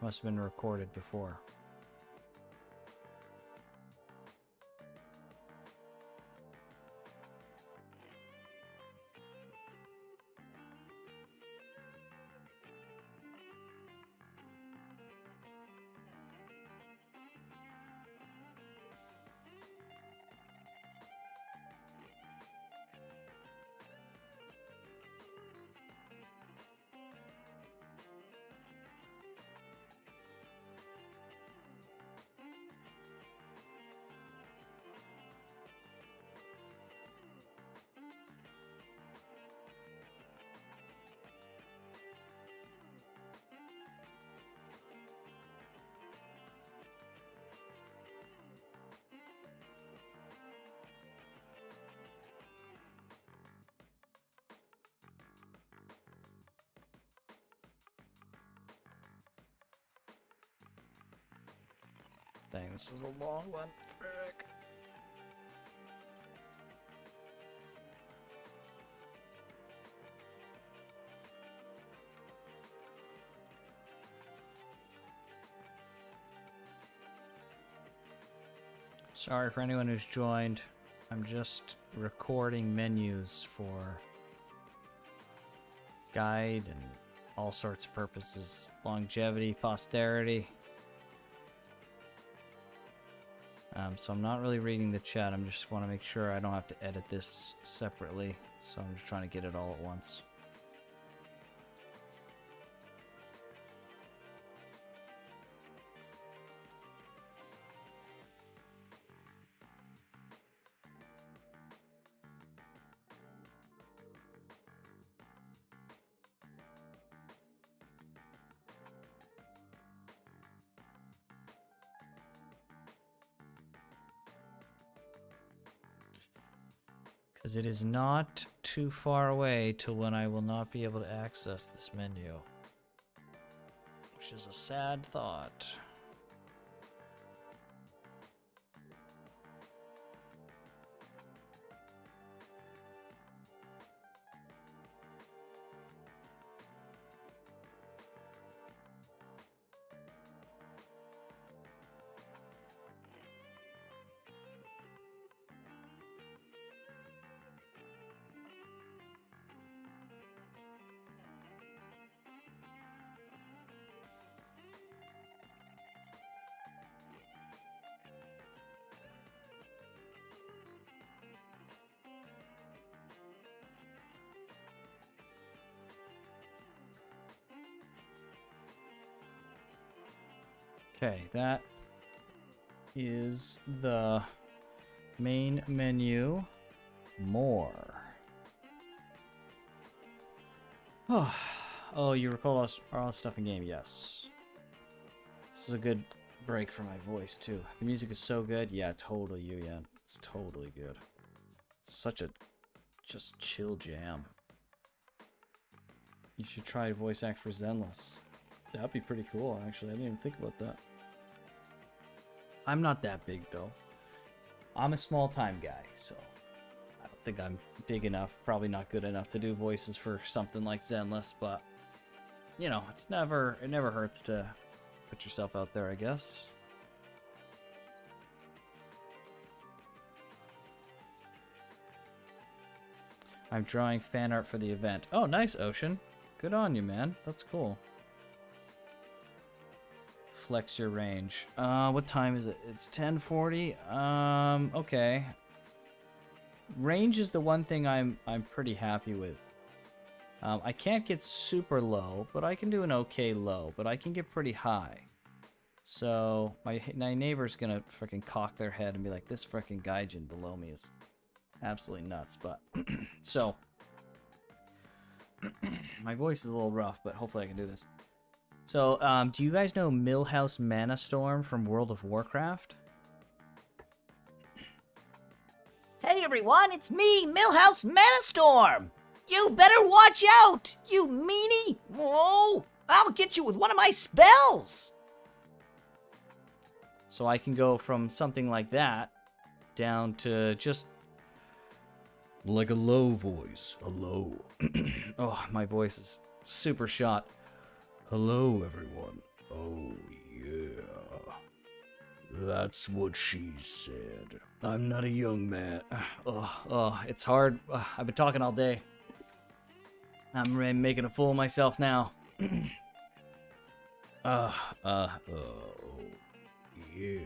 S3: Must have been recorded before. Dang, this is a long one. Frick. Sorry for anyone who's joined. I'm just recording menus for guide and all sorts of purposes. Longevity, posterity. So I'm not really reading the chat. I just want to make sure I don't have to edit this separately. So I'm just trying to get it all at once. Because it is not too far away to when I will not be able to access this menu. Which is a sad thought. Okay, that is the main menu. more. Oh, you recall all stuff in game? Yes. This is a good break for my voice too. The music is so good. Yeah, totally, yeah. It's totally good. It's such a just chill jam. You should try voice act for Zenless. That'd be pretty cool, actually. I didn't even think about that. I'm not that big, though. I'm a small-time guy, so I don't think I'm big enough, probably not good enough to do voices for something like Zenless, but, you know, it never hurts to put yourself out there, I guess. I'm drawing fan art for the event. Oh, nice, Ocean. Good on you, man. That's cool. Flex your range. What time is it? It's 10:40. Okay. Range is the one thing I'm pretty happy with. I can't get super low, but I can do an okay low, but I can get pretty high. So my neighbor's gonna freaking cock their head and be like, this freaking gaijin below me is absolutely nuts. But so my voice is a little rough, but hopefully I can do this. So, do you guys know Millhouse Manastorm from World of Warcraft?
S6: Hey everyone, it's me, Millhouse Manastorm! You better watch out, you meanie! Whoa! I'll get you with one of my spells!
S3: So I can go from something like that down to just
S2: Like a low voice. A low.
S3: oh, my voice is super shot.
S2: Hello, everyone. Oh, yeah. That's what she said. I'm not a young man.
S3: Oh, it's hard. I've been talking all day. I'm making a fool of myself now.
S2: Oh, yeah.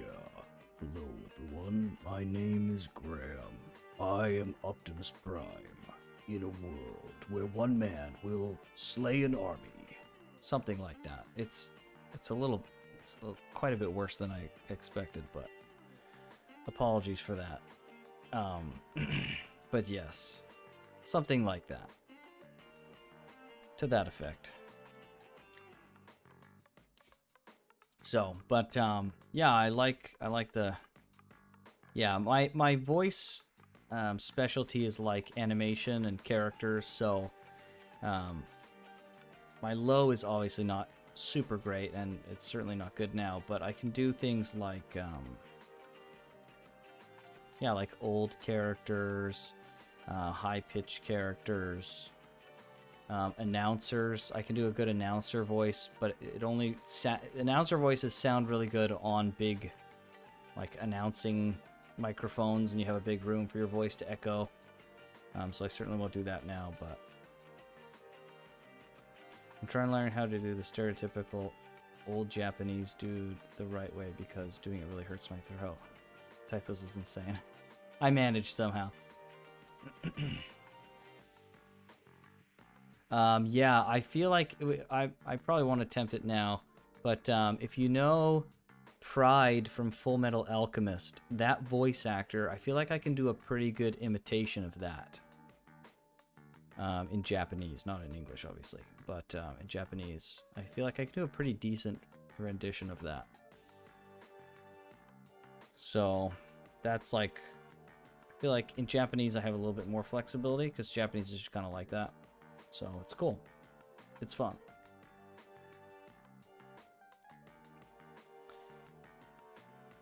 S2: Hello, everyone. My name is Graham. I am Optimus Prime. In a world where one man will slay an army.
S3: Something like that. It's quite a bit worse than I expected, but apologies for that. But yes, something like that. To that effect. So, but yeah, I like the my voice specialty is like animation and characters, so my low is obviously not super great, and it's certainly not good now, but I can do things like, like old characters, high-pitched characters, announcers. I can do a good announcer voice, but it only... announcer voices sound really good on big, like, announcing microphones, and you have a big room for your voice to echo. So I certainly won't do that now, but... I'm trying to learn how to do the stereotypical old Japanese dude the right way, because doing it really hurts my throat. Typos is insane. I managed somehow. Yeah, I feel like I probably won't attempt it now, but if you know Pride from Full Metal Alchemist, that voice actor, I feel like I can do a pretty good imitation of that. In Japanese, not in English, obviously, but in Japanese, I feel like I can do a pretty decent rendition of that. So, that's like, I feel like in Japanese I have a little bit more flexibility, because Japanese is just kind of like that. So, it's cool. It's fun.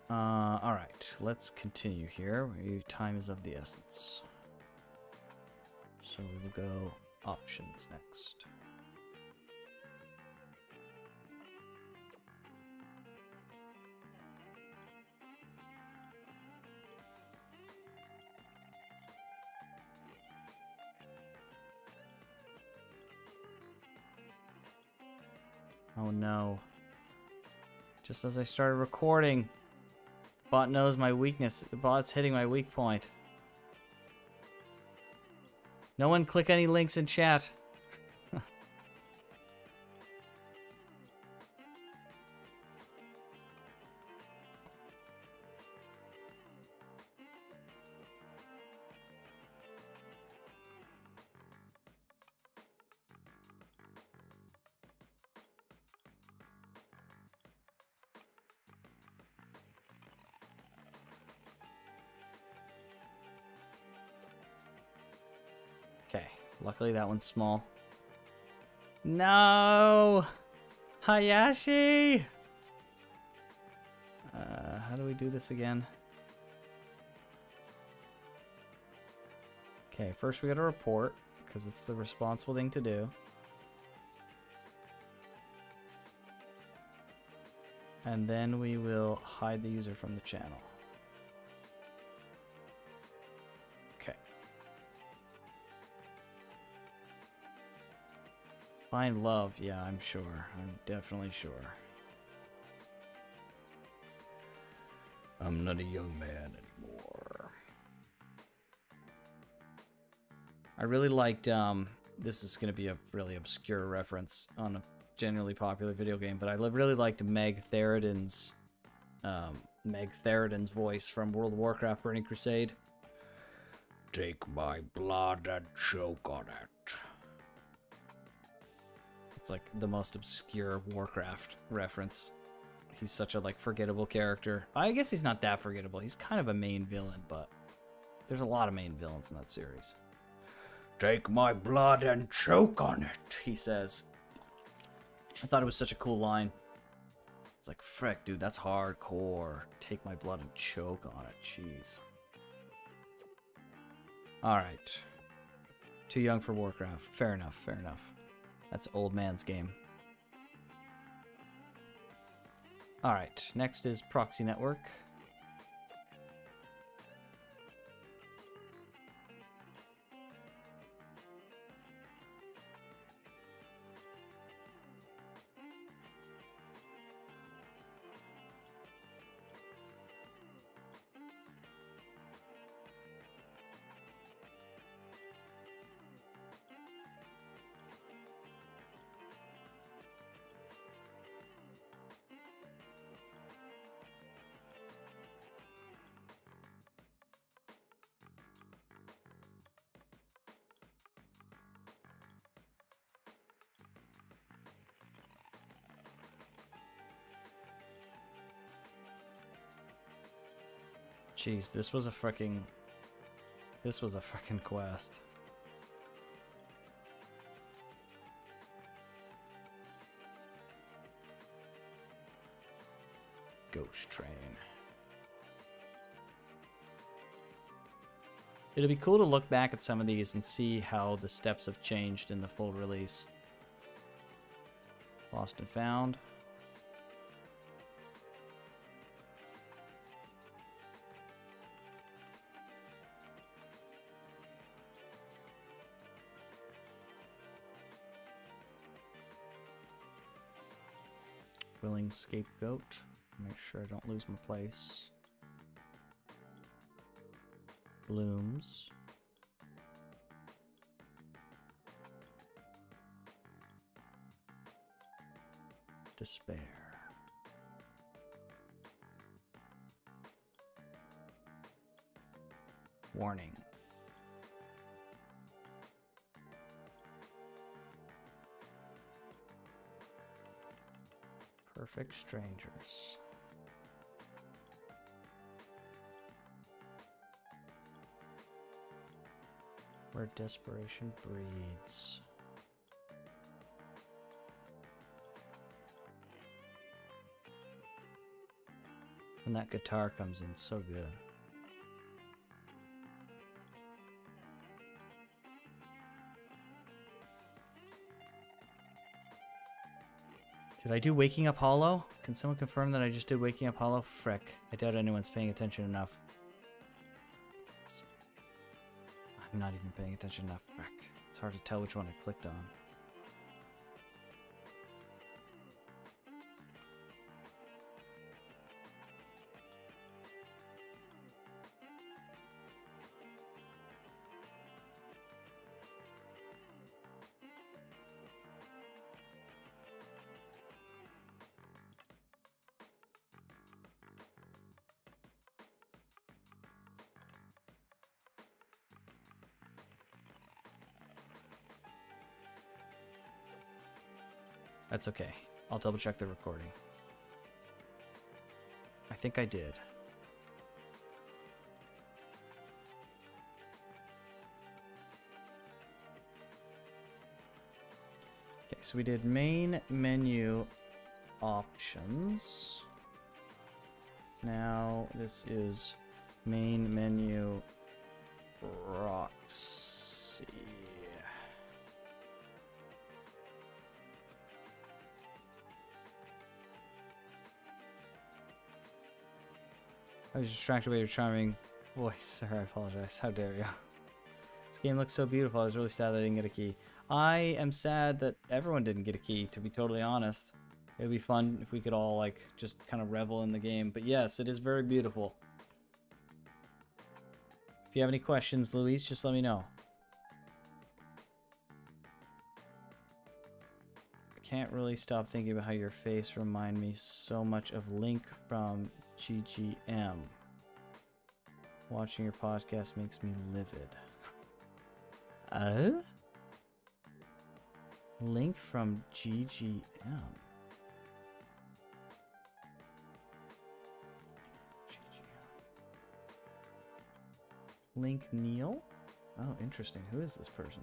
S3: Alright, let's continue here. Time is of the essence. So we will go options next. Oh no. Just as I started recording, the bot knows my weakness. The bot's hitting my weak point. No one click any links in chat. Luckily that one's small. No! Hayashi! How do we do this again? Okay, first we gotta report, because it's the responsible thing to do. And then we will hide the user from the channel. Okay. Find love, yeah, I'm sure. I'm definitely sure.
S2: I'm not a young man anymore.
S3: I really liked, this is going to be a really obscure reference on a generally popular video game, but I really liked Meg Theridon's voice from World of Warcraft Burning Crusade.
S2: Take my blood and choke on it.
S3: It's like the most obscure Warcraft reference. He's such a, like, forgettable character. I guess he's not that forgettable. He's kind of a main villain, but there's a lot of main villains in that series.
S2: Take my blood and choke on it,
S3: He says. I thought it was such a cool line. It's like, frick, dude, that's hardcore. Take my blood and choke on it. Jeez. Alright. Too young for Warcraft. Fair enough, fair enough. That's old man's game. Alright, next is Proxy Network. Jeez, this was a freaking quest. Ghost Train. It'll be cool to look back at some of these and see how the steps have changed in the full release. Lost and Found. Willing Scapegoat. Make sure I don't lose my place. Blooms. Despair. Warning. Perfect Strangers. Where desperation breeds. And that guitar comes in so good. Did I do Waking Up Hollow? Can someone confirm that I just did Waking Up Hollow? Frick. I doubt anyone's paying attention enough. I'm not even paying attention enough. Frick. It's hard to tell which one I clicked on. That's okay. I'll double check the recording. I think I did. Okay, so we did main menu options. Now this is main menu Roxy. I was distracted by your charming voice, sir. I apologize. How dare you? This game looks so beautiful. I was really sad that I didn't get a key. I am sad that everyone didn't get a key, to be totally honest. It would be fun if we could all, like, just kind of revel in the game. But yes, it is very beautiful. If you have any questions, Luis, just let me know. I can't really stop thinking about how your face reminds me so much of Link from GGM. Watching your podcast makes me livid. Oh? Link from GGM. Link Neil? Oh, interesting. Who is this person?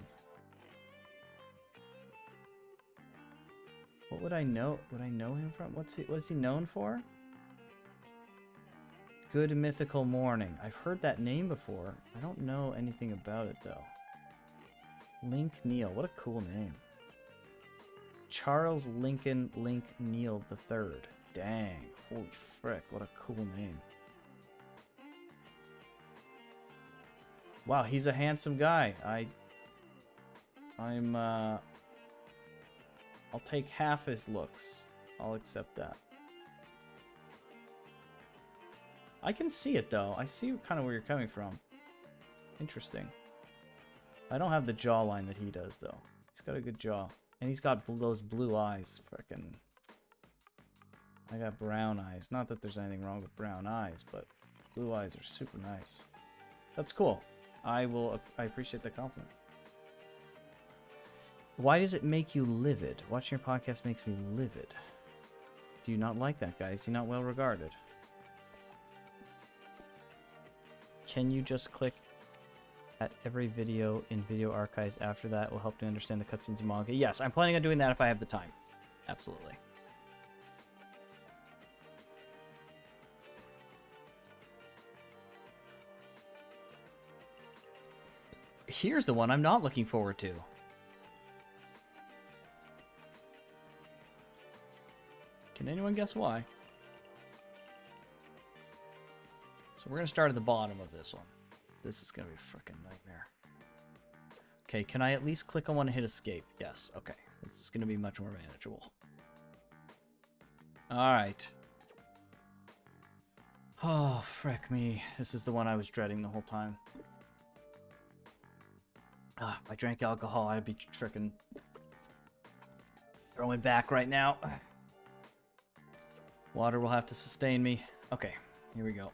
S3: What would I know? Would I know him from? What's he known for? Good Mythical Morning. I've heard that name before. I don't know anything about it though. Link Neil. What a cool name. Charles Lincoln Link Neil III. Dang. Holy frick. What a cool name. Wow, he's a handsome guy. I'll take half his looks. I'll accept that. I can see it though. I see kind of where you're coming from. Interesting. I don't have the jawline that he does though. He's got a good jaw. And he's got those blue eyes. Frickin'. I got brown eyes. Not that there's anything wrong with brown eyes, but blue eyes are super nice. That's cool. I appreciate the compliment. Why does it make you livid? Watching your podcast makes me livid. Do you not like that guy? Is he not well regarded? Can you just click at every video in video archives after that? Will help to understand the cutscenes and manga. Yes, I'm planning on doing that if I have the time. Absolutely. Here's the one I'm not looking forward to. Can anyone guess why? So we're going to start at the bottom of this one. This is going to be a freaking nightmare. Okay, can I at least click on one and hit escape? Yes, okay. This is going to be much more manageable. Alright. Oh, frick me. This is the one I was dreading the whole time. If I drank alcohol, I'd be frickin' throwing back right now. Water will have to sustain me. Okay, here we go.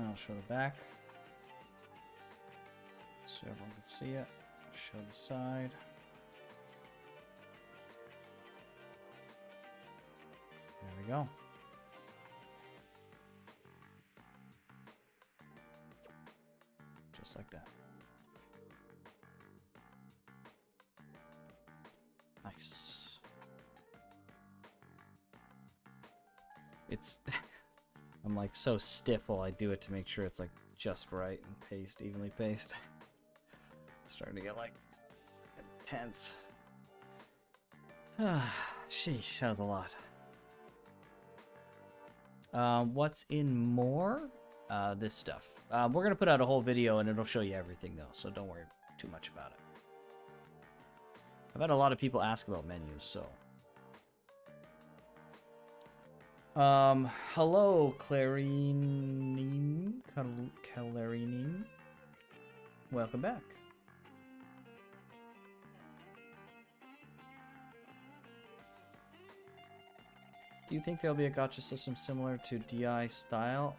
S3: I'll show the back so everyone can see it. Show the side. There we go. Just like that. Nice. It's I'm like so stiff while I do it to make sure it's like just right and paced, evenly paced. Starting to get like intense. Sheesh, that was a lot. What's in more? This stuff. We're gonna put out a whole video and it'll show you everything though, so don't worry too much about it. I've had a lot of people ask about menus, so. Hello, Clarinim. Clarinim. Welcome back. Do you think there'll be a gacha system similar to DI style?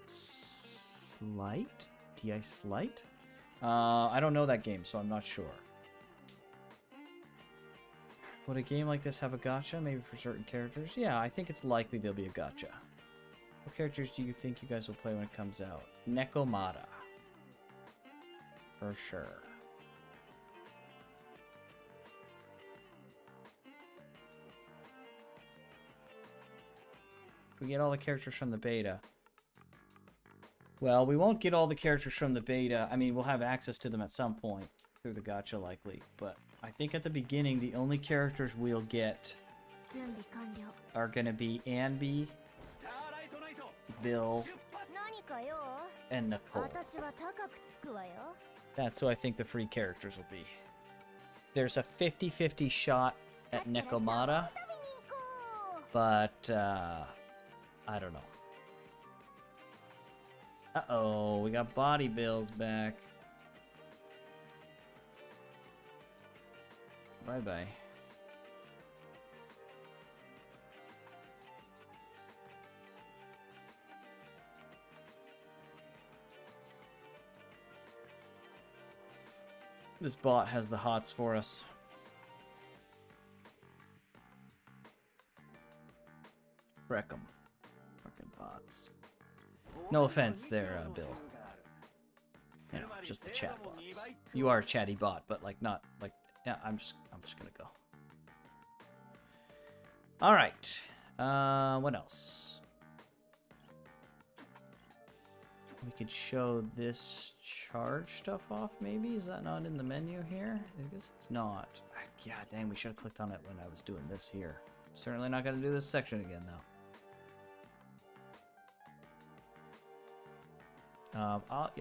S3: Slight? DI Slight? I don't know that game, so I'm not sure. Would a game like this have a gacha, maybe for certain characters? Yeah, I think it's likely there'll be a gacha. What characters do you think you guys will play when it comes out? Nekomata. For sure. If we get all the characters from the beta. Well, we won't get all the characters from the beta. I mean, we'll have access to them at some point through the gacha likely, but I think at the beginning the only characters we'll get are gonna be Anby, Bill, and Nicole. That's who I think the free characters will be. There's a 50-50 shot at Nekomata, But, I don't know. Uh-oh, we got body bills back. Bye-bye. This bot has the hots for us. Wreck 'em. Fucking bots. No offense there, Bill. You know, just the chat bots. You are a chatty bot, but like not like yeah, I'm just gonna go. Alright. What else? We could show this charge stuff off, maybe? Is that not in the menu here? I guess it's not. Yeah, dang, we should have clicked on it when I was doing this here. Certainly not gonna do this section again, though.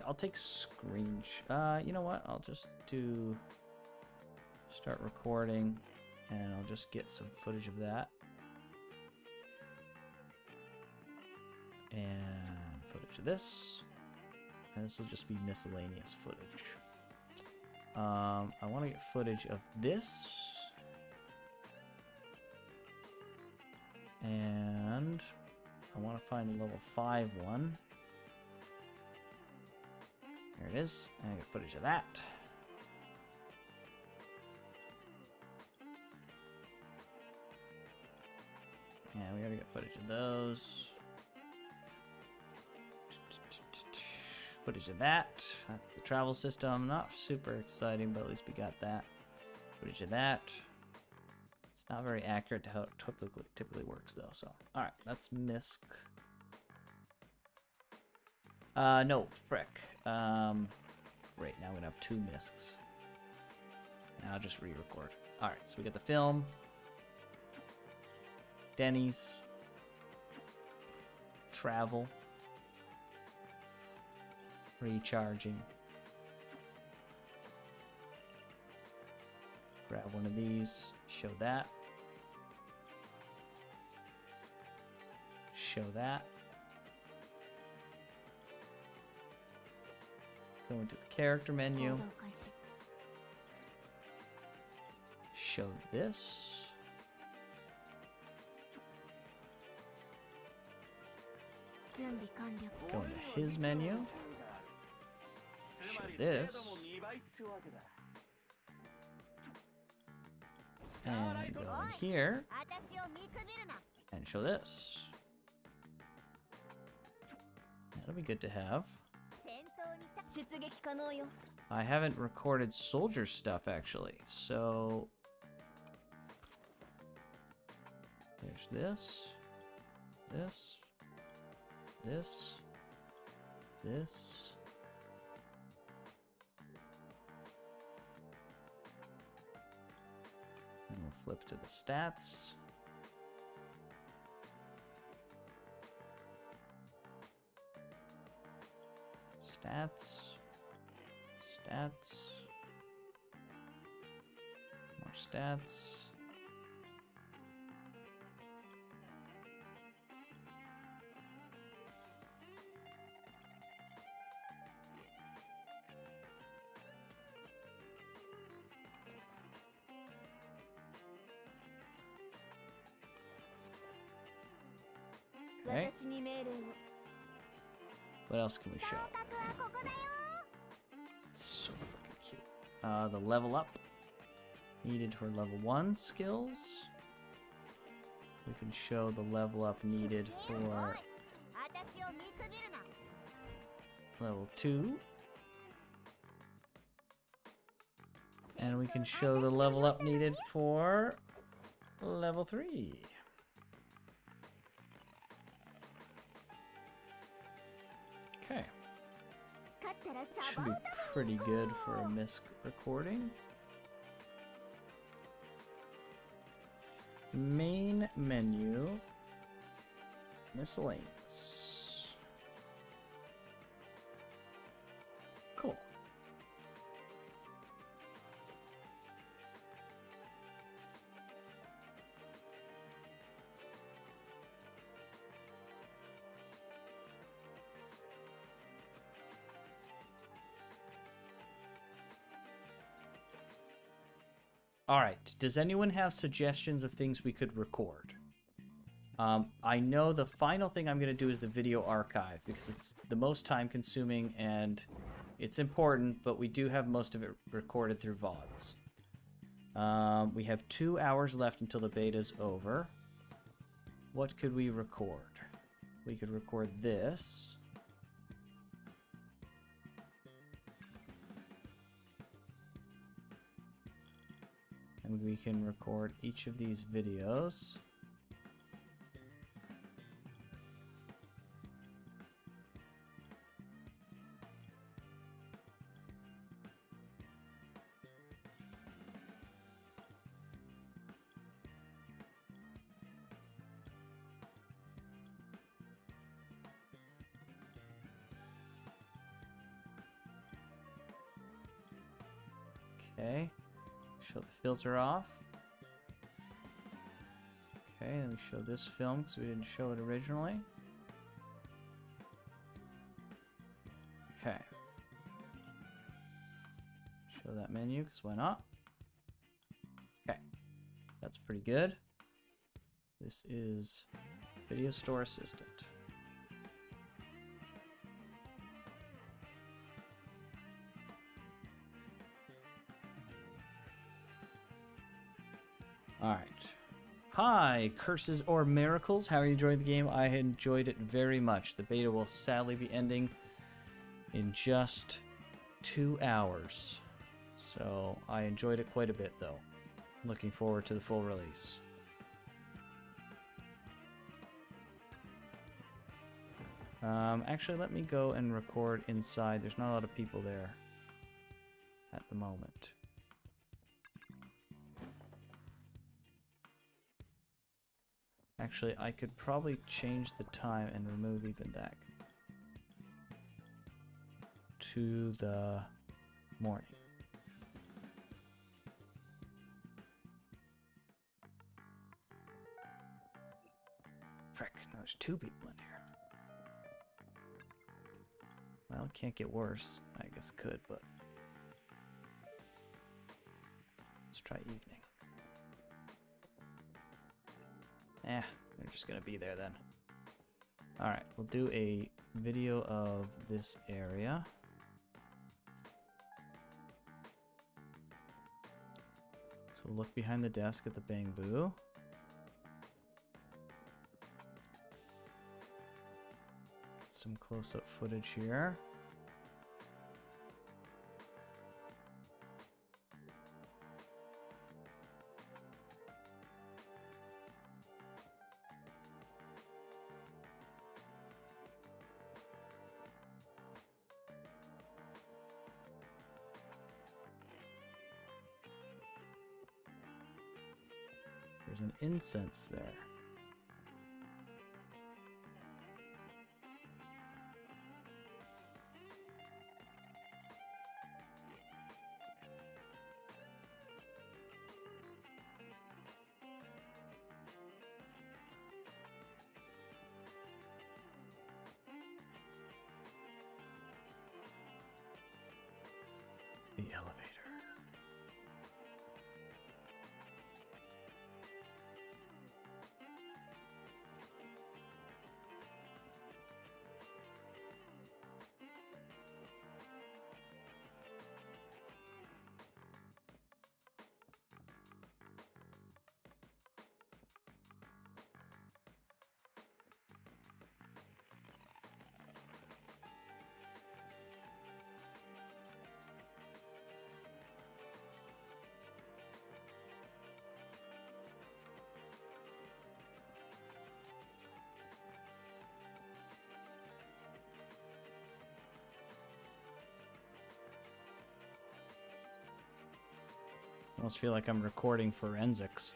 S3: I'll take screen. You know what? I'll just do start recording, and I'll just get some footage of that, and footage of this, and this will just be miscellaneous footage. I want to get footage of this, and I want to find a level 5 one. Here it is, and I get footage of that. Yeah, we gotta get footage of those. Footage of that. That's the travel system. Not super exciting, but at least we got that. Footage of that. It's not very accurate to how it typically works, though. So, all right, that's MISC. No, frick. Right, now we're gonna have 2 MISCs. And I'll just re-record. All right, so we got the film. Denny's. Travel. Recharging. Grab one of these. Show that. Show that. Go into the character menu. Show this. Go into his menu. Show this. And go in here. And show this. That'll be good to have. I haven't recorded soldier stuff actually, so there's this, this, this, this. And we'll flip to the stats. Stats. Stats. More stats. Okay. What else can we show? So fucking cute. The level up needed for level 1 skills. We can show the level up needed for level 2. And we can show the level up needed for level 3. Okay. Should be pretty good for a MISC recording. Main menu. Miscellaneous. Cool. All right. Does anyone have suggestions of things we could record? I know the final thing I'm going to do is the video archive because it's the most time consuming and it's important, but we do have most of it recorded through VODs. We have 2 hours left until the beta's over. What could we record? We could record this. And we can record each of these videos. Okay, show the filter off. Okay, then we show this film because we didn't show it originally. Okay. Show that menu because why not? Okay, that's pretty good. This is Video Store Assistant. Alright. Hi, Curses or Miracles. How are you enjoying the game? I enjoyed it very much. The beta will sadly be ending in just 2 hours. So I enjoyed it quite a bit, though. Looking forward to the full release. Actually, let me go and record inside. There's not a lot of people there at the moment. Actually, I could probably change the time and remove even that to the morning. Frick, now there's 2 people in here. Well, it can't get worse. I guess it could, but let's try evening. They're just gonna be there then. Alright, we'll do a video of this area. So look behind the desk at the bamboo. Get some close-up footage here. There's an incense there. The elevator. I almost feel like I'm recording forensics.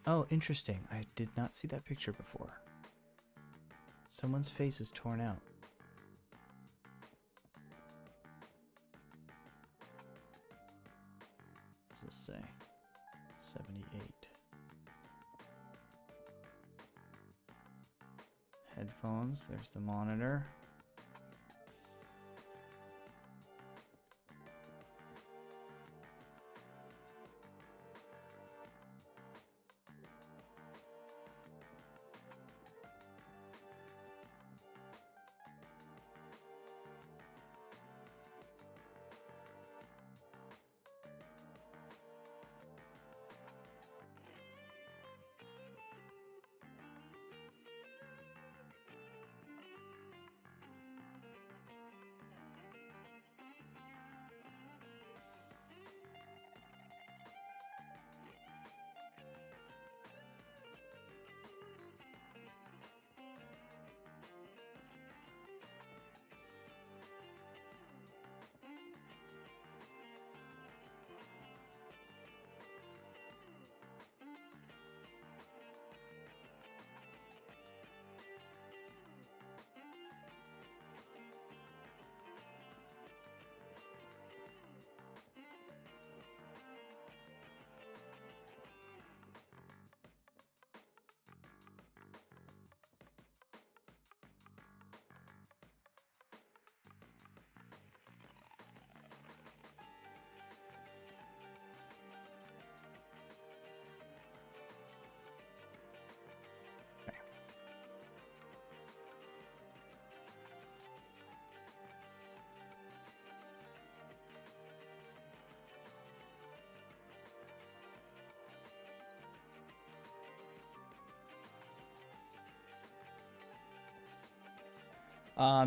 S3: Oh, interesting. I did not see that picture before. Someone's face is torn out. this say? 78. Headphones, there's the monitor.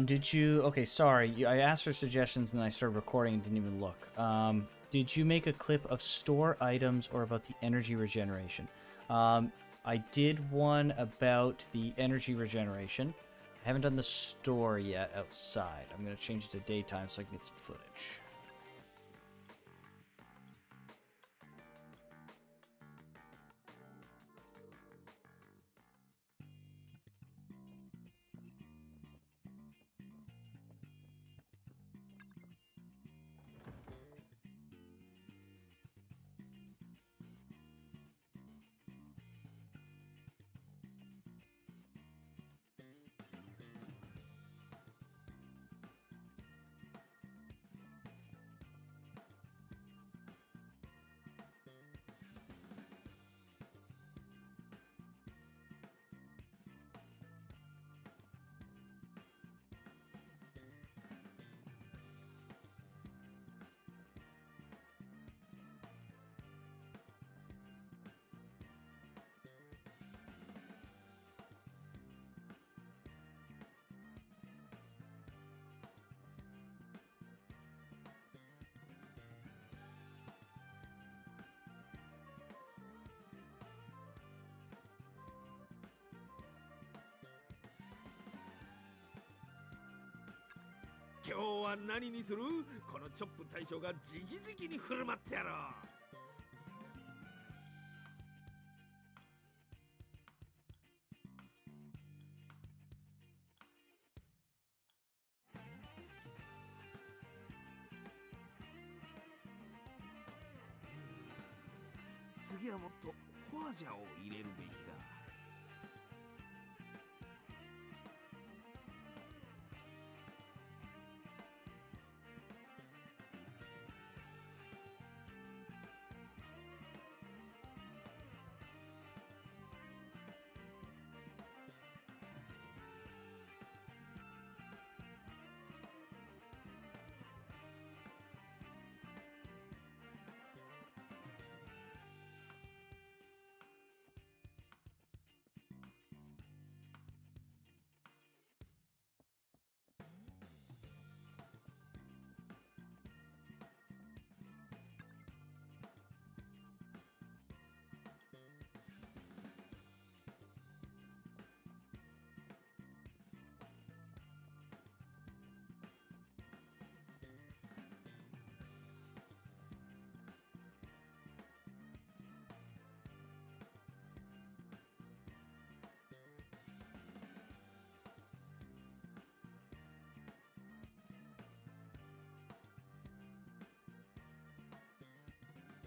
S3: Did you... Okay, sorry. I asked for suggestions and I started recording and didn't even look. Did you make a clip of store items or about the energy regeneration? I did one about the energy regeneration. I haven't done the store yet outside. I'm going to change it to daytime so I can get some footage.
S5: 今日は何にする？このチョップ大将が直々に振る舞ってやろう。次はもっとホアジャを入れるべきか。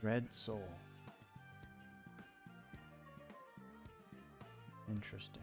S3: Red Soul. Interesting.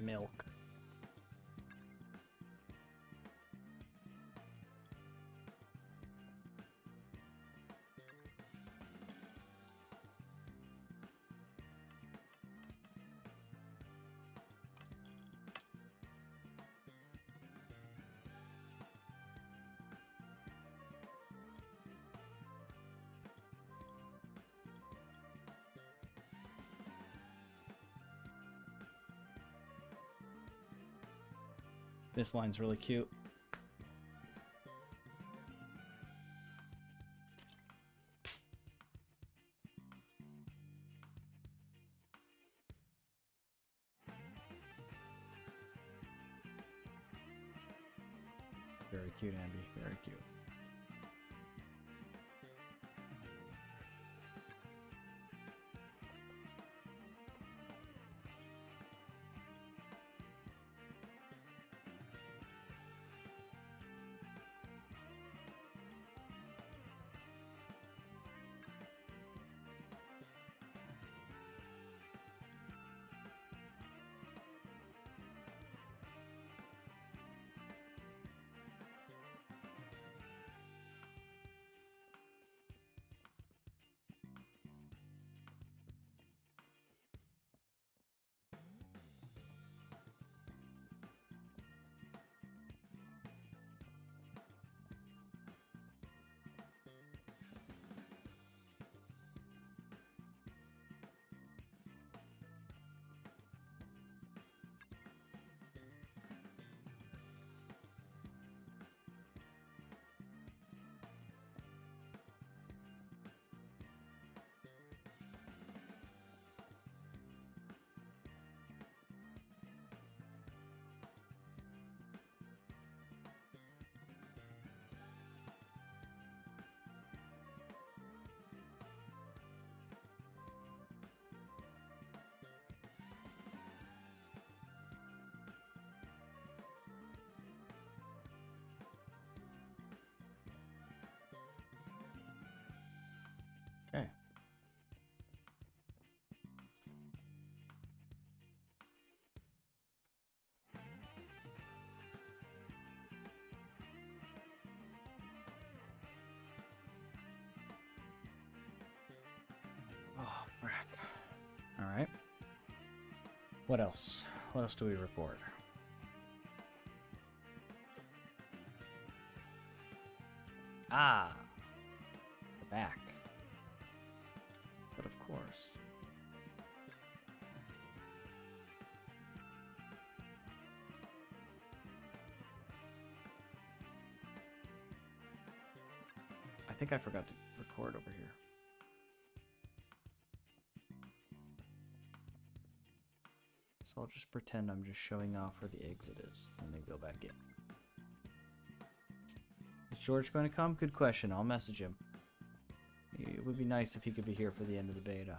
S3: Milk. This line's really cute. Very cute, Ambi. Very cute. Okay. Oh, frick. All right. What else? What else do we record? Ah, the back. But of course. I think I forgot to record over here. So I'll just pretend I'm just showing off where the exit is and then go back in. Is George going to come? Good question. I'll message him. It would be nice if he could be here for the end of the beta.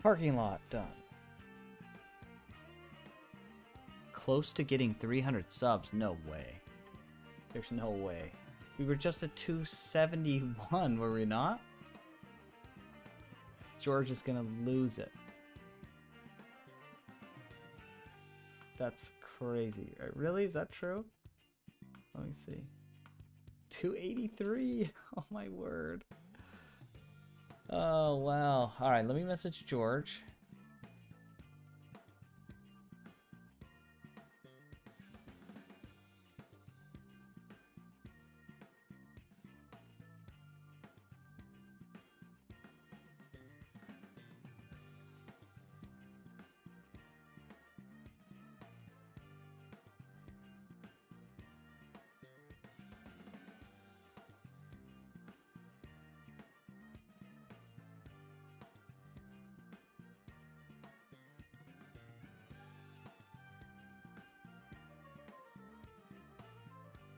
S3: Parking lot done. Close to getting 300 subs. No way. There's no way. We were just at 271, were we not? George is gonna lose it. That's crazy. Really? Is that true? Let me see. 283. Oh my word. Oh, wow. All right, let me message George.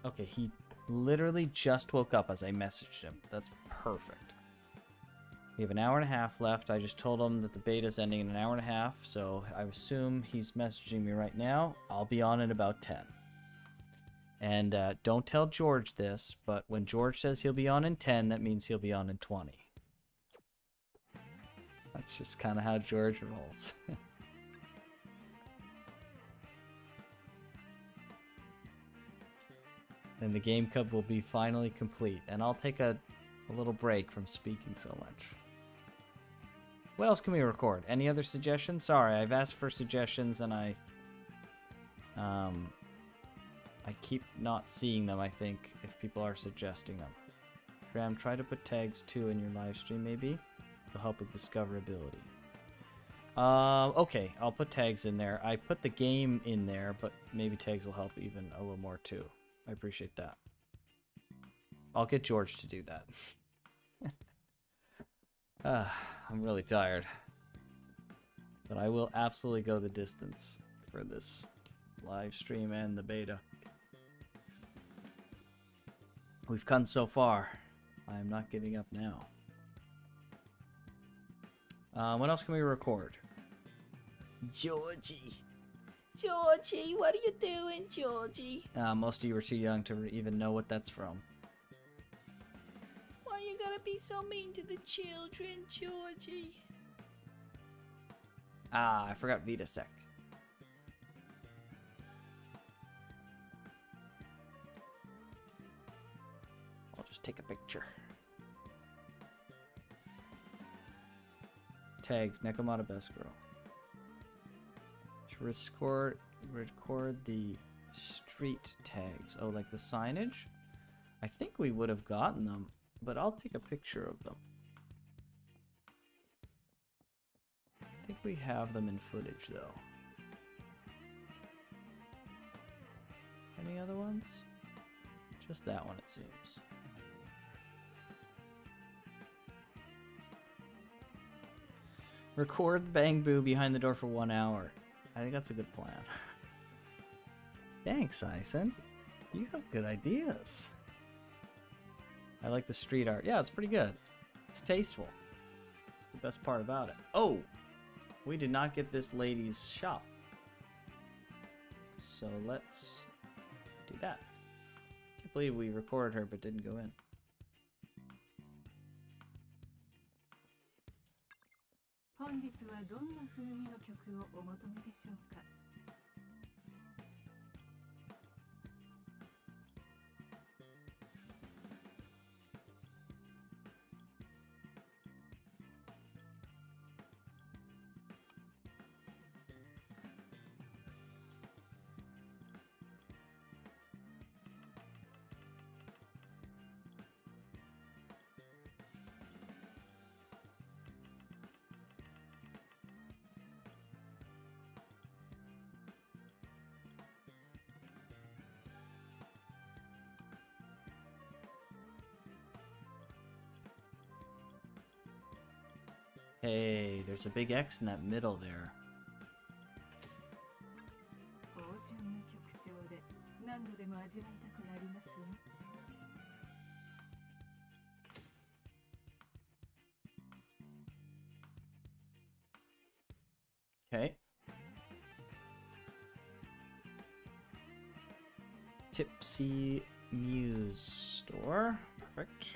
S3: Okay, he literally just woke up as I messaged him. That's perfect. We have an hour and a half left. I just told him that the beta's ending in an hour and a half, so I assume he's messaging me right now. I'll be on in about 10. And don't tell George this, but when George says he'll be on in 10, that means he'll be on in 20. That's just kind of how George rolls. Then the game club will be finally complete, and I'll take a little break from speaking so much. What else can we record? Any other suggestions? Sorry, I've asked for suggestions, and I keep not seeing them, I think, if people are suggesting them. Graham, try to put tags too in your live stream, maybe? It'll help with discoverability. Okay, I'll put tags in there. I put the game in there, but maybe tags will help even a little more too. I appreciate that. I'll get George to do that. I'm really tired. But I will absolutely go the distance for this live stream and the beta. We've come so far. I am not giving up now. What else can we record?
S6: Georgie. Georgie, what are you doing, Georgie?
S3: Most of you were too young to even know what that's from.
S6: Why you gotta be so mean to the children, Georgie?
S3: Ah, I forgot Vitasec. take a picture. Tags, Nekomata Best Girl. Should record the street tags. Oh, like the signage? I think we would have gotten them, but I'll take a picture of them. I think we have them in footage, though. Any other ones? Just that one, it seems. Record Bang Boo behind the door for 1 hour. I think that's a good plan. Thanks, Ison. You have good ideas. I like the street art. Yeah, it's pretty good. It's tasteful. It's the best part about it. Oh! We did not get this lady's shop. So let's do that. Can't believe we recorded her but didn't go in. Hey, there's a big X in that middle there. Okay. Tipsy Muse store. Perfect.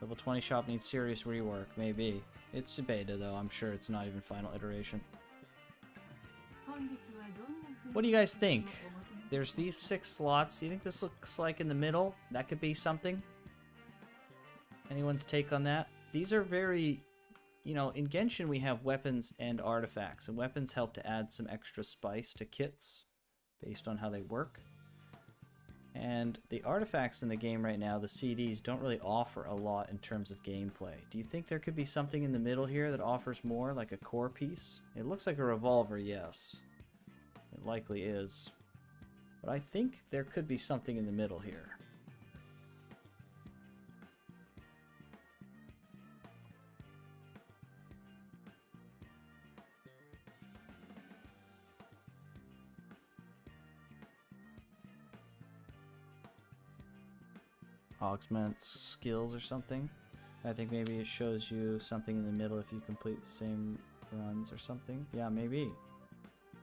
S3: Level 20 shop needs serious rework. Maybe. It's a beta though. I'm sure it's not even final iteration. What do you guys think? There's these 6 slots. Do you think this looks like in the middle? That could be something? Anyone's take on that? These are very... You know, in Genshin we have weapons and artifacts. And weapons help to add some extra spice to kits based on how they work. And the artifacts in the game right now, the CDs, don't really offer a lot in terms of gameplay. Do you think there could be something in the middle here that offers more, like a core piece? It looks like a revolver, yes. It likely is. But I think there could be something in the middle here. Augments skills or something. I think maybe it shows you something in the middle if you complete the same runs or something. Yeah, maybe.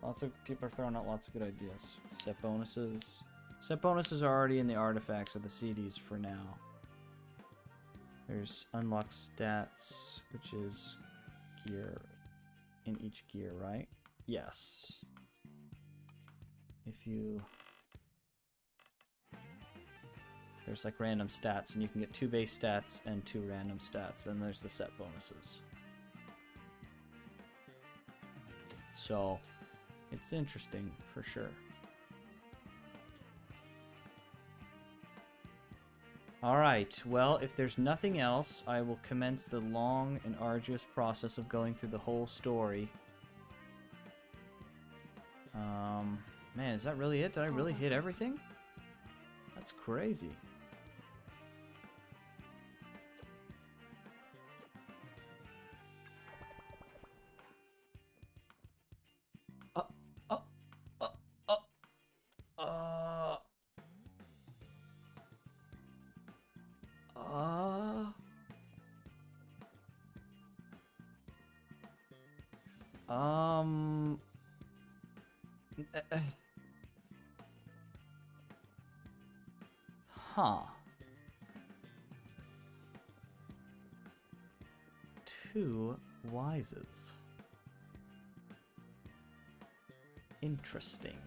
S3: Lots of people are throwing out lots of good ideas. Set bonuses. Set bonuses are already in the artifacts or the CDs for now. There's unlock stats, which is gear in each gear, right? Yes. If you... There's like random stats, and you can get 2 base stats and 2 random stats, and there's the set bonuses. So, it's interesting, for sure. Alright, well, if there's nothing else, I will commence the long and arduous process of going through the whole story. Man, is that really it? Did I really hit everything? That's crazy. Huh. 2 Wises. Interesting.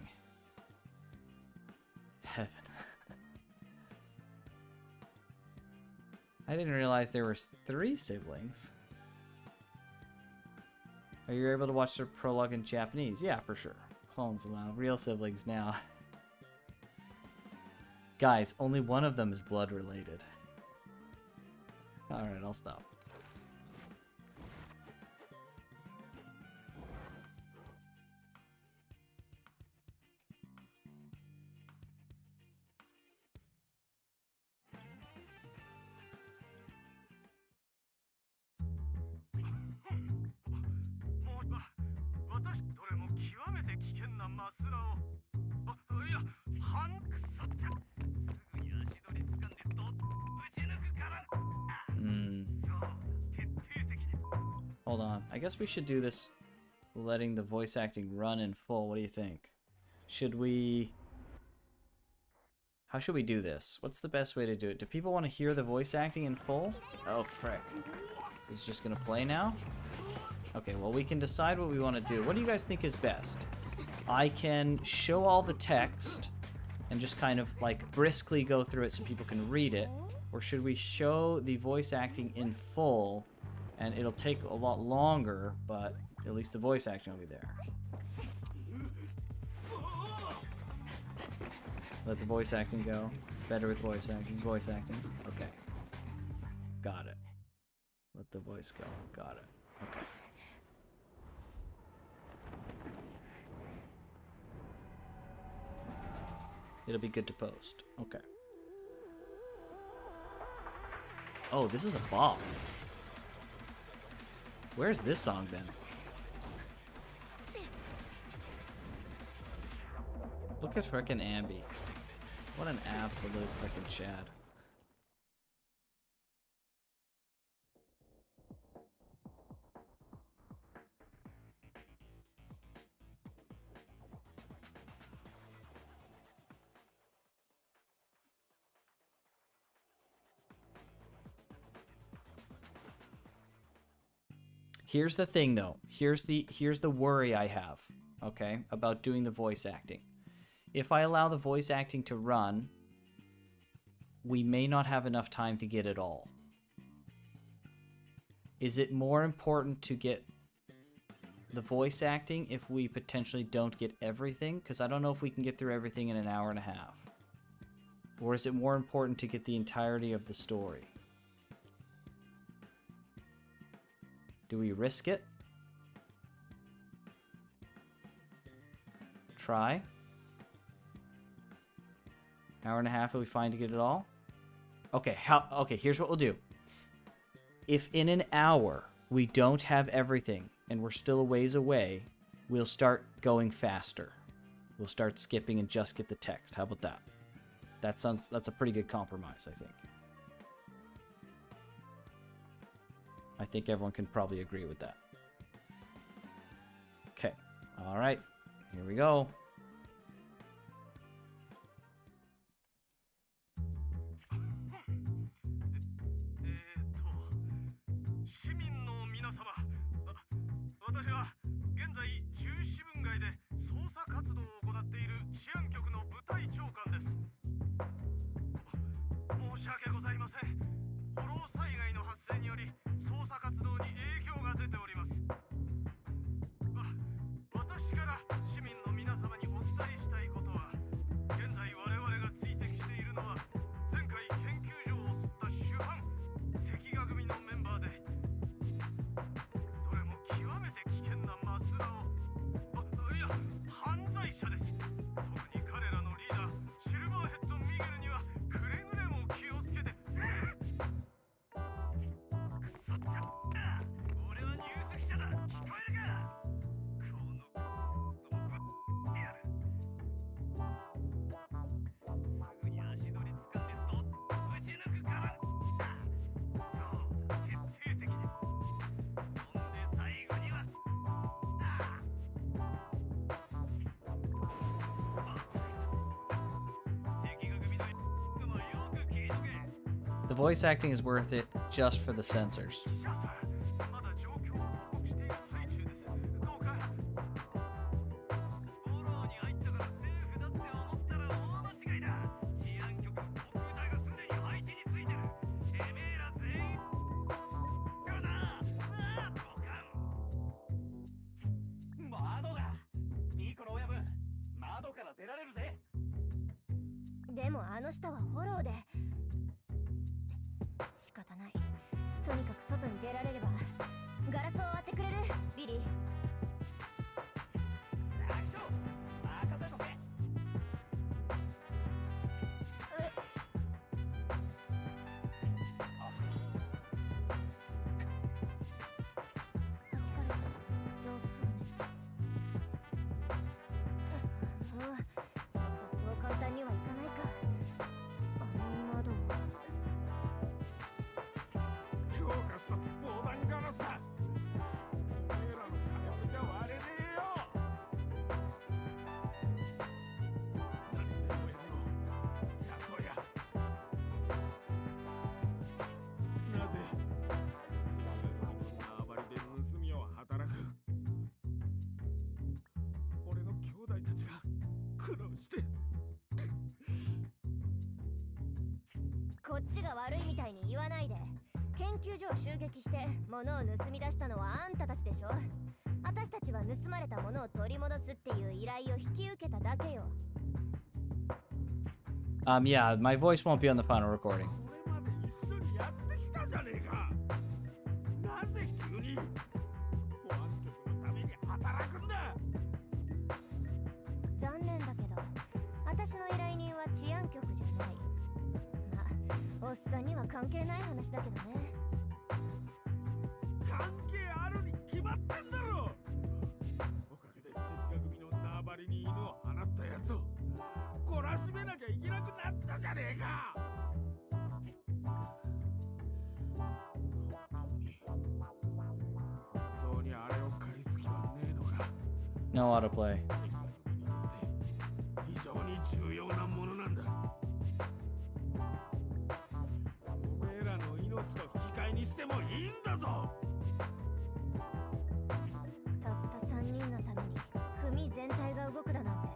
S3: Heaven. I didn't realize there were 3 siblings. Are you able to watch the prologue in Japanese? Yeah, for sure. Clones allow. Real siblings now. Guys, only one of them is blood related. Alright, I'll stop. Hold on. I guess we should do this letting the voice acting run in full. What do you think? Should we... How should we do this? What's the best way to do it? Do people want to hear the voice acting in full? Oh, frick. Is this just going to play now? Okay, well, we can decide what we want to do. What do you guys think is best? I can show all the text and just kind of, like, briskly go through it so people can read it. Or should we show the voice acting in full, and it'll take a lot longer, but at least the voice acting will be there. Let the voice acting go. Better with voice acting. Voice acting. Okay. Got it. Let the voice go. Got it. Okay. It'll be good to post. Okay. Oh, this is a bop. Where's this song been? Look at frickin' Ambi. What an absolute frickin' Chad. Here's the thing though. Here's the worry I have, okay, about doing the voice acting. If I allow the voice acting to run, we may not have enough time to get it all. Is it more important to get the voice acting if we potentially don't get everything? Because I don't know if we can get through everything in an hour and a half. Or is it more important to get the entirety of the story? Do we risk it? Try. Hour and a half, are we fine to get it all? Okay, okay, here's what we'll do. If in an hour we don't have everything and we're still a ways away, we'll start going faster. We'll start skipping and just get the text. How about that? That's a pretty good compromise, I think. I think everyone can probably agree with that. Okay. All right. Here we go. The voice acting is worth it just for the censors.
S4: でもあの下はフォローで。仕方ない。とにかく外に出られれば。ガラスを割ってくれるビリー。
S6: 大将任せとけ。
S4: 確かに丈夫そうね。もうやっぱそう簡単にはいかないか。あの窓
S5: 強化した防弾ガラスだ。おめえらの火力じゃ割れねえよ。なんでもやろう、チャトや。なぜ関ヶ組の縄張りで盗みを働く。俺の兄弟たちが苦労して。
S4: こっちが悪いみたいに言わないで。研究所を襲撃して物を盗み出したのはあんたたちでしょ。私たちは盗まれたものを取り戻すっていう依頼を引き受けただけよ。
S3: Yeah, my voice won't be on the final recording.
S5: これまで一緒にやってきたじゃねえか。なぜ急に保安局のために働くんだ。
S4: 残念だけど私の依頼人は治安局じゃない。まあおっさんには関係ない話だけどね。
S5: 関係あるに決まってんだろ。おかげで関ヶ組の縄張りに犬を放ったやつを懲らしめなきゃいけなくなったじゃねえか。本当にあれを借りす気はねえのか。
S3: No autoplay.
S5: 関ヶ組にとって非常に重要なものなんだ。おめえらの命と引き換えにしてもいいんだぞ。
S4: たった3人のために組全体が動くだなんて。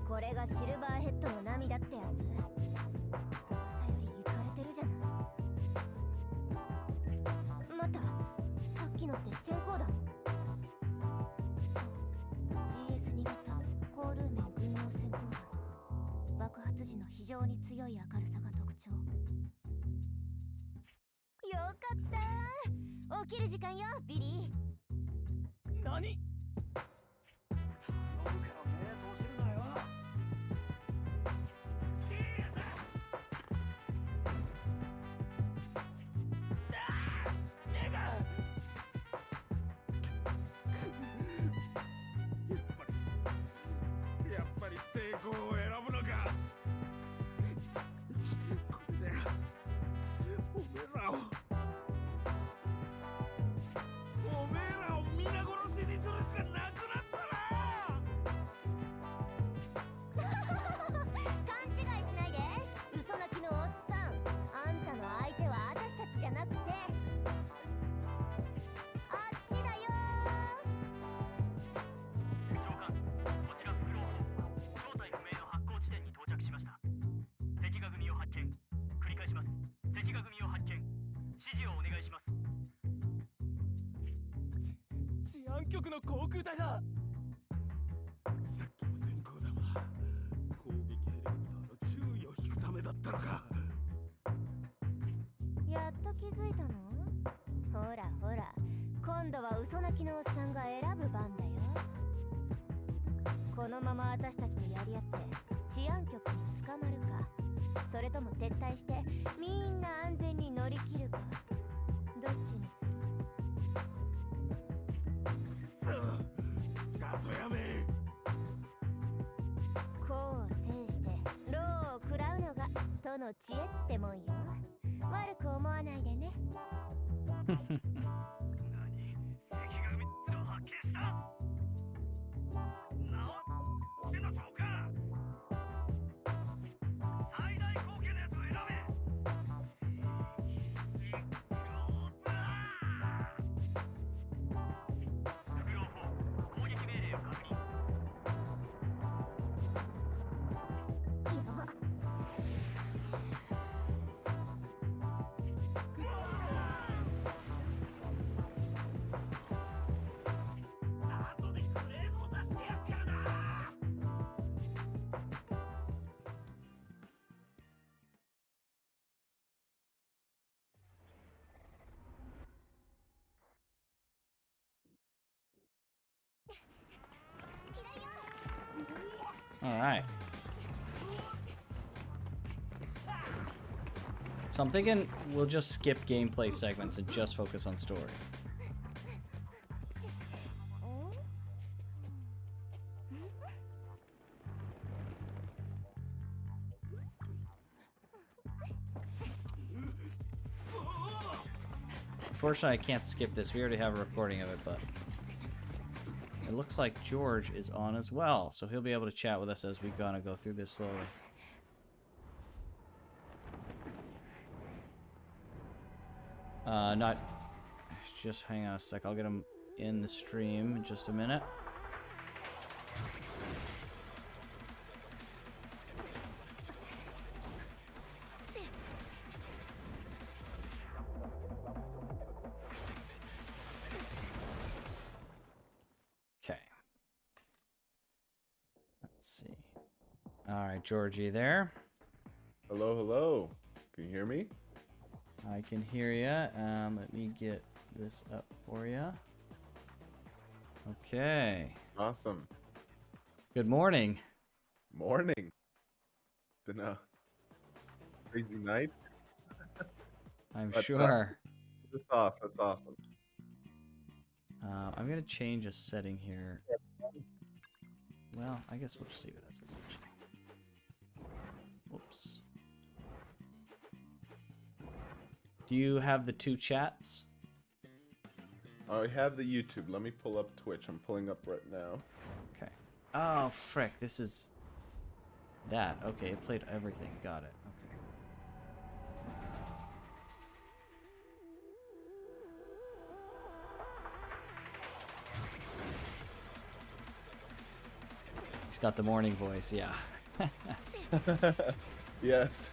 S4: これがシルバーヘッドの涙ってやつ。噂よりイカれてるじゃない。待った、さっきのって閃光弾。そう GS2 型高ルーメン軍用閃光弾。爆発時の非常に強い明るさが特徴。よかったー、起きる時間よビリー。
S6: 何？頼むから目通してるなよ。チーズ！目が！
S5: やっぱり抵抗を選ぶのか。これじゃおめえらを皆殺しにするしかなくなったな。
S4: 勘違いしないで。嘘泣きのおっさん。あんたの相手は私たちじゃなくてあっちだよ
S7: 長官、こちらフクロウ砲正体不明の発光地点に到着しました。関ヶ組を発見。繰り返します。関ヶ組を発見。指示をお願いします。
S6: 治安局の航空隊だ。
S5: さっきの閃光弾は攻撃ヘリコプターの注意を引くためだったのか。
S4: やっと気づいたの。ほらほら、今度は嘘泣きのおっさんが選ぶ番だよ。このまま私たちとやり合って治安局に捕まるか、それとも撤退してみんな安全に乗り切るか、どっちにする？
S5: ちゃんとやめ。
S4: 功を制して労を食らうのが都の知恵ってもんよ。悪く思わないでね。
S7: 何？関ヶ組ってのを発見した？なおっての長官。最大貢献のやつを選べ。フクロウ砲攻撃命令を確認。
S4: やばっ。
S6: 後でクレームを出してやっからな。
S3: Alright. So I'm thinking we'll just skip gameplay segments and just focus on story. Unfortunately, I can't skip this. We already have a recording of it, but it looks like George is on as well, so he'll be able to chat with us as we gonna go through this slowly. Not just hang on a sec. I'll get him in the stream in just a minute. Okay. Let's see. All right, Georgie there.
S8: Hello, hello. Can you hear me?
S3: I can hear you. Let me get this up for you. Okay.
S8: Awesome.
S3: Good morning.
S8: Morning. Been a crazy night.
S3: I'm
S8: What's
S3: sure.
S8: This off. That's awesome.
S3: I'm gonna change a setting here. Well, I guess we'll just leave it as essentially. Whoops. Do you have the two chats?
S8: I have the YouTube. Let me pull up Twitch. I'm pulling up right now.
S3: Okay. Oh, frick. This is that. Okay, it played everything. Got it. Okay. He's got the morning voice, yeah.
S8: Yes.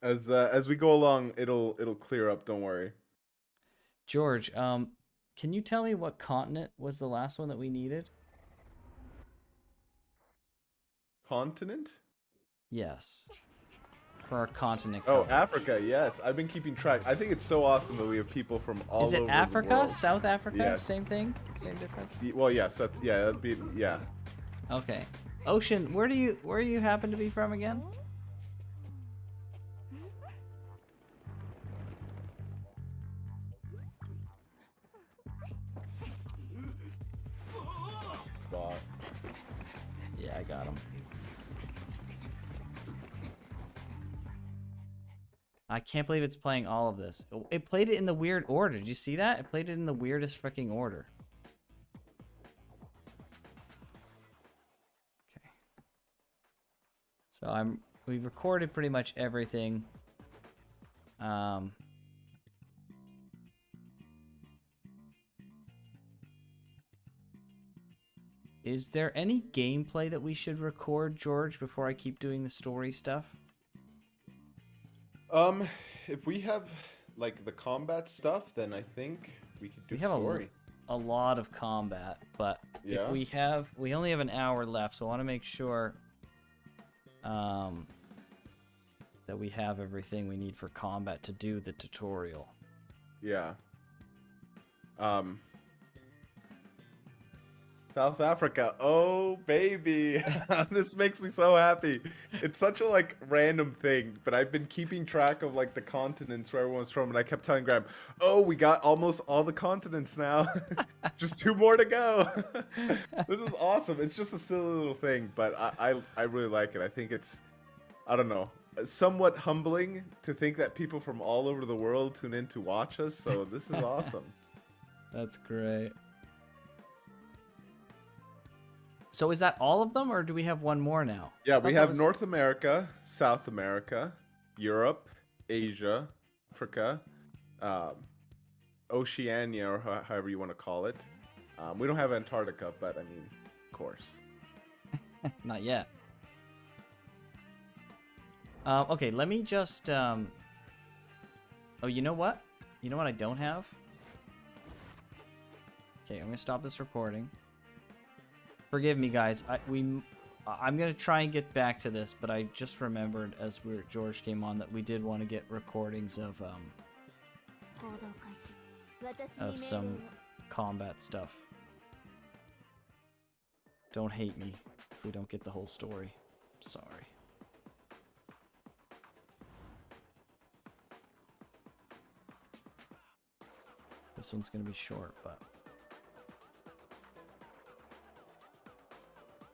S8: As we go along, it'll clear up. Don't worry.
S3: George, can you tell me what continent was the last one that we needed?
S8: Continent?
S3: Yes. For our continent.
S8: Oh,
S3: coverage.
S8: Africa. Yes, I've been keeping track. I think it's so awesome that we have people from all over
S3: Is it
S8: the
S3: Africa?
S8: world.
S3: South Africa?
S8: Yes.
S3: Same thing? Same difference?
S8: Well, yes. That's That'd be yeah.
S3: Okay. Ocean, where do you happen to be from again?
S8: Bot.
S3: Yeah, I got him. I can't believe it's playing all of this. It played it in the weird order. Did you see that? It played it in the weirdest freaking order. Okay. So we've recorded pretty much everything. Is there any gameplay that we should record, George, before I keep doing the story stuff?
S8: If we have like the combat stuff, then I think we could do
S3: We have
S8: story.
S3: a lot of combat, but
S8: Yeah.
S3: if we only have an hour left, so I want to make sure that we have everything we need for combat to do the tutorial.
S8: Yeah. South Africa. Oh, baby. This makes me so happy. It's such a like random thing, but I've been keeping track of like the continents where everyone's from, and I kept telling Graham, "Oh, we got almost all the continents now. Just 2 more to go." This is awesome. It's just a silly little thing, but I really like it. I think it's, I don't know, somewhat humbling to think that people from all over the world tune in to watch us. So this is awesome.
S3: That's great. So is that all of them, or do we have one more now?
S8: Yeah,
S3: I
S8: we
S3: thought that
S8: have
S3: was-
S8: North America, South America, Europe, Asia, Africa, Oceania, or however you want to call it. We don't have Antarctica, but I mean, of course.
S3: Not yet. Okay, let me just... Oh, you know what? You know what I don't have? Okay, I'm going to stop this recording. Forgive me, guys. I'm going to try and get back to this, but I just remembered as George came on that we did want to get recordings of some combat stuff. Don't hate me if we don't get the whole story. Sorry. This one's gonna be short, but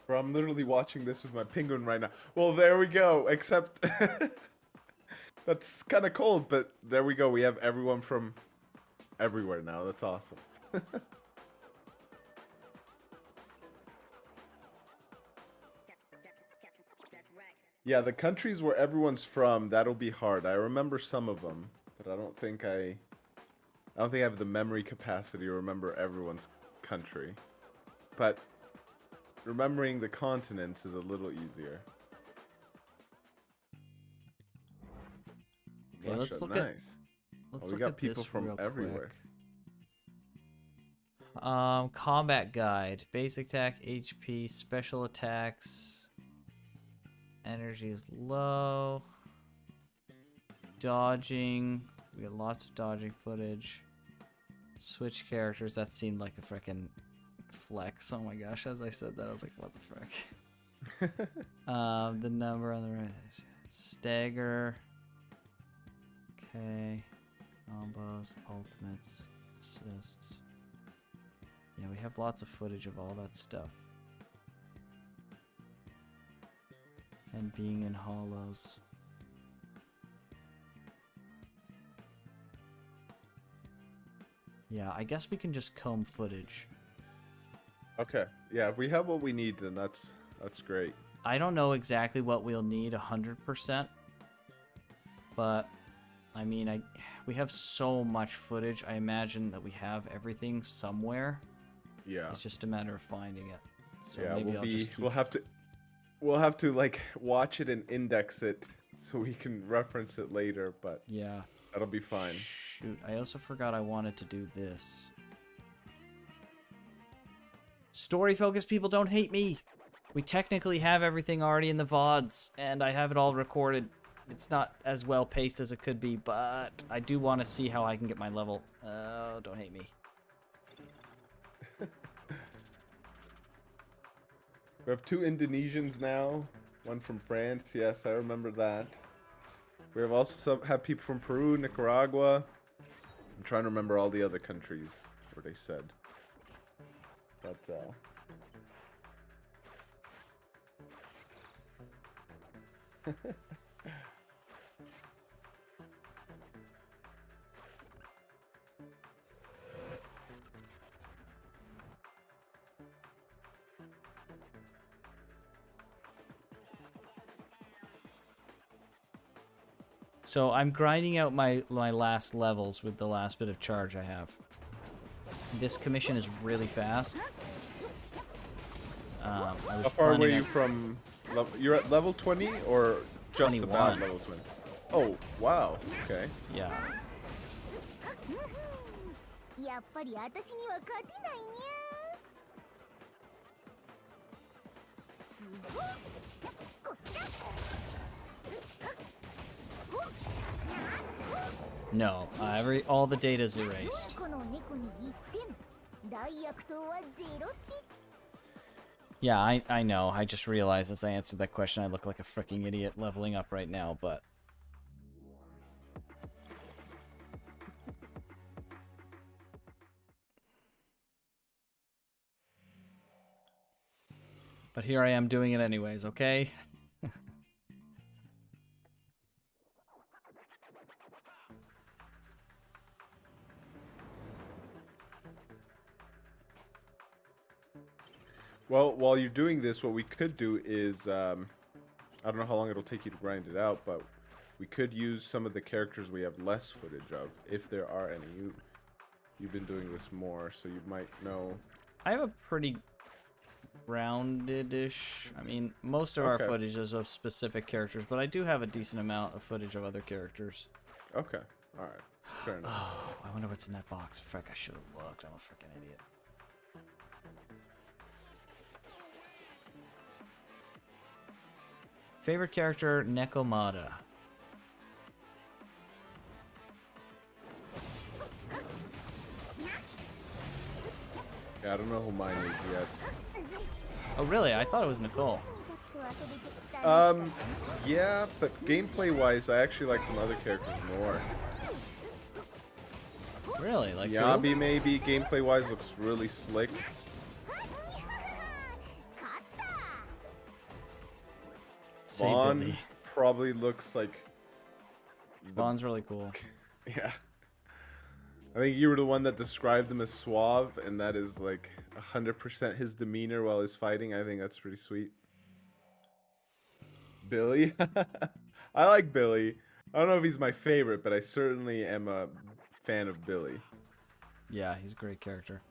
S8: Bro, I'm literally watching this with my penguin right now. Well, there we go. Except that's kind of cold, but there we go. We have everyone from everywhere now. That's awesome. Yeah, the countries where everyone's from, that'll be hard. I remember some of them, but I don't think I have the memory capacity to remember everyone's country. But remembering the continents is a little easier.
S3: okay, let's
S8: Russia,
S3: look at
S8: nice.
S3: let's
S8: we
S3: look
S8: got
S3: at
S8: people
S3: this
S8: from
S3: real
S8: everywhere.
S3: quick. Combat guide, basic attack, HP, special attacks. Energy is low. Dodging. We got lots of dodging footage. Switch characters. That seemed like a frickin' flex. Oh my gosh, as I said that, I was like, what the frick? The number on the right. Stagger. Okay. Combos, ultimates, assists. Yeah, we have lots of footage of all that stuff. And being in hollows. Yeah, I guess we can just comb footage.
S8: Okay. Yeah, if we have what we need, then that's great.
S3: I don't know exactly what we'll need 100%. But, I mean, we have so much footage. I imagine that we have everything somewhere.
S8: Yeah.
S3: It's just a matter of finding it. So
S8: Yeah,
S3: maybe I'll just keep...
S8: we'll have to like watch it and index it so we can reference it later, but
S3: Yeah.
S8: that'll be fine.
S3: Shoot, I also forgot I wanted to do this. Story focused people, don't hate me. We technically have everything already in the VODs, and I have it all recorded. It's not as well paced as it could be, but I do want to see how I can get my level. Oh, don't hate me.
S8: We have 2 Indonesians now, one from France. Yes, I remember that. We have also have people from Peru, Nicaragua. I'm trying to remember all the other countries where they said. But
S3: So I'm grinding out my last levels with the last bit of charge I have. This commission is really fast. I was
S8: how far were
S3: planning
S8: you
S3: on-
S8: from? You're at level 20 or just
S3: 21.
S8: about level 20? Oh, wow. Okay.
S3: Yeah.
S4: やっぱり私には勝てないにゃ。すごっ。こっちだ。
S3: No, all the data is erased.
S4: この猫に言っても大悪党はゼロって。
S3: Yeah, I know. I just realized as I answered that question I look like a freaking idiot leveling up right now, but... But here I am doing it anyways, okay?
S8: Well, while you're doing this, what we could do is, I don't know how long it'll take you to grind it out, but we could use some of the characters we have less footage of, if there are any. You've been doing this more, so you might know.
S3: I have a pretty rounded-ish... I mean, most of our
S8: Okay.
S3: footage is of specific characters, but I do have a decent amount of footage of other characters.
S8: Okay, alright. Fair enough.
S3: Oh, I wonder what's in that box. Frick, I should have looked. I'm a freaking idiot. Favorite character, Nekomata.
S8: don't know who mine is yet.
S3: Oh, really? I thought it was Nicole.
S8: Yeah, but gameplay-wise, I actually like some other characters more.
S3: Really? Like who?
S8: Yabi maybe gameplay-wise looks really slick.
S3: Say
S8: Vaughn
S3: Billy.
S8: probably looks like.
S3: Vaughn's really cool.
S8: Yeah. I think you were the one that described him as suave, and that is like 100% his demeanor while he's fighting. I think that's pretty sweet. Billy? I like Billy. I don't know if he's my favorite, but I certainly am a fan of Billy.
S3: Yeah, he's a great character.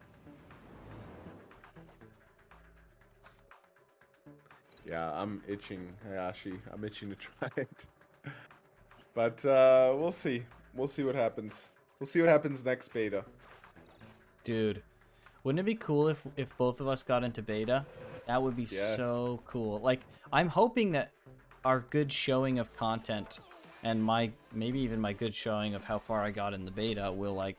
S8: Yeah, I'm itching, Hayashi. I'm itching to try it. But we'll see. We'll see what happens. We'll see what happens next beta.
S3: Dude, wouldn't it be cool if both of us got into beta? That would be
S8: Yes.
S3: so cool. Like, I'm hoping that our good showing of content and maybe even my good showing of how far I got in the beta will like,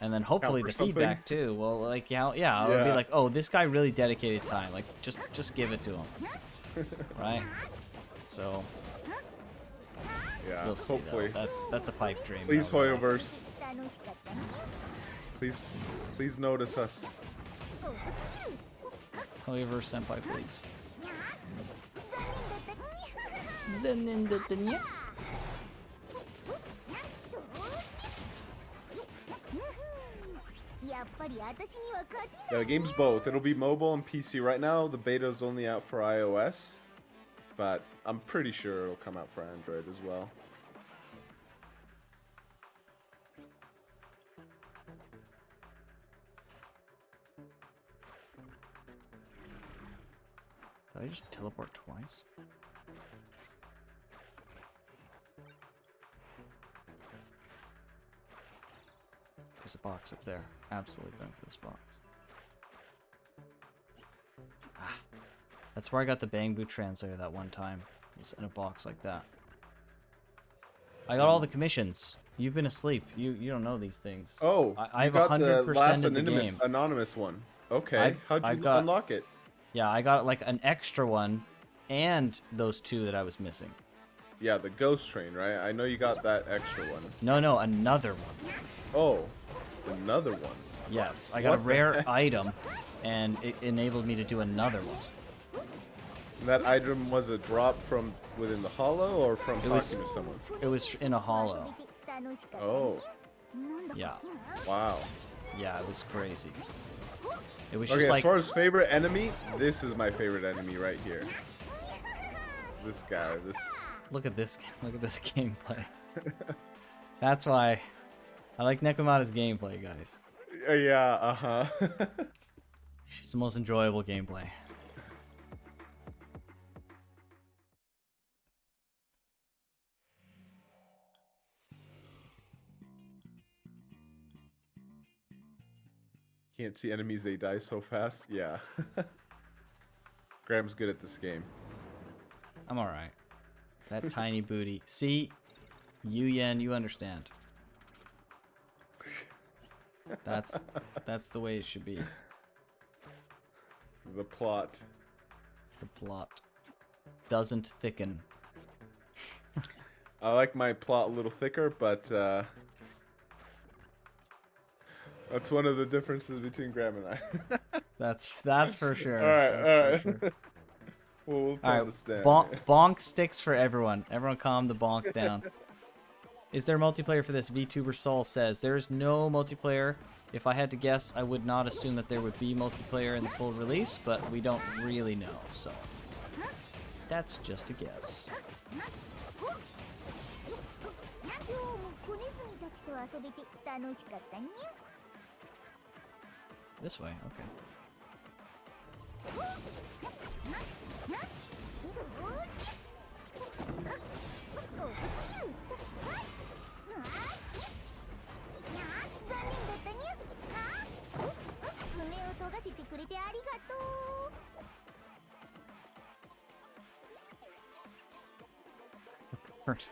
S3: and then hopefully
S8: for
S3: the
S8: something?
S3: feedback too. Well, like, yeah, it would be
S8: Yeah.
S3: like, oh, this guy really dedicated time. Like, just give it to him, right? So
S8: Yeah,
S3: we'll see.
S8: hopefully.
S3: Though. That's a pipe dream.
S8: Please,
S3: though, right?
S8: Hoyoverse. Please notice us.
S3: However, senpai, please. Zenless.
S8: Yeah, the game's both. It'll be mobile and PC. Right now, the beta's only out for iOS, but I'm pretty sure it'll come out for Android as well.
S3: Did I just teleport twice? There's a box up there. Absolutely going for this box. Ah, that's where I got the Bangbu translator that one time. It was in a box like that. I got all the commissions. You've been asleep. You don't know these things.
S8: Oh,
S3: I
S8: you
S3: have
S8: got the
S3: 100%
S8: last
S3: of the game.
S8: anonymous one. Okay, how'd you
S3: got-
S8: unlock it?
S3: Yeah, I got like an extra one and those two that I was missing.
S8: Yeah, the ghost train, right? I know you got that extra one.
S3: No, another one.
S8: Oh, another one.
S3: Yes, I got
S8: What
S3: a
S8: the
S3: rare
S8: heck?
S3: item, and it enabled me to do another one.
S8: And that item was a drop from within the hollow or from
S3: It
S8: talking
S3: was-
S8: to someone?
S3: It was in a hollow.
S8: Oh,
S3: Yeah,
S8: wow.
S3: yeah, it was crazy. It was
S8: Okay,
S3: just
S8: as
S3: like,
S8: far as favorite enemy, this is my favorite enemy right here. This guy, this.
S3: look at this gameplay. That's why I like Nekomata's gameplay, guys.
S8: Yeah, uh-huh.
S3: It's the most enjoyable gameplay.
S8: Can't see enemies, they die so fast. Yeah. Graham's good at this game.
S3: I'm alright. That tiny booty. See, Yen, you understand. That's the way it should be.
S8: The plot.
S3: The plot doesn't thicken.
S8: I like my plot a little thicker, but that's one of the differences between Graham and I.
S3: That's for sure.
S8: Alright,
S3: That's for
S8: alright.
S3: sure.
S8: We'll tell
S3: Alright,
S8: this down.
S3: bonk sticks for everyone. Everyone calm the bonk down. Is there multiplayer for this? VTuber Soul says, there is no multiplayer. If I had to guess, I would not assume that there would be multiplayer in the full release, but we don't really know, so that's just a guess. This way, okay.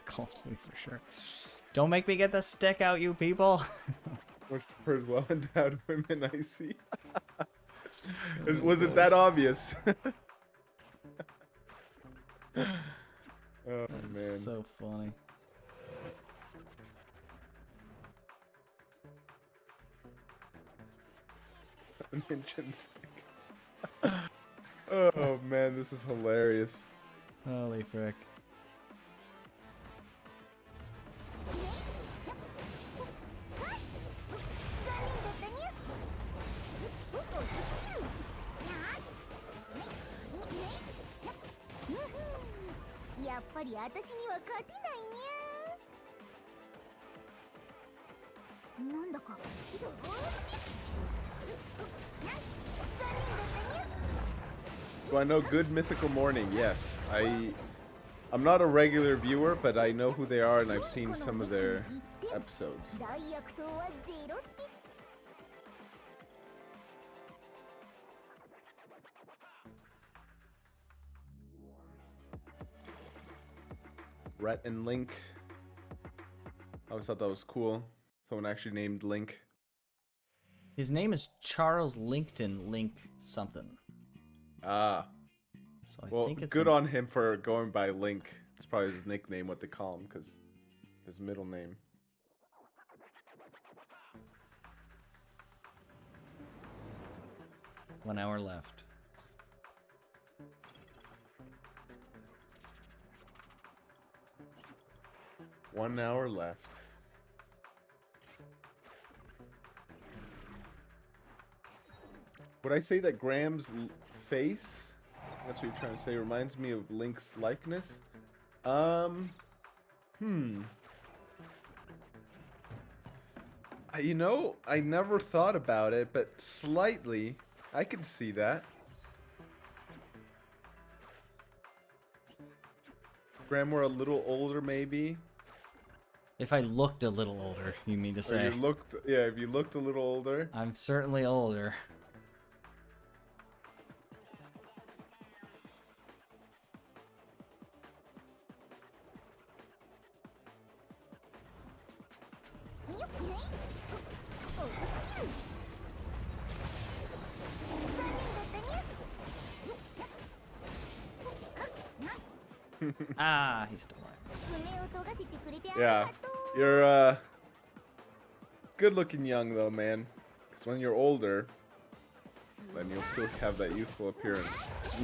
S3: Costly for sure. Don't make me get the stick out, you people.
S8: Which prefers well endowed women I see. Was it that obvious? Oh man.
S3: So funny.
S8: Mention. Oh man, this is hilarious.
S3: Holy frick.
S8: So I know Good Mythical Morning. Yes, I'm not a regular viewer, but I know who they are and I've seen some of their episodes. Rhett and Link. I always thought that was cool. Someone actually named Link.
S3: His name is Charles Linkton Link something.
S8: Ah.
S3: So I
S8: Well,
S3: think it's
S8: good on him for going by Link. It's probably his nickname, what they call him, because his middle name.
S3: One hour left.
S8: One hour left. Would I say that Graham's face, that's what you're trying to say, reminds me of Link's likeness? You know, I never thought about it, but slightly, I can see that. Graham were a little older, maybe.
S3: If I looked a little older, you mean to
S8: Or
S3: say?
S8: you looked, yeah, if you looked a little older.
S3: I'm certainly older. Ah, he's still alive.
S8: Yeah, you're good looking young though, man. Because when you're older, then you'll still have that youthful appearance.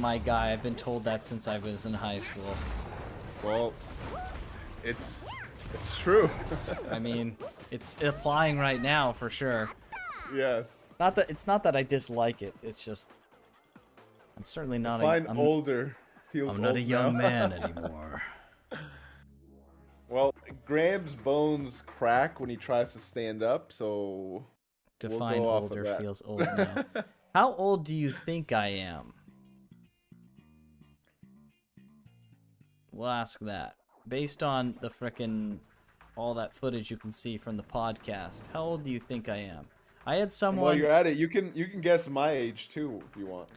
S3: My guy, I've been told that since I was in high school.
S8: Well, it's true.
S3: I mean, it's applying right now for sure.
S8: Yes.
S3: Not that it's not that I dislike it. It's just I'm certainly not.
S8: Fine,
S3: I'm,
S8: older. Feels
S2: I'm not a
S8: old
S2: young
S8: now.
S2: man anymore.
S8: Well, Graham's bones crack when he tries to stand up, so we'll
S3: define
S8: go off of
S3: older
S8: that.
S3: feels old now. How old do you think I am? We'll ask that. Based on the frickin' all that footage you can see from the podcast, how old do you think I am? I had
S8: And while
S3: someone.
S8: you're at it, you can guess my age too if you want.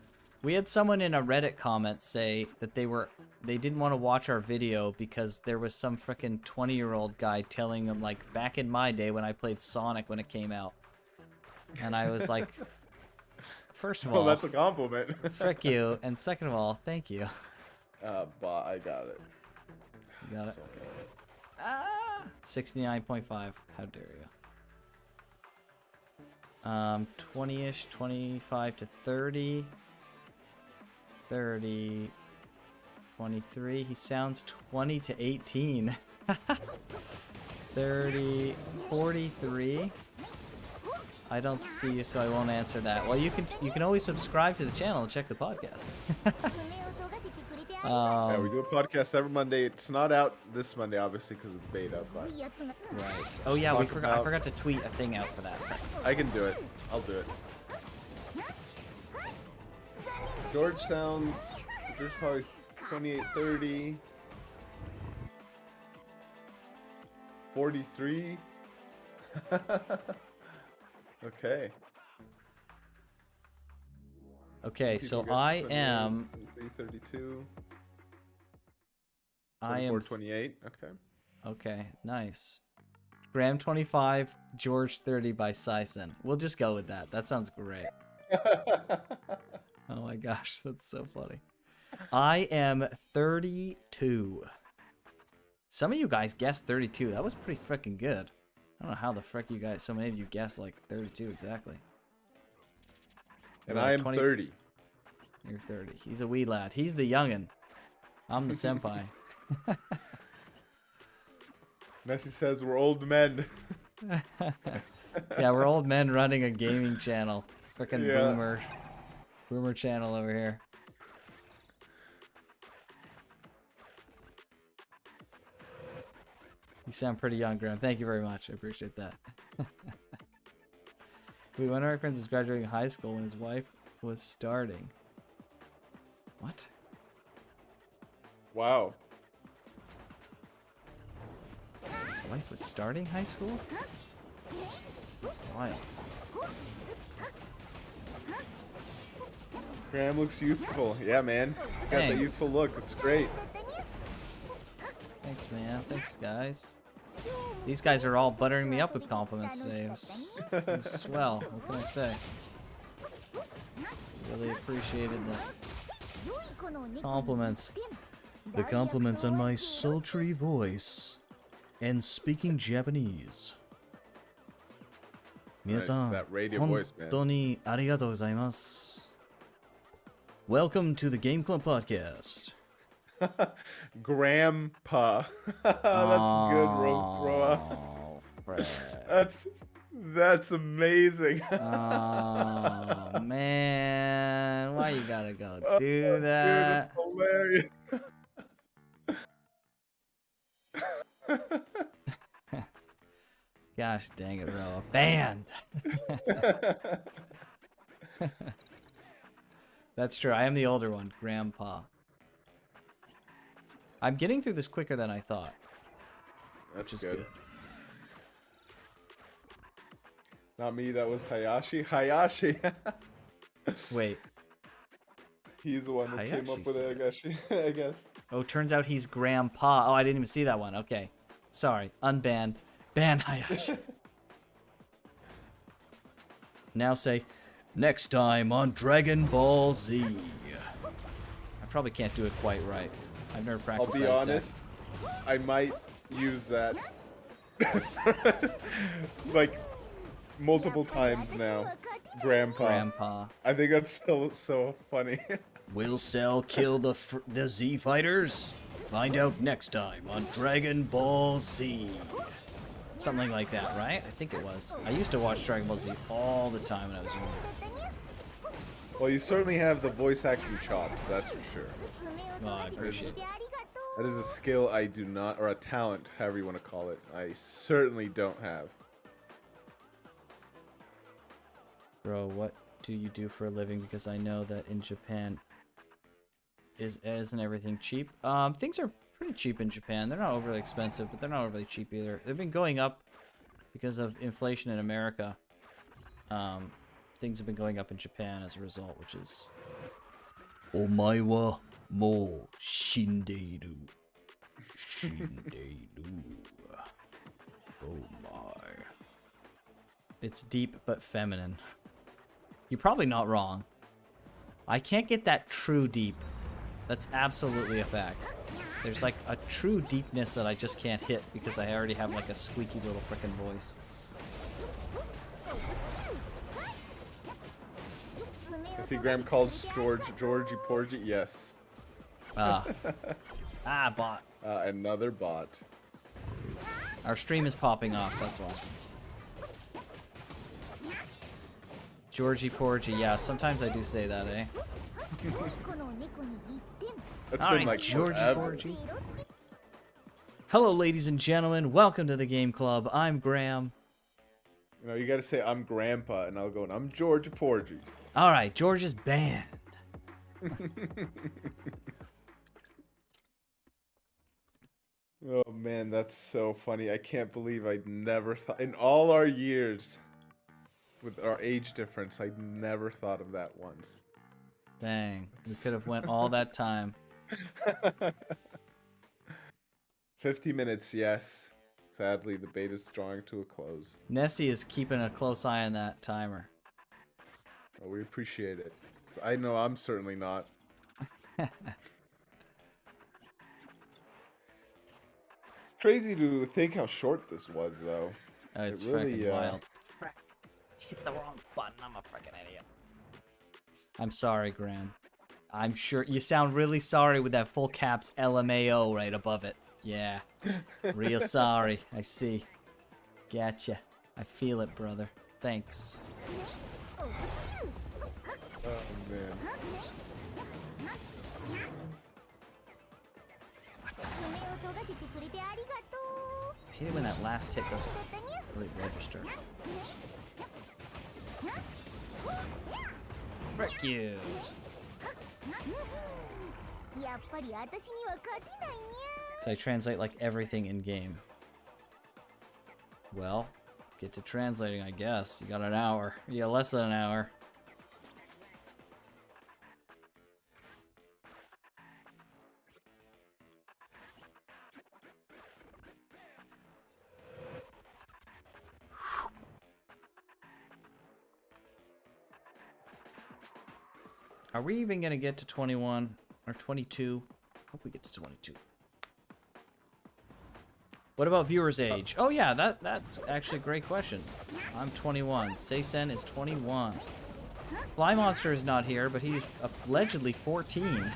S3: We had someone in a Reddit comment say that they didn't want to watch our video because there was some frickin' 20-year-old guy telling them like back in my day when I played Sonic when it came out. And I was like, first of all,
S8: Well, that's a compliment.
S3: frick you, and second of all, thank you.
S8: But I got it.
S3: You got it.
S8: So good.
S3: Ah, 69.5. How dare you? 20-ish, 25 to 30. 30, 23. He sounds 20 to 18. 30, 43. I don't see you, so I won't answer that. Well, you can always subscribe to the channel and check the podcast.
S8: Yeah, we do a podcast every Monday. It's not out this Monday, obviously, because it's beta, but
S3: Right. Oh yeah, I forgot to tweet a thing out for that.
S8: I can do it. I'll do it. George sounds... There's probably 28, 30... 43... Okay.
S3: Okay, so
S8: People guess
S3: I
S8: 28,
S3: am
S8: 23, 32...
S3: I
S8: 24,
S3: am
S8: 28, okay.
S3: okay, nice. Graham 25, George 30 by Sison. We'll just go with that. That sounds great. gosh, that's so funny. I am 32. Some of you guys guessed 32. That was pretty freaking good. I don't know how the frick you guys, so many of you guessed like 32 exactly.
S8: And
S3: You're
S8: I
S3: like
S8: am
S3: 20
S8: 30.
S3: You're 30. He's a wee lad. He's the youngin'. I'm the senpai.
S8: Messi says we're old men.
S3: Yeah, we're old men running a gaming channel. Freaking
S8: Yeah.
S3: boomer channel over here. You sound pretty young, Graham. Thank you very much. I appreciate that. Wait, one of our friends is graduating high school when his wife was starting. What?
S8: Wow.
S3: His wife was starting high school? That's wild.
S8: Graham looks youthful. Yeah, man. Got that
S3: Thanks.
S8: youthful look. It's great.
S3: Thanks, man. Thanks, guys. These guys are all buttering me up with compliments today. It was swell. What can I say? Really appreciated the compliments.
S2: The compliments on my sultry voice and speaking Japanese.
S8: Nice,
S2: 皆さん、
S8: that radio
S2: 本
S8: voice, man.
S2: 当にありがとうございます。Welcome to the Game Club podcast.
S8: Grandpa. That's good, Roa.
S3: Oh, Fred.
S8: That's amazing.
S3: Oh, man. Why you gotta go do
S8: Dude,
S3: that?
S8: it's hilarious.
S3: Gosh dang it, Roa. Banned! That's true. I am the older one, Grandpa. I'm getting through this quicker than I thought.
S8: That's
S3: is
S8: good.
S3: good.
S8: Not me, that was Hayashi. Hayashi.
S3: Wait.
S8: He's the one who came
S3: Hayashi
S8: up with it, I guess.
S3: Oh, turns out he's Grandpa. Oh, I didn't even see that one. Okay. Sorry. Unbanned. Ban Hayashi.
S2: Now say, next time on Dragon Ball Z.
S3: I probably can't do it quite right. I've never
S8: I'll
S3: practiced
S8: be
S3: that
S8: honest, I might use that like multiple times now. Grandpa.
S3: Grandpa.
S8: I think that's so funny.
S2: Will Cell kill the Z fighters? Find out next time on Dragon Ball Z.
S3: Something like that, right? I think it was. I used to watch Dragon Ball Z all the time when I was younger.
S8: Well, you certainly have the voice acting chops, that's for sure.
S3: Well, I appreciate it.
S8: That is a skill I do not, or a talent, however you want to call it, I certainly don't have.
S3: Bro, what do you do for a living? Because I know that in Japan isn't everything cheap. Things are pretty cheap in Japan. They're not overly expensive, but they're not overly cheap either. They've been going up because of inflation in America. Things have been going up in Japan as a result, which is...
S2: お前はもう死んでいる。死んでいる。Oh my.
S3: It's deep but feminine. You're probably not wrong. I can't get that true deep. That's absolutely a fact. There's like a true deepness that I just can't hit because I already have like a squeaky little frickin' voice.
S8: I see Graham calls Georgie Porgy. Yes.
S3: Bot.
S8: Another bot.
S3: Our stream is popping off, that's why. Georgie Porgy, yeah, sometimes I do say that, eh?
S8: That's
S3: Alright,
S8: been like
S3: Georgie
S8: forever.
S3: Porgy. Hello, ladies and gentlemen. Welcome to the Game Club. I'm Graham.
S8: You know, you gotta say I'm Grandpa, and I'll go, and I'm George Porgy.
S3: Alright, George is banned.
S8: Oh man, that's so funny. I can't believe I never thought, in all our years, with our age difference, I never thought of that once.
S3: Dang, we could have went all that time.
S8: 50 minutes, yes. Sadly, the beta's drawing to a close.
S3: Nessie is keeping a close eye on that timer.
S8: Oh, we appreciate it. I know I'm certainly not. It's crazy to think how short this was, though.
S3: Oh, it's
S8: It really,
S3: freaking wild. Hit the wrong button. I'm a freaking idiot. I'm sorry, Graham. I'm sure you sound really sorry with that full caps LMAO right above it. Yeah. Real sorry. I see. Gotcha. I feel it, brother. Thanks.
S8: Oh man.
S4: 爪を研がせてくれてありがとう
S3: I hate it when that last hit doesn't really register. Frick you.
S4: やっぱり私には勝てないにゃ
S3: So I translate like everything in game. Well, get to translating, I guess. You got an hour. Yeah, less than an hour. Are we even gonna get to 21 or 22? Hope we get to 22. What about viewers' age? Oh yeah, that's actually a great question. I'm 21. Seisen is 21. Fly Monster is not here, but he's allegedly 14.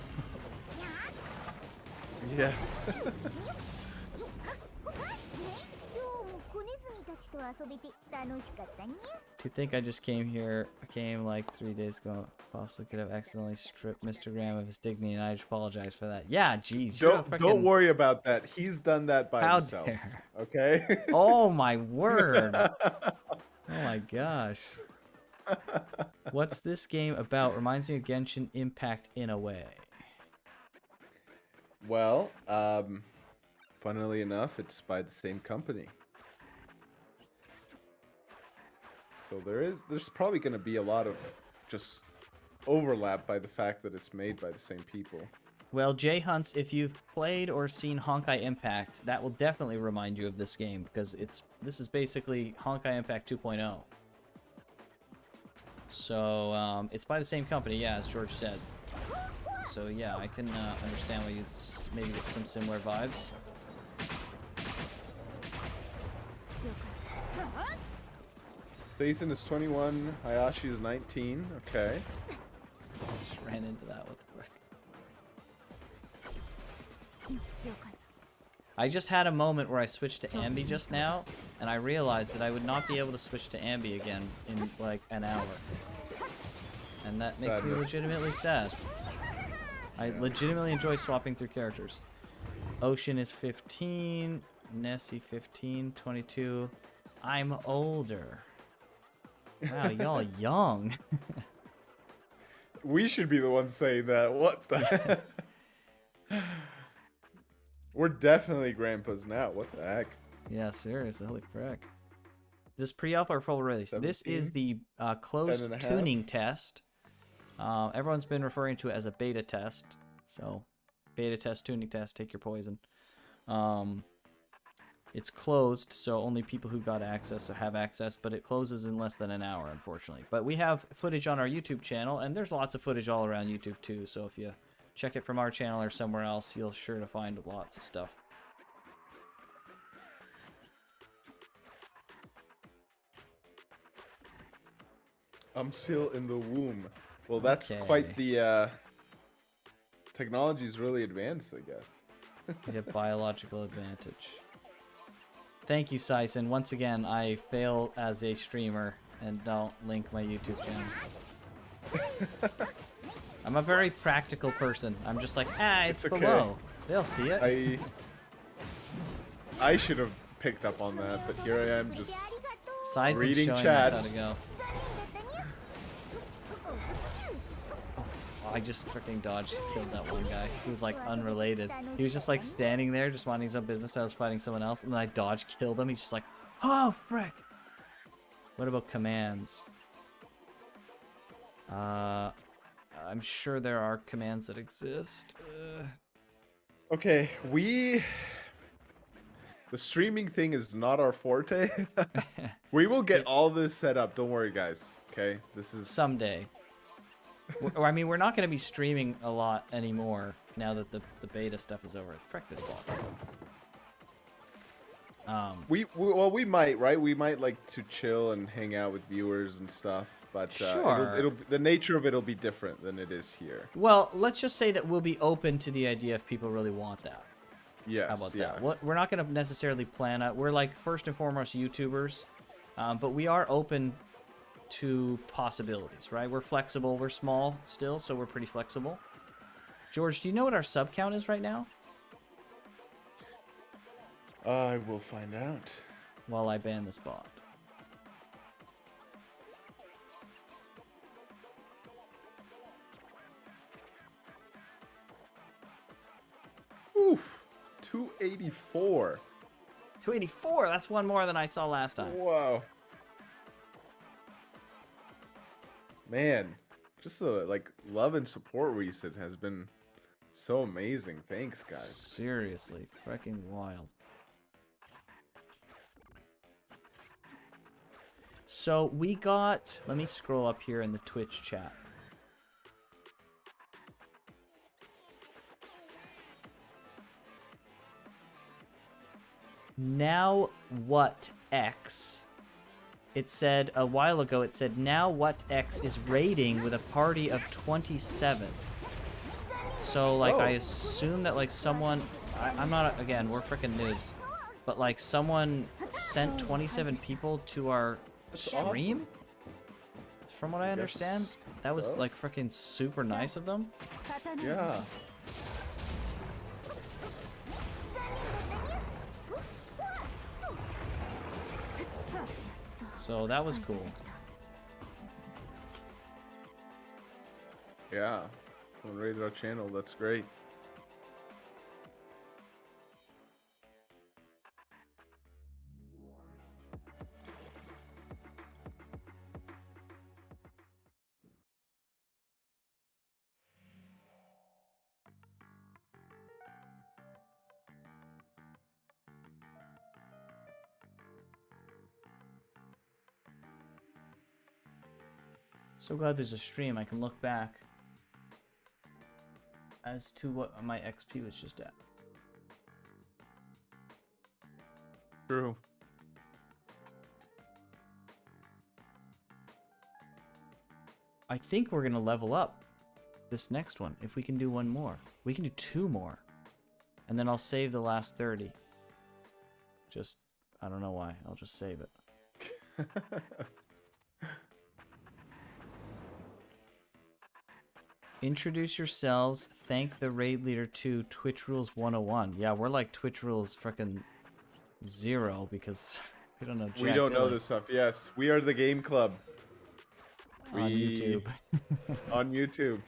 S8: Yes.
S4: 今日も子ネズミたちと遊べて楽しかったにゃ
S3: To think I just came here, came like 3 days ago, possibly could have accidentally stripped Mr. Graham of his dignity, and I apologize for that. Yeah, jeez. you're a
S8: Don't
S3: frickin-
S8: worry about that. He's done that by
S3: How
S8: himself.
S3: dare.
S8: Okay.
S3: Oh my word. Oh my gosh. What's this game about? Reminds me of Genshin Impact in a way.
S8: Well, funnily enough, it's by the same company. So there's probably going to be a lot of just overlap by the fact that it's made by the same people.
S3: Well, Jay Hunts, if you've played or seen Honkai Impact, that will definitely remind you of this game because this is basically Honkai Impact 2.0. So it's by the same company, yeah, as George said. So yeah, I can understand why you maybe get some similar vibes.
S8: Jason is 21, Hayashi is 19. Okay.
S3: Just ran into that with the frick. I just had a moment where I switched to Ambi just now, and I realized that I would not be able to switch to Ambi again in like an hour. And that makes me
S8: Sadness.
S3: legitimately sad. I legitimately enjoy swapping through characters. Ocean is 15, Nessie 15, 22. I'm older. Wow, y'all young.
S8: We should be the ones saying that. What the heck? We're definitely grandpas now. What the heck?
S3: Yeah, seriously, holy frick. This pre-alpha or full release? This is
S8: 17?
S3: the closed
S8: 10.5?
S3: tuning test. Everyone's been referring to it as a beta test. So, beta test, tuning test, take your poison. It's closed, so only people who got access have access, but it closes in less than an hour, unfortunately. But we have footage on our YouTube channel, and there's lots of footage all around YouTube too, so if you check it from our channel or somewhere else, you'll sure to find lots of stuff.
S8: I'm still in the womb. Well, that's
S3: Okay.
S8: quite the technology's really advanced, I guess.
S3: You have biological advantage. Thank you, Sison. Once again, I fail as a streamer and don't link my YouTube channel. I'm a very practical person. I'm just like, it's
S8: okay.
S3: below. They'll see it.
S8: I should have picked up on that, but here I am just
S3: Sison's
S8: reading
S3: showing
S8: chat.
S3: us how to go. Oh, I just freaking dodged, killed that one guy. He was like unrelated. He was just like standing there, just minding his own business. I was fighting someone else, and then I dodged, killed him. He's just like, oh frick. What about commands? I'm sure there are commands that exist.
S8: Okay, the streaming thing is not our forte. We will get all this set up. Don't worry, guys. Okay, this is
S3: Someday. Or I mean, we're not going to be streaming a lot anymore now that the beta stuff is over. Frick this ball.
S8: We might, right? We might like to chill and hang out with viewers and stuff, but
S3: Sure.
S8: it'll the nature of it'll be different than it is here.
S3: Well, let's just say that we'll be open to the idea if people really want that.
S8: Yes,
S3: How about
S8: yeah.
S3: that? We're not going to necessarily plan out. We're like first and foremost YouTubers, but we are open to possibilities, right? We're flexible. We're small still, so we're pretty flexible. George, do you know what our sub count is right now?
S8: I will find out.
S3: While I ban this bot.
S8: Oof, 284.
S3: 284. That's one more than I saw last time.
S8: Whoa. Man, just the like love and support recent has been so amazing. Thanks, guys.
S3: Seriously, freaking wild. So we got, let me scroll up here in the Twitch chat. Now what X? It said a while ago, it said now what X is raiding with a party of 27. So like I assume that like someone, I'm not, again, we're freaking noobs, but like someone sent 27 people to our stream? From what I understand, that was like freaking super nice of them.
S8: Yeah.
S3: So that was cool.
S8: Yeah. Someone rated our channel. That's great.
S3: So glad there's a stream. I can look back as to what my XP was just at.
S8: True.
S3: I think we're gonna level up this next one if we can do one more. We can do 2 more, and then I'll save the last 30. Just, I don't know why. I'll just save it. Introduce yourselves. Thank the raid leader to Twitch Rules 101. Yeah, we're like Twitch Rules frickin' 0 because we don't know jack
S8: We don't know
S3: diddly.
S8: this stuff. Yes, we are the game club.
S3: On YouTube.
S8: On YouTube.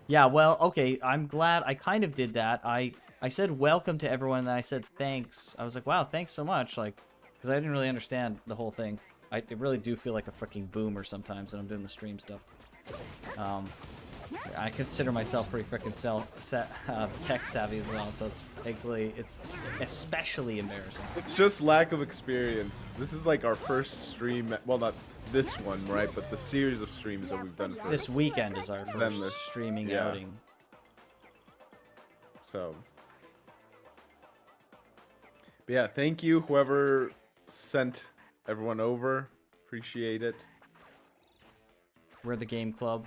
S3: Yeah, well, okay, I'm glad I kind of did that. I said welcome to everyone, and then I said thanks. I was like, wow, thanks so much, like, because I didn't really understand the whole thing. I really do feel like a freaking boomer sometimes when I'm doing the stream stuff. I consider myself pretty freaking tech savvy as well, so it's especially embarrassing.
S8: It's just lack of experience. This is like our first stream. Well, not this one, right? But the series of streams that we've done for
S3: This weekend is our
S8: Zenless.
S3: first streaming
S8: Yeah.
S3: outing.
S8: So, but yeah, thank you whoever sent everyone over. Appreciate it.
S3: We're the game club.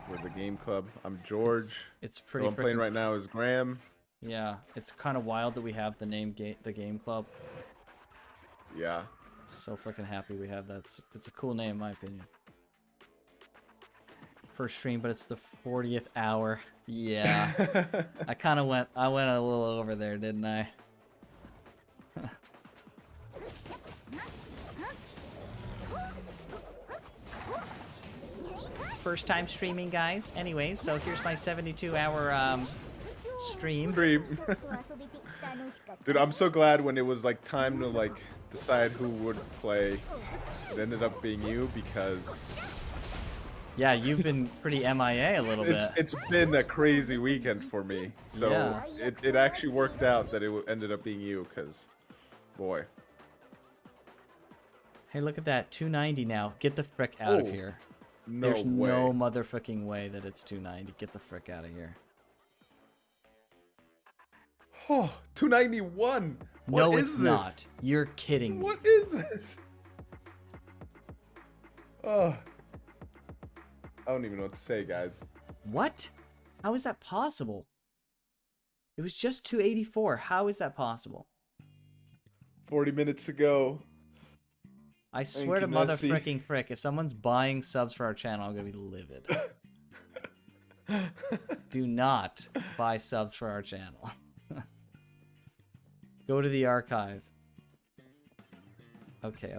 S8: We're the game club. I'm George.
S3: It's
S8: Who
S3: pretty
S8: I'm playing
S3: freaking-
S8: right now is Graham.
S3: Yeah, it's kind of wild that we have the name the game club.
S8: Yeah.
S3: So freaking happy we have that. It's a cool name in my opinion. First stream, but it's the 40th hour. Yeah. I went a little over there, didn't I? First time streaming, guys. Anyways, so here's my 72-hour stream.
S8: Dude, I'm so glad when it was like time to like decide who would play. It ended up being you because
S3: Yeah, you've been pretty MIA a little bit.
S8: it's been a crazy weekend for me. So
S3: Yeah.
S8: it actually worked out that it ended up being you because, boy.
S3: Hey, look at that. 290 now. Get the frick out of
S8: Oh.
S3: here.
S8: No
S3: There's
S8: way.
S3: no motherfucking way that it's 290. Get the frick out of here.
S8: Oh, 291.
S3: No,
S8: What
S3: it's
S8: is this?
S3: not. You're kidding me.
S8: What is this? Oh. I don't even know what to say, guys.
S3: What? How is that possible? It was just 284. How is that possible?
S8: 40 minutes to go.
S3: I swear to
S8: you,
S3: mother
S8: Nessie.
S3: fricking frick, if someone's buying subs for our channel, I'm gonna be livid. Do not buy subs for our channel. Go to the archive. Okay.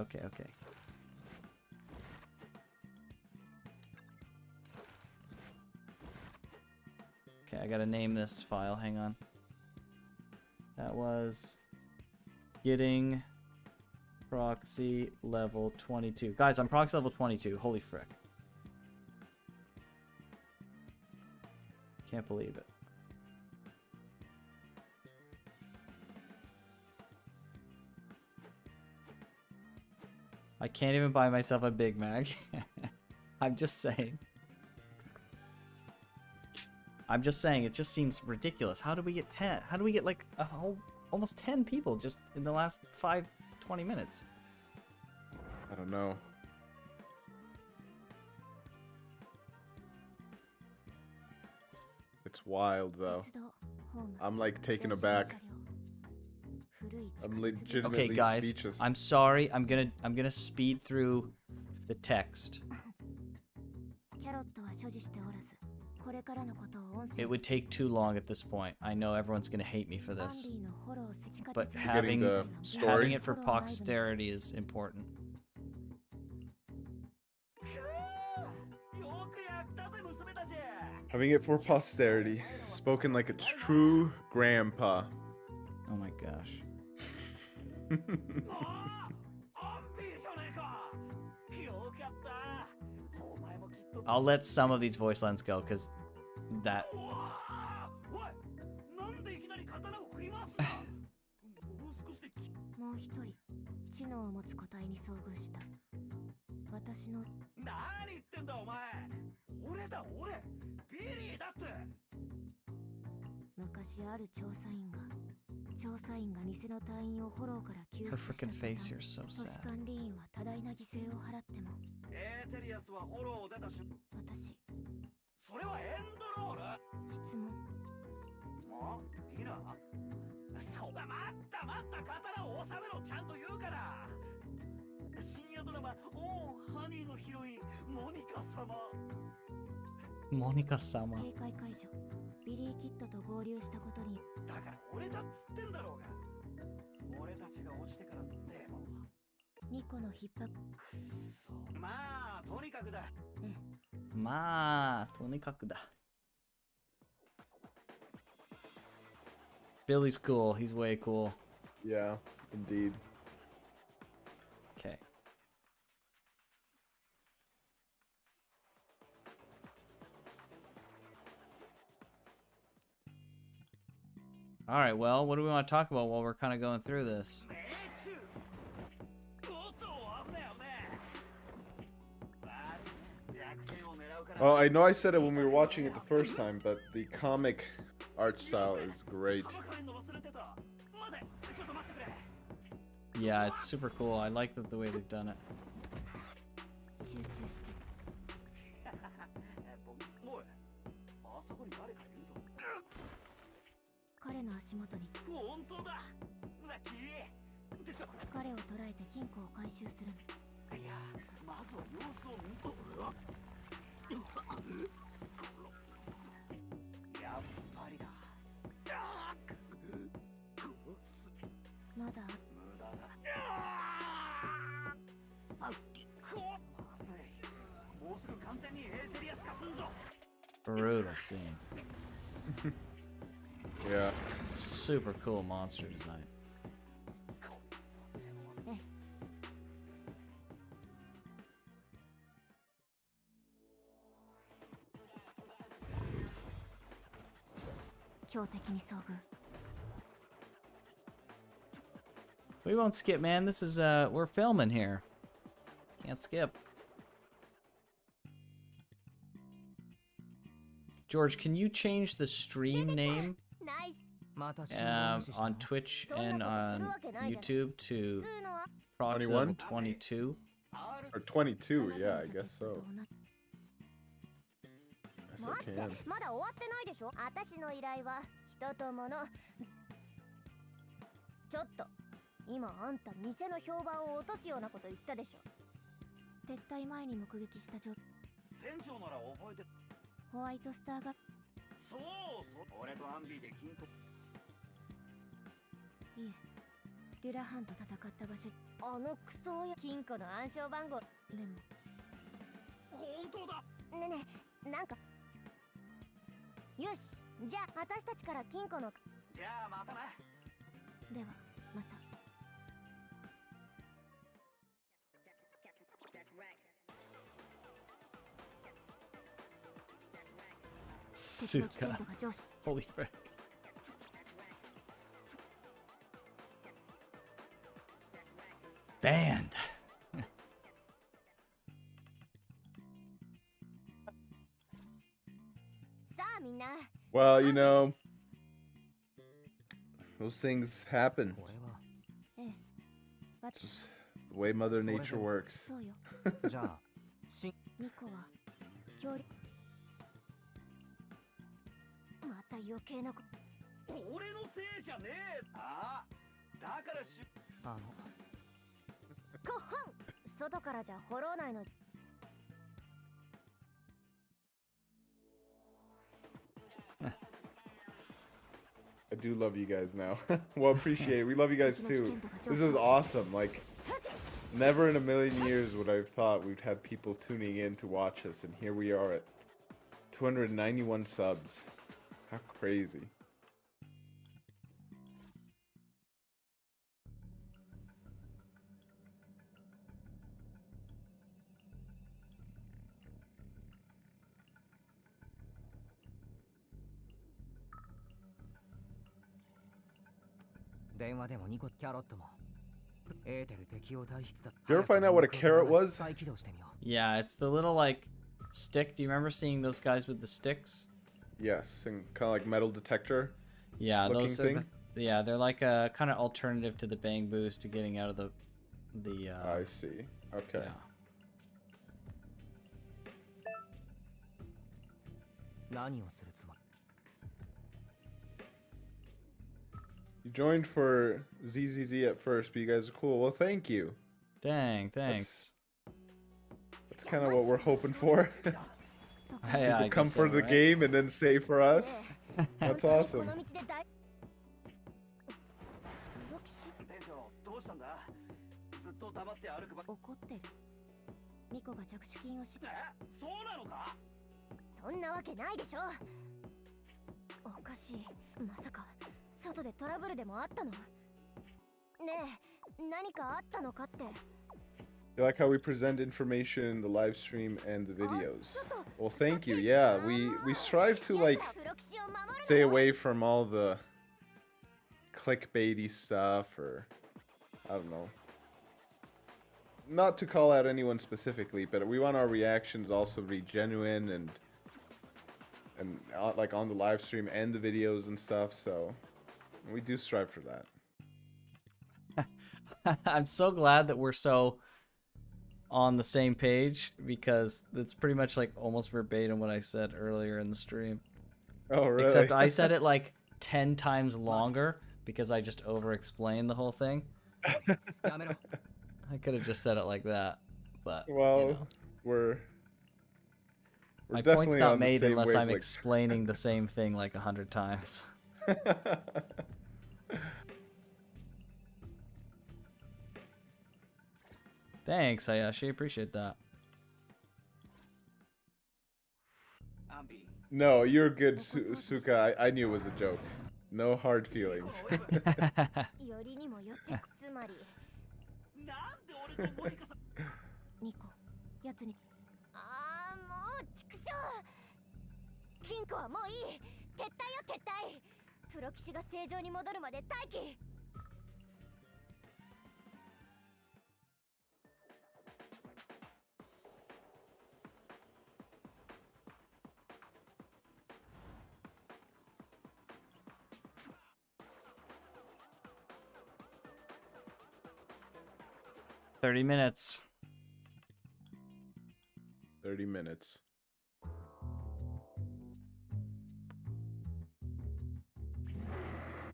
S3: Okay, I gotta name this file. Hang on. That was getting proxy level 22. Guys, I'm proxy level 22. Holy frick. Can't believe it. I can't even buy myself a Big Mac. I'm just saying. I'm just saying, it just seems ridiculous. How do we get 10? How do we get like a whole, almost 10 people just in the last 20 minutes?
S8: I don't know. It's wild, though.
S4: 鉄道ホーム
S8: I'm like taken
S4: 電車の
S8: aback.
S4: 車両古い地
S8: I'm
S4: 下鉄
S8: legitimately
S3: Okay, guys,
S8: speechless.
S3: I'm sorry. I'm gonna speed through the text.
S4: キャロットは所持しておらずこれからのことを音声
S3: It would take too long at this point. I know everyone's gonna hate me for
S4: アン
S3: this,
S4: ディのフォロー地下
S3: but
S4: 鉄
S3: having
S8: the
S3: having
S8: story?
S3: it for posterity is important.
S5: よくやったぜ娘たち。
S8: Having it for posterity. Spoken like a true grandpa.
S3: Oh my gosh.
S5: ああ、アンピーじゃねえか。よかった。お前もきっと。
S3: I'll let some of these voice lines go because that
S5: うわあ、おい、なんでいきなり刀を振り回すんだ。もう少しで。
S4: もう一人知能を持つ個体に遭遇した私の
S5: 何言ってんだお前。俺だ俺。ビリーだって。
S4: 昔ある調査員が偽の隊員をフォローから救
S3: her
S4: 出した
S3: freaking
S4: 途
S3: face
S4: 端
S3: here is so
S4: 都市
S3: sad.
S4: 管理員は多大な犠牲を払っても
S5: エーテリアスはフォローを出たし。
S4: 私
S5: それはエンドロール。
S4: 質問
S5: もうディナー。そうだ、待った刀を収めろ。ちゃんと言うから。深夜ドラマ「おうハニー」のヒロインモニカ様。
S3: Monica sama.
S4: 警戒解除ビリー・キッドと合流したことに
S5: だから俺だっつってんだろうが。俺たちが落ちてからでも。
S4: 2個の逼迫
S5: くっそ。まあとにかくだ。
S3: Ma, とにかくだ. Billy's cool. He's way cool.
S8: Yeah, indeed.
S3: Okay. All right, well, what do we want to talk about while we're kind of going through this?
S5: 命中。おっと危ない危ない。弱点を狙うから。
S8: Well, I know I said it when we were watching it the first time, but the comic art style is great.
S5: 玉買いの忘れてた。待て、ちょっと待ってくれ。
S3: Yeah, it's super cool. I like the way they've done it.
S4: 集中して
S5: おい、あそこに誰かいるぞ。
S4: 彼の足元に
S5: 本当だ。ラッキー。でしょ。
S4: 彼を捕らえて金庫を回収する
S5: いや、まずは様子を見とるわ。やっぱりだ。
S4: まだ
S5: 無駄だ。まずい。もうすぐ完全にエーテリアス化すんぞ。
S3: Brutal scene.
S8: Yeah.
S3: Super cool monster design.
S4: 強敵に遭遇
S3: We won't skip, man. This is we're filming here. Can't skip. George, can you change the stream name
S4: ナイス
S3: on Twitch and on YouTube to
S4: 普通の
S3: Prox
S8: 21?
S3: level 22?
S8: Or 22, yeah, I guess so. Yes,
S4: 待
S8: I
S4: って
S8: can.
S4: まだ終わってないでしょ。私の依頼は人と物。ちょっと今あんた店の評判を落とすようなこと言ったでしょ。撤退前に目撃した
S5: 店長なら覚えて。
S4: ホワイトスターが
S5: そうそう。俺とアンビーで金庫。
S4: いえデュラハンと戦った場所、あのクソ親金庫の暗証番号でも
S5: 本当だ。
S4: ねねなんかよしじゃあ私たちから金庫の
S5: じゃあまたな。
S4: ではまた 敵の危険
S3: Suka.
S4: 度が上昇
S3: Holy frick. Banned.
S4: さあみんな
S8: Well, you know, those things happen.
S5: これは。
S4: ええ
S8: Just the way Mother Nature works.
S4: そうよ
S5: じゃあ
S4: ニコは協力また余計なこと
S5: 俺のせいじゃねえ。ああ。だからあの。
S4: コッホン外からじゃフォロー内の
S8: I do love you guys now. Well, appreciate it. We love you guys too. This is awesome. Like, never in a million years would I have thought we'd have people tuning in to watch us, and here we are at 291 subs. How crazy.
S5: Did
S8: you ever find out what a carrot was?
S3: Yeah, it's the little like stick. Do you remember seeing those guys with the sticks?
S8: Yes, and kind of like metal detector.
S3: Yeah,
S8: looking
S3: those are
S8: thing?
S3: yeah, they're like a kind of alternative to the bang boost to getting out of the
S8: I see. Okay.
S3: yeah.
S5: 何をするつもり
S8: You joined for ZZZ at first, but you guys are cool. Well, thank you.
S3: Dang, thanks.
S8: That's kind of what we're hoping for.
S3: Yeah, I
S8: People come
S3: guess
S8: for
S3: so,
S8: the
S3: right?
S8: game and then say for us. That's
S4: こ
S8: awesome.
S4: の道で大
S5: 店長どうしたんだ。ずっと黙って歩くば。
S4: 怒ってるニコが着手金をし
S5: え、そうなのか。
S4: そんなわけないでしょおかしいまさか外でトラブルでもあったのねえ何かあったのかって
S8: You like how we present information in the live stream and the videos. Well, thank you. Yeah, we strive to like stay away from all the clickbaity stuff, or I don't know. Not to call out anyone specifically, but we want our reactions also to be genuine and like on the live stream and the videos and stuff. So we do strive for that.
S3: I'm so glad that we're so on the same page, because it's pretty much like almost verbatim what I said earlier in the stream.
S8: Oh, really?
S3: Except I said it like 10 times longer because I just over-explained the whole thing. I could have just said it like that, but
S8: Well,
S3: you know.
S8: we're
S3: My
S8: definitely
S3: point's not
S8: on the
S3: made
S8: same
S3: unless I'm
S8: wavelength.
S3: explaining the same thing like 100 times. Thanks, Ayashi. Appreciate that.
S5: アンビー。
S8: No, you're good, Suka. I knew it was a joke. No hard feelings.
S4: よりにもよってつまり
S5: なんで俺とモニカさん。
S4: ニコやつにああもう畜生金庫はもういい撤退よ撤退プロ騎士が正常に戻るまで待機
S8: I
S3: 30 minutes.
S8: 30 minutes.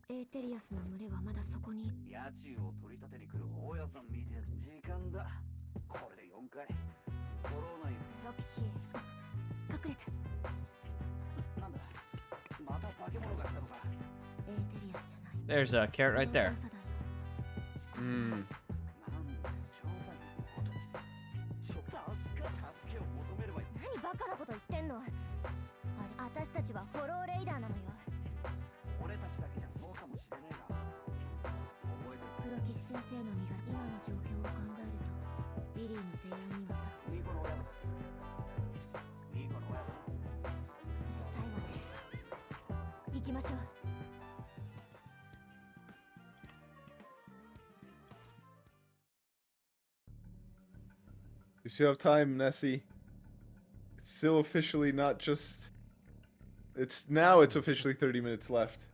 S4: エーテリアスの群れはまだそこに。
S5: 家賃を取り立てに来る大家さん見て時間だ。これで4回。コロナに
S4: ロキシー、隠れて。
S5: なんだ。また化け物が来たのか。
S4: エーテリアスじゃない。
S3: There's a carrot right there.
S4: 調査団よ。
S8: Hmm.
S5: なんだ調査員のこと。助けを求めればいい。
S4: 何バカなこと言ってんの。あれ、私たちはフォローレイダーなのよ。
S5: 俺たちだけじゃそうかもしれねえが。覚えてる。
S4: 黒騎士先生の身柄、今の状況を考えるとビリーの提案には
S5: ニコの親分。ニコの親分。
S4: うるさいわね。行きましょう。
S8: You still have time, Nessie. It's still officially not just. It's officially 30 minutes left.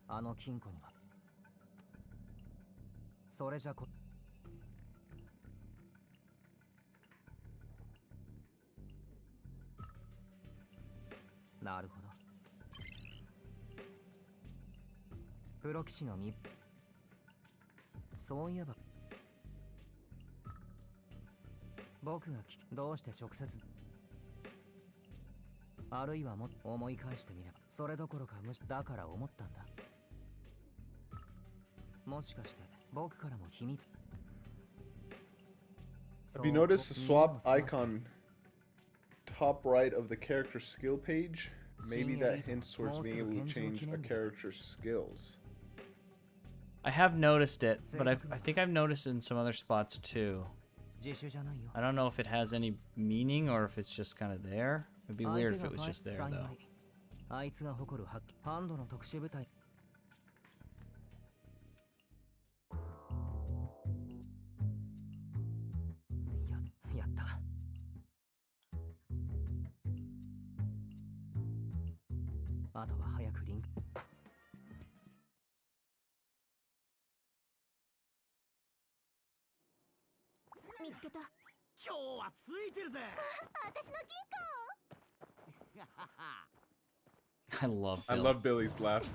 S9: あの金庫にはそれじゃこなるほどプロ騎士の身そういえば僕がどうして直接あるいはも思い返してみればそれどころかだから思ったんだもしかして僕からも秘密
S8: Have you noticed the swap icon top right of the character skill page? Maybe that hints towards being able to change a character's skills.
S3: I have noticed it, but I think I've noticed it in some other spots too. I don't know if it has any meaning or if it's just kind of there. It'd be weird if it was just there though.
S9: あいつが誇るハンドの特殊部隊やったあとは早くリンク
S4: 見つけた。
S5: 今日はついてるぜ。
S4: 私の金庫。
S3: I love
S8: I
S3: Bill.
S8: love Billy's laugh.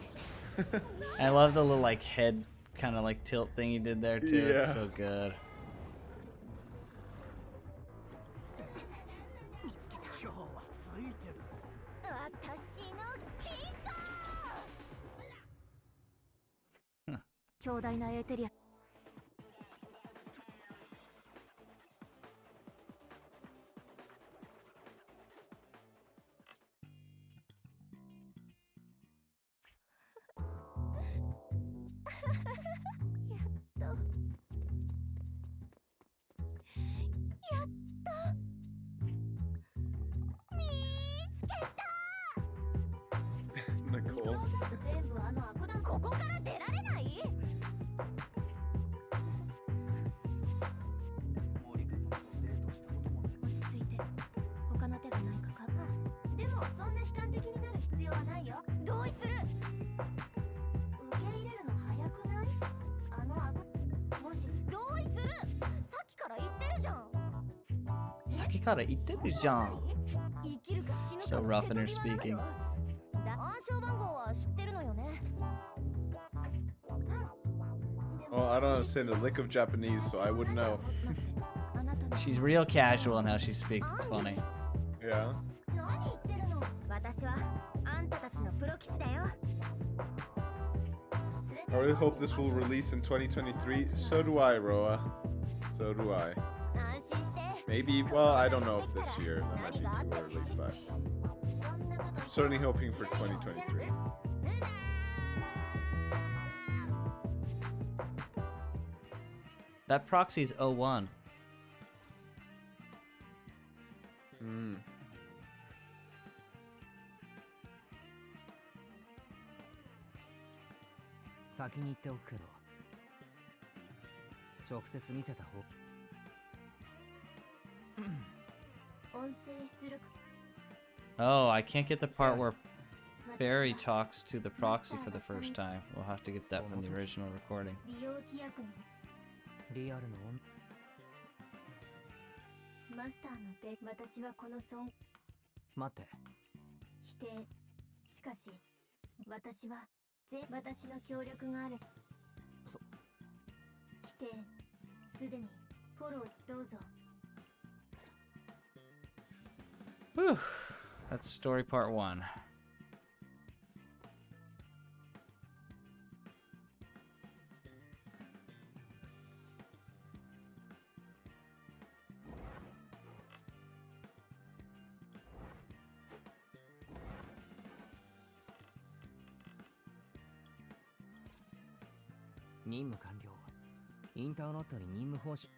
S3: I love the little like head kind of like tilt thing he did there too. It's
S8: Yeah.
S3: so good.
S5: 今日はついてるぜ。
S4: 私の金庫。強大なエーテリア。
S8: Nicole.
S4: 全部あのアコダンここから出られない？
S5: モニカ様とデートしたこともね。
S4: 落ち着いて。他の手がないかか。でもそんな悲観的になる必要はないよ。同意する。受け入れるの早くない？あのアコもし同意する。さっきから言ってるじゃん。
S3: さっきから言ってるじゃん。
S4: 生きるか死ぬか
S3: So rough in her speaking.
S4: 暗証番号は知ってるのよね。
S8: Well, I don't understand a lick of Japanese, so I wouldn't know.
S3: She's real casual in how she speaks. It's funny.
S8: Yeah.
S4: 何言ってるの？私はあんたたちのプロ騎士だよ。
S8: I really hope this will release in 2023. So do I, Roa. So do I.
S4: 安心して。
S8: Maybe, well, I don't know if this year. That might be too early, but I'm certainly hoping for 2023.
S3: That proxy's 01.
S8: Hmm.
S9: 先に言っておくけど直接見せた方
S4: 音声出力。
S3: Oh, I can't get the part where Barry talks to the proxy for the first time. We'll have to get that from the original recording.
S4: 利用規約に
S9: リアルの
S4: マスターの手、私はこの尊
S9: 待って。
S4: 否定。しかし、私は、私の協力があれ。否定。すでに、フォロー、どうぞ。
S3: Whew. That's story part 1.
S9: 「任務完了。インターノットに任務報酬。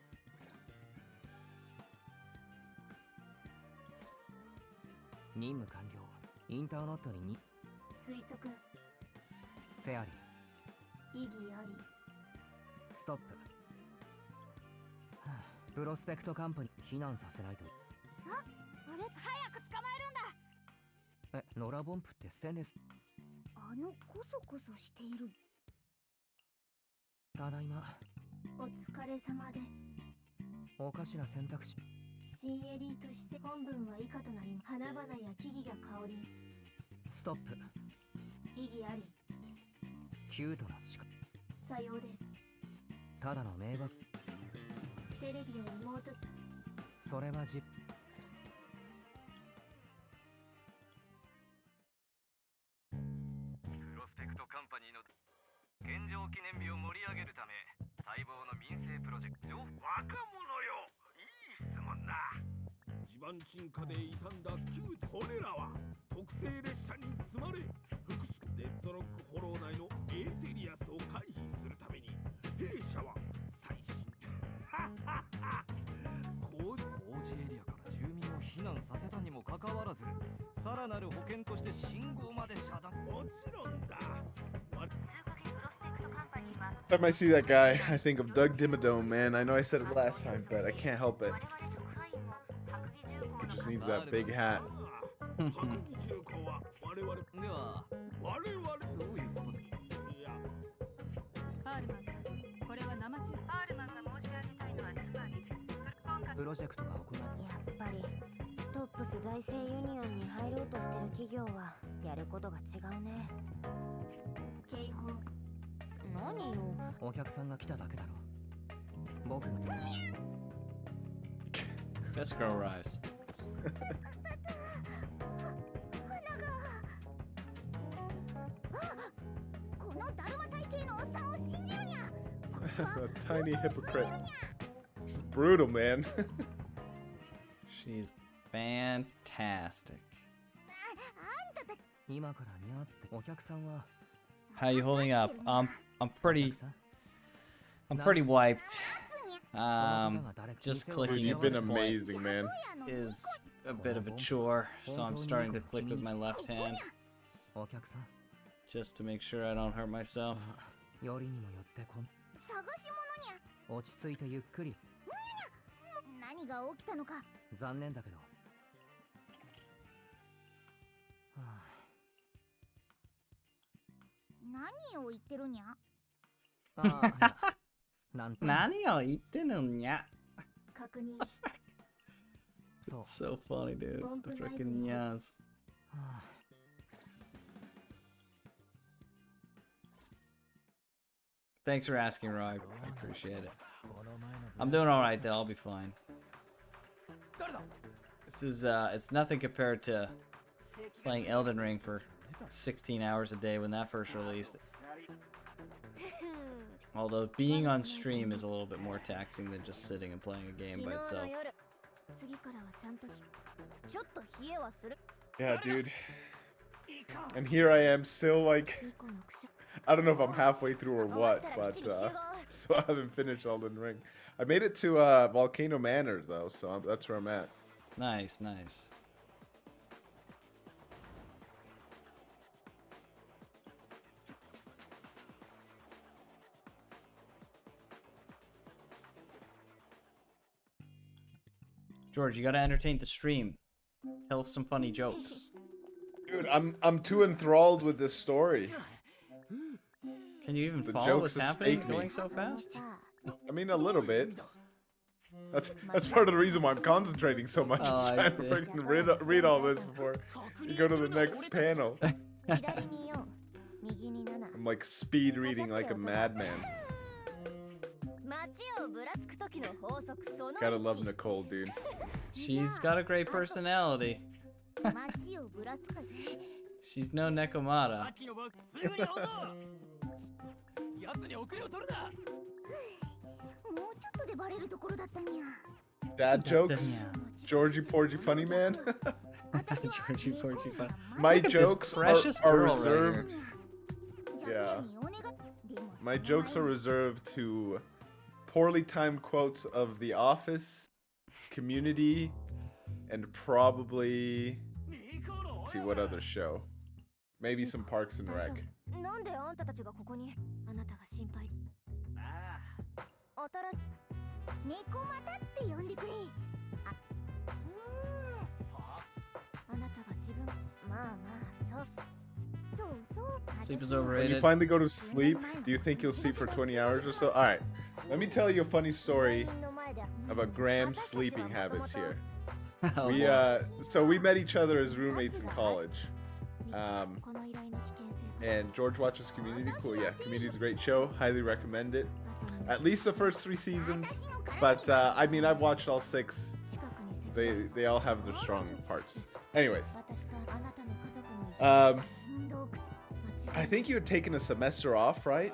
S9: 任務完了。インターノットに
S4: 推測、
S9: フェアリー。
S4: 意義あり。
S9: ストップ。はあプロスペクトカンパニー避難させないと。
S4: あれ、早く捕まえるんだ。
S9: え、ノラボンプってステンレス。
S4: あのコソコソしている。
S9: ただいま。
S4: お疲れ様です。
S9: おかしな選択肢。
S4: 新エリート施設本文は以下となり、花々や木々が香り。
S9: ストップ。
S4: 意義あり。
S9: キュートな力。
S4: さようです。
S9: ただの迷惑。
S4: テレビを妹。
S9: それはじ。
S7: プロスペクトカンパニーの現状記念日を盛り上げるため待望の民生プロジェクト。若者よ、いい質問だ。
S10: 地盤沈下で傷んだ旧これらは特製列車に積まれ、複数デッドロックフォロー内のエーテリアスを回避するために弊社は最新工事エリアから住民を避難させたにもかかわらず、さらなる保険として信号まで遮断。もちろんだ。
S8: Every time I see that guy, I think of Doug Dimmadome, man. I know I said it last time, but I can't help it. He just needs that big hat.
S10: 白議中古は我々では我々どういうことだ。いや
S11: パールマンさん、これは生中。パールマンが申し上げたいのはつまり
S9: プロジェクトが行う。
S4: やっぱりトップス財政ユニオンに入ろうとしてる企業はやることが違うね。警報。何よ。
S9: お客さんが来ただけだろ。僕が。
S3: Best girl rise.
S4: このだるま体型のおっさんを信じるにゃ。
S8: Tiny hypocrite. She's brutal, man.
S3: She's fantastic.
S4: あんたたち。
S9: 今からにゃってお客さんは。
S3: How you holding up? I'm pretty wiped. Just
S8: Dude,
S3: clicking
S8: you've
S3: at
S8: been
S3: this point
S8: amazing, man.
S3: is a bit of a chore, so I'm starting to click with my left hand
S9: お客さん。
S3: just to make sure I don't hurt myself.
S9: よりにもよって
S4: 探し物にゃ。
S9: 落ち着いてゆっくり。
S4: 何が起きたのか。
S9: 残念だけど。はあ、
S4: 何を言ってるにゃ。
S9: ああ、なんと。
S3: 何を言ってんのにゃ。
S4: 確認。
S9: そう。
S3: So funny, dude. The freaking nyas.
S9: はあ、
S3: Thanks for asking, Roy. I appreciate it. I'm doing all right though. I'll be fine. This is it's nothing compared to playing Elden Ring for 16 hours a day when that first released. Although being on stream is a little bit more taxing than just sitting and playing a game by itself.
S8: Yeah, dude. And here I am still like, I don't know if I'm halfway through or what, but so I haven't finished Elden Ring. I made it to Volcano Manor though, so that's where I'm at.
S3: Nice, nice. George, you gotta entertain the stream. Tell some funny jokes.
S8: Dude, I'm too enthralled with this story.
S3: Can you even
S8: The
S3: follow
S8: jokes
S3: what's
S8: escape
S3: happening
S8: me.
S3: going so fast?
S8: I mean, a little bit. That's part of the reason why I'm concentrating so much.
S3: Oh, I
S8: Is trying to
S3: see.
S8: freaking read all this before you go to the next panel.
S4: 左に4右に7
S8: I'm like speed reading like a madman.
S4: 街をぶらつく時の法則その
S8: Gotta love Nicole, dude.
S3: She's got a great personality.
S4: 街をぶらつく
S3: She's no Nekomata.
S7: さっきのバッグすぐに直そう奴に遅れを取るな
S4: もうちょっとでバレるところだったにゃ
S8: Dad jokes? Georgie Porgy funny man?
S3: Georgie Porgy fun.
S8: My
S3: Look at this
S8: jokes
S3: precious
S8: are
S3: girl right
S8: reserved.
S3: here.
S8: Yeah. My jokes are reserved to poorly timed quotes of The Office, Community, and probably... Let's see, what other show? Maybe some Parks and Rec.
S4: なんであんたたちがここにあなたが心配猫股って呼んでくれあなたが自分まあそう
S3: Sleep is
S8: When you
S3: overrated.
S8: finally go to sleep, do you think you'll sleep for 20 hours or so? Alright, let me tell you a funny story about Graham's sleeping habits here.
S3: Oh,
S8: We
S3: boy.
S8: so we met each other as roommates in college. And George watches Community. Cool, yeah. Community's a great show. Highly recommend it. At least the first 3 seasons. But I mean, I've watched all 6. They all have their strong parts. Anyways, I think you had taken a semester off, right?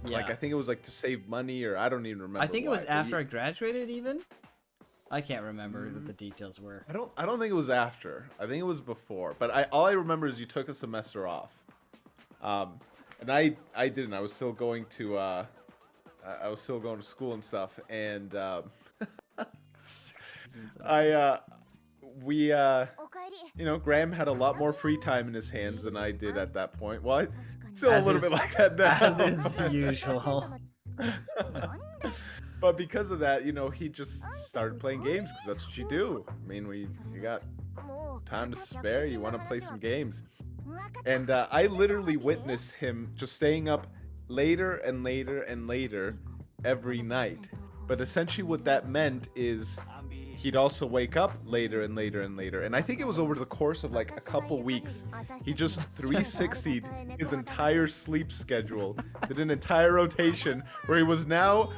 S3: Yeah.
S8: Like I think it was like to save money, or I don't even remember.
S3: I think it was
S8: why, but
S3: after I graduated even. I can't remember what the details were.
S8: I don't think it was after. I think it was before. But all I remember is you took a semester off. And I didn't. I was still going to school and stuff. And Graham had a lot more free time in his hands than I did at that point. Well, still
S3: As
S8: a little
S3: is-
S8: bit like that now.
S3: As is usual.
S8: But because of that, he just started playing games because that's what you do. I mean, you got time to spare. You want to play some games. And I literally witnessed him just staying up later and later and later every night. But essentially what that meant is he'd also wake up later and later and later. And I think it was over the course of like a couple weeks, he just 360'd his entire sleep schedule, did an entire rotation where he was now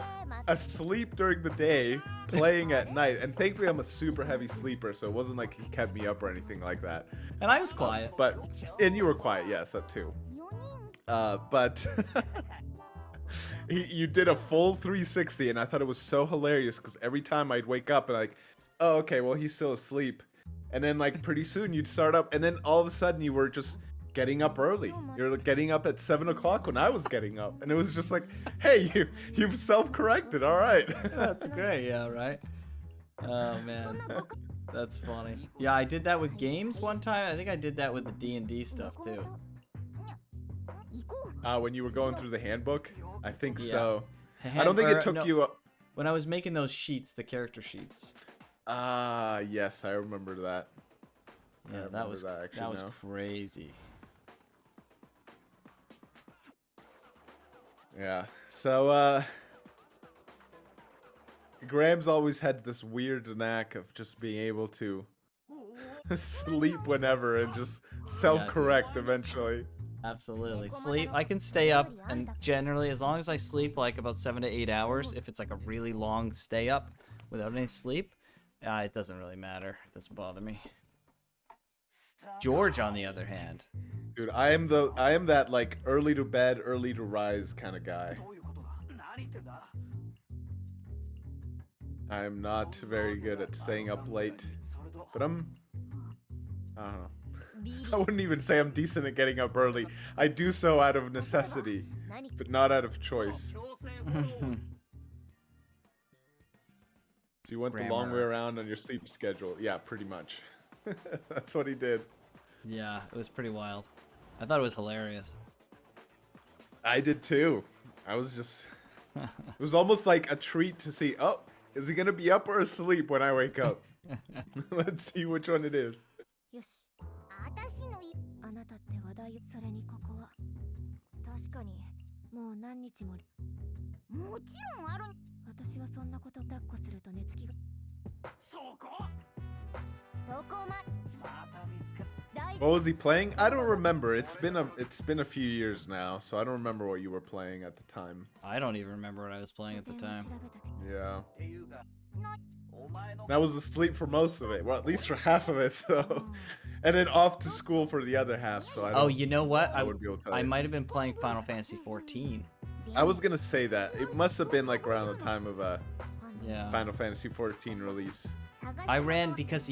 S8: asleep during the day, playing at night. And thankfully I'm a super heavy sleeper, so it wasn't like he kept me up or anything like that.
S3: And I was quiet.
S8: And you were quiet, yes, that too. But you did a full 360, and I thought it was so hilarious because every time I'd wake up and like, oh, okay, well, he's still asleep. And then like pretty soon you'd start up, and then all of a sudden you were just getting up early. You're getting up at 7 o'clock when I was getting up. And it was just like, hey, you've self-corrected, all right.
S3: That's great, yeah, right? Oh, man. That's funny. Yeah, I did that with games one time. I think I did that with the D&D stuff, too.
S8: When you were going through the handbook? I think
S3: Yeah.
S8: so. I don't think it took
S3: no,
S8: you...
S3: When I was making those sheets, the character sheets.
S8: Yes, I remember that. I
S3: Yeah, that
S8: remember
S3: was
S8: actually now.
S3: crazy.
S8: Yeah. So, Graham's always had this weird knack of just being able to sleep whenever and just self-correct eventually.
S3: Absolutely. Sleep. I can stay up, and generally, as long as I sleep like about 7 to 8 hours, if it's like a really long stay up without any sleep, it doesn't really matter. It doesn't bother me. George, on the other hand.
S8: Dude, I am that like early to bed, early to rise kind of guy. I am not very good at staying up late, but I don't know. I wouldn't even say I'm decent at getting up early. I do so out of necessity, but not out of choice. So you went the long way
S3: Grammar.
S8: around on your sleep schedule. Yeah, pretty much. That's what he did.
S3: Yeah, it was pretty wild. I thought it was hilarious.
S8: I did too. I was just... It was almost like a treat to see, oh, is he going to be up or asleep when I wake up? Let's see which one it is.
S4: よし私のあなたって話題それにここは確かにもう何日ももちろんある。私はそんなこと抱っこすると寝つきが。
S5: そこ
S4: そこま。
S5: また見つかっ
S8: What was he playing? I don't remember. It's been a few years now, so I don't remember what you were playing at the time.
S3: I don't even remember what I was playing at the time.
S8: Yeah.
S5: ていうかお前の
S8: I was asleep for most of it. Well, at least for half of it. So, and then off to school for the other half. So I don't.
S3: Oh, you know what?
S8: I would be able to tell
S3: I
S8: you.
S3: might have been playing Final Fantasy 14.
S8: I was gonna say that it must have been like around the time of
S3: Yeah.
S8: Final Fantasy 14 release.
S3: I ran because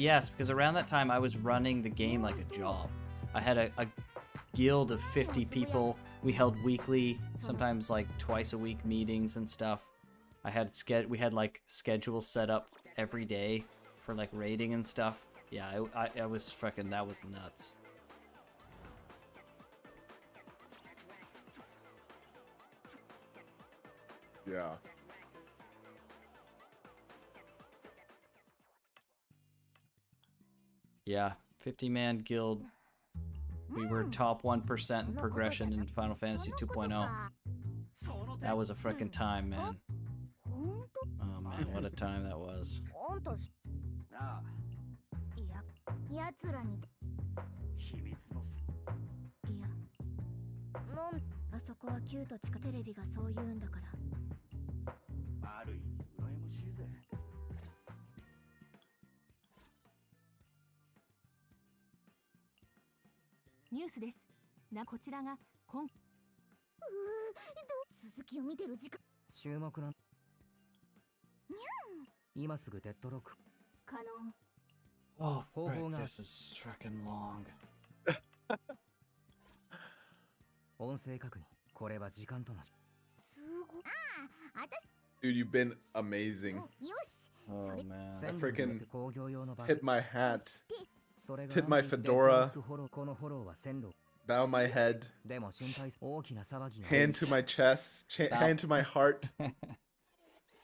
S3: around that time I was running the game like a job. I had a guild of 50 people. We held weekly, sometimes like twice a week meetings and stuff. We had like schedules set up every day for like raiding and stuff. Yeah, I was freaking, that was nuts.
S8: Yeah.
S3: Yeah, 50-man guild. We were top 1% in progression in Final Fantasy 2.0. That was a frickin' time, man. Oh man, what a time that was.
S5: なあ
S4: いや、奴らに。
S5: 秘密のす
S4: いや、あそこはキュート地下テレビがそう言うんだから。
S5: ある意味羨ましいぜ
S11: ニュースです。こちらが
S4: 続きを見てる時間。
S9: 注目の今すぐデッドロック
S4: 可能。
S3: Oh,
S9: right,
S3: this is freaking long.
S9: 音声確認。これは時間との
S4: すごい。ああ、私。
S8: Dude, you've been amazing.
S4: よし。
S3: Oh man.
S8: I freaking
S9: 工業用の場
S8: hit my hat,
S9: それが
S8: hit my fedora,
S9: このフォローは線路
S8: bow my head,
S9: でも心配大きな騒ぎが
S8: hand to my chest,
S3: Stop.
S8: hand to my heart.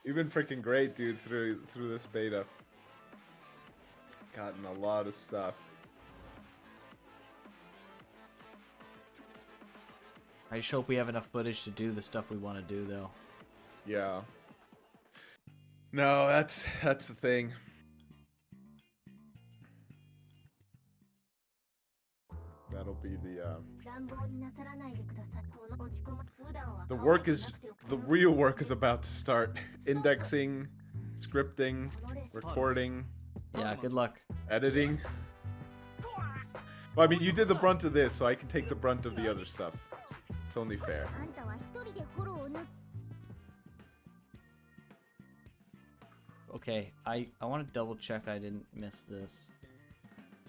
S8: You've been freaking great, dude, through this beta. Gotten a lot of stuff.
S3: I just hope we have enough footage to do the stuff we want to do, though.
S8: Yeah. No, that's the thing. That'll be the work is the real work is about to start. Indexing, scripting, recording.
S3: Yeah, good luck.
S8: Editing. Well, I mean, you did the brunt of this, so I can take the brunt of the other stuff. It's only fair.
S4: あんたは一人でフォローをぬ。
S3: Okay, I want to double check I didn't miss this.